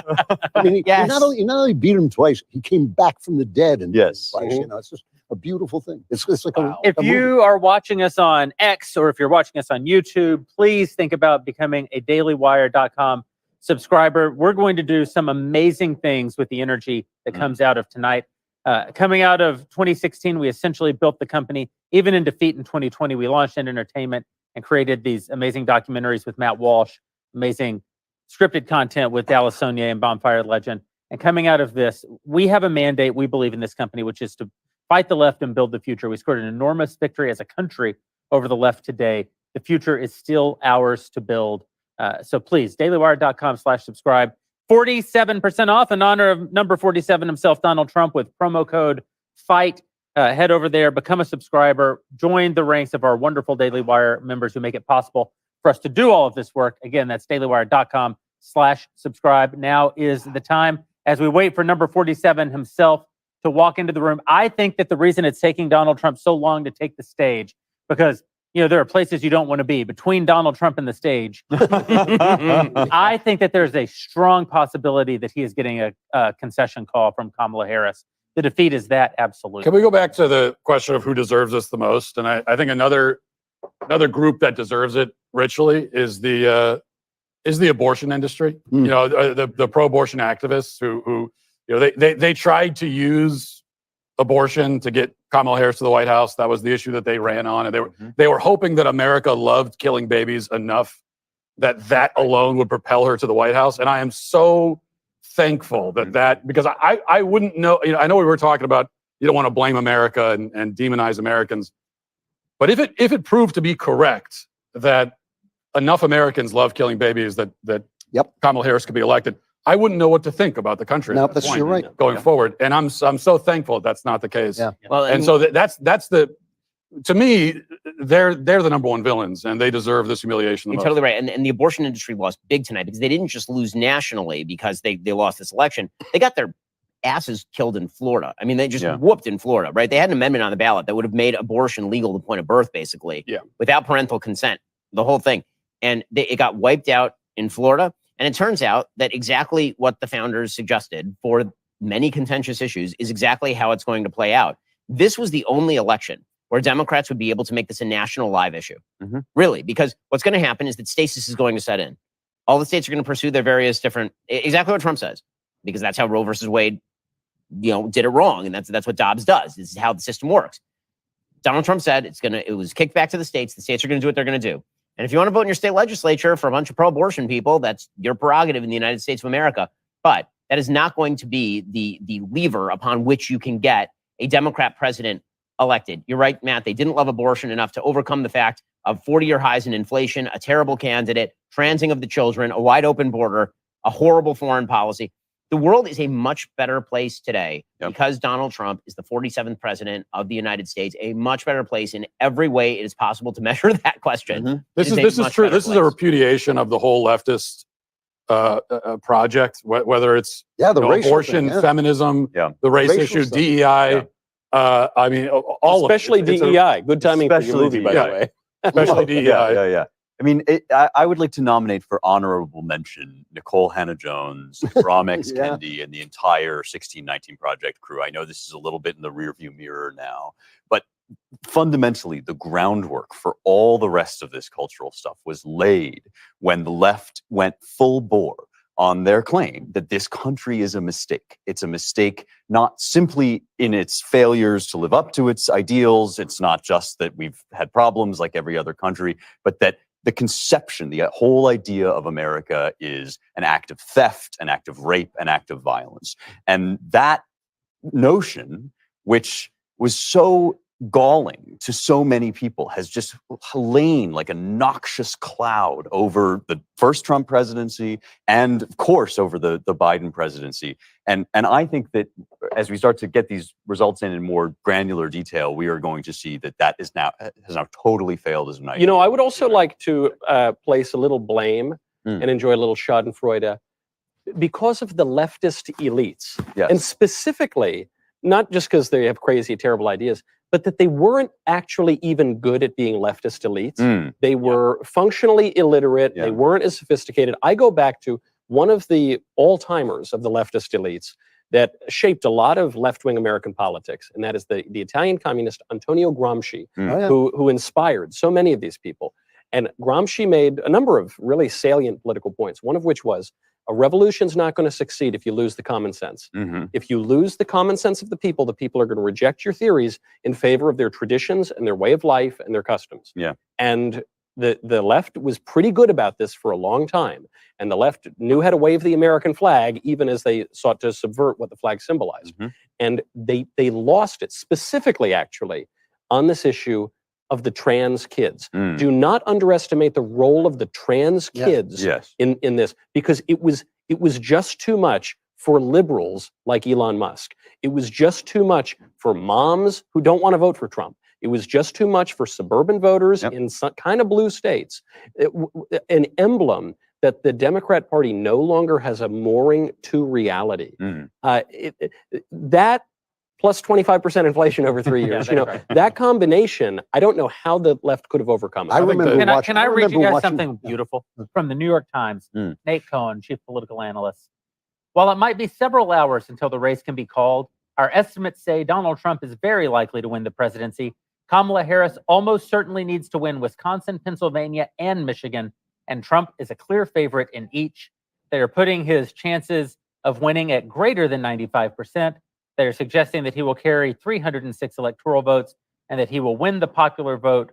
I mean, you not only beat him twice, he came back from the dead and twice. It's just a beautiful thing. It's like if you are watching us on X or if you're watching us on YouTube, please think about becoming a dailywire.com subscriber. We're going to do some amazing things with the energy that comes out of tonight. Coming out of 2016, we essentially built the company. Even in defeat in 2020, we launched in entertainment and created these amazing documentaries with Matt Walsh, amazing scripted content with Dallas Sonier and Bonfire Legend. And coming out of this, we have a mandate, we believe in this company, which is to fight the left and build the future. We scored an enormous victory as a country over the left today. The future is still ours to build. So please, dailywire.com/subscribe. 47% off in honor of number 47 himself, Donald Trump, with promo code FIGHT. Head over there, become a subscriber, join the ranks of our wonderful Daily Wire members who make it possible for us to do all of this work. Again, that's dailywire.com/subscribe. Now is the time as we wait for number 47 himself to walk into the room. I think that the reason it's taking Donald Trump so long to take the stage, because there are places you don't want to be between Donald Trump and the stage. I think that there's a strong possibility that he is getting a concession call from Kamala Harris. the defeat is that absolute. Can we go back to the question of who deserves this the most? And I think another group that deserves it richly is the abortion industry. You know, the pro-abortion activists who you know they tried to use abortion to get Kamala Harris to the White House. That was the issue that they ran on, and they were hoping that America loved killing babies enough that alone would propel her to the White House. And I am so thankful that because I wouldn't know. You know, I know we were talking about you don't want to blame America and demonize Americans, but if it proved to be correct that enough Americans love killing babies that Kamala Harris could be elected, I wouldn't know what to think about the country. No, at that that's point you're right. going forward. And I'm so thankful that's not the case. Yeah. Well, and so that's the, to me, they're the number one villains, and they deserve this humiliation the You're most. totally right. And the abortion industry lost big tonight because they didn't just lose nationally because they lost this election. They got their asses killed in Florida. I mean, they just whooped in Florida, right? They had an amendment on the ballot that would have made abortion legal at the point of birth, basically, without parental consent, the whole thing. And it got wiped out in Florida. And it turns out that exactly what the founders suggested for many contentious issues is exactly how it's going to play out. This was the only election where Democrats would be able to make this a national live issue. Really, because what's going to happen is that stasis is going to set in. All the states are going to pursue their various different, exactly what Trump says, because that's how Roe versus Wade, did it wrong. And that's what Dobbs does. This is how the system works. Donald Trump said it was kicked back to the states. The states are going to do what they're going to do. And if you want to vote in your state legislature for a bunch of pro-abortion people, that's your prerogative in the United States of America. But that is not going to be the lever upon which you can get a Democrat president elected. You're right, Matt. They didn't love abortion enough to overcome the fact of 40-year highs in inflation, a terrible candidate, transing of the children, a wide open border, a horrible foreign policy. The world is a much better place today because Donald Trump is the 47th president of the United States, a much better place in every way it is possible to measure that question. This is true. This is a repudiation of the whole leftist project, whether it's abortion, feminism, the race issue, DEI. I mean, all especially of it. DEI. Good timing for your movie, by the way. Especially DEI. Yeah. I mean, I would like to nominate for honorable mention Nicole Hannah-Jones, Ram X. Kendi, and the entire 1619 Project crew. I know this is a little bit in the rearview mirror now, but fundamentally, the groundwork for all the rest of this cultural stuff was laid when the left went full bore on their claim that this country is a mistake. It's a mistake not simply in its failures to live up to its ideals. It's not just that we've had problems like every other country, but that the conception, the whole idea of America is an act of theft, an act of rape, an act of violence. And that notion, which was so galling to so many people, has just lain like a noxious cloud over the first Trump presidency and, of course, over the Biden presidency. And I think that as we start to get these results in more granular detail, we are going to see that has now totally failed as an idea. I would also like to place a little blame and enjoy a little schadenfreude because of the leftist elites. And specifically, not just because they have crazy, terrible ideas, but that they weren't actually even good at being leftist elites. They were functionally illiterate. They weren't as sophisticated. I go back to one of the all-timers of the leftist elites that shaped a lot of left-wing American politics, and that is the Italian communist Antonio Gramsci, who inspired so many of these people. And Gramsci made a number of really salient political points, one of which was, a revolution's not going to succeed if you lose the common sense. If you lose the common sense of the people are going to reject your theories in favor of their traditions and their way of life and their customs. And the left was pretty good about this for a long time. And the left knew how to wave the American flag, even as they sought to subvert what the flag symbolized. And they lost it, specifically, actually, on this issue of the trans kids. Do not underestimate the role of the trans kids in this, because it was just too much for liberals like Elon Musk. It was just too much for moms who don't want to vote for Trump. It was just too much for suburban voters in some kind of blue states. An emblem that the Democrat Party no longer has a mooring to reality. That plus 25% inflation over 3 years. That combination, I don't know how the left could have overcome it. Can I read you guys something beautiful from the New York Times? Nate Cohn, chief political analyst. While it might be several hours until the race can be called, Our estimates say Donald Trump is very likely to win the presidency. Kamala Harris almost certainly needs to win Wisconsin, Pennsylvania, and Michigan, and Trump is a clear favorite in each. They are putting his chances of winning at greater than 95%. They are suggesting that he will carry 306 electoral votes and that he will win the popular vote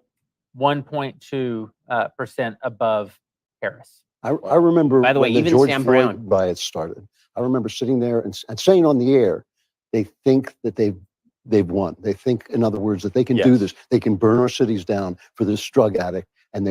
1.2% above Harris. I remember By the way, when even George Sam Floyd Brown. riots started. I remember sitting there and saying on the air, they think that they've won. They think, in other words, that they can do this. They can burn our cities down for this drug addict, and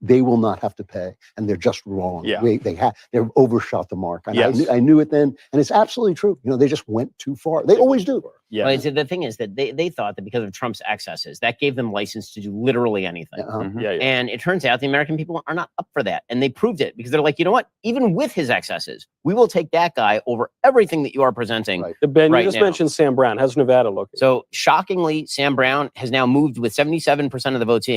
they will not have to pay, and they're just wrong. Yeah. They've overshot the mark. And Yes. I knew it then, and it's absolutely true. You know, they just went too far. They always do. Yeah. Well, the thing is that they thought that because of Trump's excesses, that gave them license to do literally anything. Yeah, yeah. And it turns out the American people are not up for that. And they proved it because they're like, you know what? Even with his excesses, we will take that guy over everything that you are presenting. Right. Ben, right you just now. mentioned Sam Brown. How's Nevada looking? So shockingly, Sam Brown has now moved with 77% of the votes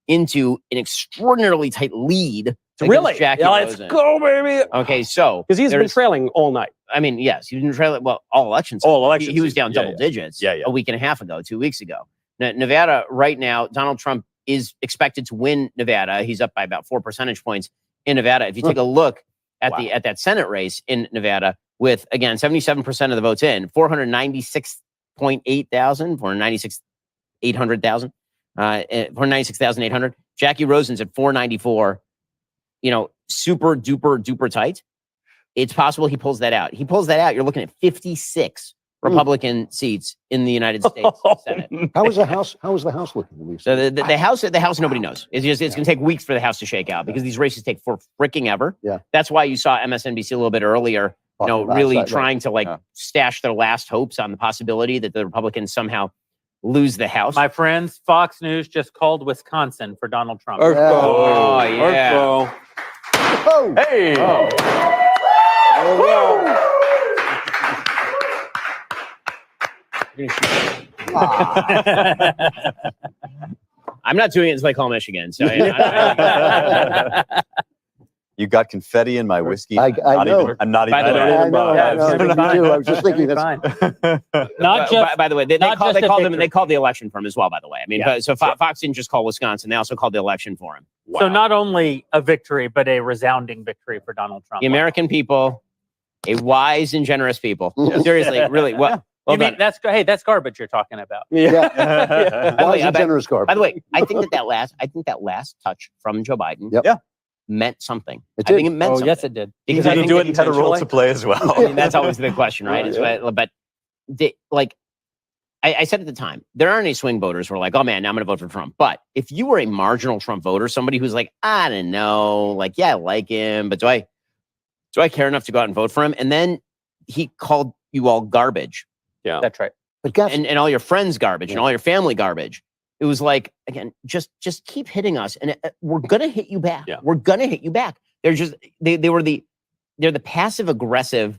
into an extraordinarily tight lead. against Really? Jackie Yeah, let's Rosen. go, baby. Okay, so Because he's been there's- trailing all night. I mean, yes, he's been trailing. Well, all elections. All elections. He was down Yeah, double yeah. digits Yeah, yeah. a week and a half ago, 2 weeks ago. Nevada, right now, Donald Trump is expected to win Nevada. He's up by about 4 percentage points in Nevada. If you take a look at at that Senate race in Nevada, with again 77% of the votes in, 496.8 thousand, 496,800,000, 496,800. Jackie Rosen's at 494. You know, super duper tight. It's possible he pulls that out. He pulls that out. You're looking at 56 Republican seats in the United States Senate. How is the House? How is the House looking? So the House, nobody knows. It's going to take weeks for the House to shake out because these races take for freaking ever. Yeah. That's why you saw MSNBC a little bit earlier, really trying to stash their last hopes on the possibility that the Republicans somehow lose the House. My friends, Fox News just called Wisconsin for Donald Trump. Oh, yeah. Oh. Hey. Oh. I'm not doing it until I call Michigan. So You got confetti in my whiskey. I know. I'm not By even. the way, I know. Me too. I was just thinking that's Not just, by the way, they not called just a them. victory. They called the election for him as well. By the way, I mean, Yeah. so Fox didn't just call Wisconsin; they also called the election for him. So not only a victory, but a resounding victory for Donald Trump. The American people, a wise and generous people. Seriously, really. Well You mean that's garbage you're talking about? yeah. By the way, Wise and generous garbage. By the way, I think that last touch from Joe Biden meant something. It I think did. it meant something. Yes, it did. Because He I did think do that it and had a role to play as well. I mean, that's always the big question, right? But I said at the time, there aren't any swing voters who are like, oh man, now I'm going to vote for Trump. But if you were a marginal Trump voter, somebody who's like, I don't know, like, yeah, I like him, but do I care enough to go out and vote for him? And then he called you all garbage. Yeah, that's right. But guess and all your friends garbage and all your family garbage. It was like, again, just keep hitting us, and we're gonna hit you back. Yeah. We're gonna hit you back. They're the passive aggressive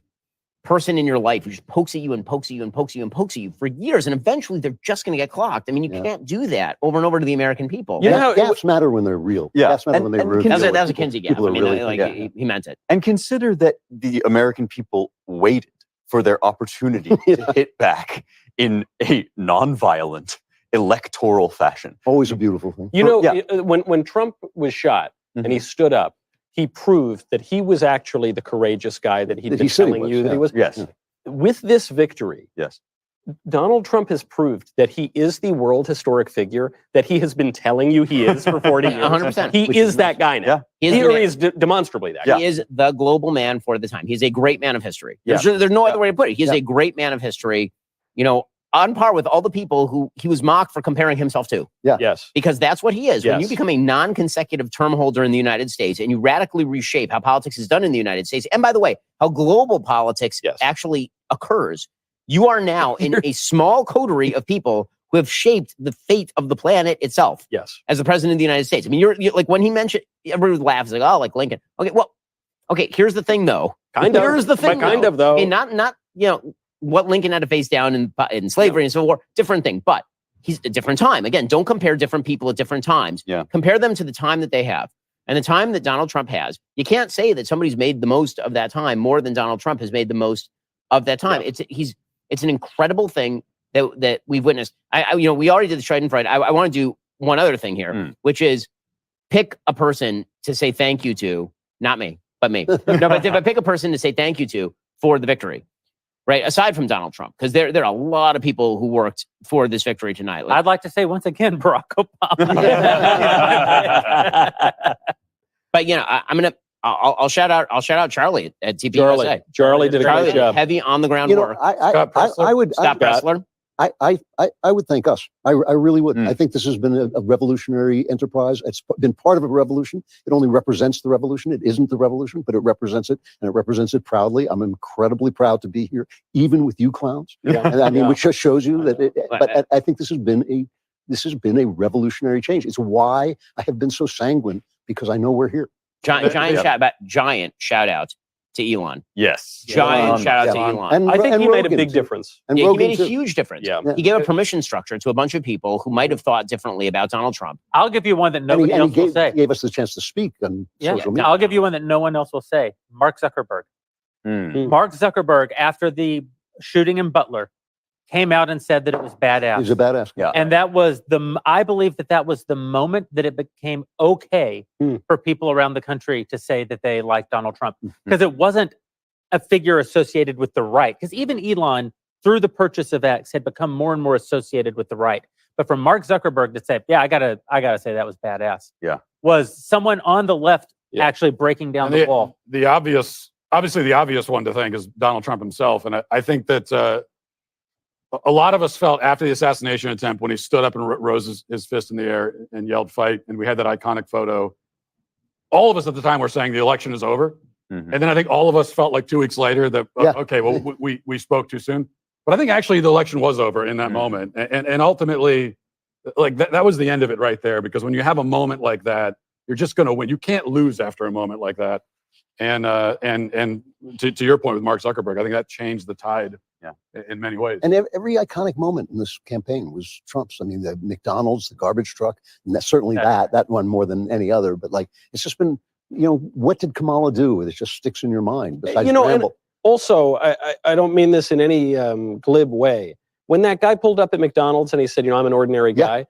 person in your life who just pokes at you and pokes at you and pokes at you and pokes at you for years, and eventually they're just gonna get clocked. I mean, you can't do that over and over to the American people. You know how gaps matter when they're real. Yeah. Gaps matter when they're real. That was a Kinsey gap. I mean, he meant it. And consider that the American people waited for their opportunity to hit back in a nonviolent electoral fashion. Always a beautiful thing. You know, when Trump was shot and he stood up, he proved that he was actually the courageous guy that he'd been telling you that he was. Yes. With this victory, yes, Donald Trump has proved that he is the world historic figure that he has been telling you he is for 40 years. 100%. He is that guy now. He is demonstrably that guy. He is the global man for the time. He's a great man of history. Yeah. There's no other way to put it. He is a great man of history, you know, on par with all the people who he was mocked for comparing himself to. Yeah. Yes. Because that's what he is. When Yes. you become a non-consecutive term holder in the United States and you radically reshape how politics is done in the United States, and by the way, how global politics actually occurs, you are now in a small coterie of people who have shaped the fate of the planet itself. Yes. As the president of the United States. I mean, you're like, when he mentioned, everybody laughs like, oh, like Lincoln. Okay, here's the thing though. Here's the thing. Kind of though. Okay, not you know, what Lincoln had to face down in slavery and Civil War, different thing. But he's a different time. Again, don't compare different people at different times. Yeah. Compare them to the time that they have. And the time that Donald Trump has, you can't say that somebody's made the most of that time more than Donald Trump has made the most of that time. It's an incredible thing that we've witnessed. We already did the Schadenfreude. I want to do one other thing here, which is pick a person to say thank you to, not me, but me. No, but pick a person to say thank you to for the victory. Right, aside from Donald Trump, because there are a lot of people who worked for this victory tonight. I'd like to say once again, Barack Obama. But I'll shout out Charlie at TPUSA. Charlie did a great job. Heavy on the ground work. I would Scott Pressler. I would thank us. I really would. I think this has been a revolutionary enterprise. It's been part of a revolution. It only represents the revolution. It isn't the revolution, but it represents it, and it represents it proudly. I'm incredibly proud to be here, even with you clowns. Yeah. And I mean, which just shows you that. But I think this has been a revolutionary change. It's why I have been so sanguine, because I know we're here. Giant shout out to Elon. Yes. Giant shout out to Elon. And I think he made a Rogan, big too. difference. And he Rogan, made a too. huge difference. Yeah. He gave a permission structure to a bunch of people who might have thought differently about Donald Trump. I'll give you one that nobody And else will say. he gave us the chance to speak on social media. I'll give you one that no one else will say. Mark Zuckerberg. Mark Zuckerberg, after the shooting in Butler, came out and said that it was badass. He's a badass. Yeah. And that was I believe that was the moment that it became okay for people around the country to say that they liked Donald Trump, because it wasn't a figure associated with the right. Because even Elon, through the purchase of X, had become more and more associated with the right. But for Mark Zuckerberg to say, "Yeah, I gotta say that was badass," was someone on the left actually breaking down the wall. Obviously, the obvious one to thank is Donald Trump himself, and I think that a lot of us felt after the assassination attempt, when he stood up and rose his fist in the air and yelled "fight," and we had that iconic photo. All of us at the time were saying the election is over. And then I think all of us felt like 2 weeks later that, okay, well, we spoke too soon. But I think actually the election was over in that moment. And ultimately, like that was the end of it right there. Because when you have a moment like that, you're just going to win. You can't lose after a moment like that. And to your point with Mark Zuckerberg, I think that changed the tide in many ways. And every iconic moment in this campaign was Trump's. I mean, the McDonald's, the garbage truck, and certainly that one more than any other. But like, it's just been, what did Kamala do? It just sticks in your mind. Besides and also, I don't mean this in any glib way. When that guy pulled up at McDonald's and he said, I'm an ordinary guy,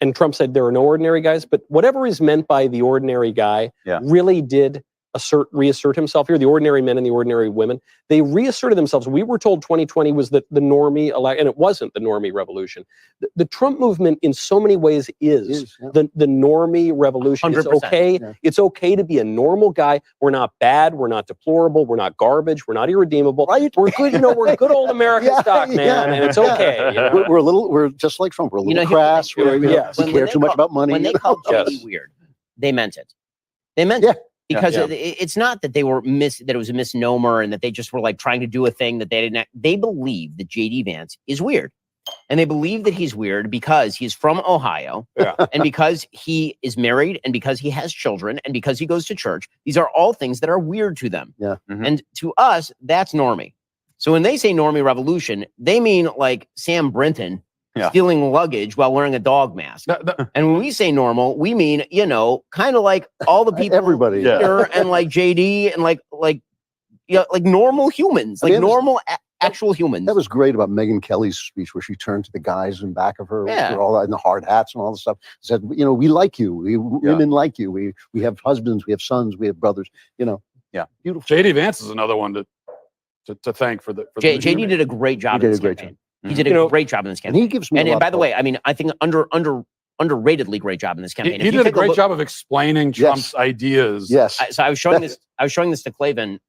and Trump said there are no ordinary guys, but whatever is meant by the ordinary guy really did reassert himself here. The ordinary men and the ordinary women, they reasserted themselves. We were told 2020 was the normie and it wasn't the normie revolution. The Trump movement in so many ways is the normie revolution. 100%. It's okay. It's okay to be a normal guy. We're not bad. We're not deplorable. We're not garbage. We're not irredeemable. Right. We're good. We're good old American stock, man, and it's okay. We're just like Trump. We're a little crass. We care too much about money. When they called JD weird, they meant it. They meant it. Because it's not that they were that it was a misnomer and that they just were like trying to do a thing that they didn't. They believe that JD Vance is weird, and they believe that he's weird because he's from Ohio, and because he is married, and because he has children, and because he goes to church. These are all things that are weird to them, and to us, that's normie. So when they say normie revolution, they mean like Sam Brinton stealing luggage while wearing a dog mask. And when we say normal, we mean, kind of like all the people everybody here and like JD and like normal humans, like normal actual humans. That was great about Megyn Kelly's speech, where she turned to the guys in back of her, with all in the hard hats and all the stuff. Said, we like you. Women like you. We have husbands. We have sons. We have brothers. Beautiful. JD Vance is another one to thank for the. JD did a great job. He did a great job. He did a great job in this campaign. And he gives me. And by the way, I mean, I think underratedly great job in this campaign. He did a great job of explaining Trump's ideas. Yes. So I was showing this. I was showing this to Klavan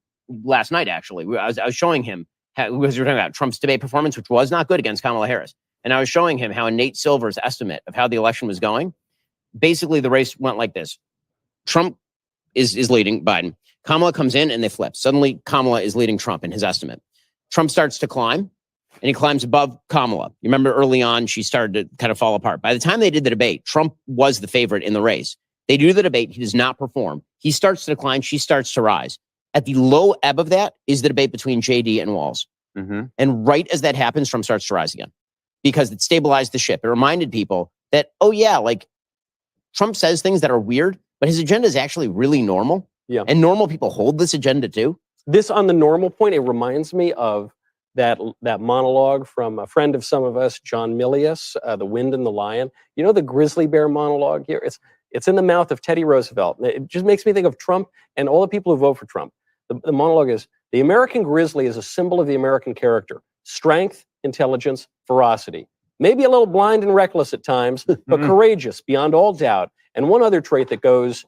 last night. Actually, I was showing him because we were talking about Trump's debate performance, which was not good against Kamala Harris, and I was showing him how in Nate Silver's estimate of how the election was going, basically the race went like this: Trump is leading Biden. Kamala comes in and they flip. Suddenly, Kamala is leading Trump in his estimate. Trump starts to climb. And he climbs above Kamala. You remember early on, she started to kind of fall apart. By the time they did the debate, Trump was the favorite in the race. They do the debate. He does not perform. He starts to decline. She starts to rise. At the low ebb of that is the debate between JD and Walsh. And right as that happens, Trump starts to rise again because it stabilized the ship. It reminded people that, like Trump says things that are weird, but his agenda is actually really normal. And normal people hold this agenda too. This on the normal point, it reminds me of that monologue from a friend of some of us, John Milius, The Wind and the Lion. You know the grizzly bear monologue here? It's in the mouth of Teddy Roosevelt. It just makes me think of Trump and all the people who vote for Trump. The monologue is, the American grizzly is a symbol of the American character. Strength, intelligence, ferocity. Maybe a little blind and reckless at times, but courageous beyond all doubt. And one other trait that goes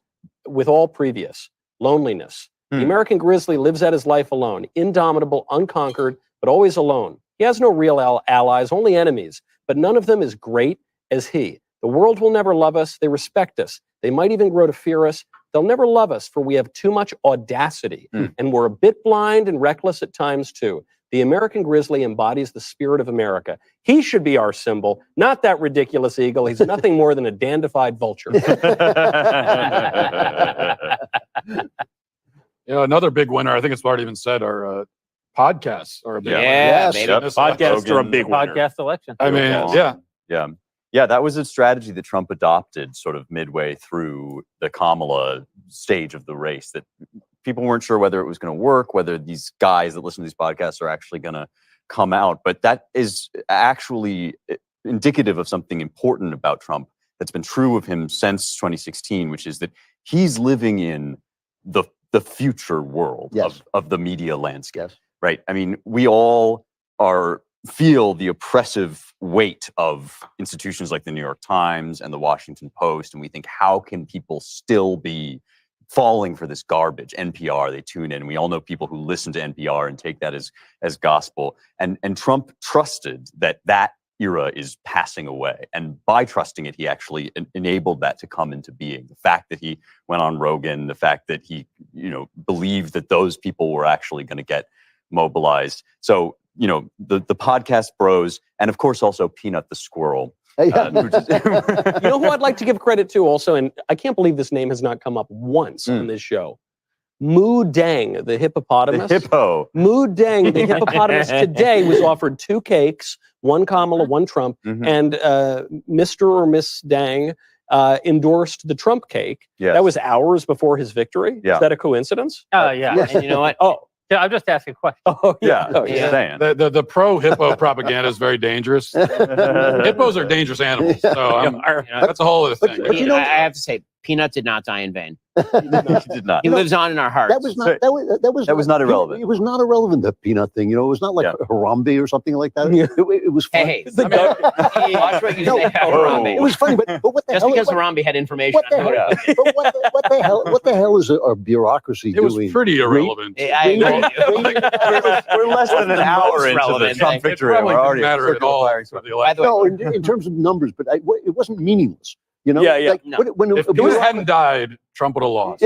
with all previous, loneliness. The American grizzly lives out his life alone, indomitable, unconquered, but always alone. He has no real allies, only enemies, but none of them as great as he. The world will never love us. They respect us. They might even grow to fear us. They'll never love us, for we have too much audacity, and we're a bit blind and reckless at times too. The American grizzly embodies the spirit of America. He should be our symbol, not that ridiculous eagle. He's nothing more than a dandified vulture. Another big winner, I think it's already been said, are podcasts are a big winner. Yeah, baby. Podcasts are a big winner. Podcast election. I mean, Yeah, that was a strategy that Trump adopted sort of midway through the Kamala stage of the race, that people weren't sure whether it was going to work, whether these guys that listen to these podcasts are actually going to come out. But that is actually indicative of something important about Trump that's been true of him since 2016, which is that he's living in the future world of the media landscape, right? I mean, we all feel the oppressive weight of institutions like the New York Times and the Washington Post, and we think, how can people still be falling for this garbage? NPR, they tune in. We all know people who listen to NPR and take that as gospel. And Trump trusted that era is passing away. And by trusting it, he actually enabled that to come into being. The fact that he went on Rogan, the fact that he, believed that those people were actually going to get mobilized. So, the podcast bros, and of course also Peanut the squirrel. You know who I'd like to give credit to also, and I can't believe this name has not come up once on this show. Moo Dang, the hippopotamus. The hippo. Moo Dang, the hippopotamus, today was offered 2 cakes, one Kamala, one Trump, and Mr. or Miss Dang endorsed the Trump cake. Yes. That was hours before his victory. Yeah. Is that a coincidence? Oh, yeah. Yes. And you know what? Yeah, I'm just asking a question. Oh, Yeah. the pro hippo propaganda is very dangerous. Hippos are dangerous animals, so that's a whole other thing. But I have to say, Peanut did not die in vain. He did not. He lives on in our hearts. That was not irrelevant. It was not irrelevant, the Peanut thing. It was not like Harambe or something like that. It was fun. Hey, watch what you say about Harambe. It was funny, but what the Just hell? because Harambe had information on who to- But what the hell is our bureaucracy It was doing? pretty irrelevant. We're less than an hour into the Trump victory. Probably We're already didn't matter at all for the election. No, in terms of numbers, but it wasn't meaningless. Like, No. when If Bush hadn't died, Trump would have lost.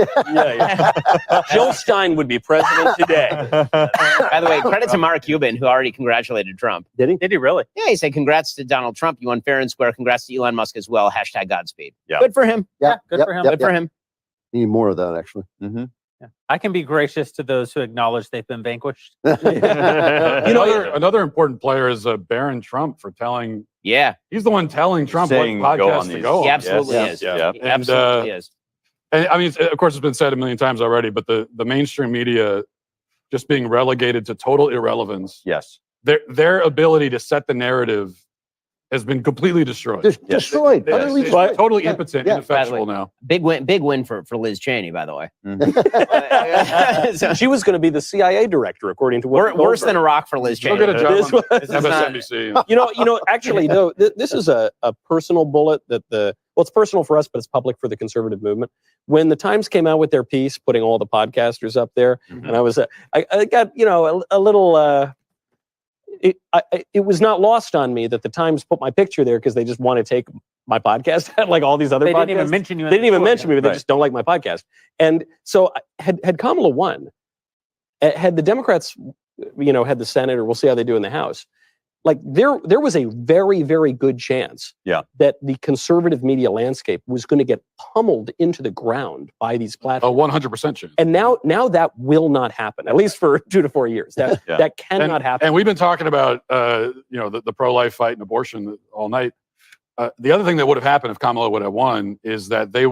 Jill Stein would be president today. By the way, credit to Mark Cuban, who already congratulated Trump. Did he? Did he really? Yeah, he said, congrats to Donald Trump. You won fair and square. Congrats to Elon Musk as well. # Godspeed. Yeah. Good for him. Yeah, good for him. Good for him. Need more of that, actually. I can be gracious to those who acknowledge they've been vanquished. Another important player is Barron Trump for telling. Yeah. He's the one telling Trump Saying what go podcast on to these. go on. He absolutely Yes, is. yeah. He absolutely is. And I mean, of course, it's been said a million times already, but the mainstream media just being relegated to total irrelevance. Yes. Their ability to set the narrative has been completely destroyed. Destroyed. Yes. Utterly It's destroyed. totally Yeah. impotent, Yeah. ineffectual now. Big win for Liz Cheney, by the way. She was going to be the CIA director, according to what Worse than a rock for Liz She'll Cheney. get a job This on was MSNBC. Actually, though, this is a personal bullet that it's personal for us, but it's public for the conservative movement. When the Times came out with their piece, putting all the podcasters up there, and I was, I got, a little, it was not lost on me that the Times put my picture there because they just want to take my podcast like all these other podcasts. They didn't even mention you. They didn't even mention me, but they just don't like my podcast. And so had Kamala won, had the Democrats, had the Senate, or we'll see how they do in the House, like there was a very, very good chance that the conservative media landscape was going to get pummeled into the ground by these platforms. 100% chance. And now that will not happen, at least for 2 to 4 years. That cannot happen. And we've been talking about, the pro-life fight and abortion all night. The other thing that would have happened if Kamala would have won is that they've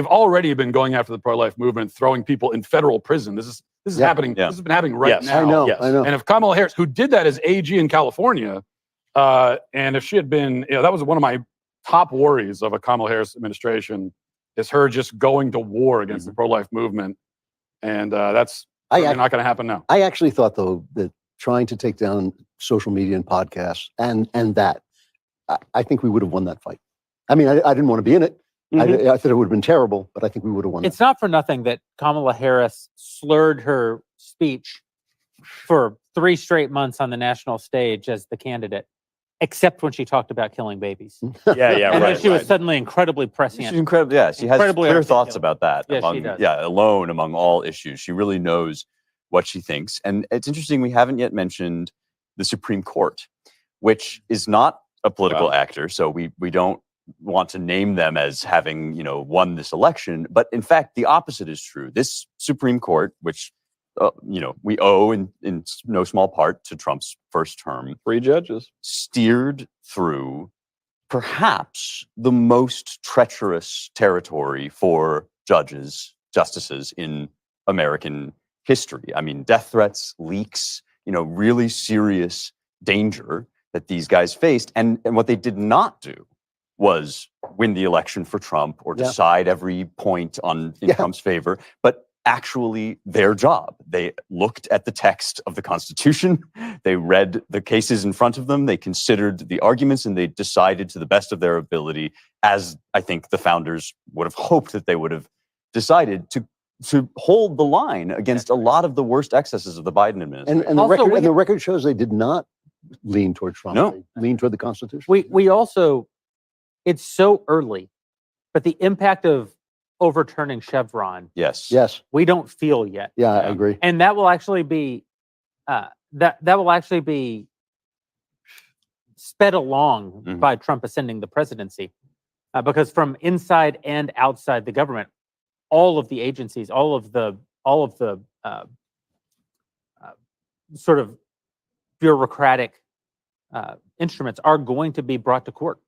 already been going after the pro-life movement, throwing people in federal prison. This is This is happening. This has been happening right now. I know. I know. And if Kamala Harris, who did that as AG in California, and if she had been, that was one of my top worries of a Kamala Harris administration, is her just going to war against the pro-life movement, and that's not going to happen now. I actually thought, though, that trying to take down social media and podcasts and that, I think we would have won that fight. I mean, I didn't want to be in it. I thought it would have been terrible, but I think we would have won. It's not for nothing that Kamala Harris slurred her speech for 3 straight months on the national stage as the candidate, except when she talked about killing babies. Yeah, and right. then she was suddenly incredibly prescient. She's incredible. Yeah, she has Incredibly clear thoughts articulate. about that. Yes, among, she does. Yeah, alone among all issues. She really knows what she thinks. And it's interesting, we haven't yet mentioned the Supreme Court, which is not a political actor. So we don't want to name them as having, won this election. But in fact, the opposite is true. This Supreme Court, which, we owe in no small part to Trump's first term. 3 judges. Steered through perhaps the most treacherous territory for justices in American history. I mean, death threats, leaks, really serious danger that these guys faced. And what they did not do was win the election for Trump or decide every point in Trump's favor, but actually their job. They looked at the text of the Constitution, they read the cases in front of them, they considered the arguments, and they decided to the best of their ability, as I think the founders would have hoped that they would have decided, to hold the line against a lot of the worst excesses of the Biden administration. And the record shows they did not lean toward Trump. No. They leaned toward the Constitution. We also, it's so early, but the impact of overturning Chevron, yes, we don't feel yet. Yeah, I agree. And that will actually be that will actually be sped along by Trump ascending the presidency, because from inside and outside the government, all of the agencies, all of the sort of bureaucratic instruments are going to be brought to court.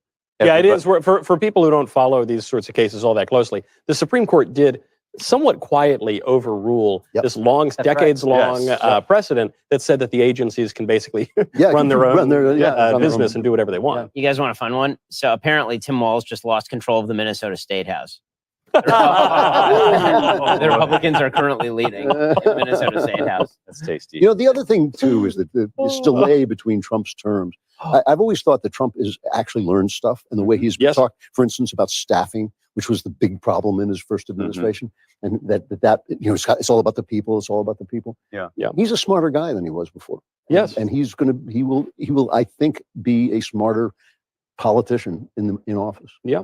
Yeah, it is. For people who don't follow these sorts of cases all that closely, the Supreme Court did somewhat quietly overrule this decades-long precedent that said that the agencies can basically run their own business and do whatever they want. You guys want a fun one? So apparently Tim Walsh just lost control of the Minnesota State House. The Republicans are currently leading in the Minnesota State House. That's tasty. The other thing, too, is that this delay between Trump's terms. I've always thought that Trump has actually learned stuff, and the way he's talked, for instance, about staffing, which was the big problem in his first administration, and that it's all about the people. It's all about the people. Yeah. He's a smarter guy than he was before. Yes, and he will, I think, be a smarter politician in office. Yeah.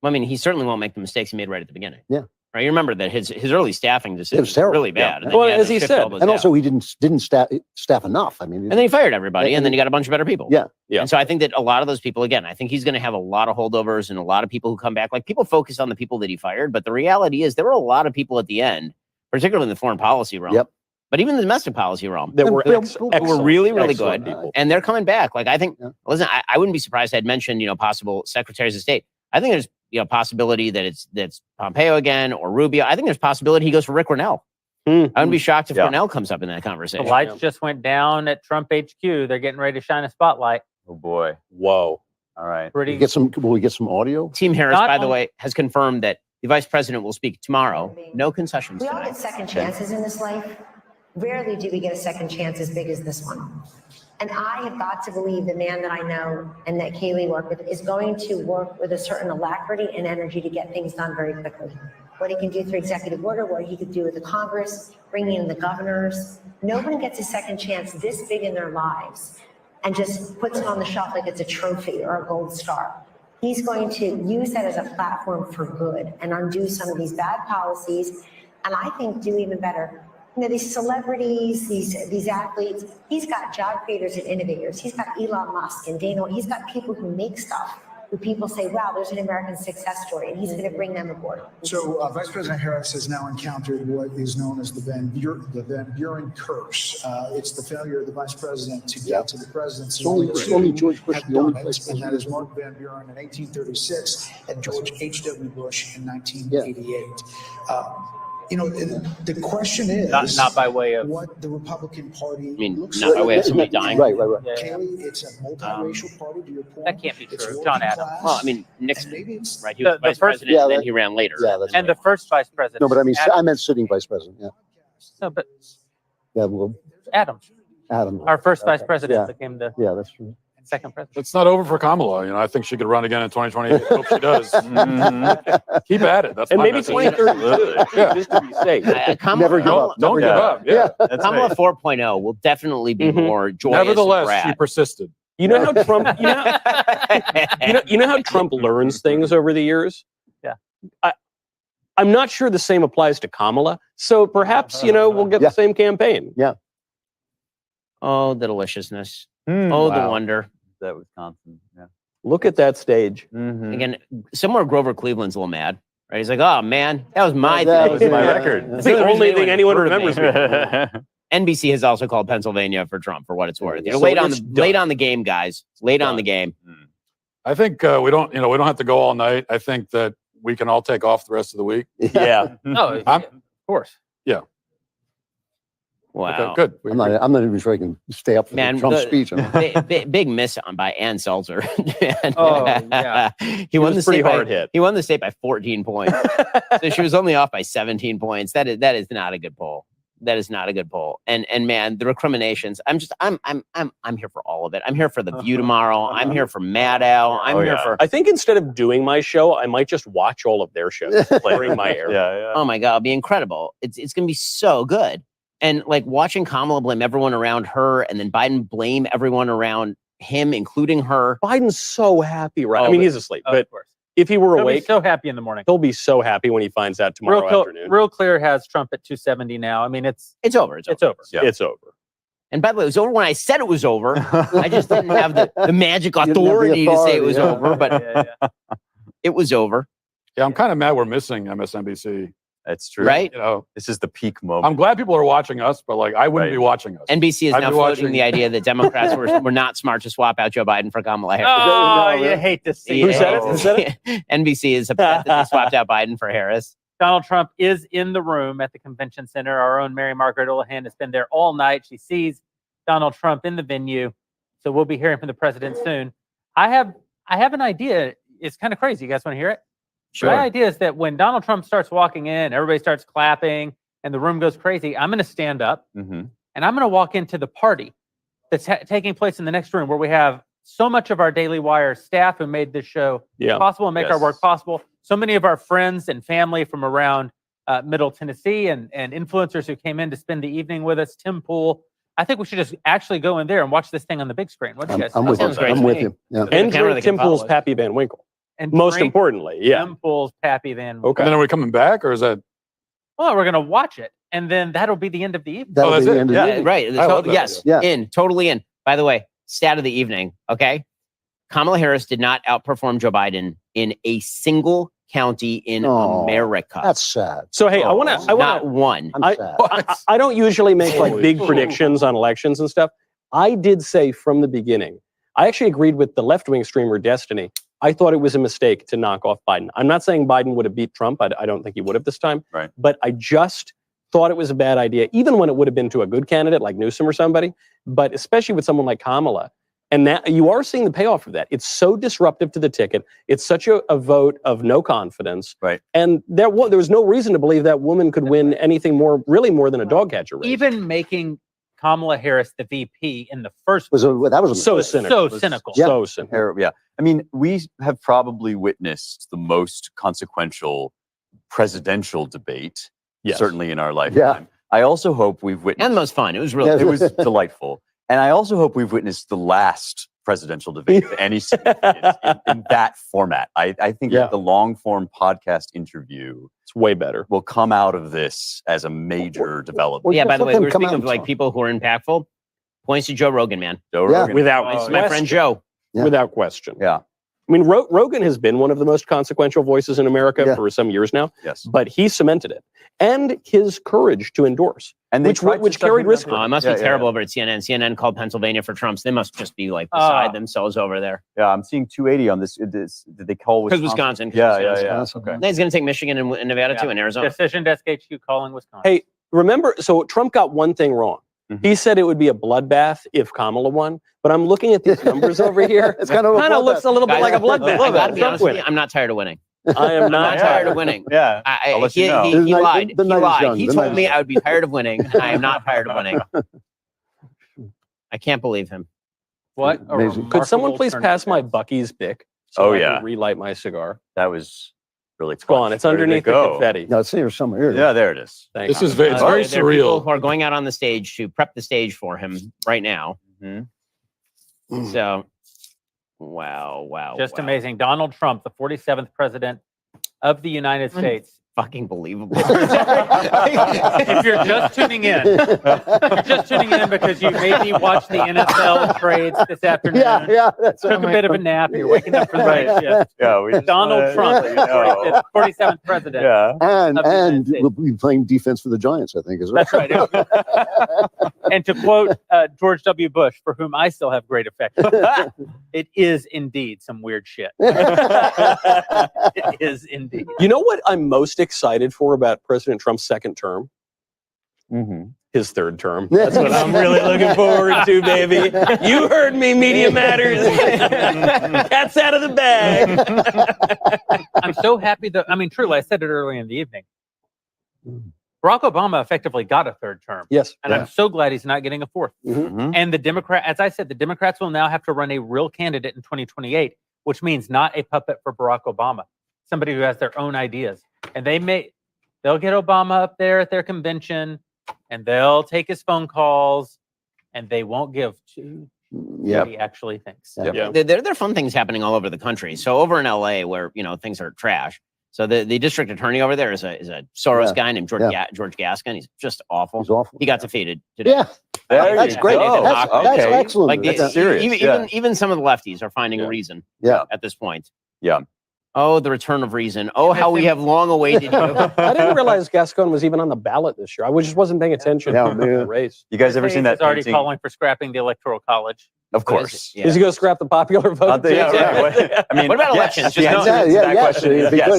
I mean, he certainly won't make the mistakes he made right at the beginning. Yeah. Right. You remember that his early staffing decisions was terrible. were really bad. And then Well, had as to he shift said, all those And out. also, he didn't staff enough. I mean, And then he fired everybody, and then you got a bunch of better people. Yeah. And so I think that a lot of those people, again, I think he's going to have a lot of holdovers and a lot of people who come back. Like, people focus on the people that he fired, but the reality is there were a lot of people at the end, particularly in the foreign policy realm, but even the domestic policy realm, that were really, really excellent good, people. and they're coming back. Like, I think, listen, I wouldn't be surprised. I'd mentioned, possible secretaries of state. I think there's possibility that that's Pompeo again or Rubio. I think there's possibility he goes for Rick Grinnell. I wouldn't be shocked if Grinnell comes up in that The conversation. lights just went down at Trump HQ. They're getting ready to shine a spotlight. Oh boy. Whoa. All right. Will we get some audio? Team Harris, Not by the only- way, has confirmed that the vice president will speak tomorrow. No concessions We all tonight. get second chances in this life. Rarely do we get a second chance as big as this one. And I have got to believe the man that I know and that Kaylee worked with is going to work with a certain alacrity and energy to get things done very quickly. What he can do through executive order, what he could do with the Congress, bringing in the governors. Nobody gets a second chance this big in their lives and just puts it on the shelf like it's a trophy or a gold star. He's going to use that as a platform for good and undo some of these bad policies, and I think do even better. These celebrities, these athletes, he's got job creators and innovators. He's got Elon Musk and Dana. He's got people who make stuff, who people say, wow, there's an American success story, and he's going to bring them aboard. So Vice President Harris has now encountered what is known as the Van Buren curse. It's the failure of the vice president to get to the presidency. It's only George Bush, have the only done place it, and that is Mark Van Buren in 1836 and George H.W. Bush in 1988. You know, the question is not by way of what the Republican Party looks not by like. way of somebody dying. Right. Kaylee, it's a multiracial party. To your point, that can't be It's true. working John Adams. class, Well, I mean, and Nixon, maybe it's right? He was The vice first- president, and Yeah, then he ran later. Yeah, that's And the first vice president. no, but I mean, I Adams. meant sitting vice president. Yeah, No, but yeah. Well, Adams, Adam. our first vice Okay. president, Yeah. became the Yeah, that's true. second president. It's not over for Kamala. You know, I think she could run again in 2028. Hope she does. Keep at it. That's And my maybe message. 2032, Yeah. just to be safe. Kamala, Never give up. Don't give up. Yeah. Kamala 4.0 will definitely be more joyous. Nevertheless, and she rad. persisted. You know how Trump, you know how Trump learns things over the years? Yeah. I'm not sure the same applies to Kamala. So perhaps, we'll get the same campaign. Yeah. Oh, the deliciousness. Oh, the Wow. wonder. That Wisconsin. Yeah. Look at that stage. Again, somewhere Grover Cleveland's a little mad, right? He's like, "Oh man, that was my That thing. was my record. It's the only thing anyone remembers. NBC has also called Pennsylvania for Trump, for what it's worth. So late it's on the game, guys. Late on the game. I think we don't have to go all night. I think that we can all take off the rest of the week. Yeah. No, I'm- of course. Yeah. Wow. Okay, good. I'm not even sure I can stay up for Man, the Trump the- speech. Big miss by Ann Seltzer. Oh, yeah. He won was the state pretty hard hit. He won the state by 14 points. So she was only off by 17 points. That is not a good poll. That is not a good poll. And man, the recriminations. I'm here for all of it. I'm here for the View tomorrow. I'm here for Maddow. I'm here for. I think instead of doing my show, I might just watch all of their shows during my air. Yeah. Oh my God, it'll be incredible. It's gonna be so good. And like watching Kamala blame everyone around her, and then Biden blame everyone around him, including her. Biden's so happy, right? Oh, I mean, but- he's asleep, Of but course. if he were He'll be awake, so happy in the morning. he'll be so happy when he finds out tomorrow afternoon. Real Clear has Trump at 270 now. I mean, it's over. It's over. Yeah. It's over. And by the way, it was over when I said it was over. I just didn't have the magic didn't have the authority to say it was authority, over, but yeah. it was over. Yeah, I'm kind of mad we're missing MSNBC. That's true. Right? You know, This is the peak moment. I'm glad people are watching us, but like I wouldn't Right. be watching us. NBC is I'd now be floating watching- the idea that Democrats were not smart to swap out Joe Biden for Kamala Harris. Oh, No, you hate to see Who it. said it? Who said NBC is upset that they swapped out Biden for Harris. Donald Trump is in the room at the convention center. Our own Mary Margaret Olohan has been there all night. She sees Donald Trump in the venue. So we'll be hearing from the president soon. I have an idea. It's kind of crazy. You guys want to hear it? Sure. My idea is that when Donald Trump starts walking in, everybody starts clapping and the room goes crazy. I'm going to stand up Mhm. and I'm going to walk into the party that's taking place in the next room where we have so much of our Daily Wire staff who made this show Yeah. possible and make our Yes. work possible. So many of our friends and family from around Middle Tennessee and influencers who came in to spend the evening with us. Tim Pool. I think we should just actually go in there and watch this thing on the big screen. What do you guys I'm think? with you. sounds great I'm to with me. you. Yeah. And camera drink that can Tim Pool's follow us. Pappy Van Winkle. And Most drink importantly, yeah. Tim Pool's Pappy Van. Okay. And then are we coming back, or is that? Well, we're going to watch it. And then that'll be the end of the evening. That'll that's be the it. end of Yeah, the evening. right. I love that Yes, idea. Yeah. totally in. By the way, stat of the evening. Okay, Kamala Harris did not outperform Joe Biden in a single county in Oh, America. That's sad. So hey, I want Not one. I, sad. I don't usually make like Holy big shit. predictions on elections and stuff. I did say from the beginning, I actually agreed with the left-wing streamer Destiny. I thought it was a mistake to knock off Biden. I'm not saying Biden would have beat Trump. I don't think he would have this time. Right. But I just thought it was a bad idea, even when it would have been to a good candidate like Newsom or somebody, but especially with someone like Kamala. And that you are seeing the payoff of that. It's so disruptive to the ticket. It's such a vote of no confidence. Right. And there was no reason to believe that woman could win anything more than a dog catcher race. Even making Kamala Harris the VP in the first That was a so mistake. cynical. so cynical. Yeah. So cynical. Yeah. I mean, we have probably witnessed the most consequential presidential debate, Yes. certainly in our lifetime. I also hope we've witnessed. And the most fun. It was really. Yeah. It was delightful. And I also hope we've witnessed the last presidential debate of any significance in that format. I think Yeah. that the long form podcast interview It's way better. will come out of this as a major development. Yeah. just By the let way, them we were come speaking out of and like talk. people who are impactful. Points to Joe Rogan, man. Joe Yeah. Rogan. Without This is my friend question. Joe. Yeah. Without question. Yeah. I mean, Rogan has been one of the most consequential voices in America for some years now. Yes. But he cemented it. And his courage to endorse, and which carried risk. Oh, it must be terrible over at CNN. CNN called Pennsylvania for Trumps. They must just be like beside themselves over there. Yeah, I'm seeing 280 on this. Did they call Wisconsin? Yeah. Okay. He's going to take Michigan and Nevada too, and Arizona. Decision Desk HQ calling Wisconsin. Hey, remember, so Trump got one thing wrong. He said it would be a bloodbath if Kamala won, but I'm looking at these numbers over here. It's kind of looks a little bit like a bloodbath. I got to be honest with you, I'm not tired of winning. I am not tired of winning. Yeah, he lied. He lied. He told me I would be tired of winning. I am not tired of winning. I can't believe him. What? Could someone please pass my Bucky's Bic? So I can relight my cigar. That was really It's gone. It's underneath the confetti. No, it's here somewhere. Yeah, there it is. Thanks. This is it's very There are people surreal. who are going out on the stage to prep the stage for him right now. So, wow. Just amazing. Donald Trump, the 47th president of the United States. Fucking believable. If you're just tuning in, because you maybe watched the NFL trades this afternoon. That's took a bit of a nap. You're waking up for the night shift. Yeah, Donald Trump, 47th president. Yeah, and we'll be playing defense for the Giants, I think, as well. That's right. And to quote George W. Bush, for whom I still have great affection, it is indeed some weird shit. It is indeed. You know what I'm most excited for about President Trump's second term? His third term. That's what I'm really looking forward to, baby. You heard me, Media Matters. Cat's out of the bag. I'm so happy that, I mean, truly, I said it early in the evening. Barack Obama effectively got a third term. Yes. And I'm so glad he's not getting a fourth. And as I said, the Democrats will now have to run a real candidate in 2028, which means not a puppet for Barack Obama, somebody who has their own ideas. And they'll get Obama up there at their convention, and they'll take his phone calls, and they won't give to what he actually thinks. There are fun things happening all over the country. So over in LA, where things are trash. So the district attorney over there is a Soros guy named George Gaskin. He's just awful. He's awful. He got defeated today. Yeah, that's great. That's excellent. Like That's serious. Even some of the lefties are finding reason. At this point. Yeah. Oh, the return of reason. Oh, how we have long awaited you. I didn't realize Gascon was even on the ballot this year. I just wasn't paying attention to the race. You guys ever seen that? He's already calling for scrapping the Electoral College. Of course. Is he going to scrap the popular vote? I mean, what about elections? Yes,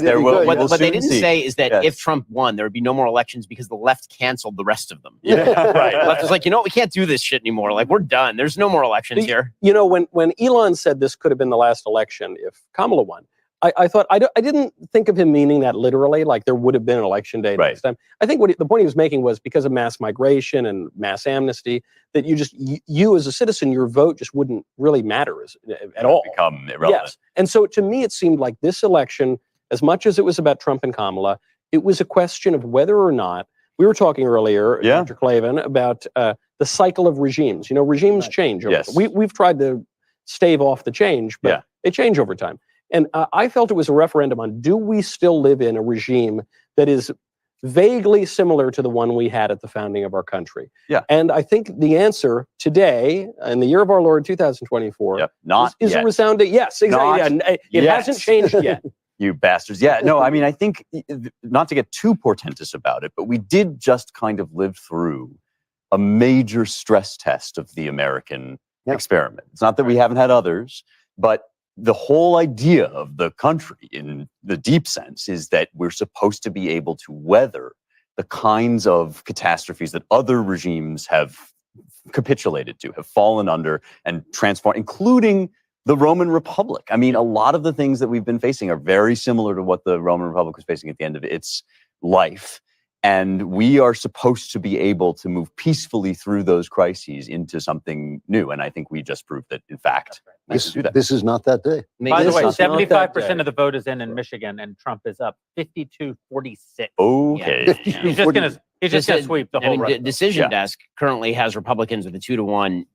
there will. What they didn't say is that if Trump won, there would be no more elections because the left canceled the rest of them. Right. The left was like, we can't do this shit anymore. Like, we're done. There's no more elections here. When Elon said this could have been the last election if Kamala won, I thought I didn't think of him meaning that literally, like there would have been an election day next time. I think the point he was making was because of mass migration and mass amnesty, that you as a citizen, your vote just wouldn't really matter at all. Become irrelevant. Yes. And so to me, it seemed like this election, as much as it was about Trump and Kamala, it was a question of whether or not, we were talking earlier, Dr. Klavan, about the cycle of regimes. Regimes change. We've tried to stave off the change, but they change over time. And I felt it was a referendum on, do we still live in a regime that is vaguely similar to the one we had at the founding of our country? Yeah. And I think the answer today, in the year of our Lord 2024, is a resounding yes. Exactly. It hasn't changed yet. You bastards. Yeah, no, I mean, I think, not to get too portentous about it, but we did just kind of live through a major stress test of the American experiment. It's not that we haven't had others, but the whole idea of the country in the deep sense is that we're supposed to be able to weather the kinds of catastrophes that other regimes have capitulated to, have fallen under and transformed, including the Roman Republic. I mean, a lot of the things that we've been facing are very similar to what the Roman Republic was facing at the end of its life. And we are supposed to be able to move peacefully through those crises into something new. And I think we just proved that, in fact, this is not that day. By the way, 75% of the vote is in Michigan, and Trump is up 52-46. Okay. Yeah. He's just going to sweep the whole rest. Decision Desk currently has Republicans with a 2-1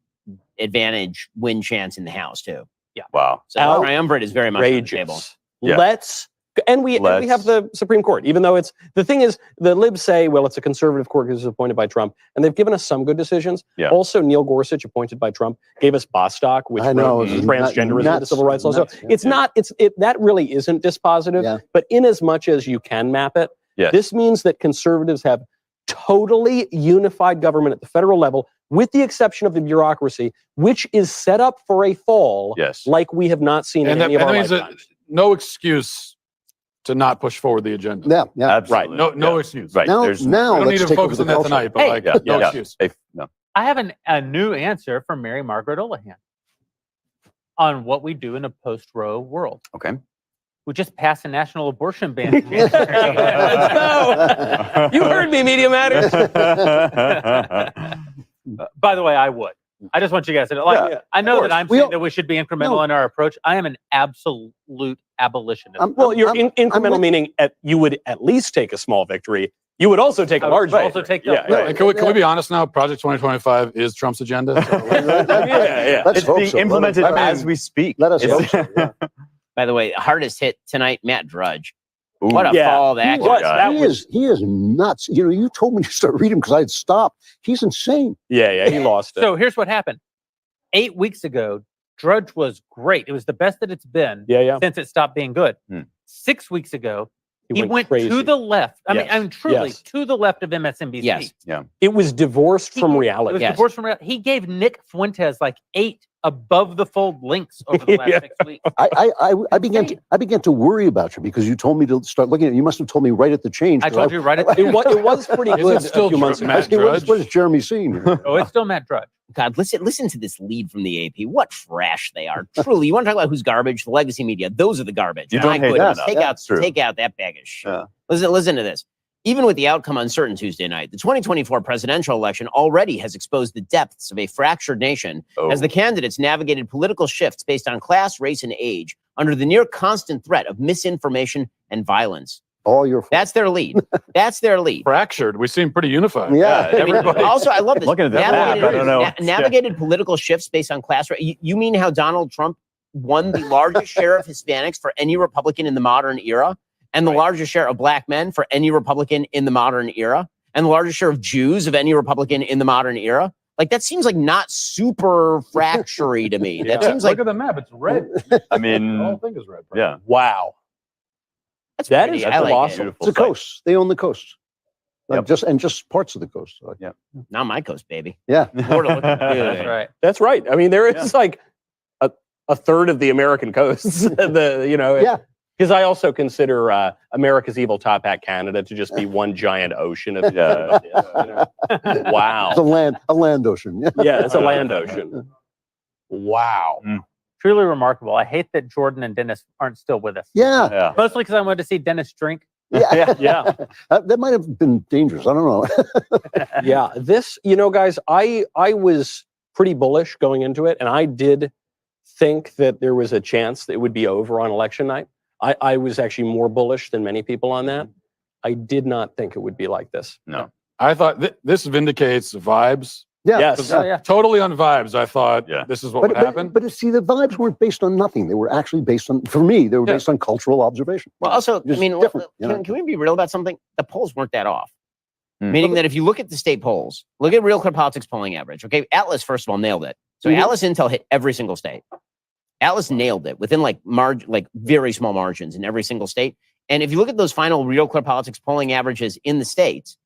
advantage win chance in the House, too. Yeah. Wow. So triumvirate is very much on the table. Let's And we have the Supreme Court, even though the thing is, the libs say, well, it's a conservative court because it's appointed by Trump, and they've given us some good decisions. Yeah. Also, Neil Gorsuch, appointed by Trump, gave us Bostock, which wrote transgenderism into civil rights law. So that really isn't dispositive, but in as much as you can map it, this means that conservatives have totally unified government at the federal level, with the exception of the bureaucracy, which is set up for a fall like we have not seen in any of our lifetimes. No excuse to not push forward the agenda. Absolutely. Right. No excuse. Right. Now, we don't need to focus on that tonight, but no excuse. I have a new answer from Mary Margaret Olohan on what we do in a post-Roe world. Okay. We just passed a national abortion ban. Let's go. You heard me, Media Matters. By the way, I would. I just want you guys to know. I know that I'm saying that we should be incremental in our approach. I am an absolute abolitionist. Well, you're incremental, meaning you would at least take a small victory. You would also take a large victory. Also take And can we be honest now? Project 2025 is Trump's agenda. It's being implemented as we speak. Let us hope so. By the way, hardest hit tonight, Matt Drudge. What a fall that guy. He is nuts. You know, you told me to start reading because I had stopped. He's insane. Yeah, he lost it. So here's what happened. 8 weeks ago, Drudge was great. It was the best that it's been since it stopped being good. 6 weeks ago, he went to the left. I mean, truly to the left of MSNBC. Yes. Yeah. It was divorced from reality. It was divorced from reality. He gave Nick Fuentes like 8 above the fold links over the last 6 weeks. I began to worry about you because you told me to start looking at it. You must have told me right at the change. I told you right at the it was pretty good a few months ago. What is Jeremy seeing? Oh, it's still Matt Drudge. God, listen to this lead from the AP. What trash they are. Truly, you want to talk about who's garbage? The legacy media. Those are the garbage. You don't hate that. Take out that bag of shit. Listen to this. Even with the outcome uncertain Tuesday night, the 2024 presidential election already has exposed the depths of a fractured nation as the candidates navigated political shifts based on class, race, and age under the near constant threat of misinformation and violence. That's their lead. That's their lead. Fractured. We seem pretty unified. Everybody. Also, I love this. Looking at that, Navigated political shifts based on class. You mean how Donald Trump won the largest share of Hispanics for any Republican in the modern era? And the largest share of black men for any Republican in the modern era, and the largest share of Jews of any Republican in the modern era. Like, that seems like not super fractury to me. That seems like, look at the map; it's red. I mean, the whole thing is red. Yeah. Wow. that's awesome. Beautiful The sight. coast. They own the coast. Like just parts of the coast. So. Yeah. not my coast, baby. Yeah. Florida looking good. That's right. That's right. I mean, there is like a third of the American coasts. Because I also consider America's evil top hat, Canada, to just be one giant ocean of wow. It's a land ocean. Yeah, it's a land ocean. Wow. Truly remarkable. I hate that Jordan and Dennis aren't still with us. Yeah. Mostly because I wanted to see Dennis drink. Yeah. That might have been dangerous. I don't know. Yeah. This, guys, I was pretty bullish going into it, and I did think that there was a chance that it would be over on election night. I was actually more bullish than many people on that. I did not think it would be like this. No. I thought this vindicates vibes. Yeah. Yes. Totally on vibes. I thought this is what would happen. But see, the vibes weren't based on nothing. They were actually based on, for me, they were based on cultural observation. Well, also, I Just mean, different, can we be real about something? The polls weren't that off. Meaning that if you look at the state polls, look at Real Clear Politics polling average. Okay, Atlas, first of all, nailed it. So Atlas Intel hit every single state. Atlas nailed it within like very small margins in every single state. And if you look at those final Real Clear Politics polling averages in the states,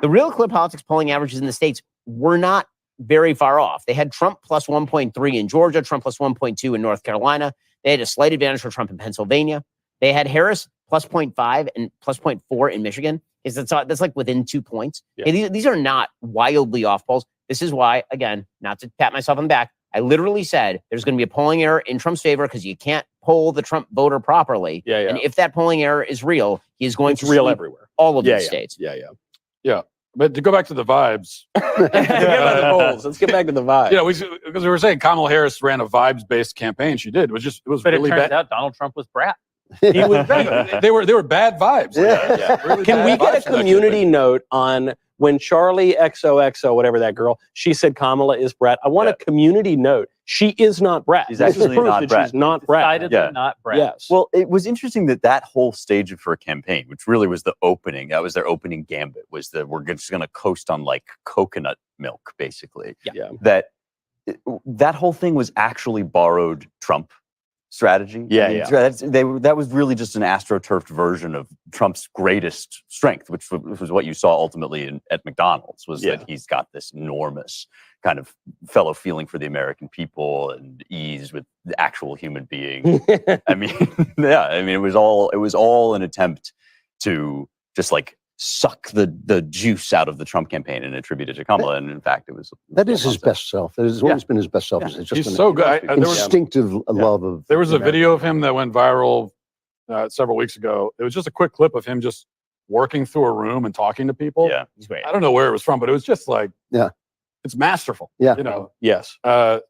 the Real Clear Politics polling averages in the states were not very far off. They had Trump plus 1.3 in Georgia, Trump plus 1.2 in North Carolina. They had a slight advantage for Trump in Pennsylvania. They had Harris plus 0.5 and plus 0.4 in Michigan. That's like within 2 points. Yeah. Okay, these are not wildly off polls. This is why, again, not to pat myself on the back, I literally said there's going to be a polling error in Trump's favor because you can't poll the Trump voter properly. And if that polling error is real, he is going to real everywhere. All of these states. Yeah. But to go back to the vibes. Let's get back to the vibes. Because we were saying Kamala Harris ran a vibes-based campaign. She did. It was But really it turns bad. out Donald Trump was brat. He was, they were bad vibes. Really Can we bad get a vibes from that community note on when Charlie XOXO, whatever that girl, she said Kamala is brat? I want a community note. She is not brat. She's This is actually proof not that brat. she's not brat. Decidedly not brat. Yes. Well, it was interesting that whole stage for a campaign, which really was the opening, that was their opening gambit, was that we're just going to coast on like coconut milk, basically. Yeah. That whole thing was actually borrowed Trump strategy. Yeah, I mean, yeah. that was really just an astroturfed version of Trump's greatest strength, which was what you saw ultimately at McDonald's, was that he's got this enormous kind of fellow feeling for the American people and ease with the actual human being. I mean, it was all an attempt to just like suck the juice out of the Trump campaign and attribute it to Kamala. And in fact, it was that is his best self. It has always been his best self. It's just He's so good. There was- instinctive love of. There was a video of him that went viral several weeks ago. It was just a quick clip of him just working through a room and talking to people. Yeah, he's great. I don't know where it was from, but it was just like, it's masterful. Yeah. You know. Yes. I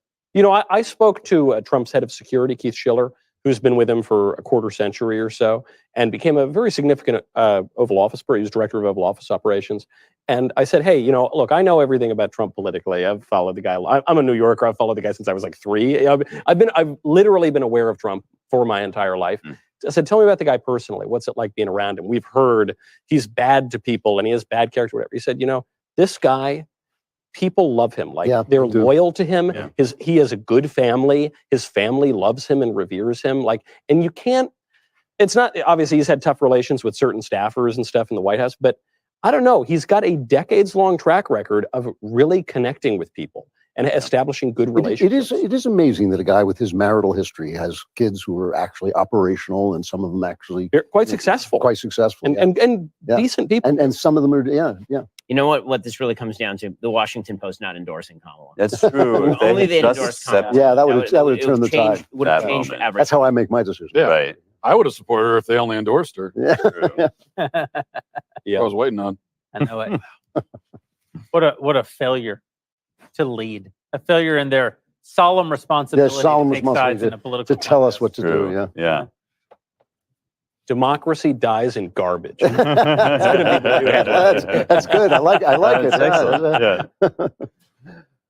spoke to Trump's head of security, Keith Schiller, who's been with him for a quarter century or so, and became a very significant Oval Office. He was director of Oval Office operations. And I said, hey, look, I know everything about Trump politically. I've followed the guy. I'm a New Yorker. I've followed the guy since I was like 3. I've literally been aware of Trump for my entire life. I said, tell me about the guy personally. What's it like being around him? We've heard he's bad to people and he has bad character, whatever. He said, this guy, people love him. Like they're loyal to him. Yeah. He has a good family. His family loves him and reveres him. And you can't, it's not, obviously he's had tough relations with certain staffers and stuff in the White House, but I don't know. He's got a decades-long track record of really connecting with people and establishing good relationships. It is amazing that a guy with his marital history has kids who are actually operational, and some of them actually quite successful. Quite successful. And decent people. And some of them are, You know what this really comes down to? The Washington Post not endorsing Kamala. That's true. Only they endorsed Kamala. Yeah, that would have turned the tide. Would have changed everything. That's how I make my decision. Yeah. Right. I would have supported her if they only endorsed her. Yeah. Yeah. I was waiting on. I know it. What a failure to lead. A failure in their solemn responsibility to take sides in a political to tell us what to do. Yeah. Yeah. Democracy dies in garbage. That's good. I like it. Excellent. Yeah.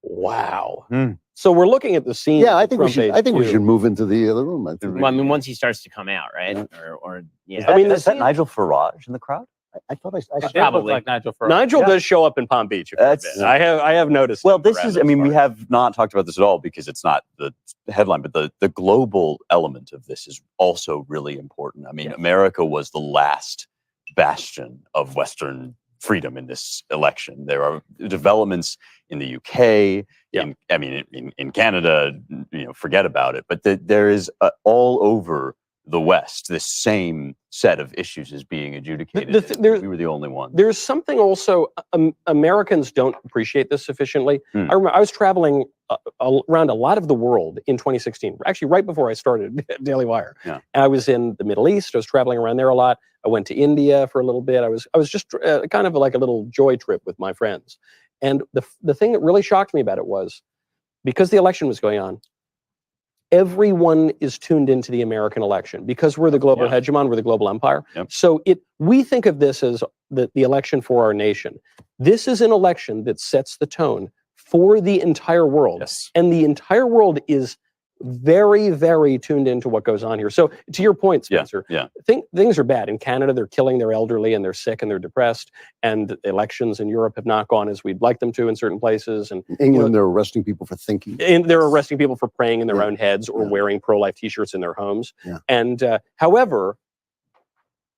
Wow. So we're looking at the scene. Yeah, I think we should move into the other room. Well, I mean, once he starts to come out, right? Or yeah. Is that Nigel Farage in the crowd? I thought probably like Nigel Farage. Nigel does show up in Palm Beach. I have noticed. Well, this is. I mean, we have not talked about this at all because it's not the headline, but the global element of this is also really important. I mean, America was the last bastion of Western freedom in this election. There are developments in the UK. In Canada, forget about it. But there is all over the West, this same set of issues is being adjudicated. We were the only one. There's something also, Americans don't appreciate this sufficiently. I remember I was traveling around a lot of the world in 2016, actually right before I started Daily Wire. Yeah. And I was in the Middle East. I was traveling around there a lot. I went to India for a little bit. I was just kind of like a little joy trip with my friends. And the thing that really shocked me about it was, because the election was going on, everyone is tuned into the American election because we're the global hegemon, we're the global empire. Yep. So we think of this as the election for our nation. This is an election that sets the tone for the entire world. Yes. And the entire world is very, very tuned into what goes on here. So to your point, Spencer, things are bad. In Canada, they're killing their elderly and they're sick and they're depressed. And elections in Europe have not gone as we'd like them to in certain places. And in England, they're arresting people for thinking. And they're arresting people for praying in their own heads or wearing pro-life T-shirts in their homes. Yeah. And however,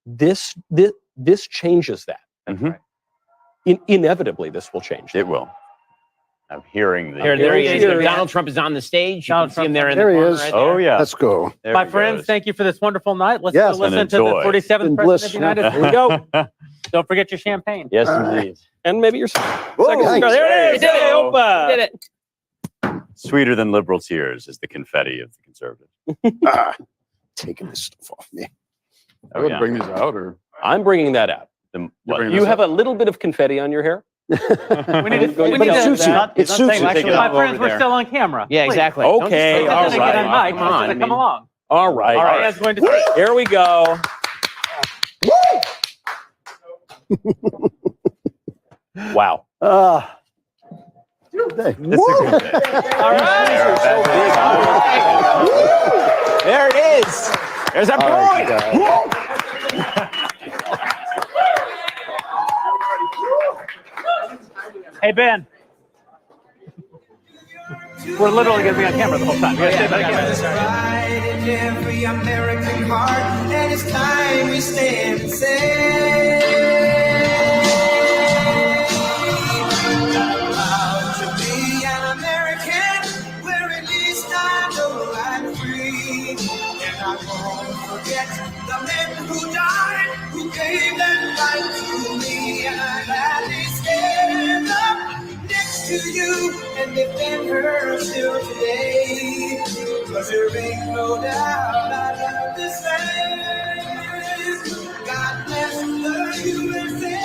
this changes that. Mm-hmm. Inevitably, this will change. It will. I'm hearing the. There he is. Donald Trump is on the stage. You can see him there in the There he corner is. right Oh there. yeah. Let's go. My friends, thank you for this wonderful night. Let's go listen to the 47th President of the United States. Here we go. Don't forget your champagne. Yes, indeed. And maybe your Whoa, second cigar. There it is. Did it. Sweeter than liberal tears is the confetti of the conservatives. Taking this stuff off me. I would bring these out, or I'm bringing that out. You have a little bit of confetti on your hair. We need to. It's Susan. My friends, we're still on camera. Yeah, exactly. Okay, All right. right. Come along. All right. All right. That's going to Here we go. Wow. Hey. All right. There it is. There's a point. Hey, Ben. We're literally going to be on camera the whole time. You gotta say that again. Pride in every American heart, and it's time we stand and say, proud to be an American, where at least I know I'm free, and I won't forget the men who died, who gave their life to me, and I gladly stand up next to you and defend her still today. Cause there ain't no doubt I love this land. God bless the USA.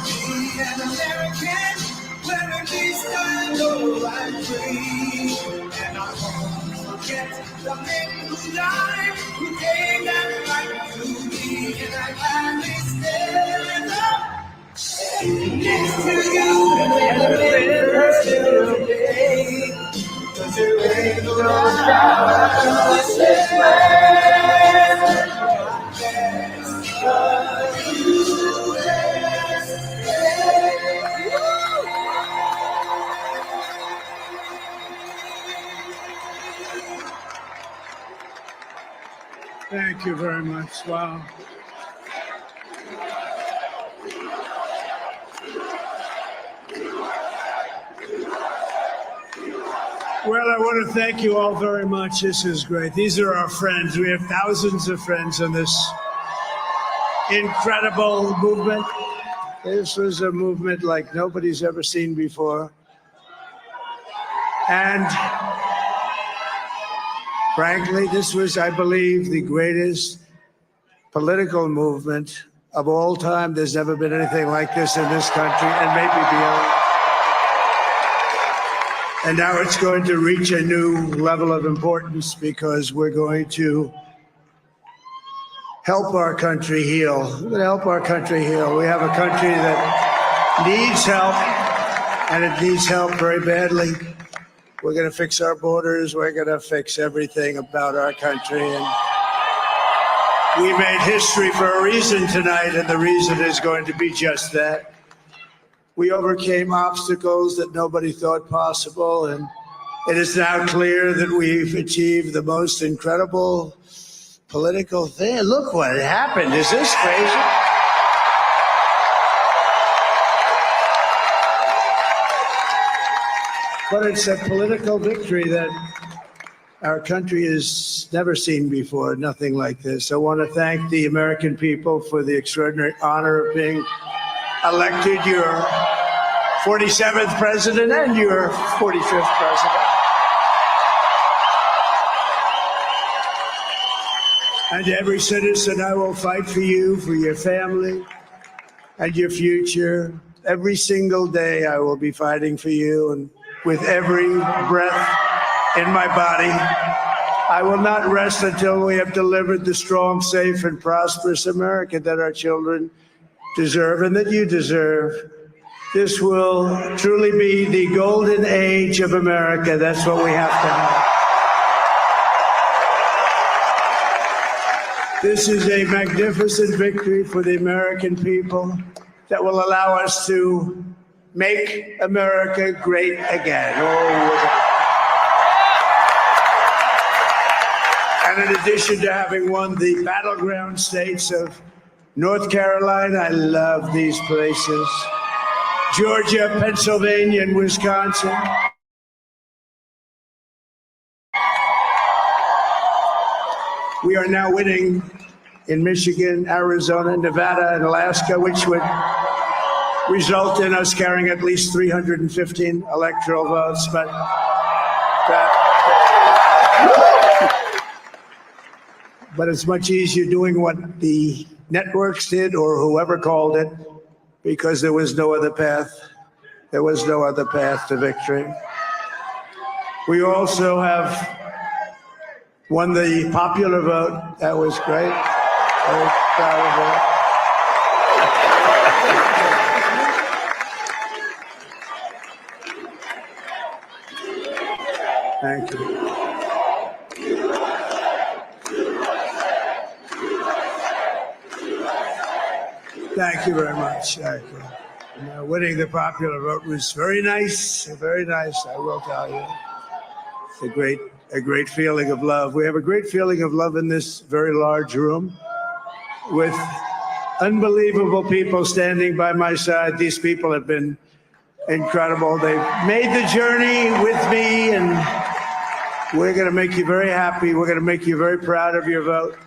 Be an American, where at least I know I'm free, and I won't forget the men who died, who gave their life to me, and I gladly stand up next to you and defend her still today. Cause there ain't no doubt about this land. Thank you very much. Wow. Well, I want to thank you all very much. This is great. These are our friends. We have thousands of friends in this incredible movement. This was a movement like nobody's ever seen before. And frankly, this was, I believe, the greatest political movement of all time. There's never been anything like this in this country and maybe beyond. And now it's going to reach a new level of importance because we're going to help our country heal. We're going to help our country heal. We have a country that needs help, and it needs help very badly. We're going to fix our borders. We're going to fix everything about our country. And we made history for a reason tonight, and the reason is going to be just that. We overcame obstacles that nobody thought possible, and it is now clear that we've achieved the most incredible political thing. Look what happened. Is this crazy? But it's a political victory that our country has never seen before, nothing like this. I want to thank the American people for the extraordinary honor of being elected your 47th president and your 45th president. And every citizen, I will fight for you, for your family, and your future. Every single day, I will be fighting for you, and with every breath in my body, I will not rest until we have delivered the strong, safe, and prosperous America that our children deserve and that you deserve. This will truly be the golden age of America. That's what we have to have. This is a magnificent victory for the American people that will allow us to make America great again. And in addition to having won the battleground states of North Carolina, I love these places, Georgia, Pennsylvania, and Wisconsin. We are now winning in Michigan, Arizona, Nevada, and Alaska, which would result in us carrying at least 315 electoral votes. But it's much easier doing what the networks did or whoever called it, because there was no other path. There was no other path to victory. We also have won the popular vote. That was great. Very proud of that. Thank you. Thank you very much. Thank you. Winning the popular vote was very nice, very nice, I will tell you. A great feeling of love. We have a great feeling of love in this very large room with unbelievable people standing by my side. These people have been incredible. They've made the journey with me, and we're going to make you very happy. We're going to make you very proud of your vote.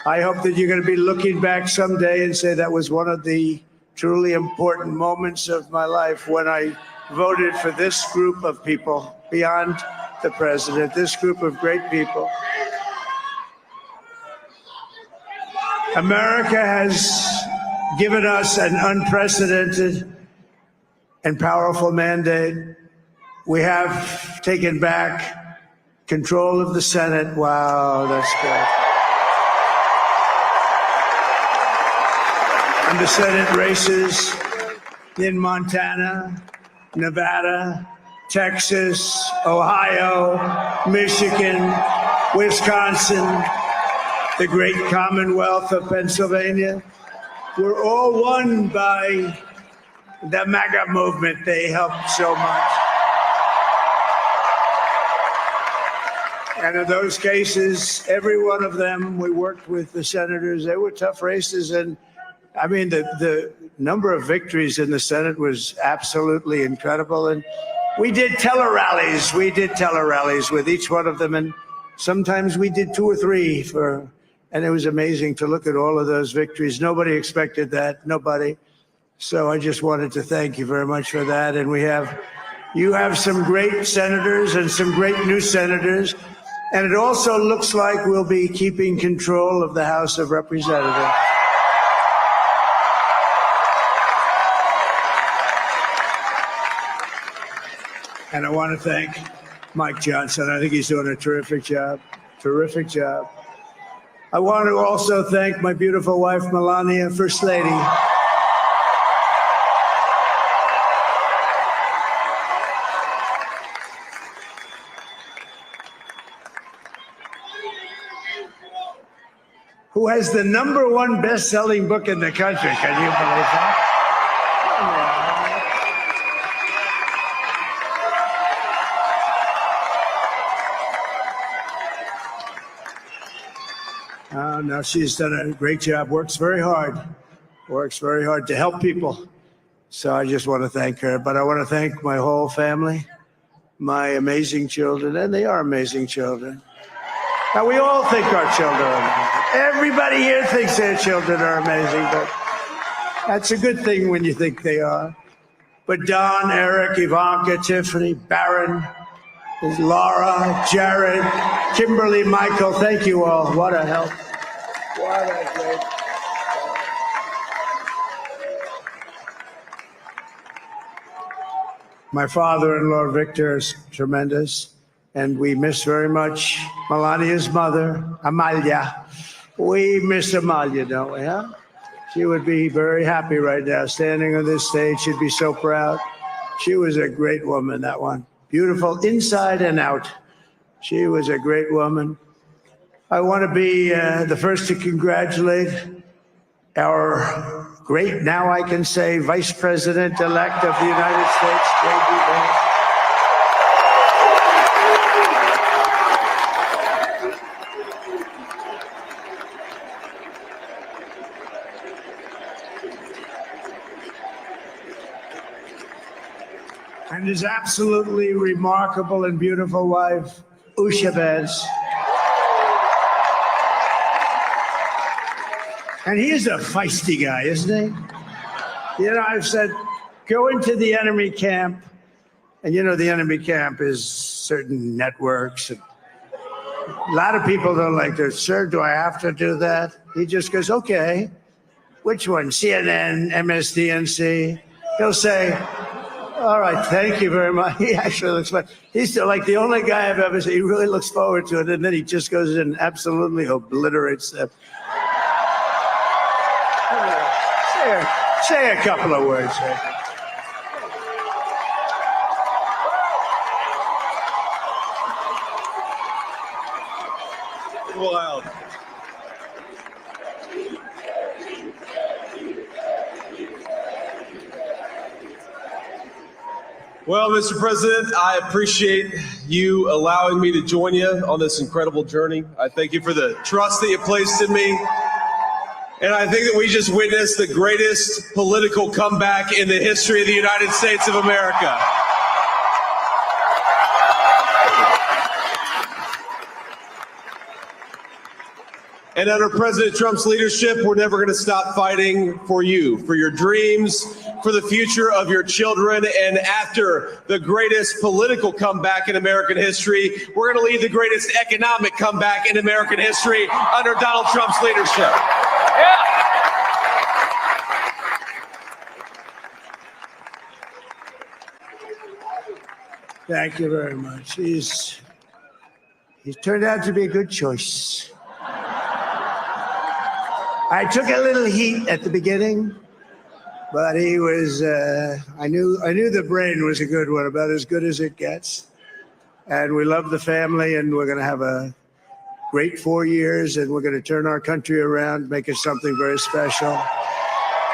I hope that you're going to be looking back someday and say that was one of the truly important moments of my life when I voted for this group of people beyond the president, this group of great people. America has given us an unprecedented and powerful mandate. We have taken back control of the Senate. Wow, that's good. And the Senate races in Montana, Nevada, Texas, Ohio, Michigan, Wisconsin, the great Commonwealth of Pennsylvania, were all won by the MAGA movement. They helped so much. And in those cases, every one of them, we worked with the senators. They were tough races. And I mean, the number of victories in the Senate was absolutely incredible. And we did tele-rallies. We did tele-rallies with each one of them. And sometimes we did 2 or 3 and it was amazing to look at all of those victories. Nobody expected that, nobody. So I just wanted to thank you very much for that. And you have some great senators and some great new senators. And it also looks like we'll be keeping control of the House of Representatives. And I want to thank Mike Johnson. I think he's doing a terrific job. Terrific job. I want to also thank my beautiful wife, Melania, First Lady. Who has the #1 best-selling book in the country. Can you believe that? No, she's done a great job, works very hard to help people. So I just want to thank her. But I want to thank my whole family, my amazing children, and they are amazing children. Now, we all think our children are amazing. Everybody here thinks their children are amazing, but that's a good thing when you think they are. But Don, Eric, Ivanka, Tiffany, Barron, Laura, Jared, Kimberly, Michael, thank you all. What a help. What a great. My father-in-law, Victor, is tremendous. And we miss very much Melania's mother, Amalia. We miss Amalia, don't we, huh? She would be very happy right now, standing on this stage. She'd be so proud. She was a great woman, that one. Beautiful inside and out. She was a great woman. I want to be the first to congratulate our great, now I can say, Vice President-elect of the United States, J.D. Vance. And his absolutely remarkable and beautiful wife, Usha Vance. And he's a feisty guy, isn't he? You know, I've said, go into the enemy camp. And you know, the enemy camp is certain networks. And a lot of people don't like this. Sir, do I have to do that? He just goes, okay. Which one? CNN, MSDNC? He'll say, All right, thank you very much. He actually looks fun. He's like the only guy I've ever seen. He really looks forward to it, and then he just goes in and absolutely obliterates them. Say a couple of words. Wild. Well, Mr. President, I appreciate you allowing me to join you on this incredible journey. I thank you for the trust that you placed in me. And I think that we just witnessed the greatest political comeback in the history of the United States of America. And under President Trump's leadership, we're never going to stop fighting for you, for your dreams, for the future of your children. And after the greatest political comeback in American history, we're going to lead the greatest economic comeback in American history under Donald Trump's leadership. Yeah. Thank you very much. He's turned out to be a good choice. I took a little heat at the beginning, but he was, I knew the brain was a good one, about as good as it gets. And we love the family, and we're going to have a great 4 years, and we're going to turn our country around, make it something very special.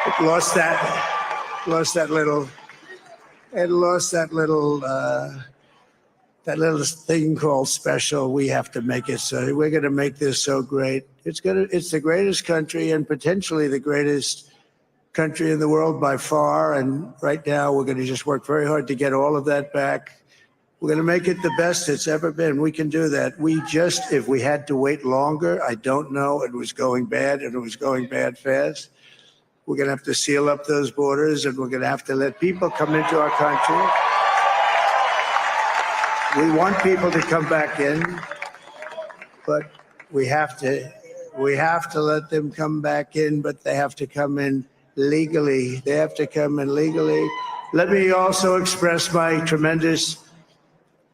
It lost that little thing called special. We have to make it so. We're going to make this so great. It's the greatest country and potentially the greatest country in the world by far. And right now we're going to just work very hard to get all of that back. We're going to make it the best it's ever been. We can do that. If we had to wait longer, I don't know. It was going bad, and it was going bad fast. We're going to have to seal up those borders, and we're going to have to let people come into our country. We want people to come back in, but we have to let them come back in, but they have to come in legally. They have to come in legally. Let me also express my tremendous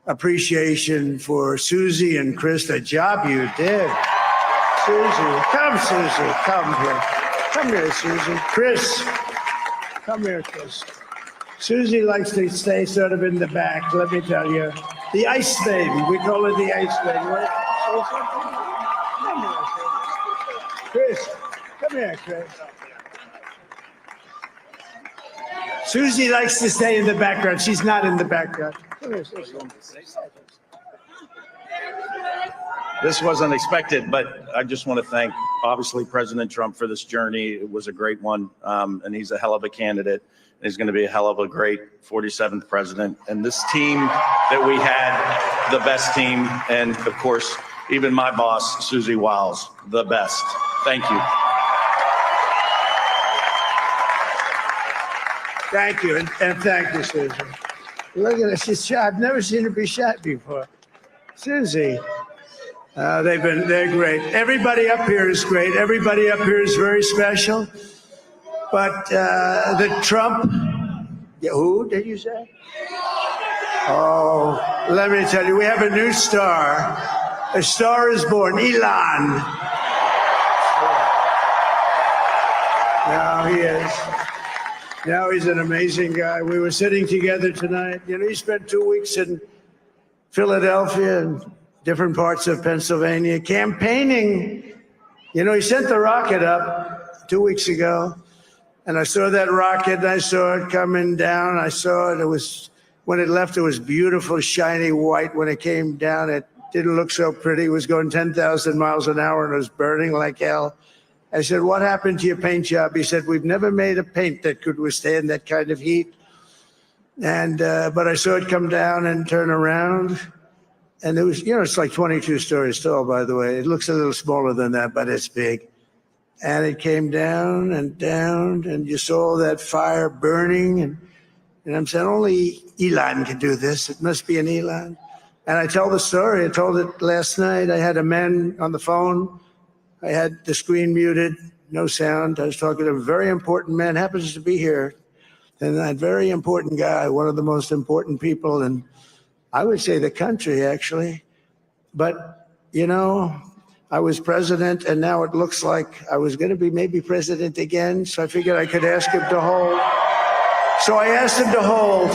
appreciation for Susie and Chris, the job you did. Susie, come here. Come here, Susie. Chris, come here, Chris. Susie likes to stay sort of in the back, let me tell you. The ice baby, we call her the ice baby. Come here, Chris. Come here, Chris. Susie likes to stay in the background. She's not in the background. Come here, Susie. This wasn't expected, but I just want to thank, obviously, President Trump for this journey. It was a great one, and he's a hell of a candidate. He's going to be a hell of a great 47th president. And this team that we had, the best team, and of course, even my boss, Susie Walsh, the best. Thank you. Thank you, and thank you, Susie. Look at her, she's shy. I've never seen her be shy before. Susie, they're great. Everybody up here is great. Everybody up here is very special. But the Trump, who did you say? Oh, let me tell you, we have a new star. A star is born, Elon. Now he is. Now he's an amazing guy. We were sitting together tonight. You know, he spent 2 weeks in Philadelphia and different parts of Pennsylvania campaigning. You know, he sent the rocket up 2 weeks ago. And I saw that rocket, and I saw it coming down. I saw it. It was, when it left, it was beautiful, shiny white. When it came down, it didn't look so pretty. It was going 10,000 miles an hour, and it was burning like hell. I said, what happened to your paint job? He said, we've never made a paint that could withstand that kind of heat. And but I saw it come down and turn around. And it was, you know, it's like 22 stories tall, by the way. It looks a little smaller than that, but it's big. And it came down, and you saw that fire burning. And I'm saying, only Elon can do this. It must be an Elon. And I tell the story. I told it last night. I had a man on the phone. I had the screen muted, no sound. I was talking to a very important man, happens to be here. And that very important guy, one of the most important people in, I would say, the country, actually. But, you know, I was president, and now it looks like I was going to be maybe president again, so I figured I could ask him to hold. So I asked him to hold.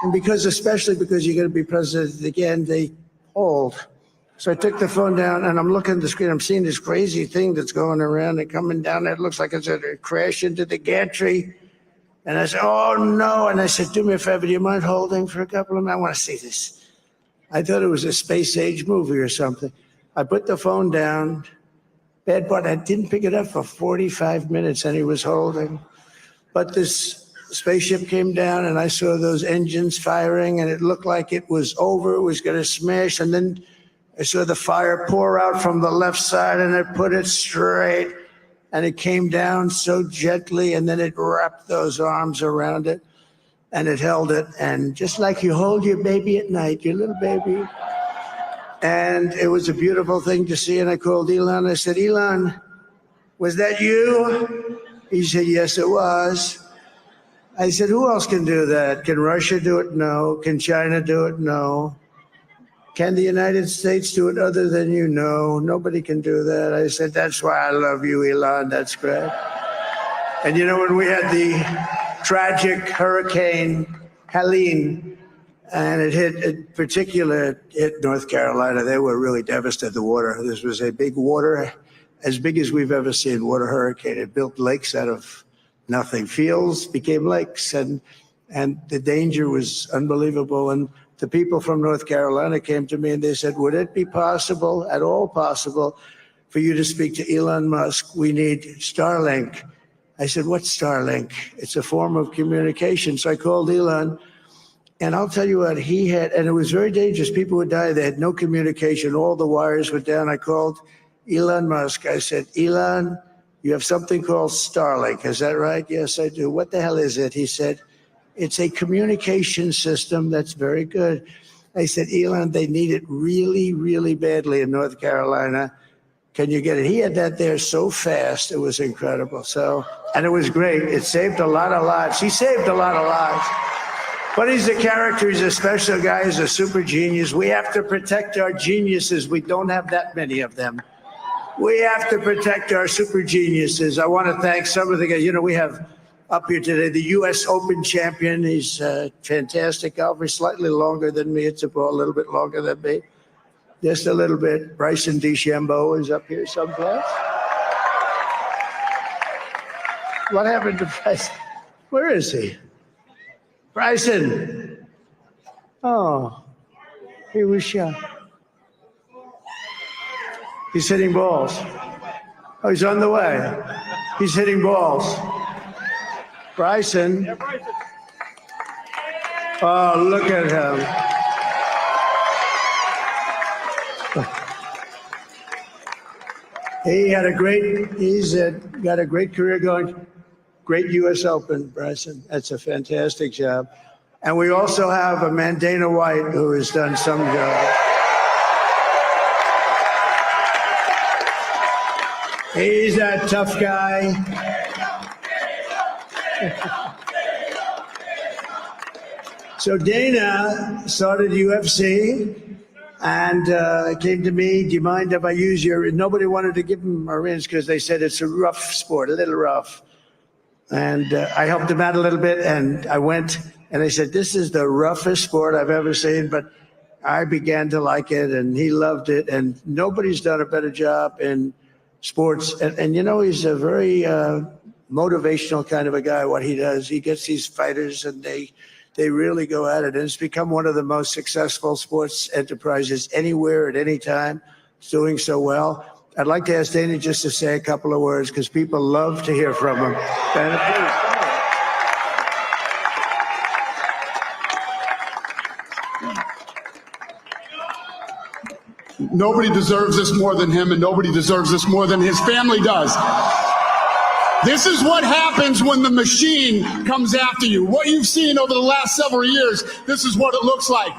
And especially because you're going to be president again, they hold. So I took the phone down, and I'm looking at the screen. I'm seeing this crazy thing that's going around and coming down. It looks like it's going to crash into the gantry. And I said, oh, no. And I said, do me a favor. Do you mind holding for a couple of minutes? I want to see this. I thought it was a space age movie or something. I put the phone down. Bad part, I didn't pick it up for 45 minutes, and he was holding. But this spaceship came down, and I saw those engines firing, and it looked like it was over. It was going to smash. And then I saw the fire pour out from the left side, and it put it straight. And it came down so gently, and then it wrapped those arms around it, and it held it. And just like you hold your baby at night, your little baby. And it was a beautiful thing to see. And I called Elon. I said, Elon, was that you? He said, yes, it was. I said, who else can do that? Can Russia do it? No. Can China do it? No. Can the United States do it other than you? No, nobody can do that. I said, that's why I love you, Elon. That's great. And you know, when we had the tragic Hurricane Helene, and it hit North Carolina, they were really devastated, the water. This was a big water, as big as we've ever seen, water hurricane. It built lakes out of nothing. Fields became lakes, and the danger was unbelievable. And the people from North Carolina came to me and they said, would it be possible, at all possible, for you to speak to Elon Musk? We need Starlink. I said, what's Starlink? It's a form of communication. So I called Elon, and I'll tell you what, he had, and it was very dangerous. People would die. They had no communication. All the wires were down. I called Elon Musk. I said, Elon, you have something called Starlink. Is that right? Yes, I do. What the hell is it? He said, it's a communication system that's very good. I said, Elon, they need it really, really badly in North Carolina. Can you get it? He had that there so fast. It was incredible. So, and it was great. It saved a lot of lives. He saved a lot of lives. But he's a character. He's a special guy. He's a super genius. We have to protect our geniuses. We don't have that many of them. We have to protect our super geniuses. I want to thank some of the guys. You know, we have up here today the U.S. Open champion. He's a fantastic golfer, slightly longer than me. It's a little bit longer than me. Just a little bit. Bryson DeChambeau is up here someplace. What happened to Bryson? Where is he? Bryson. Oh, he was shot. He's hitting balls. Oh, he's on the way. He's hitting balls. Bryson. Oh, look at him. He's got a great career going. Great U.S. Open, Bryson. That's a fantastic job. And we also have a man, Dana White, who has done some job. He's a tough guy. So Dana started UFC and came to me, do you mind if I use your, nobody wanted to give him a rinse because they said it's a rough sport, a little rough. And I helped him out a little bit, and I went and I said, this is the roughest sport I've ever seen, but I began to like it and he loved it, and nobody's done a better job in sports. And you know, he's a very motivational kind of a guy, what he does. He gets these fighters and they really go at it. And it's become one of the most successful sports enterprises anywhere at any time. It's doing so well. I'd like to ask Dana just to say a couple of words because people love to hear from him. Dana, please. Nobody deserves this more than him, and nobody deserves this more than his family does. This is what happens when the machine comes after you. What you've seen over the last several years, this is what it looks like.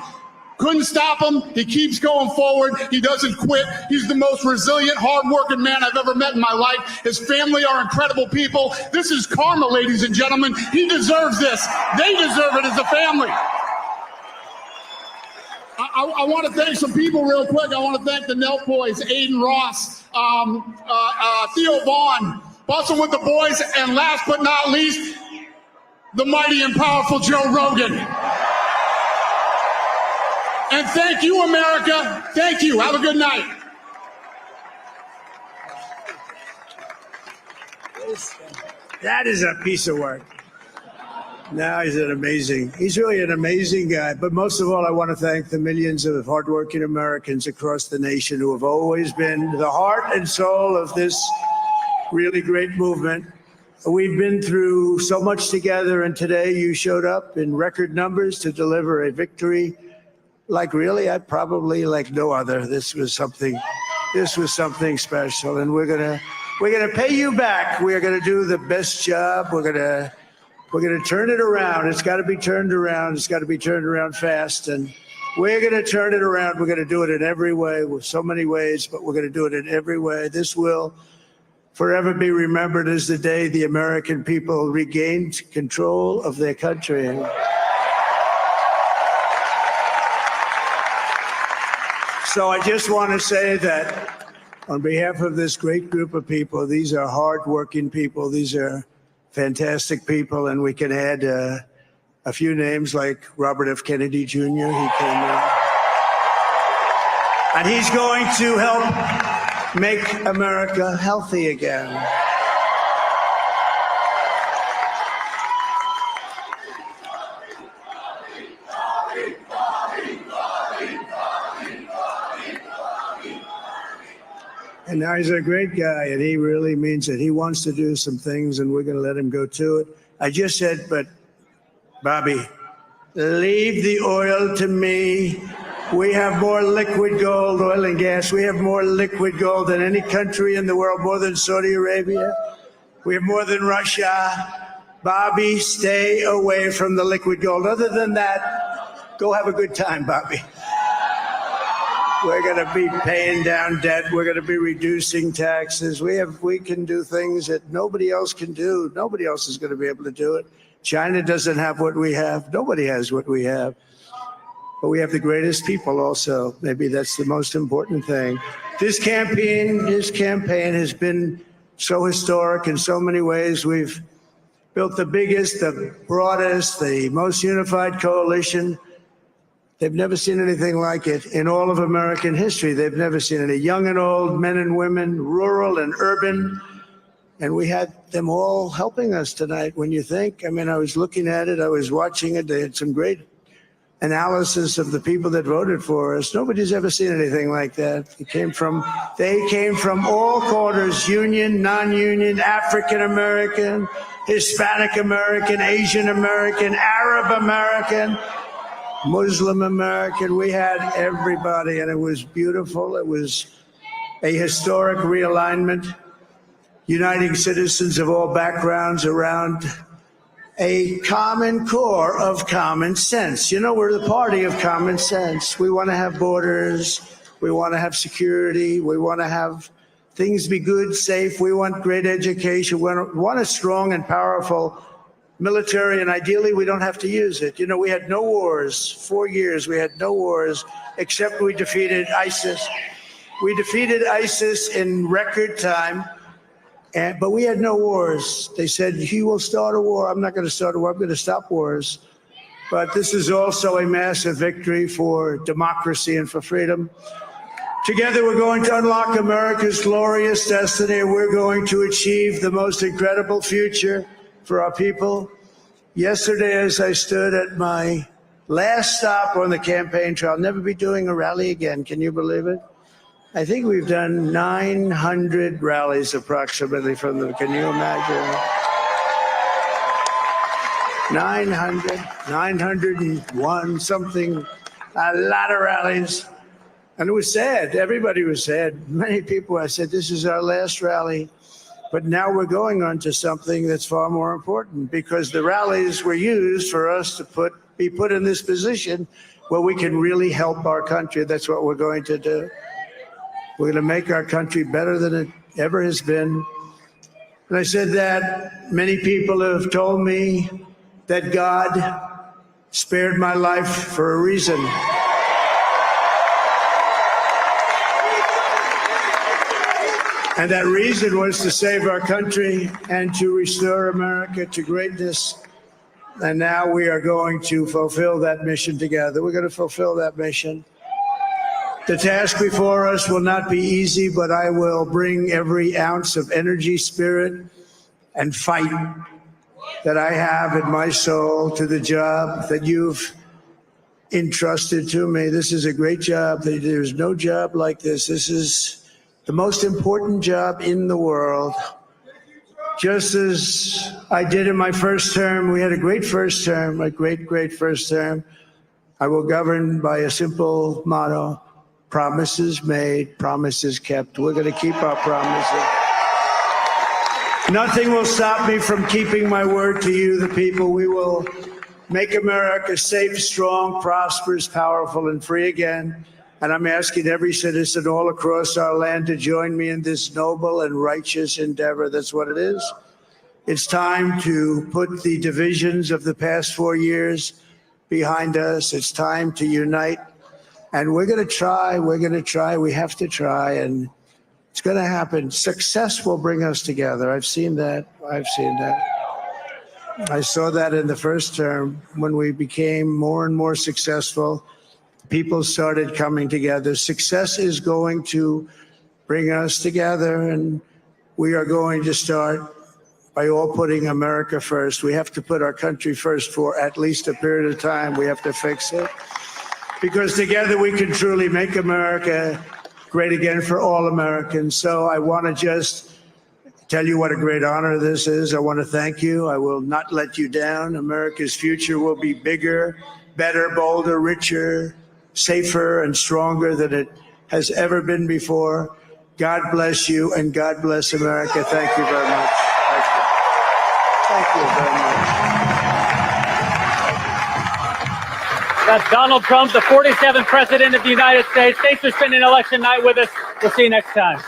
Couldn't stop him. He keeps going forward. He doesn't quit. He's the most resilient, hardworking man I've ever met in my life. His family are incredible people. This is karma, ladies and gentlemen. He deserves this. They deserve it as a family. I want to thank some people real quick. I want to thank the Knelt boys, Aiden Ross, Theo Vaughn, Bustle with the Boys, and last but not least, the mighty and powerful Joe Rogan. And thank you, America. Thank you. Have a good night. That is a piece of work. Now he's really an amazing guy. But most of all, I want to thank the millions of hardworking Americans across the nation who have always been the heart and soul of this really great movement. We've been through so much together, and today you showed up in record numbers to deliver a victory like no other. This was something special, and we're gonna pay you back. We're gonna do the best job. We're gonna turn it around. It's got to be turned around. It's got to be turned around fast, and we're gonna turn it around. We're gonna do it in every way, with so many ways, but we're gonna do it in every way. This will forever be remembered as the day the American people regained control of their country. So I just want to say that on behalf of this great group of people, these are hardworking people. These are fantastic people, and we can add a few names like Robert F. Kennedy Jr. He came in, and he's going to help make America healthy again. And now he's a great guy, and he really means it. He wants to do some things, and we're going to let him go to it. I just said, but Bobby, leave the oil to me. We have more liquid gold, oil and gas. We have more liquid gold than any country in the world, more than Saudi Arabia. We have more than Russia. Bobby, stay away from the liquid gold. Other than that, go have a good time, Bobby. We're going to be paying down debt. We're going to be reducing taxes. We can do things that nobody else can do. Nobody else is going to be able to do it. China doesn't have what we have. Nobody has what we have. But we have the greatest people also. Maybe that's the most important thing. This campaign has been so historic in so many ways. We've built the biggest, the broadest, the most unified coalition. They've never seen anything like it in all of American history. They've never seen it. Young and old, men and women, rural and urban. And we had them all helping us tonight. When you think, I mean, I was looking at it, I was watching it. They had some great analysis of the people that voted for us. Nobody's ever seen anything like that. They came from all corners, union, non-union, African American, Hispanic American, Asian American, Arab American, Muslim American. We had everybody, and it was beautiful. It was a historic realignment, uniting citizens of all backgrounds around a common core of common sense. You know, we're the party of common sense. We want to have borders. We want to have security. We want to have things be good, safe. We want great education. We want a strong and powerful military, and ideally we don't have to use it. You know, we had no wars. 4 years we had no wars, except we defeated ISIS. We defeated ISIS in record time, but we had no wars. They said, he will start a war. I'm not going to start a war. I'm going to stop wars. But this is also a massive victory for democracy and for freedom. Together, we're going to unlock America's glorious destiny. We're going to achieve the most incredible future for our people. Yesterday, as I stood at my last stop on the campaign trail, I'll never be doing a rally again. Can you believe it? I think we've done 900 rallies approximately from them. Can you imagine? 901 something, a lot of rallies. And it was sad. Everybody was sad. Many people, I said, this is our last rally. But now we're going on to something that's far more important, because the rallies were used for us to be put in this position where we can really help our country. That's what we're going to do. We're going to make our country better than it ever has been. And I said that many people have told me that God spared my life for a reason. And that reason was to save our country and to restore America to greatness. And now we are going to fulfill that mission together. We're going to fulfill that mission. The task before us will not be easy, but I will bring every ounce of energy, spirit, and fight that I have in my soul to the job that you've entrusted to me. This is a great job. There's no job like this. This is the most important job in the world. Just as I did in my first term, we had a great first term, a great first term. I will govern by a simple motto: promises made, promises kept. We're going to keep our promises. Nothing will stop me from keeping my word to you, the people. We will make America safe, strong, prosperous, powerful, and free again. And I'm asking every citizen all across our land to join me in this noble and righteous endeavor. That's what it is. It's time to put the divisions of the past 4 years behind us. It's time to unite. And we're going to try. We have to try. And it's going to happen. Success will bring us together. I've seen that. I saw that in the first term when we became more and more successful. People started coming together. Success is going to bring us together, and we are going to start by all putting America first. We have to put our country first for at least a period of time. We have to fix it, because together we can truly make America great again for all Americans. So I want to just tell you what a great honor this is. I want to thank you. I will not let you down. America's future will be bigger, better, bolder, richer, safer, and stronger than it has ever been before. God bless you, and God bless America. Thank you very much. Thank you very much. That's Donald Trump, the 47th President of the United States. Thanks for spending election night with us. We'll see you next time.